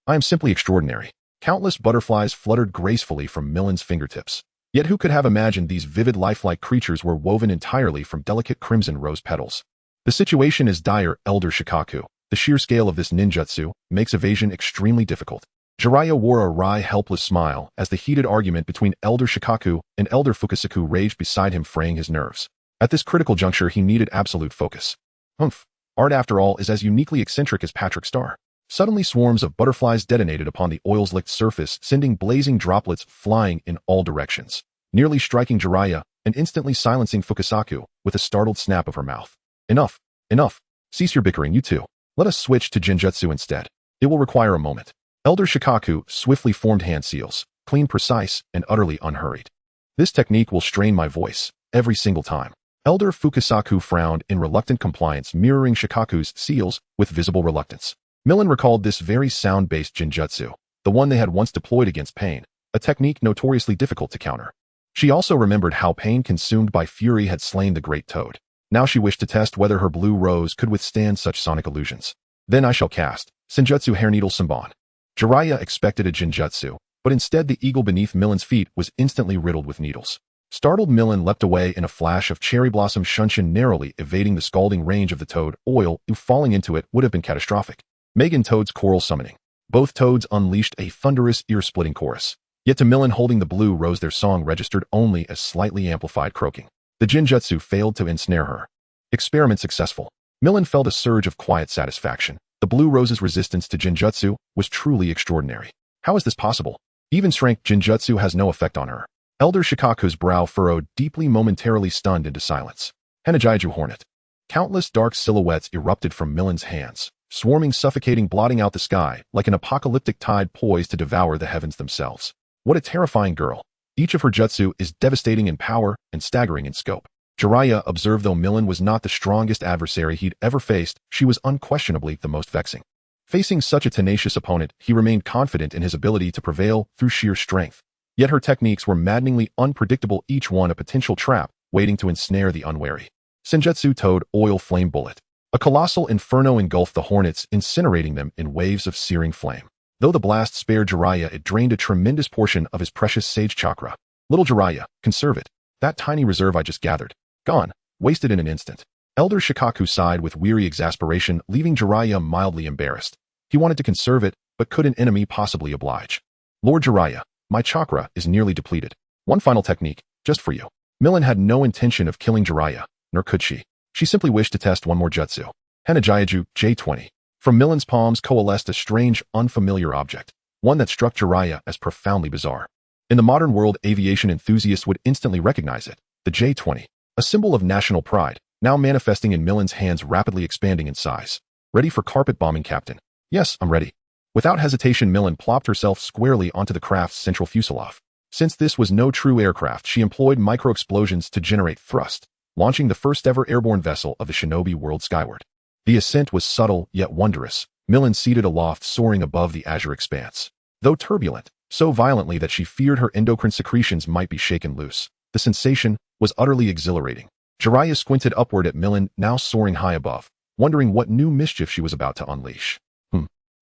I am simply extraordinary. Countless butterflies fluttered gracefully from Milin's fingertips. Yet who could have imagined these vivid, lifelike creatures were woven entirely from delicate crimson rose petals? The situation is dire, Elder Shikaku. The sheer scale of this ninjutsu makes evasion extremely difficult. Jiraiya wore a wry, helpless smile as the heated argument between Elder Shikaku and Elder Fukasaku raged beside him, fraying his nerves. At this critical juncture, he needed absolute focus. Art, after all, is as uniquely eccentric as Patrick Star. Suddenly, swarms of butterflies detonated upon the oil's licked surface, sending blazing droplets flying in all directions, nearly striking Jiraiya and instantly silencing Fukasaku with a startled snap of her mouth. Enough. Enough. Cease your bickering, you two. Let us switch to Genjutsu instead. It will require a moment. Elder Shikaku swiftly formed hand seals, clean, precise, and utterly unhurried. This technique will strain my voice every single time. Elder Fukasaku frowned in reluctant compliance, mirroring Shikaku's seals with visible reluctance. Milin recalled this very sound-based Genjutsu, the one they had once deployed against Pain, a technique notoriously difficult to counter. She also remembered how Pain, consumed by fury, had slain the Great Toad. Now she wished to test whether her blue rose could withstand such sonic illusions. Then I shall cast Senjutsu Hair Needle Senbon. Jiraiya expected a Genjutsu, but instead the eagle beneath Milin's feet was instantly riddled with needles. Startled, Milin leapt away in a flash of cherry blossom shunshin, narrowly evading the scalding range of the toad. Oil, if falling into it would have been catastrophic. Megan Toad's Coral Summoning. Both toads unleashed a thunderous, ear-splitting chorus. Yet to Milin holding the blue rose, their song registered only as slightly amplified croaking. The Genjutsu failed to ensnare her. Experiment successful. Milin felt a surge of quiet satisfaction. The blue rose's resistance to Genjutsu was truly extraordinary. How is this possible? Even strength Genjutsu has no effect on her. Elder Shikaku's brow furrowed deeply, momentarily stunned into silence. Henajaiju Hornet. Countless dark silhouettes erupted from Milin's hands, swarming, suffocating, blotting out the sky like an apocalyptic tide poised to devour the heavens themselves. What a terrifying girl. Each of her jutsu is devastating in power and staggering in scope. Jiraiya observed though Milin was not the strongest adversary he'd ever faced, she was unquestionably the most vexing. Facing such a tenacious opponent, he remained confident in his ability to prevail through sheer strength. Yet her techniques were maddeningly unpredictable, each one a potential trap waiting to ensnare the unwary. Senjutsu Toad Oil Flame Bullet. A colossal inferno engulfed the hornets, incinerating them in waves of searing flame. Though the blast spared Jiraiya, it drained a tremendous portion of his precious Sage Chakra. Little Jiraiya, conserve it. That tiny reserve I just gathered. Gone. Wasted in an instant. Elder Shikaku sighed with weary exasperation, leaving Jiraiya mildly embarrassed. He wanted to conserve it, but could an enemy possibly oblige? Lord Jiraiya, my chakra is nearly depleted. One final technique, just for you. Millen had no intention of killing Jiraiya, nor could she. She simply wished to test one more jutsu. Henajayaju, J20. From Millen's palms coalesced a strange, unfamiliar object, one that struck Jiraiya as profoundly bizarre. In the modern world, aviation enthusiasts would instantly recognize it, the J20, a symbol of national pride, now manifesting in Millen's hands rapidly expanding in size. Ready for carpet bombing, Captain? Yes, I'm ready. Without hesitation, Millen plopped herself squarely onto the craft's central fuselage. Since this was no true aircraft, she employed micro-explosions to generate thrust, launching the first-ever airborne vessel of the shinobi world skyward. The ascent was subtle yet wondrous, Millen seated aloft soaring above the azure expanse. Though turbulent, so violently that she feared her endocrine secretions might be shaken loose, the sensation was utterly exhilarating. Jiraiya squinted upward at Millen, now soaring high above, wondering what new mischief she was about to unleash.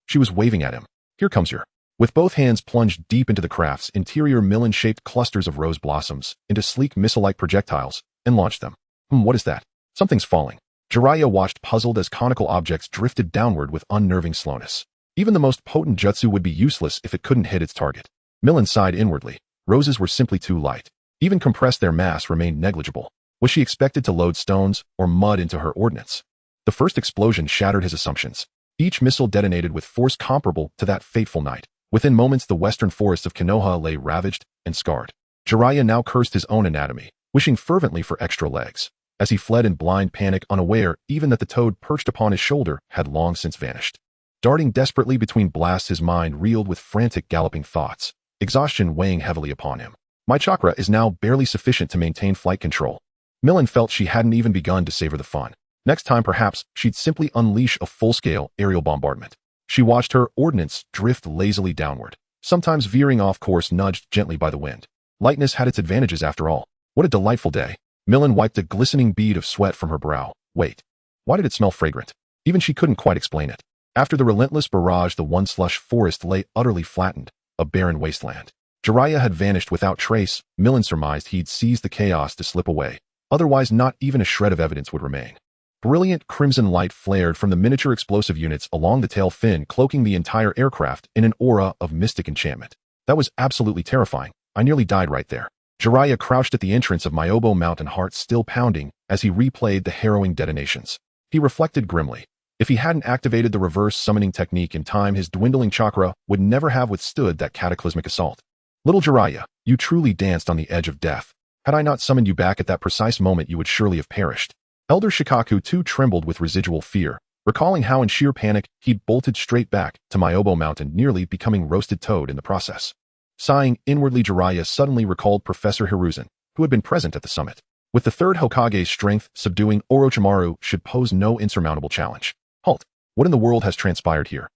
She was waving at him. Here comes your. With both hands plunged deep into the craft's interior, Millen shaped clusters of rose blossoms into sleek missile-like projectiles and launched them. What is that? Something's falling. Jiraiya watched puzzled as conical objects drifted downward with unnerving slowness. Even the most potent jutsu would be useless if it couldn't hit its target. Millen sighed inwardly. Roses were simply too light. Even compressed, their mass remained negligible. Was she expected to load stones or mud into her ordnance? The first explosion shattered his assumptions. Each missile detonated with force comparable to that fateful night. Within moments, the western forests of Konoha lay ravaged and scarred. Jiraiya now cursed his own anatomy, wishing fervently for extra legs. As he fled in blind panic, unaware even that the toad perched upon his shoulder had long since vanished. Darting desperately between blasts, his mind reeled with frantic galloping thoughts, exhaustion weighing heavily upon him. My chakra is now barely sufficient to maintain flight control. Millen felt she hadn't even begun to savor the fun. Next time, perhaps, she'd simply unleash a full-scale aerial bombardment. She watched her ordnance drift lazily downward, sometimes veering off course, nudged gently by the wind. Lightness had its advantages after all. What a delightful day. Millen wiped a glistening bead of sweat from her brow. Wait. Why did it smell fragrant? Even she couldn't quite explain it. After the relentless barrage, the one slush forest lay utterly flattened, a barren wasteland. Jiraiya had vanished without trace. Millen surmised he'd seized the chaos to slip away. Otherwise, not even a shred of evidence would remain. Brilliant crimson light flared from the miniature explosive units along the tail fin, cloaking the entire aircraft in an aura of mystic enchantment. That was absolutely terrifying. I nearly died right there. Jiraiya crouched at the entrance of Myobo Mountain, heart still pounding, as he replayed the harrowing detonations. He reflected grimly. If he hadn't activated the reverse summoning technique in time, his dwindling chakra would never have withstood that cataclysmic assault. Little Jiraiya, you truly danced on the edge of death. Had I not summoned you back at that precise moment, you would surely have perished. Elder Shikaku too trembled with residual fear, recalling how in sheer panic he'd bolted straight back to Myobo Mountain, nearly becoming roasted toad in the process. Sighing inwardly, Jiraiya suddenly recalled Professor Hiruzen, who had been present at the summit. With the third Hokage's strength, subduing Orochimaru should pose no insurmountable challenge. Halt! What in the world has transpired here?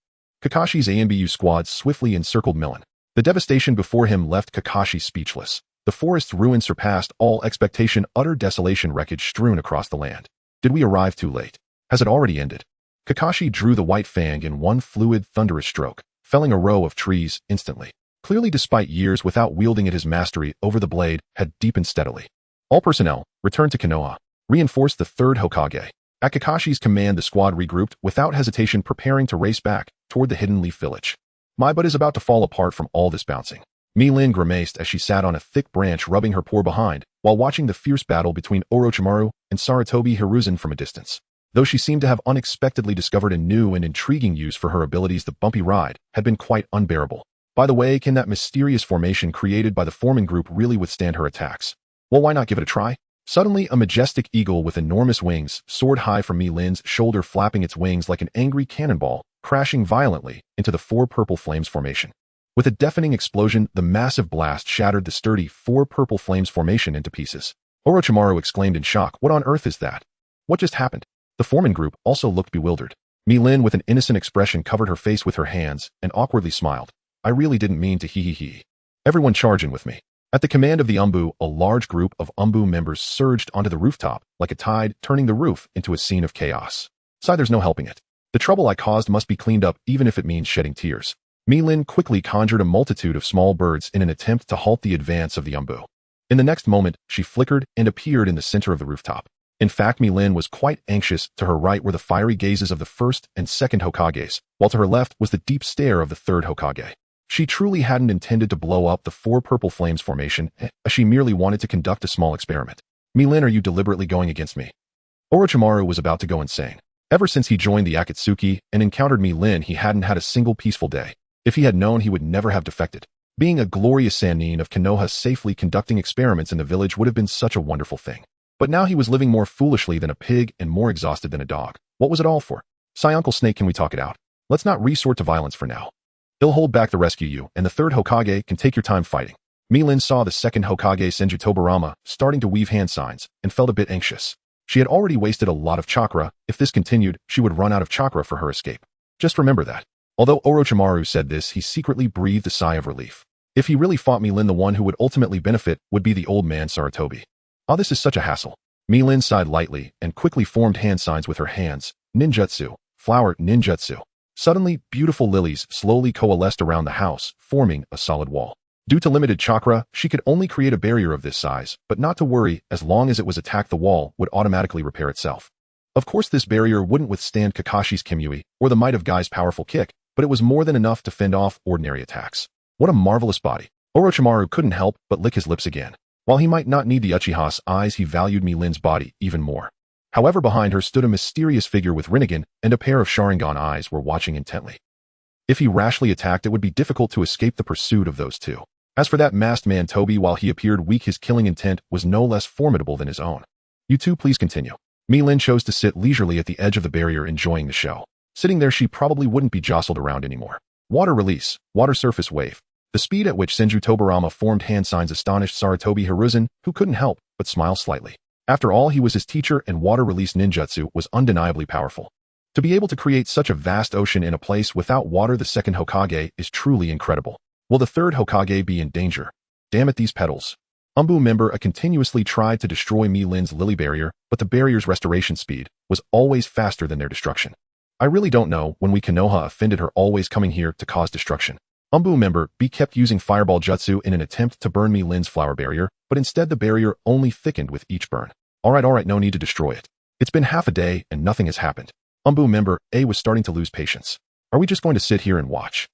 Kakashi's ANBU squad swiftly encircled Millen. The devastation before him left Kakashi speechless. The forest's ruin surpassed all expectation, utter desolation, wreckage strewn across the land. Did we arrive too late? Has it already ended? Kakashi drew the white fang in one fluid, thunderous stroke, felling a row of trees instantly. Clearly, despite years without wielding it, his mastery over the blade had deepened steadily. All personnel, return to Konoha. Reinforce the third Hokage. At Kakashi's command, the squad regrouped, without hesitation preparing to race back toward the Hidden Leaf Village. My butt is about to fall apart from all this bouncing. Mi-Lin grimaced as she sat on a thick branch, rubbing her poor behind, while watching the fierce battle between Orochimaru and Sarutobi Hiruzen from a distance. Though she seemed to have unexpectedly discovered a new and intriguing use for her abilities, the bumpy ride had been quite unbearable. By the way, can that mysterious formation created by the Foreman group really withstand her attacks? Well, why not give it a try? Suddenly, a majestic eagle with enormous wings soared high from Mi-Lin's shoulder, flapping its wings like an angry cannonball, crashing violently into the four purple flames formation. With a deafening explosion, the massive blast shattered the sturdy four purple flames formation into pieces. Orochimaru exclaimed in shock, "What on earth is that? What just happened?" The Foreman group also looked bewildered. Mi-Lin, with an innocent expression, covered her face with her hands and awkwardly smiled. "I really didn't mean to hee. Everyone charge in with me." At the command of the Umbu, a large group of Umbu members surged onto the rooftop like a tide, turning the roof into a scene of chaos. Sigh, there's no helping it. The trouble I caused must be cleaned up, even if it means shedding tears. Mi-Lin quickly conjured a multitude of small birds in an attempt to halt the advance of the Umbu. In the next moment, she flickered and appeared in the center of the rooftop. In fact, Mi-Lin was quite anxious. To her right were the fiery gazes of the first and second Hokages, while to her left was the deep stare of the third Hokage. She truly hadn't intended to blow up the four purple flames formation, as she merely wanted to conduct a small experiment. Mi-Lin, are you deliberately going against me? Orochimaru was about to go insane. Ever since he joined the Akatsuki and encountered Mi-Lin, he hadn't had a single peaceful day. If he had known, he would never have defected. Being a glorious Sannin of Konoha safely conducting experiments in the village would have been such a wonderful thing. But now he was living more foolishly than a pig and more exhausted than a dog. What was it all for? Sigh, Uncle Snake, can we talk it out? Let's not resort to violence for now. He'll hold back to rescue you, and the third Hokage can take your time fighting. Mi-Lin saw the second Hokage Senju Tobirama starting to weave hand signs and felt a bit anxious. She had already wasted a lot of chakra. If this continued, she would run out of chakra for her escape. Just remember that. Although Orochimaru said this, he secretly breathed a sigh of relief. If he really fought Mi-Lin, the one who would ultimately benefit would be the old man Sarutobi. This is such a hassle. Mi-Lin sighed lightly and quickly formed hand signs with her hands. Ninjutsu. Flower ninjutsu. Suddenly, beautiful lilies slowly coalesced around the house, forming a solid wall. Due to limited chakra, she could only create a barrier of this size, but not to worry, as long as it was attacked, the wall would automatically repair itself. Of course, this barrier wouldn't withstand Kakashi's Kimui or the might of Guy's powerful kick, but it was more than enough to fend off ordinary attacks. What a marvelous body. Orochimaru couldn't help but lick his lips again. While he might not need the Uchiha's eyes, he valued Mi-Lin's body even more. However, behind her stood a mysterious figure with Rinnegan, and a pair of Sharingan eyes were watching intently. If he rashly attacked, it would be difficult to escape the pursuit of those two. As for that masked man Toby, while he appeared weak, his killing intent was no less formidable than his own. You two please continue. Mi-Lin chose to sit leisurely at the edge of the barrier, enjoying the show. Sitting there, she probably wouldn't be jostled around anymore. Water release, water surface wave. The speed at which Senju Tobirama formed hand signs astonished Sarutobi Hiruzen, who couldn't help but smile slightly. After all, he was his teacher, and water release ninjutsu was undeniably powerful. To be able to create such a vast ocean in a place without water, the second Hokage, is truly incredible. Will the third Hokage be in danger? Damn it, these petals. Umbu member continuously tried to destroy Mi-Lin's lily barrier, but the barrier's restoration speed was always faster than their destruction. I really don't know when we Konoha offended her, always coming here to cause destruction. Umbu member B kept using fireball jutsu in an attempt to burn Mi-Lin's flower barrier, but instead the barrier only thickened with each burn. Alright, no need to destroy it. It's been half a day and nothing has happened. Umbu member A was starting to lose patience. Are we just going to sit here and watch?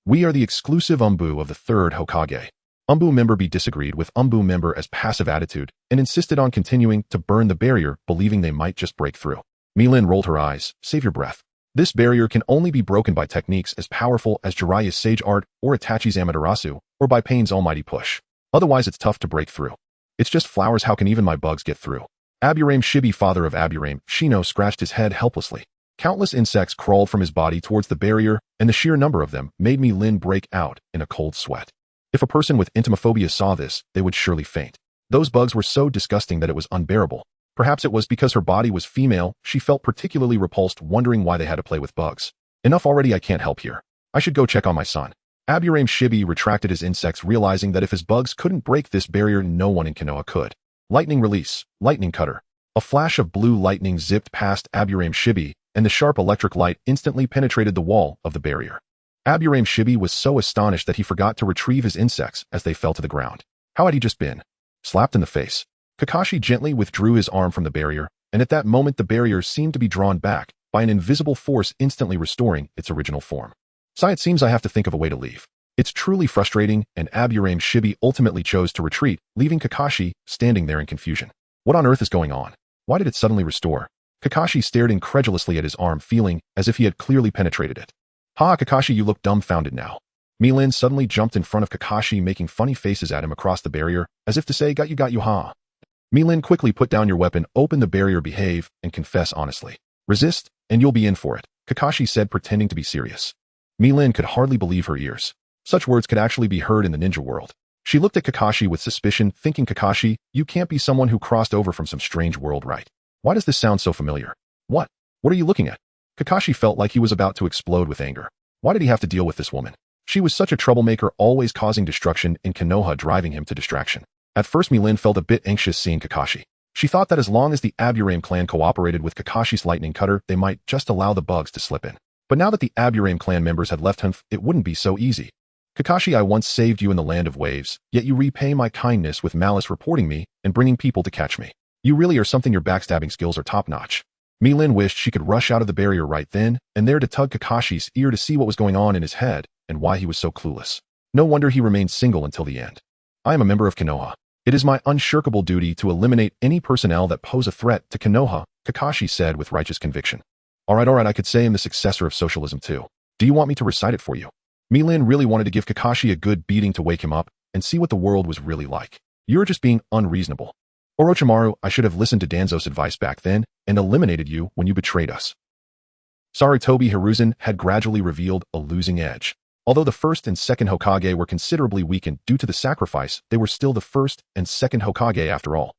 We are the exclusive Umbu of the third Hokage. Umbu member B disagreed with Umbu member A's passive attitude and insisted on continuing to burn the barrier, believing they might just break through. Mi-Lin rolled her eyes. Save your breath. This barrier can only be broken by techniques as powerful as Jiraiya's Sage Art or Itachi's Amaterasu, or by Pain's almighty push. Otherwise, it's tough to break through. It's just flowers, how can even my bugs get through? Aburame Shibi, father of Aburame, Shino, scratched his head helplessly. Countless insects crawled from his body towards the barrier, and the sheer number of them made Mi-Lin break out in a cold sweat. If a person with entomophobia saw this, they would surely faint. Those bugs were so disgusting that it was unbearable. Perhaps it was because her body was female, she felt particularly repulsed, wondering why they had to play with bugs. Enough already, I can't help here. I should go check on my son. Aburame Shibi retracted his insects, realizing that if his bugs couldn't break this barrier, no one in Konoha could. Lightning release, lightning cutter. A flash of blue lightning zipped past Aburame Shibi, and the sharp electric light instantly penetrated the wall of the barrier. Aburame Shibi was so astonished that he forgot to retrieve his insects as they fell to the ground. How had he just been slapped in the face? Kakashi gently withdrew his arm from the barrier, and at that moment the barrier seemed to be drawn back by an invisible force, instantly restoring its original form. Sigh, it seems I have to think of a way to leave. It's truly frustrating, and Aburame Shibi ultimately chose to retreat, leaving Kakashi standing there in confusion. What on earth is going on? Why did it suddenly restore? Kakashi stared incredulously at his arm, feeling as if he had clearly penetrated it. Ha, Kakashi, you look dumbfounded now. Mi-Lin suddenly jumped in front of Kakashi, making funny faces at him across the barrier, as if to say, got you, ha. Mi-Lin quickly put down your weapon, open the barrier, behave, and confess honestly. Resist, and you'll be in for it, Kakashi said, pretending to be serious. Mi-Lin could hardly believe her ears. Such words could actually be heard in the ninja world. She looked at Kakashi with suspicion, thinking, Kakashi, you can't be someone who crossed over from some strange world, right? Why does this sound so familiar? What are you looking at? Kakashi felt like he was about to explode with anger. Why did he have to deal with this woman? She was such a troublemaker, always causing destruction in Konoha, driving him to distraction. At first, Mi-Lin felt a bit anxious seeing Kakashi. She thought that as long as the Aburame clan cooperated with Kakashi's lightning cutter, they might just allow the bugs to slip in. But now that the Aburame clan members had left him, it wouldn't be so easy. Kakashi, I once saved you in the land of waves, yet you repay my kindness with malice, reporting me and bringing people to catch me. You really are something. Your backstabbing skills are top-notch. Milin wished she could rush out of the barrier right then and there to tug Kakashi's ear to see what was going on in his head and why he was so clueless. No wonder he remained single until the end. I am a member of Konoha. It is my unshirkable duty to eliminate any personnel that pose a threat to Konoha, Kakashi said with righteous conviction. Alright, I could say I'm the successor of socialism too. Do you want me to recite it for you? Milin really wanted to give Kakashi a good beating to wake him up and see what the world was really like. You're just being unreasonable. Orochimaru, I should have listened to Danzo's advice back then and eliminated you when you betrayed us. Sarutobi Hiruzen had gradually revealed a losing edge. Although the first and second Hokage were considerably weakened due to the sacrifice, they were still the first and second Hokage after all.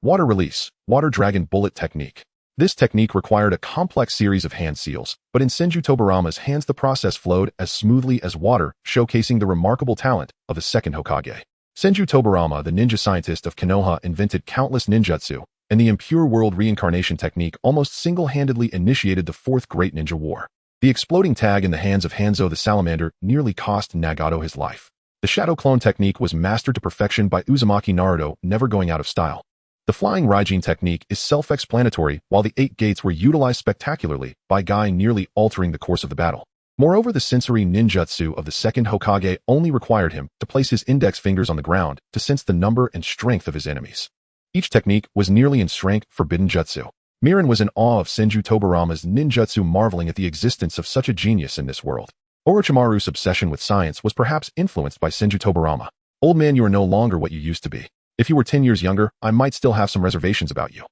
Water release, water dragon bullet technique. This technique required a complex series of hand seals, but in Senju Tobarama's hands the process flowed as smoothly as water, showcasing the remarkable talent of the second Hokage. Senju Tobarama, the ninja scientist of Konoha, invented countless ninjutsu, and the impure world reincarnation technique almost single-handedly initiated the fourth great ninja war. The exploding tag in the hands of Hanzo the salamander nearly cost Nagato his life. The shadow clone technique was mastered to perfection by Uzumaki Naruto, never going out of style. The flying Raijin technique is self-explanatory, while the 8 gates were utilized spectacularly by Guy, nearly altering the course of the battle. Moreover, the sensory ninjutsu of the second Hokage only required him to place his index fingers on the ground to sense the number and strength of his enemies. Each technique was nearly in strength forbidden jutsu. Mirin was in awe of Senju Tobarama's ninjutsu, marveling at the existence of such a genius in this world. Orochimaru's obsession with science was perhaps influenced by Senju Tobarama. Old man, you are no longer what you used to be. If you were 10 years younger, I might still have some reservations about you.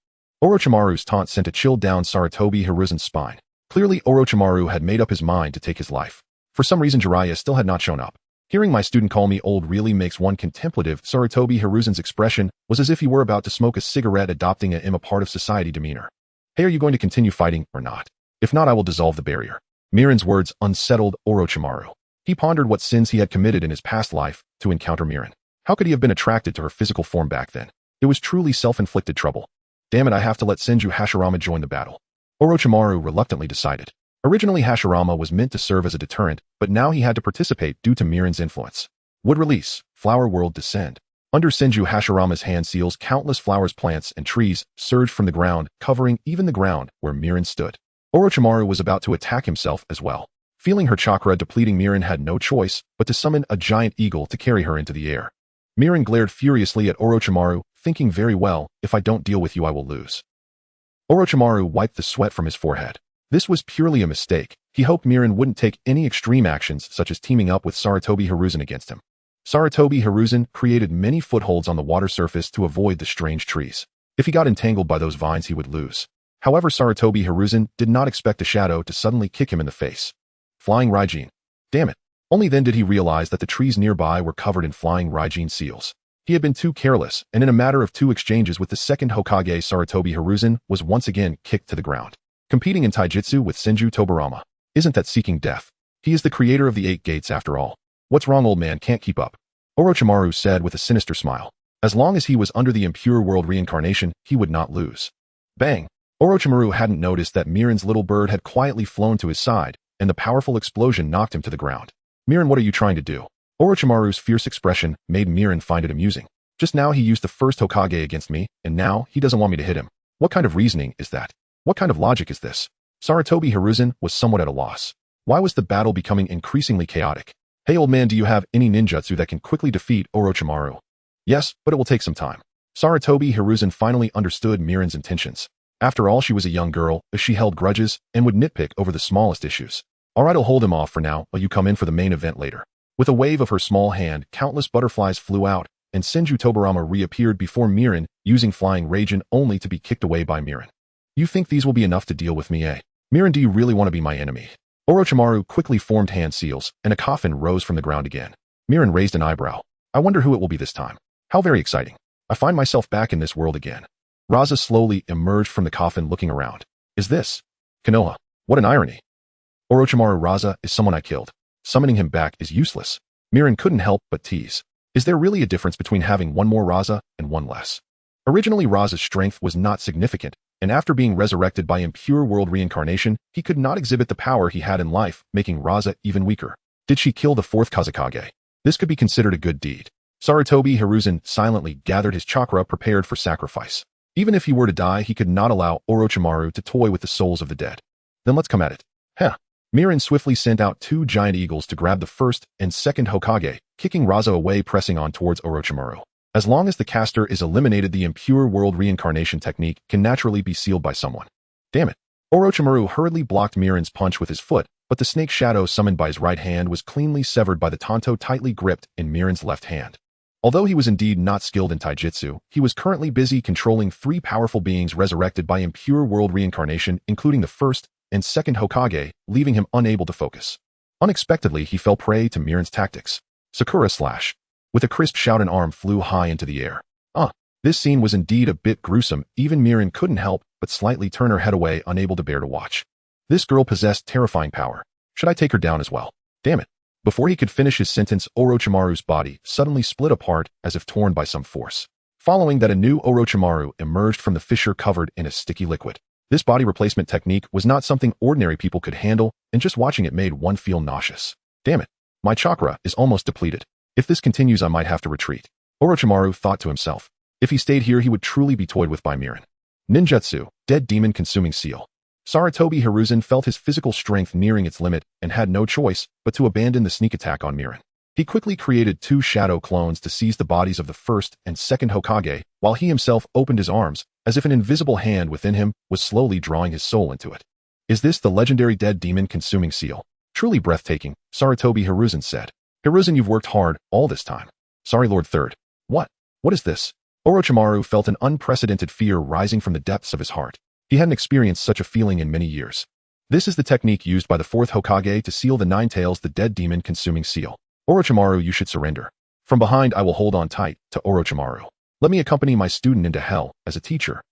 Orochimaru's taunt sent a chill down Sarutobi Hiruzen's spine. Clearly, Orochimaru had made up his mind to take his life. For some reason, Jiraiya still had not shown up. Hearing my student call me old really makes one contemplative. Sarutobi Hiruzen's expression was as if he were about to smoke a cigarette, adopting a part of society demeanor. Hey, are you going to continue fighting or not? If not, I will dissolve the barrier. Mirin's words unsettled Orochimaru. He pondered what sins he had committed in his past life to encounter Mirin. How could he have been attracted to her physical form back then? It was truly self-inflicted trouble. Damn it, I have to let Senju Hashirama join the battle. Orochimaru reluctantly decided. Originally, Hashirama was meant to serve as a deterrent, but now he had to participate due to Mirin's influence. Wood release, flower world descend. Under Senju Hashirama's hand seals, countless flowers, plants, and trees surged from the ground, covering even the ground where Mirin stood. Orochimaru was about to attack himself as well. Feeling her chakra depleting, Mirin had no choice but to summon a giant eagle to carry her into the air. Mirin glared furiously at Orochimaru, thinking, very well, if I don't deal with you, I will lose. Orochimaru wiped the sweat from his forehead. This was purely a mistake. He hoped Mirin wouldn't take any extreme actions such as teaming up with Sarutobi Hiruzen against him. Sarutobi Hiruzen created many footholds on the water surface to avoid the strange trees. If he got entangled by those vines, he would lose. However, Sarutobi Hiruzen did not expect a shadow to suddenly kick him in the face. Flying Raijin. Damn it. Only then did he realize that the trees nearby were covered in flying Raijin seals. He had been too careless, and in a matter of 2 exchanges with the second Hokage, Sarutobi Hiruzen was once again kicked to the ground. Competing in taijutsu with Senju Tobarama. Isn't that seeking death? He is the creator of the 8 gates after all. What's wrong, old man? Can't keep up. Orochimaru said with a sinister smile. As long as he was under the impure world reincarnation, he would not lose. Bang! Orochimaru hadn't noticed that Mirin's little bird had quietly flown to his side, and the powerful explosion knocked him to the ground. Mirin, what are you trying to do? Orochimaru's fierce expression made Mirin find it amusing. Just now he used the first Hokage against me, and now he doesn't want me to hit him. What kind of reasoning is that? What kind of logic is this? Sarutobi Hiruzen was somewhat at a loss. Why was the battle becoming increasingly chaotic? Hey, old man, do you have any ninjutsu that can quickly defeat Orochimaru? Yes, but it will take some time. Sarutobi Hiruzen finally understood Mirin's intentions. After all, she was a young girl, as she held grudges and would nitpick over the smallest issues. Alright, I'll hold him off for now, while you come in for the main event later. With a wave of her small hand, countless butterflies flew out, and Senju Tobarama reappeared before Mirin, using flying Raijin only to be kicked away by Mirin. You think these will be enough to deal with me, eh? Mirin, do you really want to be my enemy? Orochimaru quickly formed hand seals, and a coffin rose from the ground again. Mirin raised an eyebrow. I wonder who it will be this time. How very exciting. I find myself back in this world again. Raza slowly emerged from the coffin, looking around. Is this Konoha? What an irony. Orochimaru Raza is someone I killed. Summoning him back is useless. Mirin couldn't help but tease. Is there really a difference between having one more Raza and one less? Originally, Raza's strength was not significant, and after being resurrected by impure world reincarnation, he could not exhibit the power he had in life, making Raza even weaker. Did she kill the 4th Kazekage? This could be considered a good deed. Sarutobi Hiruzen silently gathered his chakra, prepared for sacrifice. Even if he were to die, he could not allow Orochimaru to toy with the souls of the dead. Then let's come at it. Heh. Mirin swiftly sent out 2 giant eagles to grab the first and second Hokage, kicking Raza away, pressing on towards Orochimaru. As long as the caster is eliminated, the impure world reincarnation technique can naturally be sealed by someone. Damn it. Orochimaru hurriedly blocked Mirin's punch with his foot, but the snake shadow summoned by his right hand was cleanly severed by the tanto tightly gripped in Mirin's left hand. Although he was indeed not skilled in taijutsu, he was currently busy controlling 3 powerful beings resurrected by impure world reincarnation, including the first and second Hokage, leaving him unable to focus. Unexpectedly, he fell prey to Mirin's tactics. Sakura slash. With a crisp shout, an arm flew high into the air. This scene was indeed a bit gruesome. Even Mirin couldn't help but slightly turn her head away, unable to bear to watch. This girl possessed terrifying power. Should I take her down as well? Damn it. Before he could finish his sentence, Orochimaru's body suddenly split apart as if torn by some force. Following that, a new Orochimaru emerged from the fissure covered in a sticky liquid. This body replacement technique was not something ordinary people could handle, and just watching it made one feel nauseous. Damn it. My chakra is almost depleted. If this continues, I might have to retreat. Orochimaru thought to himself. If he stayed here, he would truly be toyed with by Mirin. Ninjutsu, Dead Demon Consuming Seal. Sarutobi Hiruzen felt his physical strength nearing its limit and had no choice but to abandon the sneak attack on Mirin. He quickly created 2 shadow clones to seize the bodies of the first and second Hokage, while he himself opened his arms, as if an invisible hand within him was slowly drawing his soul into it. Is this the legendary Dead Demon Consuming Seal? Truly breathtaking, Sarutobi Hiruzen said. Hiruzen, you've worked hard all this time. Sorry, Lord Third. What? What is this? Orochimaru felt an unprecedented fear rising from the depths of his heart. He hadn't experienced such a feeling in many years. This is the technique used by the 4th Hokage to seal the 9 tails, the Dead Demon Consuming Seal. Orochimaru, you should surrender. From behind, I will hold on tight to Orochimaru. Let me accompany my student into hell as a teacher.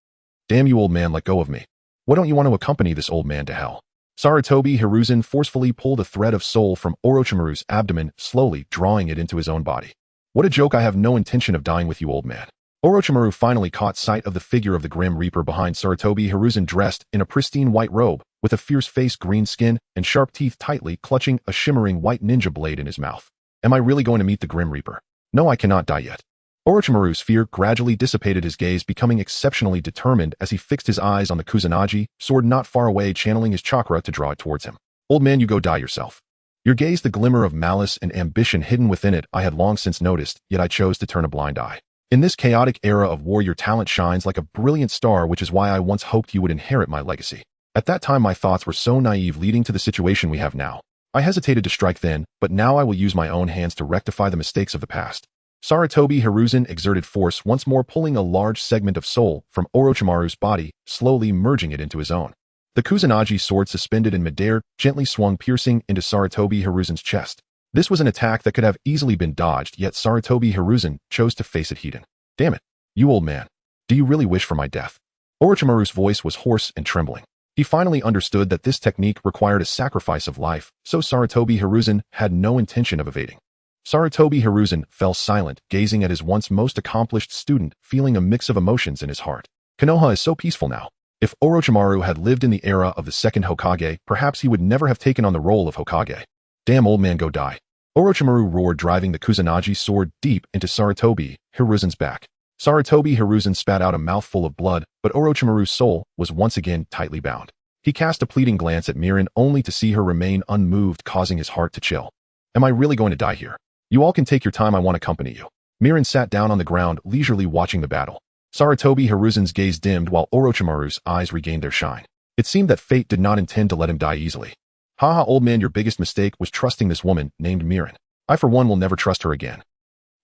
Damn you, old man, let go of me. Why don't you want to accompany this old man to hell? Sarutobi Hiruzen forcefully pulled a thread of soul from Orochimaru's abdomen, slowly drawing it into his own body. What a joke, I have no intention of dying with you, old man. Orochimaru finally caught sight of the figure of the Grim Reaper behind Sarutobi Hiruzen, dressed in a pristine white robe, with a fierce face, green skin, and sharp teeth, tightly clutching a shimmering white ninja blade in his mouth. Am I really going to meet the Grim Reaper? No, I cannot die yet. Orochimaru's fear gradually dissipated, his gaze becoming exceptionally determined as he fixed his eyes on the Kusanagi sword not far away, channeling his chakra to draw it towards him. Old man, you go die yourself. Your gaze, the glimmer of malice and ambition hidden within it, I had long since noticed, yet I chose to turn a blind eye. In this chaotic era of war, your talent shines like a brilliant star, which is why I once hoped you would inherit my legacy. At that time, my thoughts were so naive, leading to the situation we have now. I hesitated to strike then, but now I will use my own hands to rectify the mistakes of the past. Sarutobi Hiruzen exerted force once more, pulling a large segment of soul from Orochimaru's body, slowly merging it into his own. The Kusanagi sword, suspended in midair, gently swung, piercing into Sarutobi Hiruzen's chest. This was an attack that could have easily been dodged, yet Sarutobi Hiruzen chose to face it head-on. Damn it. You old man. Do you really wish for my death? Orochimaru's voice was hoarse and trembling. He finally understood that this technique required a sacrifice of life, so Sarutobi Hiruzen had no intention of evading. Sarutobi Hiruzen fell silent, gazing at his once most accomplished student, feeling a mix of emotions in his heart. Konoha is so peaceful now. If Orochimaru had lived in the era of the second Hokage, perhaps he would never have taken on the role of Hokage. Damn, old man, go die. Orochimaru roared, driving the Kusanagi sword deep into Sarutobi Hiruzen's back. Sarutobi Hiruzen spat out a mouthful of blood, but Orochimaru's soul was once again tightly bound. He cast a pleading glance at Mirin, only to see her remain unmoved, causing his heart to chill. Am I really going to die here? You all can take your time, I want to accompany you. Mirin sat down on the ground, leisurely watching the battle. Sarutobi Hiruzen's gaze dimmed while Orochimaru's eyes regained their shine. It seemed that fate did not intend to let him die easily. Haha, old man, your biggest mistake was trusting this woman named Mirin. I for one will never trust her again.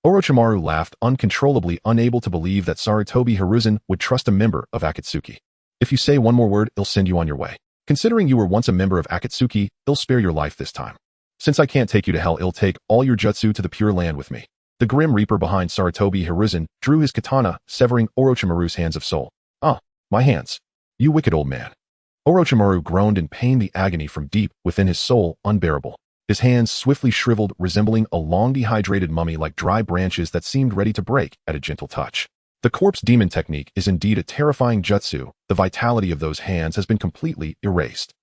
Orochimaru laughed uncontrollably, unable to believe that Sarutobi Hiruzen would trust a member of Akatsuki. If you say one more word, I'll send you on your way. Considering you were once a member of Akatsuki, I'll spare your life this time. Since I can't take you to hell, I'll take all your jutsu to the Pure Land with me. The Grim Reaper behind Sarutobi Hiruzen drew his katana, severing Orochimaru's hands of soul. My hands. You wicked old man. Orochimaru groaned in pain, the agony from deep within his soul unbearable. His hands swiftly shriveled, resembling a long dehydrated mummy, like dry branches that seemed ready to break at a gentle touch. The corpse demon technique is indeed a terrifying jutsu. The vitality of those hands has been completely erased.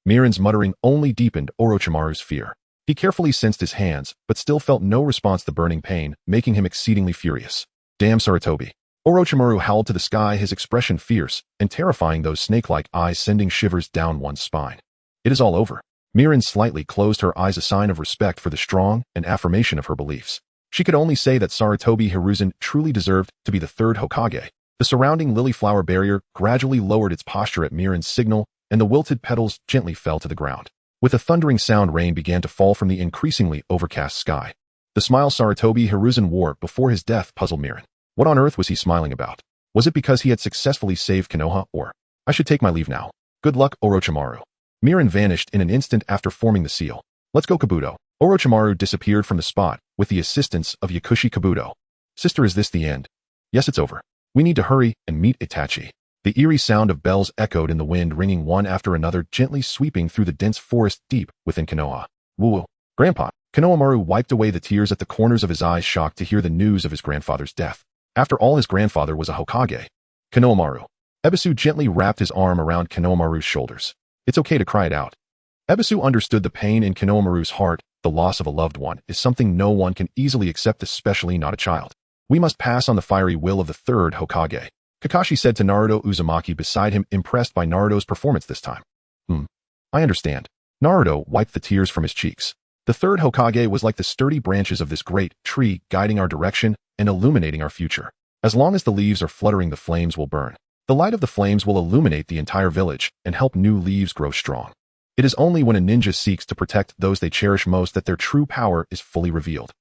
Mirin's muttering only deepened Orochimaru's fear. He carefully sensed his hands, but still felt no response to the burning pain, making him exceedingly furious. Damn Sarutobi. Orochimaru howled to the sky, his expression fierce and terrifying, those snake-like eyes sending shivers down one's spine. It is all over. Mirin slightly closed her eyes, a sign of respect for the strong and affirmation of her beliefs. She could only say that Sarutobi Hiruzen truly deserved to be the third Hokage. The surrounding lily flower barrier gradually lowered its posture at Mirin's signal, and the wilted petals gently fell to the ground. With a thundering sound, rain began to fall from the increasingly overcast sky. The smile Sarutobi Hiruzen wore before his death puzzled Mirin. What on earth was he smiling about? Was it because he had successfully saved Konoha, or, I should take my leave now. Good luck, Orochimaru. Mirin vanished in an instant after forming the seal. Let's go, Kabuto. Orochimaru disappeared from the spot with the assistance of Yakushi Kabuto. Sister, is this the end? Yes, it's over. We need to hurry and meet Itachi. The eerie sound of bells echoed in the wind, ringing one after another, gently sweeping through the dense forest deep within Konoha. Woo! Grandpa. Konohamaru wiped away the tears at the corners of his eyes, shocked to hear the news of his grandfather's death. After all, his grandfather was a Hokage. Konohamaru. Ebisu gently wrapped his arm around Konohamaru's shoulders. It's okay to cry it out. Ebisu understood the pain in Konohamaru's heart. The loss of a loved one is something no one can easily accept, especially not a child. We must pass on the fiery will of the third Hokage, Kakashi said to Naruto Uzumaki beside him, impressed by Naruto's performance this time. I understand. Naruto wiped the tears from his cheeks. The third Hokage was like the sturdy branches of this great tree, guiding our direction and illuminating our future. As long as the leaves are fluttering, the flames will burn. The light of the flames will illuminate the entire village and help new leaves grow strong. It is only when a ninja seeks to protect those they cherish most that their true power is fully revealed.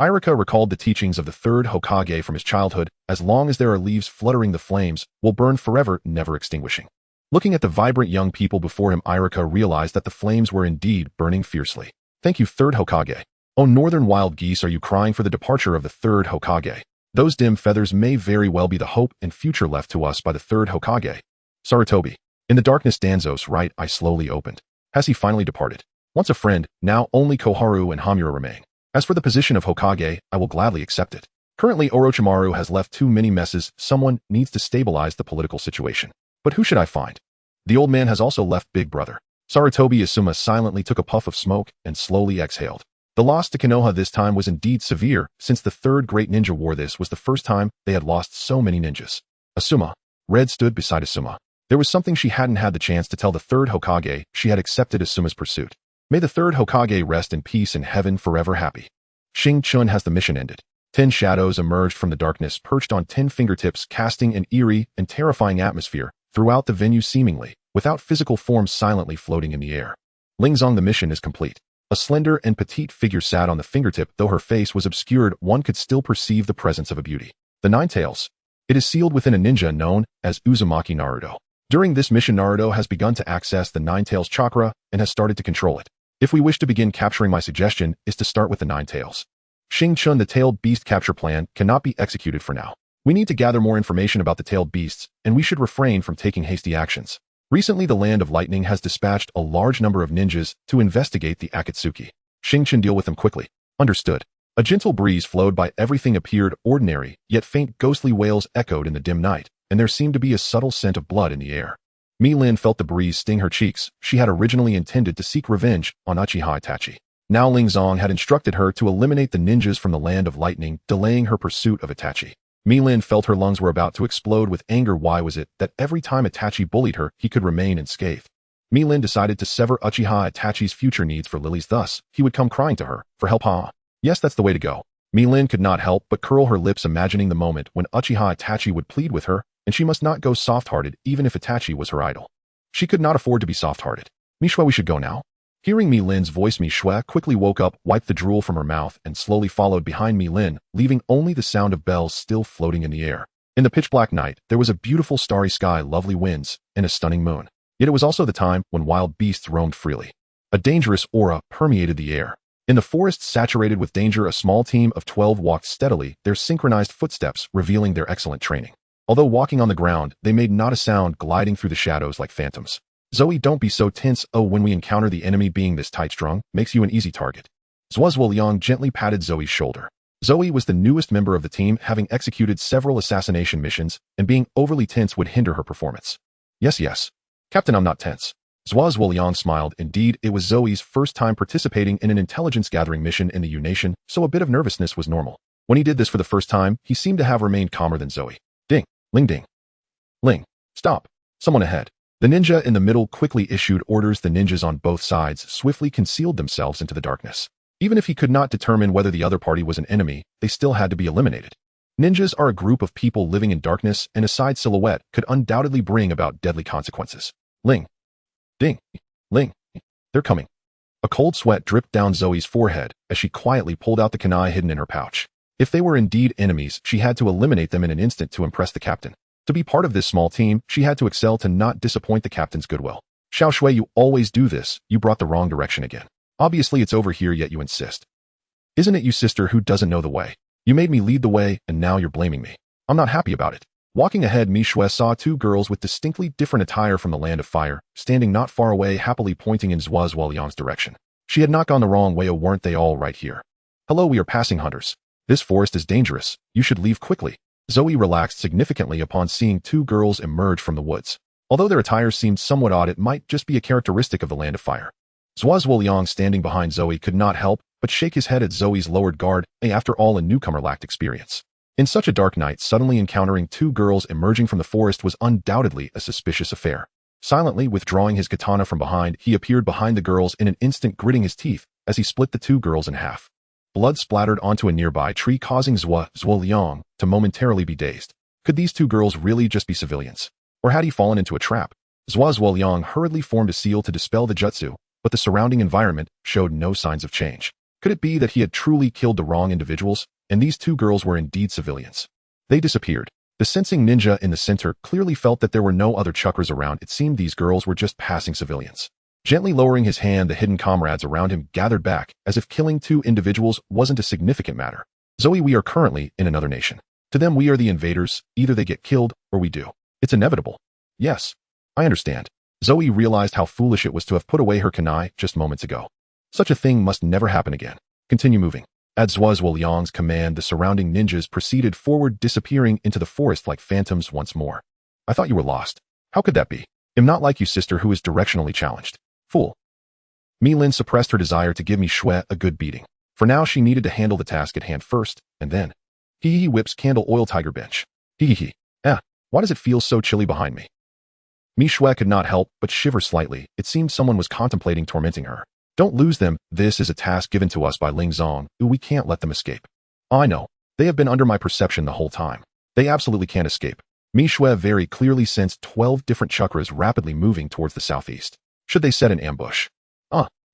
Irika recalled the teachings of the third Hokage from his childhood. As long as there are leaves fluttering, the flames will burn forever, never extinguishing. Looking at the vibrant young people before him, Irika realized that the flames were indeed burning fiercely. Thank you, third Hokage. Oh, northern wild geese, are you crying for the departure of the third Hokage? Those dim feathers may very well be the hope and future left to us by the third Hokage. Sarutobi. In the darkness, Danzo's right eye slowly opened. Has he finally departed? Once a friend, now only Koharu and Hamura remain. As for the position of Hokage, I will gladly accept it. Currently, Orochimaru has left too many messes. Someone needs to stabilize the political situation. But who should I find? The old man has also left Big Brother. Sarutobi Asuma silently took a puff of smoke and slowly exhaled. The loss to Konoha this time was indeed severe. Since the third great ninja war, this was the first time they had lost so many ninjas. Asuma. Red stood beside Asuma. There was something she hadn't had the chance to tell the third Hokage. She had accepted Asuma's pursuit. May the third Hokage rest in peace in heaven forever happy. Xing Chun, has the mission ended? 10 shadows emerged from the darkness, perched on 10 fingertips, casting an eerie and terrifying atmosphere throughout the venue, seemingly without physical form, silently floating in the air. Lingzong, the mission is complete. A slender and petite figure sat on the fingertip. Though her face was obscured, one could still perceive the presence of a beauty. The Nine Tails. It is sealed within a ninja known as Uzumaki Naruto. During this mission, Naruto has begun to access the Nine Tails chakra and has started to control it. If we wish to begin capturing, my suggestion is to start with the Nine Tails. Xing Chun, the tailed beast capture plan cannot be executed for now. We need to gather more information about the tailed beasts, and we should refrain from taking hasty actions. Recently, the Land of Lightning has dispatched a large number of ninjas to investigate the Akatsuki. Xing Chun, deal with them quickly. Understood. A gentle breeze flowed by. Everything appeared ordinary, yet faint ghostly wails echoed in the dim night, and there seemed to be a subtle scent of blood in the air. Mi Lin felt the breeze sting her cheeks. She had originally intended to seek revenge on Uchiha Itachi. Now Lingzong had instructed her to eliminate the ninjas from the Land of Lightning, delaying her pursuit of Itachi. Mi Lin felt her lungs were about to explode with anger. Why was it that every time Itachi bullied her, he could remain unscathed? Mi Lin decided to sever Uchiha Itachi's future needs for lilies, thus he would come crying to her for help. Yes, that's the way to go. Mi Lin could not help but curl her lips, imagining the moment when Uchiha Itachi would plead with her, and she must not go soft-hearted even if Itachi was her idol. She could not afford to be soft-hearted. Mi Shui, we should go now. Hearing Mi Lin's voice, Mi Shui quickly woke up, wiped the drool from her mouth, and slowly followed behind Mi Lin, leaving only the sound of bells still floating in the air. In the pitch-black night, there was a beautiful starry sky, lovely winds, and a stunning moon. Yet it was also the time when wild beasts roamed freely. A dangerous aura permeated the air. In the forest saturated with danger, a small team of 12 walked steadily, their synchronized footsteps revealing their excellent training. Although walking on the ground, they made not a sound, gliding through the shadows like phantoms. Zoe, don't be so tense. Oh, when we encounter the enemy, being this tight-strung makes you an easy target. Zuozhuo Liang gently patted Zoe's shoulder. Zoe was the newest member of the team, having executed several assassination missions, and being overly tense would hinder her performance. Yes. Captain, I'm not tense. Zuozhuo Liang smiled. Indeed, it was Zoe's first time participating in an intelligence-gathering mission in the U Nation, so a bit of nervousness was normal. When he did this for the first time, he seemed to have remained calmer than Zoe. Ding, ling ding. Ling, stop. Someone ahead. The ninja in the middle quickly issued orders. The ninjas on both sides swiftly concealed themselves into the darkness. Even if he could not determine whether the other party was an enemy, they still had to be eliminated. Ninjas are a group of people living in darkness, and a side silhouette could undoubtedly bring about deadly consequences. Ling. Ding. Ling. They're coming. A cold sweat dripped down Zoe's forehead as she quietly pulled out the kunai hidden in her pouch. If they were indeed enemies, she had to eliminate them in an instant to impress the captain. To be part of this small team, she had to excel to not disappoint the captain's goodwill. Xiao Shui, you always do this. You brought the wrong direction again. Obviously it's over here, yet you insist. Isn't it you, sister, who doesn't know the way? You made me lead the way, and now you're blaming me. I'm not happy about it. Walking ahead, Mi Shui saw two girls with distinctly different attire from the Land of Fire, standing not far away, happily pointing in Zuo direction. She had not gone the wrong way. Oh, weren't they all right here? Hello, we are passing hunters. This forest is dangerous. You should leave quickly. Zoe relaxed significantly upon seeing two girls emerge from the woods. Although their attire seemed somewhat odd, it might just be a characteristic of the Land of Fire. Zuo standing behind Zoe could not help but shake his head at Zoe's lowered guard. After all, a newcomer lacked experience. In such a dark night, suddenly encountering two girls emerging from the forest was undoubtedly a suspicious affair. Silently withdrawing his katana from behind, he appeared behind the girls in an instant, gritting his teeth as he split the two girls in half. Blood splattered onto a nearby tree, causing Zuo to momentarily be dazed. Could these two girls really just be civilians? Or had he fallen into a trap? Zuo hurriedly formed a seal to dispel the jutsu, but the surrounding environment showed no signs of change. Could it be that he had truly killed the wrong individuals, and these two girls were indeed civilians? They disappeared. The sensing ninja in the center clearly felt that there were no other chakras around. It seemed these girls were just passing civilians. Gently lowering his hand, the hidden comrades around him gathered back, as if killing two individuals wasn't a significant matter. Zoe, we are currently in another nation. To them, we are the invaders. Either they get killed, or we do. It's inevitable. Yes, I understand. Zoe realized how foolish it was to have put away her kunai just moments ago. Such a thing must never happen again. Continue moving. At Zuo command, the surrounding ninjas proceeded forward, disappearing into the forest like phantoms once more. I thought you were lost. How could that be? I'm not like you, sister, who is directionally challenged. Fool. Mi Lin suppressed her desire to give Mi Shui a good beating. For now, she needed to handle the task at hand first, and then. He whips candle oil tiger bench. Why does it feel so chilly behind me? Mi Shui could not help but shiver slightly. It seemed someone was contemplating tormenting her. Don't lose them. This is a task given to us by Ling Zong. We can't let them escape. I know. They have been under my perception the whole time. They absolutely can't escape. Mi Shui very clearly sensed 12 different chakras rapidly moving towards the southeast. Should they set an ambush?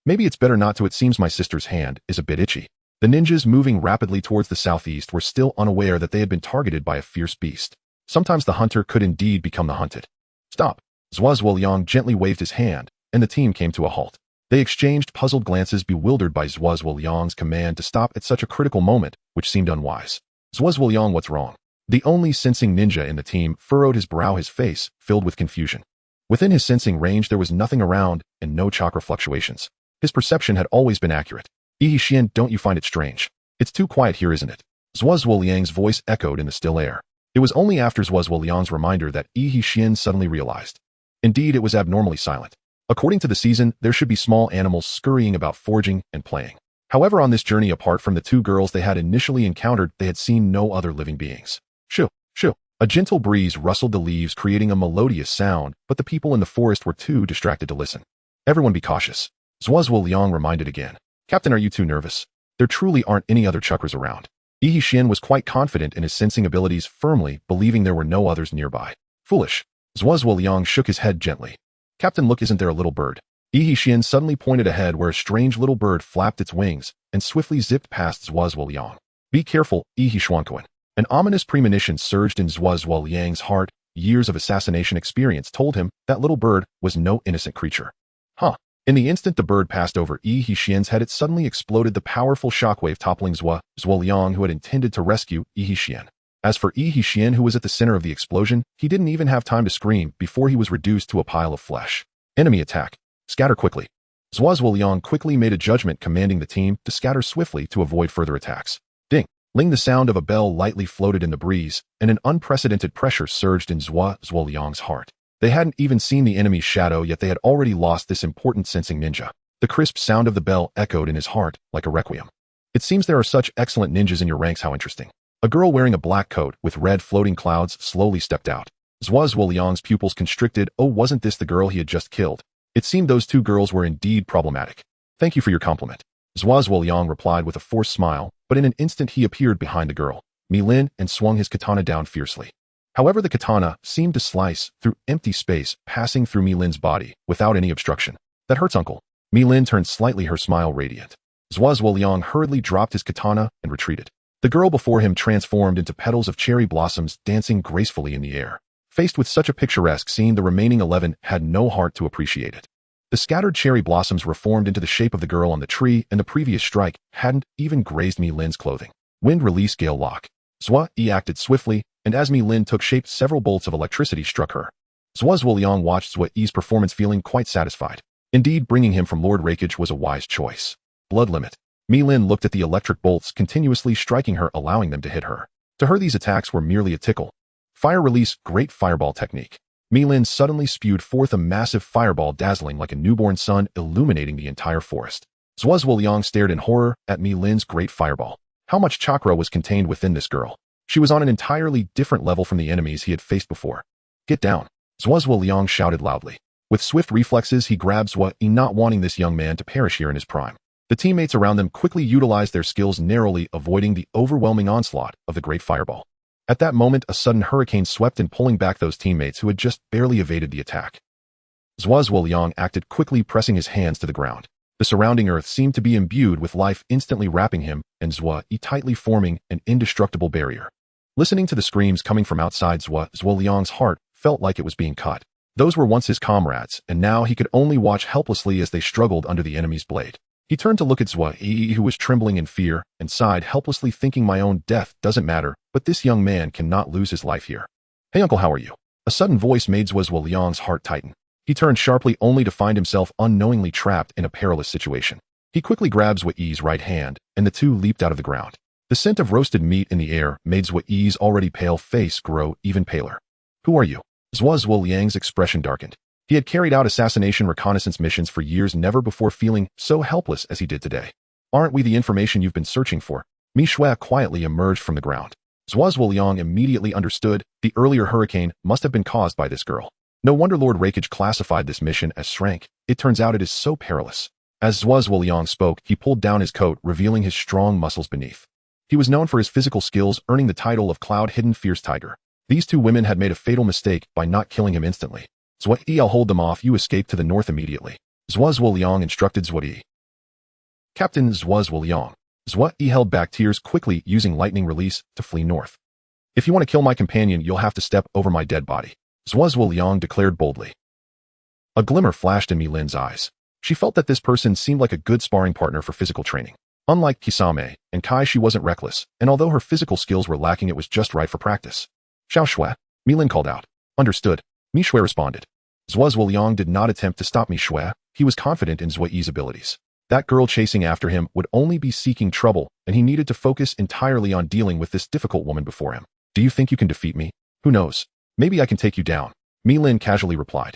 Maybe it's better not to. It seems my sister's hand is a bit itchy. The ninjas moving rapidly towards the southeast were still unaware that they had been targeted by a fierce beast. Sometimes the hunter could indeed become the hunted. Stop. Zuo gently waved his hand, and the team came to a halt. They exchanged puzzled glances, bewildered by Zuo command to stop at such a critical moment, which seemed unwise. Zuo, what's wrong? The only sensing ninja in the team furrowed his brow, his face filled with confusion. Within his sensing range, there was nothing around and no chakra fluctuations. His perception had always been accurate. Xian, don't you find it strange? It's too quiet here, isn't it? Zuo voice echoed in the still air. It was only after Zuo reminder that Xian suddenly realized. Indeed, it was abnormally silent. According to the season, there should be small animals scurrying about, foraging and playing. However, on this journey, apart from the two girls they had initially encountered, they had seen no other living beings. Shoo, shoo. A gentle breeze rustled the leaves, creating a melodious sound, but the people in the forest were too distracted to listen. Everyone be cautious. Zuo reminded again. Captain, are you too nervous? There truly aren't any other chakras around. Xian was quite confident in his sensing abilities, firmly believing there were no others nearby. Foolish. Zuo shook his head gently. Captain, look, isn't there a little bird? Xian suddenly pointed ahead where a strange little bird flapped its wings and swiftly zipped past Zuo. Be careful, Xian. An ominous premonition surged in Zuo's heart. Years of assassination experience told him that little bird was no innocent creature. In the instant the bird passed over Xian's head, it suddenly exploded, the powerful shockwave toppling Zuo, who had intended to rescue Xian. As for Xian, who was at the center of the explosion, he didn't even have time to scream before he was reduced to a pile of flesh. Enemy attack. Scatter quickly. Zuo quickly made a judgment, commanding the team to scatter swiftly to avoid further attacks. Ding. Ling, the sound of a bell lightly floated in the breeze, and an unprecedented pressure surged in Zuo's heart. They hadn't even seen the enemy's shadow, yet they had already lost this important sensing ninja. The crisp sound of the bell echoed in his heart like a requiem. It seems there are such excellent ninjas in your ranks, how interesting. A girl wearing a black coat with red floating clouds slowly stepped out. Zhuo Zuoliang's pupils constricted. Oh, wasn't this the girl he had just killed? It seemed those two girls were indeed problematic. Thank you for your compliment. Zhuo Zuoliang replied with a forced smile, but in an instant he appeared behind the girl, Mi Lin, and swung his katana down fiercely. However, the katana seemed to slice through empty space, passing through Mi Lin's body without any obstruction. That hurts, uncle. Mi Lin turned slightly, her smile radiant. Zhuo Zuoliang hurriedly dropped his katana and retreated. The girl before him transformed into petals of cherry blossoms dancing gracefully in the air. Faced with such a picturesque scene, the remaining 11 had no heart to appreciate it. The scattered cherry blossoms reformed into the shape of the girl on the tree, and the previous strike hadn't even grazed Mi Lin's clothing. Wind release gale lock. Zhuo acted swiftly, and as Mi Lin took shape, several bolts of electricity struck her. Zhuo Zuoliang watched Zhuo's performance, feeling quite satisfied. Indeed, bringing him from Lord Raikage was a wise choice. Blood limit. Mi Lin looked at the electric bolts continuously striking her, allowing them to hit her. To her, these attacks were merely a tickle. Fire release, great fireball technique. Mi Lin suddenly spewed forth a massive fireball, dazzling like a newborn sun, illuminating the entire forest. Zhuo Zuoliang stared in horror at Mi Lin's great fireball. How much chakra was contained within this girl? She was on an entirely different level from the enemies he had faced before. Get down. Zhuo Zuoliang shouted loudly. With swift reflexes, he grabbed Zhuo, not wanting this young man to perish here in his prime. The teammates around them quickly utilized their skills, narrowly avoiding the overwhelming onslaught of the great fireball. At that moment, a sudden hurricane swept in, pulling back those teammates who had just barely evaded the attack. Zhuo Zuoliang acted quickly, pressing his hands to the ground. The surrounding earth seemed to be imbued with life, instantly wrapping him and Zhuo tightly, forming an indestructible barrier. Listening to the screams coming from outside, Zhuo Zuoliang's heart felt like it was being cut. Those were once his comrades, and now he could only watch helplessly as they struggled under the enemy's blade. He turned to look at Zhuo, who was trembling in fear, and sighed helplessly, thinking, my own death doesn't matter, but this young man cannot lose his life here. Hey uncle, how are you? A sudden voice made Zhuo Zuoliang's heart tighten. He turned sharply, only to find himself unknowingly trapped in a perilous situation. He quickly grabbed Zhuo's right hand, and the two leaped out of the ground. The scent of roasted meat in the air made Zhuo's already pale face grow even paler. Who are you? Zhuo Zuoliang's expression darkened. He had carried out assassination reconnaissance missions for years, never before feeling so helpless as he did today. Aren't we the information you've been searching for? Mi Shui quietly emerged from the ground. Zhuo Zuoliang immediately understood the earlier hurricane must have been caused by this girl. No wonder Lord Raikage classified this mission as rank. It turns out it is so perilous. As Zhuo Zuoliang spoke, he pulled down his coat, revealing his strong muscles beneath. He was known for his physical skills, earning the title of Cloud-Hidden Fierce Tiger. These two women had made a fatal mistake by not killing him instantly. Zhuo, I'll hold them off. You escape to the north immediately. Zhuo Zuoliang instructed Zhuo. Captain Zhuo Zuoliang. Zhuo held back tears, quickly using lightning release to flee north. If you want to kill my companion, you'll have to step over my dead body, Zhuo Zuoliang declared boldly. A glimmer flashed in Mi Lin's eyes. She felt that this person seemed like a good sparring partner for physical training. Unlike Kisame and Kai, she wasn't reckless, and although her physical skills were lacking, it was just right for practice. Xiao Shui, Mi Lin called out. Understood. Mi Shui responded. Zhuo Zuoliang did not attempt to stop Mi Shui. He was confident in Zhuo's abilities. That girl chasing after him would only be seeking trouble, and he needed to focus entirely on dealing with this difficult woman before him. Do you think you can defeat me? Who knows? Maybe I can take you down, Mi Lin casually replied.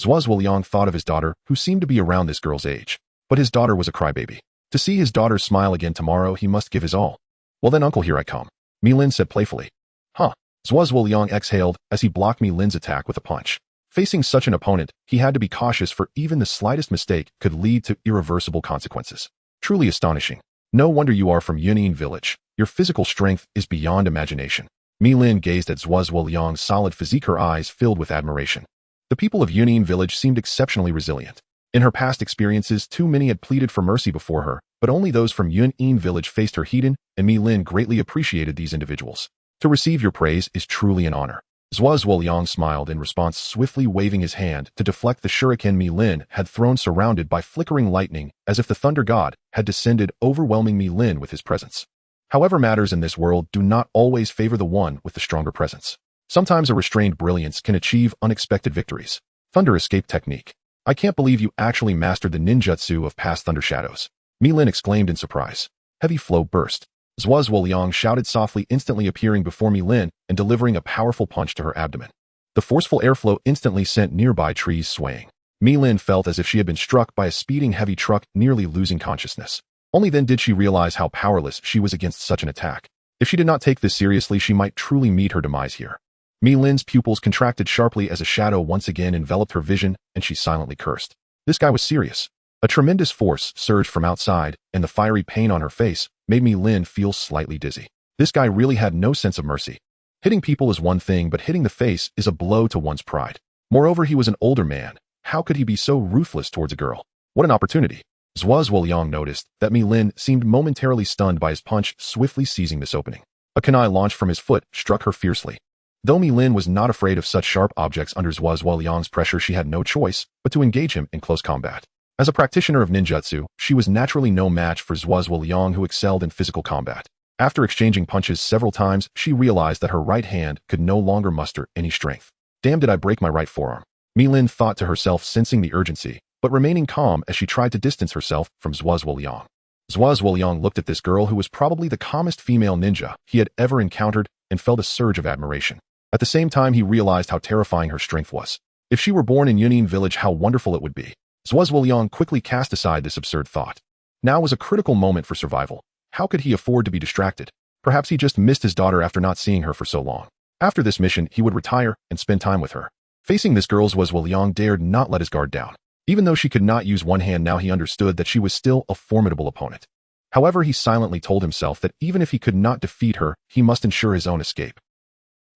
Zhuo Zuoliang thought of his daughter, who seemed to be around this girl's age. But his daughter was a crybaby. To see his daughter smile again tomorrow, he must give his all. Well then, uncle, here I come, Mi Lin said playfully. Huh. Zhuo Zuoliang exhaled as he blocked Mi Lin's attack with a punch. Facing such an opponent, he had to be cautious, for even the slightest mistake could lead to irreversible consequences. Truly astonishing. No wonder you are from Yunin village. Your physical strength is beyond imagination. Mi Lin gazed at Zhuo Zuoliang's solid physique, her eyes filled with admiration. The people of Yunin village seemed exceptionally resilient. In her past experiences, too many had pleaded for mercy before her, but only those from Yunin village faced her heat, and Mi Lin greatly appreciated these individuals. To receive your praise is truly an honor. Zhuo Zuoliang smiled in response, swiftly waving his hand to deflect the shuriken Mi Lin had thrown, surrounded by flickering lightning, as if the thunder god had descended, overwhelming Mi Lin with his presence. However, matters in this world do not always favor the one with the stronger presence. Sometimes a restrained brilliance can achieve unexpected victories. Thunder escape technique. I can't believe you actually mastered the ninjutsu of past thunder shadows, Mi Lin exclaimed in surprise. Heavy flow burst. Zhuo Zuoliang shouted softly, instantly appearing before Mi Lin and delivering a powerful punch to her abdomen. The forceful airflow instantly sent nearby trees swaying. Mi Lin felt as if she had been struck by a speeding heavy truck, nearly losing consciousness. Only then did she realize how powerless she was against such an attack. If she did not take this seriously, she might truly meet her demise here. Mi-Lin's pupils contracted sharply as a shadow once again enveloped her vision, and she silently cursed. This guy was serious. A tremendous force surged from outside, and the fiery pain on her face made Mi-Lin feel slightly dizzy. This guy really had no sense of mercy. Hitting people is one thing, but hitting the face is a blow to one's pride. Moreover, he was an older man. How could he be so ruthless towards a girl? What an opportunity. Zhuo noticed that Mi-Lin seemed momentarily stunned by his punch, swiftly seizing this opening. A kunai launched from his foot struck her fiercely. Though Mi-Lin was not afraid of such sharp objects under Zhuo pressure, she had no choice but to engage him in close combat. As a practitioner of ninjutsu, she was naturally no match for Zhuo, who excelled in physical combat. After exchanging punches several times, she realized that her right hand could no longer muster any strength. Damn, did I break my right forearm? Mi-Lin thought to herself, sensing the urgency, but remaining calm as she tried to distance herself from Zhuo. Zhuo looked at this girl, who was probably the calmest female ninja he had ever encountered, and felt a surge of admiration. At the same time, he realized how terrifying her strength was. If she were born in Yunin village, how wonderful it would be. Zhuo quickly cast aside this absurd thought. Now was a critical moment for survival. How could he afford to be distracted? Perhaps he just missed his daughter after not seeing her for so long. After this mission, he would retire and spend time with her. Facing this girl, Zhuo dared not let his guard down. Even though she could not use one hand now, he understood that she was still a formidable opponent. However, he silently told himself that even if he could not defeat her, he must ensure his own escape.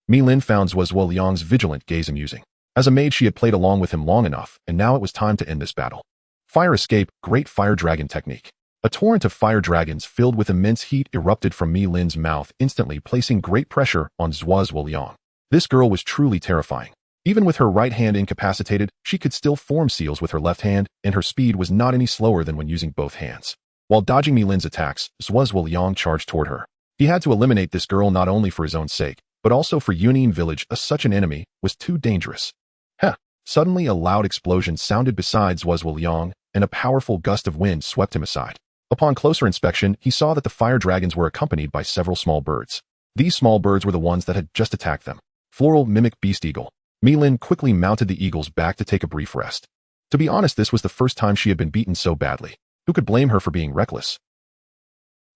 Mi-Lin found Zhuo's vigilant gaze amusing. As a maid, she had played along with him long enough, and now it was time to end this battle. Fire escape, great fire dragon technique. A torrent of fire dragons filled with immense heat erupted from Mi-Lin's mouth, instantly placing great pressure on Zhuo. This girl was truly terrifying. Even with her right hand incapacitated, she could still form seals with her left hand, and her speed was not any slower than when using both hands. While dodging Mi-Lin's attacks, Zhuo charged toward her. He had to eliminate this girl not only for his own sake, but also for Yunin village, as such an enemy was too dangerous. Suddenly a loud explosion sounded beside Zhuo, and a powerful gust of wind swept him aside. Upon closer inspection, he saw that the fire dragons were accompanied by several small birds. These small birds were the ones that had just attacked them. Floral mimic beast eagle. Mi-Lin quickly mounted the eagle's back to take a brief rest. To be honest, this was the first time she had been beaten so badly. Who could blame her for being reckless?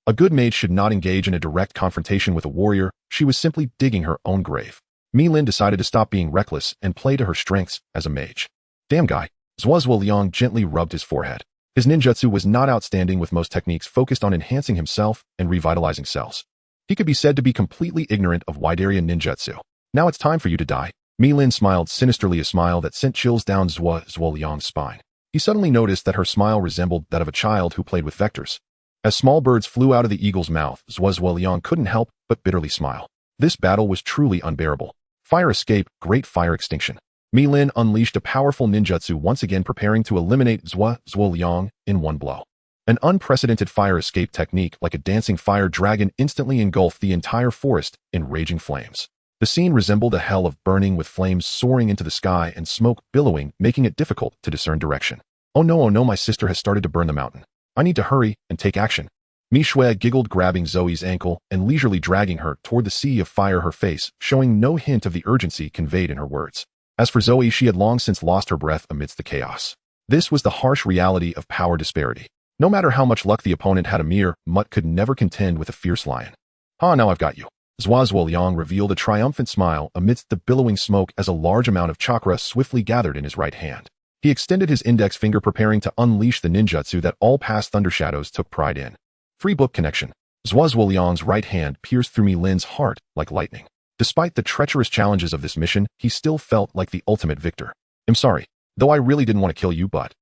A good maid should not engage in a direct confrontation with a warrior. She was simply digging her own grave. Mi-Lin decided to stop being reckless and play to her strengths as a mage. Damn guy. Zhuo gently rubbed his forehead. His ninjutsu was not outstanding, with most techniques focused on enhancing himself and revitalizing cells. He could be said to be completely ignorant of wide area ninjutsu. Now it's time for you to die. Mi-Lin smiled sinisterly, a smile that sent chills down Zhuo's spine. He suddenly noticed that her smile resembled that of a child who played with vectors. As small birds flew out of the eagle's mouth, Zhuo couldn't help but bitterly smile. This battle was truly unbearable. Fire escape, great fire extinction. Mi-Lin unleashed a powerful ninjutsu, once again preparing to eliminate Zhuo in one blow. An unprecedented fire escape technique, like a dancing fire dragon, instantly engulfed the entire forest in raging flames. The scene resembled a hell of burning, with flames soaring into the sky and smoke billowing, making it difficult to discern direction. Oh no, my sister has started to burn the mountain. I need to hurry and take action. Mi Shui giggled, grabbing Zoe's ankle and leisurely dragging her toward the sea of fire, her face showing no hint of the urgency conveyed in her words. As for Zoe, she had long since lost her breath amidst the chaos. This was the harsh reality of power disparity. No matter how much luck the opponent had, a mere mutt could never contend with a fierce lion. Now I've got you. Zhuo revealed a triumphant smile amidst the billowing smoke as a large amount of chakra swiftly gathered in his right hand. He extended his index finger, preparing to unleash the ninjutsu that all past thunder shadows took pride in. Free book connection. Zhuo's right hand pierced through Mi-Lin's heart like lightning. Despite the treacherous challenges of this mission, he still felt like the ultimate victor. I'm sorry, though I really didn't want to kill you, but...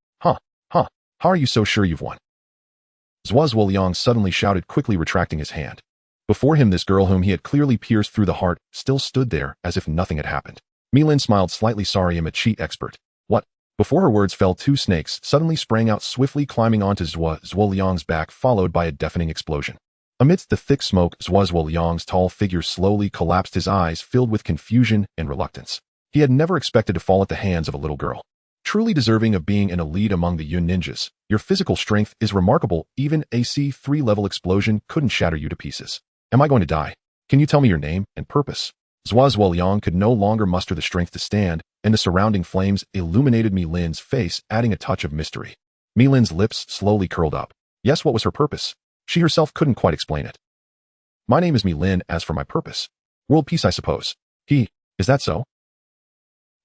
How are you so sure you've won? Zhuo suddenly shouted, quickly retracting his hand. Before him, this girl whom he had clearly pierced through the heart still stood there as if nothing had happened. Mi-Lin smiled slightly. Sorry, I'm a cheat expert. What? Before her words fell, two snakes suddenly sprang out, swiftly climbing onto Zhuo's back, followed by a deafening explosion. Amidst the thick smoke, Zhuo's tall figure slowly collapsed, his eyes filled with confusion and reluctance. He had never expected to fall at the hands of a little girl. Truly deserving of being an elite among the Yun ninjas, your physical strength is remarkable. Even a C3 level explosion couldn't shatter you to pieces. Am I going to die? Can you tell me your name and purpose? Zhuo could no longer muster the strength to stand, and the surrounding flames illuminated Mi-Lin's face, adding a touch of mystery. Mi-Lin's lips slowly curled up. Yes, what was her purpose? She herself couldn't quite explain it. My name is Mi-Lin. As for my purpose. World peace, I suppose. Is that so?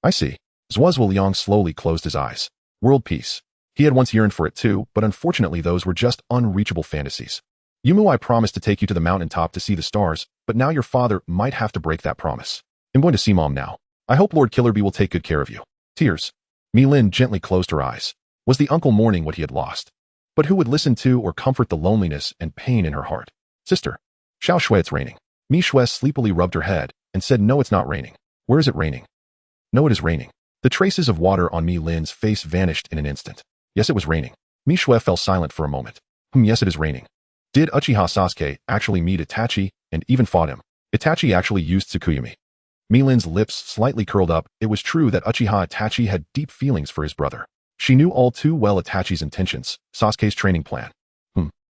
I see. Zhuozhu Liang slowly closed his eyes. World peace. He had once yearned for it too, but unfortunately those were just unreachable fantasies. Yumu, I promised to take you to the mountaintop to see the stars, but now your father might have to break that promise. I'm going to see Mom now. I hope Lord Killerbee will take good care of you. Tears. Mi-Lin gently closed her eyes. Was the uncle mourning what he had lost? But who would listen to or comfort the loneliness and pain in her heart? Sister. Xiao Shui, it's raining. Mi Shui sleepily rubbed her head and said, no, it's not raining. Where is it raining? No, it is raining. The traces of water on Mi-Lin's face vanished in an instant. Yes, it was raining. Mi Shui fell silent for a moment. Yes, it is raining. Did Uchiha Sasuke actually meet Itachi and even fought him? Itachi actually used Tsukuyami. Mi-Lin's lips slightly curled up. It was true that Uchiha Itachi had deep feelings for his brother. She knew all too well Itachi's intentions, Sasuke's training plan.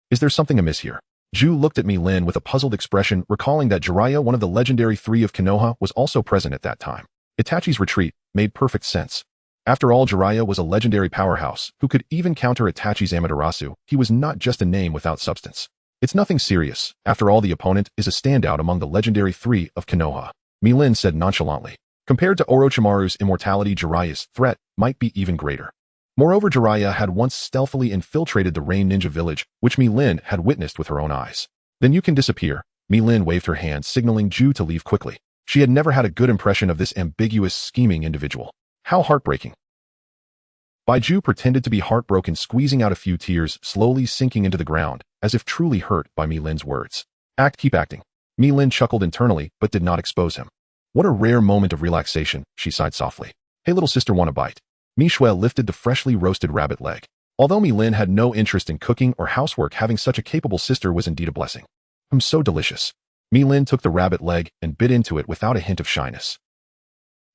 Is there something amiss here? Ju looked at Mi-Lin with a puzzled expression, recalling that Jiraiya, one of the legendary three of Konoha, was also present at that time. Itachi's retreat made perfect sense. After all, Jiraiya was a legendary powerhouse who could even counter Itachi's Amaterasu. He was not just a name without substance. It's nothing serious. After all, the opponent is a standout among the legendary three of Konoha. Mi-Lin said nonchalantly. Compared to Orochimaru's immortality, Jiraiya's threat might be even greater. Moreover, Jiraiya had once stealthily infiltrated the Rain Ninja village, which Mi-Lin had witnessed with her own eyes. Then you can disappear. Mi-Lin waved her hand, signaling Ju to leave quickly. She had never had a good impression of this ambiguous, scheming individual. How heartbreaking. Ju pretended to be heartbroken, squeezing out a few tears, slowly sinking into the ground, as if truly hurt by Mi-Lin's words. Keep acting. Mi-Lin chuckled internally, but did not expose him. What a rare moment of relaxation, she sighed softly. Hey, little sister, want a bite? Mi Shui lifted the freshly roasted rabbit leg. Although Mi-Lin had no interest in cooking or housework, having such a capable sister was indeed a blessing. So delicious. Mi-Lin took the rabbit leg and bit into it without a hint of shyness.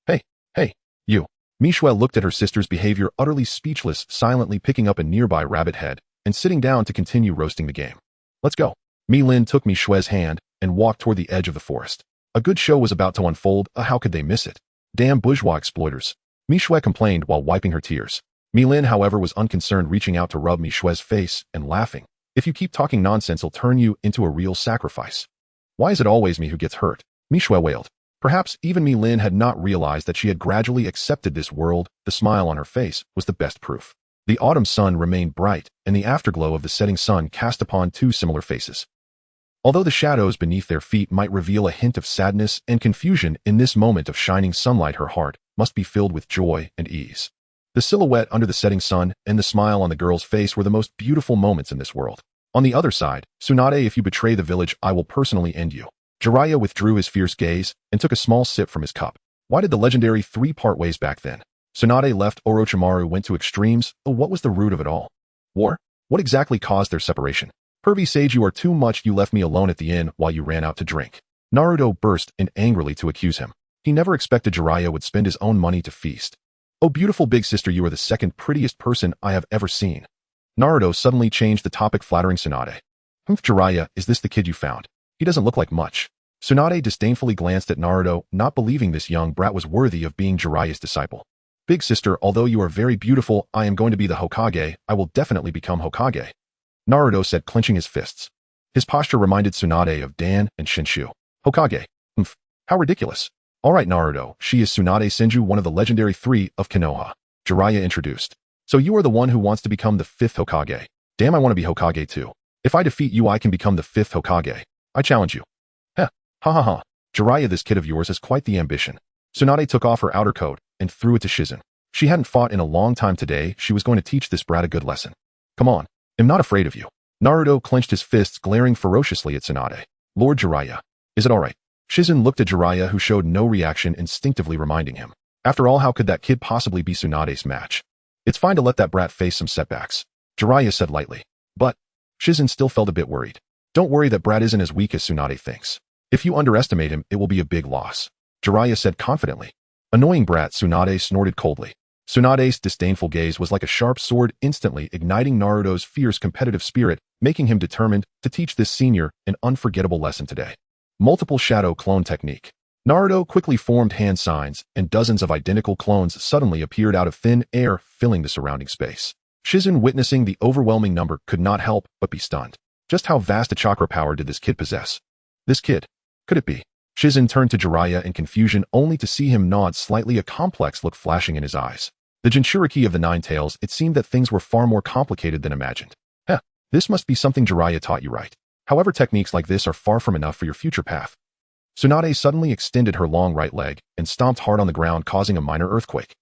Hey, you. Mi Shui looked at her sister's behavior, utterly speechless, silently picking up a nearby rabbit head and sitting down to continue roasting the game. Let's go. Mi-Lin took Mi Shui's hand and walked toward the edge of the forest. A good show was about to unfold. How could they miss it? Damn bourgeois exploiters. Mi Shui complained while wiping her tears. Mi-Lin, however, was unconcerned, reaching out to rub Mi Shui's face and laughing. If you keep talking nonsense, I'll turn you into a real sacrifice. Why is it always me who gets hurt? Mi Shui wailed. Perhaps even Mi-Lin had not realized that she had gradually accepted this world. The smile on her face was the best proof. The autumn sun remained bright, and the afterglow of the setting sun cast upon two similar faces. Although the shadows beneath their feet might reveal a hint of sadness and confusion, in this moment of shining sunlight her heart must be filled with joy and ease. The silhouette under the setting sun and the smile on the girl's face were the most beautiful moments in this world. On the other side, Tsunade, if you betray the village, I will personally end you. Jiraiya withdrew his fierce gaze and took a small sip from his cup. Why did the legendary three part ways back then? Tsunade left, Orochimaru went to extremes. What was the root of it all? War? What exactly caused their separation? Pervy sage, you are too much. You left me alone at the inn while you ran out to drink. Naruto burst in angrily to accuse him. He never expected Jiraiya would spend his own money to feast. Oh, beautiful big sister, you are the second prettiest person I have ever seen. Naruto suddenly changed the topic, flattering Tsunade. Jiraiya, is this the kid you found? He doesn't look like much. Tsunade disdainfully glanced at Naruto, not believing this young brat was worthy of being Jiraiya's disciple. Big sister, although you are very beautiful, I am going to be the Hokage. I will definitely become Hokage. Naruto said, clenching his fists. His posture reminded Tsunade of Dan and Shinshu. Hokage. How ridiculous. All right, Naruto, she is Tsunade Senju, one of the legendary three of Konoha. Jiraiya introduced. So you are the one who wants to become the fifth Hokage. Damn, I want to be Hokage too. If I defeat you, I can become the fifth Hokage. I challenge you. Ha. Jiraiya, this kid of yours has quite the ambition. Tsunade took off her outer coat and threw it to Shizen. She hadn't fought in a long time today. She was going to teach this brat a good lesson. Come on. I'm not afraid of you. Naruto clenched his fists, glaring ferociously at Tsunade. Lord Jiraiya. Is it all right? Shizen looked at Jiraiya, who showed no reaction, instinctively reminding him. After all, how could that kid possibly be Tsunade's match? It's fine to let that brat face some setbacks. Jiraiya said lightly. But Shizen still felt a bit worried. Don't worry, that brat isn't as weak as Tsunade thinks. If you underestimate him, it will be a big loss. Jiraiya said confidently. Annoying brat, Tsunade snorted coldly. Tsunade's disdainful gaze was like a sharp sword, instantly igniting Naruto's fierce competitive spirit, making him determined to teach this senior an unforgettable lesson today. Multiple shadow clone technique. Naruto quickly formed hand signs, and dozens of identical clones suddenly appeared out of thin air, filling the surrounding space. Shizun, witnessing the overwhelming number, could not help but be stunned. Just how vast a chakra power did this kid possess? This kid? Could it be? Shizun turned to Jiraiya in confusion only to see him nod slightly, a complex look flashing in his eyes. The Jinchuriki of the Nine Tails, it seemed that things were far more complicated than imagined. Heh, this must be something Jiraiya taught you, right? However, techniques like this are far from enough for your future path. Tsunade suddenly extended her long right leg and stomped hard on the ground, causing a minor earthquake.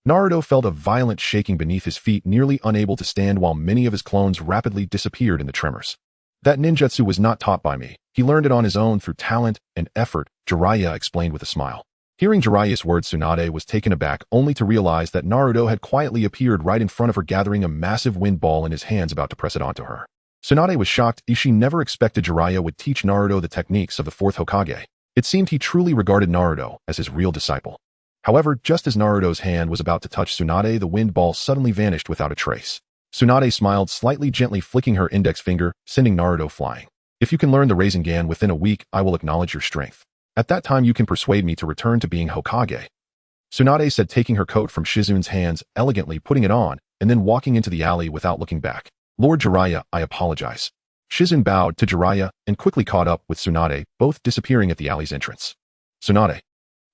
Naruto felt a violent shaking beneath his feet, nearly unable to stand, while many of his clones rapidly disappeared in the tremors. That ninjutsu was not taught by me. He learned it on his own through talent and effort, Jiraiya explained with a smile. Hearing Jiraiya's words, Tsunade was taken aback only to realize that Naruto had quietly appeared right in front of her, gathering a massive wind ball in his hands, about to press it onto her. Tsunade was shocked, as she never expected Jiraiya would teach Naruto the techniques of the fourth Hokage. It seemed he truly regarded Naruto as his real disciple. However, just as Naruto's hand was about to touch Tsunade, the wind ball suddenly vanished without a trace. Tsunade smiled slightly, gently flicking her index finger, sending Naruto flying. If you can learn the Rasengan within a week, I will acknowledge your strength. At that time you can persuade me to return to being Hokage. Tsunade said, taking her coat from Shizun's hands, elegantly putting it on, and then walking into the alley without looking back. Lord Jiraiya, I apologize. Shizun bowed to Jiraiya and quickly caught up with Tsunade, both disappearing at the alley's entrance. Tsunade.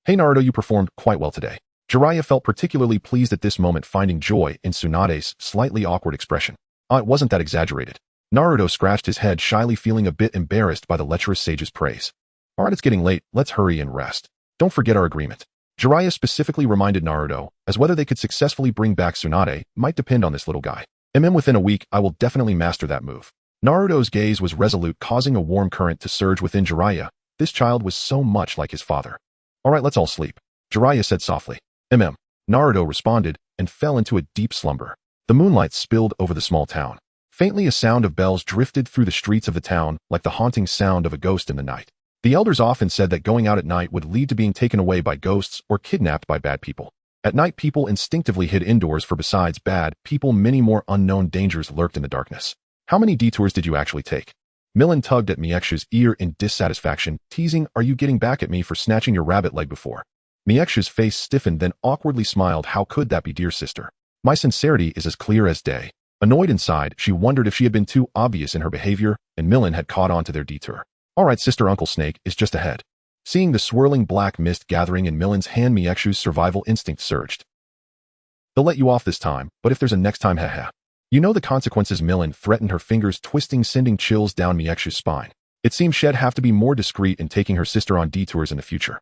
Hey Naruto, you performed quite well today. Jiraiya felt particularly pleased at this moment, finding joy in Tsunade's slightly awkward expression. It wasn't that exaggerated. Naruto scratched his head shyly, feeling a bit embarrassed by the lecherous sage's praise. Alright, it's getting late, let's hurry and rest. Don't forget our agreement. Jiraiya specifically reminded Naruto, as whether they could successfully bring back Tsunade might depend on this little guy. Within a week, I will definitely master that move. Naruto's gaze was resolute, causing a warm current to surge within Jiraiya. This child was so much like his father. Alright, let's all sleep, Jiraiya said softly. Naruto responded and fell into a deep slumber. The moonlight spilled over the small town. Faintly, a sound of bells drifted through the streets of the town, like the haunting sound of a ghost in the night. The elders often said that going out at night would lead to being taken away by ghosts or kidnapped by bad people. At night, people instinctively hid indoors, for besides bad people, many more unknown dangers lurked in the darkness. How many detours did you actually take? Millen tugged at Miexu's ear in dissatisfaction, teasing, are you getting back at me for snatching your rabbit leg before? Miexu's face stiffened, then awkwardly smiled. How could that be, dear sister? My sincerity is as clear as day. Annoyed inside, she wondered if she had been too obvious in her behavior, and Millen had caught on to their detour. Alright sister, Uncle Snake is just ahead. Seeing the swirling black mist gathering in Millen's hand, Miexu's survival instinct surged. They'll let you off this time, but if there's a next time, haha. You know the consequences, Millen threatened, her fingers twisting, sending chills down Miexu's spine. It seemed she'd have to be more discreet in taking her sister on detours in the future.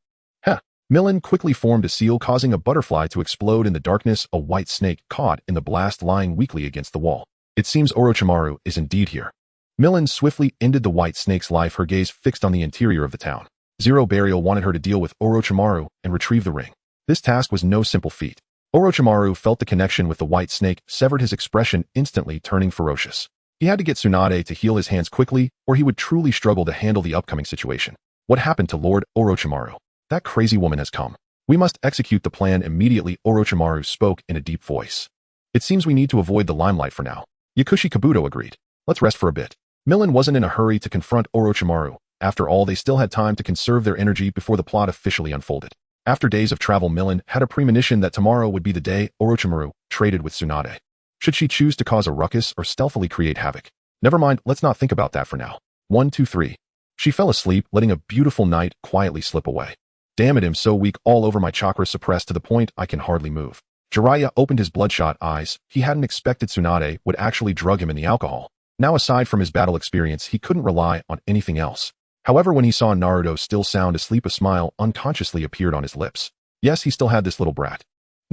Millen quickly formed a seal, causing a butterfly to explode in the darkness, a white snake caught in the blast lying weakly against the wall. It seems Orochimaru is indeed here. Millen swiftly ended the white snake's life, her gaze fixed on the interior of the town. Zero Burial wanted her to deal with Orochimaru and retrieve the ring. This task was no simple feat. Orochimaru felt the connection with the white snake, severed his expression, instantly turning ferocious. He had to get Tsunade to heal his hands quickly, or he would truly struggle to handle the upcoming situation. What happened to Lord Orochimaru? That crazy woman has come. We must execute the plan immediately, Orochimaru spoke in a deep voice. It seems we need to avoid the limelight for now. Yakushi Kabuto agreed. Let's rest for a bit. Millen wasn't in a hurry to confront Orochimaru. After all, they still had time to conserve their energy before the plot officially unfolded. After days of travel, Millen had a premonition that tomorrow would be the day Orochimaru traded with Tsunade. Should she choose to cause a ruckus or stealthily create havoc? Never mind, let's not think about that for now. 1, 2, 3. She fell asleep, letting a beautiful night quietly slip away. Damn it, I'm so weak, all over, my chakra suppressed to the point I can hardly move. Jiraiya opened his bloodshot eyes. He hadn't expected Tsunade would actually drug him in the alcohol. Now, aside from his battle experience, he couldn't rely on anything else. However, when he saw Naruto still sound asleep, a smile unconsciously appeared on his lips. Yes, he still had this little brat.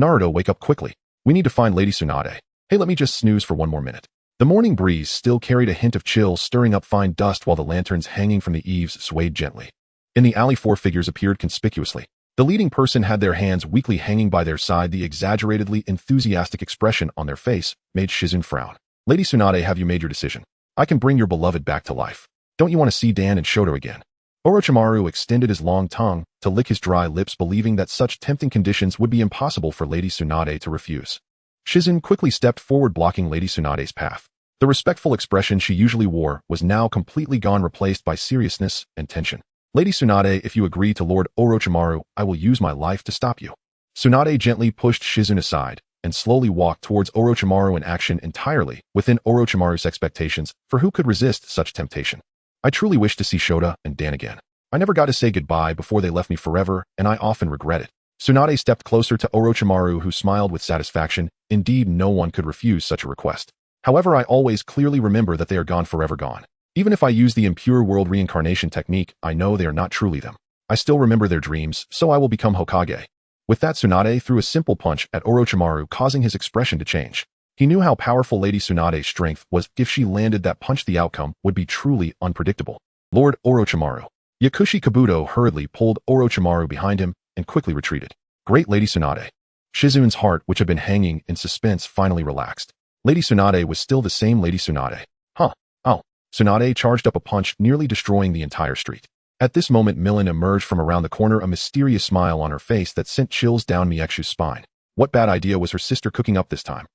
Naruto, wake up quickly. We need to find Lady Tsunade. Hey, let me just snooze for one more minute. The morning breeze still carried a hint of chill, stirring up fine dust while the lanterns hanging from the eaves swayed gently. In the alley, 4 figures appeared conspicuously. The leading person had their hands weakly hanging by their side. The exaggeratedly enthusiastic expression on their face made Shizun frown. Lady Tsunade, have you made your decision? I can bring your beloved back to life. Don't you want to see Dan and Shoto again? Orochimaru extended his long tongue to lick his dry lips, believing that such tempting conditions would be impossible for Lady Tsunade to refuse. Shizun quickly stepped forward, blocking Lady Tsunade's path. The respectful expression she usually wore was now completely gone, replaced by seriousness and tension. Lady Tsunade, if you agree to Lord Orochimaru, I will use my life to stop you. Tsunade gently pushed Shizun aside, and slowly walked towards Orochimaru in action entirely within Orochimaru's expectations, for who could resist such temptation? I truly wish to see Shota and Dan again. I never got to say goodbye before they left me forever, and I often regret it. Tsunade stepped closer to Orochimaru, who smiled with satisfaction. Indeed, no one could refuse such a request. However, I always clearly remember that they are gone forever gone. Even if I use the impure world reincarnation technique, I know they are not truly them. I still remember their dreams, so I will become Hokage. With that, Tsunade threw a simple punch at Orochimaru, causing his expression to change. He knew how powerful Lady Tsunade's strength was. If she landed that punch, the outcome would be truly unpredictable. Lord Orochimaru. Yakushi Kabuto hurriedly pulled Orochimaru behind him and quickly retreated. Great Lady Tsunade. Shizun's heart, which had been hanging in suspense, finally relaxed. Lady Tsunade was still the same Lady Tsunade. Huh. Oh. Tsunade charged up a punch, nearly destroying the entire street. At this moment, Millen emerged from around the corner, a mysterious smile on her face that sent chills down Miekshu's spine. What bad idea was her sister cooking up this time?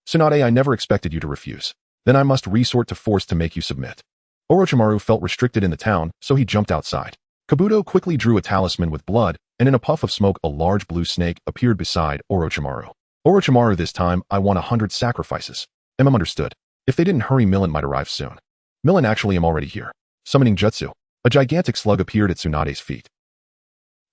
Tsunade, I never expected you to refuse. Then I must resort to force to make you submit. Orochimaru felt restricted in the town, so he jumped outside. Kabuto quickly drew a talisman with blood, and in a puff of smoke, a large blue snake appeared beside Orochimaru. Orochimaru, this time, I want 100 sacrifices. Understood. If they didn't hurry, Millen might arrive soon. Millen, actually, am already here. Summoning jutsu. A gigantic slug appeared at Tsunade's feet.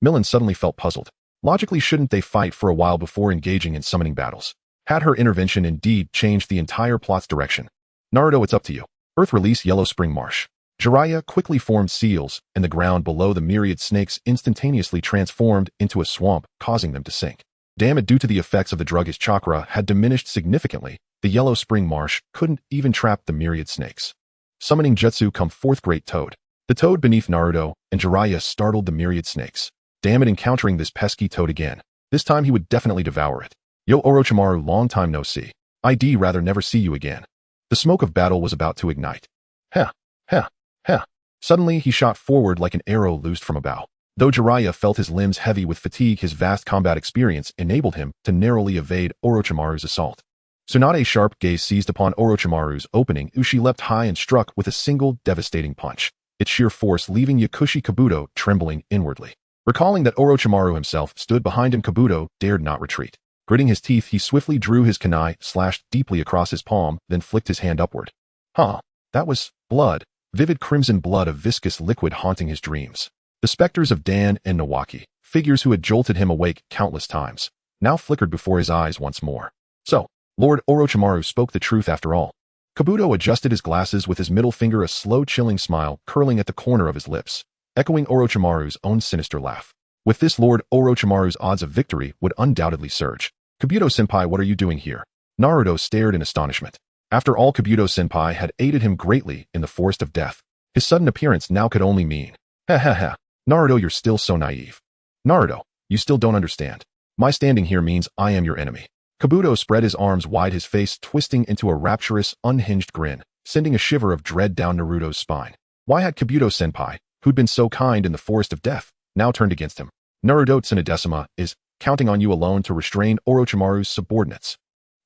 Millen suddenly felt puzzled. Logically, shouldn't they fight for a while before engaging in summoning battles? Had her intervention indeed changed the entire plot's direction? Naruto, it's up to you. Earth release Yellow Spring Marsh. Jiraiya quickly formed seals, and the ground below the myriad snakes instantaneously transformed into a swamp, causing them to sink. Damn it, due to the effects of the drug, his chakra had diminished significantly. The Yellow Spring Marsh couldn't even trap the myriad snakes. Summoning jutsu, come forth Great Toad. The toad beneath Naruto and Jiraiya startled the myriad snakes. Damn it, encountering this pesky toad again. This time he would definitely devour it. Yo Orochimaru, long time no see. I'd rather never see you again. The smoke of battle was about to ignite. Heh, heh, heh. Suddenly he shot forward like an arrow loosed from a bow. Though Jiraiya felt his limbs heavy with fatigue, his vast combat experience enabled him to narrowly evade Orochimaru's assault. Tsunade's sharp gaze seized upon Orochimaru's opening. She leapt high and struck with a single devastating punch, its sheer force leaving Yakushi Kabuto trembling inwardly. Recalling that Orochimaru himself stood behind him, Kabuto dared not retreat. Gritting his teeth, he swiftly drew his kunai, slashed deeply across his palm, then flicked his hand upward. Huh. That was blood. Vivid crimson blood, a viscous liquid haunting his dreams. The specters of Dan and Nawaki, figures who had jolted him awake countless times, now flickered before his eyes once more. So, Lord Orochimaru spoke the truth after all. Kabuto adjusted his glasses with his middle finger, a slow chilling smile curling at the corner of his lips, echoing Orochimaru's own sinister laugh. With this, Lord Orochimaru's odds of victory would undoubtedly surge. Kabuto-senpai, what are you doing here? Naruto stared in astonishment. After all, Kabuto-senpai had aided him greatly in the forest of death. His sudden appearance now could only mean, ha ha ha. Naruto, you're still so naive. Naruto, you still don't understand. My standing here means I am your enemy. Kabuto spread his arms wide, his face twisting into a rapturous, unhinged grin, sending a shiver of dread down Naruto's spine. Why had Kabuto-senpai, who'd been so kind in the forest of death, now turned against him? Naruto Tsunadesima is counting on you alone to restrain Orochimaru's subordinates.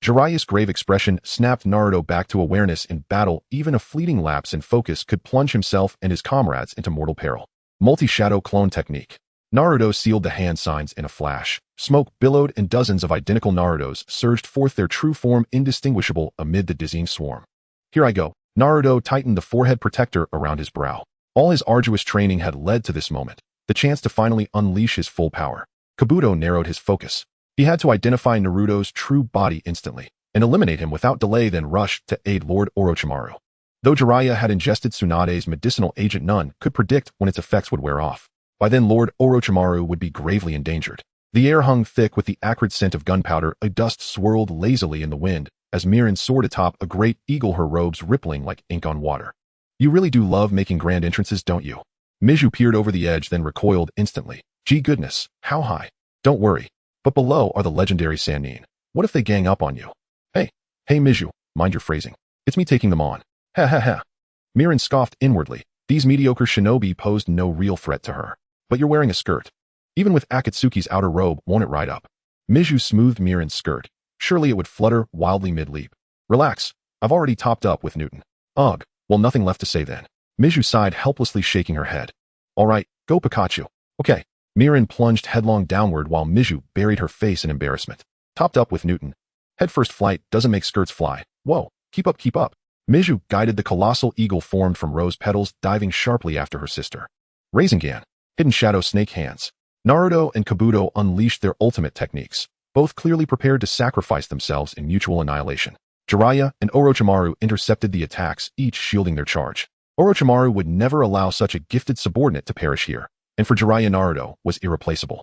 Jiraiya's grave expression snapped Naruto back to awareness. In battle, even a fleeting lapse in focus could plunge himself and his comrades into mortal peril. Multi-shadow clone technique. Naruto sealed the hand signs in a flash. Smoke billowed and dozens of identical Narutos surged forth, their true form indistinguishable amid the dizzying swarm. Here I go. Naruto tightened the forehead protector around his brow. All his arduous training had led to this moment, the chance to finally unleash his full power. Kabuto narrowed his focus. He had to identify Naruto's true body instantly and eliminate him without delay, then rush to aid Lord Orochimaru. Though Jiraiya had ingested Tsunade's medicinal agent, none could predict when its effects would wear off. By then, Lord Orochimaru would be gravely endangered. The air hung thick with the acrid scent of gunpowder. A dust swirled lazily in the wind as Mirin soared atop a great eagle, her robes rippling like ink on water. You really do love making grand entrances, don't you? Miju peered over the edge, then recoiled instantly. Gee goodness, how high? Don't worry. But below are the legendary Sannin. What if they gang up on you? Hey Miju, mind your phrasing. It's me taking them on. Ha ha ha. Mirin scoffed inwardly. These mediocre shinobi posed no real threat to her. But you're wearing a skirt. Even with Akatsuki's outer robe, won't it ride up? Miju smoothed Mirin's skirt. Surely it would flutter wildly mid-leap. Relax, I've already topped up with Newton. Ugh, well, nothing left to say then. Miju sighed, helplessly shaking her head. Alright, go Pikachu. Okay. Mirin plunged headlong downward while Miju buried her face in embarrassment. Topped up with Newton. Headfirst flight doesn't make skirts fly. Whoa, keep up, keep up. Mizu guided the colossal eagle formed from rose petals, diving sharply after her sister. Rasengan, hidden shadow snake hands. Naruto and Kabuto unleashed their ultimate techniques, both clearly prepared to sacrifice themselves in mutual annihilation. Jiraiya and Orochimaru intercepted the attacks, each shielding their charge. Orochimaru would never allow such a gifted subordinate to perish here, and for Jiraiya, Naruto was irreplaceable.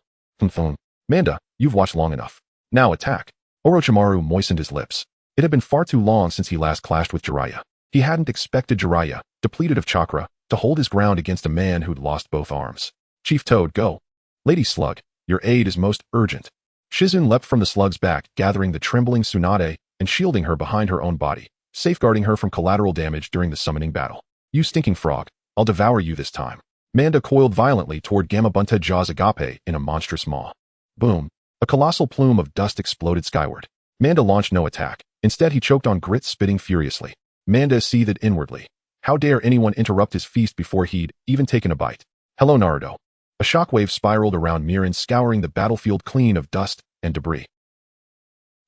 Manda, you've watched long enough. Now attack. Orochimaru moistened his lips. It had been far too long since he last clashed with Jiraiya. He hadn't expected Jiraiya, depleted of chakra, to hold his ground against a man who'd lost both arms. Chief Toad, go. Lady Slug, your aid is most urgent. Shizune leapt from the slug's back, gathering the trembling Tsunade and shielding her behind her own body, safeguarding her from collateral damage during the summoning battle. You stinking frog, I'll devour you this time. Manda coiled violently toward Gamabunta Jaws Agape in a monstrous maw. Boom. A colossal plume of dust exploded skyward. Manda launched no attack. Instead, he choked on grit, spitting furiously. Manda seethed inwardly. How dare anyone interrupt his feast before he'd even taken a bite? Hello, Naruto. A shockwave spiraled around Mirin, scouring the battlefield clean of dust and debris.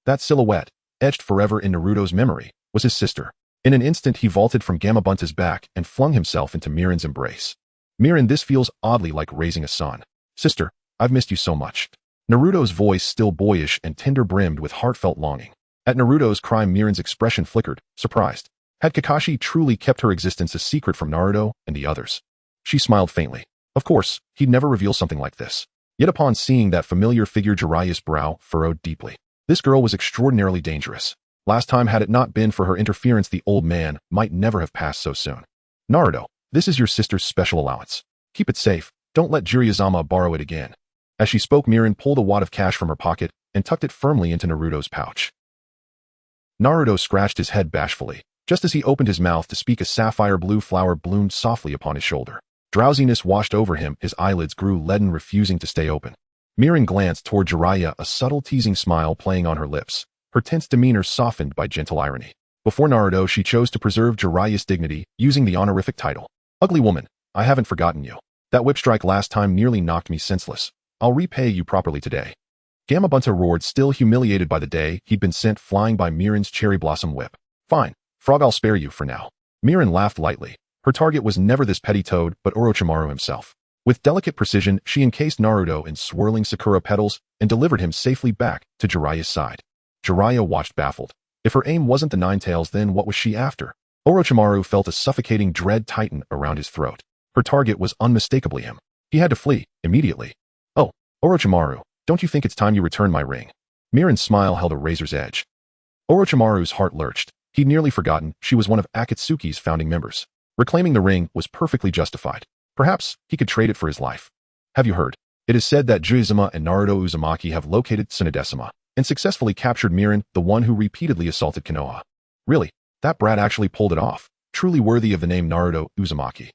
That silhouette, etched forever in Naruto's memory, was his sister. In an instant, he vaulted from Gamabunta's back and flung himself into Mirin's embrace. Mirin, this feels oddly like raising a son. Sister, I've missed you so much. Naruto's voice, still boyish and tender, brimmed with heartfelt longing. At Naruto's cry, Mirin's expression flickered, surprised. Had Kakashi truly kept her existence a secret from Naruto and the others? She smiled faintly. Of course, he'd never reveal something like this. Yet upon seeing that familiar figure, Jiraiya's brow furrowed deeply. This girl was extraordinarily dangerous. Last time, had it not been for her interference, the old man might never have passed so soon. Naruto, this is your sister's special allowance. Keep it safe. Don't let Jiraiya-sama borrow it again. As she spoke, Mirin pulled a wad of cash from her pocket and tucked it firmly into Naruto's pouch. Naruto scratched his head bashfully. Just as he opened his mouth to speak, a sapphire blue flower bloomed softly upon his shoulder. Drowsiness washed over him, his eyelids grew leaden, refusing to stay open. Mirin glanced toward Jiraiya, a subtle teasing smile playing on her lips, her tense demeanor softened by gentle irony. Before Naruto, she chose to preserve Jiraiya's dignity, using the honorific title. Ugly woman, I haven't forgotten you. That whip strike last time nearly knocked me senseless. I'll repay you properly today. Gamabunta roared, still humiliated by the day he'd been sent flying by Mirin's cherry blossom whip. Fine, frog, I'll spare you for now. Mirin laughed lightly. Her target was never this petty toad, but Orochimaru himself. With delicate precision, she encased Naruto in swirling sakura petals and delivered him safely back to Jiraiya's side. Jiraiya watched, baffled. If her aim wasn't the nine tails, then what was she after? Orochimaru felt a suffocating dread tighten around his throat. Her target was unmistakably him. He had to flee, immediately. Oh, Orochimaru, don't you think it's time you return my ring? Mirin's smile held a razor's edge. Orochimaru's heart lurched. He'd nearly forgotten she was one of Akatsuki's founding members. Reclaiming the ring was perfectly justified. Perhaps he could trade it for his life. Have you heard? It is said that Jiraiya and Naruto Uzumaki have located Tsunade and successfully captured Mirin, the one who repeatedly assaulted Konoha. Really? That brat actually pulled it off. Truly worthy of the name Naruto Uzumaki.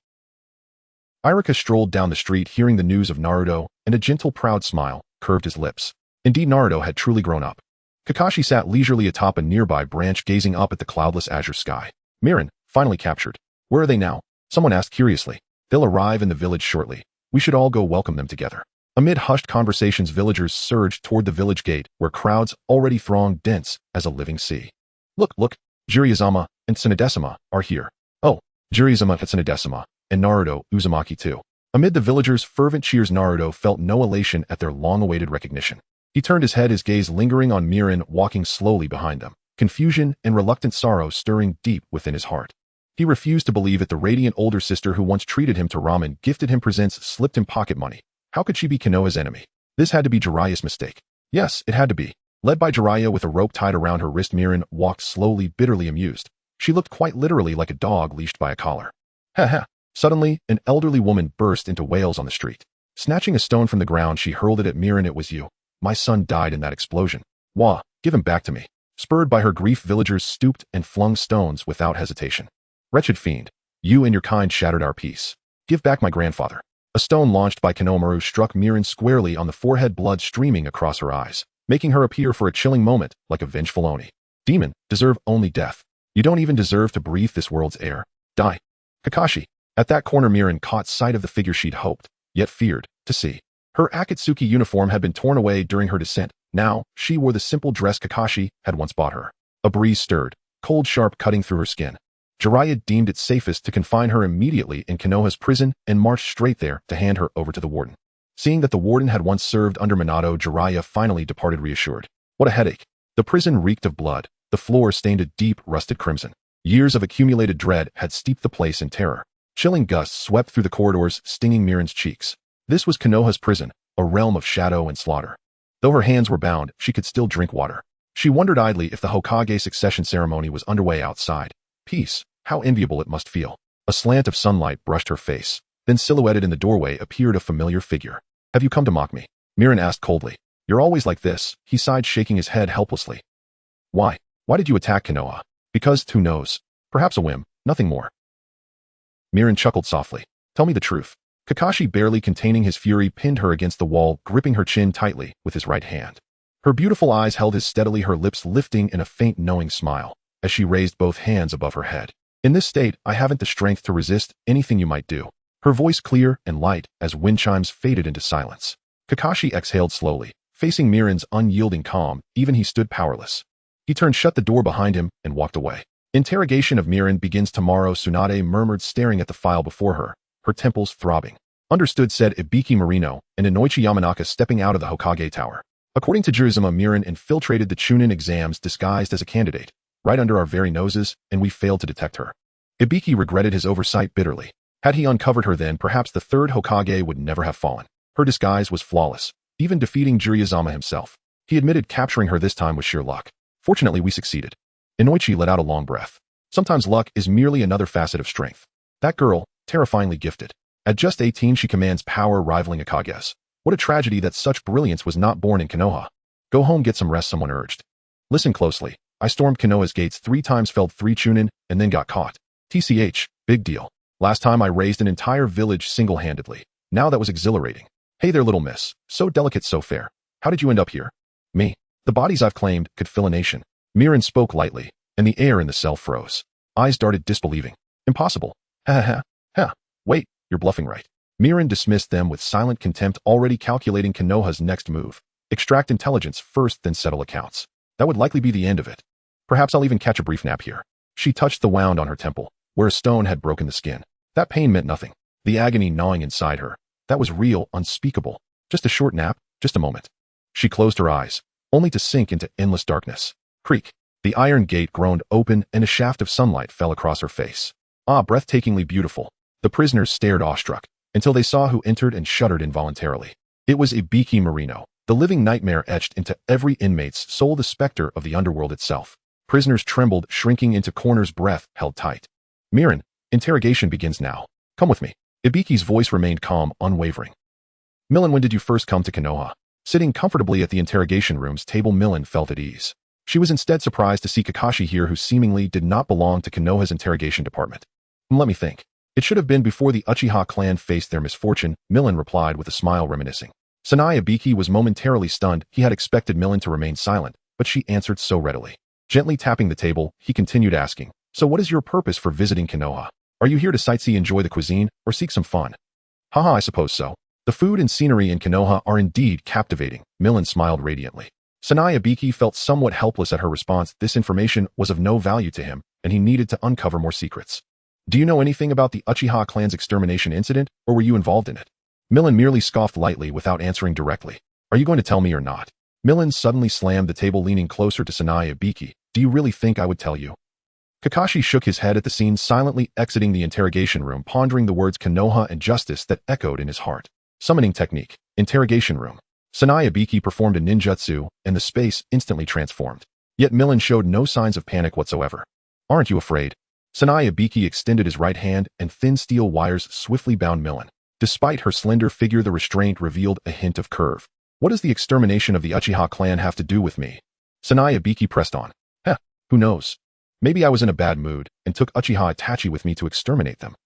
Irika strolled down the street hearing the news of Naruto, and a gentle, proud smile curved his lips. Indeed, Naruto had truly grown up. Kakashi sat leisurely atop a nearby branch, gazing up at the cloudless azure sky. Mirin, finally captured. Where are they now? Someone asked curiously. They'll arrive in the village shortly. We should all go welcome them together. Amid hushed conversations, villagers surged toward the village gate, where crowds already thronged, dense as a living sea. Look, Jiraiya-sama and Tsunade are here. Oh, Jiraiya-sama and Tsunade and Naruto Uzumaki too. Amid the villagers' fervent cheers, Naruto felt no elation at their long-awaited recognition. He turned his head, his gaze lingering on Mirin walking slowly behind them, confusion and reluctant sorrow stirring deep within his heart. He refused to believe it. The radiant older sister who once treated him to ramen, gifted him presents, slipped him pocket money. How could she be Konoha's enemy? This had to be Jiraiya's mistake. Yes, it had to be. Led by Jiraiya with a rope tied around her wrist, Mirin walked slowly, bitterly amused. She looked quite literally like a dog leashed by a collar. Ha ha. Suddenly, an elderly woman burst into wails on the street. Snatching a stone from the ground, she hurled it at Mirin. It was you. My son died in that explosion. Wah, give him back to me. Spurred by her grief, villagers stooped and flung stones without hesitation. Wretched fiend, you and your kind shattered our peace. Give back my grandfather. A stone launched by Konohamaru struck Mirin squarely on the forehead, blood streaming across her eyes, making her appear for a chilling moment like a vengeful Oni. Demon, deserve only death. You don't even deserve to breathe this world's air. Die. Kakashi. At that corner, Mirin caught sight of the figure she'd hoped, yet feared, to see. Her Akatsuki uniform had been torn away during her descent, Now, she wore the simple dress Kakashi had once bought her. A breeze stirred, cold sharp cutting through her skin. Jiraiya deemed it safest to confine her immediately in Konoha's prison and marched straight there to hand her over to the warden. Seeing that the warden had once served under Minato, Jiraiya finally departed reassured. What a headache. The prison reeked of blood. The floor stained a deep, rusted crimson. Years of accumulated dread had steeped the place in terror. Chilling gusts swept through the corridors, stinging Miran's cheeks. This was Konoha's prison, a realm of shadow and slaughter. Though her hands were bound, she could still drink water. She wondered idly if the Hokage succession ceremony was underway outside. Peace, how enviable it must feel. A slant of sunlight brushed her face. Then silhouetted in the doorway appeared a familiar figure. Have you come to mock me? Miran asked coldly. You're always like this, he sighed, shaking his head helplessly. Why? Why did you attack Konoha? Because, who knows? Perhaps a whim, nothing more. Miran chuckled softly. Tell me the truth. Kakashi, barely containing his fury, pinned her against the wall, gripping her chin tightly with his right hand. Her beautiful eyes held his steadily, her lips lifting in a faint knowing smile, as she raised both hands above her head. In this state, I haven't the strength to resist anything you might do. Her voice clear and light as wind chimes faded into silence. Kakashi exhaled slowly, facing Miran's unyielding calm, even he stood powerless. He turned shut the door behind him and walked away. Interrogation of Miran begins tomorrow, Tsunade murmured, staring at the file before her, her temples throbbing. Understood, said Ibiki Marino, and Inoichi Yamanaka stepping out of the Hokage tower. According to Jirizuma, Miran infiltrated the Chunin exams disguised as a candidate, right under our very noses, and we failed to detect her. Ibiki regretted his oversight bitterly. Had he uncovered her then, perhaps the third Hokage would never have fallen. Her disguise was flawless, even defeating Jirizama himself. He admitted capturing her this time was sheer luck. Fortunately, we succeeded. Inoichi let out a long breath. Sometimes luck is merely another facet of strength. That girl, terrifyingly gifted. At just 18, she commands power rivaling Akage's. What a tragedy that such brilliance was not born in Konoha. Go home, get some rest, someone urged. Listen closely. I stormed Konoha's gates 3 times, felled 3 Chunin, and then got caught. TCH, big deal. Last time I raised an entire village single-handedly. Now that was exhilarating. Hey there, little miss. So delicate, so fair. How did you end up here? Me. The bodies I've claimed could fill a nation. Miran spoke lightly, and the air in the cell froze. Eyes darted disbelieving. Impossible. Ha ha ha. Wait, you're bluffing, right? Miran dismissed them with silent contempt, already calculating Konoha's next move. Extract intelligence first, then settle accounts. That would likely be the end of it. Perhaps I'll even catch a brief nap here. She touched the wound on her temple, where a stone had broken the skin. That pain meant nothing. The agony gnawing inside her. That was real, unspeakable. Just a short nap, just a moment. She closed her eyes, only to sink into endless darkness. Creak. The iron gate groaned open and a shaft of sunlight fell across her face. Ah, breathtakingly beautiful. The prisoners stared awestruck, until they saw who entered and shuddered involuntarily. It was Ibiki Marino, the living nightmare etched into every inmate's soul, the specter of the underworld itself. Prisoners trembled, shrinking into corners, breath held tight. Miran, interrogation begins now. Come with me. Ibiki's voice remained calm, unwavering. Milan, when did you first come to Konoha? Sitting comfortably at the interrogation room's table, Milan felt at ease. She was instead surprised to see Kakashi here, who seemingly did not belong to Konoha's interrogation department. Let me think. It should have been before the Uchiha clan faced their misfortune, Milan replied with a smile, reminiscing. Sanai Ibiki was momentarily stunned. He had expected Milan to remain silent, but she answered so readily. Gently tapping the table, he continued asking, so what is your purpose for visiting Konoha? Are you here to sightsee, enjoy the cuisine, or seek some fun? Haha, I suppose so. The food and scenery in Konoha are indeed captivating, Milan smiled radiantly. Sanai Ibiki felt somewhat helpless at her response. This information was of no value to him, and he needed to uncover more secrets. Do you know anything about the Uchiha clan's extermination incident, or were you involved in it? Milan merely scoffed lightly without answering directly. Are you going to tell me or not? Milan suddenly slammed the table, leaning closer to Sanai Ibiki. Do you really think I would tell you? Kakashi shook his head at the scene, silently exiting the interrogation room, pondering the words Konoha and justice that echoed in his heart. Summoning technique. Interrogation room. Sanai Ibiki performed a ninjutsu, and the space instantly transformed. Yet Milan showed no signs of panic whatsoever. Aren't you afraid? Sanai Ibiki extended his right hand, and thin steel wires swiftly bound Milan. Despite her slender figure, the restraint revealed a hint of curve. What does the extermination of the Uchiha clan have to do with me? Sanai Ibiki pressed on. Who knows? Maybe I was in a bad mood, and took Uchiha Itachi with me to exterminate them.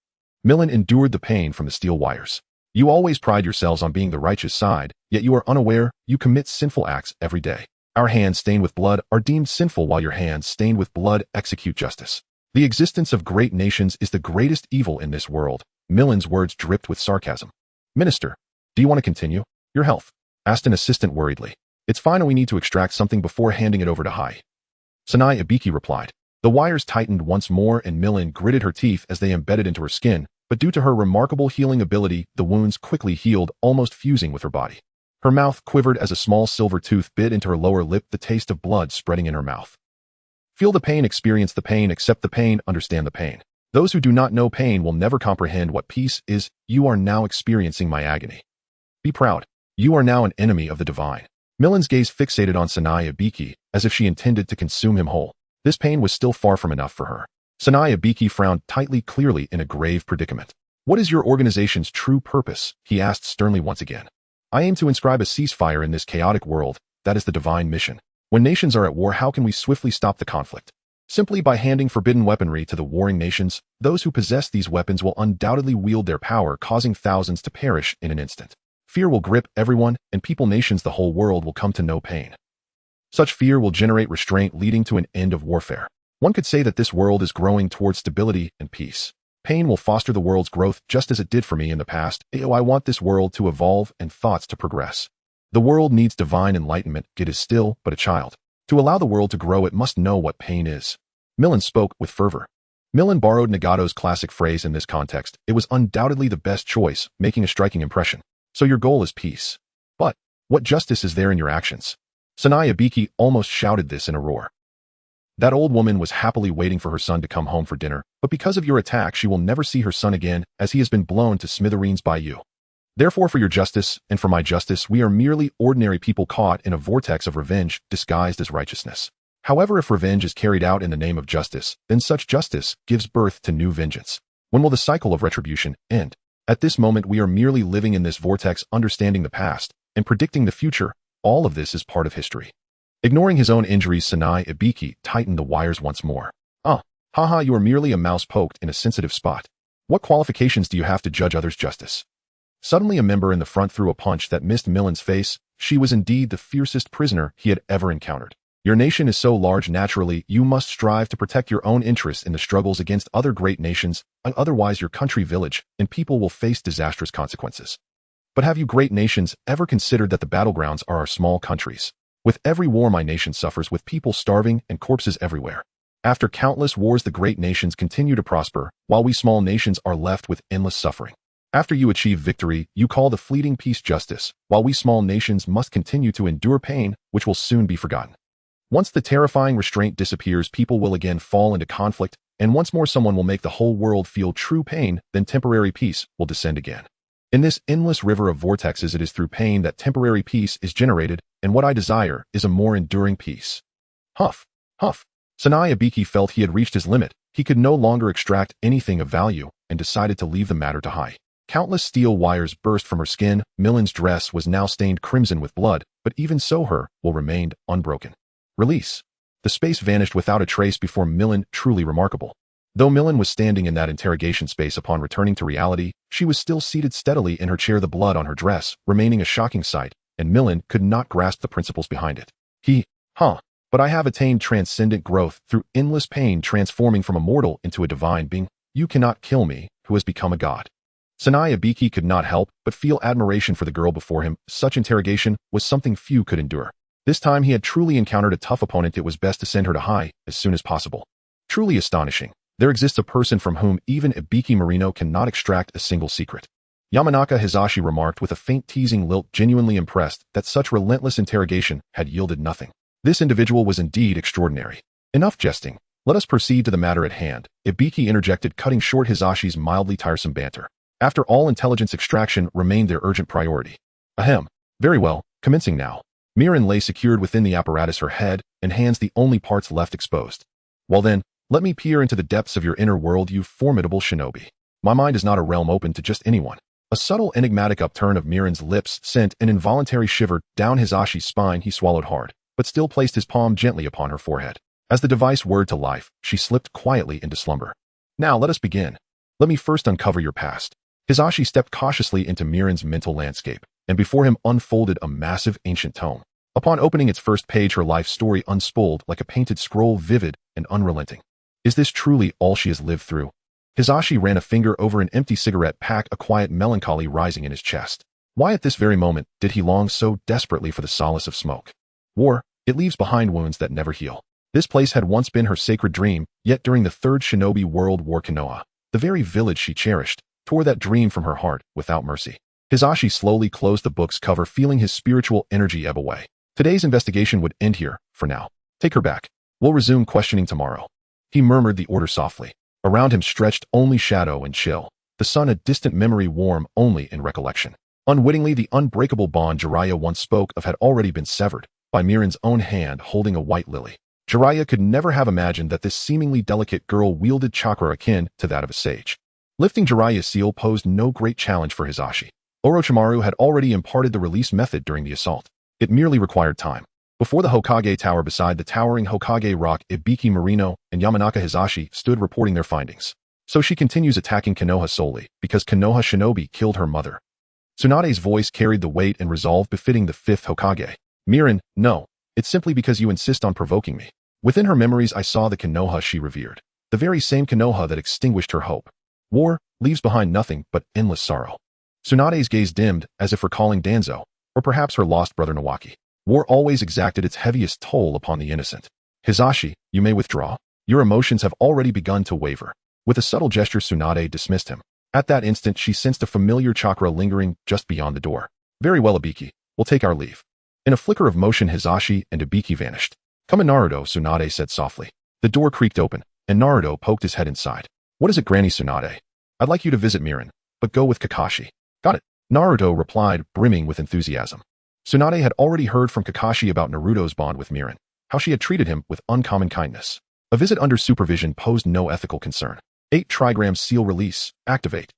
Milan endured the pain from the steel wires. You always pride yourselves on being the righteous side, yet you are unaware you commit sinful acts every day. Our hands stained with blood are deemed sinful, while your hands stained with blood execute justice. The existence of great nations is the greatest evil in this world. Milan's words dripped with sarcasm. Minister, do you want to continue? Your health? Asked an assistant worriedly. It's fine, we need to extract something before handing it over to Hai. Sanai Ibiki replied. The wires tightened once more and Millen gritted her teeth as they embedded into her skin, but due to her remarkable healing ability, the wounds quickly healed, almost fusing with her body. Her mouth quivered as a small silver tooth bit into her lower lip, the taste of blood spreading in her mouth. Feel the pain, experience the pain, accept the pain, understand the pain. Those who do not know pain will never comprehend what peace is. You are now experiencing my agony. Be proud. You are now an enemy of the divine. Millen's gaze fixated on Sanai Ibiki, as if she intended to consume him whole. This pain was still far from enough for her. Sanai Ibiki frowned tightly, clearly in a grave predicament. What is your organization's true purpose? He asked sternly once again. I aim to inscribe a ceasefire in this chaotic world. That is the divine mission. When nations are at war, how can we swiftly stop the conflict? Simply by handing forbidden weaponry to the warring nations. Those who possess these weapons will undoubtedly wield their power, causing thousands to perish in an instant. Fear will grip everyone, and nations, the whole world will come to know pain. Such fear will generate restraint, leading to an end of warfare. One could say that this world is growing towards stability and peace. Pain will foster the world's growth just as it did for me in the past. I want this world to evolve and thoughts to progress. The world needs divine enlightenment. It is still but a child. To allow the world to grow, it must know what pain is. Millen spoke with fervor. Millen borrowed Nagato's classic phrase in this context. It was undoubtedly the best choice, making a striking impression. So your goal is peace. But what justice is there in your actions? Sanai Ibiki almost shouted this in a roar. That old woman was happily waiting for her son to come home for dinner, but because of your attack she will never see her son again, as he has been blown to smithereens by you. Therefore, for your justice, and for my justice, we are merely ordinary people caught in a vortex of revenge disguised as righteousness. However, if revenge is carried out in the name of justice, then such justice gives birth to new vengeance. When will the cycle of retribution end? At this moment we are merely living in this vortex, understanding the past, and predicting the future. All of this is part of history. Ignoring his own injuries, Sanai Ibiki tightened the wires once more. Haha, you are merely a mouse poked in a sensitive spot. What qualifications do you have to judge others' justice? Suddenly a member in the front threw a punch that missed Millen's face. She was indeed the fiercest prisoner he had ever encountered. Your nation is so large, naturally, you must strive to protect your own interests in the struggles against other great nations, otherwise your country, village, and people will face disastrous consequences. But have you great nations ever considered that the battlegrounds are our small countries? With every war my nation suffers, with people starving and corpses everywhere. After countless wars the great nations continue to prosper, while we small nations are left with endless suffering. After you achieve victory, you call the fleeting peace justice, while we small nations must continue to endure pain, which will soon be forgotten. Once the terrifying restraint disappears, people will again fall into conflict, and once more someone will make the whole world feel true pain, then temporary peace will descend again. In this endless river of vortexes, it is through pain that temporary peace is generated, and what I desire is a more enduring peace. Huff, huff. Sanai Ibiki felt he had reached his limit. He could no longer extract anything of value, and decided to leave the matter to Hai. Countless steel wires burst from her skin. Millen's dress was now stained crimson with blood, but even so her will remained unbroken. Release. The space vanished without a trace before Millen, truly remarkable. Though Millen was standing in that interrogation space upon returning to reality, she was still seated steadily in her chair, the blood on her dress remaining a shocking sight, and Millen could not grasp the principles behind it. But I have attained transcendent growth through endless pain, transforming from a mortal into a divine being. You cannot kill me, who has become a god. Sanai Ibiki could not help but feel admiration for the girl before him. Such interrogation was something few could endure. This time he had truly encountered a tough opponent. It was best to send her to Hai as soon as possible. Truly astonishing. There exists a person from whom even Ibiki Marino cannot extract a single secret. Yamanaka Hizashi remarked with a faint teasing lilt, genuinely impressed that such relentless interrogation had yielded nothing. This individual was indeed extraordinary. Enough jesting. Let us proceed to the matter at hand, Ibiki interjected, cutting short Hizashi's mildly tiresome banter. After all, intelligence extraction remained their urgent priority. Ahem. Very well, commencing now. Mirin lay secured within the apparatus, her head and hands the only parts left exposed. Well then, let me peer into the depths of your inner world, you formidable shinobi. My mind is not a realm open to just anyone. A subtle enigmatic upturn of Mirin's lips sent an involuntary shiver down Hizashi's spine. He swallowed hard, but still placed his palm gently upon her forehead. As the device whirred to life, she slipped quietly into slumber. Now let us begin. Let me first uncover your past. Hizashi stepped cautiously into Mirin's mental landscape, and before him unfolded a massive ancient tome. Upon opening its first page, her life story unspooled like a painted scroll, vivid and unrelenting. Is this truly all she has lived through? Hizashi ran a finger over an empty cigarette pack, a quiet melancholy rising in his chest. Why at this very moment did he long so desperately for the solace of smoke? War, it leaves behind wounds that never heal. This place had once been her sacred dream, yet during the Third Shinobi World War Konoha, the very village she cherished, tore that dream from her heart without mercy. Hisashi slowly closed the book's cover, feeling his spiritual energy ebb away. Today's investigation would end here, for now. Take her back. We'll resume questioning tomorrow. He murmured the order softly. Around him stretched only shadow and chill, the sun a distant memory warm only in recollection. Unwittingly, the unbreakable bond Jiraiya once spoke of had already been severed, by Miran's own hand holding a white lily. Jiraiya could never have imagined that this seemingly delicate girl wielded chakra akin to that of a sage. Lifting Jiraiya's seal posed no great challenge for Hisashi. Orochimaru had already imparted the release method during the assault. It merely required time. Before the Hokage Tower beside the towering Hokage Rock, Ibiki Marino and Yamanaka Hisashi stood reporting their findings. So she continues attacking Konoha solely because Konoha Shinobi killed her mother. Tsunade's voice carried the weight and resolve befitting the fifth Hokage. Miran, no. It's simply because you insist on provoking me. Within her memories I saw the Konoha she revered. The very same Konoha that extinguished her hope. War leaves behind nothing but endless sorrow. Tsunade's gaze dimmed, as if recalling Danzo, or perhaps her lost brother Nawaki. War always exacted its heaviest toll upon the innocent. Hisashi, you may withdraw. Your emotions have already begun to waver. With a subtle gesture Tsunade dismissed him. At that instant she sensed a familiar chakra lingering just beyond the door. Very well, Ibiki, we'll take our leave. In a flicker of motion Hisashi and Ibiki vanished. Come in, Naruto, Tsunade said softly. The door creaked open, and Naruto poked his head inside. What is it, Granny Tsunade? I'd like you to visit Miran, but go with Kakashi. Got it, Naruto replied, brimming with enthusiasm. Tsunade had already heard from Kakashi about Naruto's bond with Miran, how she had treated him with uncommon kindness. A visit under supervision posed no ethical concern. 8 trigram seal release, activate.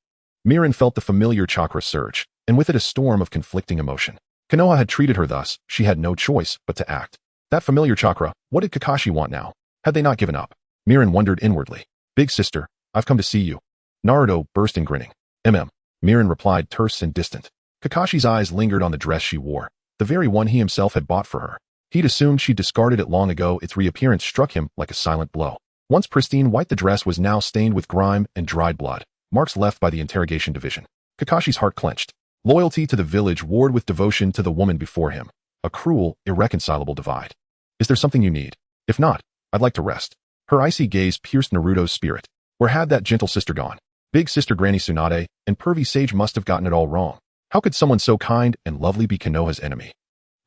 Miran felt the familiar chakra surge, and with it a storm of conflicting emotion. Konoha had treated her thus, she had no choice but to act. That familiar chakra, what did Kakashi want now? Had they not given up? Miran wondered inwardly. Big sister, I've come to see you. Naruto burst in grinning. Miran replied terse and distant. Kakashi's eyes lingered on the dress she wore, the very one he himself had bought for her. He'd assumed she'd discarded it long ago. Its reappearance struck him like a silent blow. Once pristine white, the dress was now stained with grime and dried blood, marks left by the interrogation division. Kakashi's heart clenched. Loyalty to the village warred with devotion to the woman before him. A cruel, irreconcilable divide. Is there something you need? If not, I'd like to rest. Her icy gaze pierced Naruto's spirit. Where had that gentle sister gone? Big sister Granny Tsunade and pervy sage must have gotten it all wrong. How could someone so kind and lovely be Konoha's enemy?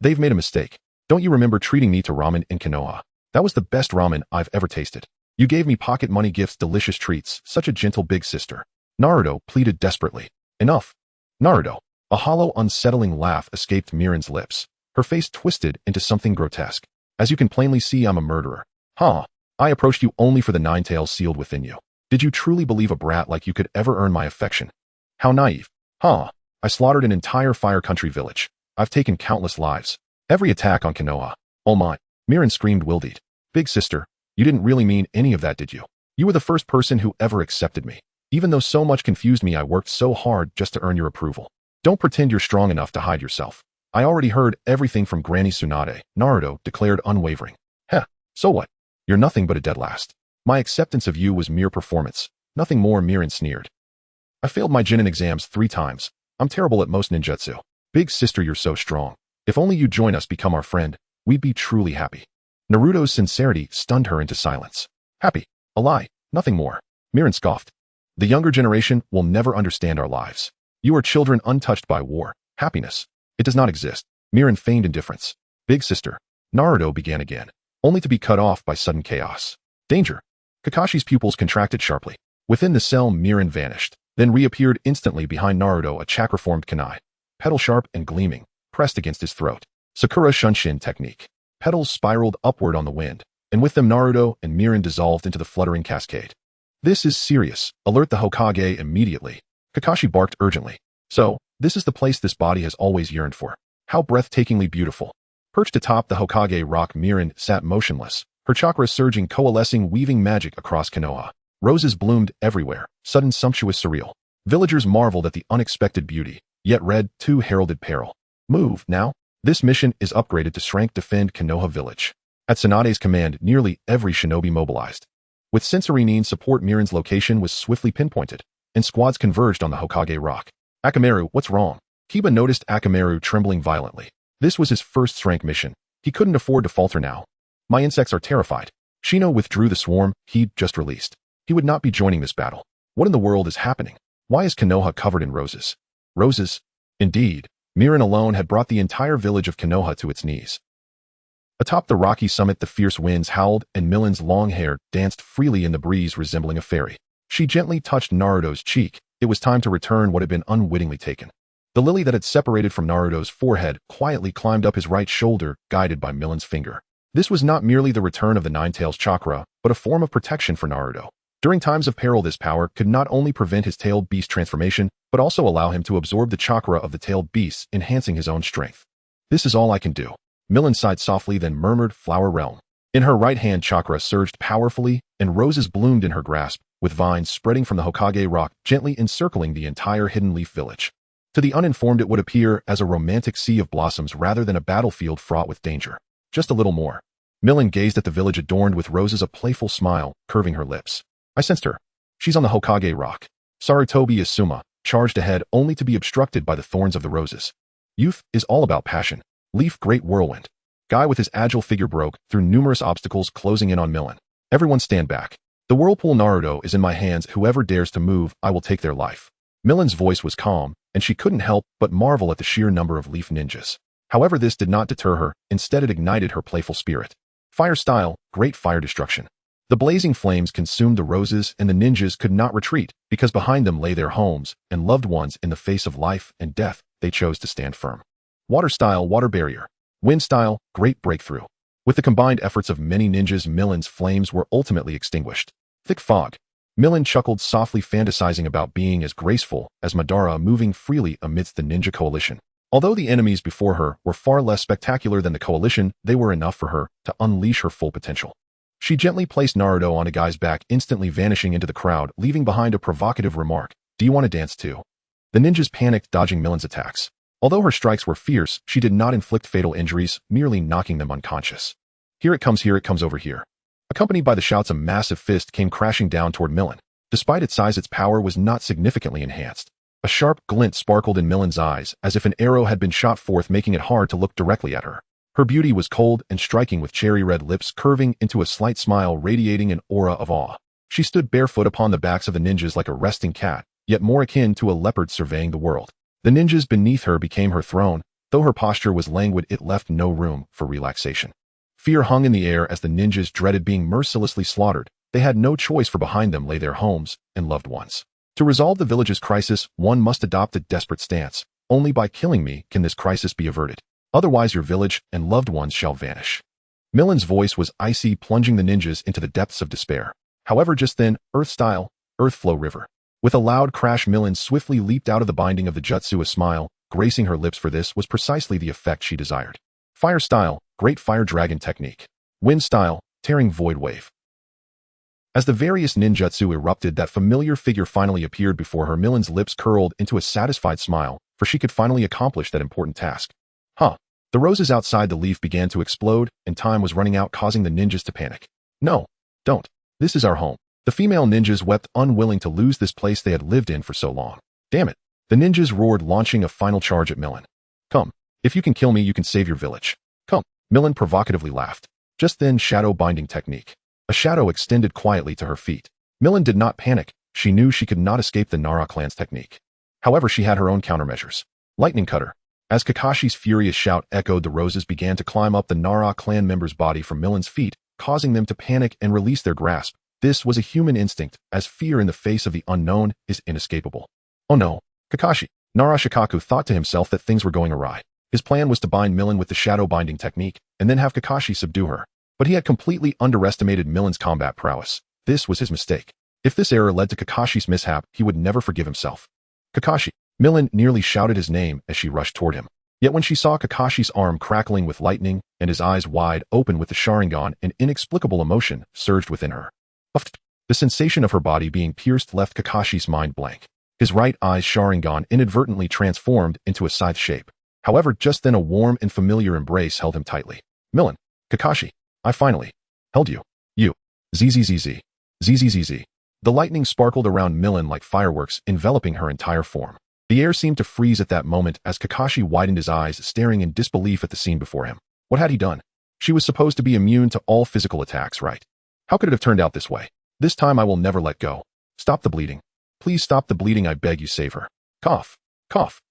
They've made a mistake. Don't you remember treating me to ramen in Konoha? That was the best ramen I've ever tasted. You gave me pocket money gifts, delicious treats, such a gentle big sister. Naruto pleaded desperately. Enough. Naruto. A hollow, unsettling laugh escaped Miran's lips. Her face twisted into something grotesque. As you can plainly see, I'm a murderer. Huh. I approached you only for the 9 tails sealed within you. Did you truly believe a brat like you could ever earn my affection? How naive. Huh. I slaughtered an entire Fire Country village. I've taken countless lives. Every attack on Konoha. Oh my. Miran screamed wildeed. Big sister, you didn't really mean any of that, did you? You were the first person who ever accepted me. Even though so much confused me, I worked so hard just to earn your approval. Don't pretend you're strong enough to hide yourself. I already heard everything from Granny Tsunade, Naruto declared unwavering. Heh, so what? You're nothing but a dead last. My acceptance of you was mere performance, nothing more, Miran sneered. I failed my Genin exams 3 times. I'm terrible at most ninjutsu. Big sister, you're so strong. If only you'd join us, become our friend, we'd be truly happy. Naruto's sincerity stunned her into silence. Happy? A lie, nothing more. Miran scoffed. The younger generation will never understand our lives. You are children untouched by war, happiness. It does not exist. Miran feigned indifference. Big sister. Naruto began again, only to be cut off by sudden chaos. Danger. Kakashi's pupils contracted sharply. Within the cell, Miran vanished, then reappeared instantly behind Naruto, a chakra-formed kunai. Petal sharp and gleaming, pressed against his throat. Sakura Shunshin technique. Petals spiraled upward on the wind, and with them Naruto and Miran dissolved into the fluttering cascade. This is serious. Alert the Hokage immediately. Kakashi barked urgently. So, this is the place this body has always yearned for. How breathtakingly beautiful. Perched atop the Hokage rock, Miran sat motionless, her chakras surging, coalescing, weaving magic across Konoha. Roses bloomed everywhere, sudden, sumptuous, surreal. Villagers marveled at the unexpected beauty, yet Red 2 heralded peril. Move, now. This mission is upgraded to Shrank Defend Konoha Village. At Tsunade's command, nearly every shinobi mobilized. With sensory need support, Miran's location was swiftly pinpointed, and squads converged on the Hokage rock. Akamaru, what's wrong? Kiba noticed Akamaru trembling violently. This was his first rank mission. He couldn't afford to falter now. My insects are terrified. Shino withdrew the swarm he'd just released. He would not be joining this battle. What in the world is happening? Why is Konoha covered in roses? Roses? Indeed, Mirin alone had brought the entire village of Konoha to its knees. Atop the rocky summit, the fierce winds howled, and Milan's long hair danced freely in the breeze, resembling a fairy. She gently touched Naruto's cheek. It was time to return what had been unwittingly taken. The lily that had separated from Naruto's forehead quietly climbed up his right shoulder, guided by Milan's finger. This was not merely the return of the Nine-Tails chakra, but a form of protection for Naruto. During times of peril, this power could not only prevent his tailed beast transformation, but also allow him to absorb the chakra of the tailed beasts, enhancing his own strength. This is all I can do. Milan sighed softly, then murmured, "Flower Realm." In her right hand, chakra surged powerfully, and roses bloomed in her grasp, with vines spreading from the Hokage rock, gently encircling the entire Hidden Leaf village. To the uninformed, it would appear as a romantic sea of blossoms rather than a battlefield fraught with danger. Just a little more. Milan gazed at the village adorned with roses, a playful smile curving her lips. I sensed her. She's on the Hokage rock. Sarutobi Asuma charged ahead, only to be obstructed by the thorns of the roses. Youth is all about passion. Leaf Great Whirlwind. Guy with his agile figure broke through numerous obstacles, closing in on Milan. Everyone stand back. The whirlpool Naruto is in my hands. Whoever dares to move, I will take their life. Milan's voice was calm, and she couldn't help but marvel at the sheer number of leaf ninjas. However, this did not deter her. Instead, it ignited her playful spirit. Fire style, great fire destruction. The blazing flames consumed the roses, and the ninjas could not retreat, because behind them lay their homes and loved ones. In the face of life and death, they chose to stand firm. Water style, water barrier. Wind style, great breakthrough. With the combined efforts of many ninjas, Milan's flames were ultimately extinguished. Thick fog. Milan chuckled softly, fantasizing about being as graceful as Madara, moving freely amidst the ninja coalition. Although the enemies before her were far less spectacular than the coalition, they were enough for her to unleash her full potential. She gently placed Naruto on a guy's back, instantly vanishing into the crowd, leaving behind a provocative remark. Do you want to dance too? The ninjas panicked, dodging Milan's attacks. Although her strikes were fierce, she did not inflict fatal injuries, merely knocking them unconscious. Here it comes over here. Accompanied by the shouts, a massive fist came crashing down toward Milan. Despite its size, its power was not significantly enhanced. A sharp glint sparkled in Milan's eyes, as if an arrow had been shot forth, making it hard to look directly at her. Her beauty was cold and striking, with cherry-red lips curving into a slight smile, radiating an aura of awe. She stood barefoot upon the backs of the ninjas like a resting cat, yet more akin to a leopard surveying the world. The ninjas beneath her became her throne. Though her posture was languid, it left no room for relaxation. Fear hung in the air as the ninjas dreaded being mercilessly slaughtered. They had no choice, for behind them lay their homes and loved ones. To resolve the village's crisis, one must adopt a desperate stance. Only by killing me can this crisis be averted. Otherwise, your village and loved ones shall vanish. Milan's voice was icy, plunging the ninjas into the depths of despair. However, just then, earth style, earth flow river. With a loud crash, Milan swiftly leaped out of the binding of the jutsu, a smile gracing her lips, for this was precisely the effect she desired. Fire style, great fire dragon technique. Wind style, tearing void wave. As the various ninjutsu erupted, that familiar figure finally appeared before her. Milan's lips curled into a satisfied smile, for she could finally accomplish that important task. The roses outside the leaf began to explode, and time was running out, causing the ninjas to panic. No, don't. This is our home. The female ninjas wept, unwilling to lose this place they had lived in for so long. Damn it. The ninjas roared, launching a final charge at Milan. Come. If you can kill me, you can save your village. Come. Milan provocatively laughed. Just then, shadow binding technique. A shadow extended quietly to her feet. Milan did not panic. She knew she could not escape the Nara clan's technique. However, she had her own countermeasures. Lightning cutter. As Kakashi's furious shout echoed, the roses began to climb up the Nara clan member's body from Milan's feet, causing them to panic and release their grasp. This was a human instinct, as fear in the face of the unknown is inescapable. Oh no, Kakashi. Nara Shikaku thought to himself that things were going awry. His plan was to bind Milan with the shadow binding technique, and then have Kakashi subdue her. But he had completely underestimated Milan's combat prowess. This was his mistake. If this error led to Kakashi's mishap, he would never forgive himself. Kakashi. Milan nearly shouted his name as she rushed toward him. Yet when she saw Kakashi's arm crackling with lightning and his eyes wide open with the Sharingan, an inexplicable emotion surged within her. The sensation of her body being pierced left Kakashi's mind blank. His right eye's Sharingan inadvertently transformed into a scythe shape. However, just then a warm and familiar embrace held him tightly. Milan. Kakashi. I finally held you. You. ZZZZ. ZZZZ. The lightning sparkled around Milan like fireworks, enveloping her entire form. The air seemed to freeze at that moment as Kakashi widened his eyes, staring in disbelief at the scene before him. What had he done? She was supposed to be immune to all physical attacks, right? How could it have turned out this way? This time I will never let go. Stop the bleeding. Please stop the bleeding, I beg you, save her. Cough. Cough.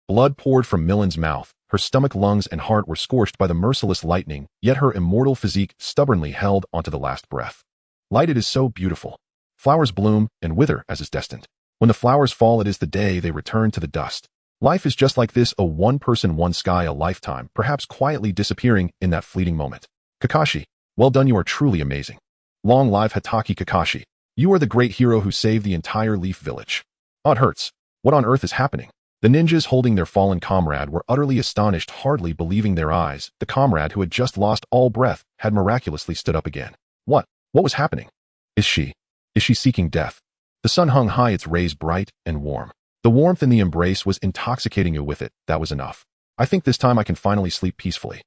Blood poured from Millen's mouth. Her stomach, lungs, and heart were scorched by the merciless lightning, yet her immortal physique stubbornly held onto the last breath. Light, it is so beautiful. Flowers bloom and wither as is destined. When the flowers fall, it is the day they return to the dust. Life is just like this, a one person, one sky, a lifetime, perhaps quietly disappearing in that fleeting moment. Kakashi, well done, you are truly amazing. Long live Hatake Kakashi. You are the great hero who saved the entire Leaf Village. Oh, it hurts. What on earth is happening? The ninjas holding their fallen comrade were utterly astonished, hardly believing their eyes. The comrade who had just lost all breath had miraculously stood up again. What? What was happening? Is she seeking death? The sun hung high, its rays bright and warm. The warmth in the embrace was intoxicating you with it. That was enough. I think this time I can finally sleep peacefully.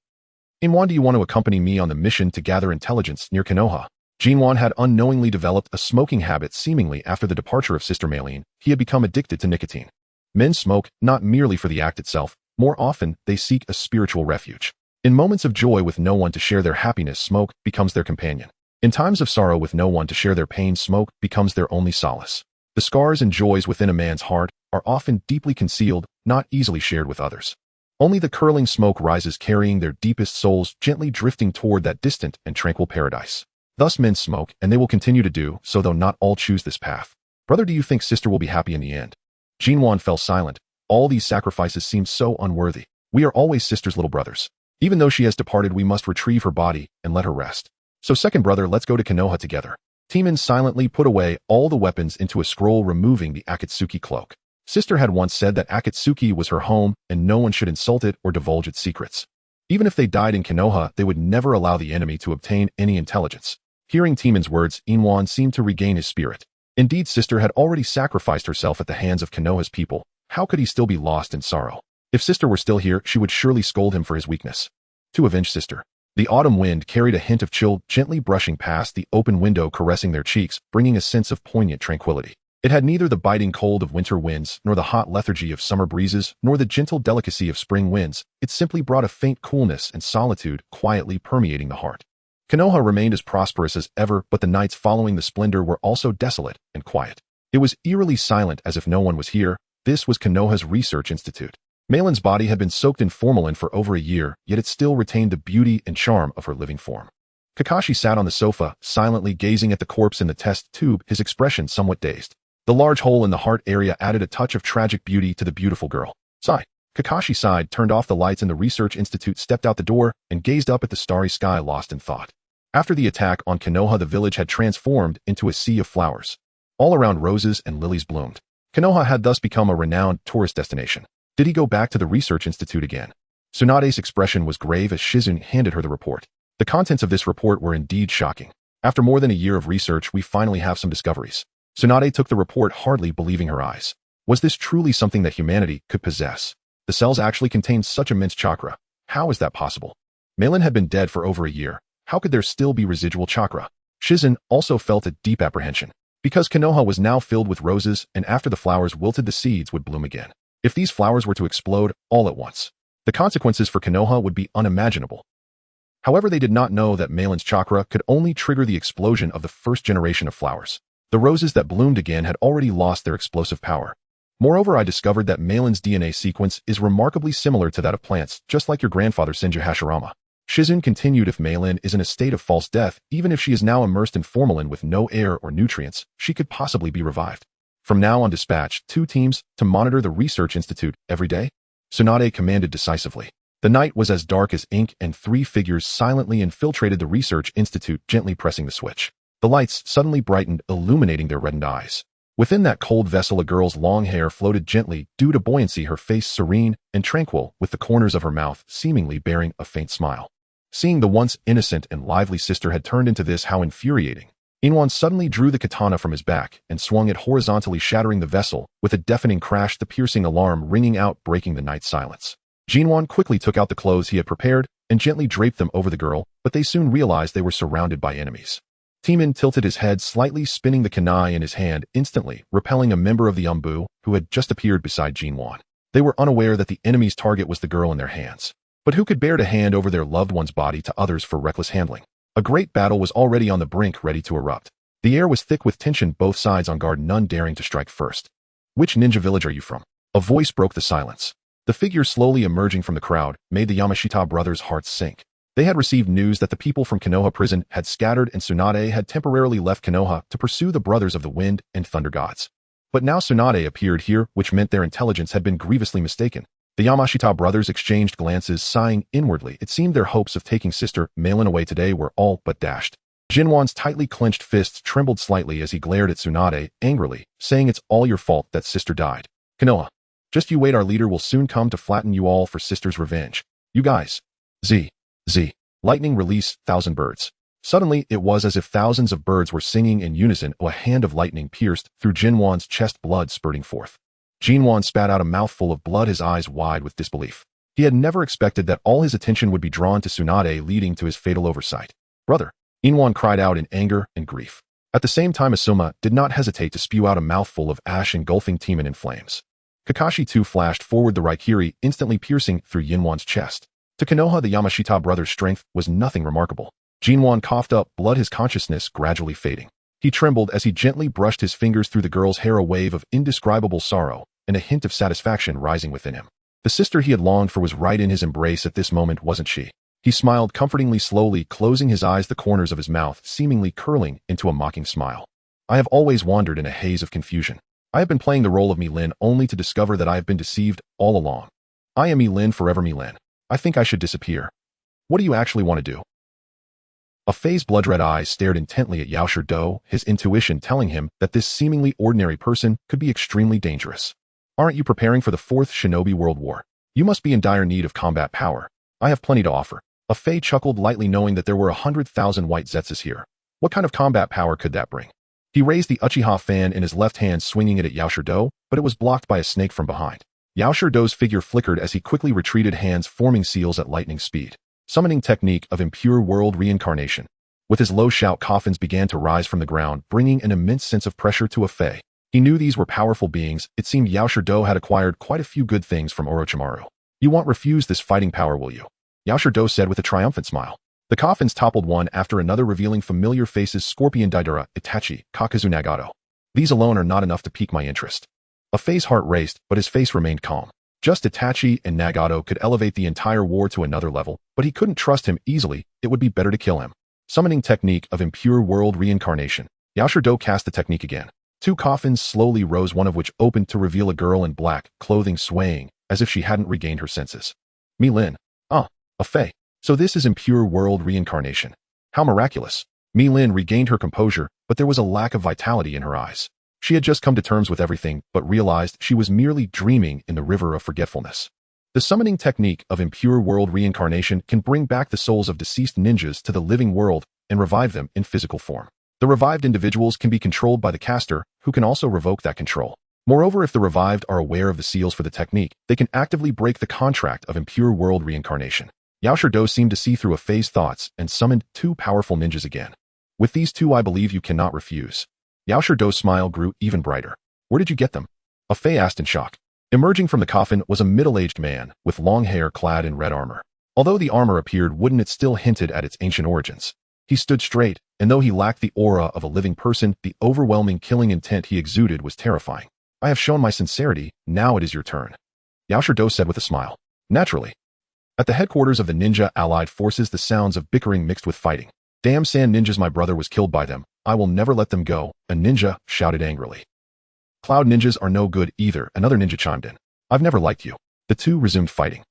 Inwan, do you want to accompany me on the mission to gather intelligence near Konoha? Jinwan had unknowingly developed a smoking habit seemingly after the departure of Sister Maylene. He had become addicted to nicotine. Men smoke not merely for the act itself. More often, they seek a spiritual refuge. In moments of joy with no one to share their happiness, smoke becomes their companion. In times of sorrow with no one to share their pain, smoke becomes their only solace. The scars and joys within a man's heart are often deeply concealed, not easily shared with others. Only the curling smoke rises, carrying their deepest souls gently drifting toward that distant and tranquil paradise. Thus men smoke, and they will continue to do so, though not all choose this path. Brother, do you think sister will be happy in the end? Jinwan fell silent. All these sacrifices seem so unworthy. We are always sister's little brothers. Even though she has departed, we must retrieve her body and let her rest. So second brother, let's go to Konoha together. Teeman silently put away all the weapons into a scroll, removing the Akatsuki cloak. Sister had once said that Akatsuki was her home and no one should insult it or divulge its secrets. Even if they died in Konoha, they would never allow the enemy to obtain any intelligence. Hearing Teeman's words, Inwan seemed to regain his spirit. Indeed, sister had already sacrificed herself at the hands of Konoha's people. How could he still be lost in sorrow? If sister were still here, she would surely scold him for his weakness. To avenge sister. The autumn wind carried a hint of chill, gently brushing past the open window, caressing their cheeks, bringing a sense of poignant tranquility. It had neither the biting cold of winter winds, nor the hot lethargy of summer breezes, nor the gentle delicacy of spring winds. It simply brought a faint coolness and solitude, quietly permeating the heart. Konoha remained as prosperous as ever, but the nights following the splendor were also desolate and quiet. It was eerily silent, as if no one was here. This was Konoha's research institute. Maylin's body had been soaked in formalin for over a year, yet it still retained the beauty and charm of her living form. Kakashi sat on the sofa, silently gazing at the corpse in the test tube, his expression somewhat dazed. The large hole in the heart area added a touch of tragic beauty to the beautiful girl. Sigh. Kakashi sighed, turned off the lights in the research institute, stepped out the door, and gazed up at the starry sky, lost in thought. After the attack on Konoha, the village had transformed into a sea of flowers. All around, roses and lilies bloomed. Konoha had thus become a renowned tourist destination. Did he go back to the research institute again? Tsunade's expression was grave as Shizune handed her the report. The contents of this report were indeed shocking. After more than a year of research, we finally have some discoveries. Tsunade took the report, hardly believing her eyes. Was this truly something that humanity could possess? The cells actually contained such immense chakra. How is that possible? Maylin had been dead for over a year. How could there still be residual chakra? Shizune also felt a deep apprehension. Because Konoha was now filled with roses, and after the flowers wilted, the seeds would bloom again. If these flowers were to explode all at once, the consequences for Konoha would be unimaginable. However, they did not know that Maylin's chakra could only trigger the explosion of the first generation of flowers. The roses that bloomed again had already lost their explosive power. Moreover, I discovered that Maylin's DNA sequence is remarkably similar to that of plants, just like your grandfather Senju Hashirama. Shizune continued, if Maylin is in a state of false death, even if she is now immersed in formalin with no air or nutrients, she could possibly be revived. From now on, dispatch 2 teams to monitor the research institute every day. Tsunade commanded decisively. The night was as dark as ink, and 3 figures silently infiltrated the research institute, gently pressing the switch. The lights suddenly brightened, illuminating their reddened eyes. Within that cold vessel, a girl's long hair floated gently due to buoyancy, her face serene and tranquil, with the corners of her mouth seemingly bearing a faint smile. Seeing the once innocent and lively sister had turned into this, how infuriating. Inwan suddenly drew the katana from his back and swung it horizontally, shattering the vessel. With a deafening crash, the piercing alarm ringing out, breaking the night silence. Jinwan quickly took out the clothes he had prepared and gently draped them over the girl, but they soon realized they were surrounded by enemies. Timan tilted his head slightly, spinning the kunai in his hand, instantly repelling a member of the Umbu who had just appeared beside Jinwan. They were unaware that the enemy's target was the girl in their hands. But who could bear to hand over their loved one's body to others for reckless handling? A great battle was already on the brink, ready to erupt. The air was thick with tension, both sides on guard, none daring to strike first. Which ninja village are you from? A voice broke the silence. The figure slowly emerging from the crowd made the Yamashita brothers' hearts sink. They had received news that the people from Konoha prison had scattered and Tsunade had temporarily left Konoha to pursue the brothers of the wind and thunder gods. But now Tsunade appeared here, which meant their intelligence had been grievously mistaken. The Yamashita brothers exchanged glances, sighing inwardly. It seemed their hopes of taking Sister Malin away today were all but dashed. Jinwan's tightly clenched fists trembled slightly as he glared at Tsunade angrily, saying, "It's all your fault that Sister died. Konoha, just you wait, our leader will soon come to flatten you all for Sister's revenge. You guys." Z. Lightning release, thousand birds. Suddenly, it was as if thousands of birds were singing in unison. A hand of lightning pierced through Jinwan's chest, blood spurting forth. Jinwan spat out a mouthful of blood, his eyes wide with disbelief. He had never expected that all his attention would be drawn to Tsunade, leading to his fatal oversight. "Brother!" Inwan cried out in anger and grief. At the same time, Asuma did not hesitate to spew out a mouthful of ash, engulfing Timan in flames. Kakashi too flashed forward, the Raikiri instantly piercing through Yinwan's chest. To Konoha, the Yamashita brothers' strength was nothing remarkable. Jinwan coughed up blood, his consciousness gradually fading. He trembled as he gently brushed his fingers through the girl's hair, a wave of indescribable sorrow and a hint of satisfaction rising within him. The sister he had longed for was right in his embrace at this moment, wasn't she? He smiled comfortingly, slowly closing his eyes, the corners of his mouth seemingly curling into a mocking smile. "I have always wandered in a haze of confusion. I have been playing the role of Mi-Lin only to discover that I have been deceived all along. I am Mi-Lin, forever Mi-Lin. I think I should disappear. What do you actually want to do?" A Fei's blood-red eyes stared intently at Yaoshi Do, his intuition telling him that this seemingly ordinary person could be extremely dangerous. "Aren't you preparing for the Fourth Shinobi World War? You must be in dire need of combat power. I have plenty to offer." A Fei chuckled lightly, knowing that there were 100,000 white zetsus here. What kind of combat power could that bring? He raised the Uchiha fan in his left hand, swinging it at Yaoshi Do, but it was blocked by a snake from behind. Yaoshi Do's figure flickered as he quickly retreated, hands forming seals at lightning speed. Summoning technique of impure world reincarnation. With his low shout, coffins began to rise from the ground, bringing an immense sense of pressure to a Fei. He knew these were powerful beings. It seemed Yaoshi Do had acquired quite a few good things from Orochimaru. "You won't refuse this fighting power, will you?" Yaoshi Do said with a triumphant smile. The coffins toppled one after another, revealing familiar faces: Scorpion Deidara, Itachi, Kakazu, Nagato. "These alone are not enough to pique my interest." A Fei's heart raced, but his face remained calm. Just Itachi and Nagato could elevate the entire war to another level, but he couldn't trust him easily. It would be better to kill him. Summoning technique of impure world reincarnation. Yaoshi Do cast the technique again. Two coffins slowly rose, one of which opened to reveal a girl in black, clothing swaying, as if she hadn't regained her senses. Mi-Lin. Ah, a Fei. So this is impure world reincarnation. How miraculous. Mi-Lin regained her composure, but there was a lack of vitality in her eyes. She had just come to terms with everything, but realized she was merely dreaming in the river of forgetfulness. The summoning technique of impure world reincarnation can bring back the souls of deceased ninjas to the living world and revive them in physical form. The revived individuals can be controlled by the caster, who can also revoke that control. Moreover, if the revived are aware of the seals for the technique, they can actively break the contract of impure world reincarnation. Yaoshi Do seemed to see through a Fei's thoughts and summoned two powerful ninjas again. "With these two, I believe you cannot refuse." Yaoshi Do's smile grew even brighter. "Where did you get them?" A Fei asked in shock. Emerging from the coffin was a middle-aged man with long hair clad in red armor. Although the armor appeared wooden, it still hinted at its ancient origins. He stood straight, and though he lacked the aura of a living person, the overwhelming killing intent he exuded was terrifying. "I have shown my sincerity, now it is your turn," Yaoshi Do said with a smile. "Naturally." At the headquarters of the Ninja Allied Forces, the sounds of bickering mixed with fighting. "Damn sand ninjas, my brother was killed by them. I will never let them go," a ninja shouted angrily. "Cloud ninjas are no good either," another ninja chimed in. "I've never liked you." The two resumed fighting.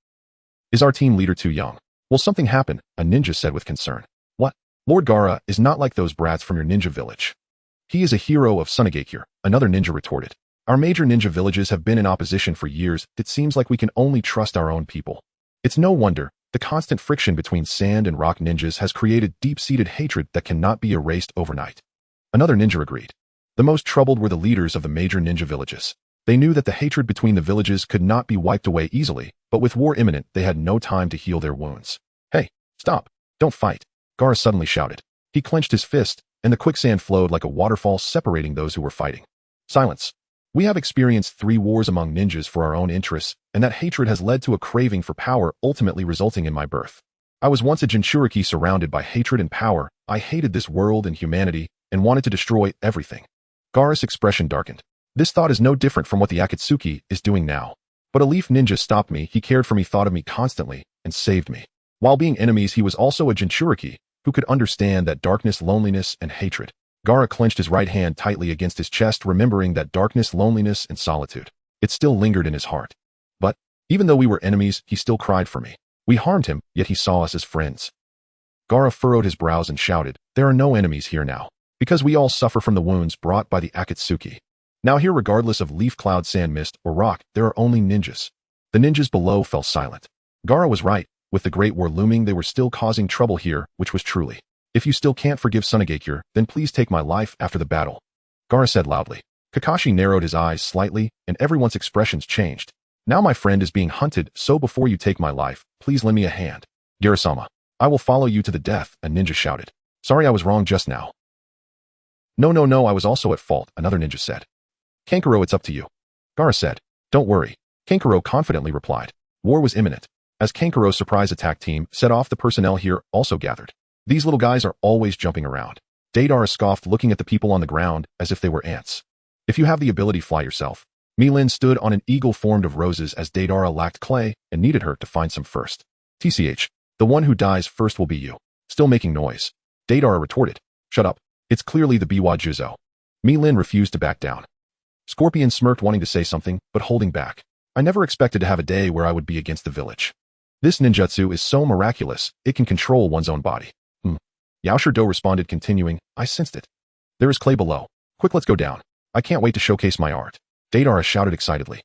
"Is our team leader too young? Will something happen?" a ninja said with concern. "What? Lord Gaara is not like those brats from your ninja village. He is a hero of Sunagakure," another ninja retorted. "Our major ninja villages have been in opposition for years. It seems like we can only trust our own people. It's no wonder. The constant friction between sand and rock ninjas has created deep-seated hatred that cannot be erased overnight." Another ninja agreed. The most troubled were the leaders of the major ninja villages. They knew that the hatred between the villages could not be wiped away easily, but with war imminent, they had no time to heal their wounds. "Hey, stop. Don't fight," Gaara suddenly shouted. He clenched his fist, and the quicksand flowed like a waterfall separating those who were fighting. Silence. We have experienced 3 wars among ninjas for our own interests, and that hatred has led to a craving for power, ultimately resulting in my birth. I was once a Jinchuriki surrounded by hatred and power. I hated this world and humanity, and wanted to destroy everything. Gaara's expression darkened. This thought is no different from what the Akatsuki is doing now. But a leaf ninja stopped me, he cared for me, thought of me constantly, and saved me. While being enemies, he was also a Jinchuriki, who could understand that darkness, loneliness, and hatred. Gaara clenched his right hand tightly against his chest, remembering that darkness, loneliness, and solitude. It still lingered in his heart. But, even though we were enemies, he still cried for me. We harmed him, yet he saw us as friends. Gaara furrowed his brows and shouted, "There are no enemies here now, because we all suffer from the wounds brought by the Akatsuki. Now here, regardless of leaf, cloud, sand, mist, or rock, there are only ninjas." The ninjas below fell silent. Gaara was right. With the Great War looming, they were still causing trouble here, which was truly. "If you still can't forgive Sunagakure, then please take my life after the battle," Gaara said loudly. Kakashi narrowed his eyes slightly, and everyone's expressions changed. "Now my friend is being hunted, so before you take my life, please lend me a hand." "Gaara-sama, I will follow you to the death," a ninja shouted. "Sorry, I was wrong just now." No, I was also at fault," another ninja said. "Kankuro, it's up to you," Gaara said. "Don't worry," Kankuro confidently replied. War was imminent. As Kankuro's surprise attack team set off, the personnel here also gathered. "These little guys are always jumping around." Deidara scoffed, looking at the people on the ground as if they were ants. "If you have the ability, fly yourself." Milin stood on an eagle formed of roses as Deidara lacked clay and needed her to find some first. "TCH, the one who dies first will be you." "Still making noise," Deidara retorted. "Shut up. It's clearly the Biwa Juzo." Milin refused to back down. Scorpion smirked, wanting to say something, but holding back. "I never expected to have a day where I would be against the village. This ninjutsu is so miraculous, it can control one's own body." Yaoshido responded, continuing, "I sensed it. There is clay below. Quick, let's go down. I can't wait to showcase my art." Deidara shouted excitedly.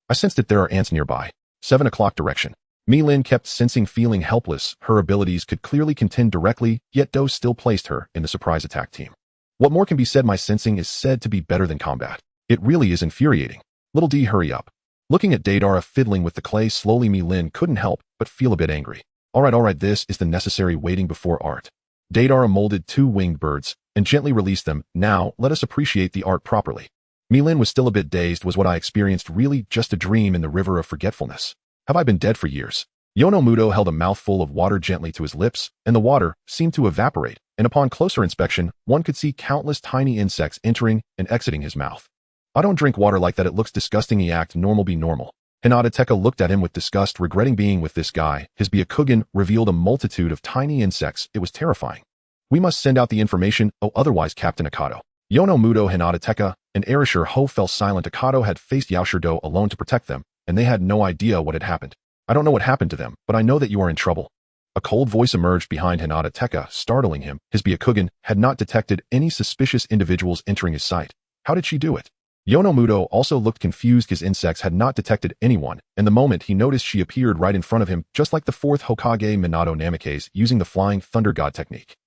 "I sensed it. There are ants nearby." 7 o'clock direction. Milin kept sensing, feeling helpless. Her abilities could clearly contend directly, yet Do still placed her in the surprise attack team. What more can be said? My sensing is said to be better than combat. It really is infuriating. Little D, hurry up. Looking at Deidara fiddling with the clay slowly, Milin couldn't help but feel a bit angry. All right, this is the necessary waiting before art." Deidara molded 2 winged birds and gently released them. "Now, let us appreciate the art properly." Milin was still a bit dazed. Was what I experienced really just a dream in the river of forgetfulness? Have I been dead for years? Yonomuto held a mouthful of water gently to his lips, and the water seemed to evaporate, and upon closer inspection, one could see countless tiny insects entering and exiting his mouth. "I don't drink water like that, it looks disgusting. He act normal, be normal." Hinata Teka looked at him with disgust, regretting being with this guy. His Byakugan revealed a multitude of tiny insects. It was terrifying. "We must send out the information, otherwise Captain Akato." Yonomuto, Hinata Teka, and Erasure Ho fell silent. Akato had faced Yaoshido alone to protect them, and they had no idea what had happened. "I don't know what happened to them, but I know that you are in trouble." A cold voice emerged behind Hinata Teka, startling him. His Byakugan had not detected any suspicious individuals entering his sight. How did she do it? Yonomuto also looked confused. His insects had not detected anyone, and the moment he noticed, she appeared right in front of him, just like the 4th Hokage Minato Namikaze, using the Flying Thunder God technique.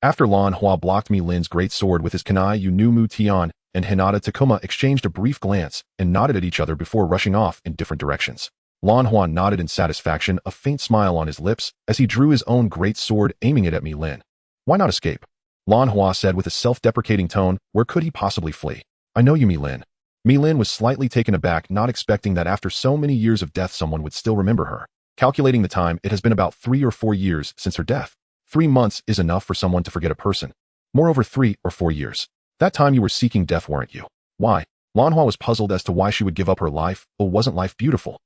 After Lan Hua blocked Milin's great sword with his Kanai Yunumu Tian, and Hinata Takuma exchanged a brief glance and nodded at each other before rushing off in different directions. Lan Hua nodded in satisfaction, a faint smile on his lips, as he drew his own great sword, aiming it at Milin. "Why not escape?" Lan Hua said with a self-deprecating tone. "Where could he possibly flee?" "I know you, Milin." Milin was slightly taken aback, not expecting that after so many years of death someone would still remember her. Calculating the time, it has been about 3 or 4 years since her death. 3 months is enough for someone to forget a person. Moreover, 3 or 4 years. That time you were seeking death, weren't you? Why? Lan Hua was puzzled as to why she would give up her life. Oh, wasn't life beautiful?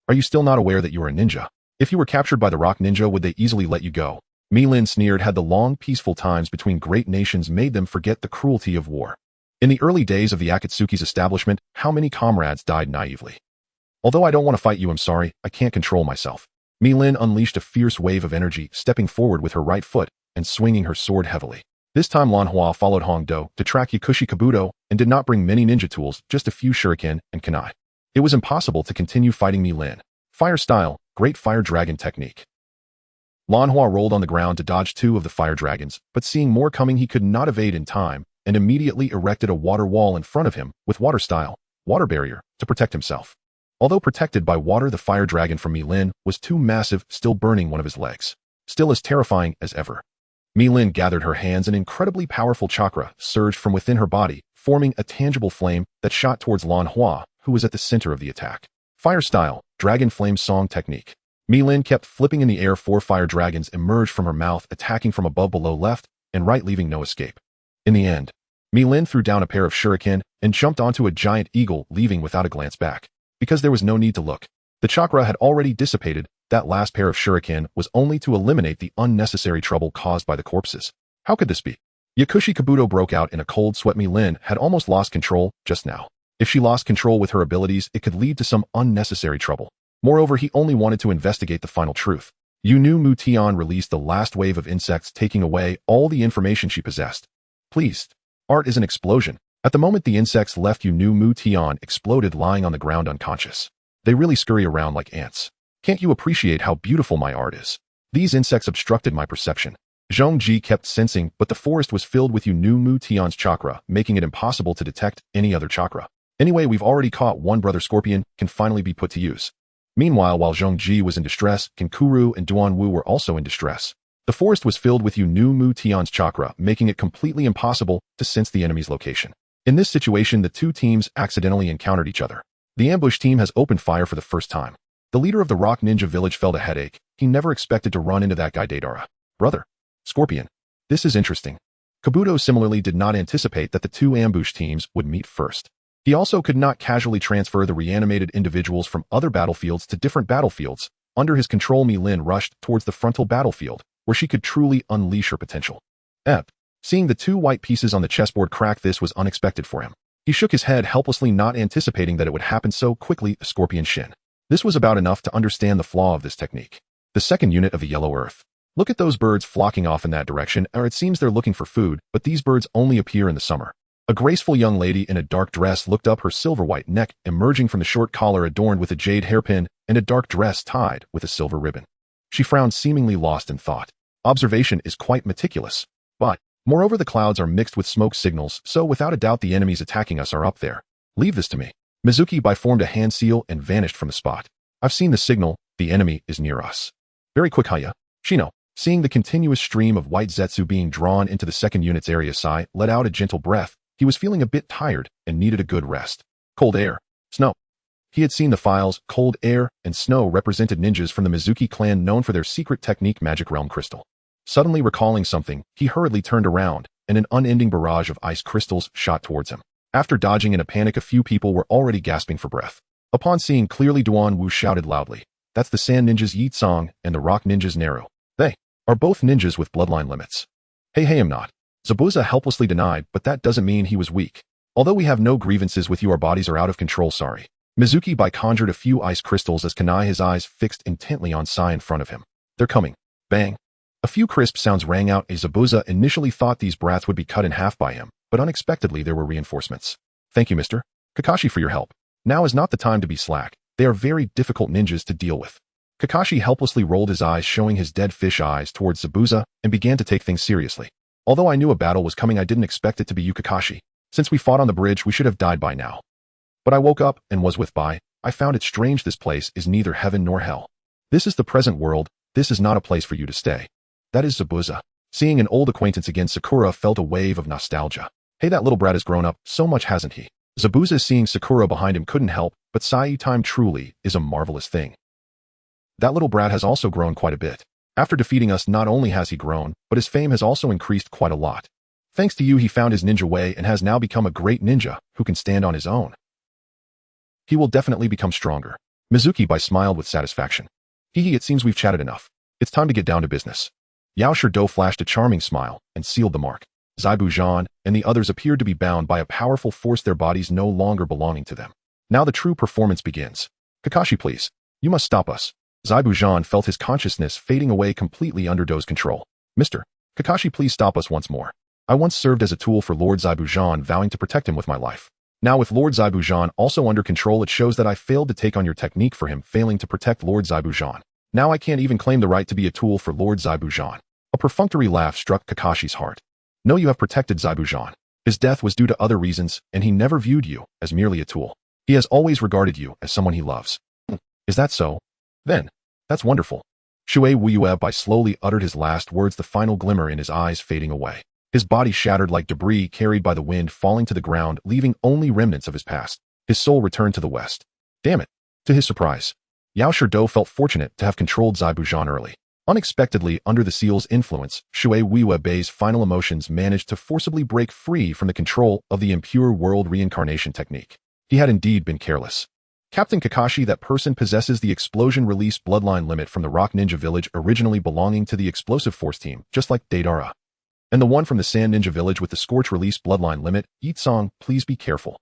Are you still not aware that you are a ninja? If you were captured by the rock ninja, would they easily let you go? Milin sneered. Had the long, peaceful times between great nations made them forget the cruelty of war? In the early days of the Akatsuki's establishment, how many comrades died naively? "Although I don't want to fight you, I'm sorry, I can't control myself." Milin unleashed a fierce wave of energy, stepping forward with her right foot and swinging her sword heavily. This time Lan Hua followed Hongdo to track Yakushi Kabuto and did not bring many ninja tools, just a few shuriken and kunai. It was impossible to continue fighting Milin. Fire style, great fire dragon technique. Lan Hua rolled on the ground to dodge 2 of the fire dragons, but seeing more coming he could not evade in time, and immediately erected a water wall in front of him with water style, water barrier, to protect himself. Although protected by water, the fire dragon from Milin was too massive, still burning one of his legs. Still as terrifying as ever. Mi-Lin gathered her hands, and incredibly powerful chakra surged from within her body, forming a tangible flame that shot towards Lan Hua, who was at the center of the attack. Fire style, dragon flame song technique. Mi-Lin kept flipping in the air. 4 fire dragons emerged from her mouth, attacking from above, below, left, and right, leaving no escape. In the end, Mi-Lin threw down a pair of shuriken and jumped onto a giant eagle, leaving without a glance back. Because there was no need to look. The chakra had already dissipated. That last pair of shuriken was only to eliminate the unnecessary trouble caused by the corpses. How could this be? Yakushi Kabuto broke out in a cold sweat. Mi-Lin had almost lost control just now. If she lost control with her abilities, it could lead to some unnecessary trouble. Moreover, he only wanted to investigate the final truth. Mu Tian released the last wave of insects, taking away all the information she possessed. Please. Art is an explosion. At the moment the insects left, Mu Tian exploded, lying on the ground unconscious. They really scurry around like ants. Can't you appreciate how beautiful my art is? These insects obstructed my perception. Zhong Ji kept sensing, but the forest was filled with Mu Tian's chakra, making it impossible to detect any other chakra. Anyway, we've already caught one. Brother Scorpion can finally be put to use. Meanwhile, while Zhong Ji was in distress, Kinkuru and Duan Wu were also in distress. The forest was filled with Mu Tian's chakra, making it completely impossible to sense the enemy's location. In this situation, the two teams accidentally encountered each other. The ambush team has opened fire for the first time. The leader of the Rock Ninja village felt a headache. He never expected to run into that guy Deidara. Brother Scorpion. This is interesting. Kabuto similarly did not anticipate that the two ambush teams would meet first. He also could not casually transfer the reanimated individuals from other battlefields to different battlefields. Under his control, Mi-Lin rushed towards the frontal battlefield, where she could truly unleash her potential. Seeing the 2 white pieces on the chessboard crack, this was unexpected for him. He shook his head helplessly, not anticipating that it would happen so quickly. Scorpion Shin. This was about enough to understand the flaw of this technique. The second unit of the Yellow Earth. Look at those birds flocking off in that direction, or it seems they're looking for food, but these birds only appear in the summer. A graceful young lady in a dark dress looked up, her silver-white neck emerging from the short collar adorned with a jade hairpin and a dark dress tied with a silver ribbon. She frowned, seemingly lost in thought. Observation is quite meticulous. But, moreover, the clouds are mixed with smoke signals, so without a doubt the enemies attacking us are up there. Leave this to me. Mizuki formed a hand seal and vanished from the spot. I've seen the signal. The enemy is near us. Very quick, Haya. Shino. Seeing the continuous stream of white Zetsu being drawn into the second unit's area, Sai let out a gentle breath. He was feeling a bit tired and needed a good rest. Cold air. Snow. He had seen the files. Cold air and snow represented ninjas from the Mizuki clan known for their secret technique, Magic Realm Crystal. Suddenly recalling something, he hurriedly turned around, and an unending barrage of ice crystals shot towards him. After dodging in a panic, a few people were already gasping for breath. Upon seeing clearly, Duan Wu shouted loudly, "That's the Sand Ninjas Yi Tsang and the Rock Ninjas Naru. They are both ninjas with bloodline limits." Hey, I'm not. Zabuza helplessly denied, but that doesn't mean he was weak. Although we have no grievances with you, our bodies are out of control, sorry. Mizuki conjured a few ice crystals as Kanai, his eyes fixed intently on Sai in front of him. They're coming. Bang. A few crisp sounds rang out. Zabuza initially thought these brats would be cut in half by him, but unexpectedly there were reinforcements. Thank you, Mr. Kakashi, for your help. Now is not the time to be slack. They are very difficult ninjas to deal with. Kakashi helplessly rolled his eyes, showing his dead fish eyes towards Zabuza, and began to take things seriously. Although I knew a battle was coming, I didn't expect it to be you, Kakashi. Since we fought on the bridge, we should have died by now. But I woke up and was with Bai. I found it strange. This place is neither heaven nor hell. This is the present world. This is not a place for you to stay. That is Zabuza. Seeing an old acquaintance again, Sakura felt a wave of nostalgia. Hey, that little brat has grown up so much, hasn't he? Zabuza, seeing Sakura behind him, couldn't help, but Sai, time truly is a marvelous thing. That little brat has also grown quite a bit. After defeating us, not only has he grown, but his fame has also increased quite a lot. Thanks to you, he found his ninja way and has now become a great ninja who can stand on his own. He will definitely become stronger. Mizuki smiled with satisfaction. It seems we've chatted enough. It's time to get down to business. Yao Shirdo flashed a charming smile and sealed the mark. Zaibu Zhan and the others appeared to be bound by a powerful force, their bodies no longer belonging to them. Now the true performance begins. Kakashi, please. You must stop us. Zaibu Zhan felt his consciousness fading away completely under Do's control. Mr. Kakashi, please stop us once more. I once served as a tool for Lord Zaibu Zhan, vowing to protect him with my life. Now with Lord Zaibu Zhan also under control, it shows that I failed to take on your technique for him, failing to protect Lord Zaibu Zhan. Now I can't even claim the right to be a tool for Lord Zaibu Zhan. A perfunctory laugh struck Kakashi's heart. No, you have protected Zaibu Zhan. His death was due to other reasons, and he never viewed you as merely a tool. He has always regarded you as someone he loves. Is that so? Then, that's wonderful. Shui Wuyuebai slowly uttered his last words, the final glimmer in his eyes fading away. His body shattered like debris carried by the wind, falling to the ground, leaving only remnants of his past. His soul returned to the west. Damn it. To his surprise, Yao Shidou felt fortunate to have controlled Zai Bujan early. Unexpectedly, under the seal's influence, Shui Wuyuebai's final emotions managed to forcibly break free from the control of the impure world reincarnation technique. He had indeed been careless. Captain Kakashi, that person possesses the explosion release bloodline limit from the Rock Ninja Village, originally belonging to the Explosive Force team, just like Deidara. And the one from the Sand Ninja Village with the Scorch release bloodline limit. Itsong, please be careful.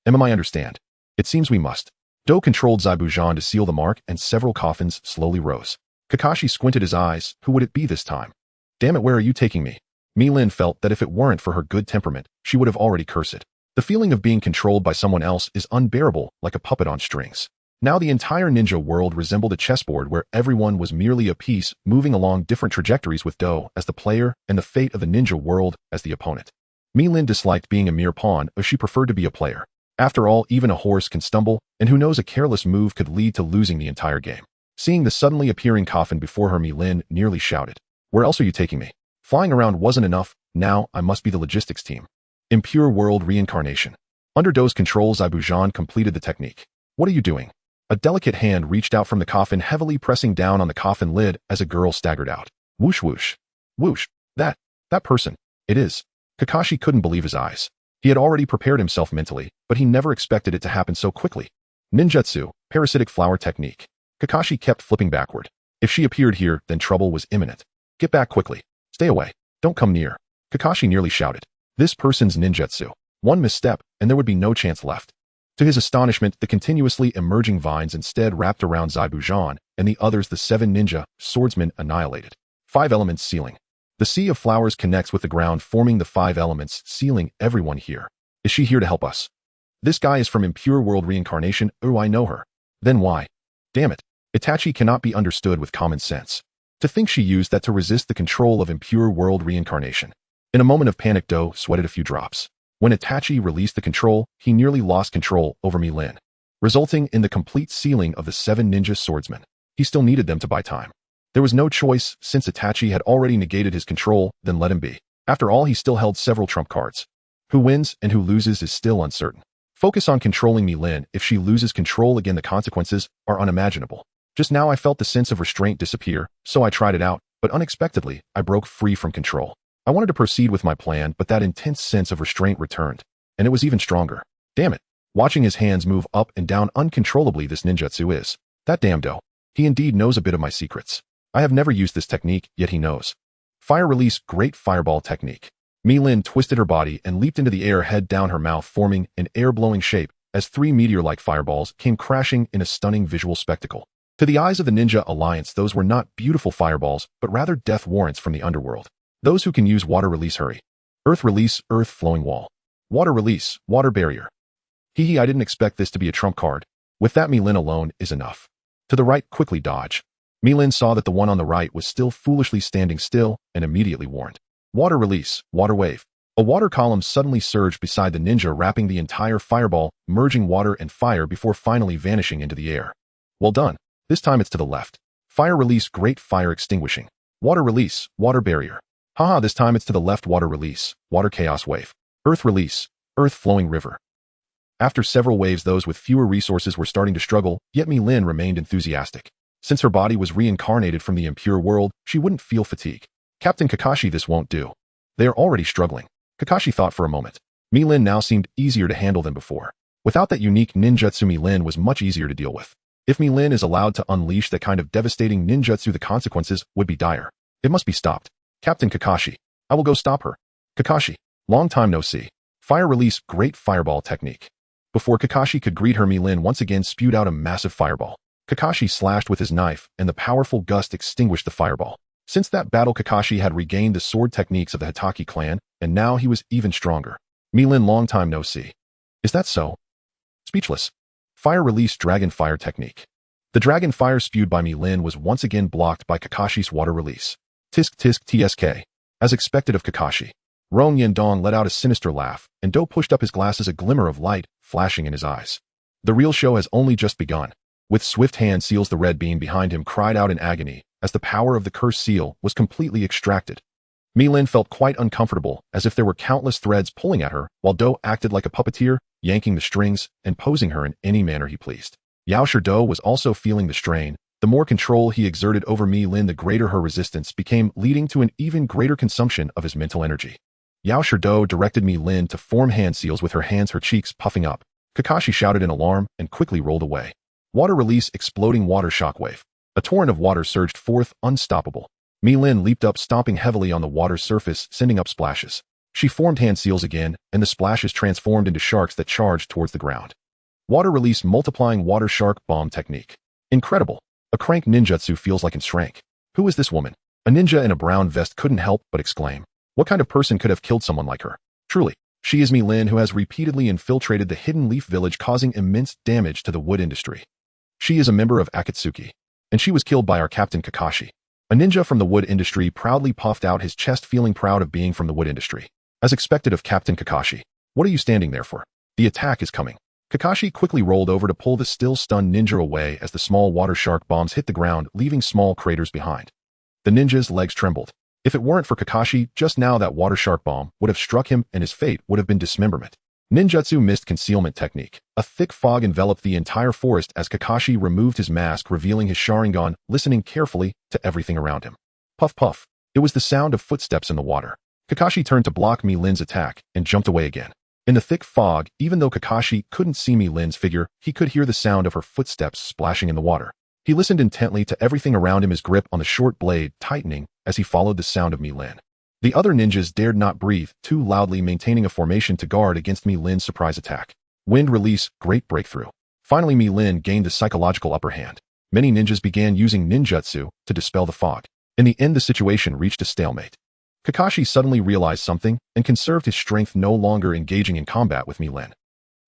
I understand. It seems we must. Do controlled Zai Bujan to seal the mark, and several coffins slowly rose. Kakashi squinted his eyes. Who would it be this time? Damn it, where are you taking me? Mi-Lin felt that if it weren't for her good temperament, she would have already cursed it. The feeling of being controlled by someone else is unbearable, like a puppet on strings. Now the entire ninja world resembled a chessboard where everyone was merely a piece, moving along different trajectories with Do as the player and the fate of the ninja world as the opponent. Mi-Lin disliked being a mere pawn, as she preferred to be a player. After all, even a horse can stumble, and who knows, a careless move could lead to losing the entire game. Seeing the suddenly appearing coffin before her, Mi-Lin nearly shouted, "Where else are you taking me? Flying around wasn't enough, now I must be the logistics team." Impure world reincarnation. Under Do's control, Zai Bujan completed the technique. What are you doing? A delicate hand reached out from the coffin, heavily pressing down on the coffin lid as a girl staggered out. Whoosh whoosh. Whoosh. That person. It is. Kakashi couldn't believe his eyes. He had already prepared himself mentally, but he never expected it to happen so quickly. Ninjutsu, parasitic flower technique. Kakashi kept flipping backward. If she appeared here, then trouble was imminent. Get back quickly. Stay away. Don't come near. Kakashi nearly shouted. This person's ninjutsu. One misstep, and there would be no chance left. To his astonishment, the continuously emerging vines instead wrapped around Zai Bujan, and the others, the 7 ninja swordsmen, annihilated. 5 elements sealing. The sea of flowers connects with the ground, forming the 5 elements, sealing everyone here. Is she here to help us? This guy is from Impure World Reincarnation. Oh, I know her. Then why? Damn it. Itachi cannot be understood with common sense. To think she used that to resist the control of Impure World Reincarnation. In a moment of panic, Do sweated a few drops. When Itachi released the control, he nearly lost control over Mi-Lin, resulting in the complete sealing of the 7 ninja swordsmen. He still needed them to buy time. There was no choice, since Itachi had already negated his control, then let him be. After all, he still held several trump cards. Who wins and who loses is still uncertain. Focus on controlling Mi-Lin. If she loses control again, the consequences are unimaginable. Just now I felt the sense of restraint disappear, so I tried it out, but unexpectedly, I broke free from control. I wanted to proceed with my plan, but that intense sense of restraint returned, and it was even stronger. Damn it. Watching his hands move up and down uncontrollably, this ninjutsu is. That damn Do. He indeed knows a bit of my secrets. I have never used this technique, yet he knows. Fire release, great fireball technique. Mi-Lin twisted her body and leaped into the air, head down, her mouth forming an air-blowing shape as 3 meteor-like fireballs came crashing in a stunning visual spectacle. To the eyes of the Ninja Alliance, those were not beautiful fireballs, but rather death warrants from the underworld. Those who can use water release, hurry. Earth release, earth flowing wall. Water release, water barrier. Hee, I didn't expect this to be a trump card. With that, Mi-Lin alone is enough. To the right, quickly dodge. Mi-Lin saw that the one on the right was still foolishly standing still and immediately warned. Water release, water wave. A water column suddenly surged beside the ninja, wrapping the entire fireball, merging water and fire before finally vanishing into the air. Well done. This time it's to the left. Fire release, great fire extinguishing. Water release, water barrier. Haha, this time it's to the left. Water release, water chaos wave. Earth release, earth flowing river. After several waves, those with fewer resources were starting to struggle, yet Mi-Lin remained enthusiastic. Since her body was reincarnated from the impure world, she wouldn't feel fatigue. Captain Kakashi, this won't do. They are already struggling. Kakashi thought for a moment. Mi-Lin now seemed easier to handle than before. Without that unique ninjutsu, Mi-Lin was much easier to deal with. If Mi-Lin is allowed to unleash that kind of devastating ninjutsu, the consequences would be dire. It must be stopped. Captain Kakashi, I will go stop her. Kakashi, long time no see. Fire release, great fireball technique. Before Kakashi could greet her, Mi-Lin once again spewed out a massive fireball. Kakashi slashed with his knife, and the powerful gust extinguished the fireball. Since that battle, Kakashi had regained the sword techniques of the Hitaki clan, and now he was even stronger. Mi-Lin, long time no see. Is that so? Speechless. Fire release, dragon fire technique. The dragon fire spewed by Mi-Lin was once again blocked by Kakashi's water release. Tisk tisk tsk. As expected of Kakashi, Rong Yendong let out a sinister laugh, and Do pushed up his glasses, a glimmer of light flashing in his eyes. The real show has only just begun. With swift hand, Seals, the red beam behind him, cried out in agony as the power of the cursed seal was completely extracted. Mi-Lin felt quite uncomfortable, as if there were countless threads pulling at her, while Do acted like a puppeteer, yanking the strings and posing her in any manner he pleased. Do was also feeling the strain. The more control he exerted over Mi-Lin, the greater her resistance became, leading to an even greater consumption of his mental energy. Do directed Mi-Lin to form hand seals with her hands, her cheeks puffing up. Kakashi shouted in alarm and quickly rolled away. Water release, exploding water shockwave. A torrent of water surged forth, unstoppable. Mi-Lin leaped up, stomping heavily on the water's surface, sending up splashes. She formed hand seals again, and the splashes transformed into sharks that charged towards the ground. Water release, multiplying water shark bomb technique. Incredible. A crank ninjutsu feels like in shrank. Who is this woman? A ninja in a brown vest couldn't help but exclaim. What kind of person could have killed someone like her? Truly, she is Mi-Lin, who has repeatedly infiltrated the Hidden Leaf Village, causing immense damage to the wood industry. She is a member of Akatsuki, and she was killed by our captain Kakashi. A ninja from the wood industry proudly puffed out his chest, feeling proud of being from the wood industry. As expected of Captain Kakashi. What are you standing there for? The attack is coming. Kakashi quickly rolled over to pull the still stunned ninja away as the small water shark bombs hit the ground, leaving small craters behind. The ninja's legs trembled. If it weren't for Kakashi, just now that water shark bomb would have struck him and his fate would have been dismemberment. Ninjutsu mist concealment technique. A thick fog enveloped the entire forest as Kakashi removed his mask, revealing his Sharingan, listening carefully to everything around him. Puff puff. It was the sound of footsteps in the water. Kakashi turned to block Mi-Lin's attack and jumped away again. In the thick fog, even though Kakashi couldn't see Mi-Lin's figure, he could hear the sound of her footsteps splashing in the water. He listened intently to everything around him, his grip on the short blade tightening as he followed the sound of Mi-Lin. The other ninjas dared not breathe too loudly, maintaining a formation to guard against Mi-Lin's surprise attack. Wind release, great breakthrough. Finally, Mi-Lin gained the psychological upper hand. Many ninjas began using ninjutsu to dispel the fog. In the end, the situation reached a stalemate. Kakashi suddenly realized something and conserved his strength, no longer engaging in combat with Mi-Lin.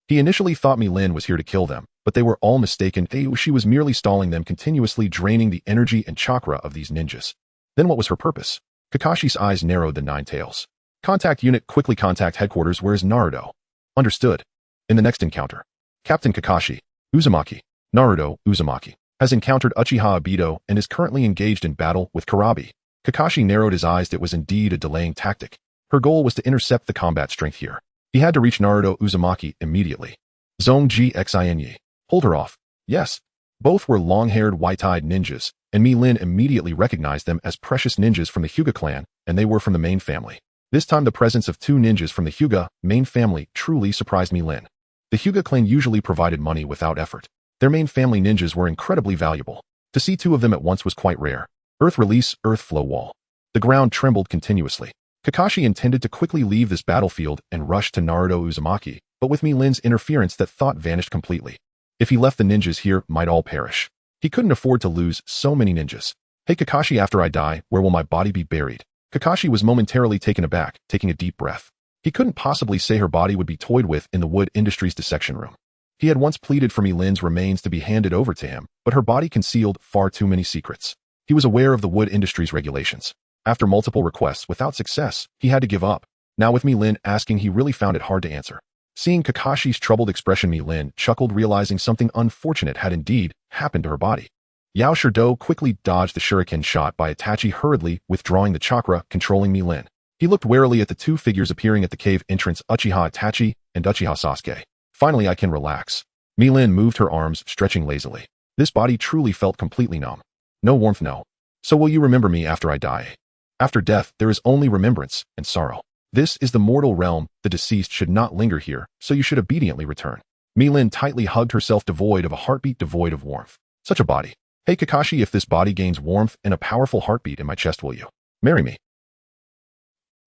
He initially thought Mi-Lin was here to kill them, but they were all mistaken. She was merely stalling them, continuously draining the energy and chakra of these ninjas. Then what was her purpose? Kakashi's eyes narrowed. The Nine Tails. Contact unit, quickly contact headquarters. Where is Naruto? Understood. In the next encounter, Captain Kakashi, Uzumaki, Naruto, Uzumaki, has encountered Uchiha Obito and is currently engaged in battle with Karabi. Kakashi narrowed his eyes. It was indeed a delaying tactic. Her goal was to intercept the combat strength here. He had to reach Naruto Uzumaki immediately. Zone GXINY. Hold her off. Yes. Both were long-haired, white-eyed ninjas, and Mi-Lin immediately recognized them as precious ninjas from the Hyuga clan, and they were from the main family. This time the presence of two ninjas from the Hyuga main family truly surprised Mi-Lin. The Hyuga clan usually provided money without effort. Their main family ninjas were incredibly valuable. To see two of them at once was quite rare. Earth release, earth flow wall. The ground trembled continuously. Kakashi intended to quickly leave this battlefield and rush to Naruto Uzumaki, but with Mi-Lin's interference that thought vanished completely. If he left the ninjas here, might all perish. He couldn't afford to lose so many ninjas. Hey Kakashi, after I die, where will my body be buried? Kakashi was momentarily taken aback, taking a deep breath. He couldn't possibly say her body would be toyed with in the wood industry's dissection room. He had once pleaded for Mi-Lin's remains to be handed over to him, but her body concealed far too many secrets. He was aware of the wood industry's regulations. After multiple requests without success, he had to give up. Now with Mi-Lin asking, he really found it hard to answer. Seeing Kakashi's troubled expression, Mi-Lin chuckled, realizing something unfortunate had indeed happened to her body. Yao Shirdo quickly dodged the shuriken shot by Itachi, hurriedly withdrawing the chakra controlling Mi-Lin. He looked warily at the two figures appearing at the cave entrance, Uchiha Itachi and Uchiha Sasuke. Finally, I can relax. Mi-Lin moved her arms, stretching lazily. This body truly felt completely numb. No warmth, no. So will you remember me after I die? After death, there is only remembrance and sorrow. This is the mortal realm. The deceased should not linger here, so you should obediently return. Mi-Lin tightly hugged herself, devoid of a heartbeat, devoid of warmth. Such a body. Hey Kakashi, if this body gains warmth and a powerful heartbeat in my chest, will you marry me?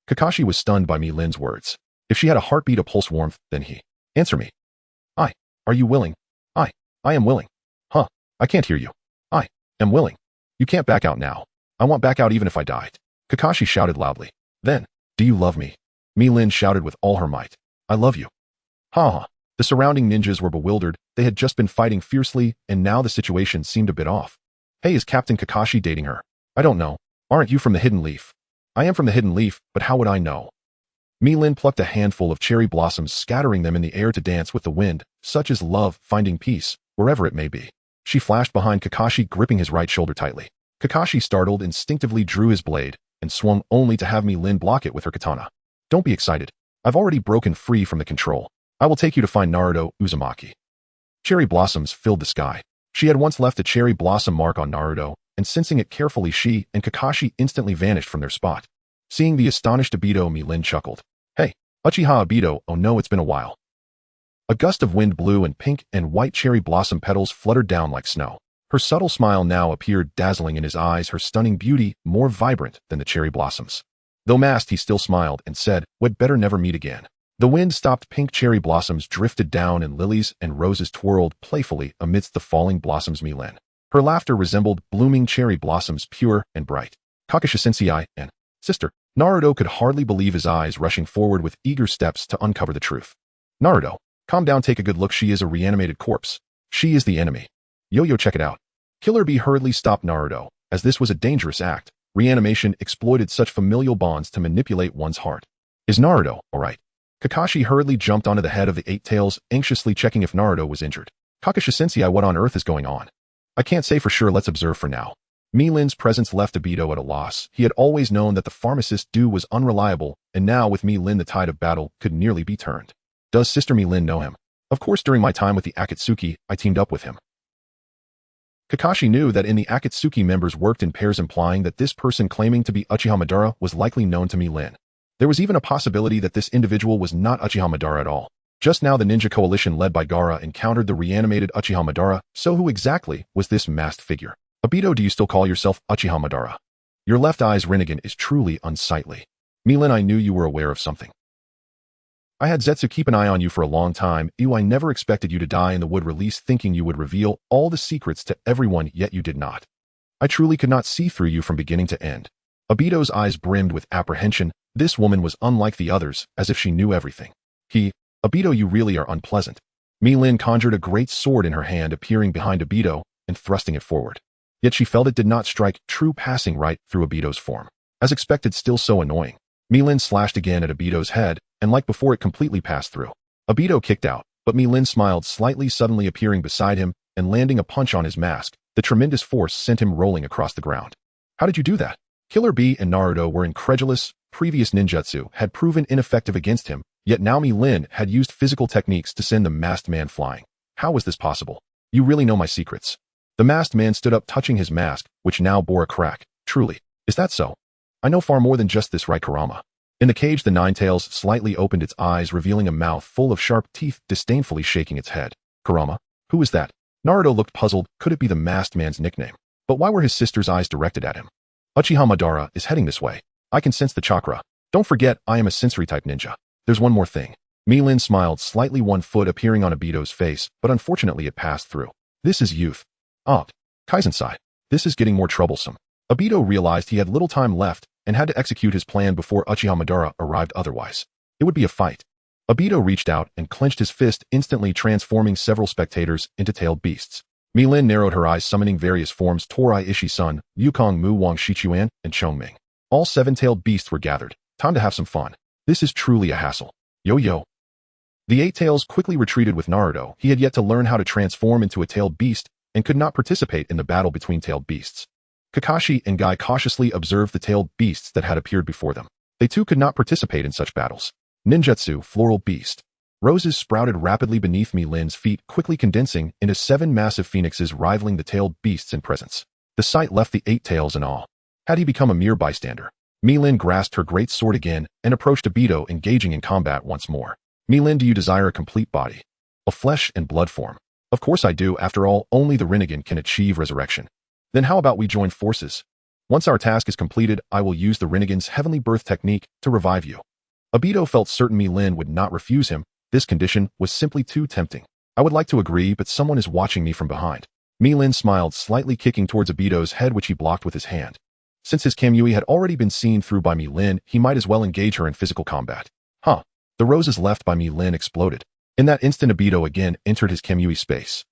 Kakashi was stunned by Mi-Lin's words. If she had a heartbeat, a pulse, warmth, then he. Answer me. I. Are you willing? I am willing. Huh. I can't hear you. I am willing. You can't back out now. I won't back out even if I died. Kakashi shouted loudly. Then, do you love me? Mi-Lin shouted with all her might. I love you. Ha ha. The surrounding ninjas were bewildered. They had just been fighting fiercely, and now the situation seemed a bit off. Hey, is Captain Kakashi dating her? I don't know. Aren't you from the Hidden Leaf? I am from the Hidden Leaf, but how would I know? Mi-Lin plucked a handful of cherry blossoms, scattering them in the air to dance with the wind. Such is love, finding peace, wherever it may be. She flashed behind Kakashi, gripping his right shoulder tightly. Kakashi, startled, instinctively drew his blade and swung only to have Mi-Lin block it with her katana. Don't be excited. I've already broken free from the control. I will take you to find Naruto Uzumaki. Cherry blossoms filled the sky. She had once left a cherry blossom mark on Naruto, and sensing it carefully, she and Kakashi instantly vanished from their spot. Seeing the astonished Obito, Mi-Lin chuckled. Hey, Uchiha Obito, oh no, it's been a while. A gust of wind blew and pink and white cherry blossom petals fluttered down like snow. Her subtle smile now appeared dazzling in his eyes, her stunning beauty more vibrant than the cherry blossoms. Though masked, he still smiled and said, "We'd better never meet again." The wind stopped, pink cherry blossoms drifted down and lilies and roses twirled playfully amidst the falling blossoms. Mi-Lin. Her laughter resembled blooming cherry blossoms, pure and bright. Kakashi-sensei and sister. Naruto could hardly believe his eyes, rushing forward with eager steps to uncover the truth. Naruto, calm down, take a good look. She is a reanimated corpse. She is the enemy. Yo, check it out. Killer Bee hurriedly stopped Naruto, as this was a dangerous act. Reanimation exploited such familial bonds to manipulate one's heart. Is Naruto all right? Kakashi hurriedly jumped onto the head of the Eight Tails, anxiously checking if Naruto was injured. Kakashi-sensei, what on earth is going on? I can't say for sure, let's observe for now. Mi-Lin's presence left Obito at a loss. He had always known that the pharmacist Du was unreliable, and now with Mi-Lin the tide of battle could nearly be turned. Does Sister Mi-Lin know him? Of course, during my time with the Akatsuki, I teamed up with him. Kakashi knew that in the Akatsuki members worked in pairs, implying that this person claiming to be Uchiha Madara was likely known to Mi-Lin. There was even a possibility that this individual was not Uchiha Madara at all. Just now the ninja coalition led by Gaara encountered the reanimated Uchiha Madara, so who exactly was this masked figure? Obito, do you still call yourself Uchiha Madara? Your left eye's Rinnegan is truly unsightly. Mi-Lin, I knew you were aware of something. I had Zetsu keep an eye on you for a long time. I never expected you to die in the wood release, thinking you would reveal all the secrets to everyone, yet you did not. I truly could not see through you from beginning to end. Obito's eyes brimmed with apprehension. This woman was unlike the others, as if she knew everything. Obito, you really are unpleasant. Mi-Lin conjured a great sword in her hand, appearing behind Obito and thrusting it forward. Yet she felt it did not strike true, passing right through Obito's form. As expected, still so annoying. Mi-Lin slashed again at Obito's head, and like before it completely passed through. Obito kicked out, but Mi-Lin smiled slightly, suddenly appearing beside him and landing a punch on his mask. The tremendous force sent him rolling across the ground. How did you do that? Killer Bee and Naruto were incredulous. Previous ninjutsu had proven ineffective against him, yet now Mi-Lin had used physical techniques to send the masked man flying. How was this possible? You really know my secrets. The masked man stood up, touching his mask, which now bore a crack. Truly, is that so? I know far more than just this, right, Kurama? In the cage, the Nine Tails slightly opened its eyes, revealing a mouth full of sharp teeth, disdainfully shaking its head. Kurama? Who is that? Naruto looked puzzled. Could it be the masked man's nickname? But why were his sister's eyes directed at him? Uchiha Madara is heading this way. I can sense the chakra. Don't forget, I am a sensory-type ninja. There's one more thing. Mi-Lin smiled slightly, one foot appearing on Obito's face, but unfortunately it passed through. This is youth. Kaisensai. This is getting more troublesome. Obito realized he had little time left and had to execute his plan before Uchiha Madara arrived, otherwise it would be a fight. Obito reached out and clenched his fist, instantly transforming several spectators into tailed beasts. Mi-Lin narrowed her eyes, summoning various forms: Torai Ishi-sun, Yukong Mu Wang Shichuan, and Chongming. All 7-tailed beasts were gathered. Time to have some fun. This is truly a hassle. Yo. The Eight Tails quickly retreated with Naruto. He had yet to learn how to transform into a tailed beast and could not participate in the battle between tailed beasts. Kakashi and Guy cautiously observed the tailed beasts that had appeared before them. They too could not participate in such battles. Ninjutsu, floral beast. Roses sprouted rapidly beneath Mi-Lin's feet, quickly condensing into 7 massive phoenixes, rivaling the tailed beasts in presence. The sight left the Eight Tails in awe. Had he become a mere bystander? Mi-Lin grasped her great sword again and approached Obito, engaging in combat once more. Mi-Lin, do you desire a complete body? A flesh and blood form? Of course I do. After all, only the Rinnegan can achieve resurrection. Then how about we join forces? Once our task is completed, I will use the Rinnegan's heavenly birth technique to revive you. Obito felt certain Mi-Lin would not refuse him. This condition was simply too tempting. I would like to agree, but someone is watching me from behind. Mi-Lin smiled, slightly kicking towards Obito's head, which he blocked with his hand. Since his Kamui had already been seen through by Mi-Lin, he might as well engage her in physical combat. The roses left by Mi-Lin exploded. In that instant, Obito again entered his Kamui space.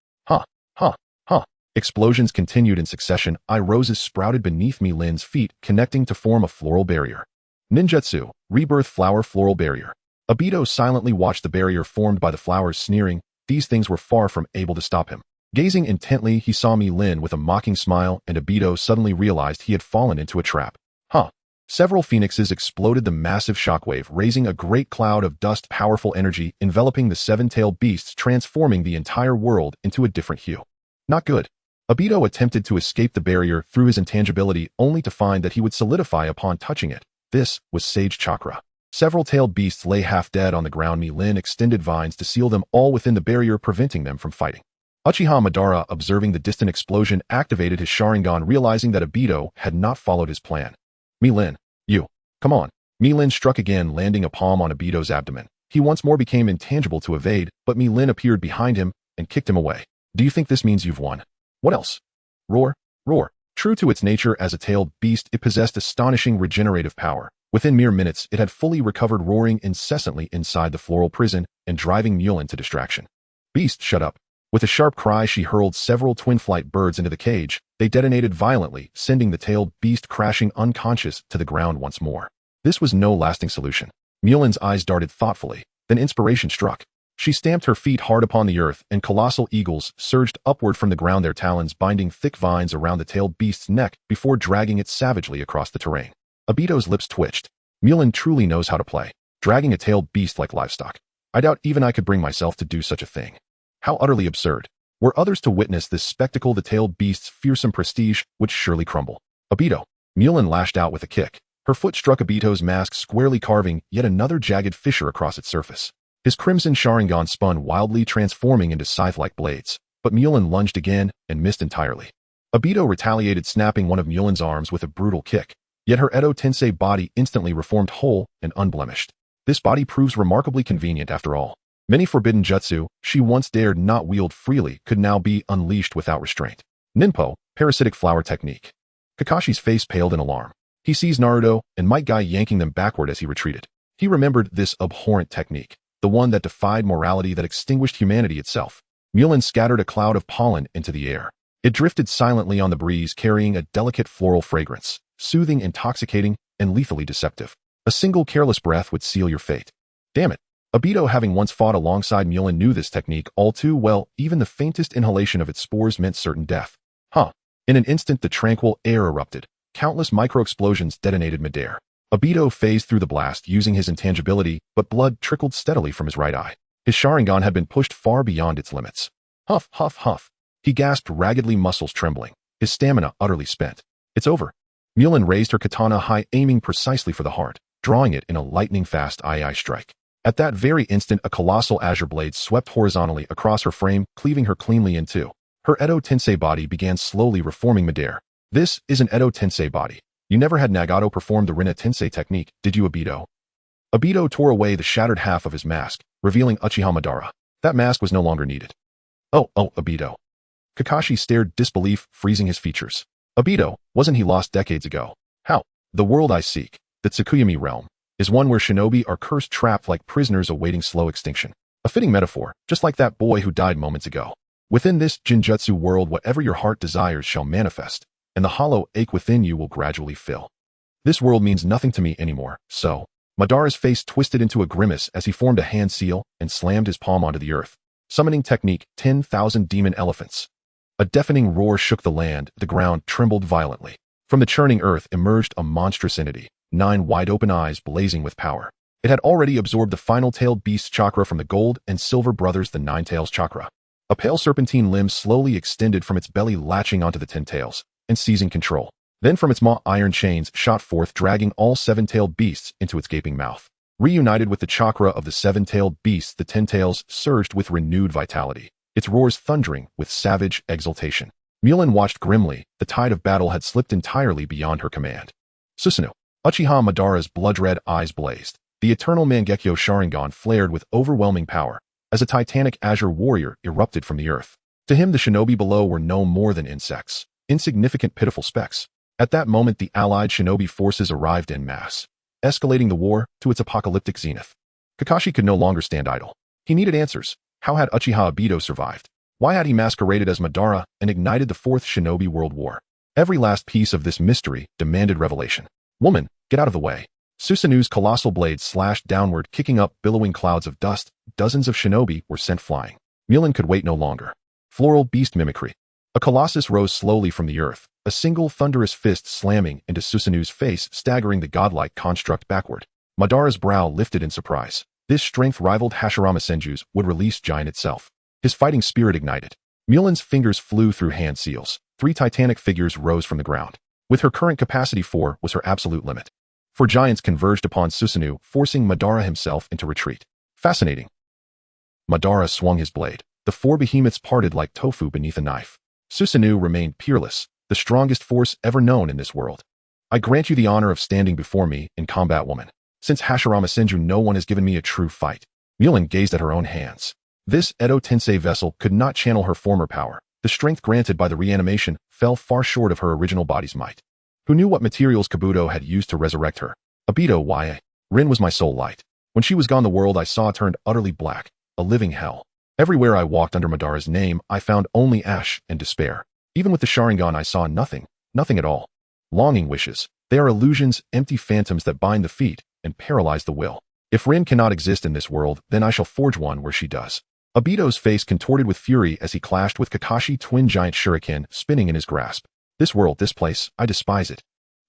Explosions continued in succession. Roses sprouted beneath Mi-Lin's feet, connecting to form a floral barrier. Ninjutsu, rebirth flower floral barrier. Obito silently watched the barrier formed by the flowers, sneering. These things were far from able to stop him. Gazing intently, he saw Lin with a mocking smile, and Obito suddenly realized he had fallen into a trap. Huh. Several phoenixes exploded the massive shockwave, raising a great cloud of dust, powerful energy enveloping the seven-tailed beasts, transforming the entire world into a different hue. Not good. Obito attempted to escape the barrier through his intangibility, only to find that he would solidify upon touching it. This was Sage Chakra. Several tailed beasts lay half dead on the ground. Lin extended vines to seal them all within the barrier, preventing them from fighting. Uchiha Madara, observing the distant explosion, activated his Sharingan, realizing that Obito had not followed his plan. Lin, you. Come on. Lin struck again, landing a palm on Obito's abdomen. He once more became intangible to evade, but Lin appeared behind him and kicked him away. Do you think this means you've won? What else? Roar, roar. True to its nature as a tailed beast, it possessed astonishing regenerative power. Within mere minutes, it had fully recovered, roaring incessantly inside the floral prison and driving Lin to distraction. Beast, shut up. With a sharp cry, she hurled several twin-flight birds into the cage. They detonated violently, sending the tailed beast crashing unconscious to the ground once more. This was no lasting solution. Lin's eyes darted thoughtfully. Then inspiration struck. She stamped her feet hard upon the earth, and colossal eagles surged upward from the ground, their talons binding thick vines around the tailed beast's neck before dragging it savagely across the terrain. Obito's lips twitched. Lin truly knows how to play, dragging a tailed beast like livestock. I doubt even I could bring myself to do such a thing. How utterly absurd. Were others to witness this spectacle, the tailed beast's fearsome prestige would surely crumble. Obito. Lin lashed out with a kick. Her foot struck Obito's mask squarely, carving yet another jagged fissure across its surface. His crimson Sharingan spun wildly, transforming into scythe-like blades. But Lin lunged again and missed entirely. Obito retaliated, snapping one of Lin's arms with a brutal kick. Yet her Edo Tensei body instantly reformed whole and unblemished. This body proves remarkably convenient after all. Many forbidden jutsu she once dared not wield freely could now be unleashed without restraint. Ninpo, parasitic flower technique. Kakashi's face paled in alarm. He seized Naruto and Might Guy, yanking them backward as he retreated. He remembered this abhorrent technique, the one that defied morality, that extinguished humanity itself. Lin scattered a cloud of pollen into the air. It drifted silently on the breeze, carrying a delicate floral fragrance, soothing, intoxicating, and lethally deceptive. A single careless breath would seal your fate. Damn it. Obito, having once fought alongside Lin, knew this technique all too well. Even the faintest inhalation of its spores meant certain death. In an instant, the tranquil air erupted. Countless micro-explosions detonated midair. Obito phased through the blast using his intangibility, but blood trickled steadily from his right eye. His Sharingan had been pushed far beyond its limits. Huff, huff, huff. He gasped raggedly, muscles trembling, his stamina utterly spent. It's over. Lin raised her katana high, aiming precisely for the heart, drawing it in a lightning-fast eye strike. At that very instant, a colossal azure blade swept horizontally across her frame, cleaving her cleanly in two. Her Edo Tensei body began slowly reforming midair. This is an Edo Tensei body. You never had Nagato perform the Rinna Tensei technique, did you, Obito? Obito tore away the shattered half of his mask, revealing Uchiha Madara. That mask was no longer needed. Oh, Obito. Kakashi stared disbelief, freezing his features. Obito, wasn't he lost decades ago? How? The world I seek, the Tsukuyami realm, is one where shinobi are cursed, trapped like prisoners awaiting slow extinction. A fitting metaphor, just like that boy who died moments ago. Within this Jinjutsu world, whatever your heart desires shall manifest, and the hollow ache within you will gradually fill. This world means nothing to me anymore, so... Madara's face twisted into a grimace as he formed a hand seal and slammed his palm onto the earth. Summoning technique, 10,000 demon elephants. A deafening roar shook the land, the ground trembled violently. From the churning earth emerged a monstrous entity, 9 wide-open eyes blazing with power. It had already absorbed the final tailed beast chakra from the gold and silver brothers, the 9 tails chakra. A pale serpentine limb slowly extended from its belly, latching onto the 10 tails and seizing control. Then from its maw, iron chains shot forth, dragging all 7-tailed beasts into its gaping mouth. Reunited with the chakra of the 7-tailed beasts, the 10 tails surged with renewed vitality, its roars thundering with savage exultation. Lin watched grimly. The tide of battle had slipped entirely beyond her command. Susanoo. Uchiha Madara's blood-red eyes blazed. The eternal Mangekyo Sharingan flared with overwhelming power as a titanic azure warrior erupted from the earth. To him, the shinobi below were no more than insects, insignificant, pitiful specks. At that moment, the allied shinobi forces arrived en masse, escalating the war to its apocalyptic zenith. Kakashi could no longer stand idle. He needed answers. How had Uchiha Obito survived? Why had he masqueraded as Madara and ignited the 4th Shinobi World War? Every last piece of this mystery demanded revelation. Woman, get out of the way. Susanoo's colossal blade slashed downward, kicking up billowing clouds of dust. Dozens of shinobi were sent flying. Lin could wait no longer. Floral beast mimicry. A colossus rose slowly from the earth, a single thunderous fist slamming into Susanu's face, staggering the godlike construct backward. Madara's brow lifted in surprise. This strength rivaled Hashirama Senju's would-release giant itself. His fighting spirit ignited. Mulin's fingers flew through hand seals. 3 titanic figures rose from the ground. With her current capacity 4 was her absolute limit. 4 giants converged upon Susanu, forcing Madara himself into retreat. Fascinating. Madara swung his blade. The 4 behemoths parted like tofu beneath a knife. Susanu remained peerless, the strongest force ever known in this world. I grant you the honor of standing before me in combat, woman. Since Hashirama Senju, no one has given me a true fight. Mulin gazed at her own hands. This Edo Tensei vessel could not channel her former power. The strength granted by the reanimation fell far short of her original body's might. Who knew what materials Kabuto had used to resurrect her? Obito, why? Rin was my sole light. When she was gone, the world I saw turned utterly black, a living hell. Everywhere I walked under Madara's name, I found only ash and despair. Even with the Sharingan, I saw nothing, nothing at all. Longing wishes. They are illusions, empty phantoms that bind the feet and paralyze the will. If Rin cannot exist in this world, then I shall forge one where she does. Obito's face contorted with fury as he clashed with Kakashi, twin giant shuriken spinning in his grasp. This world, this place, I despise it.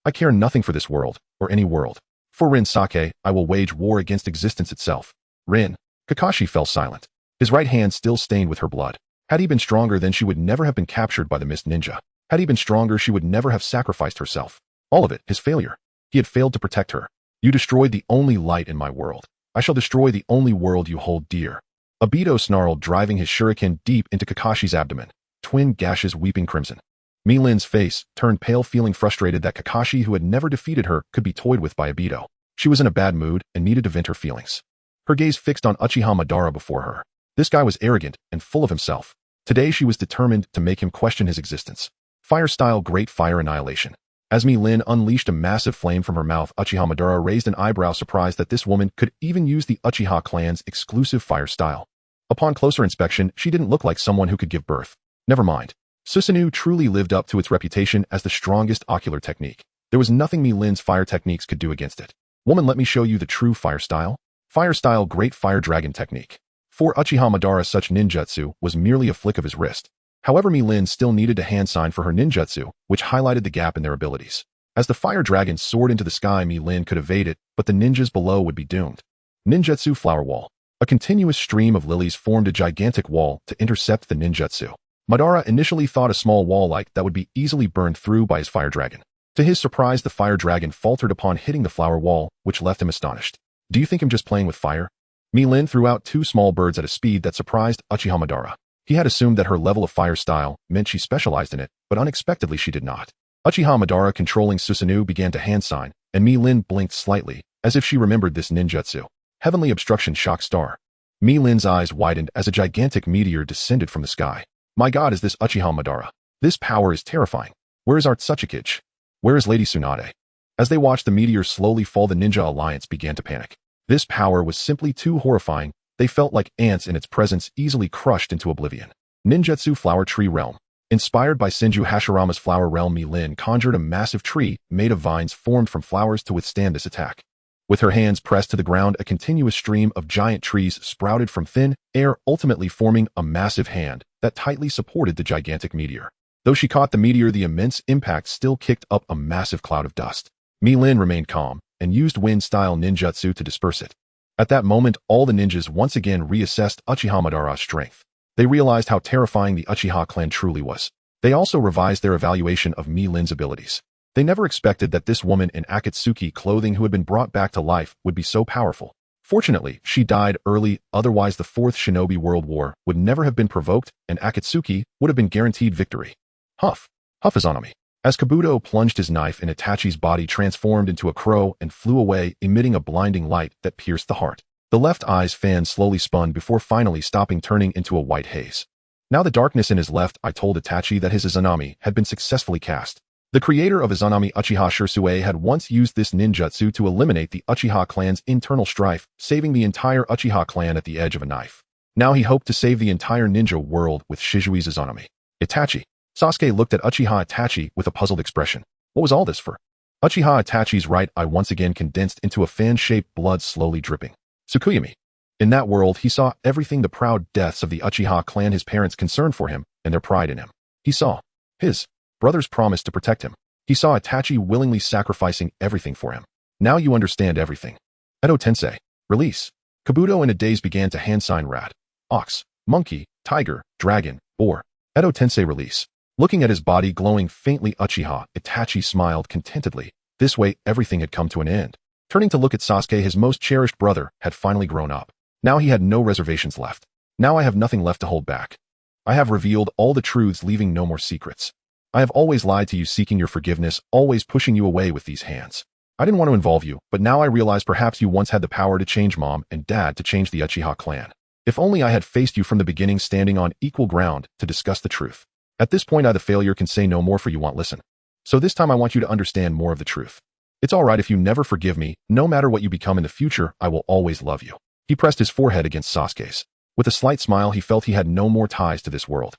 I care nothing for this world, or any world. For Rin Sake, I will wage war against existence itself. Rin. Kakashi fell silent. His right hand still stained with her blood. Had he been stronger, then she would never have been captured by the Mist Ninja. Had he been stronger, she would never have sacrificed herself. All of it, his failure. He had failed to protect her. You destroyed the only light in my world. I shall destroy the only world you hold dear. Obito snarled, driving his shuriken deep into Kakashi's abdomen. Twin gashes weeping crimson. Milin's face turned pale, feeling frustrated that Kakashi, who had never defeated her, could be toyed with by Obito. She was in a bad mood and needed to vent her feelings. Her gaze fixed on Uchiha Madara before her. This guy was arrogant and full of himself. Today she was determined to make him question his existence. Fire-style great fire annihilation. As Milin unleashed a massive flame from her mouth, Uchiha Madara raised an eyebrow, surprised that this woman could even use the Uchiha clan's exclusive fire style. Upon closer inspection, she didn't look like someone who could give birth. Never mind. Susanoo truly lived up to its reputation as the strongest ocular technique. There was nothing Milin's fire techniques could do against it. Woman, let me show you the true fire style. Fire style great fire dragon technique. For Uchiha Madara, such ninjutsu was merely a flick of his wrist. However, Milin still needed a hand sign for her ninjutsu, which highlighted the gap in their abilities. As the fire dragon soared into the sky, Milin could evade it, but the ninjas below would be doomed. Ninjutsu flower wall. A continuous stream of lilies formed a gigantic wall to intercept the ninjutsu. Madara initially thought a small wall like that would be easily burned through by his fire dragon. To his surprise, the fire dragon faltered upon hitting the flower wall, which left him astonished. Do you think I'm just playing with fire? Milin threw out 2 small birds at a speed that surprised Uchiha Madara. He had assumed that her level of fire style meant she specialized in it, but unexpectedly she did not. Uchiha Madara, controlling Susanoo, began to hand sign, and Milin blinked slightly, as if she remembered this ninjutsu. Heavenly obstruction shock star. Milin's eyes widened as a gigantic meteor descended from the sky. My god, is this Uchiha Madara? This power is terrifying. Where is Artsukage? Where is Lady Tsunade? As they watched the meteor slowly fall, the Ninja Alliance began to panic. This power was simply too horrifying. They felt like ants in its presence, easily crushed into oblivion. Ninjutsu Flower Tree Realm. Inspired by Senju Hashirama's Flower Realm, Milin conjured a massive tree made of vines formed from flowers to withstand this attack. With her hands pressed to the ground, a continuous stream of giant trees sprouted from thin air, ultimately forming a massive hand that tightly supported the gigantic meteor. Though she caught the meteor, the immense impact still kicked up a massive cloud of dust. Milin remained calm and used wind-style ninjutsu to disperse it. At that moment, all the ninjas once again reassessed Uchiha Madara's strength. They realized how terrifying the Uchiha clan truly was. They also revised their evaluation of Milin's abilities. They never expected that this woman in Akatsuki clothing, who had been brought back to life, would be so powerful. Fortunately, she died early, otherwise the Fourth Shinobi World War would never have been provoked, and Akatsuki would have been guaranteed victory. Huff. Huff Izanami. As Kabuto plunged his knife in Itachi's body, transformed into a crow and flew away, emitting a blinding light that pierced the heart. The left eye's fan slowly spun before finally stopping, turning into a white haze. Now the darkness in his left eye told Itachi that his Izanami had been successfully cast. The creator of Izanami, Uchiha Shirsue, had once used this ninjutsu to eliminate the Uchiha clan's internal strife, saving the entire Uchiha clan at the edge of a knife. Now he hoped to save the entire ninja world with Shizui's Izanami. Itachi. Sasuke looked at Uchiha Itachi with a puzzled expression. What was all this for? Uchiha Itachi's right eye once again condensed into a fan-shaped, blood slowly dripping. Tsukuyami. In that world, he saw everything: the proud deaths of the Uchiha clan, his parents' concern for him, and their pride in him. He saw his brother's promise to protect him. He saw Itachi willingly sacrificing everything for him. Now you understand everything. Edo Tensei. Release. Kabuto in a daze began to hand sign rat, ox, monkey, tiger, dragon, boar. Edo Tensei release. Looking at his body glowing faintly Uchiha, Itachi smiled contentedly. This way everything had come to an end. Turning to look at Sasuke, his most cherished brother, had finally grown up. Now he had no reservations left. Now I have nothing left to hold back. I have revealed all the truths, leaving no more secrets. I have always lied to you, seeking your forgiveness, always pushing you away with these hands. I didn't want to involve you, but now I realize perhaps you once had the power to change Mom and Dad, to change the Uchiha clan. If only I had faced you from the beginning, standing on equal ground to discuss the truth. At this point I, the failure, can say no more, for you won't listen. So this time I want you to understand more of the truth. It's alright if you never forgive me. No matter what you become in the future, I will always love you. He pressed his forehead against Sasuke's. With a slight smile, he felt he had no more ties to this world.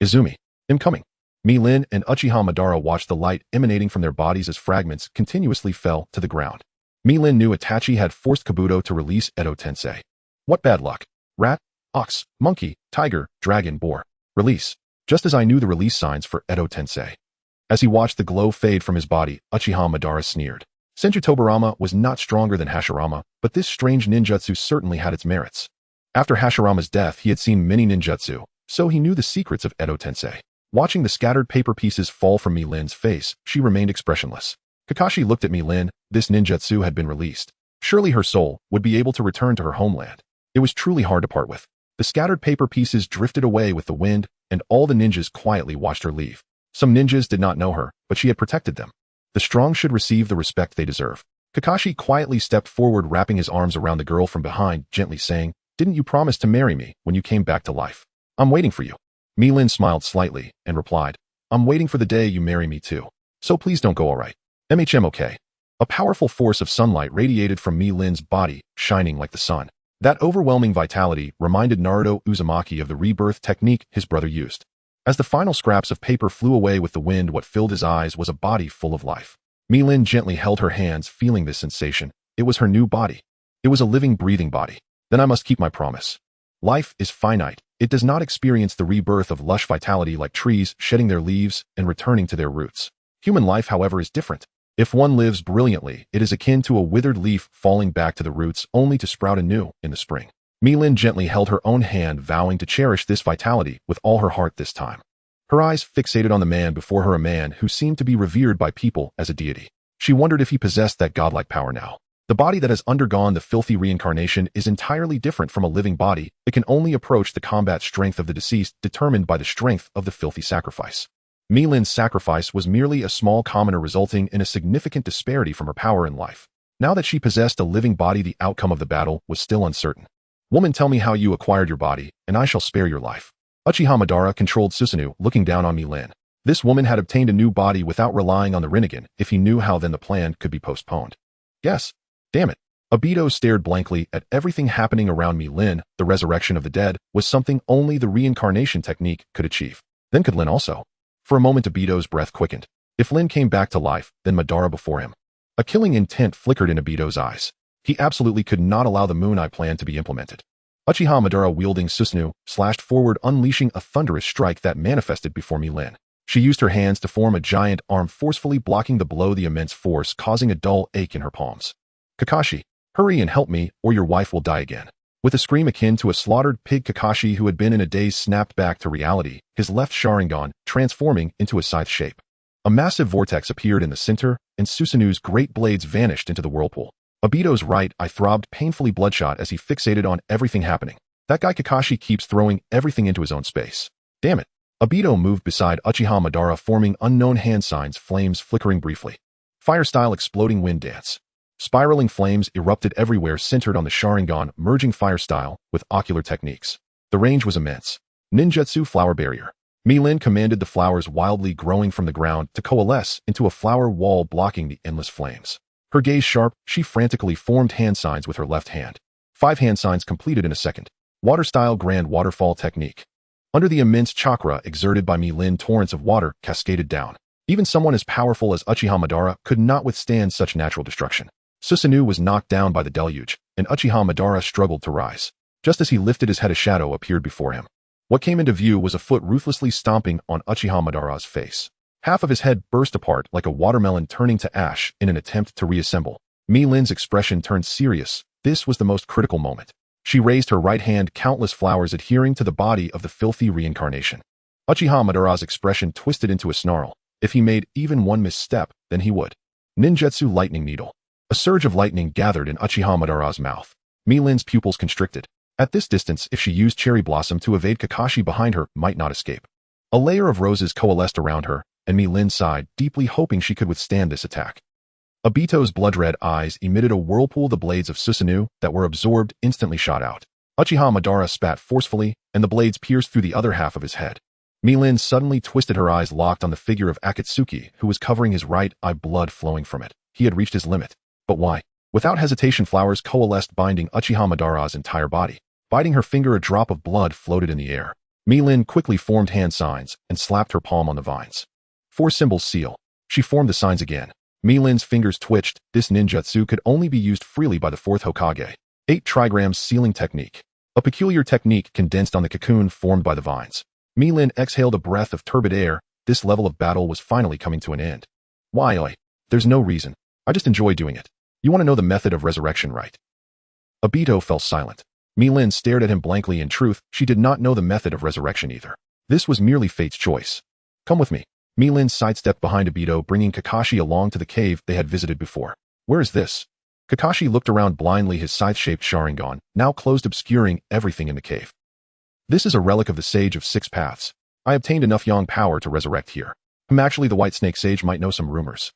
Izumi. I'm coming. Mi-Lin and Uchiha Madara watched the light emanating from their bodies as fragments continuously fell to the ground. Mi-Lin knew Itachi had forced Kabuto to release Edo Tensei. What bad luck. Rat, ox, monkey, tiger, dragon, boar. Release. Just as I knew the release signs for Edo Tensei. As he watched the glow fade from his body, Uchiha Madara sneered. Senju Tobirama was not stronger than Hashirama, but this strange ninjutsu certainly had its merits. After Hashirama's death, he had seen many ninjutsu, so he knew the secrets of Edo Tensei. Watching the scattered paper pieces fall from Mi-Lin's face, she remained expressionless. Kakashi looked at Mi-Lin. This ninjutsu had been released. Surely her soul would be able to return to her homeland. It was truly hard to part with. The scattered paper pieces drifted away with the wind, and all the ninjas quietly watched her leave. Some ninjas did not know her, but she had protected them. The strong should receive the respect they deserve. Kakashi quietly stepped forward, wrapping his arms around the girl from behind, gently saying, "Didn't you promise to marry me when you came back to life? I'm waiting for you." Mi-Lin smiled slightly and replied, "I'm waiting for the day you marry me too. So please don't go, alright? Okay." A powerful force of sunlight radiated from Mi-Lin's body, shining like the sun. That overwhelming vitality reminded Naruto Uzumaki of the rebirth technique his brother used. As the final scraps of paper flew away with the wind, what filled his eyes was a body full of life. Mi-Lin gently held her hands, feeling this sensation. It was her new body. It was a living, breathing body. Then I must keep my promise. Life is finite. It does not experience the rebirth of lush vitality like trees shedding their leaves and returning to their roots. Human life, however, is different. If one lives brilliantly, it is akin to a withered leaf falling back to the roots only to sprout anew in the spring. Mi-Lin gently held her own hand, vowing to cherish this vitality with all her heart this time. Her eyes fixated on the man before her, a man who seemed to be revered by people as a deity. She wondered if he possessed that godlike power now. The body that has undergone the filthy reincarnation is entirely different from a living body. It can only approach the combat strength of the deceased, determined by the strength of the filthy sacrifice. Mi-Lin's sacrifice was merely a small commoner, resulting in a significant disparity from her power in life. Now that she possessed a living body, the outcome of the battle was still uncertain. "Woman, tell me how you acquired your body, and I shall spare your life." Uchiha Madara controlled Susanoo, looking down on Mi-Lin. This woman had obtained a new body without relying on the Rinnegan. If he knew how, then the plan could be postponed. Yes. Damn it. Obito stared blankly at everything happening around Mi-Lin. The resurrection of the dead was something only the reincarnation technique could achieve. Then could Lin also? For a moment Obito's breath quickened. If Lin came back to life, then Madara before him. A killing intent flickered in Obito's eyes. He absolutely could not allow the Moon Eye plan to be implemented. Uchiha Madara, wielding Susanoo, slashed forward, unleashing a thunderous strike that manifested before Mi-Lin. She used her hands to form a giant arm, forcefully blocking the blow, the immense force causing a dull ache in her palms. "Kakashi, hurry and help me, or your wife will die again." With a scream akin to a slaughtered pig, Kakashi, who had been in a daze, snapped back to reality, his left Sharingan transforming into a scythe shape. A massive vortex appeared in the center, and Susanoo's great blades vanished into the whirlpool. Obito's right eye throbbed painfully bloodshot as he fixated on everything happening. That guy Kakashi keeps throwing everything into his own space. Damn it. Obito moved beside Uchiha Madara, forming unknown hand signs, flames flickering briefly. Fire-style exploding wind dance. Spiraling flames erupted everywhere, centered on the Sharingan, merging fire style with ocular techniques. The range was immense. Ninjutsu flower barrier. Mi-Lin commanded the flowers wildly growing from the ground to coalesce into a flower wall, blocking the endless flames. Her gaze sharp, she frantically formed hand signs with her left hand. 5 hand signs completed in a second. Water-style grand waterfall technique. Under the immense chakra exerted by Mi-Lin, torrents of water cascaded down. Even someone as powerful as Uchiha Madara could not withstand such natural destruction. Susanoo was knocked down by the deluge, and Uchiha Madara struggled to rise. Just as he lifted his head, a shadow appeared before him. What came into view was a foot ruthlessly stomping on Uchiha Madara's face. Half of his head burst apart like a watermelon turning to ash in an attempt to reassemble. Mi-Lin's expression turned serious. This was the most critical moment. She raised her right hand, countless flowers adhering to the body of the filthy reincarnation. Uchiha Madara's expression twisted into a snarl. If he made even one misstep, then he would. Ninjutsu lightning needle. A surge of lightning gathered in Uchiha Madara's mouth. Mi-Lin's pupils constricted. At this distance, if she used Cherry Blossom to evade, Kakashi behind her might not escape. A layer of roses coalesced around her, and Mi-Lin sighed, deeply hoping she could withstand this attack. Obito's blood-red eyes emitted a whirlpool. The blades of Susanoo that were absorbed instantly shot out. Uchiha Madara spat forcefully, and the blades pierced through the other half of his head. Mi-Lin suddenly twisted, her eyes locked on the figure of Akatsuki, who was covering his right eye, blood flowing from it. He had reached his limit. But why? Without hesitation, flowers coalesced, binding Uchiha Madara's entire body. Biting her finger, a drop of blood floated in the air. Mi-Lin quickly formed hand signs and slapped her palm on the vines. 4 symbols seal. She formed the signs again. Mi-Lin's fingers twitched. This ninjutsu could only be used freely by the 4th Hokage. 8 trigrams sealing technique. A peculiar technique condensed on the cocoon formed by the vines. Mi-Lin exhaled a breath of turbid air. This level of battle was finally coming to an end. Why? There's no reason. I just enjoy doing it. You want to know the method of resurrection, right? Obito fell silent. Mi-Lin stared at him blankly. In truth, she did not know the method of resurrection either. This was merely fate's choice. Come with me. Mi-Lin sidestepped behind Obito, bringing Kakashi along to the cave they had visited before. Where is this? Kakashi looked around blindly, his scythe-shaped Sharingan now closed, obscuring everything in the cave. This is a relic of the Sage of 6 Paths. I obtained enough yang power to resurrect here. Actually, the White Snake Sage might know some rumors.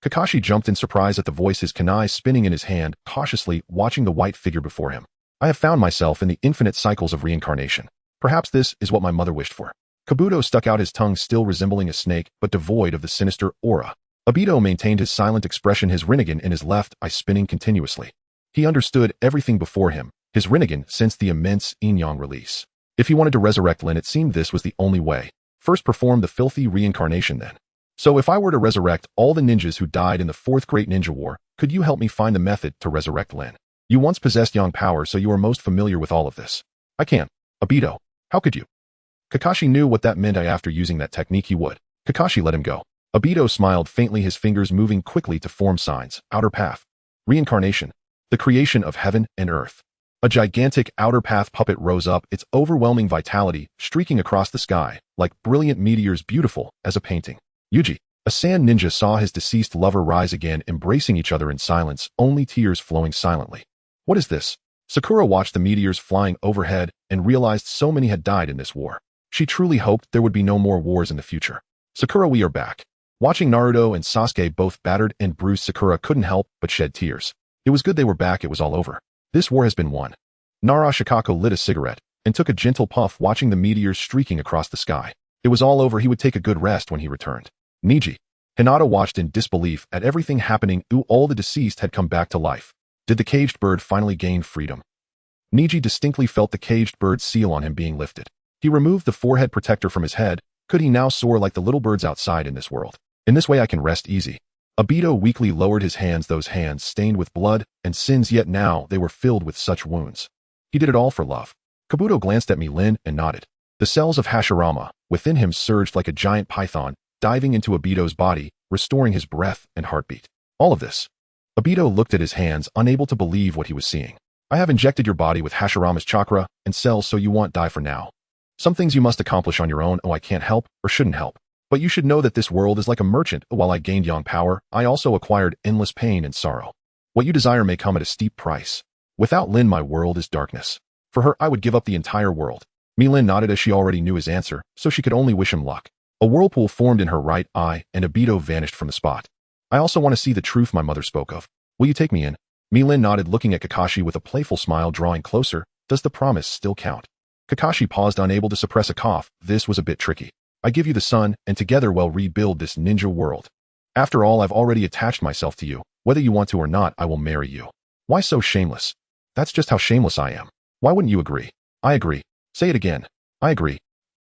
Kakashi jumped in surprise at the voice, his kunai spinning in his hand, cautiously watching the white figure before him. I have found myself in the infinite cycles of reincarnation. Perhaps this is what my mother wished for. Kabuto stuck out his tongue, still resembling a snake, but devoid of the sinister aura. Obito maintained his silent expression, his Rinnegan in his left eye spinning continuously. He understood everything before him. His Rinnegan sensed the immense yin-yang release. If he wanted to resurrect Lin, it seemed this was the only way. First perform the filthy reincarnation then. So if I were to resurrect all the ninjas who died in the 4th Great Ninja War, could you help me find the method to resurrect Lin? You once possessed yang power, so you are most familiar with all of this. I can't. Obito, how could you? Kakashi knew what that meant. After using that technique he would. Kakashi let him go. Obito smiled faintly, his fingers moving quickly to form signs. Outer path. Reincarnation. The creation of heaven and earth. A gigantic outer path puppet rose up, its overwhelming vitality streaking across the sky, like brilliant meteors, beautiful as a painting. Yuji, a sand ninja, saw his deceased lover rise again, embracing each other in silence, only tears flowing silently. What is this? Sakura watched the meteors flying overhead and realized so many had died in this war. She truly hoped there would be no more wars in the future. Sakura, we are back. Watching Naruto and Sasuke both battered and bruised, Sakura couldn't help but shed tears. It was good they were back. It was all over. This war has been won. Nara Shikako lit a cigarette and took a gentle puff, watching the meteors streaking across the sky. It was all over. He would take a good rest when he returned. Niji. Hinata watched in disbelief at everything happening. All the deceased had come back to life. Did the caged bird finally gain freedom? Niji distinctly felt the caged bird seal on him being lifted. He removed the forehead protector from his head. Could he now soar like the little birds outside in this world? In this way I can rest easy. Obito weakly lowered his hands, those hands stained with blood and sins, yet now they were filled with such wounds. He did it all for love. Kabuto glanced at Mi-Lin and nodded. The cells of Hashirama within him surged like a giant python, diving into Obito's body, restoring his breath and heartbeat. All of this. Obito looked at his hands, unable to believe what he was seeing. I have injected your body with Hashirama's chakra and cells, so you won't die for now. Some things you must accomplish on your own. I can't help or shouldn't help. But you should know that this world is like a merchant. While I gained yang power, I also acquired endless pain and sorrow. What you desire may come at a steep price. Without Lin, my world is darkness. For her, I would give up the entire world. Mi-Lin nodded as she already knew his answer, so she could only wish him luck. A whirlpool formed in her right eye, and Obito vanished from the spot. I also want to see the truth my mother spoke of. Will you take me in? Mi-Lin nodded, looking at Kakashi with a playful smile, drawing closer. Does the promise still count? Kakashi paused, unable to suppress a cough. This was a bit tricky. I give you the sun, and together we'll rebuild this ninja world. After all, I've already attached myself to you. Whether you want to or not, I will marry you. Why so shameless? That's just how shameless I am. Why wouldn't you agree? I agree. Say it again. I agree.